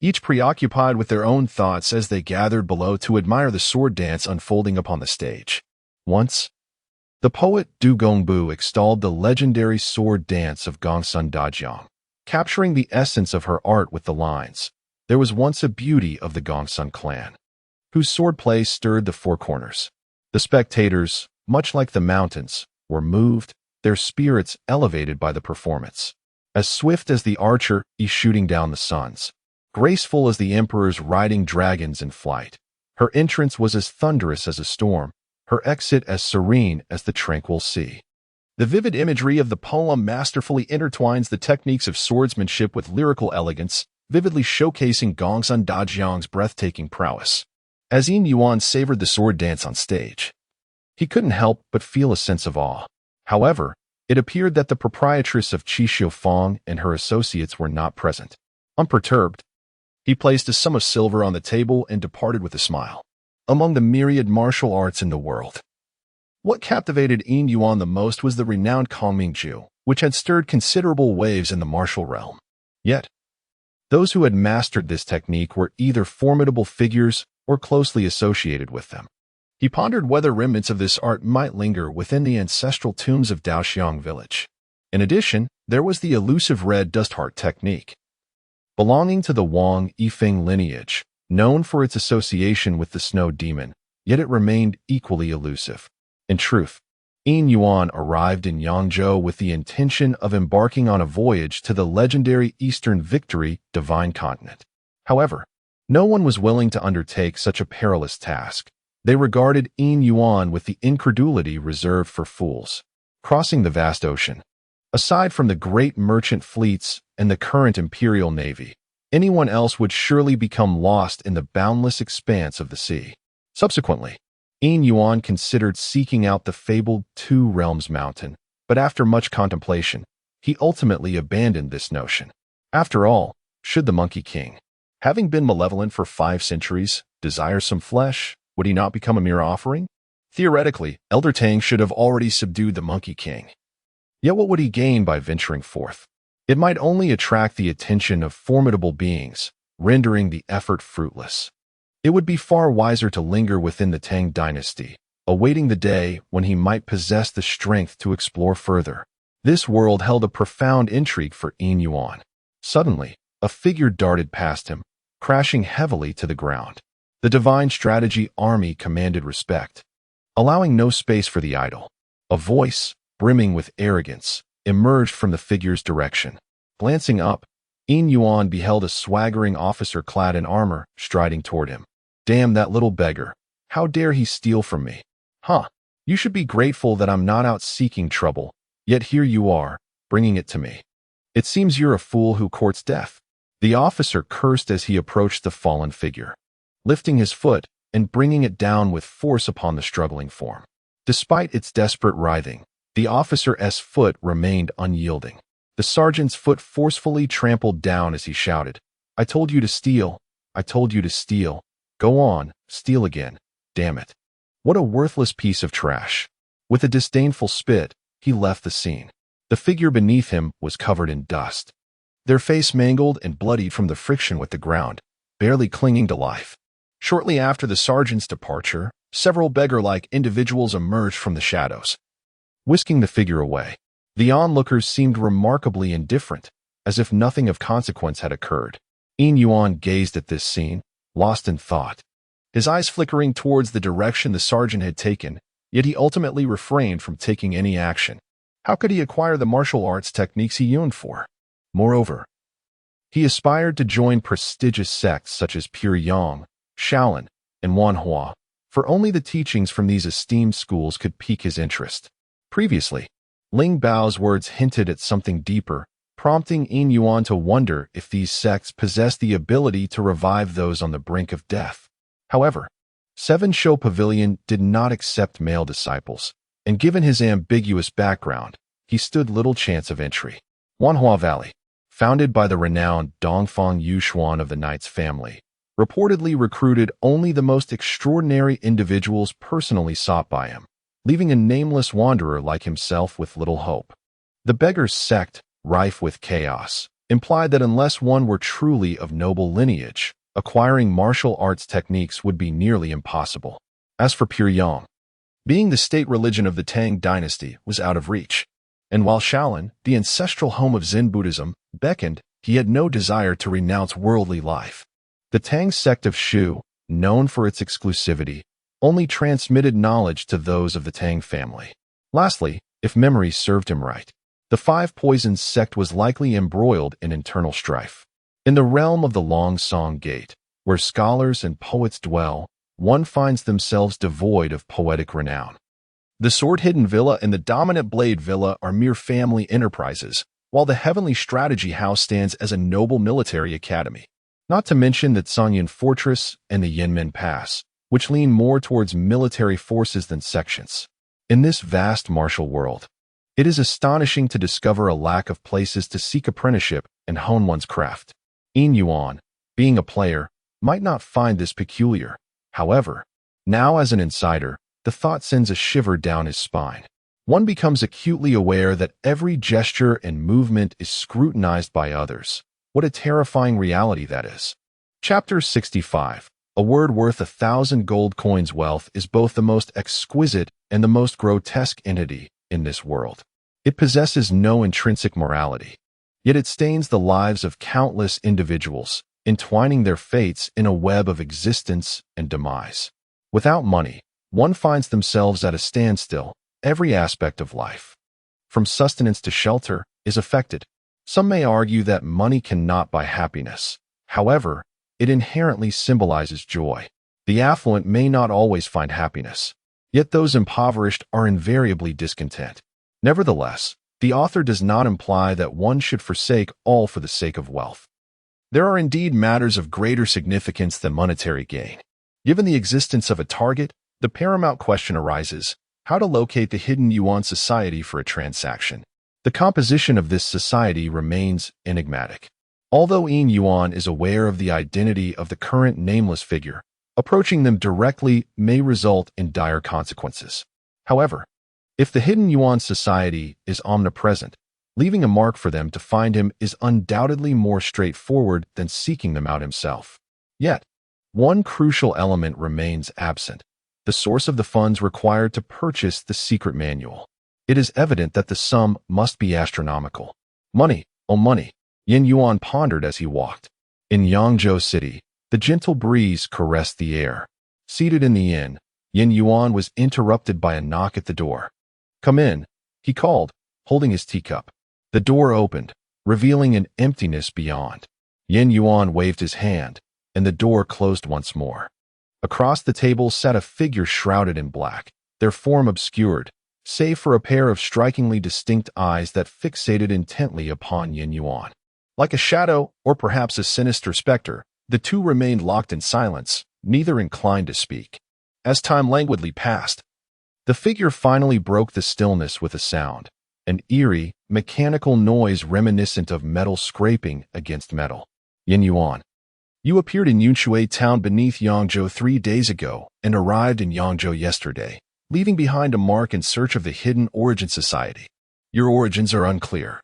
each preoccupied with their own thoughts as they gathered below to admire the sword dance unfolding upon the stage. Once, the poet Du Gongbu extolled the legendary sword dance of Gongsun Dajiang, capturing the essence of her art with the lines, "There was once a beauty of the Gongsun clan, whose swordplay stirred the four corners." The spectators, much like the mountains, were moved, their spirits elevated by the performance. As swift as the archer, he shooting down the suns, graceful as the emperors riding dragons in flight. Her entrance was as thunderous as a storm, her exit as serene as the tranquil sea. The vivid imagery of the poem masterfully intertwines the techniques of swordsmanship with lyrical elegance, vividly showcasing Gongsun Dajiang's breathtaking prowess. As Yin Yuan savored the sword dance on stage, he couldn't help but feel a sense of awe. However, it appeared that the proprietress of Qixio Fong and her associates were not present. Unperturbed, he placed a sum of silver on the table and departed with a smile. Among the myriad martial arts in the world, what captivated Yin Yuan the most was the renowned Kongmingju, which had stirred considerable waves in the martial realm. Yet, those who had mastered this technique were either formidable figures or closely associated with them. He pondered whether remnants of this art might linger within the ancestral tombs of Daoxiang village. In addition, there was the elusive red dust heart technique, belonging to the Wang Yifeng lineage, known for its association with the snow demon, yet it remained equally elusive. In truth, Yin Yuan arrived in Yangzhou with the intention of embarking on a voyage to the legendary Eastern Victory Divine Continent. However, no one was willing to undertake such a perilous task. They regarded Yin Yuan with the incredulity reserved for fools. Crossing the vast ocean, aside from the great merchant fleets and the current imperial navy, anyone else would surely become lost in the boundless expanse of the sea. Subsequently, Yin Yuan considered seeking out the fabled Two Realms mountain, but after much contemplation, he ultimately abandoned this notion. After all, should the Monkey King, having been malevolent for 5 centuries, desire some flesh, would he not become a mere offering? Theoretically, Elder Tang should have already subdued the Monkey King. Yet what would he gain by venturing forth? It might only attract the attention of formidable beings, rendering the effort fruitless. It would be far wiser to linger within the Tang dynasty, awaiting the day when he might possess the strength to explore further. This world held a profound intrigue for Yin Yuan. Suddenly, a figure darted past him, crashing heavily to the ground. The Divine Strategy Army commanded respect, allowing no space for the idle. A voice, brimming with arrogance, emerged from the figure's direction. Glancing up, Yin Yuan beheld a swaggering officer clad in armor striding toward him. Damn that little beggar. How dare he steal from me? Huh. You should be grateful that I'm not out seeking trouble, yet here you are, bringing it to me. It seems you're a fool who courts death. The officer cursed as he approached the fallen figure, lifting his foot and bringing it down with force upon the struggling form. Despite its desperate writhing, the officer's foot remained unyielding. The sergeant's foot forcefully trampled down as he shouted, "I told you to steal. I told you to steal. Go on, steal again. Damn it. What a worthless piece of trash." With a disdainful spit, he left the scene. The figure beneath him was covered in dust, their face mangled and bloodied from the friction with the ground, barely clinging to life. Shortly after the sergeant's departure, several beggar-like individuals emerged from the shadows, whisking the figure away. The onlookers seemed remarkably indifferent, as if nothing of consequence had occurred. Yin Yuan gazed at this scene, lost in thought, his eyes flickering towards the direction the sergeant had taken, yet he ultimately refrained from taking any action. How could he acquire the martial arts techniques he yearned for? Moreover, he aspired to join prestigious sects such as Pure Yang, Shaolin, and Wanhua, for only the teachings from these esteemed schools could pique his interest. Previously, Ling Bao's words hinted at something deeper, prompting Yin Yuan to wonder if these sects possessed the ability to revive those on the brink of death. However, Seven Shou Pavilion did not accept male disciples, and given his ambiguous background, he stood little chance of entry. Wanhua Valley, founded by the renowned Dongfang Yuxuan of the Knight's family, reportedly recruited only the most extraordinary individuals personally sought by him, leaving a nameless wanderer like himself with little hope. The beggar's sect, rife with chaos, implied that unless one were truly of noble lineage, acquiring martial arts techniques would be nearly impossible. As for Pure Yang, being the state religion of the Tang dynasty, was out of reach. And while Shaolin, the ancestral home of Zen Buddhism, beckoned, he had no desire to renounce worldly life. The Tang sect of Shu, known for its exclusivity, only transmitted knowledge to those of the Tang family. Lastly, if memory served him right, the Five Poisons sect was likely embroiled in internal strife. In the realm of the Long Song Gate, where scholars and poets dwell, one finds themselves devoid of poetic renown. The sword-hidden villa and the dominant blade villa are mere family enterprises, while the Heavenly Strategy House stands as a noble military academy. Not to mention the Sanyan Fortress and the Yinmen Pass, which lean more towards military forces than sections. In this vast martial world, it is astonishing to discover a lack of places to seek apprenticeship and hone one's craft. Yin Yuan, being a player, might not find this peculiar. However, now as an insider, the thought sends a shiver down his spine. One becomes acutely aware that every gesture and movement is scrutinized by others. What a terrifying reality that is. Chapter 65. A word worth 1,000 gold coins. Wealth is both the most exquisite and the most grotesque entity in this world. It possesses no intrinsic morality, yet it stains the lives of countless individuals, entwining their fates in a web of existence and demise. Without money, one finds themselves at a standstill. Every aspect of life, from sustenance to shelter, is affected. Some may argue that money cannot buy happiness. However, it inherently symbolizes joy. The affluent may not always find happiness, yet those impoverished are invariably discontent. Nevertheless, the author does not imply that one should forsake all for the sake of wealth. There are indeed matters of greater significance than monetary gain. Given the existence of a target, the paramount question arises: how to locate the hidden Yuan society for a transaction. The composition of this society remains enigmatic. Although Yin Yuan is aware of the identity of the current nameless figure, approaching them directly may result in dire consequences. However, if the hidden Yuan society is omnipresent, leaving a mark for them to find him is undoubtedly more straightforward than seeking them out himself. Yet, one crucial element remains absent: the source of the funds required to purchase the secret manual. It is evident that the sum must be astronomical. Money, oh money, Yin Yuan pondered as he walked. In Yangzhou City, the gentle breeze caressed the air. Seated in the inn, Yin Yuan was interrupted by a knock at the door. "Come in," he called, holding his teacup. The door opened, revealing an emptiness beyond. Yin Yuan waved his hand, and the door closed once more. Across the table sat a figure shrouded in black, their form obscured, save for a pair of strikingly distinct eyes that fixated intently upon Yin Yuan. Like a shadow, or perhaps a sinister specter, the two remained locked in silence, neither inclined to speak. As time languidly passed, the figure finally broke the stillness with a sound, an eerie, mechanical noise reminiscent of metal scraping against metal. "Yin Yuan, you appeared in Yunshui town beneath Yangzhou 3 days ago and arrived in Yangzhou yesterday, leaving behind a mark in search of the Hidden Origin Society. Your origins are unclear,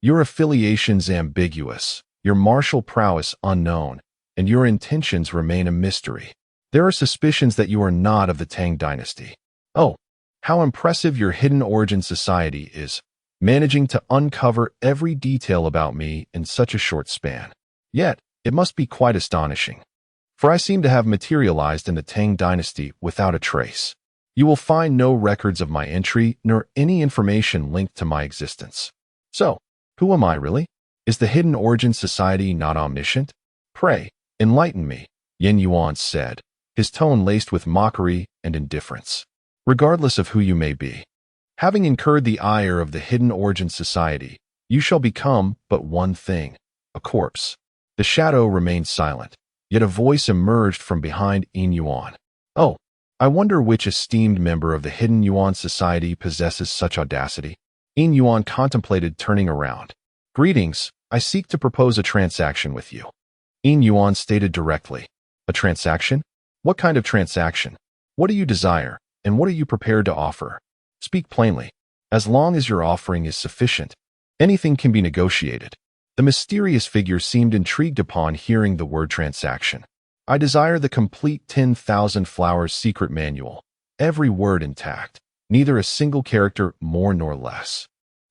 your affiliations ambiguous, your martial prowess unknown, and your intentions remain a mystery. There are suspicions that you are not of the Tang dynasty. Oh, how impressive your Hidden Origin Society is, managing to uncover every detail about me in such a short span. Yet, it must be quite astonishing, for I seem to have materialized in the Tang dynasty without a trace. You will find no records of my entry nor any information linked to my existence. So, who am I really? Is the Hidden Origin Society not omniscient? Pray, enlighten me," Yin Yuan said, his tone laced with mockery and indifference. "Regardless of who you may be, having incurred the ire of the Hidden Origin Society, you shall become but one thing: a corpse." The shadow remained silent, yet a voice emerged from behind Yin Yuan. "Oh, I wonder which esteemed member of the Hidden Yuan Society possesses such audacity." Yin Yuan contemplated turning around. "Greetings, I seek to propose a transaction with you," Yin Yuan stated directly. "A transaction? What kind of transaction? What do you desire, and what are you prepared to offer? Speak plainly. As long as your offering is sufficient, anything can be negotiated." The mysterious figure seemed intrigued upon hearing the word transaction. "I desire the complete 10,000 Flowers secret manual, every word intact, neither a single character more nor less."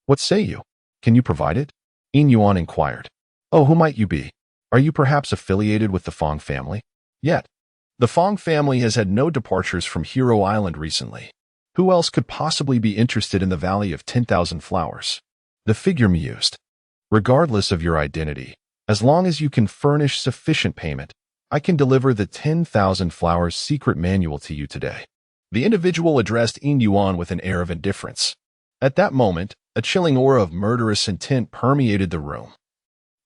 "What say you? Can you provide it?" Yin Yuan inquired. "Oh, who might you be? Are you perhaps affiliated with the Fong family?" "Yet, the Fong family has had no departures from Hero Island recently. Who else could possibly be interested in the Valley of 10,000 Flowers?" The figure mused. "Regardless of your identity, as long as you can furnish sufficient payment, I can deliver the 10,000 Flowers secret manual to you today." The individual addressed Yin Yuan with an air of indifference. At that moment, a chilling aura of murderous intent permeated the room,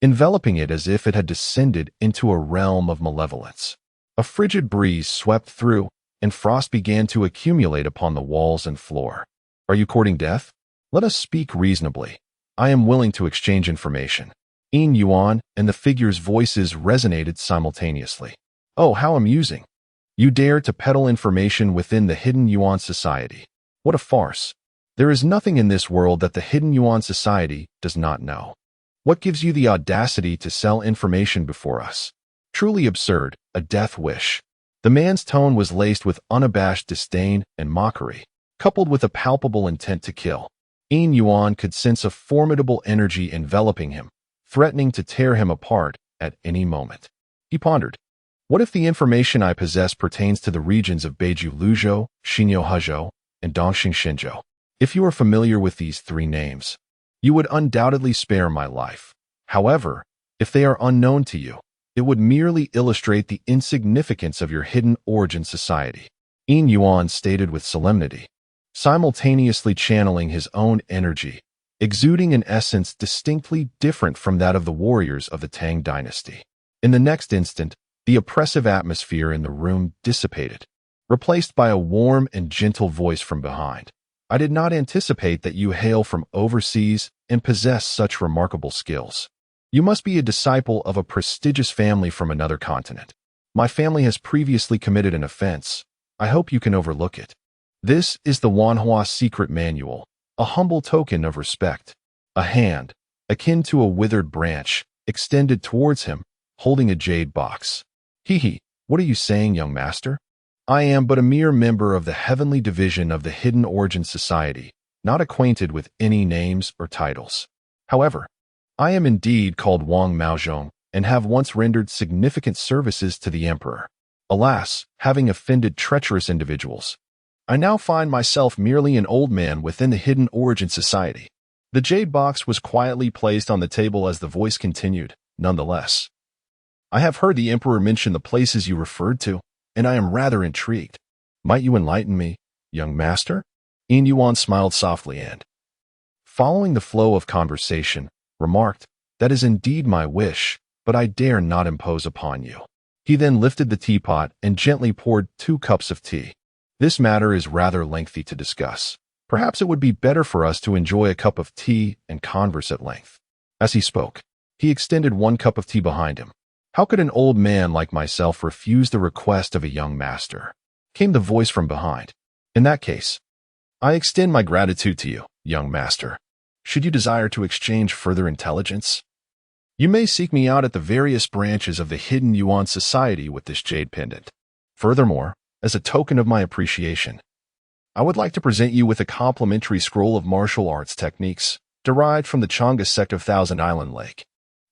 enveloping it as if it had descended into a realm of malevolence. A frigid breeze swept through, and frost began to accumulate upon the walls and floor. Are you courting death? Let us speak reasonably. I am willing to exchange information. Yin Yuan and the figure's voices resonated simultaneously. Oh, how amusing. You dare to peddle information within the Hidden Yuan Society. What a farce. There is nothing in this world that the Hidden Yuan Society does not know. What gives you the audacity to sell information before us? Truly absurd, a death wish. The man's tone was laced with unabashed disdain and mockery, coupled with a palpable intent to kill. Yin Yuan could sense a formidable energy enveloping him, threatening to tear him apart at any moment. He pondered, what if the information I possess pertains to the regions of Beiju Luzhou, Xinyo Hezhou, and Dongxing Shenzhou? If you are familiar with these three names, you would undoubtedly spare my life. However, if they are unknown to you, it would merely illustrate the insignificance of your hidden origin society. Yin Yuan stated with solemnity, simultaneously channeling his own energy, exuding an essence distinctly different from that of the warriors of the Tang dynasty. In the next instant, the oppressive atmosphere in the room dissipated, replaced by a warm and gentle voice from behind. I did not anticipate that you hail from overseas and possess such remarkable skills. You must be a disciple of a prestigious family from another continent. My family has previously committed an offense. I hope you can overlook it. This is the Wanhua Secret Manual, a humble token of respect. A hand, akin to a withered branch, extended towards him, holding a jade box. Hee, what are you saying, young master? I am but a mere member of the heavenly division of the Hidden Origin Society, not acquainted with any names or titles. However, I am indeed called Wang Maozhong and have once rendered significant services to the emperor. Alas, having offended treacherous individuals, I now find myself merely an old man within the Hidden Origin Society. The jade box was quietly placed on the table as the voice continued, nonetheless. I have heard the emperor mention the places you referred to, and I am rather intrigued. Might you enlighten me, young master? Yin Yuan smiled softly and, following the flow of conversation, remarked, that is indeed my wish, but I dare not impose upon you. He then lifted the teapot and gently poured 2 cups of tea. This matter is rather lengthy to discuss. Perhaps it would be better for us to enjoy a cup of tea and converse at length. As he spoke, he extended 1 cup of tea behind him. How could an old man like myself refuse the request of a young master? Came the voice from behind. In that case, I extend my gratitude to you, young master. Should you desire to exchange further intelligence, you may seek me out at the various branches of the Hidden Yuan Society with this jade pendant. Furthermore, as a token of my appreciation, I would like to present you with a complimentary scroll of martial arts techniques derived from the Chang'e sect of Thousand Island Lake.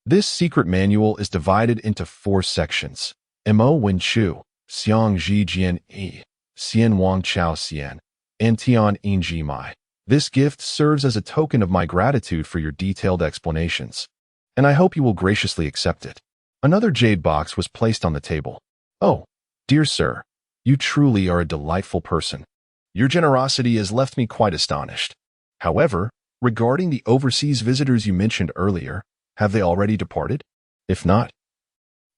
This secret manual is divided into 4 sections: Mo Wen Chu, Xiang Ji Jian Yi, Xian Wang Chao Xian, and Tian Yin Ji Mai. This gift serves as a token of my gratitude for your detailed explanations, and I hope you will graciously accept it. Another jade box was placed on the table. Oh, dear sir, you truly are a delightful person. Your generosity has left me quite astonished. However, regarding the overseas visitors you mentioned earlier, have they already departed? If not,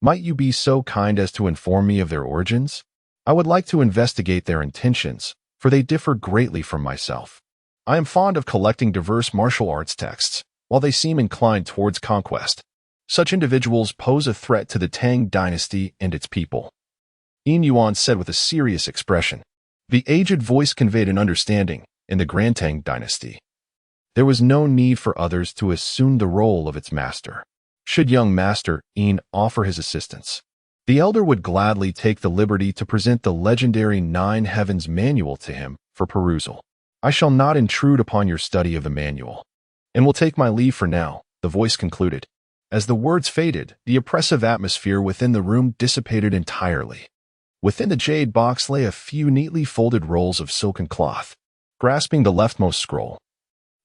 might you be so kind as to inform me of their origins? I would like to investigate their intentions, for they differ greatly from myself. I am fond of collecting diverse martial arts texts, while they seem inclined towards conquest. Such individuals pose a threat to the Tang dynasty and its people. Yin Yuan said with a serious expression. The aged voice conveyed an understanding in the Grand Tang dynasty. There was no need for others to assume the role of its master. Should young master Yin offer his assistance, the elder would gladly take the liberty to present the legendary 9 Heavens manual to him for perusal. I shall not intrude upon your study of the manual, and will take my leave for now, the voice concluded. As the words faded, the oppressive atmosphere within the room dissipated entirely. Within the jade box lay a few neatly folded rolls of silken cloth. Grasping the leftmost scroll,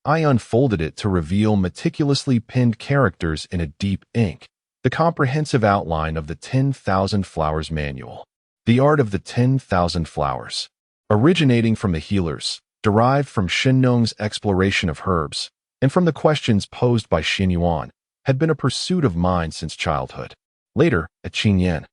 I unfolded it to reveal meticulously penned characters in a deep ink, the comprehensive outline of the 10,000 Flowers Manual. The Art of the 10,000 Flowers. originating from the healers, derived from Xinnong's exploration of herbs, and from the questions posed by Xin Yuan, had been a pursuit of mine since childhood. Later, at Qingyan,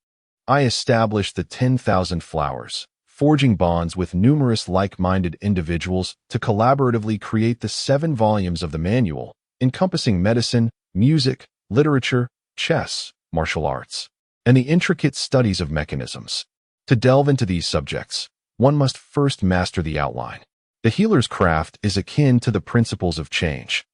I established the 10,000 Flowers, forging bonds with numerous like-minded individuals to collaboratively create the 7 volumes of the manual, encompassing medicine, music, literature, chess, martial arts, and the intricate studies of mechanisms. To delve into these subjects, one must first master the outline. The healer's craft is akin to the principles of change.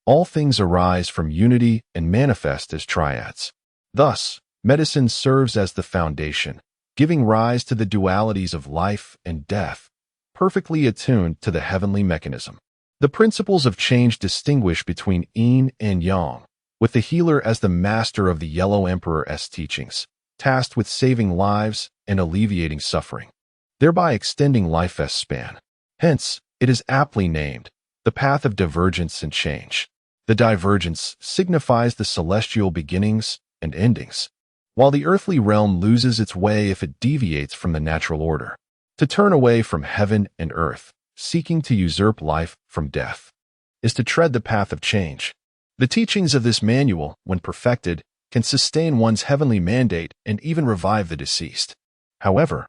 All things arise from unity and manifest as triads. Thus, medicine serves as the foundation, giving rise to the dualities of life and death, perfectly attuned to the heavenly mechanism. The principles of change distinguish between yin and yang, with the healer as the master of the Yellow Emperor's teachings, tasked with saving lives and alleviating suffering, thereby extending life's span. Hence, it is aptly named the path of divergence and change. The divergence signifies the celestial beginnings and endings, while the earthly realm loses its way if it deviates from the natural order. To turn away from heaven and earth, seeking to usurp life from death, is to tread the path of change. The teachings of this manual, when perfected, can sustain one's heavenly mandate and even revive the deceased. However,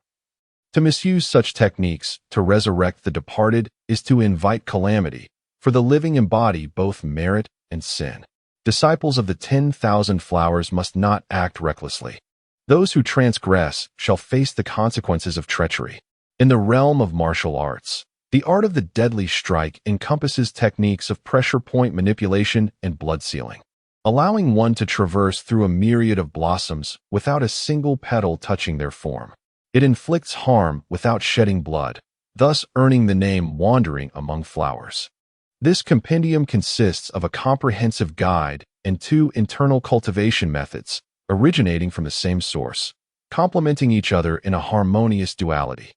to misuse such techniques to resurrect the departed is to invite calamity, for the living embody both merit and sin. Disciples of the 10,000 Flowers must not act recklessly. Those who transgress shall face the consequences of treachery. In the realm of martial arts, the art of the deadly strike encompasses techniques of pressure point manipulation and blood sealing, allowing one to traverse through a myriad of blossoms without a single petal touching their form. It inflicts harm without shedding blood, thus earning the name Wandering Among Flowers. This compendium consists of a comprehensive guide and 2 internal cultivation methods, originating from the same source, complementing each other in a harmonious duality.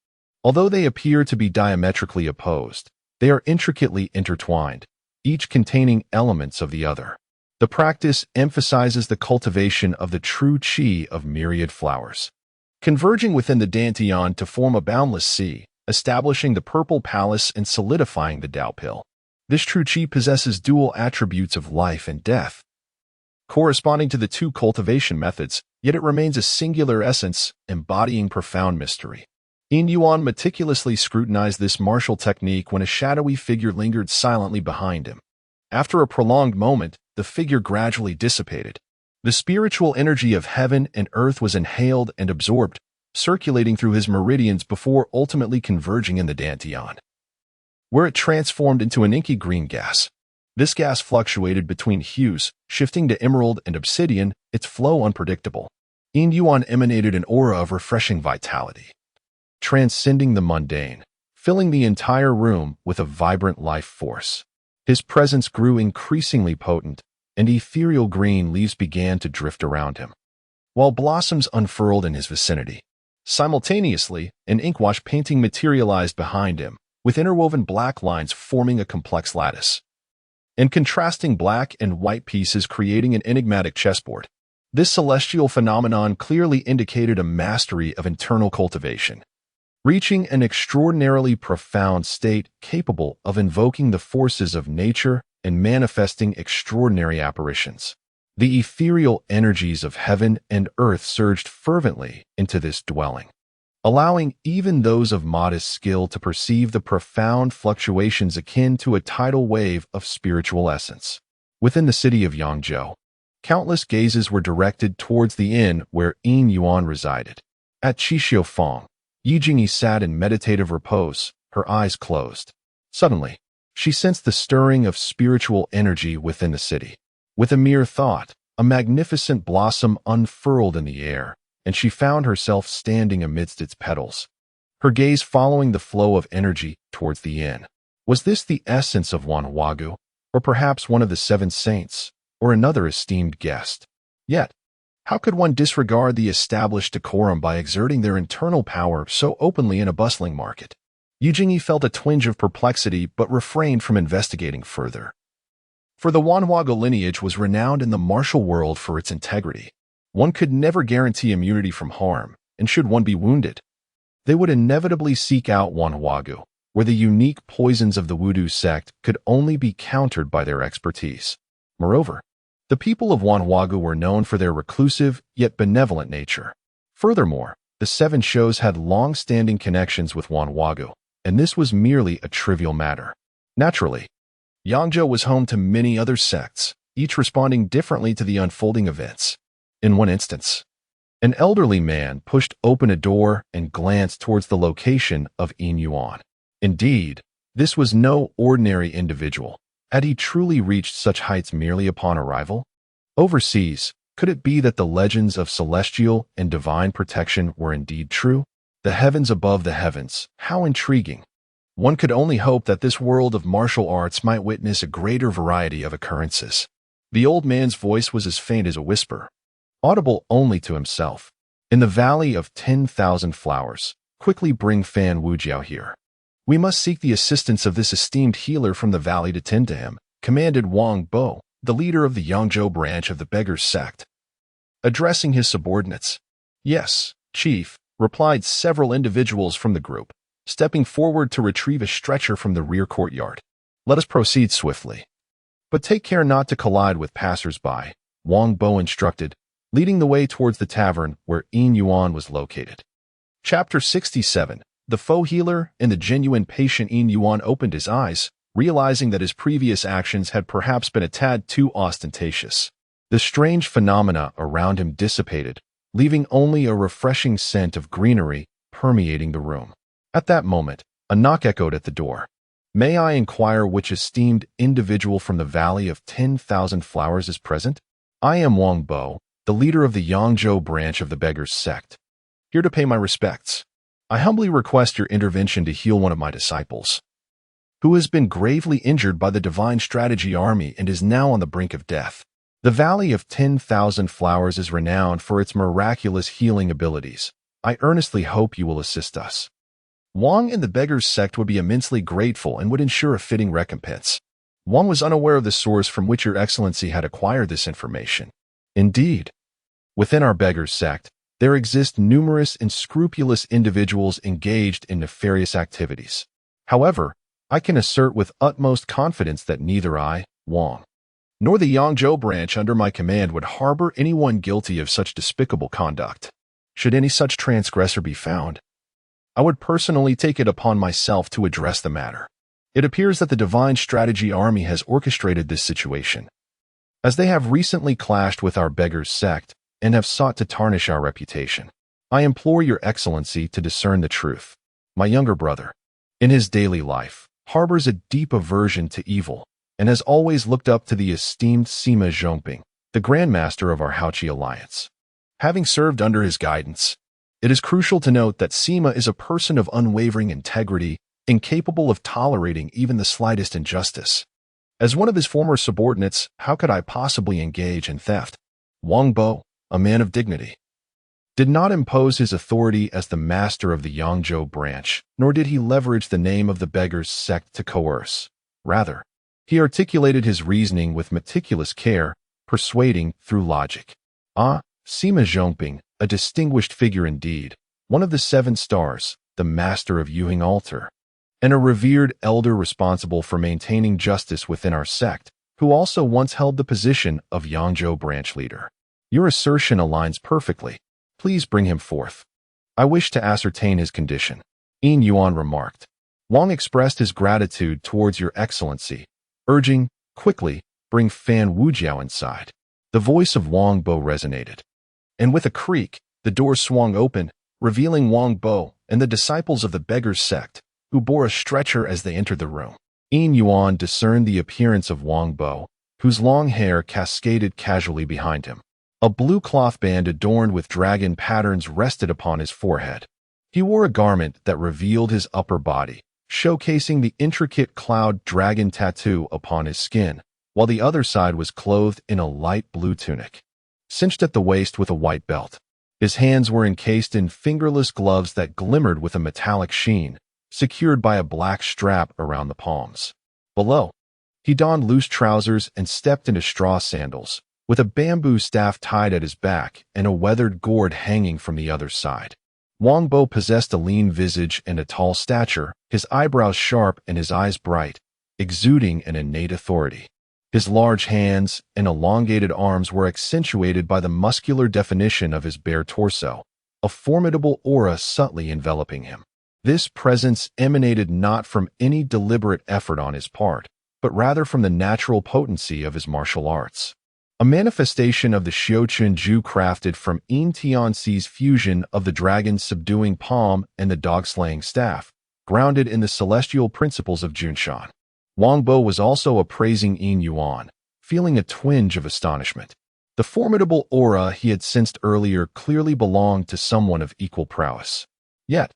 Although they appear to be diametrically opposed, they are intricately intertwined, each containing elements of the other. The practice emphasizes the cultivation of the true qi of myriad flowers, converging within the Dantian to form a boundless sea, establishing the Purple Palace and solidifying the Tao Pill. This true qi possesses dual attributes of life and death, corresponding to the 2 cultivation methods, yet it remains a singular essence, embodying profound mystery. Yin Yuan meticulously scrutinized this martial technique when a shadowy figure lingered silently behind him. After a prolonged moment, the figure gradually dissipated. The spiritual energy of heaven and earth was inhaled and absorbed, circulating through his meridians before ultimately converging in the Dantian, where it transformed into an inky green gas. This gas fluctuated between hues, shifting to emerald and obsidian, its flow unpredictable. Yin Yuan emanated an aura of refreshing vitality, transcending the mundane, filling the entire room with a vibrant life force. His presence grew increasingly potent, and ethereal green leaves began to drift around him, while blossoms unfurled in his vicinity. Simultaneously, an inkwash painting materialized behind him, with interwoven black lines forming a complex lattice, and contrasting black and white pieces creating an enigmatic chessboard. This celestial phenomenon clearly indicated a mastery of internal cultivation, reaching an extraordinarily profound state capable of invoking the forces of nature and manifesting extraordinary apparitions. The ethereal energies of heaven and earth surged fervently into this dwelling, allowing even those of modest skill to perceive the profound fluctuations akin to a tidal wave of spiritual essence. Within the city of Yangzhou, countless gazes were directed towards the inn where Yin Yuan resided. At Qixiufeng, Yi Jingyi sat in meditative repose, her eyes closed. Suddenly, she sensed the stirring of spiritual energy within the city. With a mere thought, a magnificent blossom unfurled in the air, and she found herself standing amidst its petals, her gaze following the flow of energy towards the inn. Was this the essence of Wanwagu, or perhaps one of the 7 saints, or another esteemed guest? Yet, how could one disregard the established decorum by exerting their internal power so openly in a bustling market? Yi Jingyi felt a twinge of perplexity but refrained from investigating further. For the Wanwago lineage was renowned in the martial world for its integrity. One could never guarantee immunity from harm, and should one be wounded, they would inevitably seek out Wanhuagu, where the unique poisons of the Wudu sect could only be countered by their expertise. Moreover, the people of Wanhuagu were known for their reclusive yet benevolent nature. Furthermore, the Seven Shows had long-standing connections with Wanhuagu, and this was merely a trivial matter. Naturally, Yangzhou was home to many other sects, each responding differently to the unfolding events. In one instance, an elderly man pushed open a door and glanced towards the location of Yin Yuan. Indeed, this was no ordinary individual. Had he truly reached such heights merely upon arrival? Overseas, could it be that the legends of celestial and divine protection were indeed true? The heavens above the heavens, how intriguing. One could only hope that this world of martial arts might witness a greater variety of occurrences. The old man's voice was as faint as a whisper, audible only to himself. In the Valley of 10,000 Flowers, quickly bring Fan Wujiao here. We must seek the assistance of this esteemed healer from the valley to tend to him, commanded Wang Bo, the leader of the Yangzhou branch of the Beggars sect. Addressing his subordinates, "Yes, chief," replied several individuals from the group, stepping forward to retrieve a stretcher from the rear courtyard. "Let us proceed swiftly. But take care not to collide with passers-by," Wang Bo instructed, leading the way towards the tavern where Yin Yuan was located. Chapter 67. The faux healer and the genuine patient. Yin Yuan opened his eyes, realizing that his previous actions had perhaps been a tad too ostentatious. The strange phenomena around him dissipated, leaving only a refreshing scent of greenery permeating the room. At that moment, a knock echoed at the door. "May I inquire which esteemed individual from the Valley of 10,000 Flowers is present?" "I am Wang Bo, the leader of the Yangzhou branch of the Beggars sect. Here to pay my respects. I humbly request your intervention to heal one of my disciples, who has been gravely injured by the Divine Strategy Army and is now on the brink of death. The Valley of 10,000 Flowers is renowned for its miraculous healing abilities. I earnestly hope you will assist us." Wang and the Beggars sect would be immensely grateful and would ensure a fitting recompense. Wang was unaware of the source from which Your Excellency had acquired this information. "Indeed, within our Beggars sect, there exist numerous and scrupulous individuals engaged in nefarious activities. However, I can assert with utmost confidence that neither I, Wang, nor the Yangzhou branch under my command would harbor anyone guilty of such despicable conduct. Should any such transgressor be found, I would personally take it upon myself to address the matter. It appears that the Divine Strategy Army has orchestrated this situation, as they have recently clashed with our Beggars sect and have sought to tarnish our reputation. I implore Your Excellency to discern the truth. My younger brother, in his daily life, harbors a deep aversion to evil and has always looked up to the esteemed Sima Zhongping, the Grandmaster of our Haoqi Alliance. Having served under his guidance, it is crucial to note that Sima is a person of unwavering integrity, incapable of tolerating even the slightest injustice. As one of his former subordinates, how could I possibly engage in theft? Wang Bo, a man of dignity, did not impose his authority as the master of the Yangzhou branch, nor did he leverage the name of the Beggars sect to coerce. Rather, he articulated his reasoning with meticulous care, persuading through logic. Sima Zhongping, a distinguished figure indeed, one of the 7 stars, the master of Yuhing altar, and a revered elder responsible for maintaining justice within our sect, who also once held the position of Yangzhou branch leader. Your assertion aligns perfectly. Please bring him forth. I wish to ascertain his condition, Yin Yuan remarked. Wang expressed his gratitude towards Your Excellency, urging, quickly, bring Fan Wujiao inside. The voice of Wang Bo resonated, and with a creak, the door swung open, revealing Wang Bo and the disciples of the Beggars sect, who bore a stretcher as they entered the room. Yin Yuan discerned the appearance of Wang Bo, whose long hair cascaded casually behind him. A blue cloth band adorned with dragon patterns rested upon his forehead. He wore a garment that revealed his upper body, showcasing the intricate cloud dragon tattoo upon his skin, while the other side was clothed in a light blue tunic, cinched at the waist with a white belt. His hands were encased in fingerless gloves that glimmered with a metallic sheen, secured by a black strap around the palms. Below, he donned loose trousers and stepped into straw sandals, with a bamboo staff tied at his back and a weathered gourd hanging from the other side. Wang Bo possessed a lean visage and a tall stature, his eyebrows sharp and his eyes bright, exuding an innate authority. His large hands and elongated arms were accentuated by the muscular definition of his bare torso, a formidable aura subtly enveloping him. This presence emanated not from any deliberate effort on his part, but rather from the natural potency of his martial arts. A manifestation of the Xiaochun Ju crafted from Yin Tianxi's fusion of the dragon's subduing palm and the dog-slaying staff, grounded in the celestial principles of Junshan. Wang Bo was also appraising Yin Yuan, feeling a twinge of astonishment. The formidable aura he had sensed earlier clearly belonged to someone of equal prowess. Yet,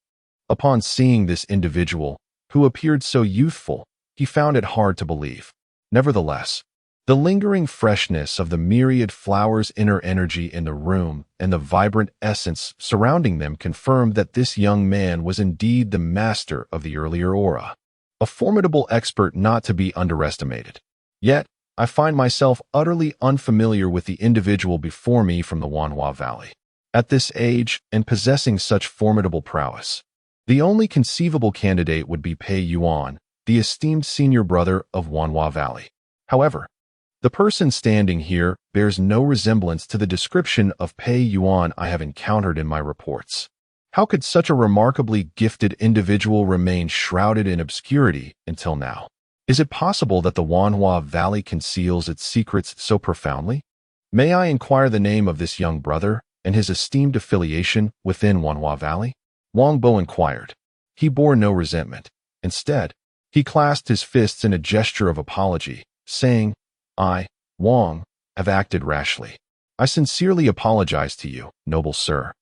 upon seeing this individual, who appeared so youthful, he found it hard to believe. Nevertheless, the lingering freshness of the myriad flowers' inner energy in the room and the vibrant essence surrounding them confirmed that this young man was indeed the master of the earlier aura, a formidable expert not to be underestimated. Yet, I find myself utterly unfamiliar with the individual before me from the Wanhua Valley. At this age and possessing such formidable prowess, the only conceivable candidate would be Pei Yuan, the esteemed senior brother of Wanhua Valley. However, the person standing here bears no resemblance to the description of Pei Yuan I have encountered in my reports. How could such a remarkably gifted individual remain shrouded in obscurity until now? Is it possible that the Wanhua Valley conceals its secrets so profoundly? May I inquire the name of this young brother and his esteemed affiliation within Wanhua Valley? Wang Bo inquired. He bore no resentment. Instead, he clasped his fists in a gesture of apology, saying, I, Wang, have acted rashly. I sincerely apologize to you, noble sir,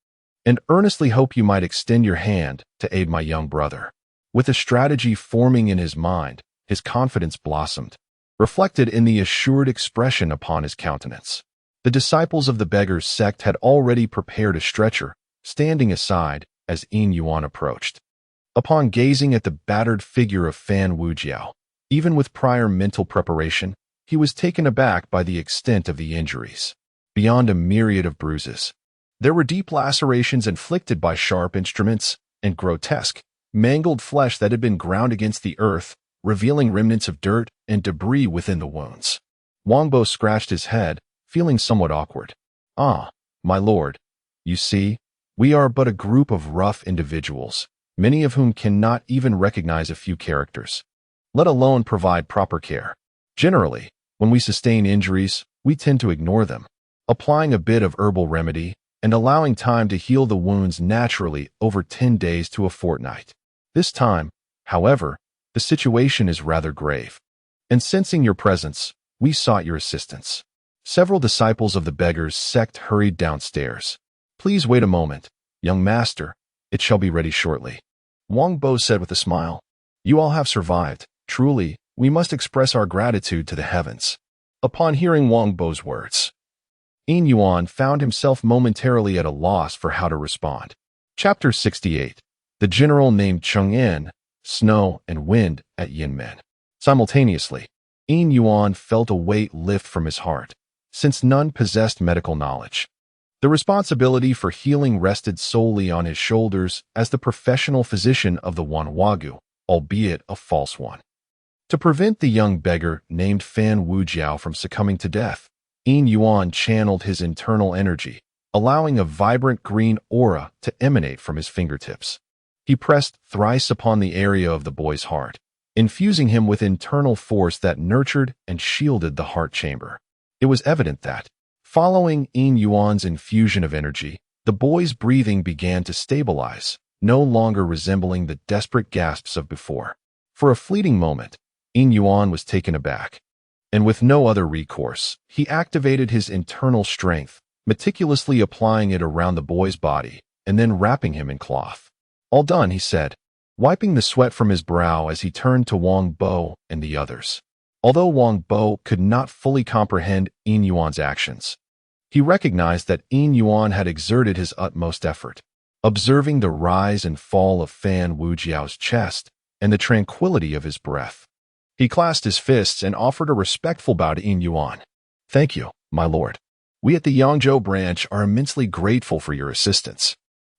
and earnestly hope you might extend your hand to aid my young brother. With a strategy forming in his mind, his confidence blossomed, reflected in the assured expression upon his countenance. The disciples of the beggar's sect had already prepared a stretcher, standing aside as Yin Yuan approached. Upon gazing at the battered figure of Fan Wujiao, even with prior mental preparation, he was taken aback by the extent of the injuries. Beyond a myriad of bruises, there were deep lacerations inflicted by sharp instruments and grotesque, mangled flesh that had been ground against the earth, revealing remnants of dirt and debris within the wounds. Wang Bo scratched his head, feeling somewhat awkward. Ah, my lord, you see, we are but a group of rough individuals, many of whom cannot even recognize a few characters, let alone provide proper care. Generally, when we sustain injuries, we tend to ignore them, applying a bit of herbal remedy and allowing time to heal the wounds naturally over 10 days to a fortnight. This time, however, the situation is rather grave, and sensing your presence, we sought your assistance. Several disciples of the beggar's sect hurried downstairs. Please wait a moment, young master, it shall be ready shortly. Wang Bo said with a smile. You all have survived. Truly, we must express our gratitude to the heavens. Upon hearing Wang Bo's words, Yin Yuan found himself momentarily at a loss for how to respond. Chapter 68. The general named Cheng'an, Snow and Wind at Yinmen. Simultaneously, Yin Yuan felt a weight lift from his heart, since none possessed medical knowledge. The responsibility for healing rested solely on his shoulders as the professional physician of the Wanhuagu, albeit a false one. To prevent the young beggar named Fan Wujiao from succumbing to death, Yin Yuan channeled his internal energy, allowing a vibrant green aura to emanate from his fingertips. He pressed thrice upon the area of the boy's heart, infusing him with internal force that nurtured and shielded the heart chamber. It was evident that, following Yin Yuan's infusion of energy, the boy's breathing began to stabilize, no longer resembling the desperate gasps of before. For a fleeting moment, Yin Yuan was taken aback, and with no other recourse, he activated his internal strength, meticulously applying it around the boy's body, and then wrapping him in cloth. All done, he said, wiping the sweat from his brow as he turned to Wang Bo and the others. Although Wang Bo could not fully comprehend Yin Yuan's actions, he recognized that Yin Yuan had exerted his utmost effort. Observing the rise and fall of Fan Wujiao's chest and the tranquility of his breath, he clasped his fists and offered a respectful bow to Yin Yuan. Thank you, my lord. We at the Yangzhou branch are immensely grateful for your assistance.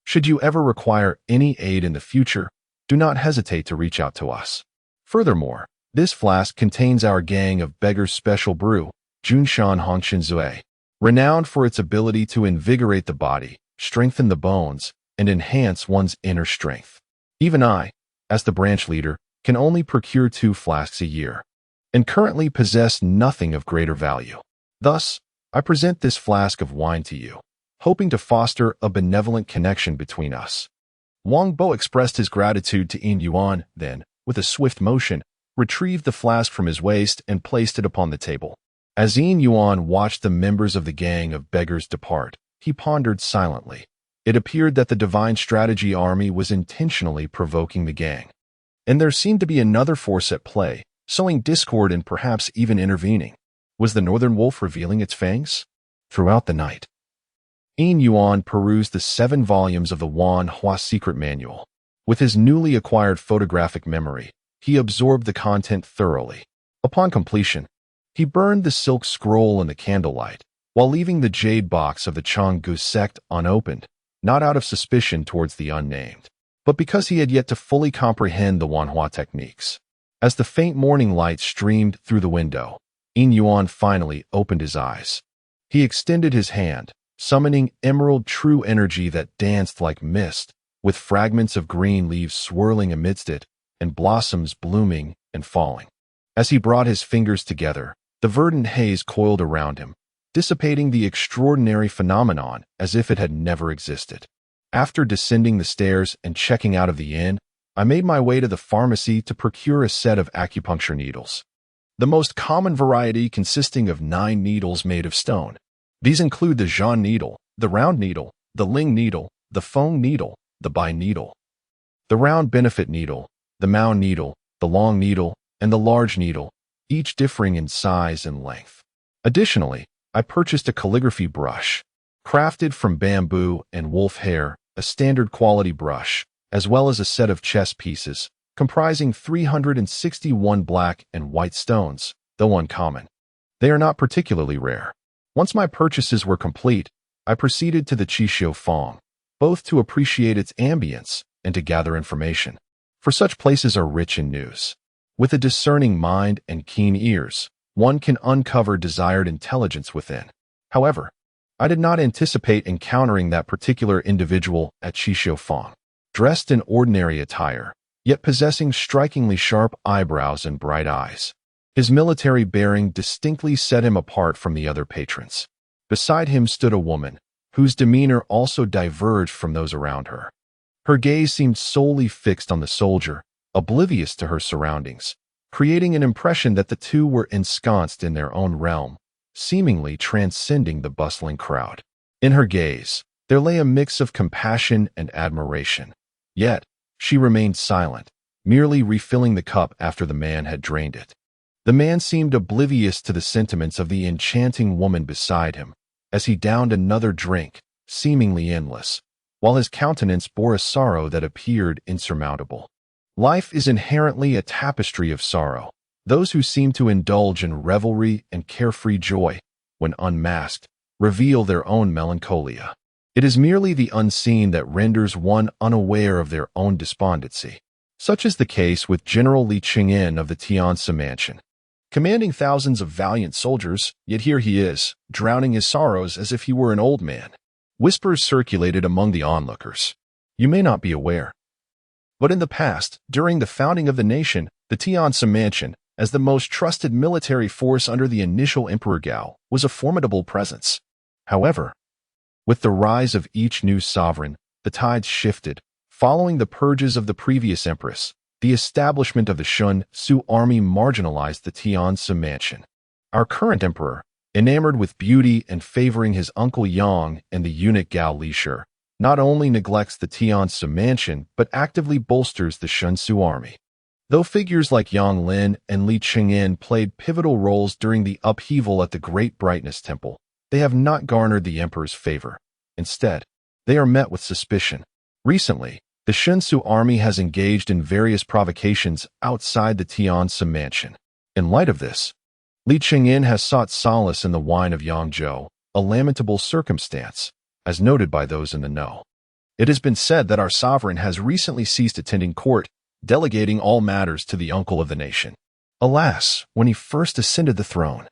Should you ever require any aid in the future, do not hesitate to reach out to us. Furthermore, this flask contains our gang of beggars' special brew, Junshan Hongshan Zui, renowned for its ability to invigorate the body, strengthen the bones, and enhance one's inner strength. Even I, as the branch leader, can only procure 2 flasks a year, and currently possess nothing of greater value. Thus, I present this flask of wine to you, hoping to foster a benevolent connection between us. Wang Bo expressed his gratitude to Yin Yuan, then, with a swift motion, retrieved the flask from his waist and placed it upon the table. As Yin Yuan watched the members of the gang of beggars depart, he pondered silently. It appeared that the Divine Strategy Army was intentionally provoking the gang. And there seemed to be another force at play, sowing discord and perhaps even intervening. Was the Northern Wolf revealing its fangs? Throughout the night, Yin Yuan perused the 7 volumes of the Wan Hua Secret Manual. With his newly acquired photographic memory, he absorbed the content thoroughly. Upon completion, he burned the silk scroll in the candlelight, while leaving the jade box of the Changgu sect unopened, not out of suspicion towards the unnamed, but because he had yet to fully comprehend the Wanhua techniques. As the faint morning light streamed through the window, Yin Yuan finally opened his eyes. He extended his hand, summoning emerald true energy that danced like mist, with fragments of green leaves swirling amidst it, and blossoms blooming and falling. As he brought his fingers together, the verdant haze coiled around him, dissipating the extraordinary phenomenon as if it had never existed. After descending the stairs and checking out of the inn, I made my way to the pharmacy to procure a set of acupuncture needles. The most common variety consisting of 9 needles made of stone. These include the Zhan needle, the round needle, the Ling needle, the Feng needle, the Bai needle, the round benefit needle, the Mao needle, the long needle, and the large needle, each differing in size and length. Additionally, I purchased a calligraphy brush, crafted from bamboo and wolf hair, a standard quality brush, as well as a set of chess pieces, comprising 361 black and white stones, though uncommon. They are not particularly rare. Once my purchases were complete, I proceeded to the Zixiao Fong, both to appreciate its ambience and to gather information, for such places are rich in news. With a discerning mind and keen ears, one can uncover desired intelligence within. However, I did not anticipate encountering that particular individual at Zixiao Fong, dressed in ordinary attire, yet possessing strikingly sharp eyebrows and bright eyes. His military bearing distinctly set him apart from the other patrons. Beside him stood a woman, whose demeanor also diverged from those around her. Her gaze seemed solely fixed on the soldier, oblivious to her surroundings, creating an impression that the two were ensconced in their own realm, seemingly transcending the bustling crowd. In her gaze, there lay a mix of compassion and admiration. Yet, she remained silent, merely refilling the cup after the man had drained it. The man seemed oblivious to the sentiments of the enchanting woman beside him, as he downed another drink, seemingly endless, while his countenance bore a sorrow that appeared insurmountable. Life is inherently a tapestry of sorrow. Those who seem to indulge in revelry and carefree joy, when unmasked, reveal their own melancholia. It is merely the unseen that renders one unaware of their own despondency. Such is the case with General Li Qingyan of the Tianzi Mansion. Commanding thousands of valiant soldiers, yet here he is, drowning his sorrows as if he were an old man. Whispers circulated among the onlookers. You may not be aware, but in the past, during the founding of the nation, the Tianzi Mansion, as the most trusted military force under the initial Emperor Gao, was a formidable presence. However, with the rise of each new sovereign, the tides shifted. Following the purges of the previous empress, the establishment of the Shun Su army marginalized the Tianzi Mansion. Our current emperor, enamored with beauty and favoring his uncle Yang and the eunuch Gao Lisher, not only neglects the Tianzi Mansion but actively bolsters the Shun Su army. Though figures like Yang Lin and Li Qingyan played pivotal roles during the upheaval at the Great Brightness Temple, they have not garnered the emperor's favor. Instead, they are met with suspicion. Recently, the Shun Su army has engaged in various provocations outside the Tianzi Mansion. In light of this, Li Qingyan has sought solace in the wine of Yangzhou, a lamentable circumstance, as noted by those in the know. It has been said that our sovereign has recently ceased attending court, delegating all matters to the uncle of the nation. Alas, when he first ascended the throne,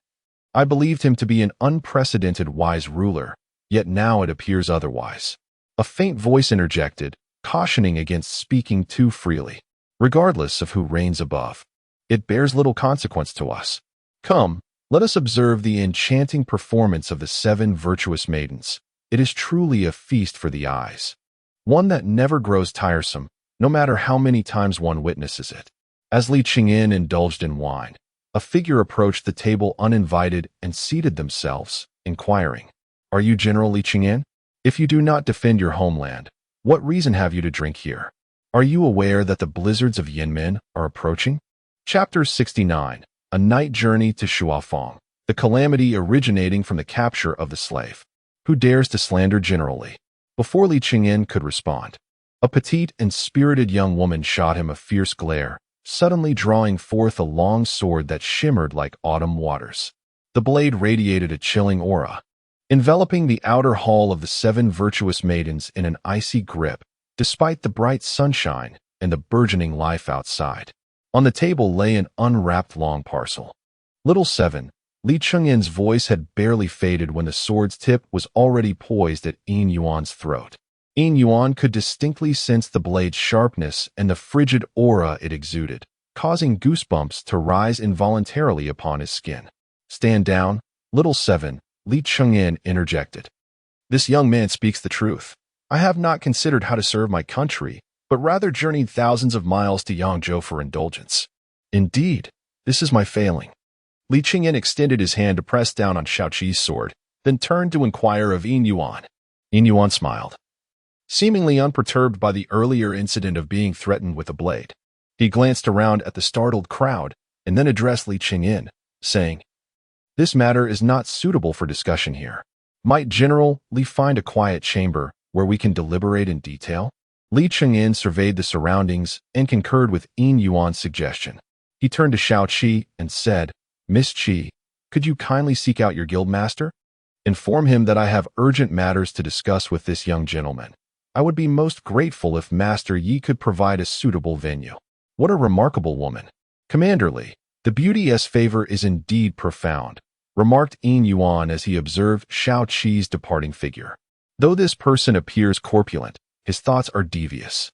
I believed him to be an unprecedented wise ruler, yet now it appears otherwise. A faint voice interjected, cautioning against speaking too freely. Regardless of who reigns above, it bears little consequence to us. Come, let us observe the enchanting performance of the 7 virtuous maidens. It is truly a feast for the eyes, one that never grows tiresome, no matter how many times one witnesses it. As Li Qingyin indulged in wine, a figure approached the table uninvited and seated themselves, inquiring, "Are you General Li Qingyin? If you do not defend your homeland, what reason have you to drink here? Are you aware that the blizzards of Yinmen are approaching?" Chapter 69. A Night Journey to Shuafeng. The calamity originating from the capture of the slave. Who dares to slander General Li? Before Li Qingyin could respond, a petite and spirited young woman shot him a fierce glare, suddenly drawing forth a long sword that shimmered like autumn waters. The blade radiated a chilling aura, enveloping the outer hall of the 7 virtuous maidens in an icy grip, despite the bright sunshine and the burgeoning life outside. On the table lay an unwrapped long parcel. Little 7, Li Qingyin's voice had barely faded when the sword's tip was already poised at Yin Yuan's throat. Yin Yuan could distinctly sense the blade's sharpness and the frigid aura it exuded, causing goosebumps to rise involuntarily upon his skin. "Stand down, little 7, Li Qingyin interjected. "This young man speaks the truth. I have not considered how to serve my country, but rather journeyed thousands of miles to Yangzhou for indulgence. Indeed, this is my failing." Li Qingyin extended his hand to press down on Shaoqi's sword, then turned to inquire of Yin Yuan. Yin Yuan smiled, seemingly unperturbed by the earlier incident of being threatened with a blade. He glanced around at the startled crowd and then addressed Li Qingyin, saying, "This matter is not suitable for discussion here. Might General Li find a quiet chamber where we can deliberate in detail?" Li Qingyin surveyed the surroundings and concurred with Yin Yuan's suggestion. He turned to Shaoqi and said, "Miss Qi, could you kindly seek out your guildmaster? Inform him that I have urgent matters to discuss with this young gentleman. I would be most grateful if Master Yi could provide a suitable venue." "What a remarkable woman. Commander Li, the beauty's favor is indeed profound," remarked Yin Yuan as he observed Shaoqi's departing figure. "Though this person appears corpulent, his thoughts are devious,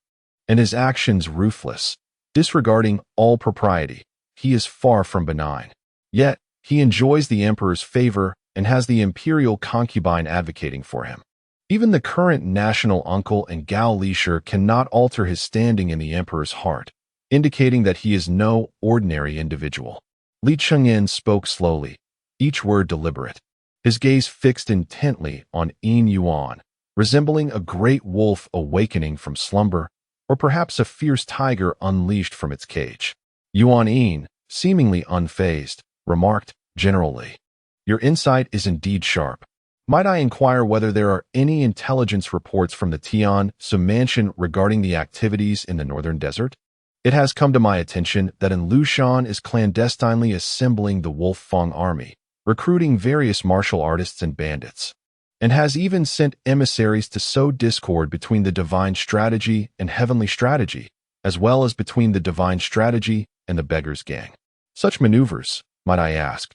and his actions ruthless. Disregarding all propriety, he is far from benign. Yet, he enjoys the emperor's favor and has the imperial concubine advocating for him. Even the current national uncle and Gao Lisher cannot alter his standing in the emperor's heart, indicating that he is no ordinary individual." Li Qingyin spoke slowly, each word deliberate, his gaze fixed intently on Yin Yuan, resembling a great wolf awakening from slumber, or perhaps a fierce tiger unleashed from its cage. Yuan Yin, seemingly unfazed, remarked, "General Li, your insight is indeed sharp. Might I inquire whether there are any intelligence reports from the Tian-Su mansion regarding the activities in the northern desert? It has come to my attention that in Lushan is clandestinely assembling the Wolf-Fang army, recruiting various martial artists and bandits, and has even sent emissaries to sow discord between the divine strategy and heavenly strategy, as well as between the divine strategy and the beggar's gang. Such maneuvers, might I ask,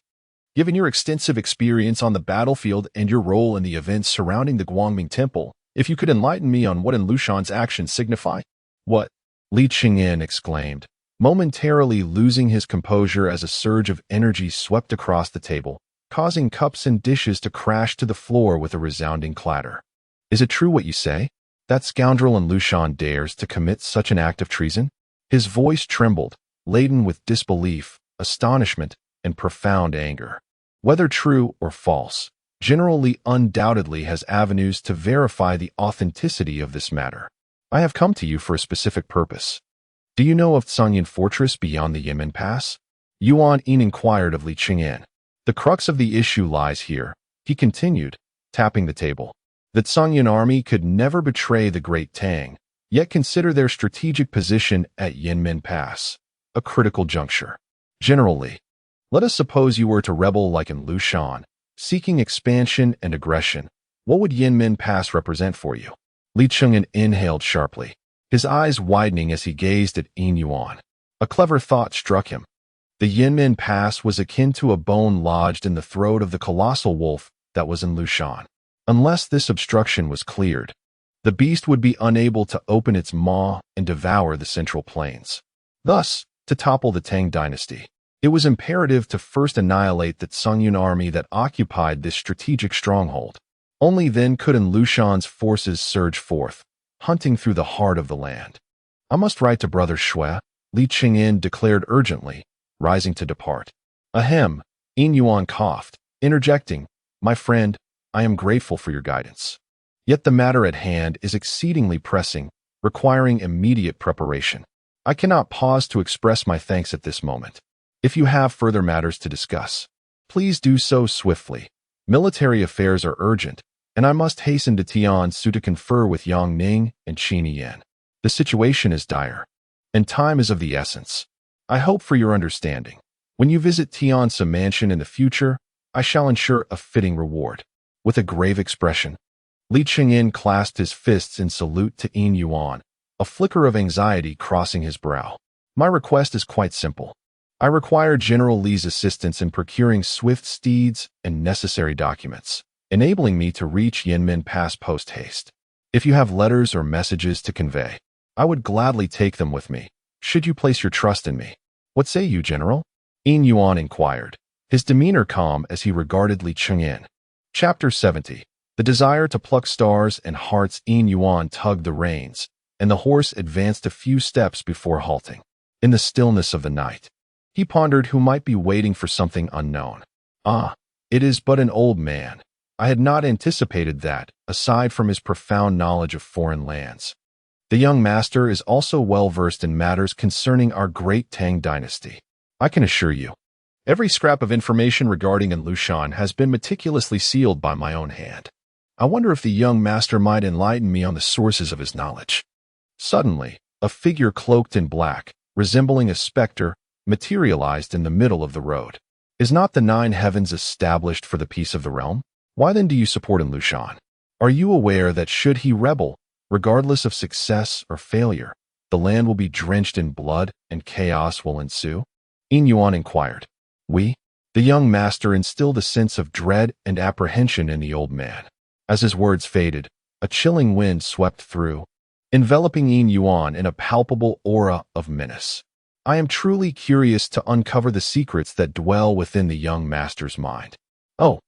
given your extensive experience on the battlefield and your role in the events surrounding the Guangming Temple, if you could enlighten me on what in Lushan's actions signify?" "What?" Li Qingyin exclaimed, momentarily losing his composure as a surge of energy swept across the table, causing cups and dishes to crash to the floor with a resounding clatter. "Is it true what you say? That scoundrel in Lushan dares to commit such an act of treason?" His voice trembled, laden with disbelief, astonishment, and profound anger. Whether true or false, General Li undoubtedly has avenues to verify the authenticity of this matter. "I have come to you for a specific purpose. Do you know of Tsangyan Fortress beyond the Yemen Pass?" Yuan Yin inquired of Li Qingyin. "The crux of the issue lies here," he continued, tapping the table. "The Tsangyan army could never betray the Great Tang, yet consider their strategic position at Yinmen Pass a critical juncture. General Li, let us suppose you were to rebel like in Lushan, seeking expansion and aggression. What would Yinmen Pass represent for you?" Li Chengyan inhaled sharply, his eyes widening as he gazed at Yin Yuan. A clever thought struck him. The Yinmen Pass was akin to a bone lodged in the throat of the colossal wolf that was in Lushan. Unless this obstruction was cleared, the beast would be unable to open its maw and devour the central plains. Thus, to topple the Tang dynasty, it was imperative to first annihilate the Songyun army that occupied this strategic stronghold. Only then could Lushan's forces surge forth, hunting through the heart of the land. "I must write to Brother Shui," Li Chengyan declared urgently, rising to depart. "Ahem," Yin Yuan coughed, interjecting, "My friend, I am grateful for your guidance. Yet the matter at hand is exceedingly pressing, requiring immediate preparation. I cannot pause to express my thanks at this moment. If you have further matters to discuss, please do so swiftly. Military affairs are urgent, and I must hasten to Tiansu to confer with Yang Ning and Qin Yan. The situation is dire, and time is of the essence. I hope for your understanding. When you visit Tiansu Mansion in the future, I shall ensure a fitting reward." With a grave expression, Li Chengyan clasped his fists in salute to Yin Yuan, a flicker of anxiety crossing his brow. "My request is quite simple. I require General Li's assistance in procuring swift steeds and necessary documents, enabling me to reach Yinmen Pass post-haste. If you have letters or messages to convey, I would gladly take them with me, should you place your trust in me. What say you, General?" Yin Yuan inquired, his demeanor calm as he regarded Li Chengyan. Chapter 70. The desire to pluck stars and hearts. Yin Yuan tugged the reins, and the horse advanced a few steps before halting. In the stillness of the night, he pondered who might be waiting for something unknown. "Ah, it is but an old man. I had not anticipated that, aside from his profound knowledge of foreign lands. The young master is also well versed in matters concerning our great Tang dynasty. I can assure you, every scrap of information regarding Lushan has been meticulously sealed by my own hand. I wonder if the young master might enlighten me on the sources of his knowledge." Suddenly, a figure cloaked in black, resembling a specter, materialized in the middle of the road. "Is not the nine heavens established for the peace of the realm? Why then do you support Lushan? Are you aware that should he rebel, regardless of success or failure, the land will be drenched in blood and chaos will ensue?" Yin Yuan inquired. "We?" The young master instilled a sense of dread and apprehension in the old man. As his words faded, a chilling wind swept through, enveloping Yin Yuan in a palpable aura of menace. "I am truly curious to uncover the secrets that dwell within the young master's mind." "Oh,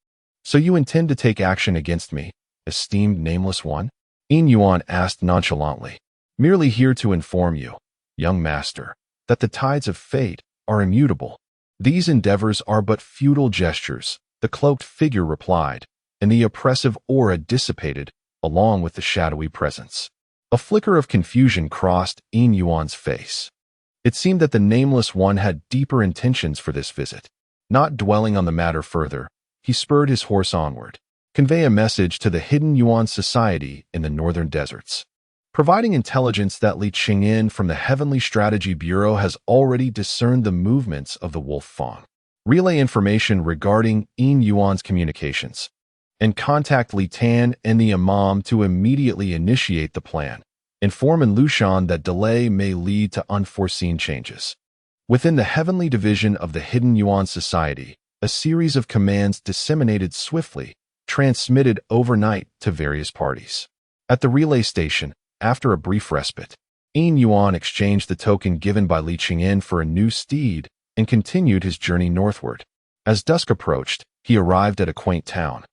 so you intend to take action against me, esteemed nameless one?" Yin Yuan asked nonchalantly. "Merely here to inform you, young master, that the tides of fate are immutable. These endeavors are but futile gestures," the cloaked figure replied, and the oppressive aura dissipated, along with the shadowy presence. A flicker of confusion crossed Yin Yuan's face. It seemed that the nameless one had deeper intentions for this visit. Not dwelling on the matter further, he spurred his horse onward. "Convey a message to the hidden Yuan society in the northern deserts, providing intelligence that Li Chengyan from the Heavenly Strategy Bureau has already discerned the movements of the Wolf Fang. Relay information regarding Yin Yuan's communications, and contact Li Tan and the Imam to immediately initiate the plan. Inform Lushan that delay may lead to unforeseen changes." Within the Heavenly Division of the Hidden Yuan Society, a series of commands disseminated swiftly, transmitted overnight to various parties. At the relay station, after a brief respite, Yin Yuan exchanged the token given by Li Chengyan for a new steed and continued his journey northward. As dusk approached, he arrived at a quaint town,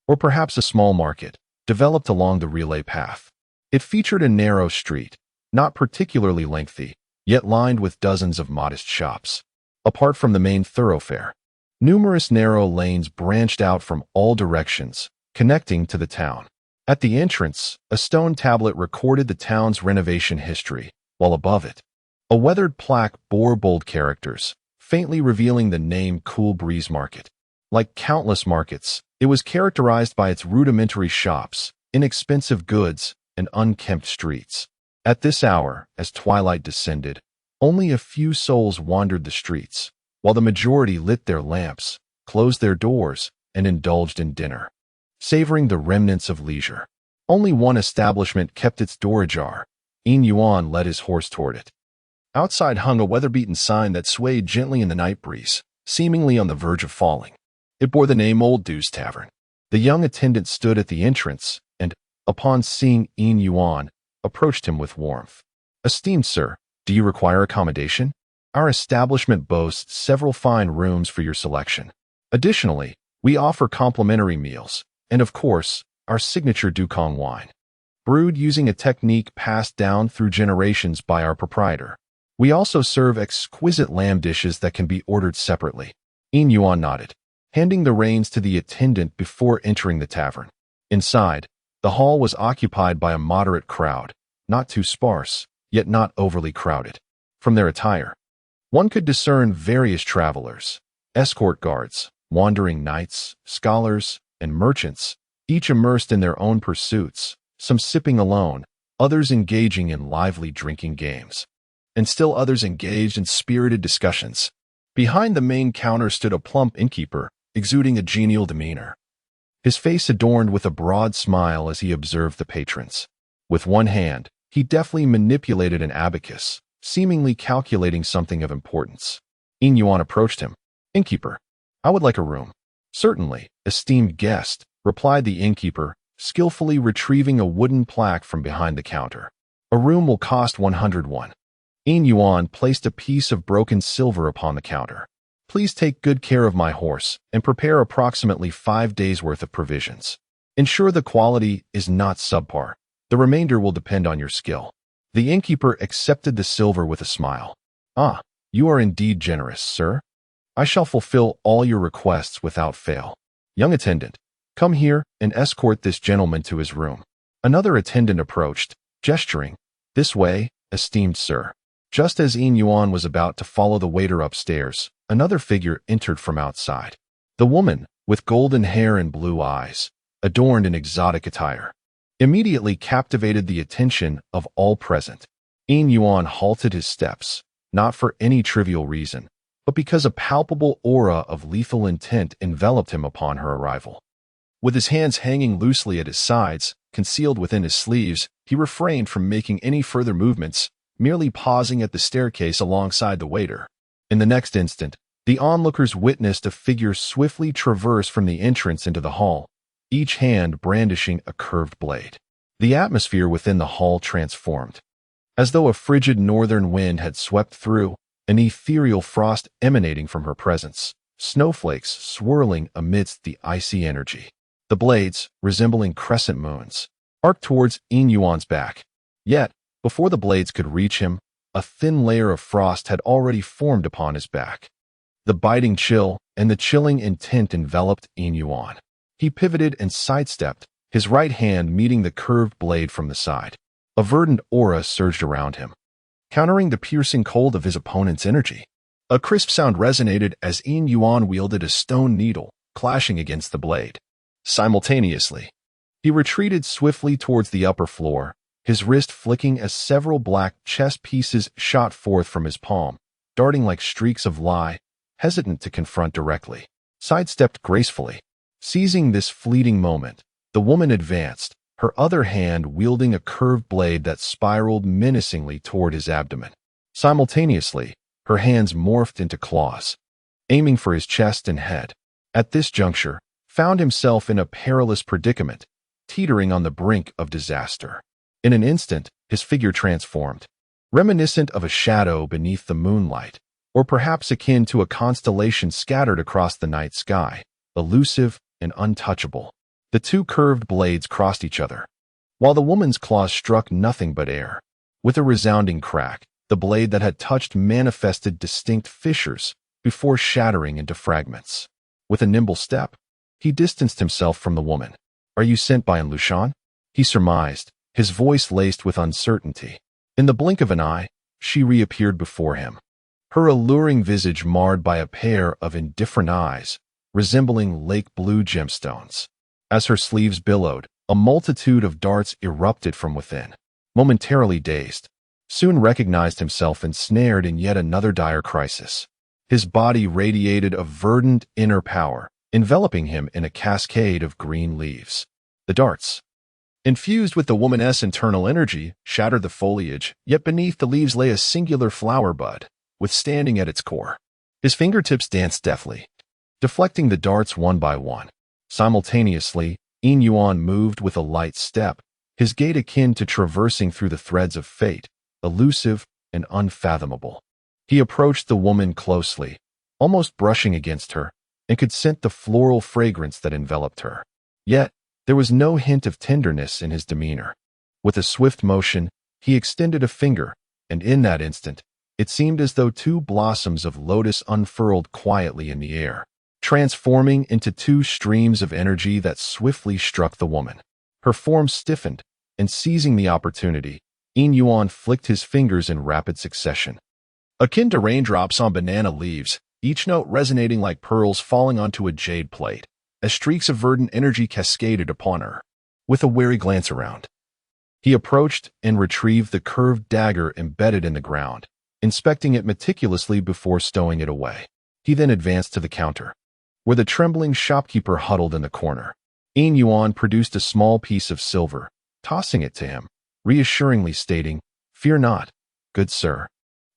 or perhaps a small market, developed along the relay path. It featured a narrow street, not particularly lengthy, yet lined with dozens of modest shops. Apart from the main thoroughfare, numerous narrow lanes branched out from all directions, connecting to the town. At the entrance, a stone tablet recorded the town's renovation history, while above it, a weathered plaque bore bold characters, faintly revealing the name Cool Breeze Market. Like countless markets, it was characterized by its rudimentary shops, inexpensive goods, and unkempt streets. At this hour, as twilight descended, only a few souls wandered the streets, while the majority lit their lamps, closed their doors, and indulged in dinner, savoring the remnants of leisure. Only one establishment kept its door ajar. Yin Yuan led his horse toward it. Outside hung a weather-beaten sign that swayed gently in the night breeze, seemingly on the verge of falling. It bore the name Old Dew's Tavern. The young attendant stood at the entrance and, upon seeing Yin Yuan, approached him with warmth. "Esteemed sir, do you require accommodation? Our establishment boasts several fine rooms for your selection. Additionally, we offer complimentary meals, and of course, our signature Dukong wine, brewed using a technique passed down through generations by our proprietor. We also serve exquisite lamb dishes that can be ordered separately." Yin Yuan nodded, handing the reins to the attendant before entering the tavern. Inside, the hall was occupied by a moderate crowd, not too sparse, yet not overly crowded. From their attire, one could discern various travelers, escort guards, wandering knights, scholars, and merchants, each immersed in their own pursuits, some sipping alone, others engaging in lively drinking games, and still others engaged in spirited discussions. Behind the main counter stood a plump innkeeper, exuding a genial demeanor, his face adorned with a broad smile as he observed the patrons. With one hand, he deftly manipulated an abacus, seemingly calculating something of importance. Yin Yuan approached him. "Innkeeper, I would like a room." "Certainly, esteemed guest," replied the innkeeper, skillfully retrieving a wooden plaque from behind the counter. "A room will cost 101. Yin Yuan placed a piece of broken silver upon the counter. "Please take good care of my horse and prepare approximately 5 days' worth of provisions. Ensure the quality is not subpar. The remainder will depend on your skill." The innkeeper accepted the silver with a smile. "Ah, you are indeed generous, sir. I shall fulfill all your requests without fail. Young attendant, come here and escort this gentleman to his room." Another attendant approached, gesturing, "This way, esteemed sir." Just as Yin Yuan was about to follow the waiter upstairs, another figure entered from outside. The woman, with golden hair and blue eyes, adorned in exotic attire, immediately captivated the attention of all present. Yin Yuan halted his steps, not for any trivial reason, but because a palpable aura of lethal intent enveloped him upon her arrival. With his hands hanging loosely at his sides, concealed within his sleeves, he refrained from making any further movements, merely pausing at the staircase alongside the waiter. In the next instant, the onlookers witnessed a figure swiftly traverse from the entrance into the hall, each hand brandishing a curved blade. The atmosphere within the hall transformed. As though a frigid northern wind had swept through, an ethereal frost emanating from her presence, snowflakes swirling amidst the icy energy. The blades, resembling crescent moons, arced towards Yin Yuan's back. Yet, before the blades could reach him, a thin layer of frost had already formed upon his back. The biting chill and the chilling intent enveloped Yin Yuan. He pivoted and sidestepped, his right hand meeting the curved blade from the side. A verdant aura surged around him, countering the piercing cold of his opponent's energy. A crisp sound resonated as Yin Yuan wielded a stone needle, clashing against the blade. Simultaneously, he retreated swiftly towards the upper floor, his wrist flicking as several black chess pieces shot forth from his palm, darting like streaks of light, hesitant to confront directly. Sidestepped gracefully. Seizing this fleeting moment, the woman advanced, her other hand wielding a curved blade that spiraled menacingly toward his abdomen. Simultaneously, her hands morphed into claws, aiming for his chest and head. At this juncture, found himself in a perilous predicament, teetering on the brink of disaster. In an instant, his figure transformed, reminiscent of a shadow beneath the moonlight, or perhaps akin to a constellation scattered across the night sky, elusive and untouchable. The two curved blades crossed each other, while the woman's claws struck nothing but air. With a resounding crack, the blade that had touched manifested distinct fissures before shattering into fragments. With a nimble step, he distanced himself from the woman. "Are you sent by An Lushan?" he surmised, his voice laced with uncertainty. In the blink of an eye, she reappeared before him, her alluring visage marred by a pair of indifferent eyes, resembling lake blue gemstones. As her sleeves billowed, a multitude of darts erupted from within. Momentarily dazed, soon recognized himself ensnared in yet another dire crisis. His body radiated a verdant inner power, enveloping him in a cascade of green leaves. The darts, Infused with the woman's internal energy, shattered the foliage, yet beneath the leaves lay a singular flower bud, withstanding at its core. His fingertips danced deftly, deflecting the darts one by one. Simultaneously, Yin Yuan moved with a light step, his gait akin to traversing through the threads of fate, elusive and unfathomable. He approached the woman closely, almost brushing against her, and could scent the floral fragrance that enveloped her. Yet, there was no hint of tenderness in his demeanor. With a swift motion, he extended a finger, and in that instant, it seemed as though two blossoms of lotus unfurled quietly in the air, transforming into two streams of energy that swiftly struck the woman. Her form stiffened, and seizing the opportunity, Yin Yuan flicked his fingers in rapid succession. Akin to raindrops on banana leaves, each note resonating like pearls falling onto a jade plate, as streaks of verdant energy cascaded upon her. With a wary glance around, he approached and retrieved the curved dagger embedded in the ground, inspecting it meticulously before stowing it away. He then advanced to the counter, where the trembling shopkeeper huddled in the corner. Yin Yuan produced a small piece of silver, tossing it to him, reassuringly stating, "Fear not, good sir,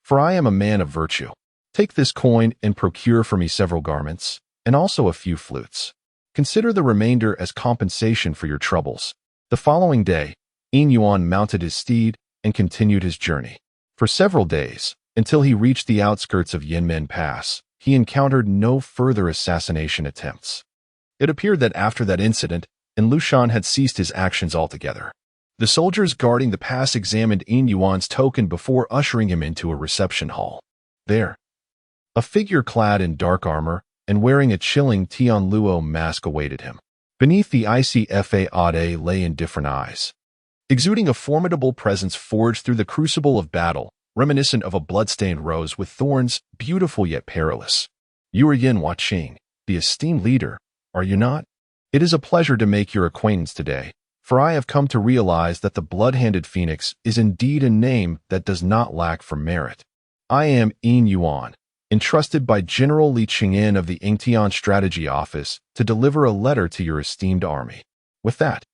for I am a man of virtue. Take this coin and procure for me several garments, and also a few flutes. Consider the remainder as compensation for your troubles." The following day, Yin Yuan mounted his steed and continued his journey. For several days, until he reached the outskirts of Yinmen Pass, he encountered no further assassination attempts. It appeared that after that incident, Lushan had ceased his actions altogether. The soldiers guarding the pass examined Yin Yuan's token before ushering him into a reception hall. There, a figure clad in dark armor and wearing a chilling Tian Luo mask awaited him. Beneath the icy facade lay indifferent eyes, exuding a formidable presence forged through the crucible of battle, reminiscent of a blood-stained rose with thorns, beautiful yet perilous. "You are Yin Huaqing, the esteemed leader, are you not? It is a pleasure to make your acquaintance today, for I have come to realize that the blood-handed phoenix is indeed a name that does not lack for merit. I am Yin Yuan, entrusted by General Li Qingyan of the Yingtian Strategy Office to deliver a letter to your esteemed army." With that,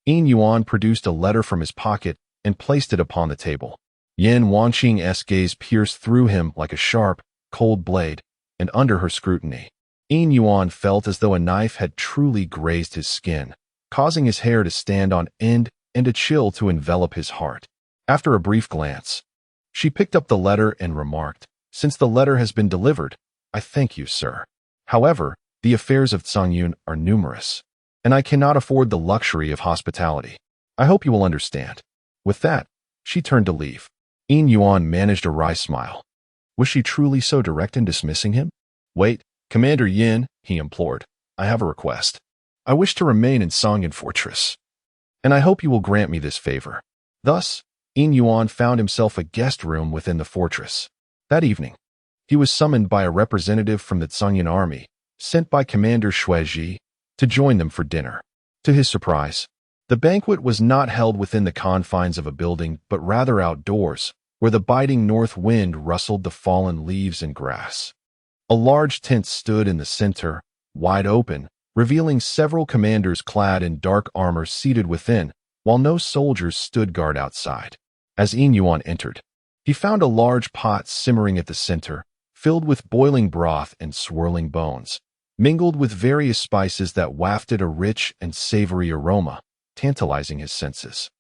Yin Yuan produced a letter from his pocket and placed it upon the table. Yin Huaqing's gaze pierced through him like a sharp, cold blade, and under her scrutiny, Yin Yuan felt as though a knife had truly grazed his skin, causing his hair to stand on end and a chill to envelop his heart. After a brief glance, she picked up the letter and remarked, "Since the letter has been delivered, I thank you, sir. However, the affairs of Zhangyun are numerous, and I cannot afford the luxury of hospitality. I hope you will understand." With that, she turned to leave. Yin Yuan managed a wry smile. Was she truly so direct in dismissing him? "Wait, Commander Yin," he implored. "I have a request. I wish to remain in Zhangyun Fortress, and I hope you will grant me this favor." Thus, Yin Yuan found himself a guest room within the fortress. That evening, he was summoned by a representative from the Zhangyun army, sent by Commander Shuiji, to join them for dinner. To his surprise, the banquet was not held within the confines of a building, but rather outdoors, where the biting north wind rustled the fallen leaves and grass. A large tent stood in the center, wide open, revealing several commanders clad in dark armor seated within, while no soldiers stood guard outside. As Yin Yuan entered, he found a large pot simmering at the center, filled with boiling broth and swirling bones, mingled with various spices that wafted a rich and savory aroma, tantalizing his senses.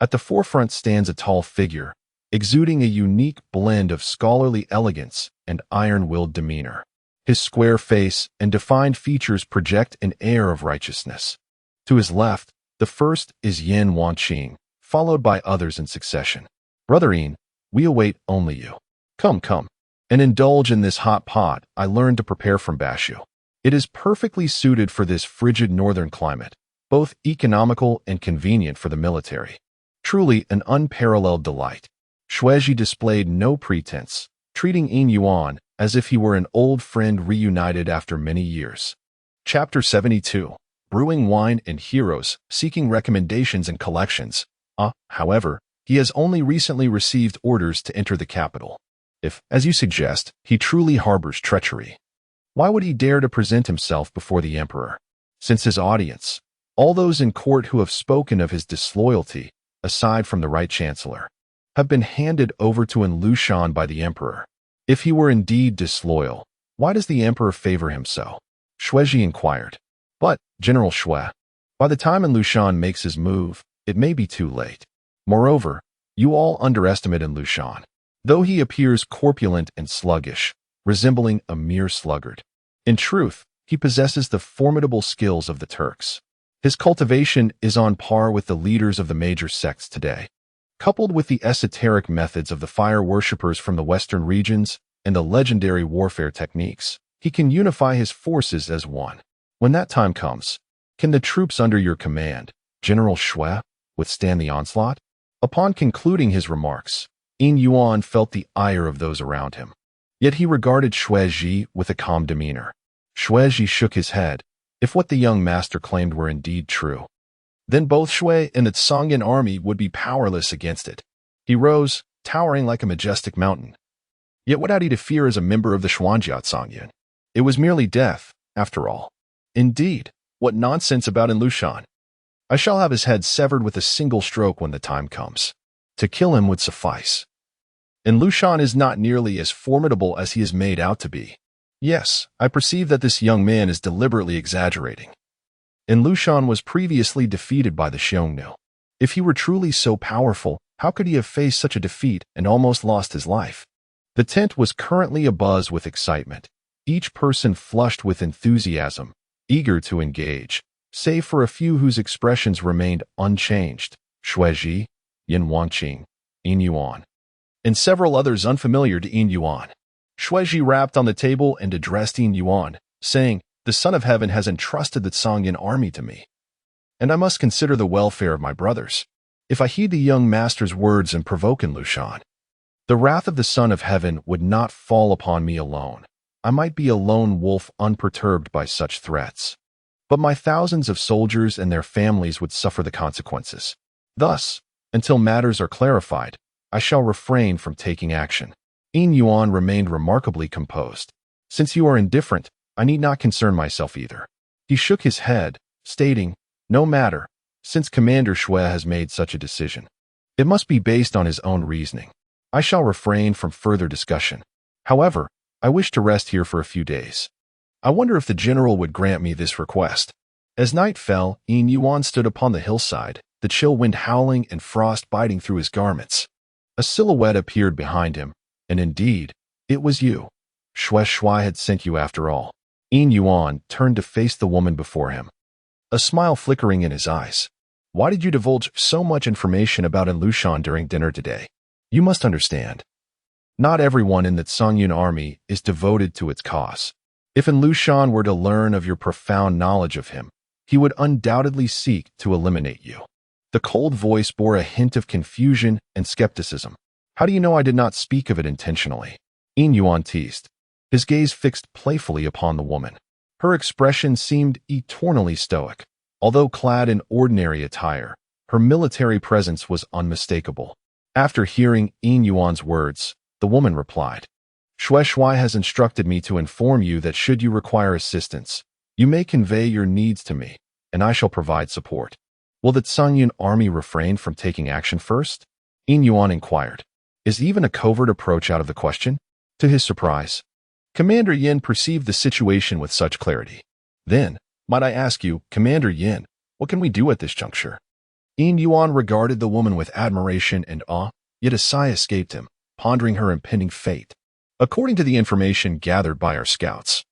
At the forefront stands a tall figure, exuding a unique blend of scholarly elegance and iron-willed demeanor. His square face and defined features project an air of righteousness. To his left, the first is Yin Huaqing, followed by others in succession. "Brother Yin, we await only you. Come, and indulge in this hot pot I learned to prepare from Bashu. It is perfectly suited for this frigid northern climate, both economical and convenient for the military. Truly an unparalleled delight." Shuiji displayed no pretense, treating Yin Yuan as if he were an old friend reunited after many years. Chapter 72. Brewing Wine and Heroes, Seeking Recommendations and Collections. However, he has only recently received orders to enter the capital. If, as you suggest, he truly harbors treachery, why would he dare to present himself before the emperor? Since his audience, All those in court who have spoken of his disloyalty, aside from the Right Chancellor, have been handed over to Yin Lushan by the Emperor. If he were indeed disloyal, why does the Emperor favor him so? Shuiji inquired. But, General Shui, by the time Yin Lushan makes his move, it may be too late. Moreover, you all underestimate Yin Lushan. Though he appears corpulent and sluggish, resembling a mere sluggard, in truth, he possesses the formidable skills of the Turks. His cultivation is on par with the leaders of the major sects today. Coupled with the esoteric methods of the fire worshippers from the western regions and the legendary warfare techniques, he can unify his forces as one. When that time comes, can the troops under your command, General Shui, withstand the onslaught? Upon concluding his remarks, Yin Yuan felt the ire of those around him. Yet he regarded Shuiji with a calm demeanor. Shuiji shook his head. If what the young master claimed were indeed true, then both Shui and the Songyan army would be powerless against it. He rose, towering like a majestic mountain. Yet what had he to fear as a member of the Xuanjiao Songyan? It was merely death, after all. Indeed, what nonsense about Yin Lushan. I shall have his head severed with a single stroke when the time comes. To kill him would suffice. Yin Lushan is not nearly as formidable as he is made out to be. Yes, I perceive that this young man is deliberately exaggerating. Yin Lushan was previously defeated by the Xiongnu. If he were truly so powerful, how could he have faced such a defeat and almost lost his life? The tent was currently abuzz with excitement, each person flushed with enthusiasm, eager to engage, save for a few whose expressions remained unchanged: Shuiji, Yin Wanqing, Yin Yuan, and several others unfamiliar to Yin Yuan. Shuiji rapped on the table and addressed Yin Yuan, saying, "The Son of Heaven has entrusted the Songyan army to me, and I must consider the welfare of my brothers. If I heed the young master's words and provoke Yin Lushan, the wrath of the Son of Heaven would not fall upon me alone. I might be a lone wolf unperturbed by such threats, but my thousands of soldiers and their families would suffer the consequences. Thus, until matters are clarified, I shall refrain from taking action." Yin Yuan remained remarkably composed. "Since you are indifferent, I need not concern myself either." He shook his head, stating, "No matter, since Commander Shui has made such a decision. It must be based on his own reasoning. I shall refrain from further discussion. However, I wish to rest here for a few days. I wonder if the general would grant me this request." As night fell, Yin Yuan stood upon the hillside, the chill wind howling and frost biting through his garments. A silhouette appeared behind him, and indeed, it was you. Shui had sent you after all. Yin Yuan turned to face the woman before him, a smile flickering in his eyes. "Why did you divulge so much information about Yin Lushan during dinner today? You must understand. Not everyone in the Songyan army is devoted to its cause. If Yin Lushan were to learn of your profound knowledge of him, he would undoubtedly seek to eliminate you." The cold voice bore a hint of confusion and skepticism. "How do you know I did not speak of it intentionally?" Yin Yuan teased, his gaze fixed playfully upon the woman. Her expression seemed eternally stoic. Although clad in ordinary attire, her military presence was unmistakable. After hearing Yin Yuan's words, the woman replied, Shui has instructed me to inform you that should you require assistance, you may convey your needs to me, and I shall provide support." "Will the Songyan army refrain from taking action first?" Yin Yuan inquired. Is even a covert approach out of the question? To his surprise, Commander Yin perceived the situation with such clarity. "Then, might I ask you, Commander Yin, what can we do at this juncture?" Yin Yuan regarded the woman with admiration and awe, yet a sigh escaped him, pondering her impending fate. "According to the information gathered by our scouts,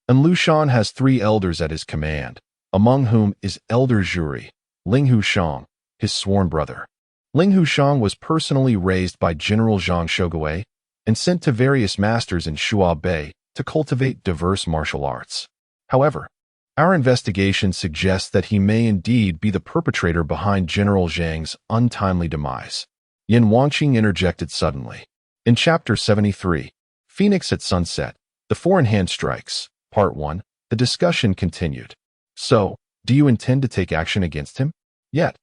Yin Lushan has 3 elders at his command, among whom is Elder Zhuri, Ling Hushang, his sworn brother. Ling Hushang was personally raised by General Zhang Shogui and sent to various masters in Shua Bay to cultivate diverse martial arts. However, our investigation suggests that he may indeed be the perpetrator behind General Zhang's untimely demise." Yin Wanqing interjected suddenly. In Chapter 73, Phoenix at Sunset, The Four-in-Hand Strikes, Part 1, the discussion continued. "So, do you intend to take action against him?" "Yet.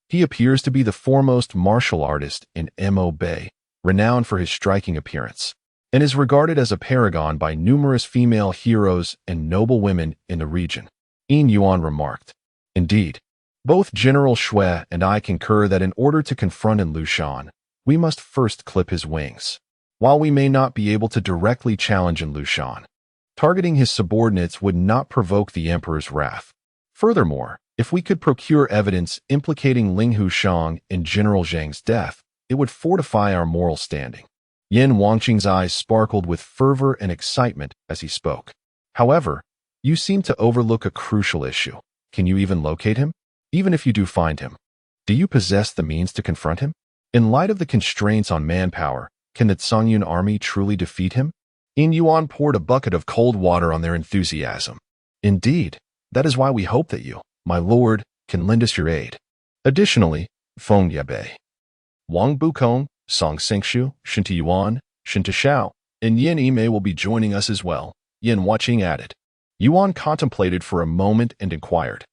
He appears to be the foremost martial artist in Mo Bay, renowned for his striking appearance, and is regarded as a paragon by numerous female heroes and noble women in the region," Yin Yuan remarked. "Indeed, Both General Shui and I concur that in order to confront in Lushan, we must first clip his wings. While we may not be able to directly challenge in Lushan, targeting his subordinates would not provoke the Emperor's wrath. Furthermore, if we could procure evidence implicating Ling Hushang in General Zhang's death, it would fortify our moral standing. Yin Wangqing's eyes sparkled with fervor and excitement as he spoke. However, you seem to overlook a crucial issue. Can you even locate him? Even if you do find him, do you possess the means to confront him? In light of the constraints on manpower, can the Songyun army truly defeat him? Yin Yuan poured a bucket of cold water on their enthusiasm. Indeed, that is why we hope that you, my lord, can lend us your aid. Additionally, Feng Yebei, Wang Bukong, Song Sengshu, Shinta Yuan, Shinta Shao, and Yin Yimei will be joining us as well, Yin Huaqing added. Yuan contemplated for a moment and inquired.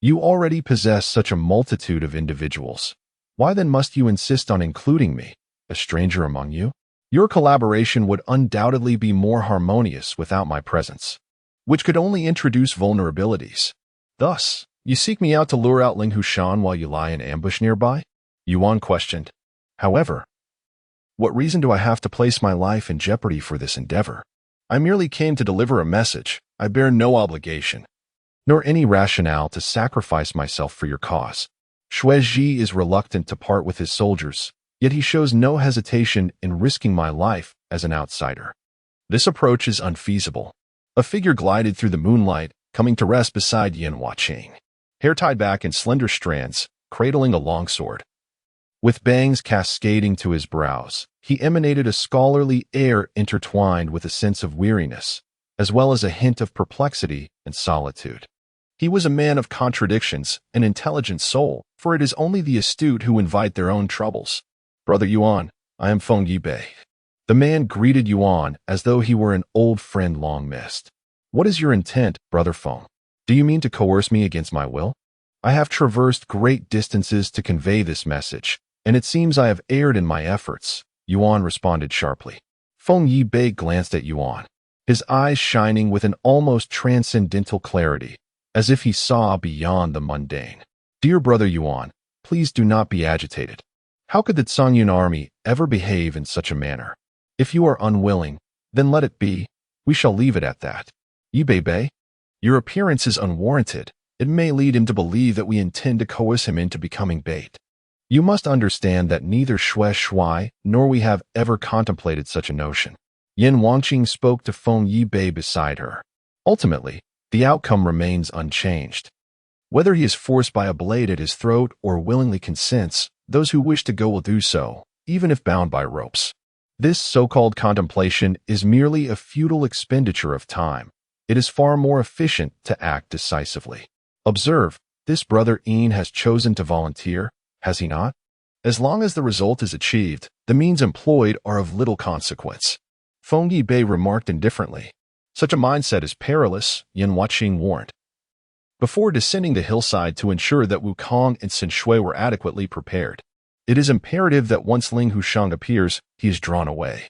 You already possess such a multitude of individuals. Why then must you insist on including me, a stranger among you? Your collaboration would undoubtedly be more harmonious without my presence, which could only introduce vulnerabilities. Thus, you seek me out to lure out Ling Hushan while you lie in ambush nearby? Yuan questioned. However, what reason do I have to place my life in jeopardy for this endeavor? I merely came to deliver a message. I bear no obligation, nor any rationale to sacrifice myself for your cause. Shui Ji is reluctant to part with his soldiers, yet he shows no hesitation in risking my life as an outsider. This approach is unfeasible. A figure glided through the moonlight, coming to rest beside Yin Huaqing, hair tied back in slender strands, cradling a longsword. With bangs cascading to his brows, he emanated a scholarly air intertwined with a sense of weariness, as well as a hint of perplexity and solitude. He was a man of contradictions, an intelligent soul, for it is only the astute who invite their own troubles. Brother Yuan, I am Feng Yibei. The man greeted Yuan as though he were an old friend long missed. What is your intent, Brother Feng? Do you mean to coerce me against my will? I have traversed great distances to convey this message, and it seems I have erred in my efforts, Yuan responded sharply. Feng Yibei glanced at Yuan, his eyes shining with an almost transcendental clarity, as if he saw beyond the mundane. Dear Brother Yuan, please do not be agitated. How could the Songyun army ever behave in such a manner? If you are unwilling, then let it be. We shall leave it at that. Yibei, your appearance is unwarranted. It may lead him to believe that we intend to coerce him into becoming bait. You must understand that neither Shui nor we have ever contemplated such a notion. Yin Wangqing spoke to Feng Yibei beside her. Ultimately, the outcome remains unchanged. Whether he is forced by a blade at his throat or willingly consents, those who wish to go will do so, even if bound by ropes. This so-called contemplation is merely a futile expenditure of time. It is far more efficient to act decisively. Observe, this brother Yin has chosen to volunteer, has he not? As long as the result is achieved, the means employed are of little consequence. Feng Yibei remarked indifferently. Such a mindset is perilous, Yin Huaqing warned. Before descending the hillside to ensure that Wukong and Sin Shui were adequately prepared, it is imperative that once Ling Hushang appears, he is drawn away,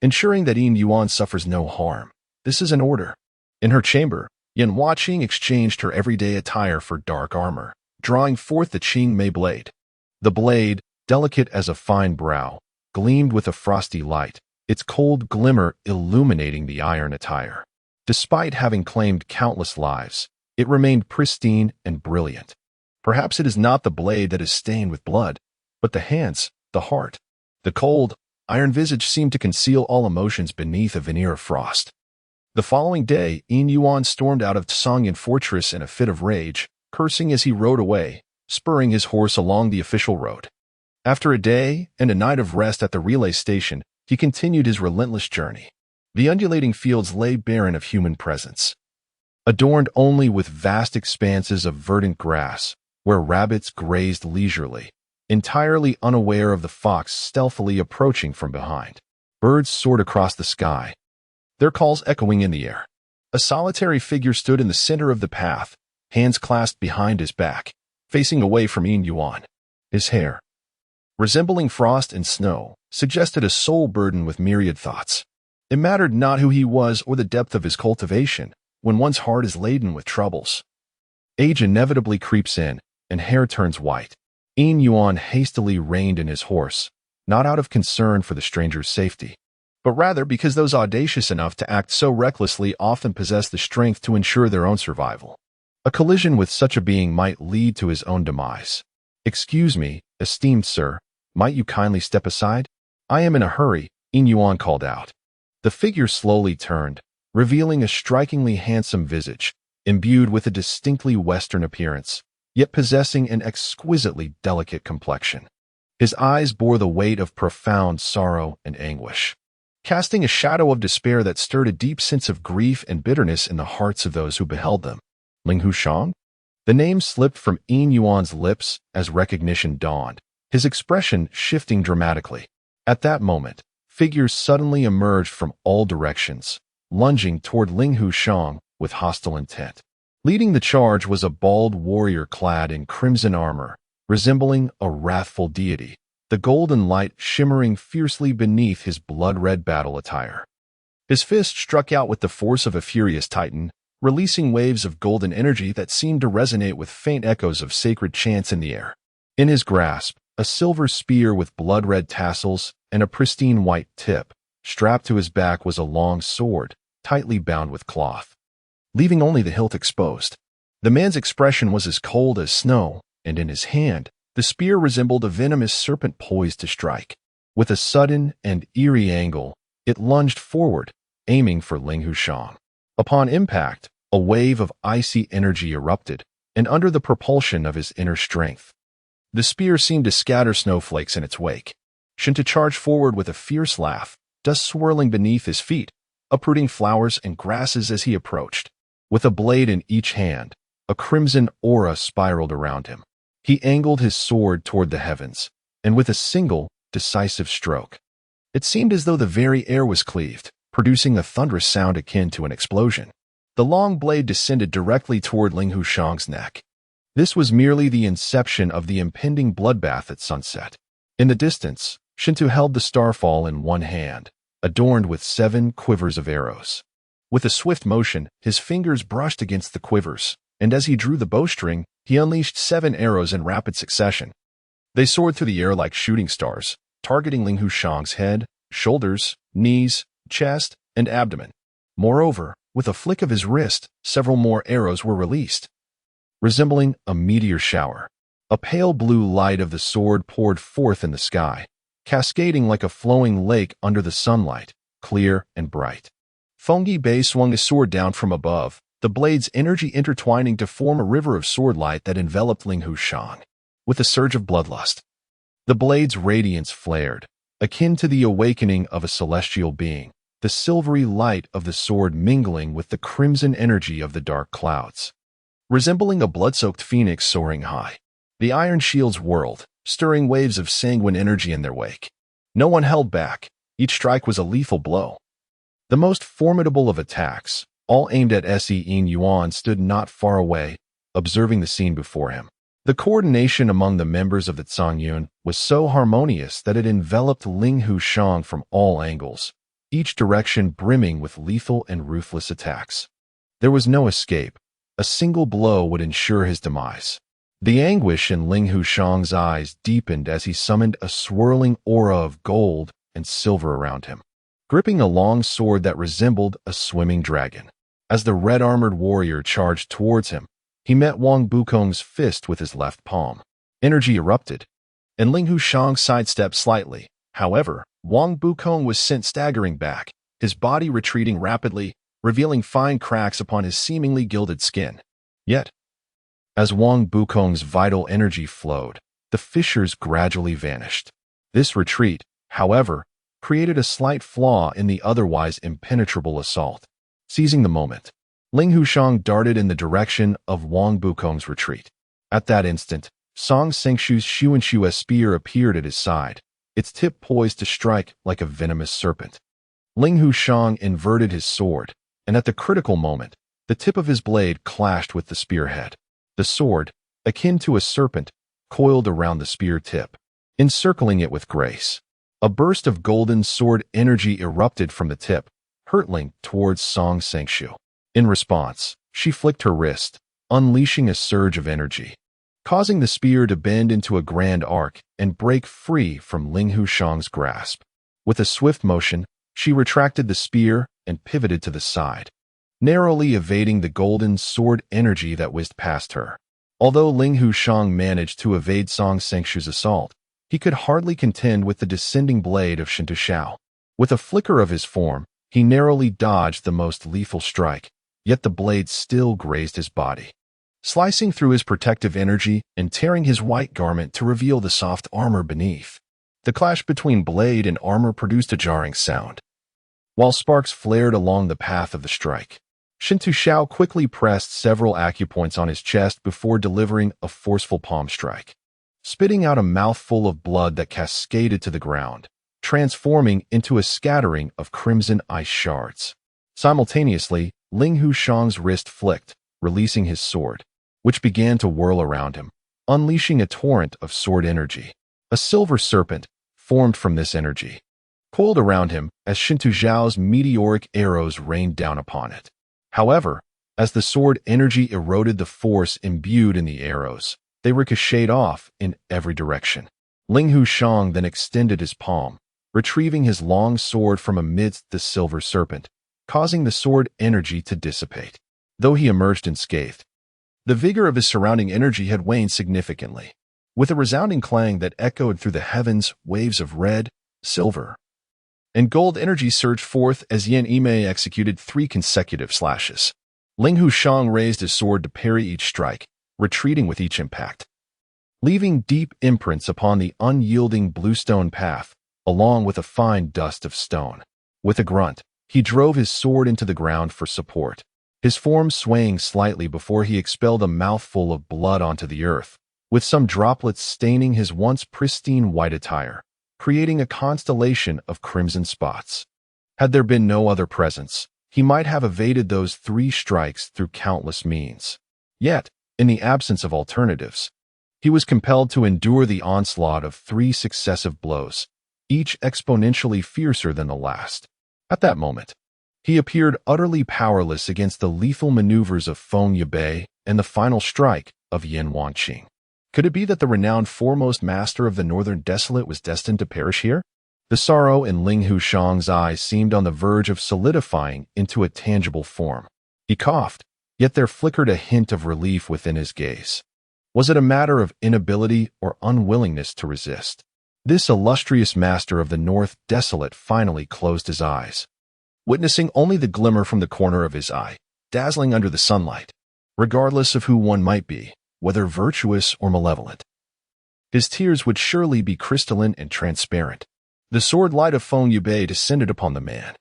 ensuring that Yin Yuan suffers no harm. This is an order. In her chamber, Yin Huaqing exchanged her everyday attire for dark armor, drawing forth the Qing Mei blade. The blade, delicate as a fine brow, gleamed with a frosty light, its cold glimmer illuminating the iron attire. Despite having claimed countless lives, it remained pristine and brilliant. Perhaps it is not the blade that is stained with blood, but the hands, the heart. The cold, iron visage seemed to conceal all emotions beneath a veneer of frost. The following day, Yin Yuan stormed out of Songyun Fortress in a fit of rage, cursing as he rode away, spurring his horse along the official road. After a day and a night of rest at the relay station, he continued his relentless journey. The undulating fields lay barren of human presence, adorned only with vast expanses of verdant grass, where rabbits grazed leisurely, entirely unaware of the fox stealthily approaching from behind. Birds soared across the sky, their calls echoing in the air. A solitary figure stood in the center of the path, hands clasped behind his back, facing away from Yin Yuan. His hair, resembling frost and snow, suggested a soul burdened with myriad thoughts. It mattered not who he was or the depth of his cultivation, when one's heart is laden with troubles. Age inevitably creeps in, and hair turns white. Yin Yuan hastily reined in his horse, not out of concern for the stranger's safety, but rather because those audacious enough to act so recklessly often possess the strength to ensure their own survival. A collision with such a being might lead to his own demise. "Excuse me, esteemed sir, might you kindly step aside? I am in a hurry," Yin Yuan called out. The figure slowly turned, revealing a strikingly handsome visage, imbued with a distinctly Western appearance, yet possessing an exquisitely delicate complexion. His eyes bore the weight of profound sorrow and anguish, casting a shadow of despair that stirred a deep sense of grief and bitterness in the hearts of those who beheld them. Ling Hushang? The name slipped from Yin Yuan's lips as recognition dawned, his expression shifting dramatically. At that moment, figures suddenly emerged from all directions, lunging toward Ling Hushang with hostile intent. Leading the charge was a bald warrior clad in crimson armor, resembling a wrathful deity, the golden light shimmering fiercely beneath his blood-red battle attire. His fist struck out with the force of a furious titan, releasing waves of golden energy that seemed to resonate with faint echoes of sacred chants in the air. In his grasp, a silver spear with blood-red tassels and a pristine white tip. Strapped to his back was a long sword, tightly bound with cloth, leaving only the hilt exposed. The man's expression was as cold as snow, and in his hand, the spear resembled a venomous serpent poised to strike. With a sudden and eerie angle, it lunged forward, aiming for Ling Hushang. Upon impact, a wave of icy energy erupted, and under the propulsion of his inner strength, the spear seemed to scatter snowflakes in its wake. Shinta charged forward with a fierce laugh, dust swirling beneath his feet, uprooting flowers and grasses as he approached. With a blade in each hand, a crimson aura spiraled around him. He angled his sword toward the heavens, and with a single, decisive stroke, it seemed as though the very air was cleaved, producing a thunderous sound akin to an explosion. The long blade descended directly toward Ling Hushang's neck. This was merely the inception of the impending bloodbath at sunset. In the distance, Shinto held the starfall in one hand, adorned with 7 quivers of arrows. With a swift motion, his fingers brushed against the quivers, and as he drew the bowstring, he unleashed 7 arrows in rapid succession. They soared through the air like shooting stars, targeting Ling Hushang's head, shoulders, knees, chest, and abdomen. Moreover, with a flick of his wrist, several more arrows were released. Resembling a meteor shower, a pale blue light of the sword poured forth in the sky, cascading like a flowing lake under the sunlight, clear and bright. Fengdu Bei swung his sword down from above, the blade's energy intertwining to form a river of sword light that enveloped Ling Hushang. With a surge of bloodlust, the blade's radiance flared, akin to the awakening of a celestial being, the silvery light of the sword mingling with the crimson energy of the dark clouds. Resembling a blood-soaked phoenix soaring high, the iron shields whirled, stirring waves of sanguine energy in their wake. No one held back. Each strike was a lethal blow. The most formidable of attacks, all aimed at Yin Yuan, stood not far away, observing the scene before him. The coordination among the members of the Zhongyun was so harmonious that it enveloped Ling Hushang from all angles, each direction brimming with lethal and ruthless attacks. There was no escape. A single blow would ensure his demise. The anguish in Ling Hushang's eyes deepened as he summoned a swirling aura of gold and silver around him, gripping a long sword that resembled a swimming dragon. As the red-armored warrior charged towards him, he met Wang Bukong's fist with his left palm. Energy erupted, and Ling Hushang sidestepped slightly. However, Wang Bukong was sent staggering back, his body retreating rapidly, revealing fine cracks upon his seemingly gilded skin. Yet, as Wang Bukong's vital energy flowed, the fissures gradually vanished. This retreat, however, created a slight flaw in the otherwise impenetrable assault. Seizing the moment, Ling Hushang darted in the direction of Wang Bukong's retreat. At that instant, Song Sengshu's Xuanshu's spear appeared at his side, its tip poised to strike like a venomous serpent. Ling Hushang inverted his sword, and at the critical moment, the tip of his blade clashed with the spearhead. The sword, akin to a serpent, coiled around the spear tip, encircling it with grace. A burst of golden sword energy erupted from the tip, hurtling towards Song Sengshu. In response, she flicked her wrist, unleashing a surge of energy. causing the spear to bend into a grand arc and break free from Ling Hushang's grasp. With a swift motion, she retracted the spear and pivoted to the side, narrowly evading the golden sword energy that whizzed past her. Although Ling Hushang managed to evade Song Sengshu's assault, he could hardly contend with the descending blade of Shin Tuxiao. With a flicker of his form, he narrowly dodged the most lethal strike, yet the blade still grazed his body, slicing through his protective energy and tearing his white garment to reveal the soft armor beneath. The clash between blade and armor produced a jarring sound, while sparks flared along the path of the strike. Shin Tuxiao quickly pressed several acupoints on his chest before delivering a forceful palm strike, spitting out a mouthful of blood that cascaded to the ground, transforming into a scattering of crimson ice shards. Simultaneously, Ling Hushang's wrist flicked, releasing his sword, which began to whirl around him, unleashing a torrent of sword energy. A silver serpent formed from this energy, coiled around him as Shin Tuxiao's meteoric arrows rained down upon it. However, as the sword energy eroded the force imbued in the arrows, they ricocheted off in every direction. Ling Hushang then extended his palm, retrieving his long sword from amidst the silver serpent, causing the sword energy to dissipate. Though he emerged unscathed, the vigor of his surrounding energy had waned significantly. With a resounding clang that echoed through the heavens, waves of red, silver, and gold energy surged forth as Yin Ime executed 3 consecutive slashes. Ling Hushang raised his sword to parry each strike, retreating with each impact, leaving deep imprints upon the unyielding bluestone path, along with a fine dust of stone. With a grunt, he drove his sword into the ground for support, his form swaying slightly before he expelled a mouthful of blood onto the earth, with some droplets staining his once pristine white attire, creating a constellation of crimson spots. Had there been no other presence, he might have evaded those 3 strikes through countless means. Yet, in the absence of alternatives, he was compelled to endure the onslaught of 3 successive blows, each exponentially fiercer than the last. At that moment, he appeared utterly powerless against the lethal maneuvers of Feng Yubei and the final strike of Yin Wanqing. Could it be that the renowned foremost master of the Northern Desolate was destined to perish here? The sorrow in Ling Hushang's eyes seemed on the verge of solidifying into a tangible form. He coughed, yet there flickered a hint of relief within his gaze. Was it a matter of inability or unwillingness to resist? This illustrious master of the North Desolate finally closed his eyes, witnessing only the glimmer from the corner of his eye, dazzling under the sunlight, regardless of who one might be, whether virtuous or malevolent. His tears would surely be crystalline and transparent. The sword light of Feng Yubei descended upon the man,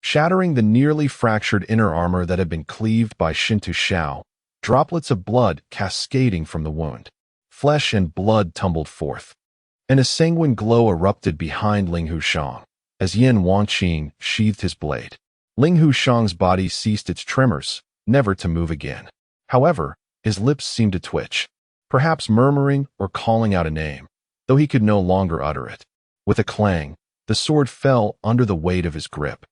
shattering the nearly fractured inner armor that had been cleaved by Shin Tuxiao, droplets of blood cascading from the wound. Flesh and blood tumbled forth, and a sanguine glow erupted behind Ling Hushang as Yin Wanqing sheathed his blade. Ling Hushang's body ceased its tremors, never to move again. However, his lips seemed to twitch, perhaps murmuring or calling out a name, though he could no longer utter it. With a clang, the sword fell under the weight of his grip.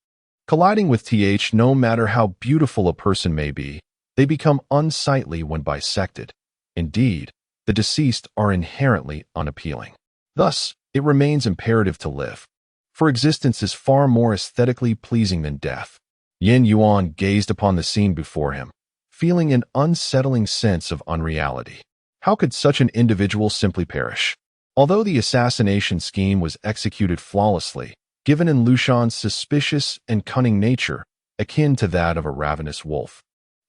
Colliding with no matter how beautiful a person may be, they become unsightly when bisected. Indeed, the deceased are inherently unappealing. Thus, it remains imperative to live, for existence is far more aesthetically pleasing than death. Yin Yuan gazed upon the scene before him, feeling an unsettling sense of unreality. How could such an individual simply perish? Although the assassination scheme was executed flawlessly, given in Lushan's suspicious and cunning nature, akin to that of a ravenous wolf,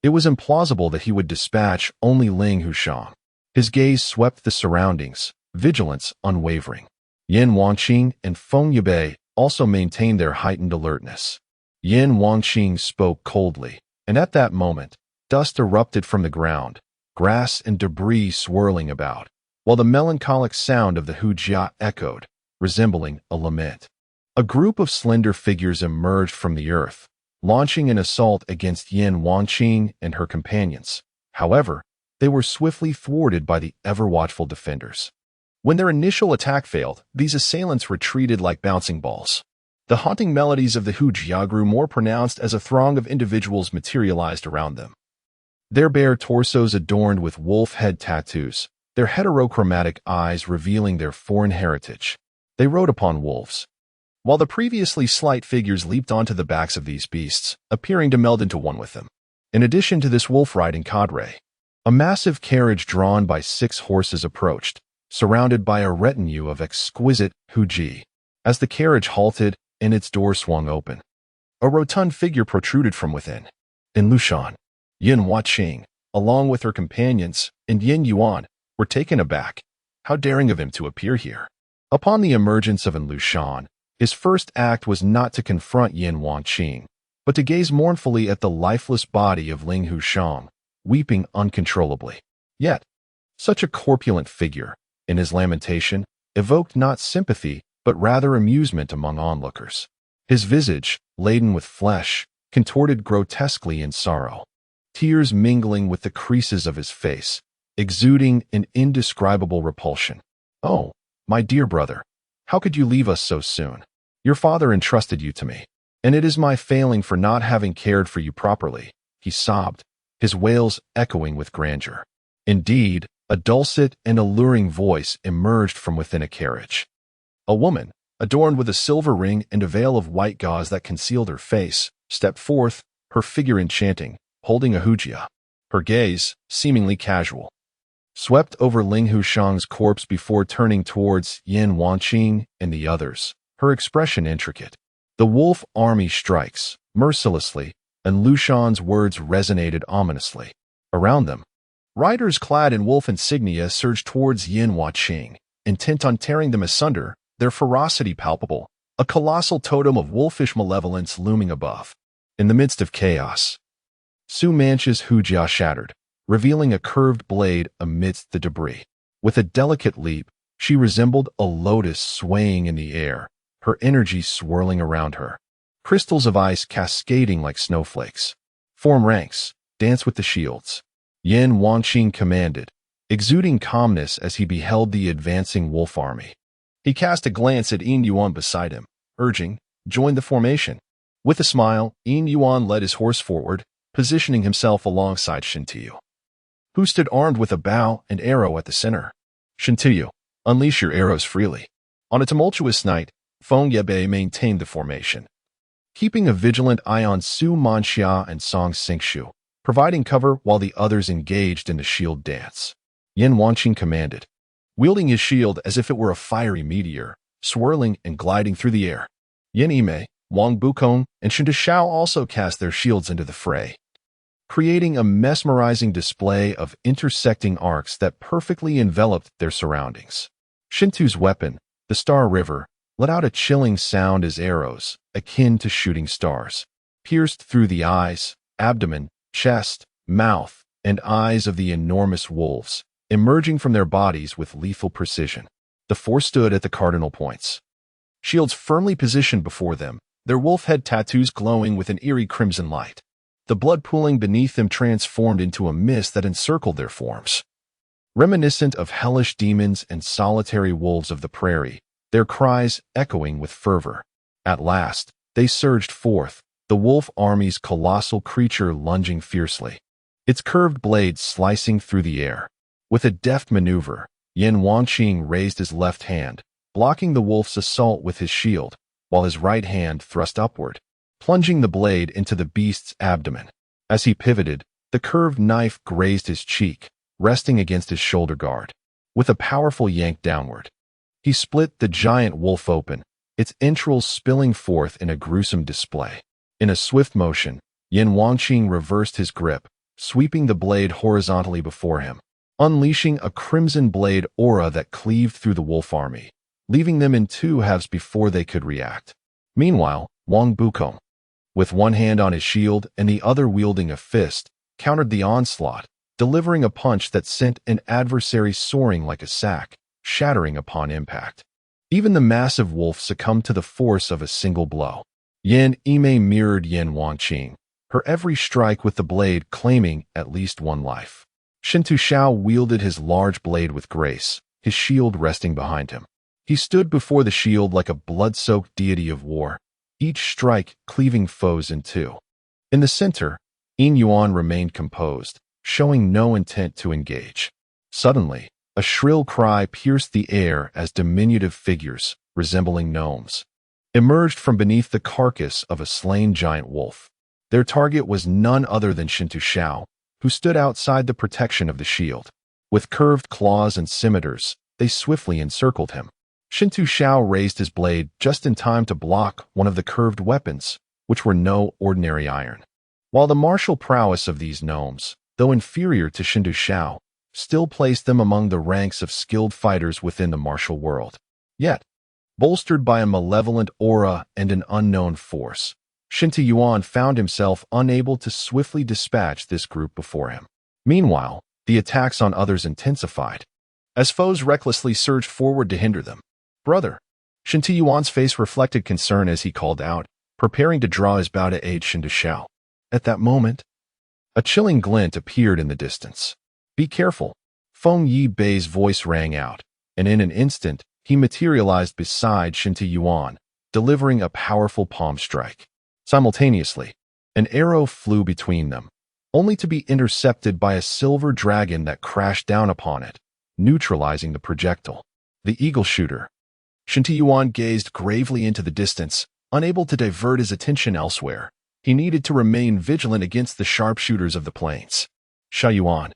it was implausible that he would dispatch only Ling Hushang. His gaze swept the surroundings, vigilance unwavering. Yin Wanqing and Feng Yubei also maintained their heightened alertness. Yin Wanqing spoke coldly, and at that moment, dust erupted from the ground, grass and debris swirling about, while the melancholic sound of the hujia echoed, resembling a lament. A group of slender figures emerged from the earth, launching an assault against Yin Wanqing and her companions. However, they were swiftly thwarted by the ever-watchful defenders. When their initial attack failed, these assailants retreated like bouncing balls. The haunting melodies of the hujia grew more pronounced as a throng of individuals materialized around them, their bare torsos adorned with wolf head tattoos, their heterochromatic eyes revealing their foreign heritage. They rode upon wolves, while the previously slight figures leaped onto the backs of these beasts, appearing to meld into one with them. In addition to this wolf-riding cadre, a massive carriage drawn by 6 horses approached, surrounded by a retinue of exquisite huji. As the carriage halted and its door swung open, a rotund figure protruded from within. In Lushan, Yin Huaqing, along with her companions, and Yin Yuan, were taken aback. How daring of him to appear here. Upon the emergence of Lushan, his first act was not to confront Yin Huaqing, but to gaze mournfully at the lifeless body of Ling Hushang, weeping uncontrollably. Yet, such a corpulent figure, in his lamentation, evoked not sympathy, but rather amusement among onlookers. His visage, laden with flesh, contorted grotesquely in sorrow, tears mingling with the creases of his face, exuding an indescribable repulsion. "Oh, my dear brother, how could you leave us so soon? Your father entrusted you to me, and it is my failing for not having cared for you properly," he sobbed, his wails echoing with grandeur. Indeed, a dulcet and alluring voice emerged from within a carriage. A woman, adorned with a silver ring and a veil of white gauze that concealed her face, stepped forth, her figure enchanting, holding a hujia. Her gaze, seemingly casual, swept over Ling Hushang's corpse before turning towards Yin Huaqing and the others, her expression intricate. "The wolf army strikes, mercilessly," and Lushan's words resonated ominously. Around them, riders clad in wolf insignia surged towards Yin Huaqing, intent on tearing them asunder, their ferocity palpable, a colossal totem of wolfish malevolence looming above. In the midst of chaos, Su Manchu's hujia shattered, revealing a curved blade amidst the debris. With a delicate leap, she resembled a lotus swaying in the air, her energy swirling around her. Crystals of ice cascading like snowflakes. "Form ranks, dance with the shields," Yin Huaqing commanded, exuding calmness as he beheld the advancing wolf army. He cast a glance at Yin Yuan beside him, urging, "Join the formation." With a smile, Yin Yuan led his horse forward, positioning himself alongside Shintiyu, who stood armed with a bow and arrow at the center. "Shintiyu, unleash your arrows freely." On a tumultuous night, Feng Yebei maintained the formation, keeping a vigilant eye on Su Manxia and Song Xingxiu, providing cover while the others engaged in the shield dance. Yin Huaqing commanded, wielding his shield as if it were a fiery meteor, swirling and gliding through the air. Yin Yimei, Wang Bukong, and Xiao also cast their shields into the fray, creating a mesmerizing display of intersecting arcs that perfectly enveloped their surroundings. Shintu's weapon, the Star River, let out a chilling sound as arrows, akin to shooting stars, pierced through the eyes, abdomen, chest, mouth, and eyes of the enormous wolves, emerging from their bodies with lethal precision. The 4 stood at the cardinal points, shields firmly positioned before them, their wolf head tattoos glowing with an eerie crimson light. The blood pooling beneath them transformed into a mist that encircled their forms. Reminiscent of hellish demons and solitary wolves of the prairie, their cries echoing with fervor. At last, they surged forth, the wolf army's colossal creature lunging fiercely, its curved blade slicing through the air. With a deft maneuver, Yin Huaqing raised his left hand, blocking the wolf's assault with his shield, while his right hand thrust upward, plunging the blade into the beast's abdomen. As he pivoted, the curved knife grazed his cheek, resting against his shoulder guard. With a powerful yank downward, he split the giant wolf open, its entrails spilling forth in a gruesome display. In a swift motion, Yin Huaqing reversed his grip, sweeping the blade horizontally before him, unleashing a crimson blade aura that cleaved through the wolf army, leaving them in 2 halves before they could react. Meanwhile, Wang Bukong, with one hand on his shield and the other wielding a fist, countered the onslaught, delivering a punch that sent an adversary soaring like a sack, shattering upon impact. Even the massive wolf succumbed to the force of a single blow. Yin Yimei mirrored Yin Huaqing, her every strike with the blade claiming at least 1 life. Xiao wielded his large blade with grace, his shield resting behind him. He stood before the shield like a blood-soaked deity of war, each strike cleaving foes in 2. In the center, Yin Yuan remained composed, showing no intent to engage. Suddenly, A shrill cry pierced the air as diminutive figures, resembling gnomes, emerged from beneath the carcass of a slain giant wolf. Their target was none other than Zixiao, who stood outside the protection of the shield. With curved claws and scimitars, they swiftly encircled him. Zixiao raised his blade just in time to block one of the curved weapons, which were no ordinary iron. While the martial prowess of these gnomes, though inferior to Zixiao, still placed them among the ranks of skilled fighters within the martial world. Yet, bolstered by a malevolent aura and an unknown force, Zixiao found himself unable to swiftly dispatch this group before him. Meanwhile, the attacks on others intensified, as foes recklessly surged forward to hinder them. "Brother!" Zixiao's face reflected concern as he called out, preparing to draw his bow to aid Zixiao. At that moment, a chilling glint appeared in the distance. "Be careful!" Feng Yibei's voice rang out, and in an instant, he materialized beside Zixiao, delivering a powerful palm strike. Simultaneously, an arrow flew between them, only to be intercepted by a silver dragon that crashed down upon it, neutralizing the projectile. The eagle shooter. Zixiao gazed gravely into the distance, unable to divert his attention elsewhere. He needed to remain vigilant against the sharpshooters of the plains. "Shaoyuan,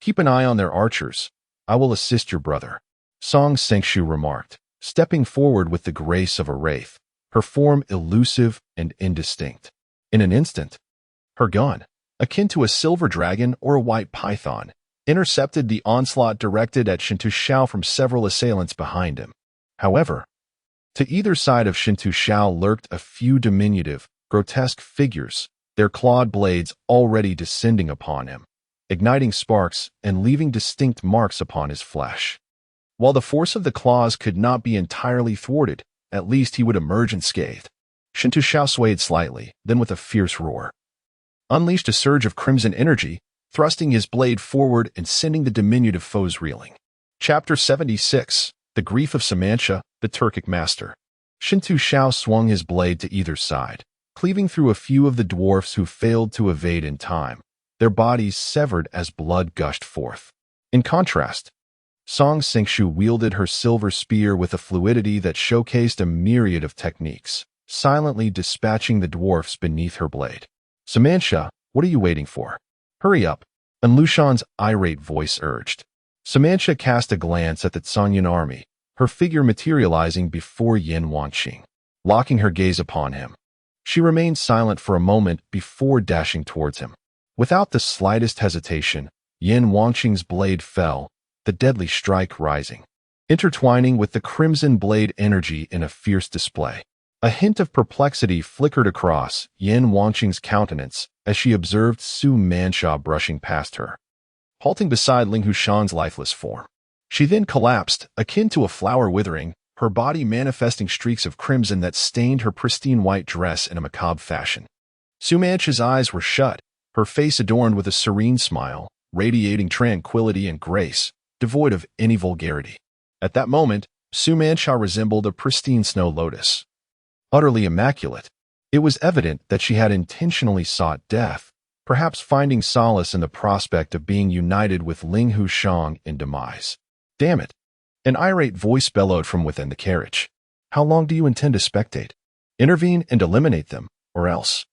keep an eye on their archers. I will assist your brother," Song Sengshu remarked, stepping forward with the grace of a wraith, her form elusive and indistinct. In an instant, her gun, akin to a silver dragon or a white python, intercepted the onslaught directed at Zixiao from several assailants behind him. However, to either side of Zixiao lurked a few diminutive, grotesque figures, their clawed blades already descending upon him, igniting sparks and leaving distinct marks upon his flesh. While the force of the claws could not be entirely thwarted, at least he would emerge unscathed. Zixiao swayed slightly, then with a fierce roar, unleashed a surge of crimson energy, thrusting his blade forward and sending the diminutive foes reeling. Chapter 76. The Grief of Samantia, the Turkic Master. Zixiao swung his blade to either side, cleaving through a few of the dwarfs who failed to evade in time, their bodies severed as blood gushed forth. In contrast, Song Sengshu wielded her silver spear with a fluidity that showcased a myriad of techniques, silently dispatching the dwarfs beneath her blade. "Samantia, what are you waiting for? Hurry up," An Lushan's irate voice urged. Samantia cast a glance at the Tsanyan army, her figure materializing before Yin Wanqing, locking her gaze upon him. She remained silent for a moment before dashing towards him. Without the slightest hesitation, Yin Wanqing's blade fell, the deadly strike rising, intertwining with the crimson blade energy in a fierce display. A hint of perplexity flickered across Yin Wanqing's countenance as she observed Su Mansha brushing past her, halting beside Ling Hushan's lifeless form. She then collapsed, akin to a flower withering, her body manifesting streaks of crimson that stained her pristine white dress in a macabre fashion. Su Mansha's eyes were shut, her face adorned with a serene smile, radiating tranquility and grace, devoid of any vulgarity. At that moment, Su Mansha resembled a pristine snow lotus. Utterly immaculate, it was evident that she had intentionally sought death, perhaps finding solace in the prospect of being united with Ling Hushan in demise. "Damn it!" An irate voice bellowed from within the carriage. "How long do you intend to spectate? Intervene and eliminate them, or else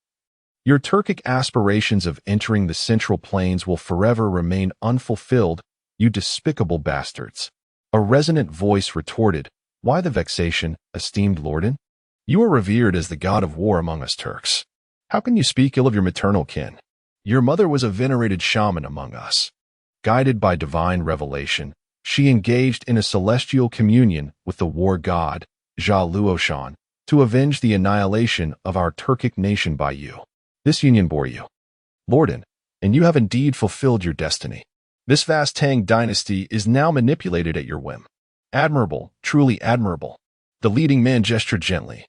your Turkic aspirations of entering the Central Plains will forever remain unfulfilled, you despicable bastards." A resonant voice retorted, "Why the vexation, esteemed Lordin? You are revered as the god of war among us Turks. How can you speak ill of your maternal kin? Your mother was a venerated shaman among us. Guided by divine revelation, she engaged in a celestial communion with the war god, Jia Luoshan, to avenge the annihilation of our Turkic nation by you. This union bore you, Lordin, and you have indeed fulfilled your destiny. This vast Tang dynasty is now manipulated at your whim. Admirable, truly admirable." The leading man gestured gently,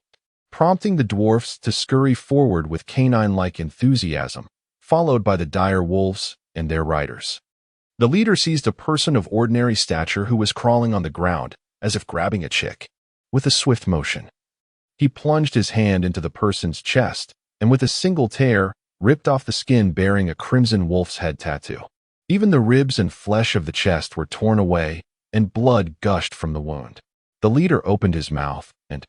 prompting the dwarfs to scurry forward with canine-like enthusiasm, followed by the dire wolves and their riders. The leader seized a person of ordinary stature who was crawling on the ground, as if grabbing a chick. With a swift motion, he plunged his hand into the person's chest, and with a single tear, ripped off the skin bearing a crimson wolf's head tattoo. Even the ribs and flesh of the chest were torn away, and blood gushed from the wound. The leader opened his mouth and,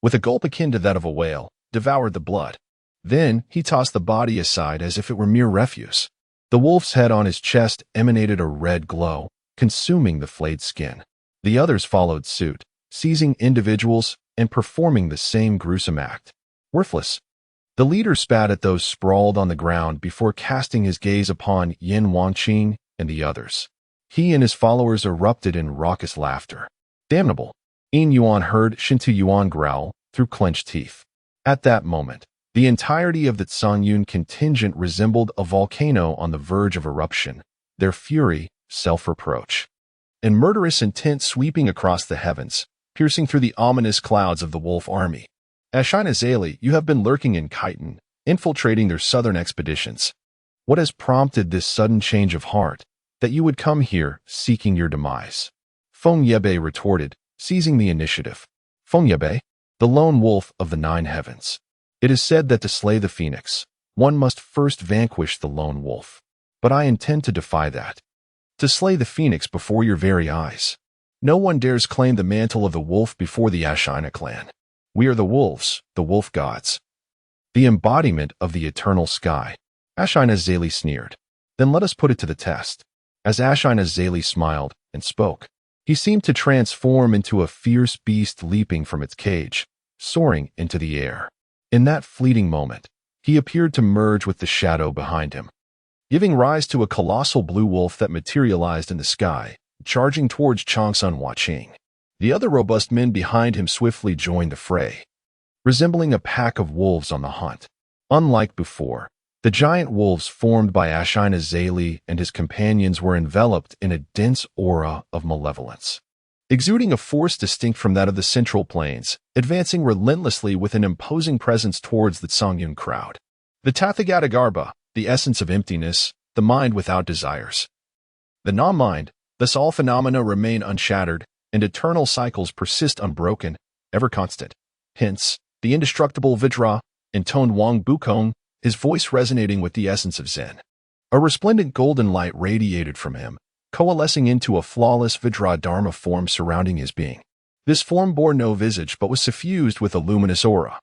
with a gulp akin to that of a whale, devoured the blood. Then he tossed the body aside as if it were mere refuse. The wolf's head on his chest emanated a red glow, consuming the flayed skin. The others followed suit, seizing individuals and performing the same gruesome act. Worthless. The leader spat at those sprawled on the ground before casting his gaze upon Yin Wanqing and the others. He and his followers erupted in raucous laughter. Damnable. Yin Yuan heard Shintu Yuan growl through clenched teeth. At that moment, the entirety of the Tsangyun contingent resembled a volcano on the verge of eruption, their fury self-reproach, and murderous intent sweeping across the heavens, piercing through the ominous clouds of the wolf army. Ashina Zali, you have been lurking in Khitan, infiltrating their southern expeditions. What has prompted this sudden change of heart, that you would come here seeking your demise? Feng Yebe retorted, seizing the initiative. Feng Yebe, the lone wolf of the nine heavens. It is said that to slay the phoenix, one must first vanquish the lone wolf. But I intend to defy that. To slay the phoenix before your very eyes. No one dares claim the mantle of the wolf before the Ashina clan. We are the wolves, the wolf gods. The embodiment of the eternal sky. Ashina Zali sneered. Then let us put it to the test. As Ashina Zali smiled and spoke, he seemed to transform into a fierce beast leaping from its cage, soaring into the air. In that fleeting moment, he appeared to merge with the shadow behind him, giving rise to a colossal blue wolf that materialized in the sky, charging towards Changsun Huaqing. The other robust men behind him swiftly joined the fray, resembling a pack of wolves on the hunt. Unlike before, the giant wolves formed by Ashina Zali and his companions were enveloped in a dense aura of malevolence, exuding a force distinct from that of the Central Plains, advancing relentlessly with an imposing presence towards the Tsangyun crowd. The Tathagatagarbha, the essence of emptiness, the mind without desires. The non-mind, thus all phenomena remain unshattered, and eternal cycles persist unbroken, ever constant. Hence, the indestructible Vidra intoned Wang Bukong, his voice resonating with the essence of Zen. A resplendent golden light radiated from him, coalescing into a flawless Vidra Dharma form surrounding his being. This form bore no visage but was suffused with a luminous aura.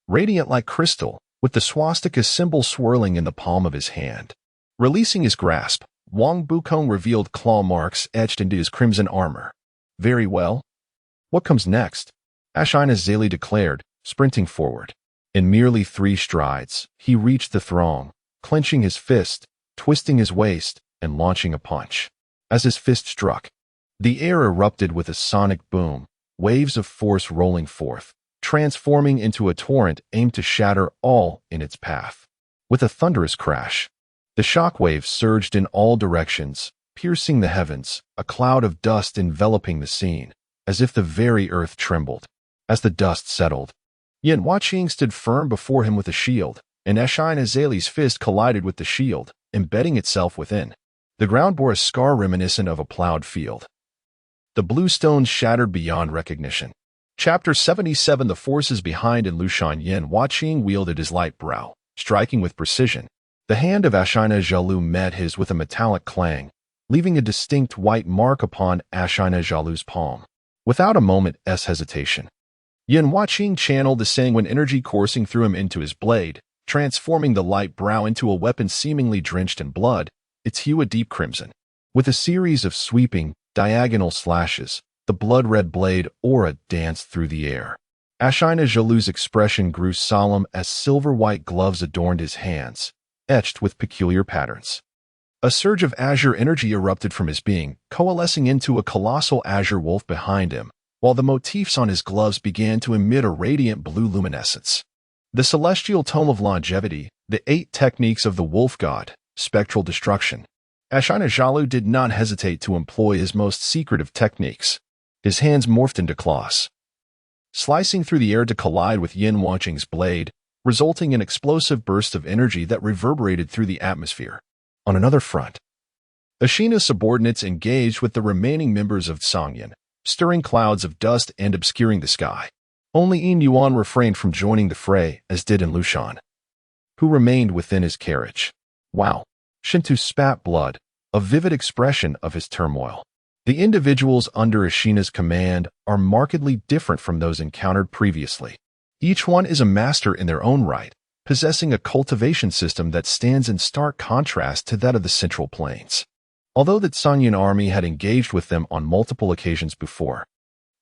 Radiant like crystal, with the swastika symbol swirling in the palm of his hand. Releasing his grasp, Wang Bukong revealed claw marks etched into his crimson armor. Very well. What comes next? Ashina Zali declared, sprinting forward. In merely 3 strides, he reached the throng, clenching his fist, twisting his waist, and launching a punch. As his fist struck, the air erupted with a sonic boom, waves of force rolling forth, transforming into a torrent aimed to shatter all in its path. With a thunderous crash, the shock waves surged in all directions, piercing the heavens, a cloud of dust enveloping the scene, as if the very earth trembled. As the dust settled, Yin Huaqing stood firm before him with a shield, and Ashina Zali's fist collided with the shield, embedding itself within. The ground bore a scar reminiscent of a plowed field. The blue stones shattered beyond recognition. Chapter 77. The forces behind in Lushan. Yin Huaqing wielded his light brow, striking with precision. The hand of Ashina Zhalu met his with a metallic clang, leaving a distinct white mark upon Ashina Zhalu's palm. Without a moment's hesitation, Yin Huaqing channeled the sanguine energy coursing through him into his blade, transforming the light brow into a weapon seemingly drenched in blood, its hue a deep crimson. With a series of sweeping, diagonal slashes, the blood-red blade aura danced through the air. Ashina Zhalu's expression grew solemn as silver-white gloves adorned his hands, etched with peculiar patterns. A surge of azure energy erupted from his being, coalescing into a colossal azure wolf behind him, while the motifs on his gloves began to emit a radiant blue luminescence. The celestial tome of longevity, the 8 techniques of the wolf god, spectral destruction. Ashina Zhalu did not hesitate to employ his most secretive techniques. His hands morphed into claws, slicing through the air to collide with Yin Huaqing's blade, resulting in explosive bursts of energy that reverberated through the atmosphere. On another front, Ashina's subordinates engaged with the remaining members of Tsangyun, stirring clouds of dust and obscuring the sky. Only Yin Yuan refrained from joining the fray, as did in Lushan, who remained within his carriage. Wow! Shintu spat blood, a vivid expression of his turmoil. The individuals under Ashina's command are markedly different from those encountered previously. Each one is a master in their own right, possessing a cultivation system that stands in stark contrast to that of the Central Plains. Although the Sangyan army had engaged with them on multiple occasions before,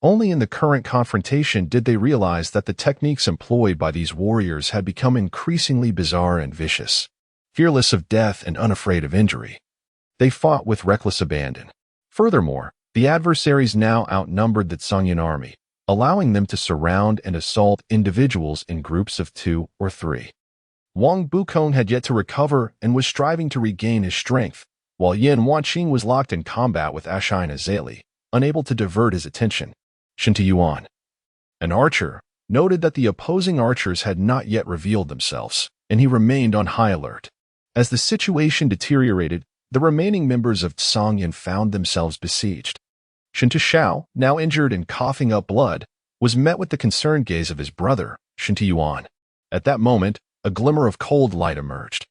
only in the current confrontation did they realize that the techniques employed by these warriors had become increasingly bizarre and vicious. Fearless of death and unafraid of injury, they fought with reckless abandon. Furthermore, the adversaries now outnumbered the Sangyan army, allowing them to surround and assault individuals in groups of 2 or 3. Wang Bukong had yet to recover and was striving to regain his strength, while Yin Wanqing was locked in combat with Ashina Zali, unable to divert his attention. Shinta Yuan, an archer, noted that the opposing archers had not yet revealed themselves, and he remained on high alert. As the situation deteriorated, the remaining members of Sangyan found themselves besieged. Shinta Xiao, now injured and coughing up blood, was met with the concerned gaze of his brother, Shinta Yuan. At that moment, a glimmer of cold light emerged,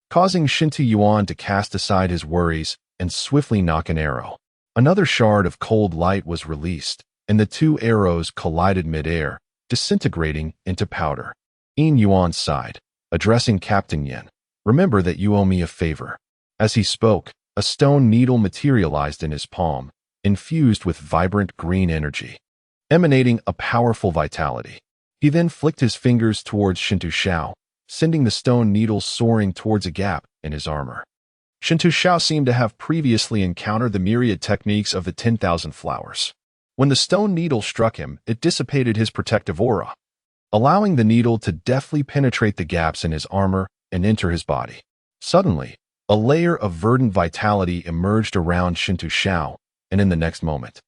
causing Shinta Yuan to cast aside his worries and swiftly nock an arrow. Another shard of cold light was released, and the 2 arrows collided mid-air, disintegrating into powder. Yin Yuan sighed, addressing Captain Yin. "Remember that you owe me a favor." As he spoke, a stone needle materialized in his palm, infused with vibrant green energy, emanating a powerful vitality. He then flicked his fingers towards Shinta Xiao, sending the stone needle soaring towards a gap in his armor. Shinta Xiao seemed to have previously encountered the myriad techniques of the 10,000 flowers. When the stone needle struck him, it dissipated his protective aura, allowing the needle to deftly penetrate the gaps in his armor and enter his body. Suddenly, a layer of verdant vitality emerged around Shinta Xiao, and in the next moment,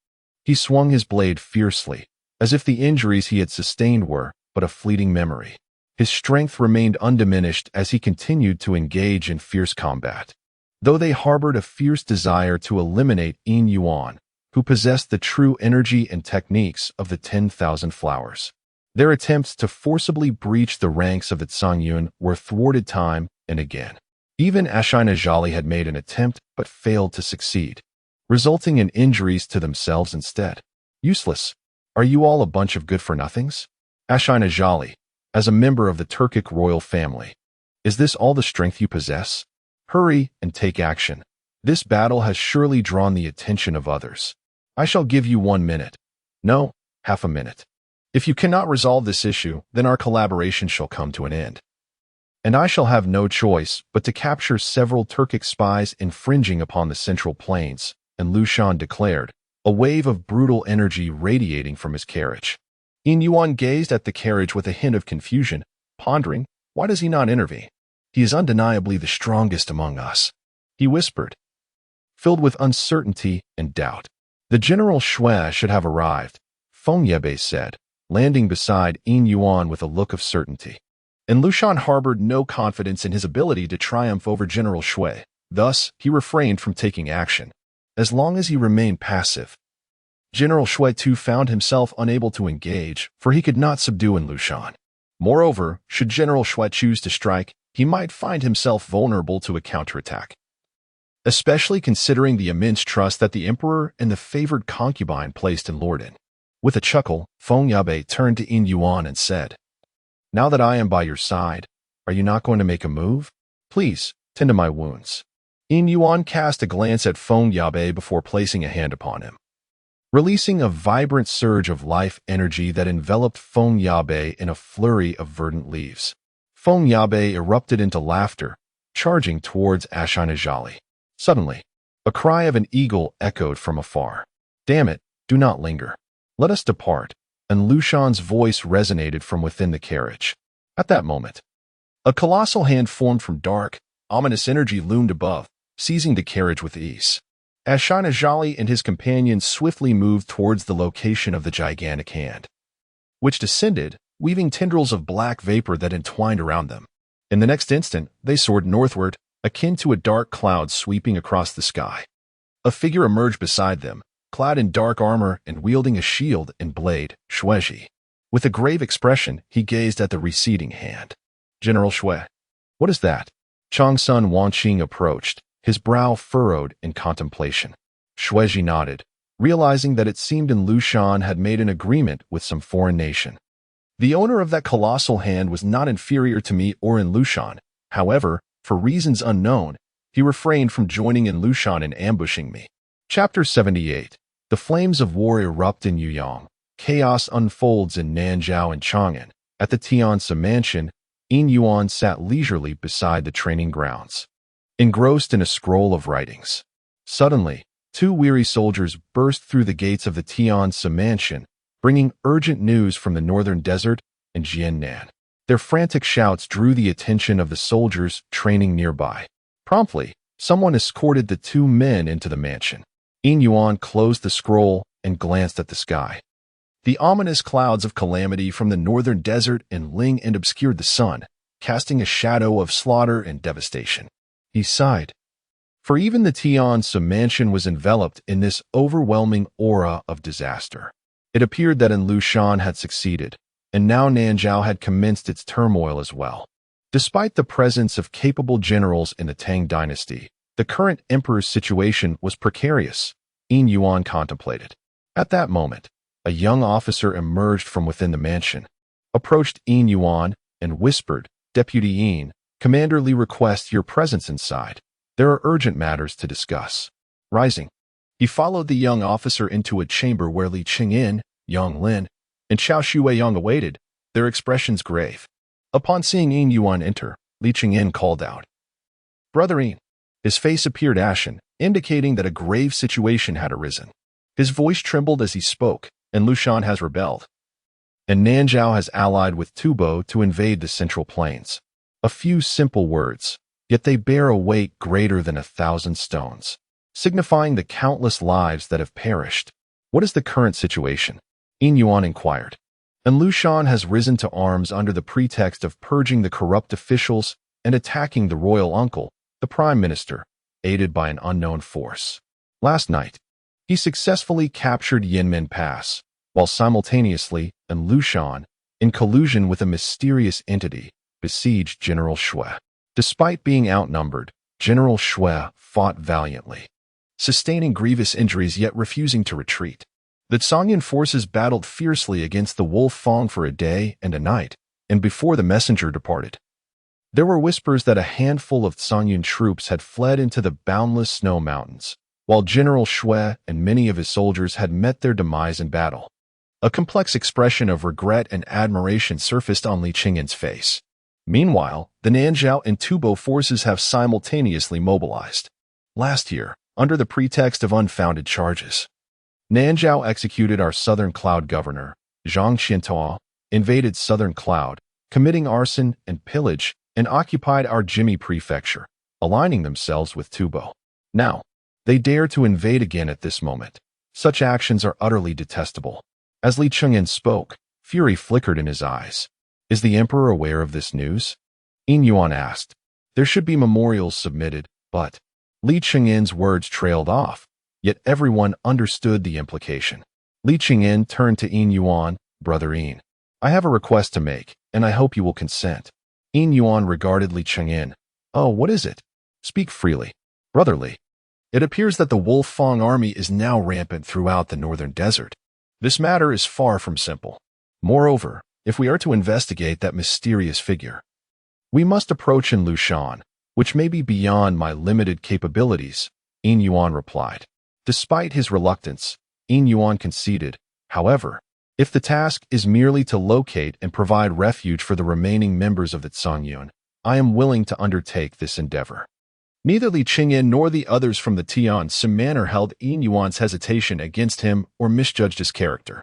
he swung his blade fiercely, as if the injuries he had sustained were but a fleeting memory. His strength remained undiminished as he continued to engage in fierce combat, though they harbored a fierce desire to eliminate Yin Yuan, who possessed the true energy and techniques of the 10,000 flowers. Their attempts to forcibly breach the ranks of the Sangyan were thwarted time and again. Even Ashina Zali had made an attempt but failed to succeed, resulting in injuries to themselves instead. "Useless. Are you all a bunch of good-for-nothings?" Ashina Zali, as a member of the Turkic royal family, "Is this all the strength you possess? Hurry and take action. This battle has surely drawn the attention of others. I shall give you 1 minute. No, half a minute. If you cannot resolve this issue, then our collaboration shall come to an end. And I shall have no choice but to capture several Turkic spies infringing upon the Central Plains," and Lushan declared, a wave of brutal energy radiating from his carriage. Yin Yuan gazed at the carriage with a hint of confusion, pondering, why does he not intervene? He is undeniably the strongest among us, he whispered, filled with uncertainty and doubt. The General Shui should have arrived, Feng Yebe said, landing beside Yin Yuan with a look of certainty. And Lushan harbored no confidence in his ability to triumph over General Shui. Thus, he refrained from taking action, as long as he remained passive. General Shui too found himself unable to engage, for he could not subdue Lushan. Moreover, should General Shui choose to strike, he might find himself vulnerable to a counterattack, especially considering the immense trust that the Emperor and the favored concubine placed in Lorden. With a chuckle, Feng Yabe turned to Yin Yuan and said, "Now that I am by your side, are you not going to make a move? Please, tend to my wounds." Yin Yuan cast a glance at Feng Yabe before placing a hand upon him, releasing a vibrant surge of life energy that enveloped Feng Yabe in a flurry of verdant leaves. Feng Yabe erupted into laughter, charging towards Ashina Zali. Suddenly, a cry of an eagle echoed from afar. "Damn it, do not linger. Let us depart," and Lushan's voice resonated from within the carriage. At that moment, a colossal hand formed from dark, ominous energy loomed above, seizing the carriage with ease. Ashina Zali and his companions swiftly moved towards the location of the gigantic hand, which descended, weaving tendrils of black vapor that entwined around them. In the next instant, they soared northward, akin to a dark cloud sweeping across the sky. A figure emerged beside them, clad in dark armor and wielding a shield and blade, Shueji. With a grave expression, he gazed at the receding hand. "General Shui, what is that?" Changsun Wanqing approached, his brow furrowed in contemplation. Shueji nodded, realizing that it seemed Lushan had made an agreement with some foreign nation. The owner of that colossal hand was not inferior to me or Lushan. However, for reasons unknown, he refrained from joining Lushan in ambushing me. Chapter 78. The flames of war erupt in Yuyang. Chaos unfolds in Nanzhao and Chang'an. At the Tianzi mansion, Yin Yuan sat leisurely beside the training grounds, engrossed in a scroll of writings. Suddenly, two weary soldiers burst through the gates of the Tianzi mansion, bringing urgent news from the northern desert and Jiannan. Their frantic shouts drew the attention of the soldiers training nearby. Promptly, someone escorted the two men into the mansion. Yin Yuan closed the scroll and glanced at the sky. The ominous clouds of calamity from the northern desert enlightened and obscured the sun, casting a shadow of slaughter and devastation. He sighed. For even the Tianzi mansion was enveloped in this overwhelming aura of disaster. It appeared that Lushan had succeeded, and now Nanzhao had commenced its turmoil as well. Despite the presence of capable generals in the Tang dynasty, the current emperor's situation was precarious, Yin Yuan contemplated. At that moment, a young officer emerged from within the mansion, approached Yin Yuan, and whispered, "Deputy Yin, Commander Li requests your presence inside. There are urgent matters to discuss." Rising, he followed the young officer into a chamber where Li Qingyin, Yang Lin, and Xiao Shuiyang awaited, their expressions grave. Upon seeing Yin Yuan enter, Li Qingyin called out, "Brother Yin." His face appeared ashen, indicating that a grave situation had arisen. His voice trembled as he spoke, and Lushan has rebelled, and Nanzhao has allied with Tubo to invade the Central Plains. A few simple words, yet they bear a weight greater than 1,000 stones, signifying the countless lives that have perished. What is the current situation? Yin Yuan inquired. And Lushan has risen to arms under the pretext of purging the corrupt officials and attacking the royal uncle, the prime minister, aided by an unknown force. Last night, he successfully captured Yinmen Pass, while simultaneously, Lushan, in collusion with a mysterious entity, besieged General Shui. Despite being outnumbered, General Shui fought valiantly, sustaining grievous injuries yet refusing to retreat. The Zhongyan forces battled fiercely against the Wolf Fang for a day and a night, and before the messenger departed, there were whispers that a handful of Zhongyan troops had fled into the boundless snow mountains, while General Shui and many of his soldiers had met their demise in battle. A complex expression of regret and admiration surfaced on Li Qingyin's face. Meanwhile, the Nanzhao and Tubo forces have simultaneously mobilized. Last year, under the pretext of unfounded charges, Nanzhao executed our southern cloud governor, Zhang Qiantao, invaded southern cloud, committing arson and pillage, and occupied our Jimmy prefecture, aligning themselves with Tubo. Now, they dare to invade again at this moment. Such actions are utterly detestable. As Li Qingyin spoke, fury flickered in his eyes. Is the emperor aware of this news? Yin Yuan asked. There should be memorials submitted, but Li Qingyin's words trailed off, yet everyone understood the implication. Li Qingyin turned to Yin Yuan, "Brother Yin, I have a request to make, and I hope you will consent." Yin Yuan regarded Li Qingyin. "Oh, what is it? Speak freely." "Brother Li, it appears that the Wolf Fang army is now rampant throughout the northern desert. This matter is far from simple. Moreover, if we are to investigate that mysterious figure, we must approach in Lushan, which may be beyond my limited capabilities," Yin Yuan replied. Despite his reluctance, Yin Yuan conceded, "However, if the task is merely to locate and provide refuge for the remaining members of the Zhongyun, I am willing to undertake this endeavor." Neither Li Qingyin nor the others from the Tianzi manor held Yin Yuan's hesitation against him or misjudged his character.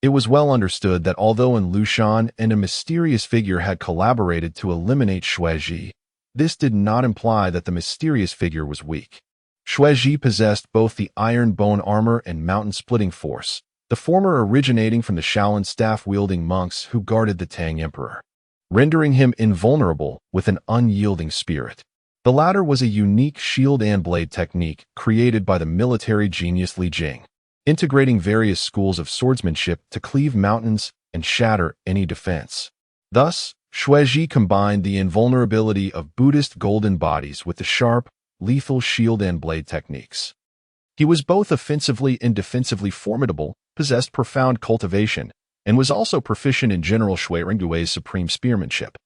It was well understood that although Lushan and a mysterious figure had collaborated to eliminate Shueji, this did not imply that the mysterious figure was weak. Shueji possessed both the iron bone armor and mountain-splitting force, the former originating from the Shaolin staff-wielding monks who guarded the Tang Emperor, rendering him invulnerable with an unyielding spirit. The latter was a unique shield and blade technique created by the military genius Li Jing, integrating various schools of swordsmanship to cleave mountains and shatter any defense. Thus, Shueji combined the invulnerability of Buddhist golden bodies with the sharp, lethal shield and blade techniques. He was both offensively and defensively formidable, possessed profound cultivation, and was also proficient in General Shui Rengdui's supreme spearmanship,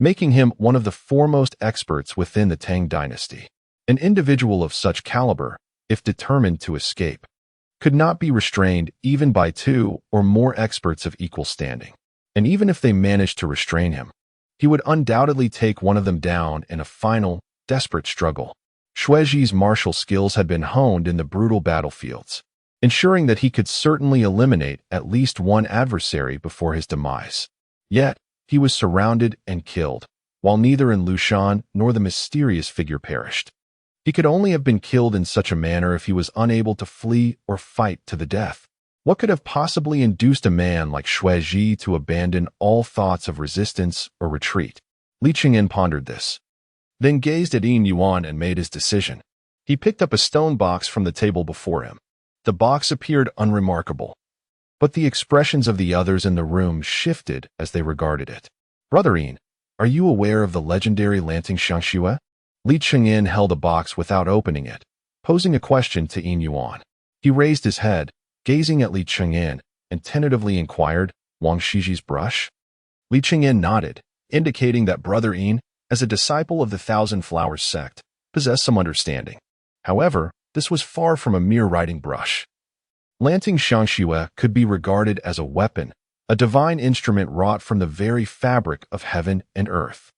making him one of the foremost experts within the Tang dynasty. An individual of such caliber, if determined to escape, could not be restrained even by two or more experts of equal standing. And even if they managed to restrain him, he would undoubtedly take one of them down in a final, desperate struggle. Shuiji's martial skills had been honed in the brutal battlefields, ensuring that he could certainly eliminate at least one adversary before his demise. Yet, he was surrounded and killed, while neither in Lushan nor the mysterious figure perished. He could only have been killed in such a manner if he was unable to flee or fight to the death. What could have possibly induced a man like Shuiji to abandon all thoughts of resistance or retreat? Li Chengyan pondered this, then gazed at Yin Yuan and made his decision. He picked up a stone box from the table before him. The box appeared unremarkable, but the expressions of the others in the room shifted as they regarded it. "Brother Yin, are you aware of the legendary Lanting Xiangxue?" Li Chengyan held a box without opening it, posing a question to Yin Yuan. He raised his head, gazing at Li Chengyan, and tentatively inquired, "Wang Shiji's brush?" Li Chengyan nodded, indicating that Brother Yin, as a disciple of the Thousand Flowers sect, possessed some understanding. However, this was far from a mere writing brush. Lanting Xiangxue could be regarded as a weapon, a divine instrument wrought from the very fabric of heaven and earth.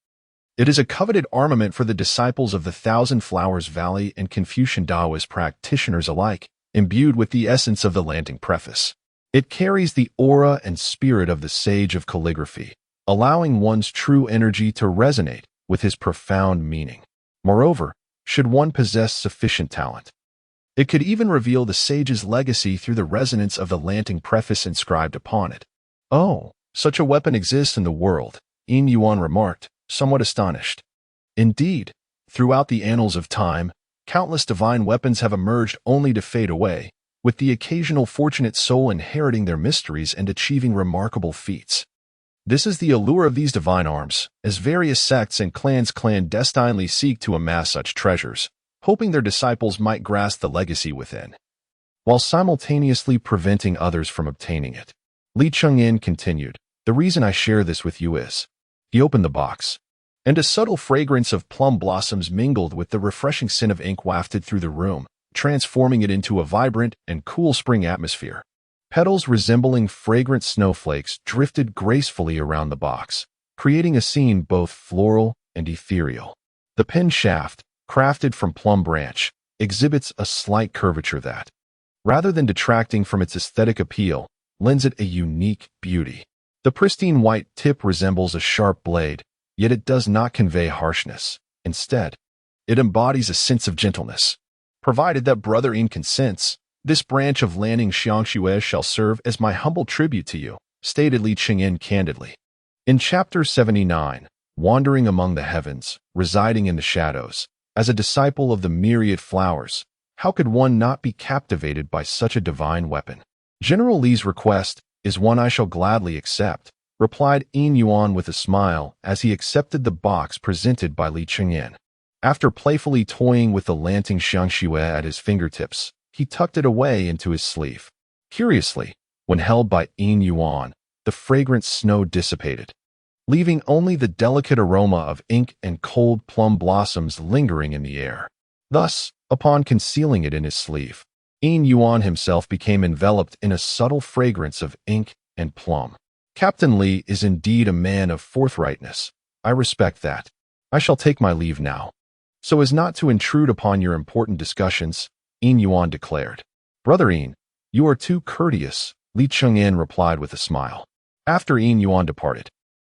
It is a coveted armament for the disciples of the Thousand Flowers Valley and Confucian Taoist practitioners alike, imbued with the essence of the Lanting preface. It carries the aura and spirit of the sage of calligraphy, allowing one's true energy to resonate with his profound meaning. Moreover, should one possess sufficient talent, it could even reveal the sage's legacy through the resonance of the Lanting preface inscribed upon it. "Oh, such a weapon exists in the world," Yin Yuan remarked, somewhat astonished. "Indeed, throughout the annals of time, countless divine weapons have emerged only to fade away, with the occasional fortunate soul inheriting their mysteries and achieving remarkable feats. This is the allure of these divine arms, as various sects and clans clandestinely seek to amass such treasures, hoping their disciples might grasp the legacy within, while simultaneously preventing others from obtaining it." Li Chengyan continued, "The reason I share this with you is..." He opened the box, and a subtle fragrance of plum blossoms mingled with the refreshing scent of ink wafted through the room, transforming it into a vibrant and cool spring atmosphere. Petals resembling fragrant snowflakes drifted gracefully around the box, creating a scene both floral and ethereal. The pen shaft, crafted from plum branch, exhibits a slight curvature that, rather than detracting from its aesthetic appeal, lends it a unique beauty. The pristine white tip resembles a sharp blade, yet it does not convey harshness. Instead, it embodies a sense of gentleness. "Provided that Brother Yin consents, this branch of Lanting Xiangxue shall serve as my humble tribute to you," stated Li Chengyan candidly. In Chapter 79, Wandering Among the Heavens, Residing in the Shadows, as a disciple of the myriad flowers, how could one not be captivated by such a divine weapon? "General Li's request is one I shall gladly accept," replied Yin Yuan with a smile as he accepted the box presented by Li Chengyan. After playfully toying with the Lanting Xiangxue at his fingertips, he tucked it away into his sleeve. Curiously, when held by Yin Yuan, the fragrant snow dissipated, leaving only the delicate aroma of ink and cold plum blossoms lingering in the air. Thus, upon concealing it in his sleeve, Yin Yuan himself became enveloped in a subtle fragrance of ink and plum. "Captain Li is indeed a man of forthrightness. I respect that. I shall take my leave now, so as not to intrude upon your important discussions," Yin Yuan declared. "Brother Yin, you are too courteous," Li Chengyan replied with a smile. After Yin Yuan departed,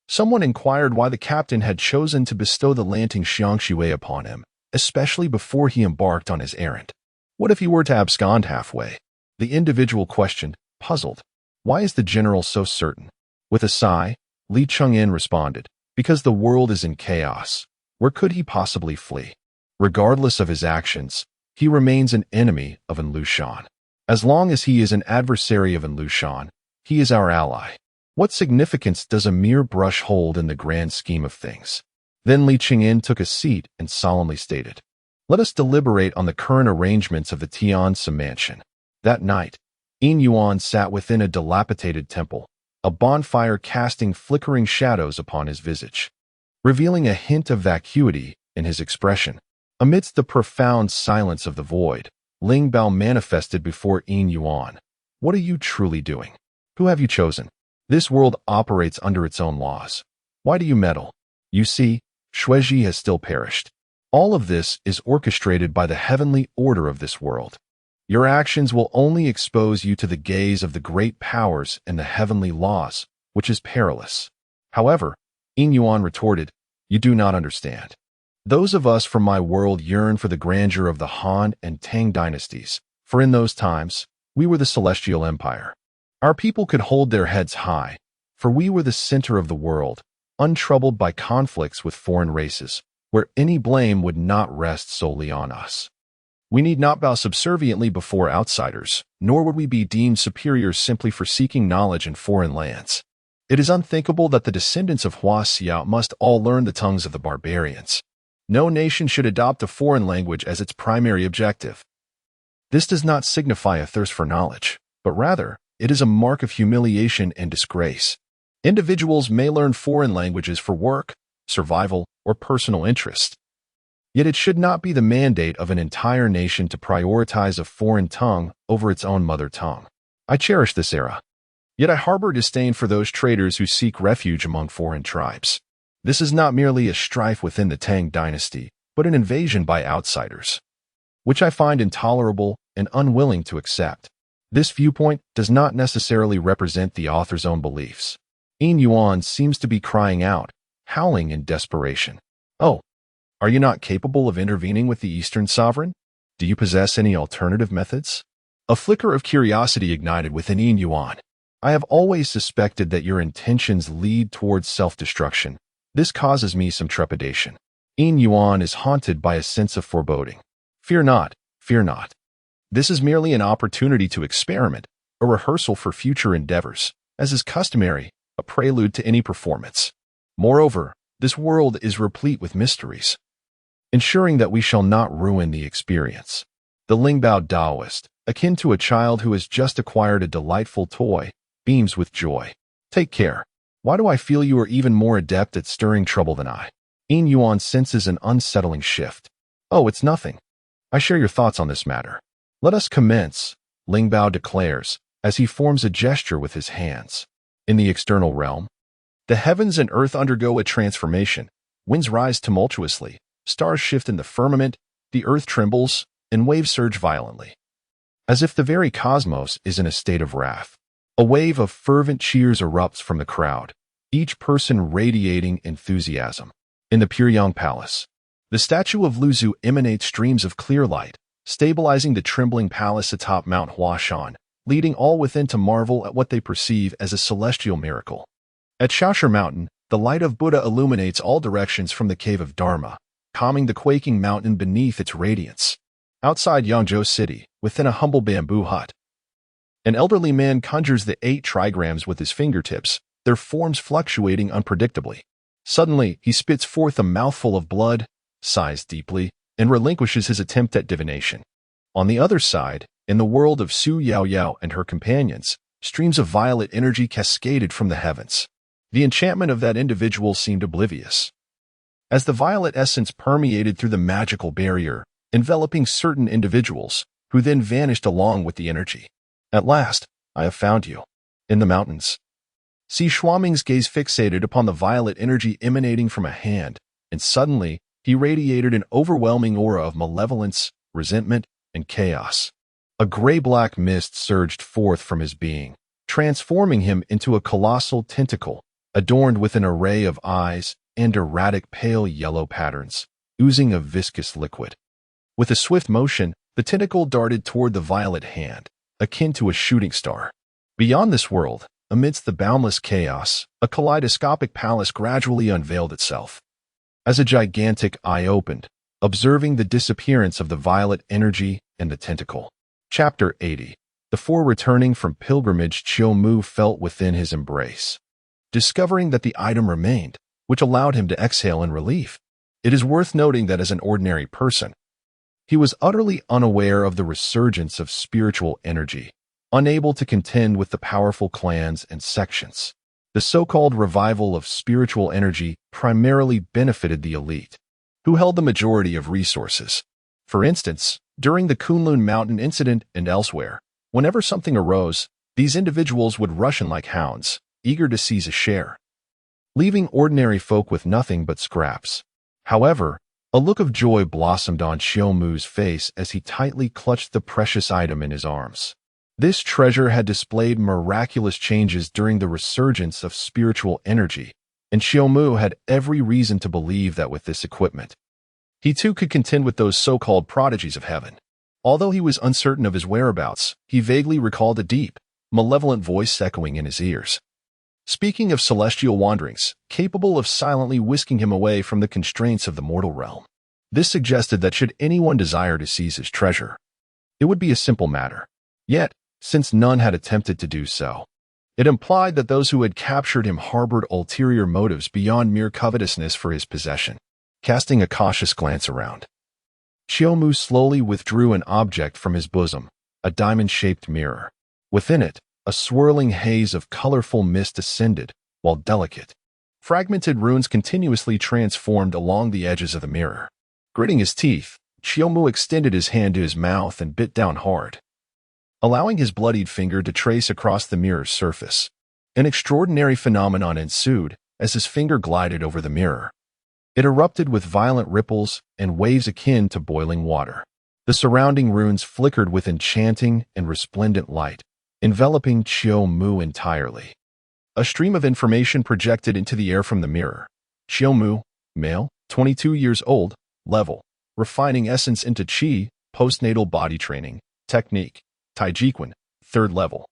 someone inquired why the captain had chosen to bestow the Lanting Xiangxue upon him, especially before he embarked on his errand. What if he were to abscond halfway? The individual questioned, puzzled. "Why is the general so certain?" With a sigh, Li Chengyan responded, "Because the world is in chaos. Where could he possibly flee? Regardless of his actions, he remains an enemy of Lushan. As long as he is an adversary of Lushan, he is our ally. What significance does a mere brush hold in the grand scheme of things?" Then Li Chengyan took a seat and solemnly stated, Let us deliberate on the current arrangements of the Tianzi mansion. That night, Yin Yuan sat within a dilapidated temple, a bonfire casting flickering shadows upon his visage, revealing a hint of vacuity in his expression. Amidst the profound silence of the void, Ling Bao manifested before Yin Yuan. What are you truly doing? Who have you chosen? This world operates under its own laws. Why do you meddle? You see, Xuezhi has still perished. All of this is orchestrated by the heavenly order of this world. Your actions will only expose you to the gaze of the great powers and the heavenly laws, which is perilous. However, Yin Yuan retorted, you do not understand. Those of us from my world yearn for the grandeur of the Han and Tang dynasties, for in those times, we were the celestial empire. Our people could hold their heads high, for we were the center of the world, untroubled by conflicts with foreign races, where any blame would not rest solely on us. We need not bow subserviently before outsiders, nor would we be deemed superior simply for seeking knowledge in foreign lands. It is unthinkable that the descendants of Xiao must all learn the tongues of the barbarians. No nation should adopt a foreign language as its primary objective. This does not signify a thirst for knowledge, but rather, it is a mark of humiliation and disgrace. Individuals may learn foreign languages for work, survival, or personal interest. Yet it should not be the mandate of an entire nation to prioritize a foreign tongue over its own mother tongue. I cherish this era. Yet I harbor disdain for those traders who seek refuge among foreign tribes. This is not merely a strife within the Tang dynasty, but an invasion by outsiders, which I find intolerable and unwilling to accept. This viewpoint does not necessarily represent the author's own beliefs. Yin Yuan seems to be crying out, howling in desperation. Oh, are you not capable of intervening with the Eastern sovereign? Do you possess any alternative methods? A flicker of curiosity ignited within Yin Yuan. I have always suspected that your intentions lead towards self-destruction. This causes me some trepidation. Yin Yuan is haunted by a sense of foreboding. Fear not, fear not. This is merely an opportunity to experiment, a rehearsal for future endeavors, as is customary, a prelude to any performance. Moreover, this world is replete with mysteries, ensuring that we shall not ruin the experience. The Lingbao Taoist, akin to a child who has just acquired a delightful toy, beams with joy. Take care. Why do I feel you are even more adept at stirring trouble than I? Yin Yuan senses an unsettling shift. Oh, it's nothing. I share your thoughts on this matter. Let us commence, Lingbao declares, as he forms a gesture with his hands. In the external realm, the heavens and earth undergo a transformation. Winds rise tumultuously, stars shift in the firmament, the earth trembles, and waves surge violently, as if the very cosmos is in a state of wrath. A wave of fervent cheers erupts from the crowd, each person radiating enthusiasm. In the Pyongyang Palace, the statue of Luzhu emanates streams of clear light, stabilizing the trembling palace atop Mount Huashan, leading all within to marvel at what they perceive as a celestial miracle. At Shaoshi Mountain, the light of Buddha illuminates all directions from the cave of Dharma, calming the quaking mountain beneath its radiance. Outside Yangzhou City, within a humble bamboo hut, an elderly man conjures the 8 trigrams with his fingertips, their forms fluctuating unpredictably. Suddenly, he spits forth a mouthful of blood, sighs deeply, and relinquishes his attempt at divination. On the other side, in the world of Su Yaoyao and her companions, streams of violet energy cascaded from the heavens. The enchantment of that individual seemed oblivious, as the violet essence permeated through the magical barrier, enveloping certain individuals, who then vanished along with the energy. At last, I have found you. In the mountains. See Shuaming's gaze fixated upon the violet energy emanating from a hand, and suddenly, he radiated an overwhelming aura of malevolence, resentment, and chaos. A gray-black mist surged forth from his being, transforming him into a colossal tentacle, adorned with an array of eyes and erratic pale yellow patterns, oozing a viscous liquid. With a swift motion, the tentacle darted toward the violet hand, akin to a shooting star. Beyond this world, amidst the boundless chaos, a kaleidoscopic palace gradually unveiled itself. As a gigantic eye opened, observing the disappearance of the violet energy and the tentacle. Chapter 80. Before returning from pilgrimage, Chiu Mu felt within his embrace, discovering that the item remained, which allowed him to exhale in relief. It is worth noting that as an ordinary person, He was utterly unaware of the resurgence of spiritual energy, unable to contend with the powerful clans and sections. The so-called revival of spiritual energy primarily benefited the elite, who held the majority of resources. For instance, during the Kunlun Mountain incident and elsewhere, whenever something arose, these individuals would rush in like hounds, eager to seize a share, leaving ordinary folk with nothing but scraps. However, a look of joy blossomed on Xiaomu's face as he tightly clutched the precious item in his arms. This treasure had displayed miraculous changes during the resurgence of spiritual energy, and Xiaomu had every reason to believe that with this equipment, he too could contend with those so-called prodigies of heaven. Although he was uncertain of his whereabouts, he vaguely recalled a deep, malevolent voice echoing in his ears, speaking of celestial wanderings, capable of silently whisking him away from the constraints of the mortal realm. This suggested that should anyone desire to seize his treasure, it would be a simple matter. Yet, since none had attempted to do so, it implied that those who had captured him harbored ulterior motives beyond mere covetousness for his possession. Casting a cautious glance around, Xiaomu slowly withdrew an object from his bosom, a diamond-shaped mirror. Within it, a swirling haze of colorful mist ascended, while delicate, fragmented runes continuously transformed along the edges of the mirror. Gritting his teeth, Xiaomu extended his hand to his mouth and bit down hard, allowing his bloodied finger to trace across the mirror's surface. An extraordinary phenomenon ensued as his finger glided over the mirror. It erupted with violent ripples and waves akin to boiling water. The surrounding runes flickered with enchanting and resplendent light, enveloping Xiaomu entirely. A stream of information projected into the air from the mirror. Xiaomu, male, 22 years old, level, refining essence into qi, postnatal body training, technique, Taijiquan, 3rd level.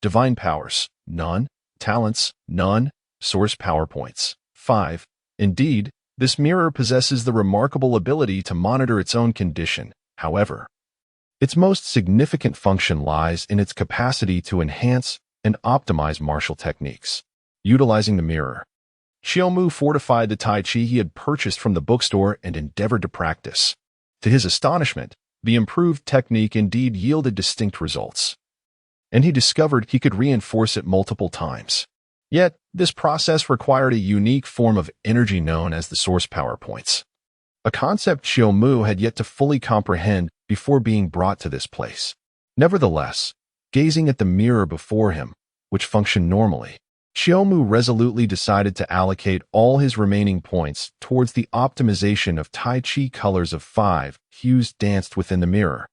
Divine powers, none. Talents, none. Source PowerPoints, 5. Indeed, this mirror possesses the remarkable ability to monitor its own condition. However, its most significant function lies in its capacity to enhance and optimize martial techniques. Utilizing the mirror, Xiaomu fortified the Tai Chi he had purchased from the bookstore and endeavored to practice. To his astonishment, the improved technique indeed yielded distinct results, and he discovered he could reinforce it multiple times. Yet, this process required a unique form of energy known as the source PowerPoints, a concept Xiaomu had yet to fully comprehend before being brought to this place. Nevertheless, gazing at the mirror before him, which functioned normally, Xiaomu resolutely decided to allocate all his remaining points towards the optimization of Tai Chi. Colors of 5 hues danced within the mirror,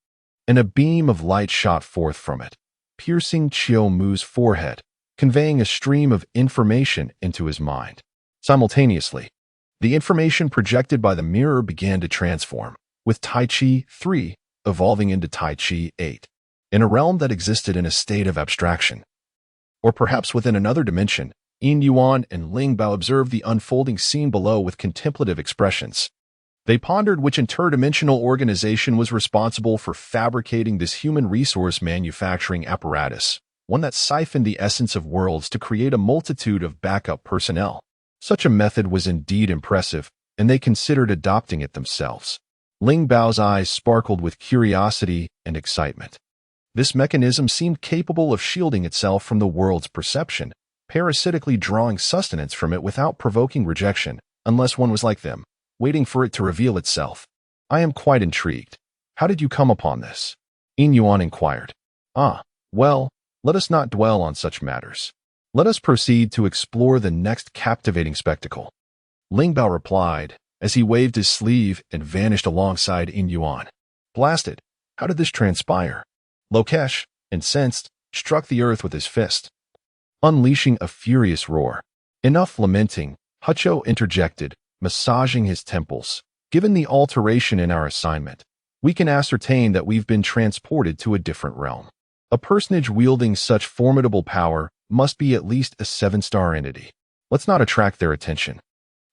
and a beam of light shot forth from it, piercing Xiaomu's forehead, conveying a stream of information into his mind. Simultaneously, the information projected by the mirror began to transform, with Tai Chi 3 evolving into Tai Chi 8, in a realm that existed in a state of abstraction. Or perhaps within another dimension, Yin Yuan and Ling Bao observed the unfolding scene below with contemplative expressions. They pondered which interdimensional organization was responsible for fabricating this human resource manufacturing apparatus, one that siphoned the essence of worlds to create a multitude of backup personnel. Such a method was indeed impressive, and they considered adopting it themselves. Ling Bao's eyes sparkled with curiosity and excitement. This mechanism seemed capable of shielding itself from the world's perception, parasitically drawing sustenance from it without provoking rejection, unless one was like them, waiting for it to reveal itself. I am quite intrigued. How did you come upon this? Yin Yuan inquired. Well, let us not dwell on such matters. Let us proceed to explore the next captivating spectacle. Ling Bao replied, as he waved his sleeve and vanished alongside Yin Yuan. Blasted, how did this transpire? Lokesh, incensed, struck the earth with his fist, unleashing a furious roar. Enough lamenting, Hucho interjected, massaging his temples. Given the alteration in our assignment, we can ascertain that we've been transported to a different realm. A personage wielding such formidable power must be at least a 7-star entity. Let's not attract their attention.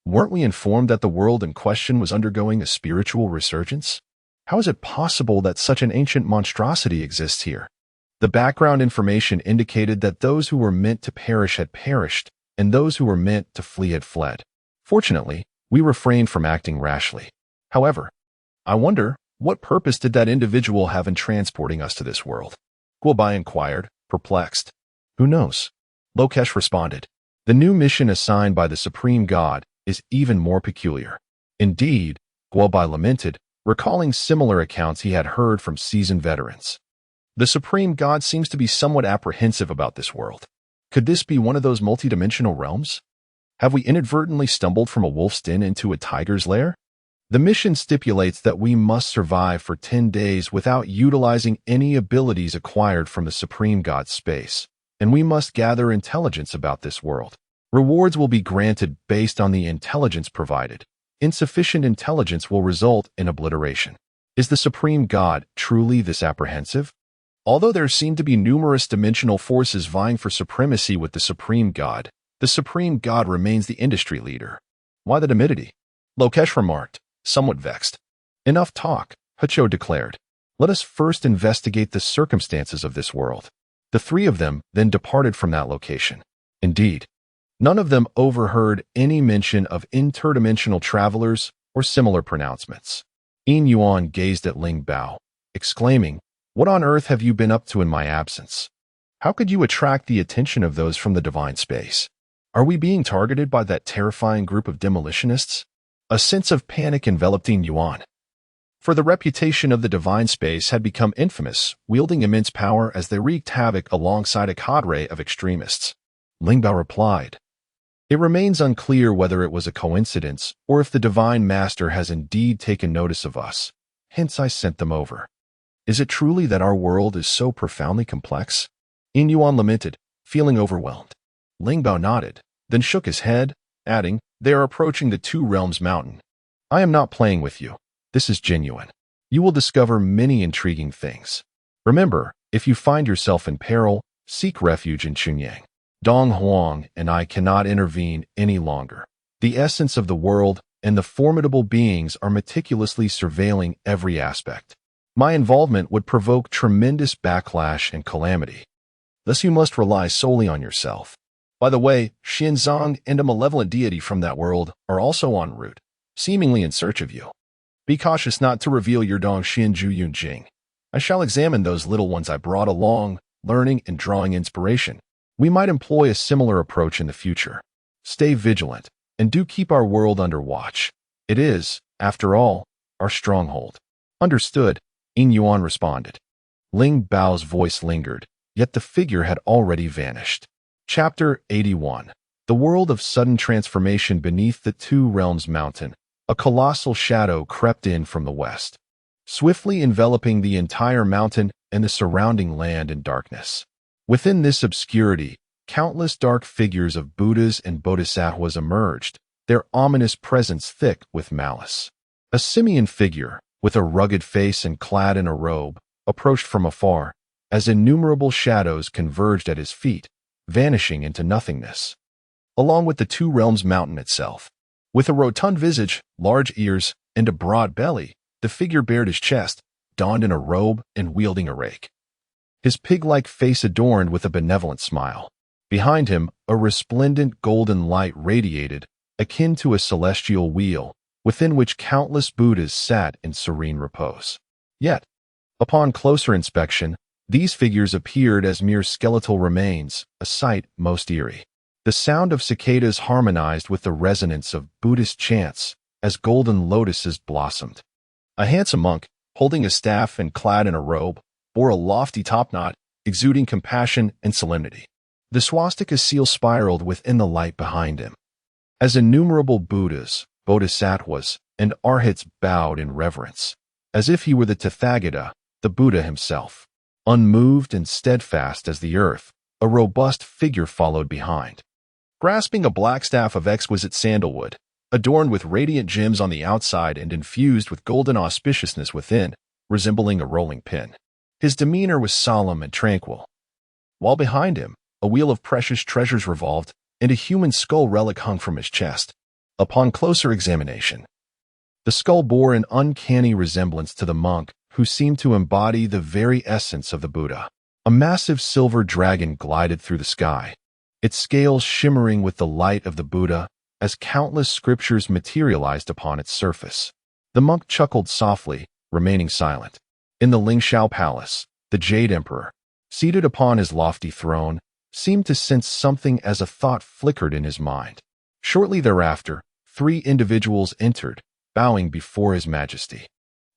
Weren't we informed that the world in question was undergoing a spiritual resurgence? How is it possible that such an ancient monstrosity exists here? The background information indicated that those who were meant to perish had perished, and those who were meant to flee had fled. Fortunately, we refrained from acting rashly. However, I wonder, What purpose did that individual have in transporting us to this world? Guobai inquired, perplexed. Who knows? Lokesh responded. The new mission assigned by the Supreme God is even more peculiar. Indeed, Guobai lamented, recalling similar accounts he had heard from seasoned veterans. The Supreme God seems to be somewhat apprehensive about this world. Could this be one of those multidimensional realms? Have we inadvertently stumbled from a wolf's den into a tiger's lair? The mission stipulates that we must survive for 10 days without utilizing any abilities acquired from the Supreme God's space, and we must gather intelligence about this world. Rewards will be granted based on the intelligence provided. Insufficient intelligence will result in obliteration. Is the Supreme God truly this apprehensive? Although there seem to be numerous dimensional forces vying for supremacy with the Supreme God remains the industry leader. Why the timidity? Lokesh remarked, somewhat vexed. Enough talk, Hacho declared. Let us first investigate the circumstances of this world. The three of them then departed from that location. Indeed, none of them overheard any mention of interdimensional travelers or similar pronouncements. Yin Yuan gazed at Ling Bao, exclaiming, What on earth have you been up to in my absence? How could you attract the attention of those from the divine space? Are we being targeted by that terrifying group of demolitionists? A sense of panic enveloped Yin Yuan. For the reputation of the divine space had become infamous, wielding immense power as they wreaked havoc alongside a cadre of extremists. Ling Bao replied, It remains unclear whether it was a coincidence or if the divine master has indeed taken notice of us. Hence I sent them over. Is it truly that our world is so profoundly complex? Yin Yuan lamented, feeling overwhelmed. Ling Bao nodded, then shook his head, adding, They are approaching the Two Realms mountain. I am not playing with you. This is genuine. You will discover many intriguing things. Remember, if you find yourself in peril, seek refuge in Chunyang. Dong Huang and I cannot intervene any longer. The essence of the world and the formidable beings are meticulously surveilling every aspect. My involvement would provoke tremendous backlash and calamity. Thus you must rely solely on yourself. By the way, Xianzong and a malevolent deity from that world are also en route, seemingly in search of you. Be cautious not to reveal your Dong Xianju Yunjing. I shall examine those little ones I brought along, learning and drawing inspiration. We might employ a similar approach in the future. Stay vigilant, and do keep our world under watch. It is, after all, our stronghold. Understood, Yin Yuan responded. Ling Bao's voice lingered, yet the figure had already vanished. Chapter 81. The world of sudden transformation beneath the Two Realms mountain. A colossal shadow crept in from the west, swiftly enveloping the entire mountain and the surrounding land in darkness. Within this obscurity, countless dark figures of Buddhas and Bodhisattvas emerged, their ominous presence thick with malice. A simian figure, with a rugged face and clad in a robe, approached from afar, as innumerable shadows converged at his feet, vanishing into nothingness. Along with the Two Realms mountain itself. With a rotund visage, large ears, and a broad belly, the figure bared his chest, donned in a robe and wielding a rake. His pig-like face adorned with a benevolent smile. Behind him, a resplendent golden light radiated, akin to a celestial wheel, within which countless Buddhas sat in serene repose. Yet, upon closer inspection, these figures appeared as mere skeletal remains, a sight most eerie. The sound of cicadas harmonized with the resonance of Buddhist chants as golden lotuses blossomed. A handsome monk, holding a staff and clad in a robe, bore a lofty topknot, exuding compassion and solemnity. The swastika seal spiraled within the light behind him. As innumerable Buddhas, Bodhisattvas, and Arhats bowed in reverence, as if he were the Tathagata, the Buddha himself. Unmoved and steadfast as the earth, a robust figure followed behind. Grasping a black staff of exquisite sandalwood, adorned with radiant gems on the outside and infused with golden auspiciousness within, resembling a rolling pin. His demeanor was solemn and tranquil. While behind him, a wheel of precious treasures revolved, and a human skull relic hung from his chest. Upon closer examination, the skull bore an uncanny resemblance to the monk, who seemed to embody the very essence of the Buddha. A massive silver dragon glided through the sky, its scales shimmering with the light of the Buddha as countless scriptures materialized upon its surface. The monk chuckled softly, remaining silent. In the Lingxiao Palace, the Jade Emperor, seated upon his lofty throne, seemed to sense something as a thought flickered in his mind. Shortly thereafter, 3 individuals entered, bowing before His Majesty.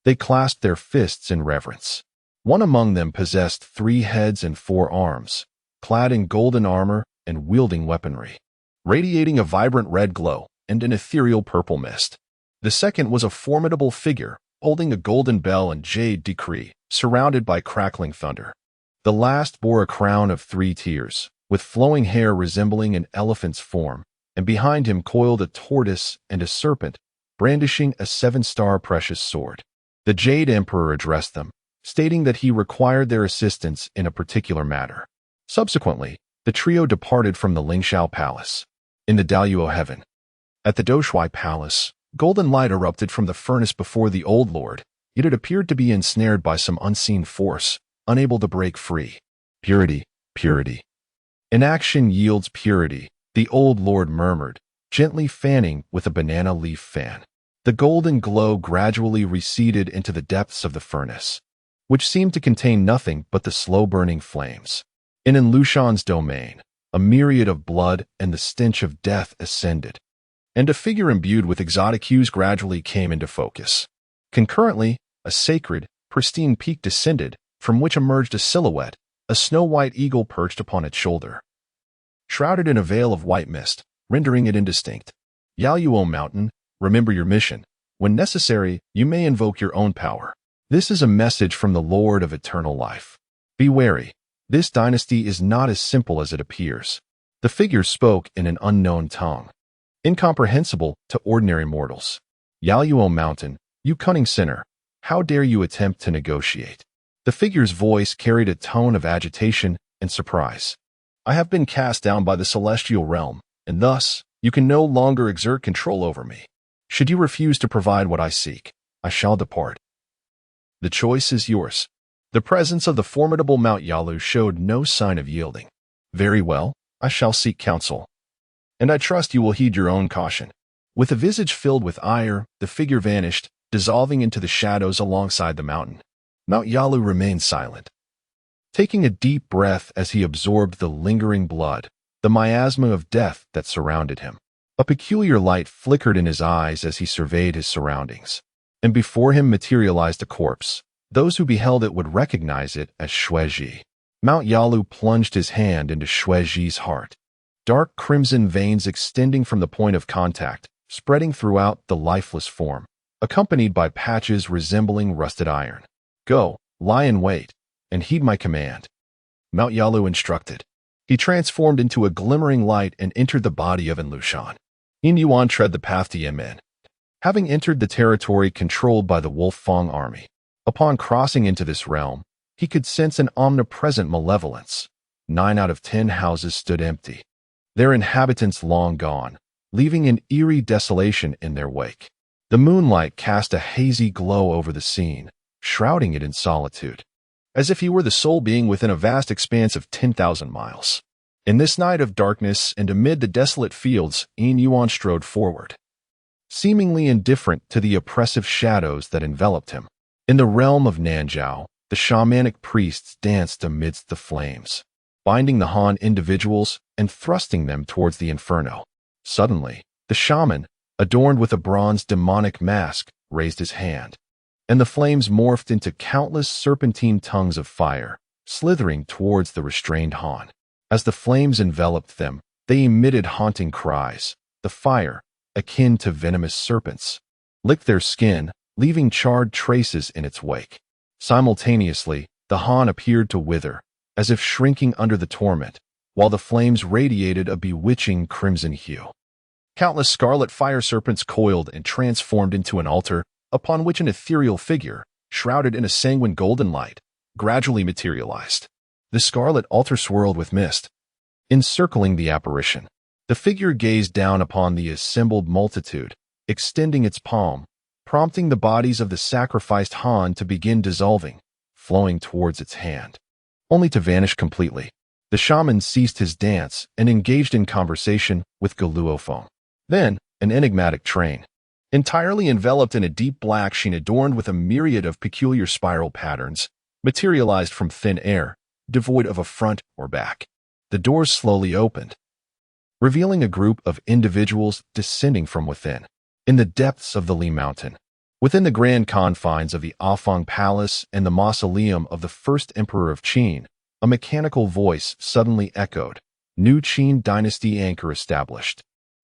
They clasped their fists in reverence. One among them possessed 3 heads and 4 arms, clad in golden armor and wielding weaponry, radiating a vibrant red glow and an ethereal purple mist. The second was a formidable figure, holding a golden bell and jade decree, surrounded by crackling thunder. The last bore a crown of 3 tiers, with flowing hair resembling an elephant's form, and behind him coiled a tortoise and a serpent, brandishing a 7-star precious sword. The Jade Emperor addressed them, stating that he required their assistance in a particular matter. Subsequently, the trio departed from the Lingxiao Palace. In the Daluo Heaven, at the Doshui Palace, golden light erupted from the furnace before the Old Lord, yet it appeared to be ensnared by some unseen force, unable to break free. Purity, purity. Inaction yields purity, the Old Lord murmured, gently fanning with a banana leaf fan. The golden glow gradually receded into the depths of the furnace, which seemed to contain nothing but the slow-burning flames. In Lushan's domain, a myriad of blood and the stench of death ascended, and a figure imbued with exotic hues gradually came into focus. Concurrently, a sacred, pristine peak descended, from which emerged a silhouette, a snow-white eagle perched upon its shoulder, shrouded in a veil of white mist, rendering it indistinct. Yaluo Mountain, remember your mission. When necessary, you may invoke your own power. This is a message from the Lord of Eternal Life. Be wary. This dynasty is not as simple as it appears. The figure spoke in an unknown tongue, incomprehensible to ordinary mortals. Yaluo Mountain, you cunning sinner, how dare you attempt to negotiate? The figure's voice carried a tone of agitation and surprise. I have been cast down by the celestial realm, and thus, you can no longer exert control over me. Should you refuse to provide what I seek, I shall depart. The choice is yours. The presence of the formidable Mount Yalu showed no sign of yielding. Very well, I shall seek counsel. And I trust you will heed your own caution. With a visage filled with ire, the figure vanished, dissolving into the shadows alongside the mountain. Mount Yalu remained silent, taking a deep breath as he absorbed the lingering blood, the miasma of death that surrounded him. A peculiar light flickered in his eyes as he surveyed his surroundings, and before him materialized a corpse. Those who beheld it would recognize it as Xuezhi. Mount Yalu plunged his hand into Xuezhi's heart, dark crimson veins extending from the point of contact, spreading throughout the lifeless form, accompanied by patches resembling rusted iron. Go, lie in wait, and heed my command. Mount Yalu instructed. He transformed into a glimmering light and entered the body of Lushan. Yin Yuan tread the path to Yemen, having entered the territory controlled by the Wolf Fang army. Upon crossing into this realm, he could sense an omnipresent malevolence. 9 out of 10 houses stood empty, their inhabitants long gone, leaving an eerie desolation in their wake. The moonlight cast a hazy glow over the scene, shrouding it in solitude, as if he were the sole being within a vast expanse of 10,000 miles. In this night of darkness and amid the desolate fields, Yin Yuan strode forward, seemingly indifferent to the oppressive shadows that enveloped him. In the realm of Nanjiao, the shamanic priests danced amidst the flames, binding the Han individuals and thrusting them towards the inferno. Suddenly, the shaman, adorned with a bronze demonic mask, raised his hand, and the flames morphed into countless serpentine tongues of fire, slithering towards the restrained Han. As the flames enveloped them, they emitted haunting cries. The fire, akin to venomous serpents, licked their skin, leaving charred traces in its wake. Simultaneously, the Han appeared to wither, as if shrinking under the torment, while the flames radiated a bewitching crimson hue. Countless scarlet fire serpents coiled and transformed into an altar, upon which an ethereal figure, shrouded in a sanguine golden light, gradually materialized. The scarlet altar swirled with mist, encircling the apparition. The figure gazed down upon the assembled multitude, extending its palm, prompting the bodies of the sacrificed Han to begin dissolving, flowing towards its hand, only to vanish completely. The shaman ceased his dance and engaged in conversation with Galuofeng. Then, an enigmatic train entirely enveloped in a deep black sheen adorned with a myriad of peculiar spiral patterns, materialized from thin air, devoid of a front or back. The doors slowly opened, revealing a group of individuals descending from within. In the depths of the Li Mountain, within the grand confines of the Afang Palace and the mausoleum of the first Emperor of Qin, a mechanical voice suddenly echoed, "New Qin dynasty anchor established.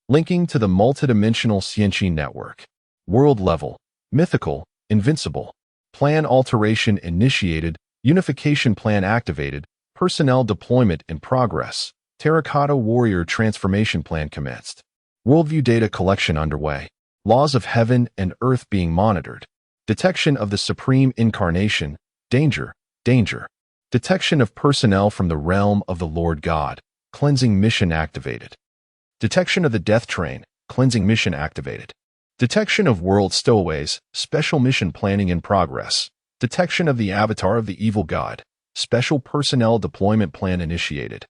Linking to the multidimensional Xianqi network. World level, mythical, invincible. Plan alteration initiated, unification plan activated, personnel deployment in progress. Terracotta warrior transformation plan commenced. Worldview data collection underway. Laws of heaven and earth being monitored. Detection of the supreme incarnation. Danger, danger. Detection of personnel from the realm of the Lord God. Cleansing mission activated. Detection of the death train. Cleansing mission activated. Detection of world stowaways. Special mission planning in progress. Detection of the avatar of the evil god. Special personnel deployment plan initiated.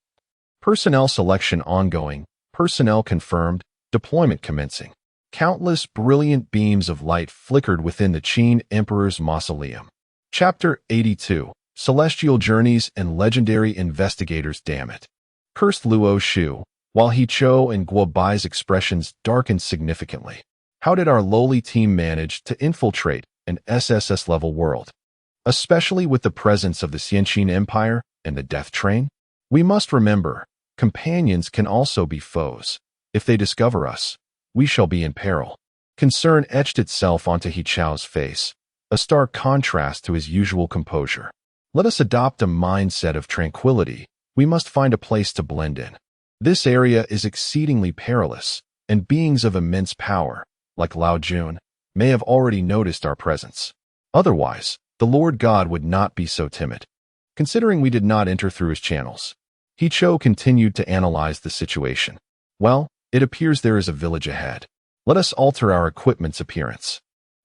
Personnel selection ongoing. Personnel confirmed. Deployment commencing. Countless brilliant beams of light flickered within the Qin Emperor's mausoleum. Chapter 82. Celestial Journeys and Legendary Investigators. Damn it. Cursed Luo Shu, while He Cho and Guo Bai's expressions darkened significantly. How did our lowly team manage to infiltrate an SSS-level world? Especially with the presence of the Xianqin Empire and the Death Train? We must remember, companions can also be foes. If they discover us, we shall be in peril. Concern etched itself onto He Chao's face, a stark contrast to his usual composure. Let us adopt a mindset of tranquility. We must find a place to blend in. This area is exceedingly perilous, and beings of immense power, like Lao Jun, may have already noticed our presence. Otherwise, the Lord God would not be so timid. Considering we did not enter through his channels, He Cho continued to analyze the situation. Well, it appears there is a village ahead. Let us alter our equipment's appearance.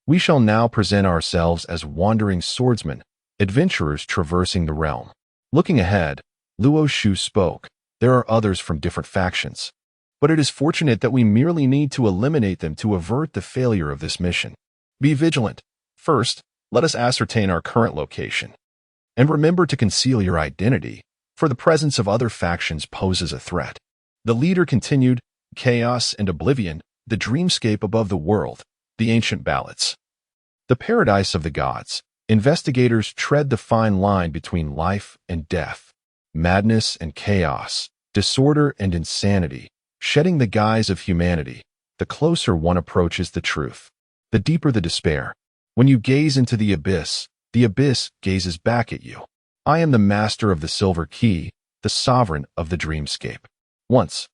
We shall now present ourselves as wandering swordsmen, adventurers traversing the realm. Looking ahead, Luo Shu spoke. There are others from different factions, but it is fortunate that we merely need to eliminate them to avert the failure of this mission. Be vigilant. First, let us ascertain our current location. And remember to conceal your identity, for the presence of other factions poses a threat. The leader continued, chaos and oblivion, the dreamscape above the world, the ancient ballads. The paradise of the gods. Investigators tread the fine line between life and death, madness and chaos, disorder and insanity, shedding the guise of humanity. The closer one approaches the truth, the deeper the despair. When you gaze into the abyss gazes back at you. I am the master of the silver key, the sovereign of the dreamscape. Once,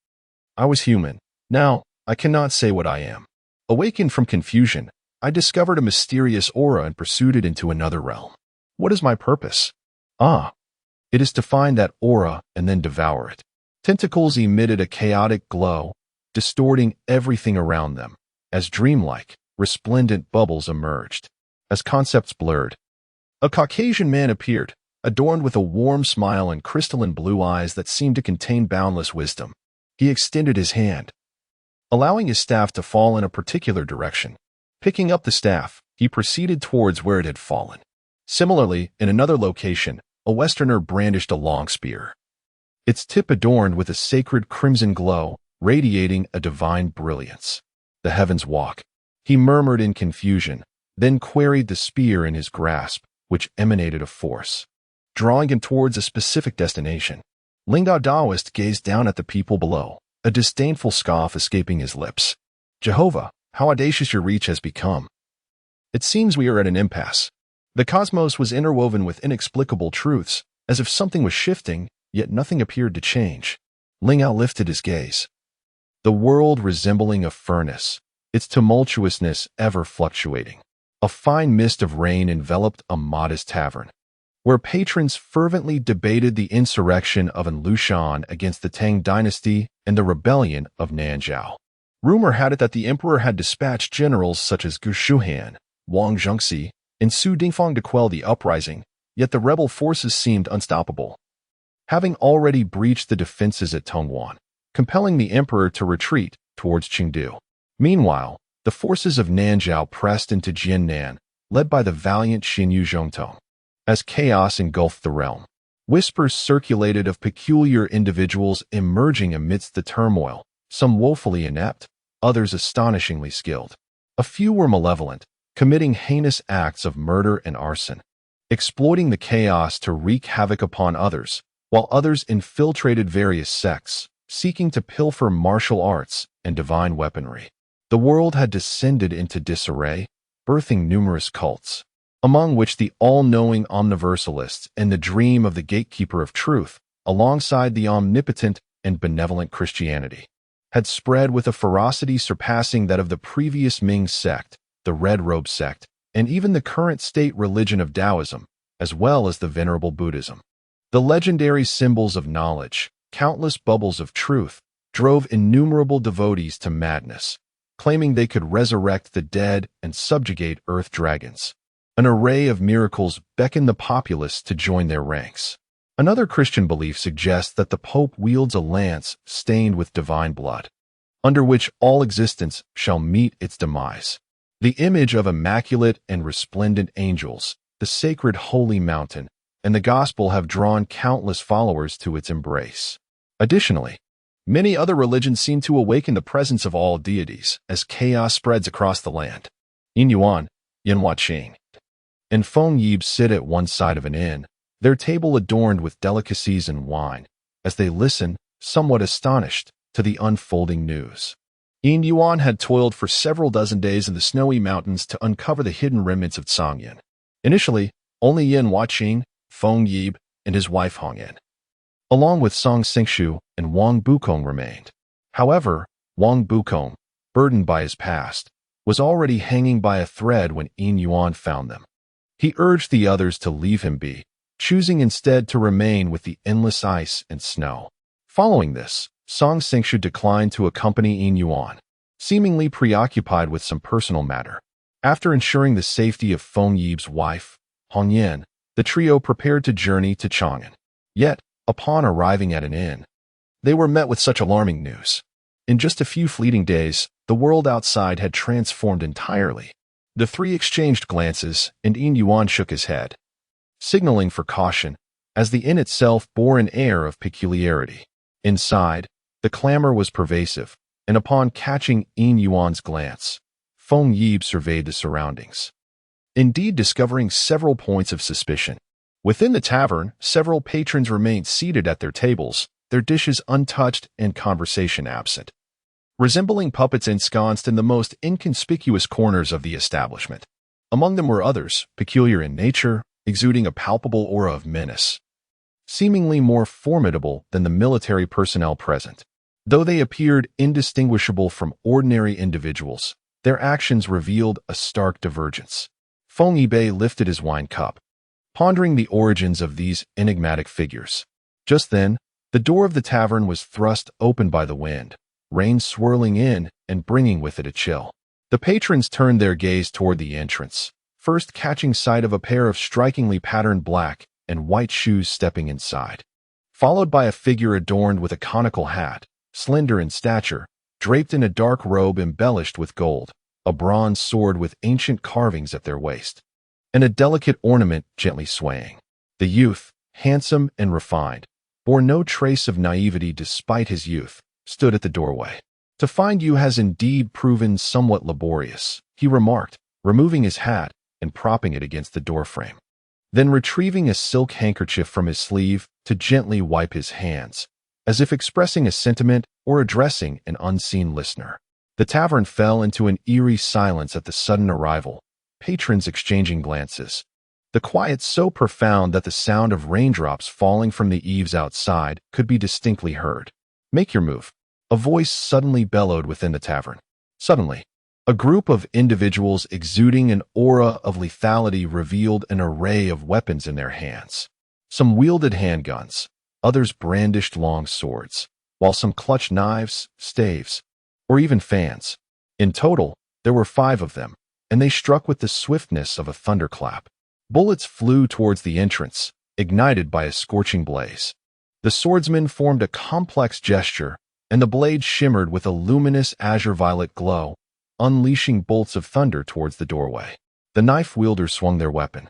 I was human. Now, I cannot say what I am. Awakened from confusion, I discovered a mysterious aura and pursued it into another realm. What is my purpose? It is to find that aura and then devour it. Tentacles emitted a chaotic glow, distorting everything around them, as dreamlike, resplendent bubbles emerged. As concepts blurred, a Caucasian man appeared, adorned with a warm smile and crystalline blue eyes that seemed to contain boundless wisdom. He extended his hand, allowing his staff to fall in a particular direction. Picking up the staff, he proceeded towards where it had fallen. Similarly, in another location, a Westerner brandished a long spear, its tip adorned with a sacred crimson glow, radiating a divine brilliance. The heavens walk. He murmured in confusion, then queried the spear in his grasp, which emanated a force, drawing him towards a specific destination. Lingdao Daoist gazed down at the people below, a disdainful scoff escaping his lips. Jehovah, how audacious your reach has become. It seems we are at an impasse. The cosmos was interwoven with inexplicable truths, as if something was shifting, yet nothing appeared to change. Lingao lifted his gaze. The world resembling a furnace, its tumultuousness ever fluctuating. A fine mist of rain enveloped a modest tavern, where patrons fervently debated the insurrection of An Lushan against the Tang dynasty and the rebellion of Nanzhao. Rumor had it that the emperor had dispatched generals such as Gu Shuhan, Wang Zhengxi, and Su Dingfang to quell the uprising, yet the rebel forces seemed unstoppable, having already breached the defenses at Tongguan, compelling the emperor to retreat towards Chengdu. Meanwhile, The forces of Nanzhao pressed into Jiannan, led by the valiant Xinyu Zhongtong. As chaos engulfed the realm, whispers circulated of peculiar individuals emerging amidst the turmoil, some woefully inept, others astonishingly skilled. A few were malevolent, committing heinous acts of murder and arson, exploiting the chaos to wreak havoc upon others, while others infiltrated various sects, seeking to pilfer martial arts and divine weaponry. The world had descended into disarray, birthing numerous cults, among which the all-knowing omniversalists and the dream of the gatekeeper of truth, alongside the omnipotent and benevolent Christianity, had spread with a ferocity surpassing that of the previous Ming sect, the Red Robe sect, and even the current state religion of Taoism, as well as the venerable Buddhism. The legendary symbols of knowledge, countless bubbles of truth, drove innumerable devotees to madness, claiming they could resurrect the dead and subjugate earth dragons. An array of miracles beckoned the populace to join their ranks. Another Christian belief suggests that the Pope wields a lance stained with divine blood, under which all existence shall meet its demise. The image of immaculate and resplendent angels, the sacred holy mountain, and the gospel have drawn countless followers to its embrace. Additionally, many other religions seem to awaken the presence of all deities as chaos spreads across the land. Yin Yuan, Yin Huaqing, and Feng Yib sit at one side of an inn, their table adorned with delicacies and wine, as they listen, somewhat astonished, to the unfolding news. Yin Yuan had toiled for several dozen days in the snowy mountains to uncover the hidden remnants of Cangyan. Initially, only Yin Huaqing, Feng Yib, and his wife Hong Yin, along with Song Xingshu and Wang Bukong, remained. However, Wang Bukong, burdened by his past, was already hanging by a thread when Yin Yuan found them. He urged the others to leave him be, choosing instead to remain with the endless ice and snow. Following this, Song Xingshu declined to accompany Yin Yuan, seemingly preoccupied with some personal matter. After ensuring the safety of Feng Yib's wife, Hong Yin, the trio prepared to journey to Chang'an. Yet, upon arriving at an inn, they were met with such alarming news. In just a few fleeting days, the world outside had transformed entirely. The three exchanged glances, and Yin Yuan shook his head, signaling for caution, as the inn itself bore an air of peculiarity. Inside, the clamor was pervasive, and upon catching Yin Yuan's glance, Feng Yib surveyed the surroundings, indeed discovering several points of suspicion. Within the tavern, several patrons remained seated at their tables, their dishes untouched and conversation absent, resembling puppets ensconced in the most inconspicuous corners of the establishment. Among them were others, peculiar in nature, exuding a palpable aura of menace, seemingly more formidable than the military personnel present. Though they appeared indistinguishable from ordinary individuals, their actions revealed a stark divergence. Feng Yibei lifted his wine cup, pondering the origins of these enigmatic figures. Just then, the door of the tavern was thrust open by the wind, rain swirling in and bringing with it a chill. The patrons turned their gaze toward the entrance, first catching sight of a pair of strikingly patterned black and white shoes stepping inside, followed by a figure adorned with a conical hat, slender in stature, draped in a dark robe embellished with gold, a bronze sword with ancient carvings at their waist, and a delicate ornament gently swaying. The youth, handsome and refined, bore no trace of naivety despite his youth, stood at the doorway. "To find you has indeed proven somewhat laborious," he remarked, removing his hat and propping it against the doorframe, then retrieving a silk handkerchief from his sleeve to gently wipe his hands, as if expressing a sentiment or addressing an unseen listener. The tavern fell into an eerie silence at the sudden arrival, patrons exchanging glances, the quiet so profound that the sound of raindrops falling from the eaves outside could be distinctly heard. "Make your move," a voice suddenly bellowed within the tavern. Suddenly, a group of individuals exuding an aura of lethality revealed an array of weapons in their hands. Some wielded handguns, others brandished long swords, while some clutched knives, staves, or even fans. In total, there were 5 of them, and they struck with the swiftness of a thunderclap. Bullets flew towards the entrance, ignited by a scorching blaze. The swordsmen formed a complex gesture, and the blade shimmered with a luminous azure-violet glow, unleashing bolts of thunder towards the doorway. The knife wielders swung their weapon,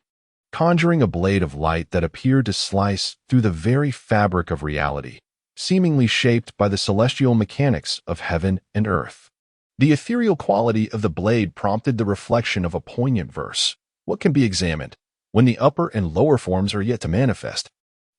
conjuring a blade of light that appeared to slice through the very fabric of reality, seemingly shaped by the celestial mechanics of heaven and earth. The ethereal quality of the blade prompted the reflection of a poignant verse. What can be examined when the upper and lower forms are yet to manifest?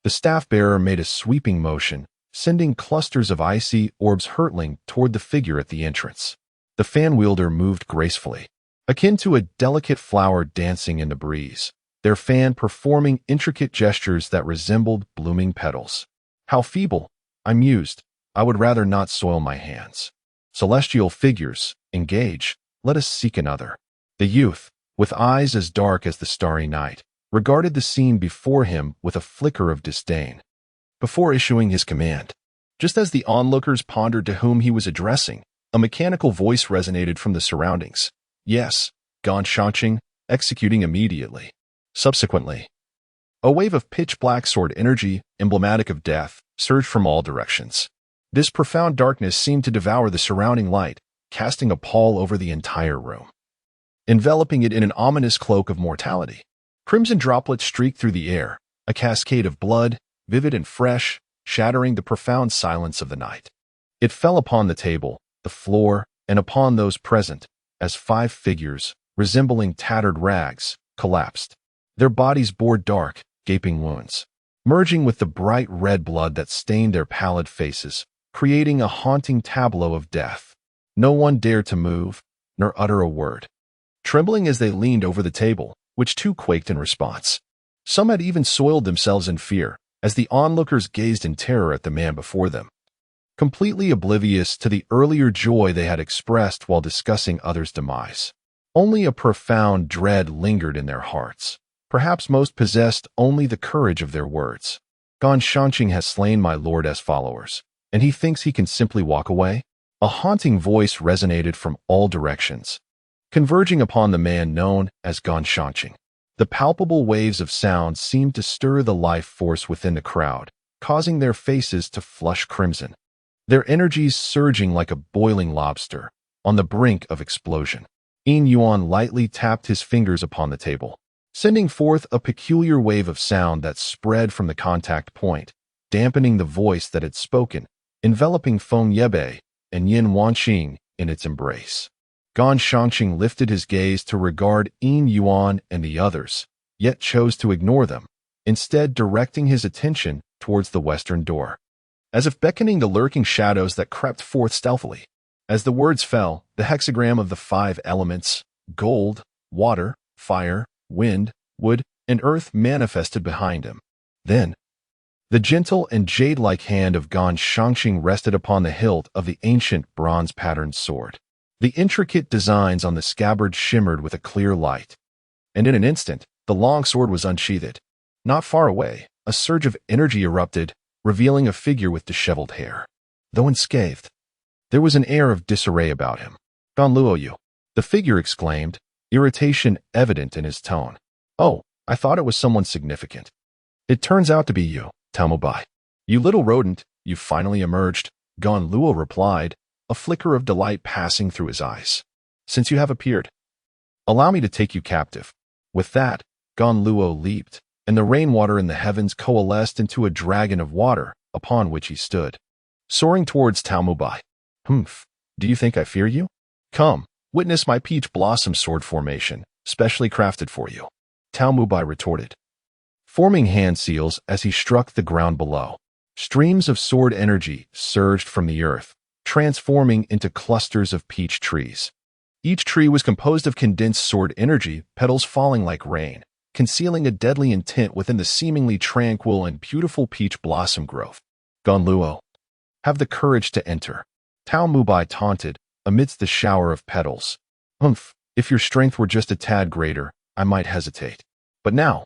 The staff-bearer made a sweeping motion, sending clusters of icy orbs hurtling toward the figure at the entrance. The fan-wielder moved gracefully, akin to a delicate flower dancing in the breeze, their fan performing intricate gestures that resembled blooming petals. How feeble, I mused. I would rather not soil my hands. Celestial figures, engage. Let us seek another. The youth, with eyes as dark as the starry night, regarded the scene before him with a flicker of disdain. Before issuing his command, just as the onlookers pondered to whom he was addressing, a mechanical voice resonated from the surroundings. Yes, Gan Shanqing, executing immediately. Subsequently, a wave of pitch-black sword energy, emblematic of death, surged from all directions. This profound darkness seemed to devour the surrounding light, casting a pall over the entire room, enveloping it in an ominous cloak of mortality. Crimson droplets streaked through the air, a cascade of blood, vivid and fresh, shattering the profound silence of the night. It fell upon the table, the floor, and upon those present, as 5 figures, resembling tattered rags, collapsed. Their bodies bore dark, gaping wounds, merging with the bright red blood that stained their pallid faces, creating a haunting tableau of death. No one dared to move, nor utter a word, trembling as they leaned over the table, which too quaked in response. Some had even soiled themselves in fear, as the onlookers gazed in terror at the man before them, completely oblivious to the earlier joy they had expressed while discussing others' demise. Only a profound dread lingered in their hearts. Perhaps most possessed only the courage of their words. Gan Shanqing has slain my lord as followers, and he thinks he can simply walk away? A haunting voice resonated from all directions, converging upon the man known as Gan Shanqing. The palpable waves of sound seemed to stir the life force within the crowd, causing their faces to flush crimson, their energies surging like a boiling lobster, on the brink of explosion. Yin Yuan lightly tapped his fingers upon the table, sending forth a peculiar wave of sound that spread from the contact point, dampening the voice that had spoken, enveloping Feng Yebe and Yin Wanqing in its embrace. Gan Shanqing lifted his gaze to regard Yin Yuan and the others, yet chose to ignore them, instead directing his attention towards the western door, as if beckoning the lurking shadows that crept forth stealthily. As the words fell, the hexagram of the 5 elements, gold, water, fire, wind, wood, and earth manifested behind him. Then, the gentle and jade-like hand of Gan Shanqing rested upon the hilt of the ancient bronze-patterned sword. The intricate designs on the scabbard shimmered with a clear light, and in an instant, the long sword was unsheathed. Not far away, a surge of energy erupted, revealing a figure with disheveled hair. Though unscathed, there was an air of disarray about him. Gan Luoyu, the figure exclaimed, irritation evident in his tone. Oh, I thought it was someone significant. It turns out to be you, Tao Mubai. You little rodent, you've finally emerged, Gan Luo replied, a flicker of delight passing through his eyes. Since you have appeared, allow me to take you captive. With that, Gan Luo leaped, and the rainwater in the heavens coalesced into a dragon of water, upon which he stood, soaring towards Tao Mubai. Humph, do you think I fear you? Come, witness my peach blossom sword formation, specially crafted for you, Tao Mubai retorted, forming hand seals as he struck the ground below. Streams of sword energy surged from the earth, transforming into clusters of peach trees. Each tree was composed of condensed sword energy, petals falling like rain, concealing a deadly intent within the seemingly tranquil and beautiful peach blossom growth. Gan Luo, have the courage to enter, Tao Mubai taunted, amidst the shower of petals. Humph, if your strength were just a tad greater, I might hesitate. But now,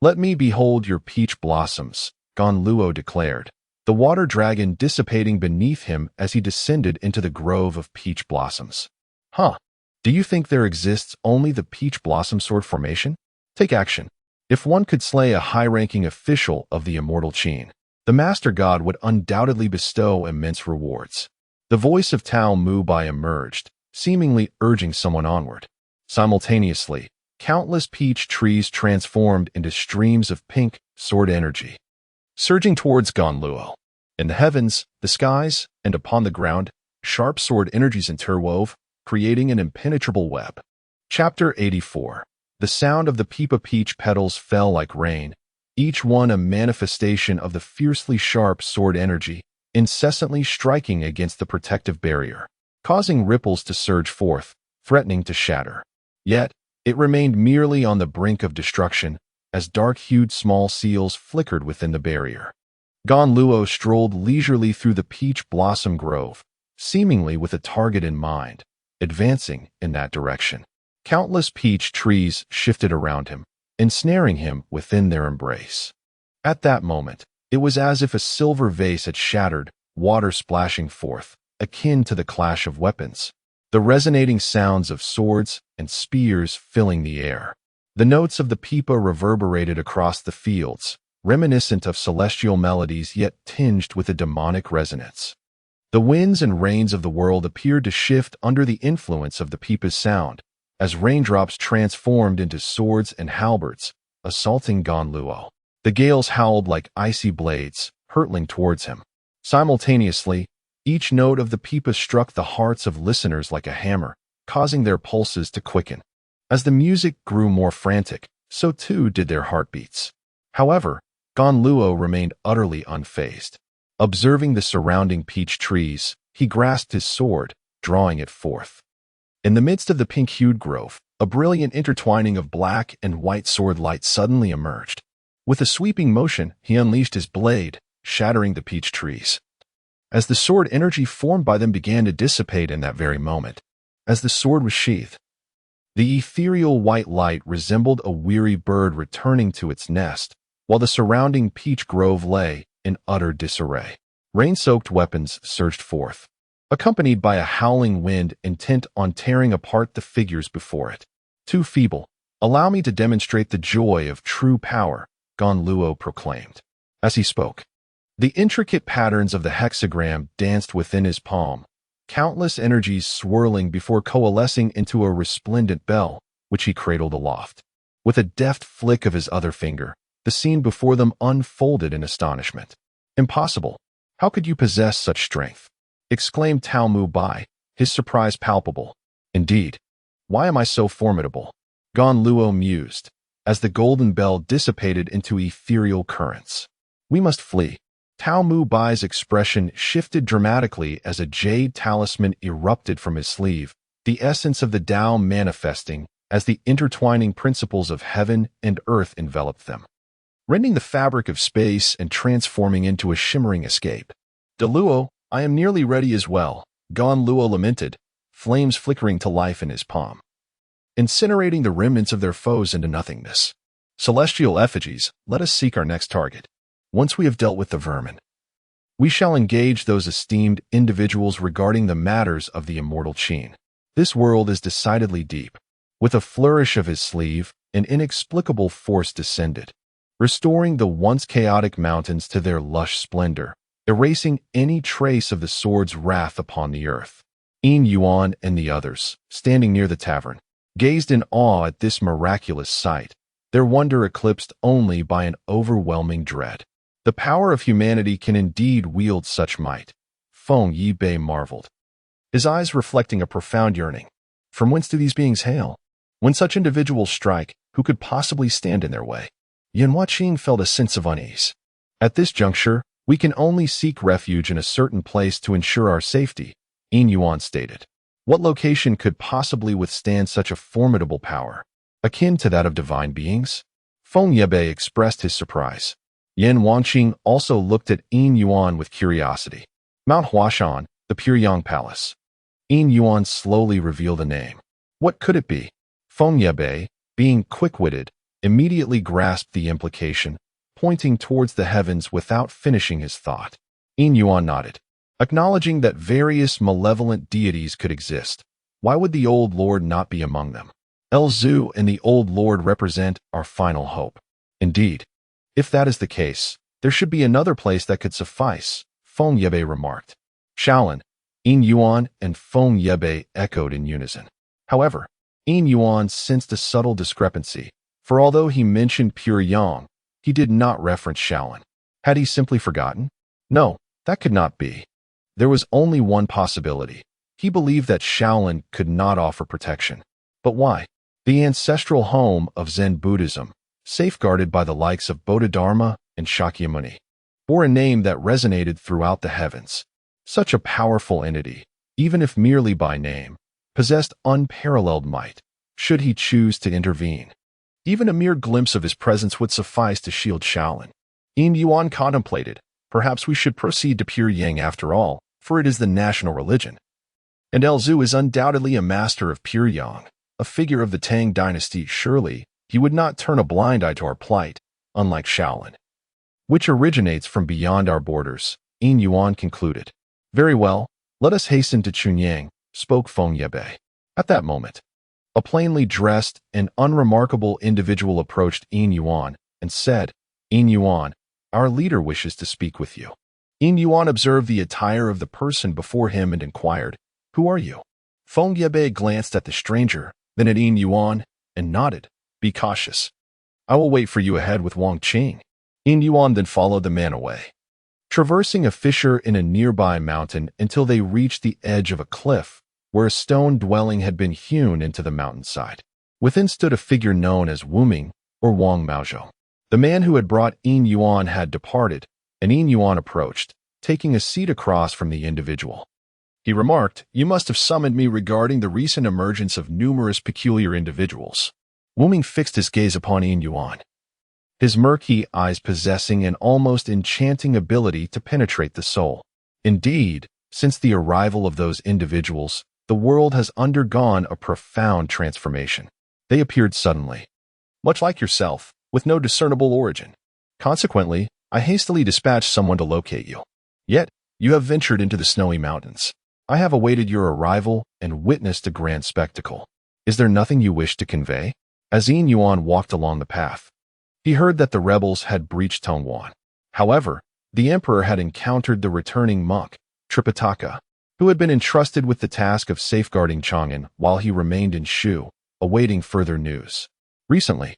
let me behold your peach blossoms, Gan Luo declared, the water dragon dissipating beneath him as he descended into the grove of peach blossoms. Huh, do you think there exists only the peach blossom sword formation? Take action. If one could slay a high-ranking official of the immortal Qin, the Master God would undoubtedly bestow immense rewards. The voice of Tao Mubai emerged, seemingly urging someone onward. Simultaneously, countless peach trees transformed into streams of pink sword energy, surging towards Ganluo. In the heavens, the skies, and upon the ground, sharp sword energies interwove, creating an impenetrable web. Chapter 84. The sound of the Peepa peach petals fell like rain, each one a manifestation of the fiercely sharp sword energy, incessantly striking against the protective barrier, causing ripples to surge forth, threatening to shatter. Yet, it remained merely on the brink of destruction, as dark-hued small seals flickered within the barrier. Ganluo strolled leisurely through the peach blossom grove, seemingly with a target in mind, advancing in that direction. Countless peach trees shifted around him, ensnaring him within their embrace. At that moment, it was as if a silver vase had shattered, water splashing forth, akin to the clash of weapons. The resonating sounds of swords and spears filling the air. The notes of the Peepa reverberated across the fields, reminiscent of celestial melodies yet tinged with a demonic resonance. The winds and rains of the world appeared to shift under the influence of the Peepa's sound, as raindrops transformed into swords and halberds, assaulting Ganluo. The gales howled like icy blades, hurtling towards him. Simultaneously, each note of the Peepa struck the hearts of listeners like a hammer, causing their pulses to quicken. As the music grew more frantic, so too did their heartbeats. However, Ganluo remained utterly unfazed. Observing the surrounding peach trees, he grasped his sword, drawing it forth. In the midst of the pink-hued grove, a brilliant intertwining of black and white sword light suddenly emerged. With a sweeping motion, he unleashed his blade, shattering the peach trees. As the sword energy formed by them began to dissipate in that very moment, as the sword was sheathed, the ethereal white light resembled a weary bird returning to its nest, while the surrounding peach grove lay in utter disarray. Rain-soaked weapons surged forth, accompanied by a howling wind intent on tearing apart the figures before it. Too feeble. Allow me to demonstrate the joy of true power, Ganluo proclaimed. As he spoke, the intricate patterns of the hexagram danced within his palm, countless energies swirling before coalescing into a resplendent bell, which he cradled aloft. With a deft flick of his other finger, the scene before them unfolded in astonishment. Impossible. How could you possess such strength? Exclaimed Tao Mu Bai, his surprise palpable. Indeed. Why am I so formidable? Ganluo mused, as the golden bell dissipated into ethereal currents. We must flee. Tao Mu Bai's expression shifted dramatically as a jade talisman erupted from his sleeve, the essence of the Tao manifesting as the intertwining principles of heaven and earth enveloped them, rending the fabric of space and transforming into a shimmering escape. Deluo, I am nearly ready as well, Ganluo lamented, flames flickering to life in his palm, incinerating the remnants of their foes into nothingness. Celestial effigies, let us seek our next target. Once we have dealt with the vermin, we shall engage those esteemed individuals regarding the matters of the immortal Qin. This world is decidedly deep. With a flourish of his sleeve, an inexplicable force descended, restoring the once chaotic mountains to their lush splendor, erasing any trace of the sword's wrath upon the earth. Yin Yuan and the others, standing near the tavern, gazed in awe at this miraculous sight, their wonder eclipsed only by an overwhelming dread. The power of humanity can indeed wield such might, Feng Yibei marveled, his eyes reflecting a profound yearning. From whence do these beings hail? When such individuals strike, who could possibly stand in their way? Yin Huaqing felt a sense of unease. At this juncture, we can only seek refuge in a certain place to ensure our safety, Yin Yuan stated. What location could possibly withstand such a formidable power, akin to that of divine beings? Feng Yibei expressed his surprise. Yin Huaqing also looked at Yin Yuan with curiosity. Mount Huashan, the Puryang Palace. Yin Yuan slowly revealed a name. What could it be? Feng Yibei, being quick-witted, immediately grasped the implication, pointing towards the heavens without finishing his thought. Yin Yuan nodded, acknowledging that various malevolent deities could exist. Why would the Old Lord not be among them? El Zhu and the Old Lord represent our final hope. Indeed, if that is the case, there should be another place that could suffice, Feng Yibei remarked. Shaolin, Yin Yuan and Feng Yebe echoed in unison. However, Yin Yuan sensed a subtle discrepancy, for although he mentioned pure yang, he did not reference Shaolin. Had he simply forgotten? No, that could not be. There was only one possibility. He believed that Shaolin could not offer protection. But why? The ancestral home of Zen Buddhism, safeguarded by the likes of Bodhidharma and Shakyamuni, bore a name that resonated throughout the heavens. Such a powerful entity, even if merely by name, possessed unparalleled might, should he choose to intervene. Even a mere glimpse of his presence would suffice to shield Shaolin. Yin Yuan contemplated, perhaps we should proceed to pure yang after all, for it is the national religion. And Elzu is undoubtedly a master of pure yang, a figure of the Tang dynasty. Surely, he would not turn a blind eye to our plight, unlike Shaolin, which originates from beyond our borders, Yin Yuan concluded. Very well, let us hasten to Chunyang, spoke Feng Yebe. At that moment, a plainly dressed and unremarkable individual approached Yin Yuan and said, Yin Yuan, our leader wishes to speak with you. Yin Yuan observed the attire of the person before him and inquired, Who are you? Feng Yebe glanced at the stranger, then at Yin Yuan, and nodded. Be cautious. I will wait for you ahead with Wang Qing. Yin Yuan then followed the man away, traversing a fissure in a nearby mountain until they reached the edge of a cliff, where a stone dwelling had been hewn into the mountainside. Within stood a figure known as Wu Ming, or Wang Maozhou. The man who had brought Yin Yuan had departed, and Yin Yuan approached, taking a seat across from the individual. He remarked, You must have summoned me regarding the recent emergence of numerous peculiar individuals. Wu Ming fixed his gaze upon Yin Yuan, his murky eyes possessing an almost enchanting ability to penetrate the soul. Indeed, since the arrival of those individuals, the world has undergone a profound transformation. They appeared suddenly, much like yourself, with no discernible origin. Consequently, I hastily dispatched someone to locate you. Yet, you have ventured into the snowy mountains. I have awaited your arrival and witnessed a grand spectacle. Is there nothing you wish to convey? As Yin Yuan walked along the path, he heard that the rebels had breached Tongwan. However, the emperor had encountered the returning monk, Tripitaka, who had been entrusted with the task of safeguarding Chang'an while he remained in Shu, awaiting further news. Recently,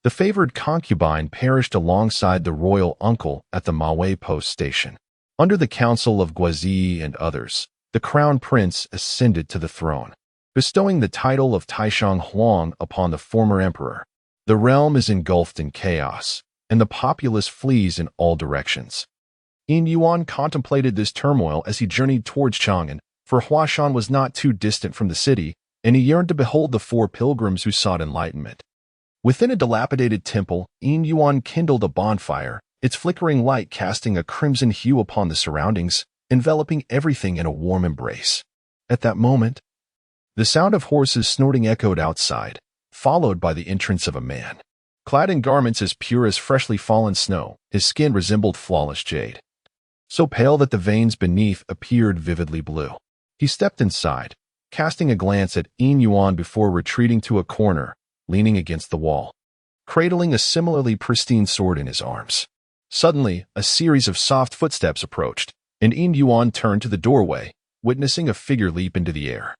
the favored concubine perished alongside the royal uncle at the Maui post station. Under the counsel of Guazi and others, the crown prince ascended to the throne, bestowing the title of Taishang Huang upon the former emperor. The realm is engulfed in chaos, and the populace flees in all directions. Yin Yuan contemplated this turmoil as he journeyed towards Chang'an, for Huashan was not too distant from the city, and he yearned to behold the four pilgrims who sought enlightenment. Within a dilapidated temple, Yin Yuan kindled a bonfire, its flickering light casting a crimson hue upon the surroundings, enveloping everything in a warm embrace. At that moment, the sound of horses snorting echoed outside, followed by the entrance of a man. Clad in garments as pure as freshly fallen snow, his skin resembled flawless jade, so pale that the veins beneath appeared vividly blue. He stepped inside, casting a glance at Yin Yuan before retreating to a corner, leaning against the wall, cradling a similarly pristine sword in his arms. Suddenly, a series of soft footsteps approached, and Yin Yuan turned to the doorway, witnessing a figure leap into the air,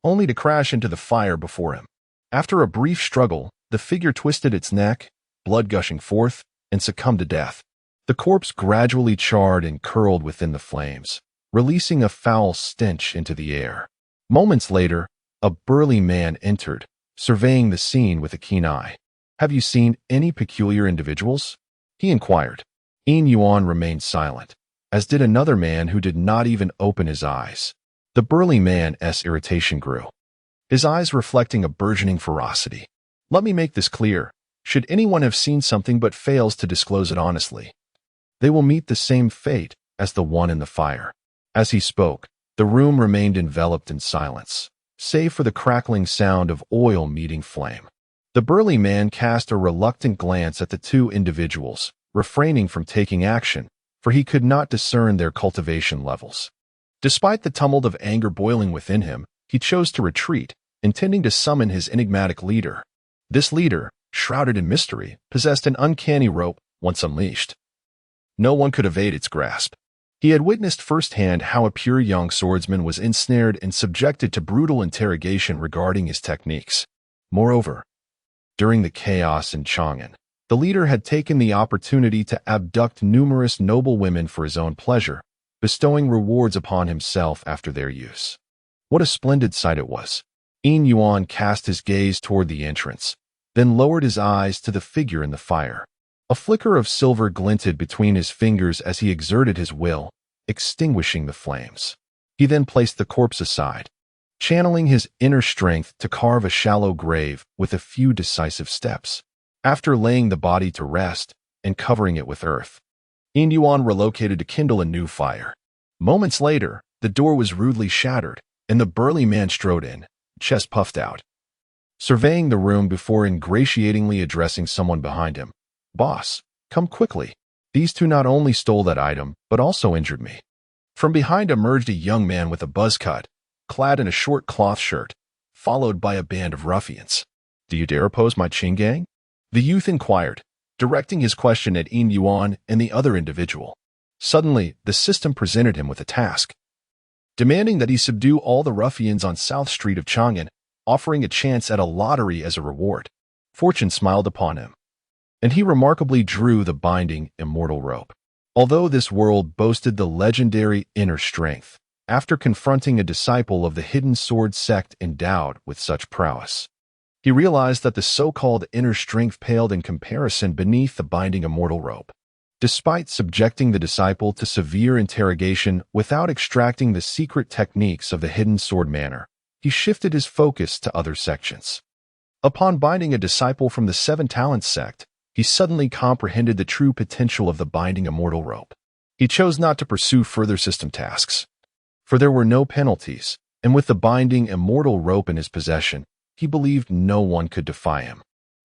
only to crash into the fire before him. After a brief struggle, the figure twisted its neck, blood gushing forth, and succumbed to death. The corpse gradually charred and curled within the flames, releasing a foul stench into the air. Moments later, a burly man entered, surveying the scene with a keen eye. Have you seen any peculiar individuals? He inquired. Yin Yuan remained silent, as did another man who did not even open his eyes. The burly man's irritation grew, his eyes reflecting a burgeoning ferocity. Let me make this clear. Should anyone have seen something but fails to disclose it honestly, they will meet the same fate as the one in the fire. As he spoke, the room remained enveloped in silence, save for the crackling sound of oil meeting flame. The burly man cast a reluctant glance at the two individuals, refraining from taking action, for he could not discern their cultivation levels. Despite the tumult of anger boiling within him, he chose to retreat, intending to summon his enigmatic leader. This leader, shrouded in mystery, possessed an uncanny rope once unleashed. No one could evade its grasp. He had witnessed firsthand how a pure young swordsman was ensnared and subjected to brutal interrogation regarding his techniques. Moreover, during the chaos in Chang'an, the leader had taken the opportunity to abduct numerous noble women for his own pleasure, bestowing rewards upon himself after their use. What a splendid sight it was! Yin Yuan cast his gaze toward the entrance, then lowered his eyes to the figure in the fire. A flicker of silver glinted between his fingers as he exerted his will, extinguishing the flames. He then placed the corpse aside, channeling his inner strength to carve a shallow grave with a few decisive steps. After laying the body to rest and covering it with earth, Yin Yuan relocated to kindle a new fire. Moments later, the door was rudely shattered, and the burly man strode in, chest puffed out, surveying the room before ingratiatingly addressing someone behind him. "Boss, come quickly. These two not only stole that item, but also injured me." From behind emerged a young man with a buzz cut, clad in a short cloth shirt, followed by a band of ruffians. "Do you dare oppose my Qing gang?" the youth inquired, directing his question at Yin Yuan and the other individual. Suddenly, the system presented him with a task, demanding that he subdue all the ruffians on South Street of Chang'an, offering a chance at a lottery as a reward. Fortune smiled upon him, and he remarkably drew the binding immortal rope. Although this world boasted the legendary inner strength, after confronting a disciple of the hidden sword sect endowed with such prowess, he realized that the so-called inner strength paled in comparison beneath the binding immortal rope. Despite subjecting the disciple to severe interrogation without extracting the secret techniques of the hidden sword manner, he shifted his focus to other sections. Upon binding a disciple from the Seven Talents sect, he suddenly comprehended the true potential of the binding immortal rope. He chose not to pursue further system tasks, for there were no penalties, and with the binding immortal rope in his possession, he believed no one could defy him.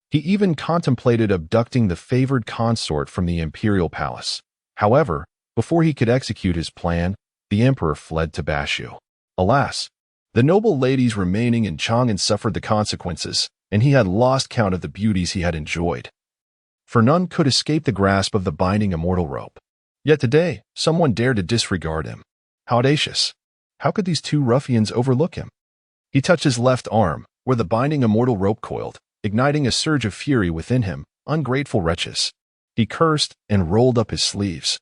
He even contemplated abducting the favored consort from the imperial palace. However, before he could execute his plan, the emperor fled to Bashu. Alas, the noble ladies remaining in Chang'an suffered the consequences, and he had lost count of the beauties he had enjoyed. For none could escape the grasp of the binding immortal rope. Yet today, someone dared to disregard him. How audacious! How could these two ruffians overlook him? He touched his left arm, where the binding immortal rope coiled, igniting a surge of fury within him. Ungrateful wretches! He cursed and rolled up his sleeves,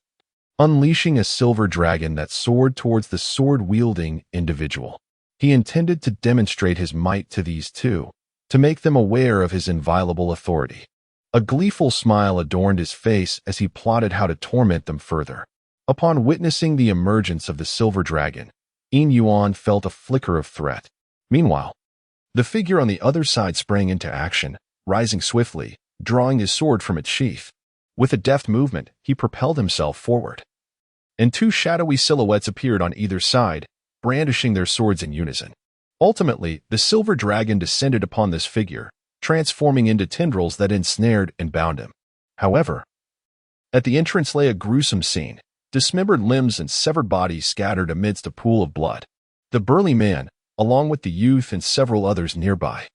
unleashing a silver dragon that soared towards the sword-wielding individual. He intended to demonstrate his might to these two, to make them aware of his inviolable authority. A gleeful smile adorned his face as he plotted how to torment them further. Upon witnessing the emergence of the silver dragon, Yin Yuan felt a flicker of threat. Meanwhile, the figure on the other side sprang into action, rising swiftly, drawing his sword from its sheath. With a deft movement, he propelled himself forward, and two shadowy silhouettes appeared on either side, brandishing their swords in unison. Ultimately, the silver dragon descended upon this figure, transforming into tendrils that ensnared and bound him. However, at the entrance lay a gruesome scene. Dismembered limbs and severed bodies scattered amidst a pool of blood. The burly man, along with the youth and several others nearby,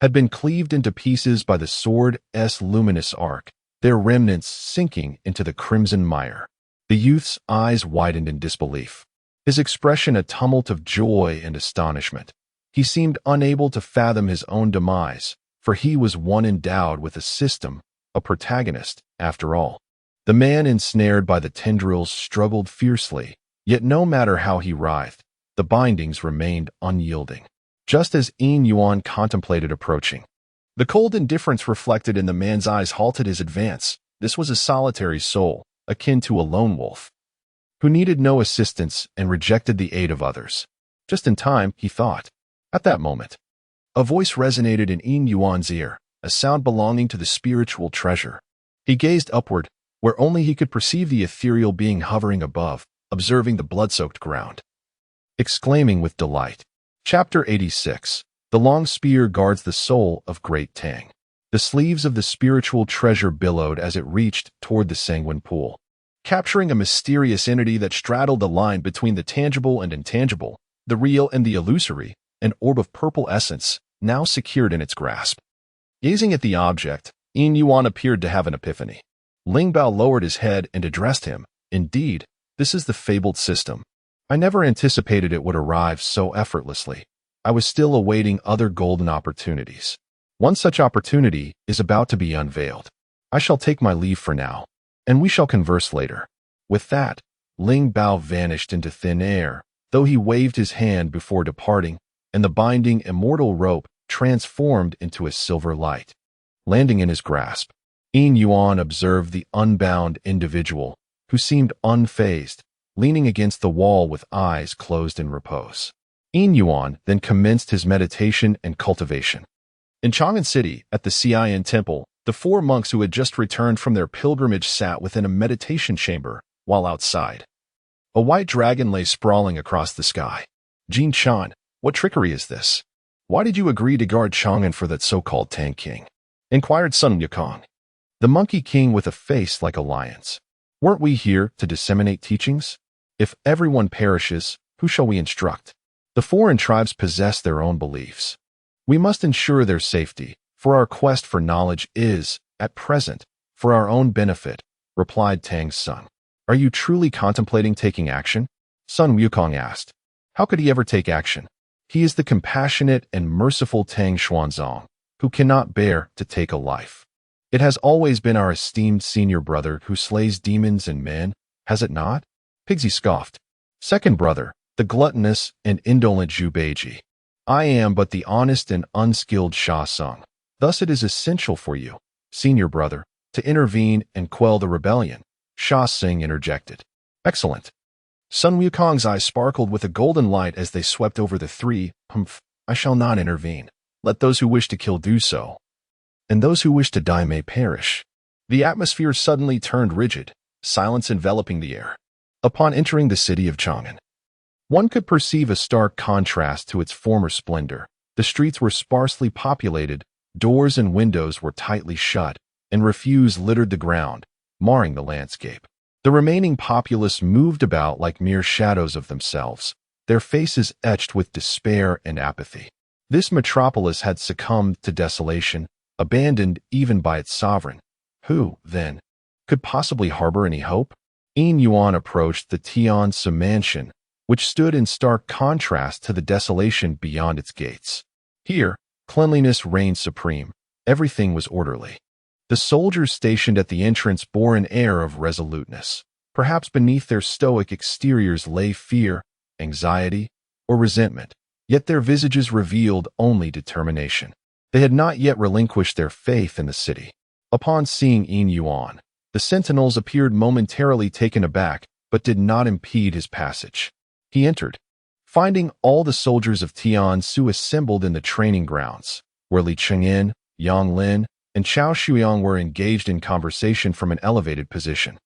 had been cleaved into pieces by the sword's luminous arc, their remnants sinking into the crimson mire. The youth's eyes widened in disbelief, his expression a tumult of joy and astonishment. He seemed unable to fathom his own demise, for he was one endowed with a system, a protagonist, after all. The man ensnared by the tendrils struggled fiercely, yet no matter how he writhed, the bindings remained unyielding. Just as Yin Yuan contemplated approaching, the cold indifference reflected in the man's eyes halted his advance. This was a solitary soul, akin to a lone wolf, who needed no assistance and rejected the aid of others. Just in time, he thought. At that moment, a voice resonated in Yin Yuan's ear, a sound belonging to the spiritual treasure. He gazed upward, where only he could perceive the ethereal being hovering above, observing the blood-soaked ground, exclaiming with delight. Chapter 86. The long spear guards the soul of Great Tang. The sleeves of the spiritual treasure billowed as it reached toward the sanguine pool, capturing a mysterious entity that straddled the line between the tangible and intangible, the real and the illusory, an orb of purple essence, now secured in its grasp. Gazing at the object, Yin Yuan appeared to have an epiphany. Ling Bao lowered his head and addressed him. Indeed, This is the fabled system. I never anticipated it would arrive so effortlessly. I was still awaiting other golden opportunities. One such opportunity is about to be unveiled. I shall take my leave for now, and we shall converse later." With that, Ling Bao vanished into thin air, though he waved his hand before departing, and the binding immortal rope transformed into a silver light. Landing in his grasp, Yin Yuan observed the unbound individual, who seemed unfazed, leaning against the wall with eyes closed in repose. Yin Yuan then commenced his meditation and cultivation. In Chang'an City, at the Xiayan Temple, the 4 monks who had just returned from their pilgrimage sat within a meditation chamber, while outside, a white dragon lay sprawling across the sky. "Jin Chan, what trickery is this? Why did you agree to guard Chang'an for that so-called Tang King?" inquired Sun Wukong, the Monkey King with a face like a lion's. "Weren't we here to disseminate teachings? If everyone perishes, who shall we instruct? The foreign tribes possess their own beliefs. We must ensure their safety, for our quest for knowledge is, at present, for our own benefit," replied Tang's son. "Are you truly contemplating taking action?" Sun Wukong asked. How could he ever take action? He is the compassionate and merciful Tang Xuanzong, who cannot bear to take a life. It has always been our esteemed senior brother who slays demons and men, has it not? Pigsy scoffed. Second brother, the gluttonous and indolent Zhu Beiji. I am but the honest and unskilled Sha Sung. Thus it is essential for you, senior brother, to intervene and quell the rebellion, Sha Sing interjected. Excellent. Sun Wukong's eyes sparkled with a golden light as they swept over the 3. Humph, I shall not intervene. Let those who wish to kill do so, and those who wish to die may perish. The atmosphere suddenly turned rigid, silence enveloping the air. Upon entering the city of Chang'an, one could perceive a stark contrast to its former splendor. The streets were sparsely populated, doors and windows were tightly shut, and refuse littered the ground, marring the landscape. The remaining populace moved about like mere shadows of themselves, their faces etched with despair and apathy. This metropolis had succumbed to desolation, abandoned even by its sovereign. Who, then, could possibly harbor any hope? Yin Yuan approached the Tianzi mansion, which stood in stark contrast to the desolation beyond its gates. Here, cleanliness reigned supreme. Everything was orderly. The soldiers stationed at the entrance bore an air of resoluteness. Perhaps beneath their stoic exteriors lay fear, anxiety, or resentment, yet their visages revealed only determination. They had not yet relinquished their faith in the city. Upon seeing Yin Yuan, the sentinels appeared momentarily taken aback, but did not impede his passage. He entered, finding all the soldiers of Tianzi assembled in the training grounds, where Li Chengyan, Yang Lin, and Chao Shuyang were engaged in conversation from an elevated position.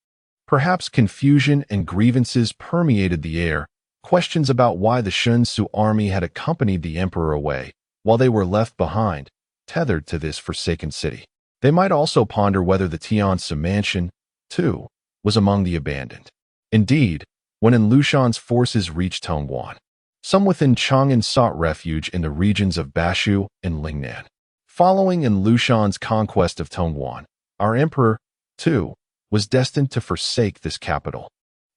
Perhaps confusion and grievances permeated the air, questions about why the Shunsu army had accompanied the emperor away, while they were left behind, tethered to this forsaken city. They might also ponder whether the Tianzi mansion, too, was among the abandoned. Indeed, when in Lushan's forces reached Tongguan, some within Chang'an sought refuge in the regions of Bashu and Lingnan. Following in Lushan's conquest of Tongguan, our emperor, too, was destined to forsake this capital,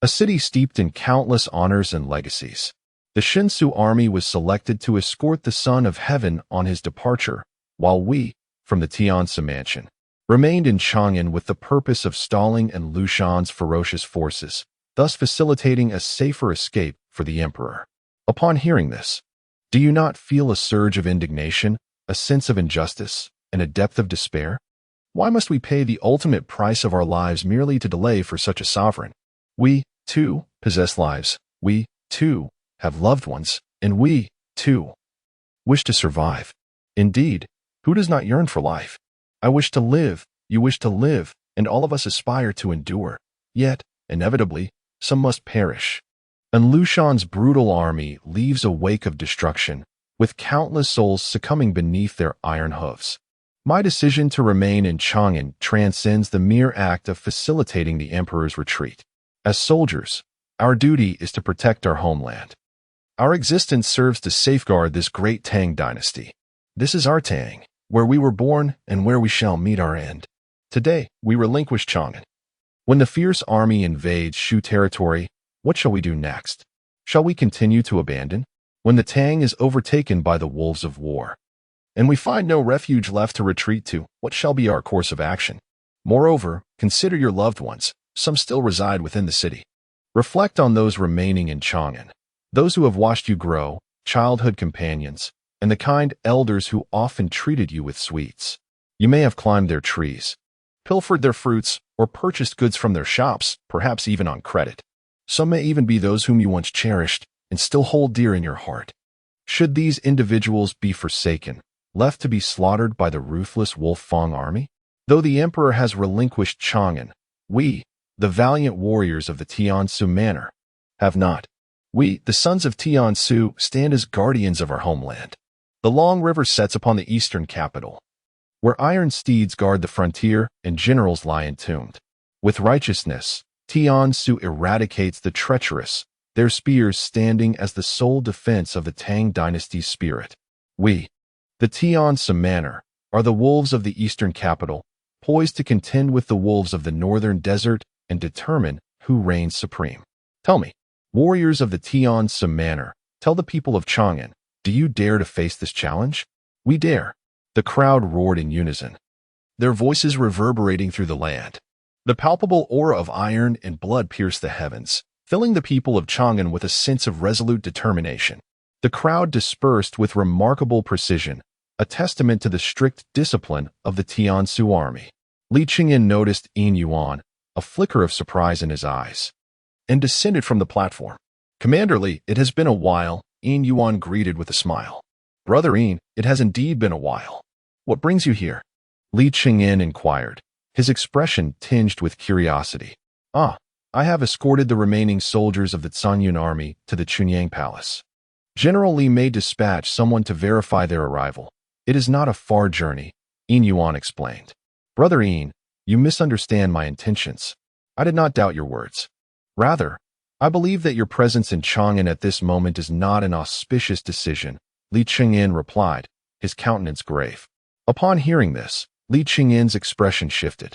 a city steeped in countless honors and legacies. The Shinsu army was selected to escort the Son of Heaven on his departure, while we, from the Tianzi mansion, remained in Chang'an with the purpose of stalling in Lushan's ferocious forces, thus facilitating a safer escape for the emperor. Upon hearing this, do you not feel a surge of indignation, a sense of injustice, and a depth of despair? Why must we pay the ultimate price of our lives merely to delay for such a sovereign? We, too, possess lives. We, too, have loved ones, and we, too, wish to survive. Indeed, who does not yearn for life? I wish to live, you wish to live, and all of us aspire to endure. Yet, inevitably, some must perish. And Lushan's brutal army leaves a wake of destruction, with countless souls succumbing beneath their iron hooves. My decision to remain in Chang'an transcends the mere act of facilitating the emperor's retreat. As soldiers, our duty is to protect our homeland. Our existence serves to safeguard this great Tang dynasty. This is our Tang, where we were born and where we shall meet our end. Today, we relinquish Chang'an. When the fierce army invades Shu territory, What shall we do next? Shall we continue to abandon? When the Tang is overtaken by the wolves of war, and we find no refuge left to retreat to, what shall be our course of action? Moreover, consider your loved ones. Some still reside within the city. Reflect on those remaining in Chang'an, those who have watched you grow, childhood companions, and the kind elders who often treated you with sweets. You may have climbed their trees, pilfered their fruits, or purchased goods from their shops, perhaps even on credit. Some may even be those whom you once cherished and still hold dear in your heart. Should these individuals be forsaken, left to be slaughtered by the ruthless Wolf Fang army? Though the emperor has relinquished Chang'an, we, the valiant warriors of the Tiansu Manor, have not. We, the sons of Tiansu, stand as guardians of our homeland. The long river sets upon the eastern capital, where iron steeds guard the frontier and generals lie entombed. With righteousness, Tiansu eradicates the treacherous, their spears standing as the sole defense of the Tang dynasty's spirit. We, the Tiansu Manor, are the wolves of the eastern capital, poised to contend with the wolves of the northern desert and determine who reigns supreme. Tell me, warriors of the Tiansu Manor, tell the people of Chang'an, do you dare to face this challenge? We dare. The crowd roared in unison, their voices reverberating through the land. The palpable aura of iron and blood pierced the heavens, filling the people of Chang'an with a sense of resolute determination. The crowd dispersed with remarkable precision, a testament to the strict discipline of the Tiansu army. Li Qingyan noticed Yin Yuan, a flicker of surprise in his eyes, and descended from the platform. Commander Li, it has been a while, Yin Yuan greeted with a smile. Brother Yin, it has indeed been a while. What brings you here? Li Qingyan inquired, his expression tinged with curiosity. I have escorted the remaining soldiers of the Zanyun army to the Chunyang Palace. General Li may dispatch someone to verify their arrival. It is not a far journey, Yin Yuan explained. Brother Yin, you misunderstand my intentions. I did not doubt your words. Rather, I believe that your presence in Chang'an at this moment is not an auspicious decision, Li Qingyan replied, his countenance grave. Upon hearing this, Li Qingyan's expression shifted.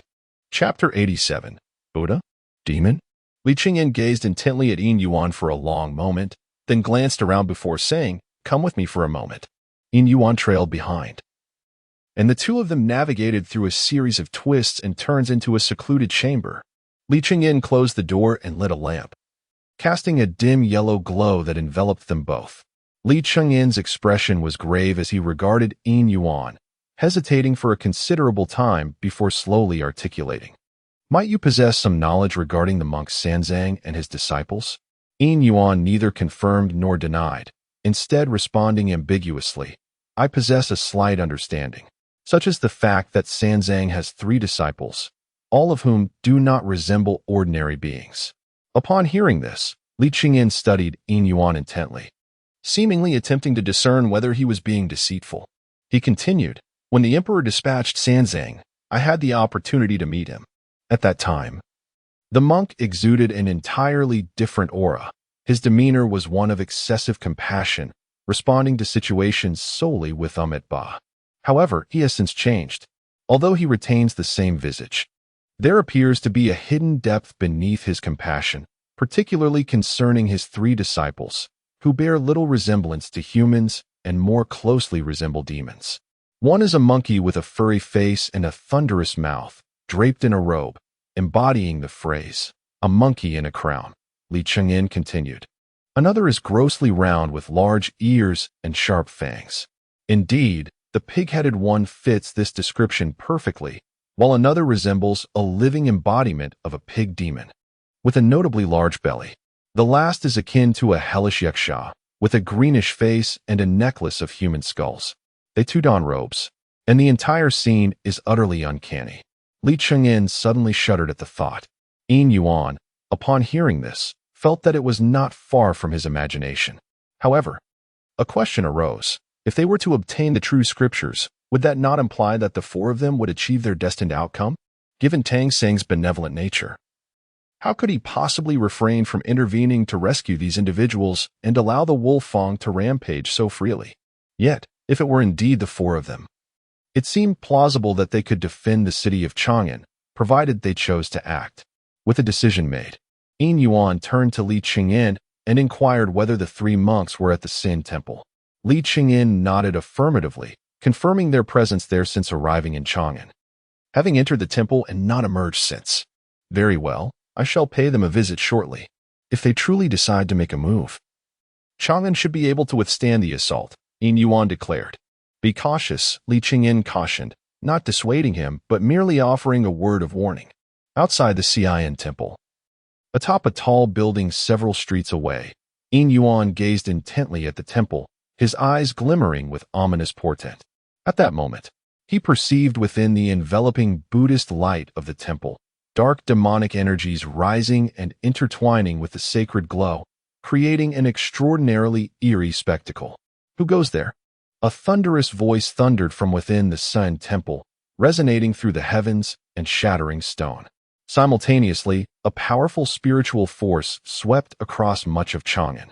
Chapter 87. Buddha? Demon? Li Qingyan gazed intently at Yin Yuan for a long moment, then glanced around before saying, "Come with me for a moment." Yin Yuan trailed behind, and the two of them navigated through a series of twists and turns into a secluded chamber. Li Qingyan closed the door and lit a lamp, casting a dim yellow glow that enveloped them both. Li Qingyan's expression was grave as he regarded Yin Yuan, hesitating for a considerable time before slowly articulating. Might you possess some knowledge regarding the monk Sanzang and his disciples? Yin Yuan neither confirmed nor denied, instead responding ambiguously. I possess a slight understanding, such as the fact that Sanzang has 3 disciples, all of whom do not resemble ordinary beings. Upon hearing this, Li Qingyan studied Yin Yuan intently, seemingly attempting to discern whether he was being deceitful. He continued, when the emperor dispatched Sanzang, I had the opportunity to meet him. At that time, the monk exuded an entirely different aura. His demeanor was one of excessive compassion, responding to situations solely with Ba. However, he has since changed. Although he retains the same visage, there appears to be a hidden depth beneath his compassion, particularly concerning his 3 disciples, who bear little resemblance to humans and more closely resemble demons. One is a monkey with a furry face and a thunderous mouth, draped in a robe, embodying the phrase, "a monkey in a crown." Li Qingyan continued. Another is grossly round with large ears and sharp fangs. Indeed, the pig-headed one fits this description perfectly, while another resembles a living embodiment of a pig demon, with a notably large belly. The last is akin to a hellish yaksha, with a greenish face and a necklace of human skulls. They too don robes, and the entire scene is utterly uncanny. Li Qingyan suddenly shuddered at the thought. Yin Yuan, upon hearing this, felt that it was not far from his imagination. However, a question arose. If they were to obtain the true scriptures, would that not imply that the 4 of them would achieve their destined outcome? Given Tang Seng's benevolent nature, how could he possibly refrain from intervening to rescue these individuals and allow the Wolf Fang to rampage so freely? Yet, if it were indeed the 4 of them, it seemed plausible that they could defend the city of Chang'an, provided they chose to act. With a decision made, Yin Yuan turned to Li Qingyin and inquired whether the three monks were at the Sin Temple. Li Qingyin nodded affirmatively, confirming their presence there since arriving in Chang'an. Having entered the temple and not emerged since. Very well, I shall pay them a visit shortly, if they truly decide to make a move. Chang'an should be able to withstand the assault, Yin Yuan declared. Be cautious, Li Qingyin cautioned, not dissuading him, but merely offering a word of warning. Outside the Xian Temple, atop a tall building several streets away, Yin Yuan gazed intently at the temple, his eyes glimmering with ominous portent. At that moment, he perceived within the enveloping Buddhist light of the temple, dark demonic energies rising and intertwining with the sacred glow, creating an extraordinarily eerie spectacle. Who goes there? A thunderous voice thundered from within the Sun Temple, resonating through the heavens and shattering stone. Simultaneously, a powerful spiritual force swept across much of Chang'an.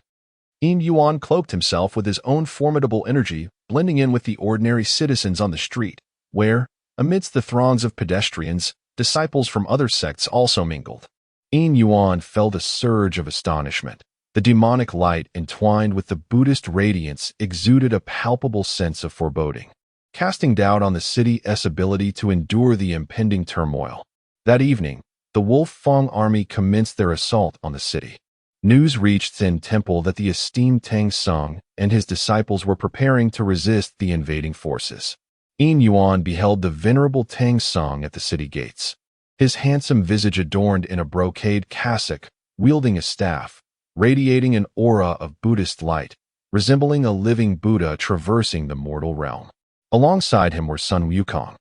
Yin Yuan cloaked himself with his own formidable energy, blending in with the ordinary citizens on the street, where, amidst the throngs of pedestrians, disciples from other sects also mingled. Yin Yuan felt a surge of astonishment. The demonic light entwined with the Buddhist radiance exuded a palpable sense of foreboding, casting doubt on the city's ability to endure the impending turmoil. That evening, the Wolf Fang army commenced their assault on the city. News reached Sin Temple that the esteemed Tang Sung and his disciples were preparing to resist the invading forces. Yin Yuan beheld the venerable Tang Sung at the city gates, his handsome visage adorned in a brocade cassock, wielding a staff, radiating an aura of Buddhist light, resembling a living Buddha traversing the mortal realm. Alongside him were Sun Wukong,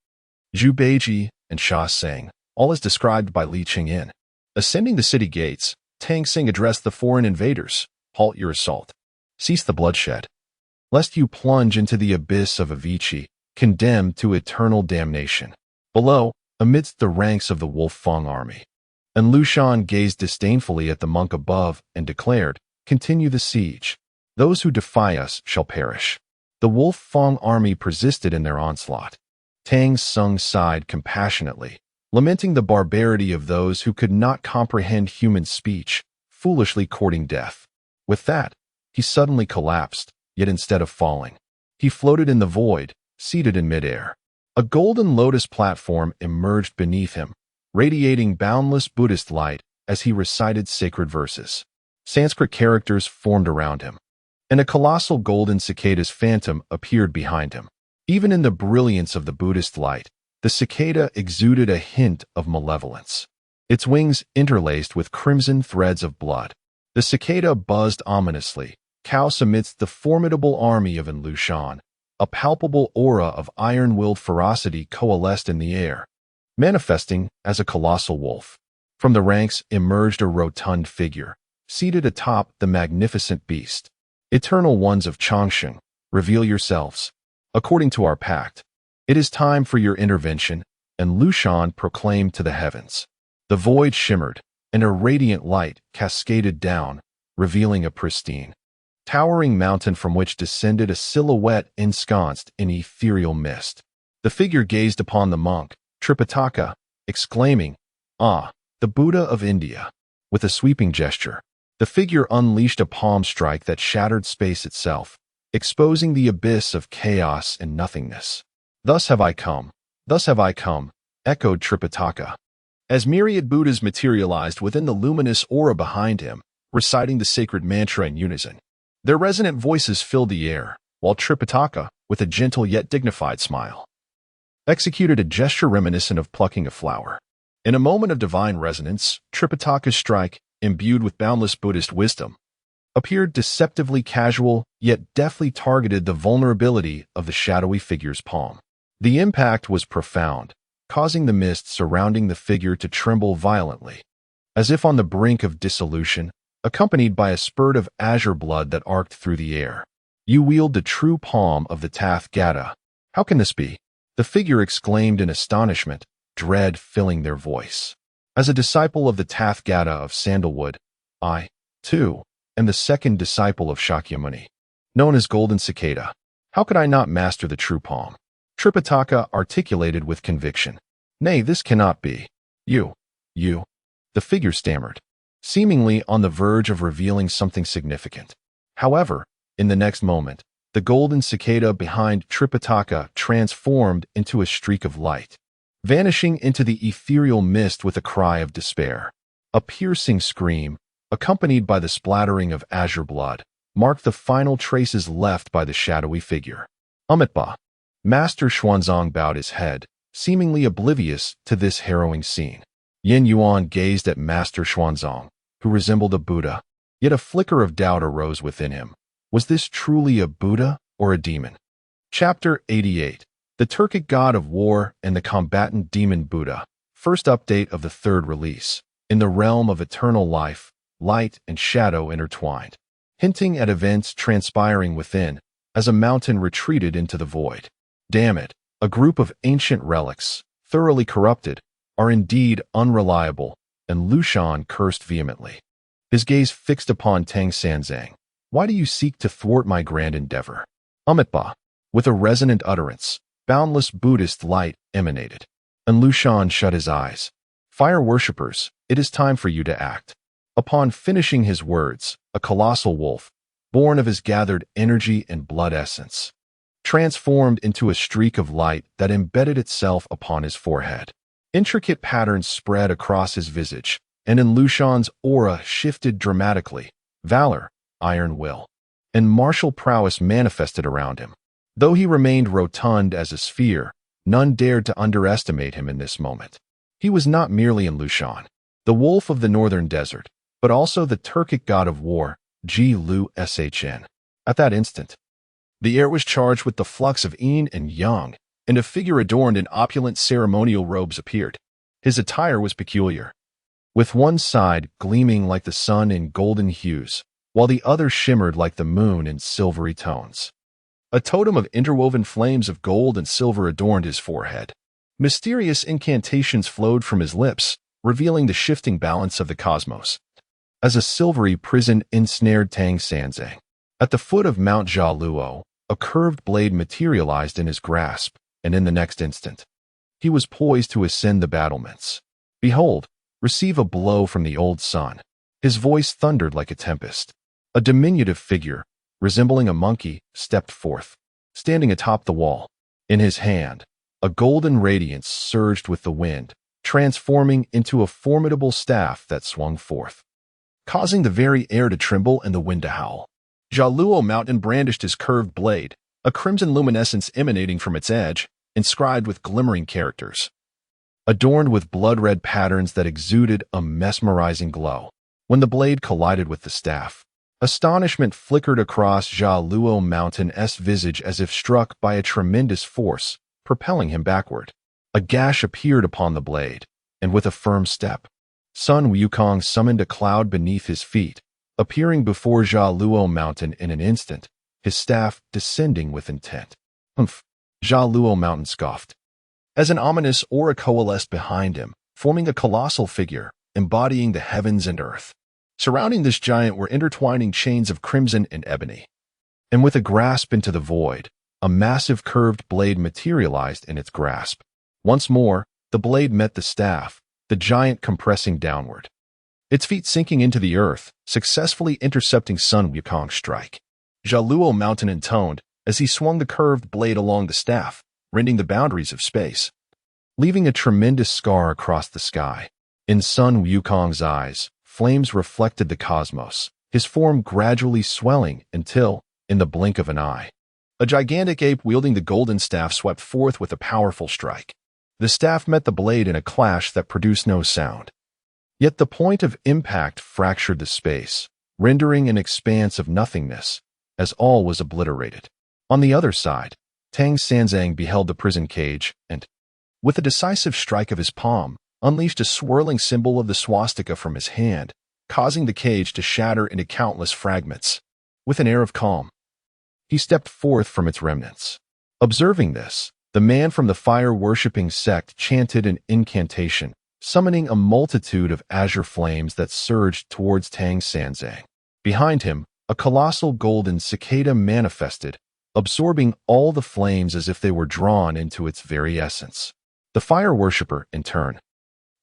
Zhu Beiji, and Sha Sang, all as described by Li Qingyin. Ascending the city gates, Tang Sing addressed the foreign invaders. Halt your assault. Cease the bloodshed, lest you plunge into the abyss of Avicii, condemned to eternal damnation. Below, amidst the ranks of the Wolf Fang army, and Lu Shan gazed disdainfully at the monk above and declared, Continue the siege. Those who defy us shall perish. The Wolf Fang army persisted in their onslaught. Tang Sung sighed compassionately, lamenting the barbarity of those who could not comprehend human speech, foolishly courting death. With that, he suddenly collapsed, yet instead of falling, he floated in the void, seated in midair. A golden lotus platform emerged beneath him, radiating boundless Buddhist light as he recited sacred verses. Sanskrit characters formed around him, and a colossal golden cicada's phantom appeared behind him. Even in the brilliance of the Buddhist light, the cicada exuded a hint of malevolence, its wings interlaced with crimson threads of blood. The cicada buzzed ominously, cowse amidst the formidable army of Lu Shan. A palpable aura of iron-willed ferocity coalesced in the air, manifesting as a colossal wolf. From the ranks emerged a rotund figure, seated atop the magnificent beast. Eternal ones of Changsheng, reveal yourselves. According to our pact, it is time for your intervention, and Lu Shan proclaimed to the heavens. The void shimmered, and a radiant light cascaded down, revealing a pristine, towering mountain from which descended a silhouette ensconced in ethereal mist. The figure gazed upon the monk, Tripitaka, exclaiming, Ah, the Buddha of India. With a sweeping gesture, the figure unleashed a palm strike that shattered space itself, exposing the abyss of chaos and nothingness. Thus have I come, echoed Tripitaka. As myriad Buddhas materialized within the luminous aura behind him, reciting the sacred mantra in unison. Their resonant voices filled the air, while Tripitaka, with a gentle yet dignified smile, executed a gesture reminiscent of plucking a flower. In a moment of divine resonance, Tripitaka's strike, imbued with boundless Buddhist wisdom, appeared deceptively casual, yet deftly targeted the vulnerability of the shadowy figure's palm. The impact was profound, causing the mist surrounding the figure to tremble violently, as if on the brink of dissolution, accompanied by a spurt of azure blood that arced through the air. You wield the true palm of the Tathagata. How can this be? The figure exclaimed in astonishment, dread filling their voice. As a disciple of the Tathagata of Sandalwood, I, too, am the second disciple of Shakyamuni, known as Golden Cicada. How could I not master the true palm? Tripitaka articulated with conviction. Nay, this cannot be. You. The figure stammered. seemingly on the verge of revealing something significant. However, in the next moment, the golden cicada behind Tripitaka transformed into a streak of light, vanishing into the ethereal mist with a cry of despair. A piercing scream, accompanied by the splattering of azure blood, marked the final traces left by the shadowy figure. Amitba. Master Xuanzang bowed his head, seemingly oblivious to this harrowing scene. Yin Yuan gazed at Master Xuanzang, who resembled a Buddha, yet a flicker of doubt arose within him. Was this truly a Buddha or a demon? Chapter 88. The Turkic God of War and the Combatant Demon Buddha. First update of the third release. In the realm of eternal life, light and shadow intertwined, hinting at events transpiring within as a mountain retreated into the void. Damn it, a group of ancient relics, thoroughly corrupted, are indeed unreliable, and Lushan cursed vehemently. His gaze fixed upon Tang Sanzang. Why do you seek to thwart my grand endeavor? Amitba. With a resonant utterance, boundless Buddhist light emanated, and Lushan shut his eyes. Fire worshippers, it is time for you to act. Upon finishing his words, a colossal wolf, born of his gathered energy and blood essence, transformed into a streak of light that embedded itself upon his forehead. Intricate patterns spread across his visage, and in Lushan's aura shifted dramatically. Valor, iron will, and martial prowess manifested around him. Though he remained rotund as a sphere, none dared to underestimate him in this moment. He was not merely in Lushan, the wolf of the northern desert, but also the Turkic god of war, Ji Lu Shn. At that instant, the air was charged with the flux of yin and yang, and a figure adorned in opulent ceremonial robes appeared. His attire was peculiar, with one side gleaming like the sun in golden hues, while the other shimmered like the moon in silvery tones. A totem of interwoven flames of gold and silver adorned his forehead. Mysterious incantations flowed from his lips, revealing the shifting balance of the cosmos. As a silvery prison ensnared Tang Sanzang. At the foot of Mount Jialuo, a curved blade materialized in his grasp, and in the next instant, he was poised to ascend the battlements. Behold, receive a blow from the old sun. His voice thundered like a tempest. A diminutive figure, resembling a monkey, stepped forth, standing atop the wall. In his hand, a golden radiance surged with the wind, transforming into a formidable staff that swung forth, causing the very air to tremble and the wind to howl. Jialuo Mountain brandished his curved blade, a crimson luminescence emanating from its edge, inscribed with glimmering characters, adorned with blood-red patterns that exuded a mesmerizing glow. When the blade collided with the staff, astonishment flickered across Jialuo Mountain's visage as if struck by a tremendous force, propelling him backward. A gash appeared upon the blade, and with a firm step, Sun Wukong summoned a cloud beneath his feet, appearing before Jialuo Mountain in an instant, his staff descending with intent. Humph! Jialuo Mountain scoffed, as an ominous aura coalesced behind him, forming a colossal figure, embodying the heavens and earth. Surrounding this giant were intertwining chains of crimson and ebony. And with a grasp into the void, a massive curved blade materialized in its grasp. Once more, the blade met the staff, the giant compressing downward, its feet sinking into the earth, successfully intercepting Sun Wukong's strike. Jialuo Mountain intoned as he swung the curved blade along the staff, rending the boundaries of space, leaving a tremendous scar across the sky. In Sun Wukong's eyes, flames reflected the cosmos, his form gradually swelling until, in the blink of an eye, a gigantic ape wielding the golden staff swept forth with a powerful strike. The staff met the blade in a clash that produced no sound. Yet the point of impact fractured the space, rendering an expanse of nothingness, as all was obliterated. On the other side, Tang Sanzang beheld the prison cage and, with a decisive strike of his palm, unleashed a swirling symbol of the swastika from his hand, causing the cage to shatter into countless fragments. With an air of calm, he stepped forth from its remnants. Observing this, the man from the fire-worshipping sect chanted an incantation, summoning a multitude of azure flames that surged towards Tang Sanzang. Behind him, a colossal golden cicada manifested, absorbing all the flames as if they were drawn into its very essence. The fire worshipper, in turn,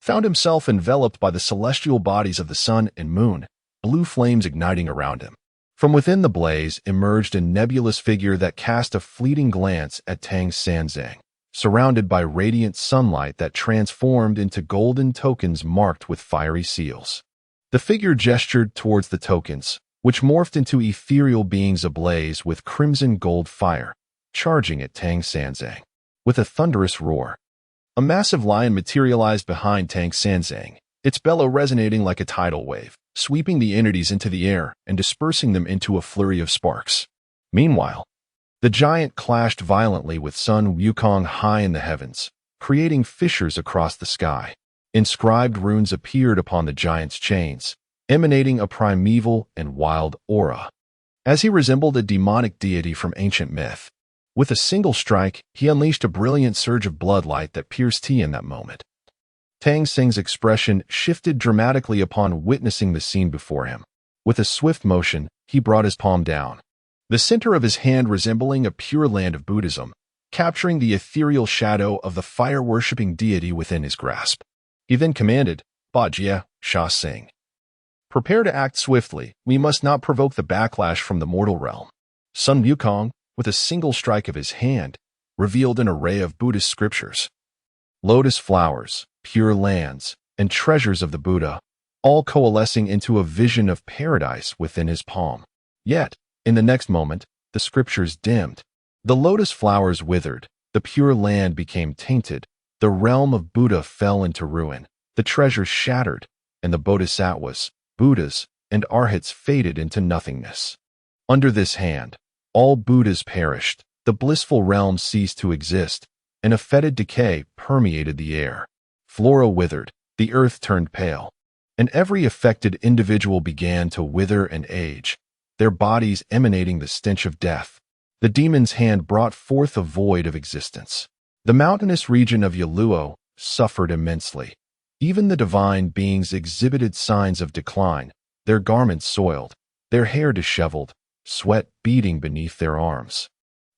found himself enveloped by the celestial bodies of the sun and moon, blue flames igniting around him. From within the blaze emerged a nebulous figure that cast a fleeting glance at Tang Sanzang, surrounded by radiant sunlight that transformed into golden tokens marked with fiery seals. The figure gestured towards the tokens, which morphed into ethereal beings ablaze with crimson gold fire, charging at Tang Sanzang. With a thunderous roar, a massive lion materialized behind Tang Sanzang, its bellow resonating like a tidal wave, sweeping the entities into the air and dispersing them into a flurry of sparks. Meanwhile, the giant clashed violently with Sun Wukong high in the heavens, creating fissures across the sky. Inscribed runes appeared upon the giant's chains, emanating a primeval and wild aura. As he resembled a demonic deity from ancient myth, with a single strike, he unleashed a brilliant surge of bloodlight that pierced Ti in that moment. Tang Sing's expression shifted dramatically upon witnessing the scene before him. With a swift motion, he brought his palm down, the center of his hand resembling a pure land of Buddhism, capturing the ethereal shadow of the fire-worshipping deity within his grasp. He then commanded, "Bajie, Sha Sing. Prepare to act swiftly. We must not provoke the backlash from the mortal realm." Sun Wukong, with a single strike of his hand, revealed an array of Buddhist scriptures. Lotus flowers, pure lands, and treasures of the Buddha, all coalescing into a vision of paradise within his palm. Yet, in the next moment, the scriptures dimmed. The lotus flowers withered, the pure land became tainted, the realm of Buddha fell into ruin, the treasures shattered, and the bodhisattvas, Buddhas, and arhats faded into nothingness. Under this hand, all Buddhas perished, the blissful realm ceased to exist, and a fetid decay permeated the air. Flora withered, the earth turned pale, and every affected individual began to wither and age, their bodies emanating the stench of death. The demon's hand brought forth a void of existence. The mountainous region of Yaluo suffered immensely. Even the divine beings exhibited signs of decline, their garments soiled, their hair disheveled, sweat beading beneath their arms,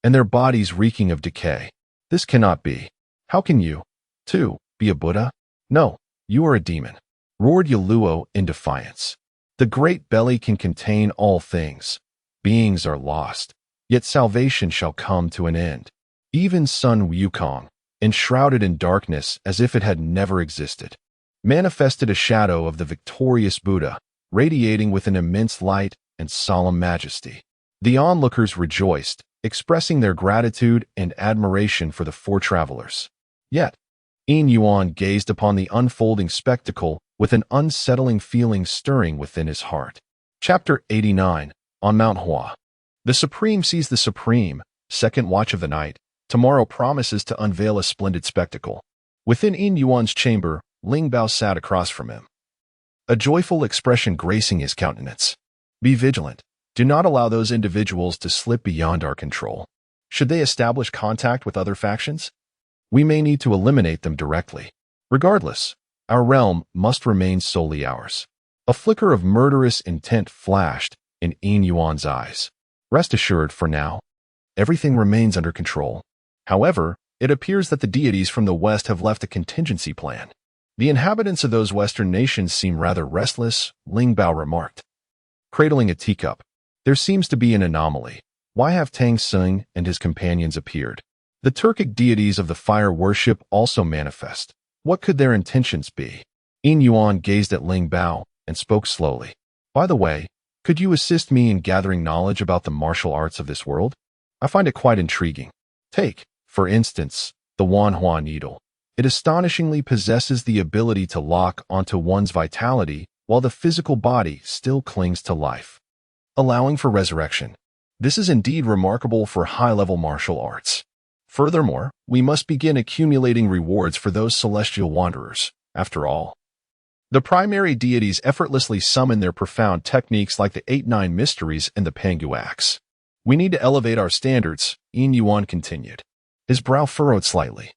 and their bodies reeking of decay. This cannot be. How can you, too, be a Buddha? No, you are a demon, roared Yaluo in defiance. The great belly can contain all things. Beings are lost, yet salvation shall come to an end. Even Sun Wukong, enshrouded in darkness as if it had never existed, manifested a shadow of the victorious Buddha, radiating with an immense light and solemn majesty. The onlookers rejoiced, expressing their gratitude and admiration for the four travelers. Yet, Yin Yuan gazed upon the unfolding spectacle with an unsettling feeling stirring within his heart. Chapter 89, on Mount Hua. The Supreme sees the Supreme, second watch of the night. Tomorrow promises to unveil a splendid spectacle. Within Yin Yuan's chamber, Ling Bao sat across from him, a joyful expression gracing his countenance. Be vigilant. Do not allow those individuals to slip beyond our control. Should they establish contact with other factions, we may need to eliminate them directly. Regardless, our realm must remain solely ours. A flicker of murderous intent flashed in Yin Yuan's eyes. Rest assured, for now, everything remains under control. However, it appears that the deities from the West have left a contingency plan. The inhabitants of those Western nations seem rather restless, Ling Bao remarked. Cradling a teacup, there seems to be an anomaly. Why have Tang Sing and his companions appeared? The Turkic deities of the fire worship also manifest. What could their intentions be? Yin Yuan gazed at Ling Bao and spoke slowly. By the way, could you assist me in gathering knowledge about the martial arts of this world? I find it quite intriguing. Take, for instance, the Wanhua needle. It astonishingly possesses the ability to lock onto one's vitality while the physical body still clings to life, allowing for resurrection. This is indeed remarkable for high-level martial arts. Furthermore, we must begin accumulating rewards for those celestial wanderers. After all, the primary deities effortlessly summon their profound techniques like the 8-9 mysteries and the Pangu axe. We need to elevate our standards, Yin Yuan continued. His brow furrowed slightly.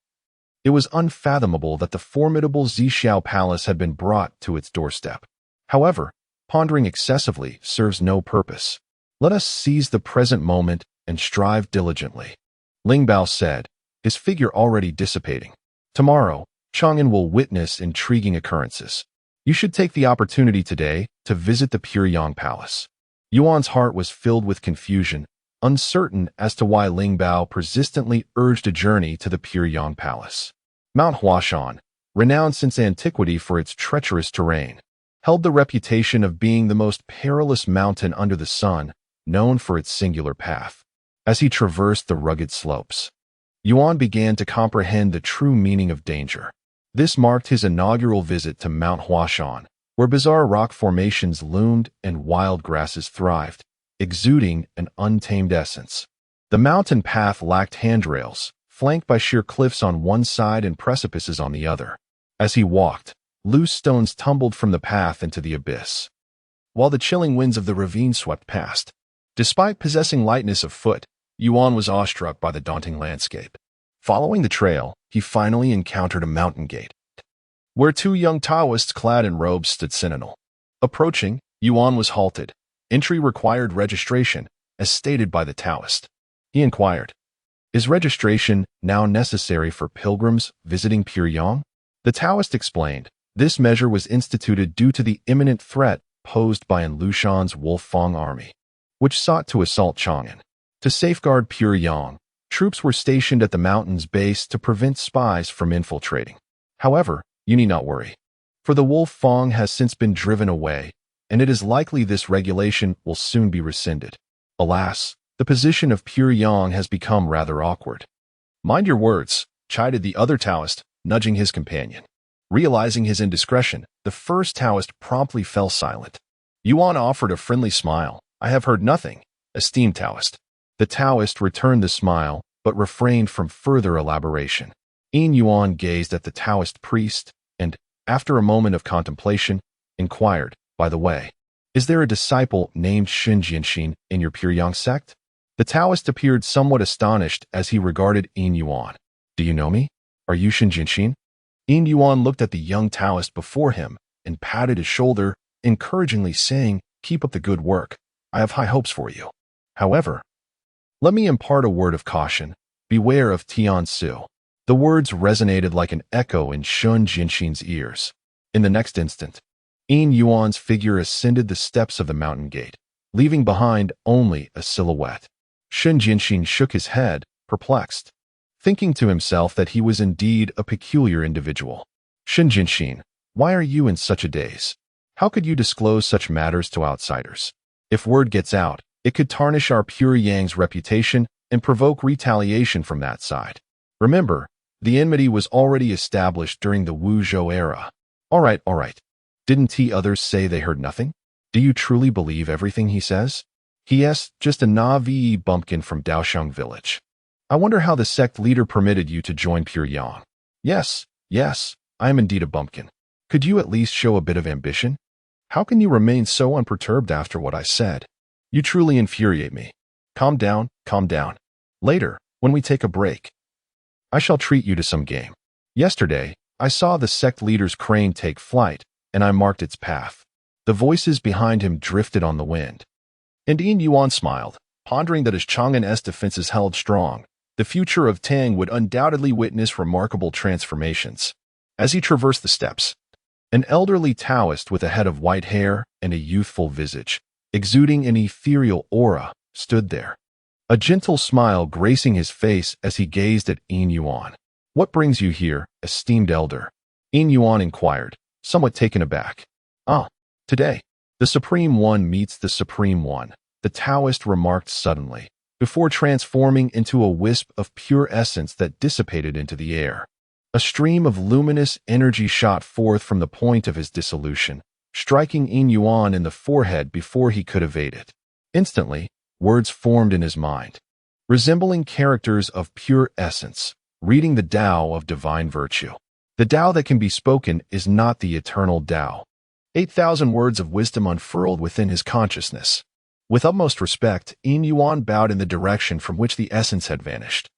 It was unfathomable that the formidable Zixiao palace had been brought to its doorstep. However, pondering excessively serves no purpose. Let us seize the present moment and strive diligently. Ling Bao said, his figure already dissipating. Tomorrow, Chang'an will witness intriguing occurrences. You should take the opportunity today to visit the Pure Yang Palace. Yuan's heart was filled with confusion, uncertain as to why Ling Bao persistently urged a journey to the Pure Yang Palace. Mount Huashan, renowned since antiquity for its treacherous terrain, held the reputation of being the most perilous mountain under the sun, known for its singular path. As he traversed the rugged slopes, Yuan began to comprehend the true meaning of danger. This marked his inaugural visit to Mount Huashan, where bizarre rock formations loomed and wild grasses thrived, exuding an untamed essence. The mountain path lacked handrails, flanked by sheer cliffs on one side and precipices on the other. As he walked, loose stones tumbled from the path into the abyss, while the chilling winds of the ravine swept past. Despite possessing lightness of foot, Yuan was awestruck by the daunting landscape. Following the trail, he finally encountered a mountain gate, where two young Taoists clad in robes stood sentinel. Approaching, Yuan was halted. Entry required registration, as stated by the Taoist. He inquired, "Is registration now necessary for pilgrims visiting Pure Yang?" The Taoist explained, this measure was instituted due to the imminent threat posed by An Lushan's Wolf Fang army, which sought to assault Chang'an. To safeguard Pure Yang, troops were stationed at the mountain's base to prevent spies from infiltrating. However, you need not worry, for the Wolf Fang has since been driven away, and it is likely this regulation will soon be rescinded. Alas, the position of Pure Yang has become rather awkward. "Mind your words," chided the other Taoist, nudging his companion. Realizing his indiscretion, the first Taoist promptly fell silent. Yuan offered a friendly smile. "I have heard nothing, esteemed Taoist." The Taoist returned the smile, but refrained from further elaboration. Yin Yuan gazed at the Taoist priest and, after a moment of contemplation, inquired, "By the way, is there a disciple named Shen Jianxin in your Pure Yang sect?" The Taoist appeared somewhat astonished as he regarded Yin Yuan. "Do you know me? Are you Shen Jianxin?" Yin Yuan looked at the young Taoist before him and patted his shoulder, encouragingly saying, "Keep up the good work. I have high hopes for you. However, let me impart a word of caution. Beware of Tian Su." The words resonated like an echo in Shen Jianxin's ears. In the next instant, Yin Yuan's figure ascended the steps of the mountain gate, leaving behind only a silhouette. Shen Jianxin shook his head, perplexed, thinking to himself that he was indeed a peculiar individual. "Shen Jianxin, why are you in such a daze? How could you disclose such matters to outsiders? If word gets out, it could tarnish our Pure Yang's reputation and provoke retaliation from that side. Remember, the enmity was already established during the Wu Zhou era." All right. Didn't others say they heard nothing? Do you truly believe everything he says?" "Yes, just a naive bumpkin from Daoshang village. I wonder how the sect leader permitted you to join Pure Yang." Yes, I am indeed a bumpkin. Could you at least show a bit of ambition? How can you remain so unperturbed after what I said? You truly infuriate me. Calm down. Later, when we take a break, I shall treat you to some game. Yesterday, I saw the sect leader's crane take flight, and I marked its path." The voices behind him drifted on the wind. And Yin Yuan smiled, pondering that as Chang'an's defenses held strong, the future of Tang would undoubtedly witness remarkable transformations. As he traversed the steps, an elderly Taoist with a head of white hair and a youthful visage, exuding an ethereal aura, stood there, a gentle smile gracing his face as he gazed at Yin Yuan. "What brings you here, esteemed elder?" Yin Yuan inquired, somewhat taken aback. Today, the Supreme One meets the Supreme One," the Taoist remarked suddenly, before transforming into a wisp of pure essence that dissipated into the air. A stream of luminous energy shot forth from the point of his dissolution, striking Yin Yuan in the forehead before he could evade it. Instantly, words formed in his mind, resembling characters of pure essence, reading the Tao of divine virtue. The Tao that can be spoken is not the eternal Tao. 8,000 words of wisdom unfurled within his consciousness. With utmost respect, Yin Yuan bowed in the direction from which the essence had vanished.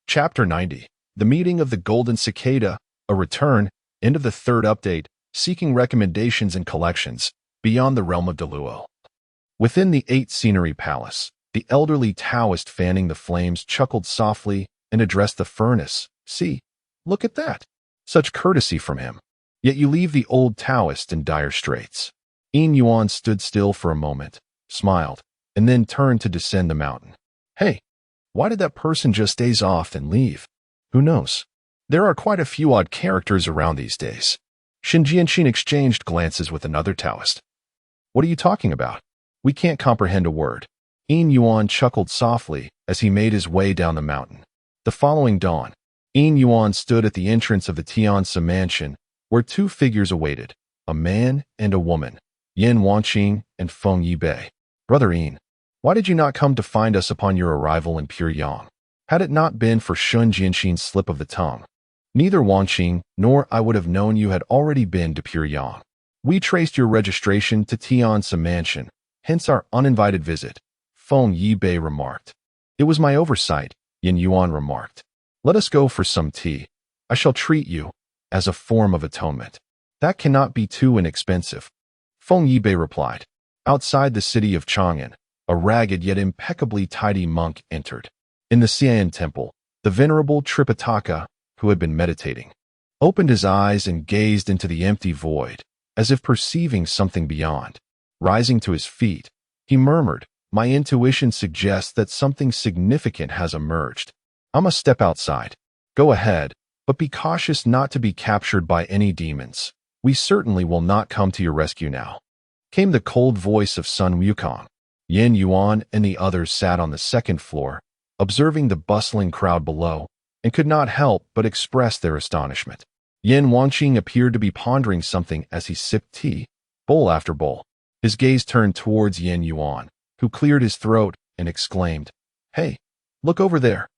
Chapter 90. The Meeting of the Golden Cicada, a return, end of the third update, seeking recommendations and collections, beyond the realm of Deluo. Within the 8-scenery palace, the elderly Taoist fanning the flames chuckled softly and addressed the furnace. "See, look at that. Such courtesy from him. Yet you leave the old Taoist in dire straits. Yin Yuan stood still for a moment, smiled, and then turned to descend the mountain. Hey, why did that person just daze off and leave? Who knows? There are quite a few odd characters around these days. Xin Jianqin exchanged glances with another Taoist. What are you talking about? We can't comprehend a word. Yin Yuan chuckled softly as he made his way down the mountain. The following dawn, Yin Yuan stood at the entrance of the Tiansa mansion, where two figures awaited, a man and a woman, Yin Wanqing and Feng Yibei. Brother Yin, why did you not come to find us upon your arrival in Pyongyang? Had it not been for Shun Jianqin's slip of the tongue, neither Wanqing nor I would have known you had already been to Pyongyang. We traced your registration to Tiansa mansion, hence our uninvited visit, Feng Yibei remarked. It was my oversight, Yin Yuan remarked. Let us go for some tea. I shall treat you, as a form of atonement. That cannot be too inexpensive. Feng Yibei replied. Outside the city of Chang'an, a ragged yet impeccably tidy monk entered. In the Xian temple, the venerable Tripitaka, who had been meditating, opened his eyes and gazed into the empty void, as if perceiving something beyond. Rising to his feet, he murmured, My intuition suggests that something significant has emerged. I must step outside. Go ahead, but be cautious not to be captured by any demons. We certainly will not come to your rescue now. Came the cold voice of Sun Wukong. Yin Yuan and the others sat on the second floor, observing the bustling crowd below, and could not help but express their astonishment. Yin Wanqing appeared to be pondering something as he sipped tea, bowl after bowl. His gaze turned towards Yin Yuan, who cleared his throat and exclaimed, Hey, look over there.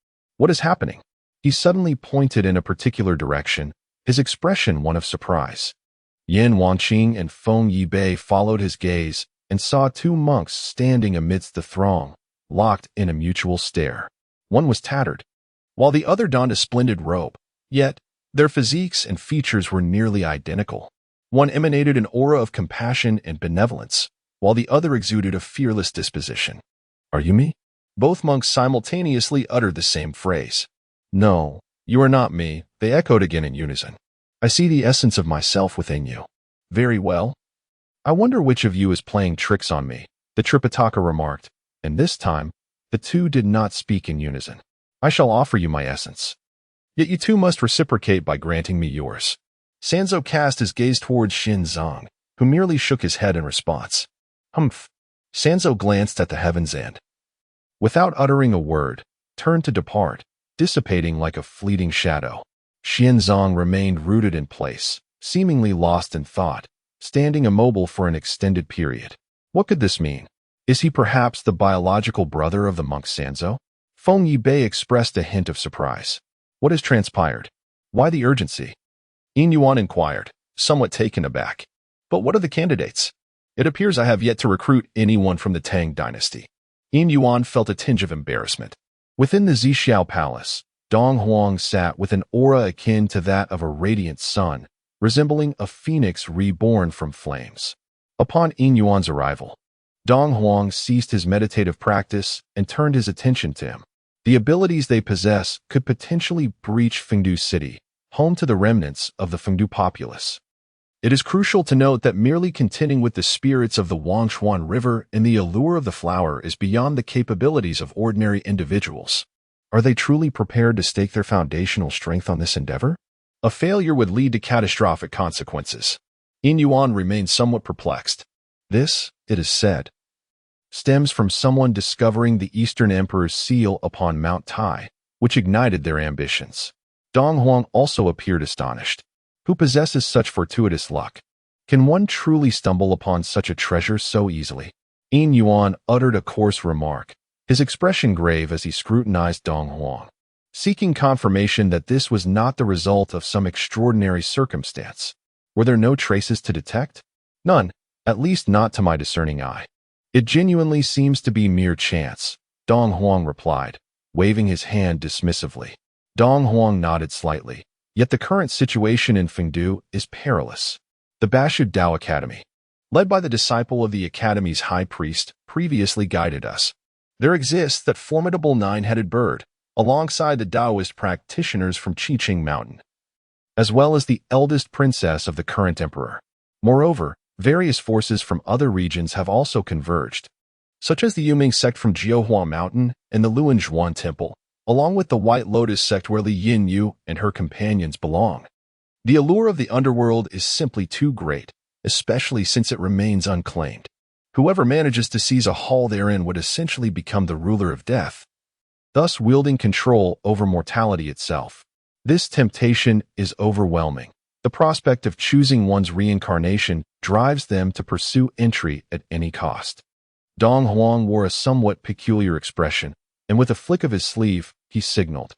What is happening? He suddenly pointed in a particular direction, his expression one of surprise. Yin Wanqing and Feng Yibei followed his gaze and saw two monks standing amidst the throng, locked in a mutual stare. One was tattered, while the other donned a splendid robe, yet their physiques and features were nearly identical. One emanated an aura of compassion and benevolence, while the other exuded a fearless disposition. Are you me? Both monks simultaneously uttered the same phrase. No, you are not me, they echoed again in unison. I see the essence of myself within you. Very well. I wonder which of you is playing tricks on me, the Tripitaka remarked, and this time, the two did not speak in unison. I shall offer you my essence. Yet you two must reciprocate by granting me yours. Sanzo cast his gaze towards Xin Zong, who merely shook his head in response. Humph. Sanzo glanced at the heavens and, without uttering a word, turned to depart, dissipating like a fleeting shadow. Xin Zong remained rooted in place, seemingly lost in thought, standing immobile for an extended period. What could this mean? Is he perhaps the biological brother of the monk Sanzo? Feng Yibei expressed a hint of surprise. What has transpired? Why the urgency? Yin Yuan inquired, somewhat taken aback. But what are the candidates? It appears I have yet to recruit anyone from the Tang dynasty. Yin Yuan felt a tinge of embarrassment. Within the Zixiao palace, Dong Huang sat with an aura akin to that of a radiant sun, resembling a phoenix reborn from flames. Upon Yin Yuan's arrival, Dong Huang ceased his meditative practice and turned his attention to him. The abilities they possess could potentially breach Fengdu City, home to the remnants of the Fengdu populace. It is crucial to note that merely contending with the spirits of the Wangshuan River and the allure of the flower is beyond the capabilities of ordinary individuals. Are they truly prepared to stake their foundational strength on this endeavor? A failure would lead to catastrophic consequences. Yin Yuan remained somewhat perplexed. This, it is said, stems from someone discovering the Eastern Emperor's seal upon Mount Tai, which ignited their ambitions. Dong Huang also appeared astonished. Who possesses such fortuitous luck? Can one truly stumble upon such a treasure so easily? Yin Yuan uttered a coarse remark, his expression grave as he scrutinized Dong Huang, seeking confirmation that this was not the result of some extraordinary circumstance. Were there no traces to detect? None, at least not to my discerning eye. It genuinely seems to be mere chance, Dong Huang replied, waving his hand dismissively. Dong Huang nodded slightly. Yet the current situation in Fengdu is perilous. The Bashu Dao Academy, led by the disciple of the Academy's high priest, previously guided us. There exists that formidable nine-headed bird, alongside the Taoist practitioners from Qiqing Mountain. as well as the eldest princess of the current emperor. Moreover, various forces from other regions have also converged, such as the Yuming sect from Jiuhua Mountain and the Luanzhuan Temple, along with the White Lotus sect where Li Yin Yu and her companions belong. The allure of the underworld is simply too great, especially since it remains unclaimed. Whoever manages to seize a hall therein would essentially become the ruler of death, thus wielding control over mortality itself. This temptation is overwhelming. The prospect of choosing one's reincarnation drives them to pursue entry at any cost. Dong Huang wore a somewhat peculiar expression, and with a flick of his sleeve, he signaled,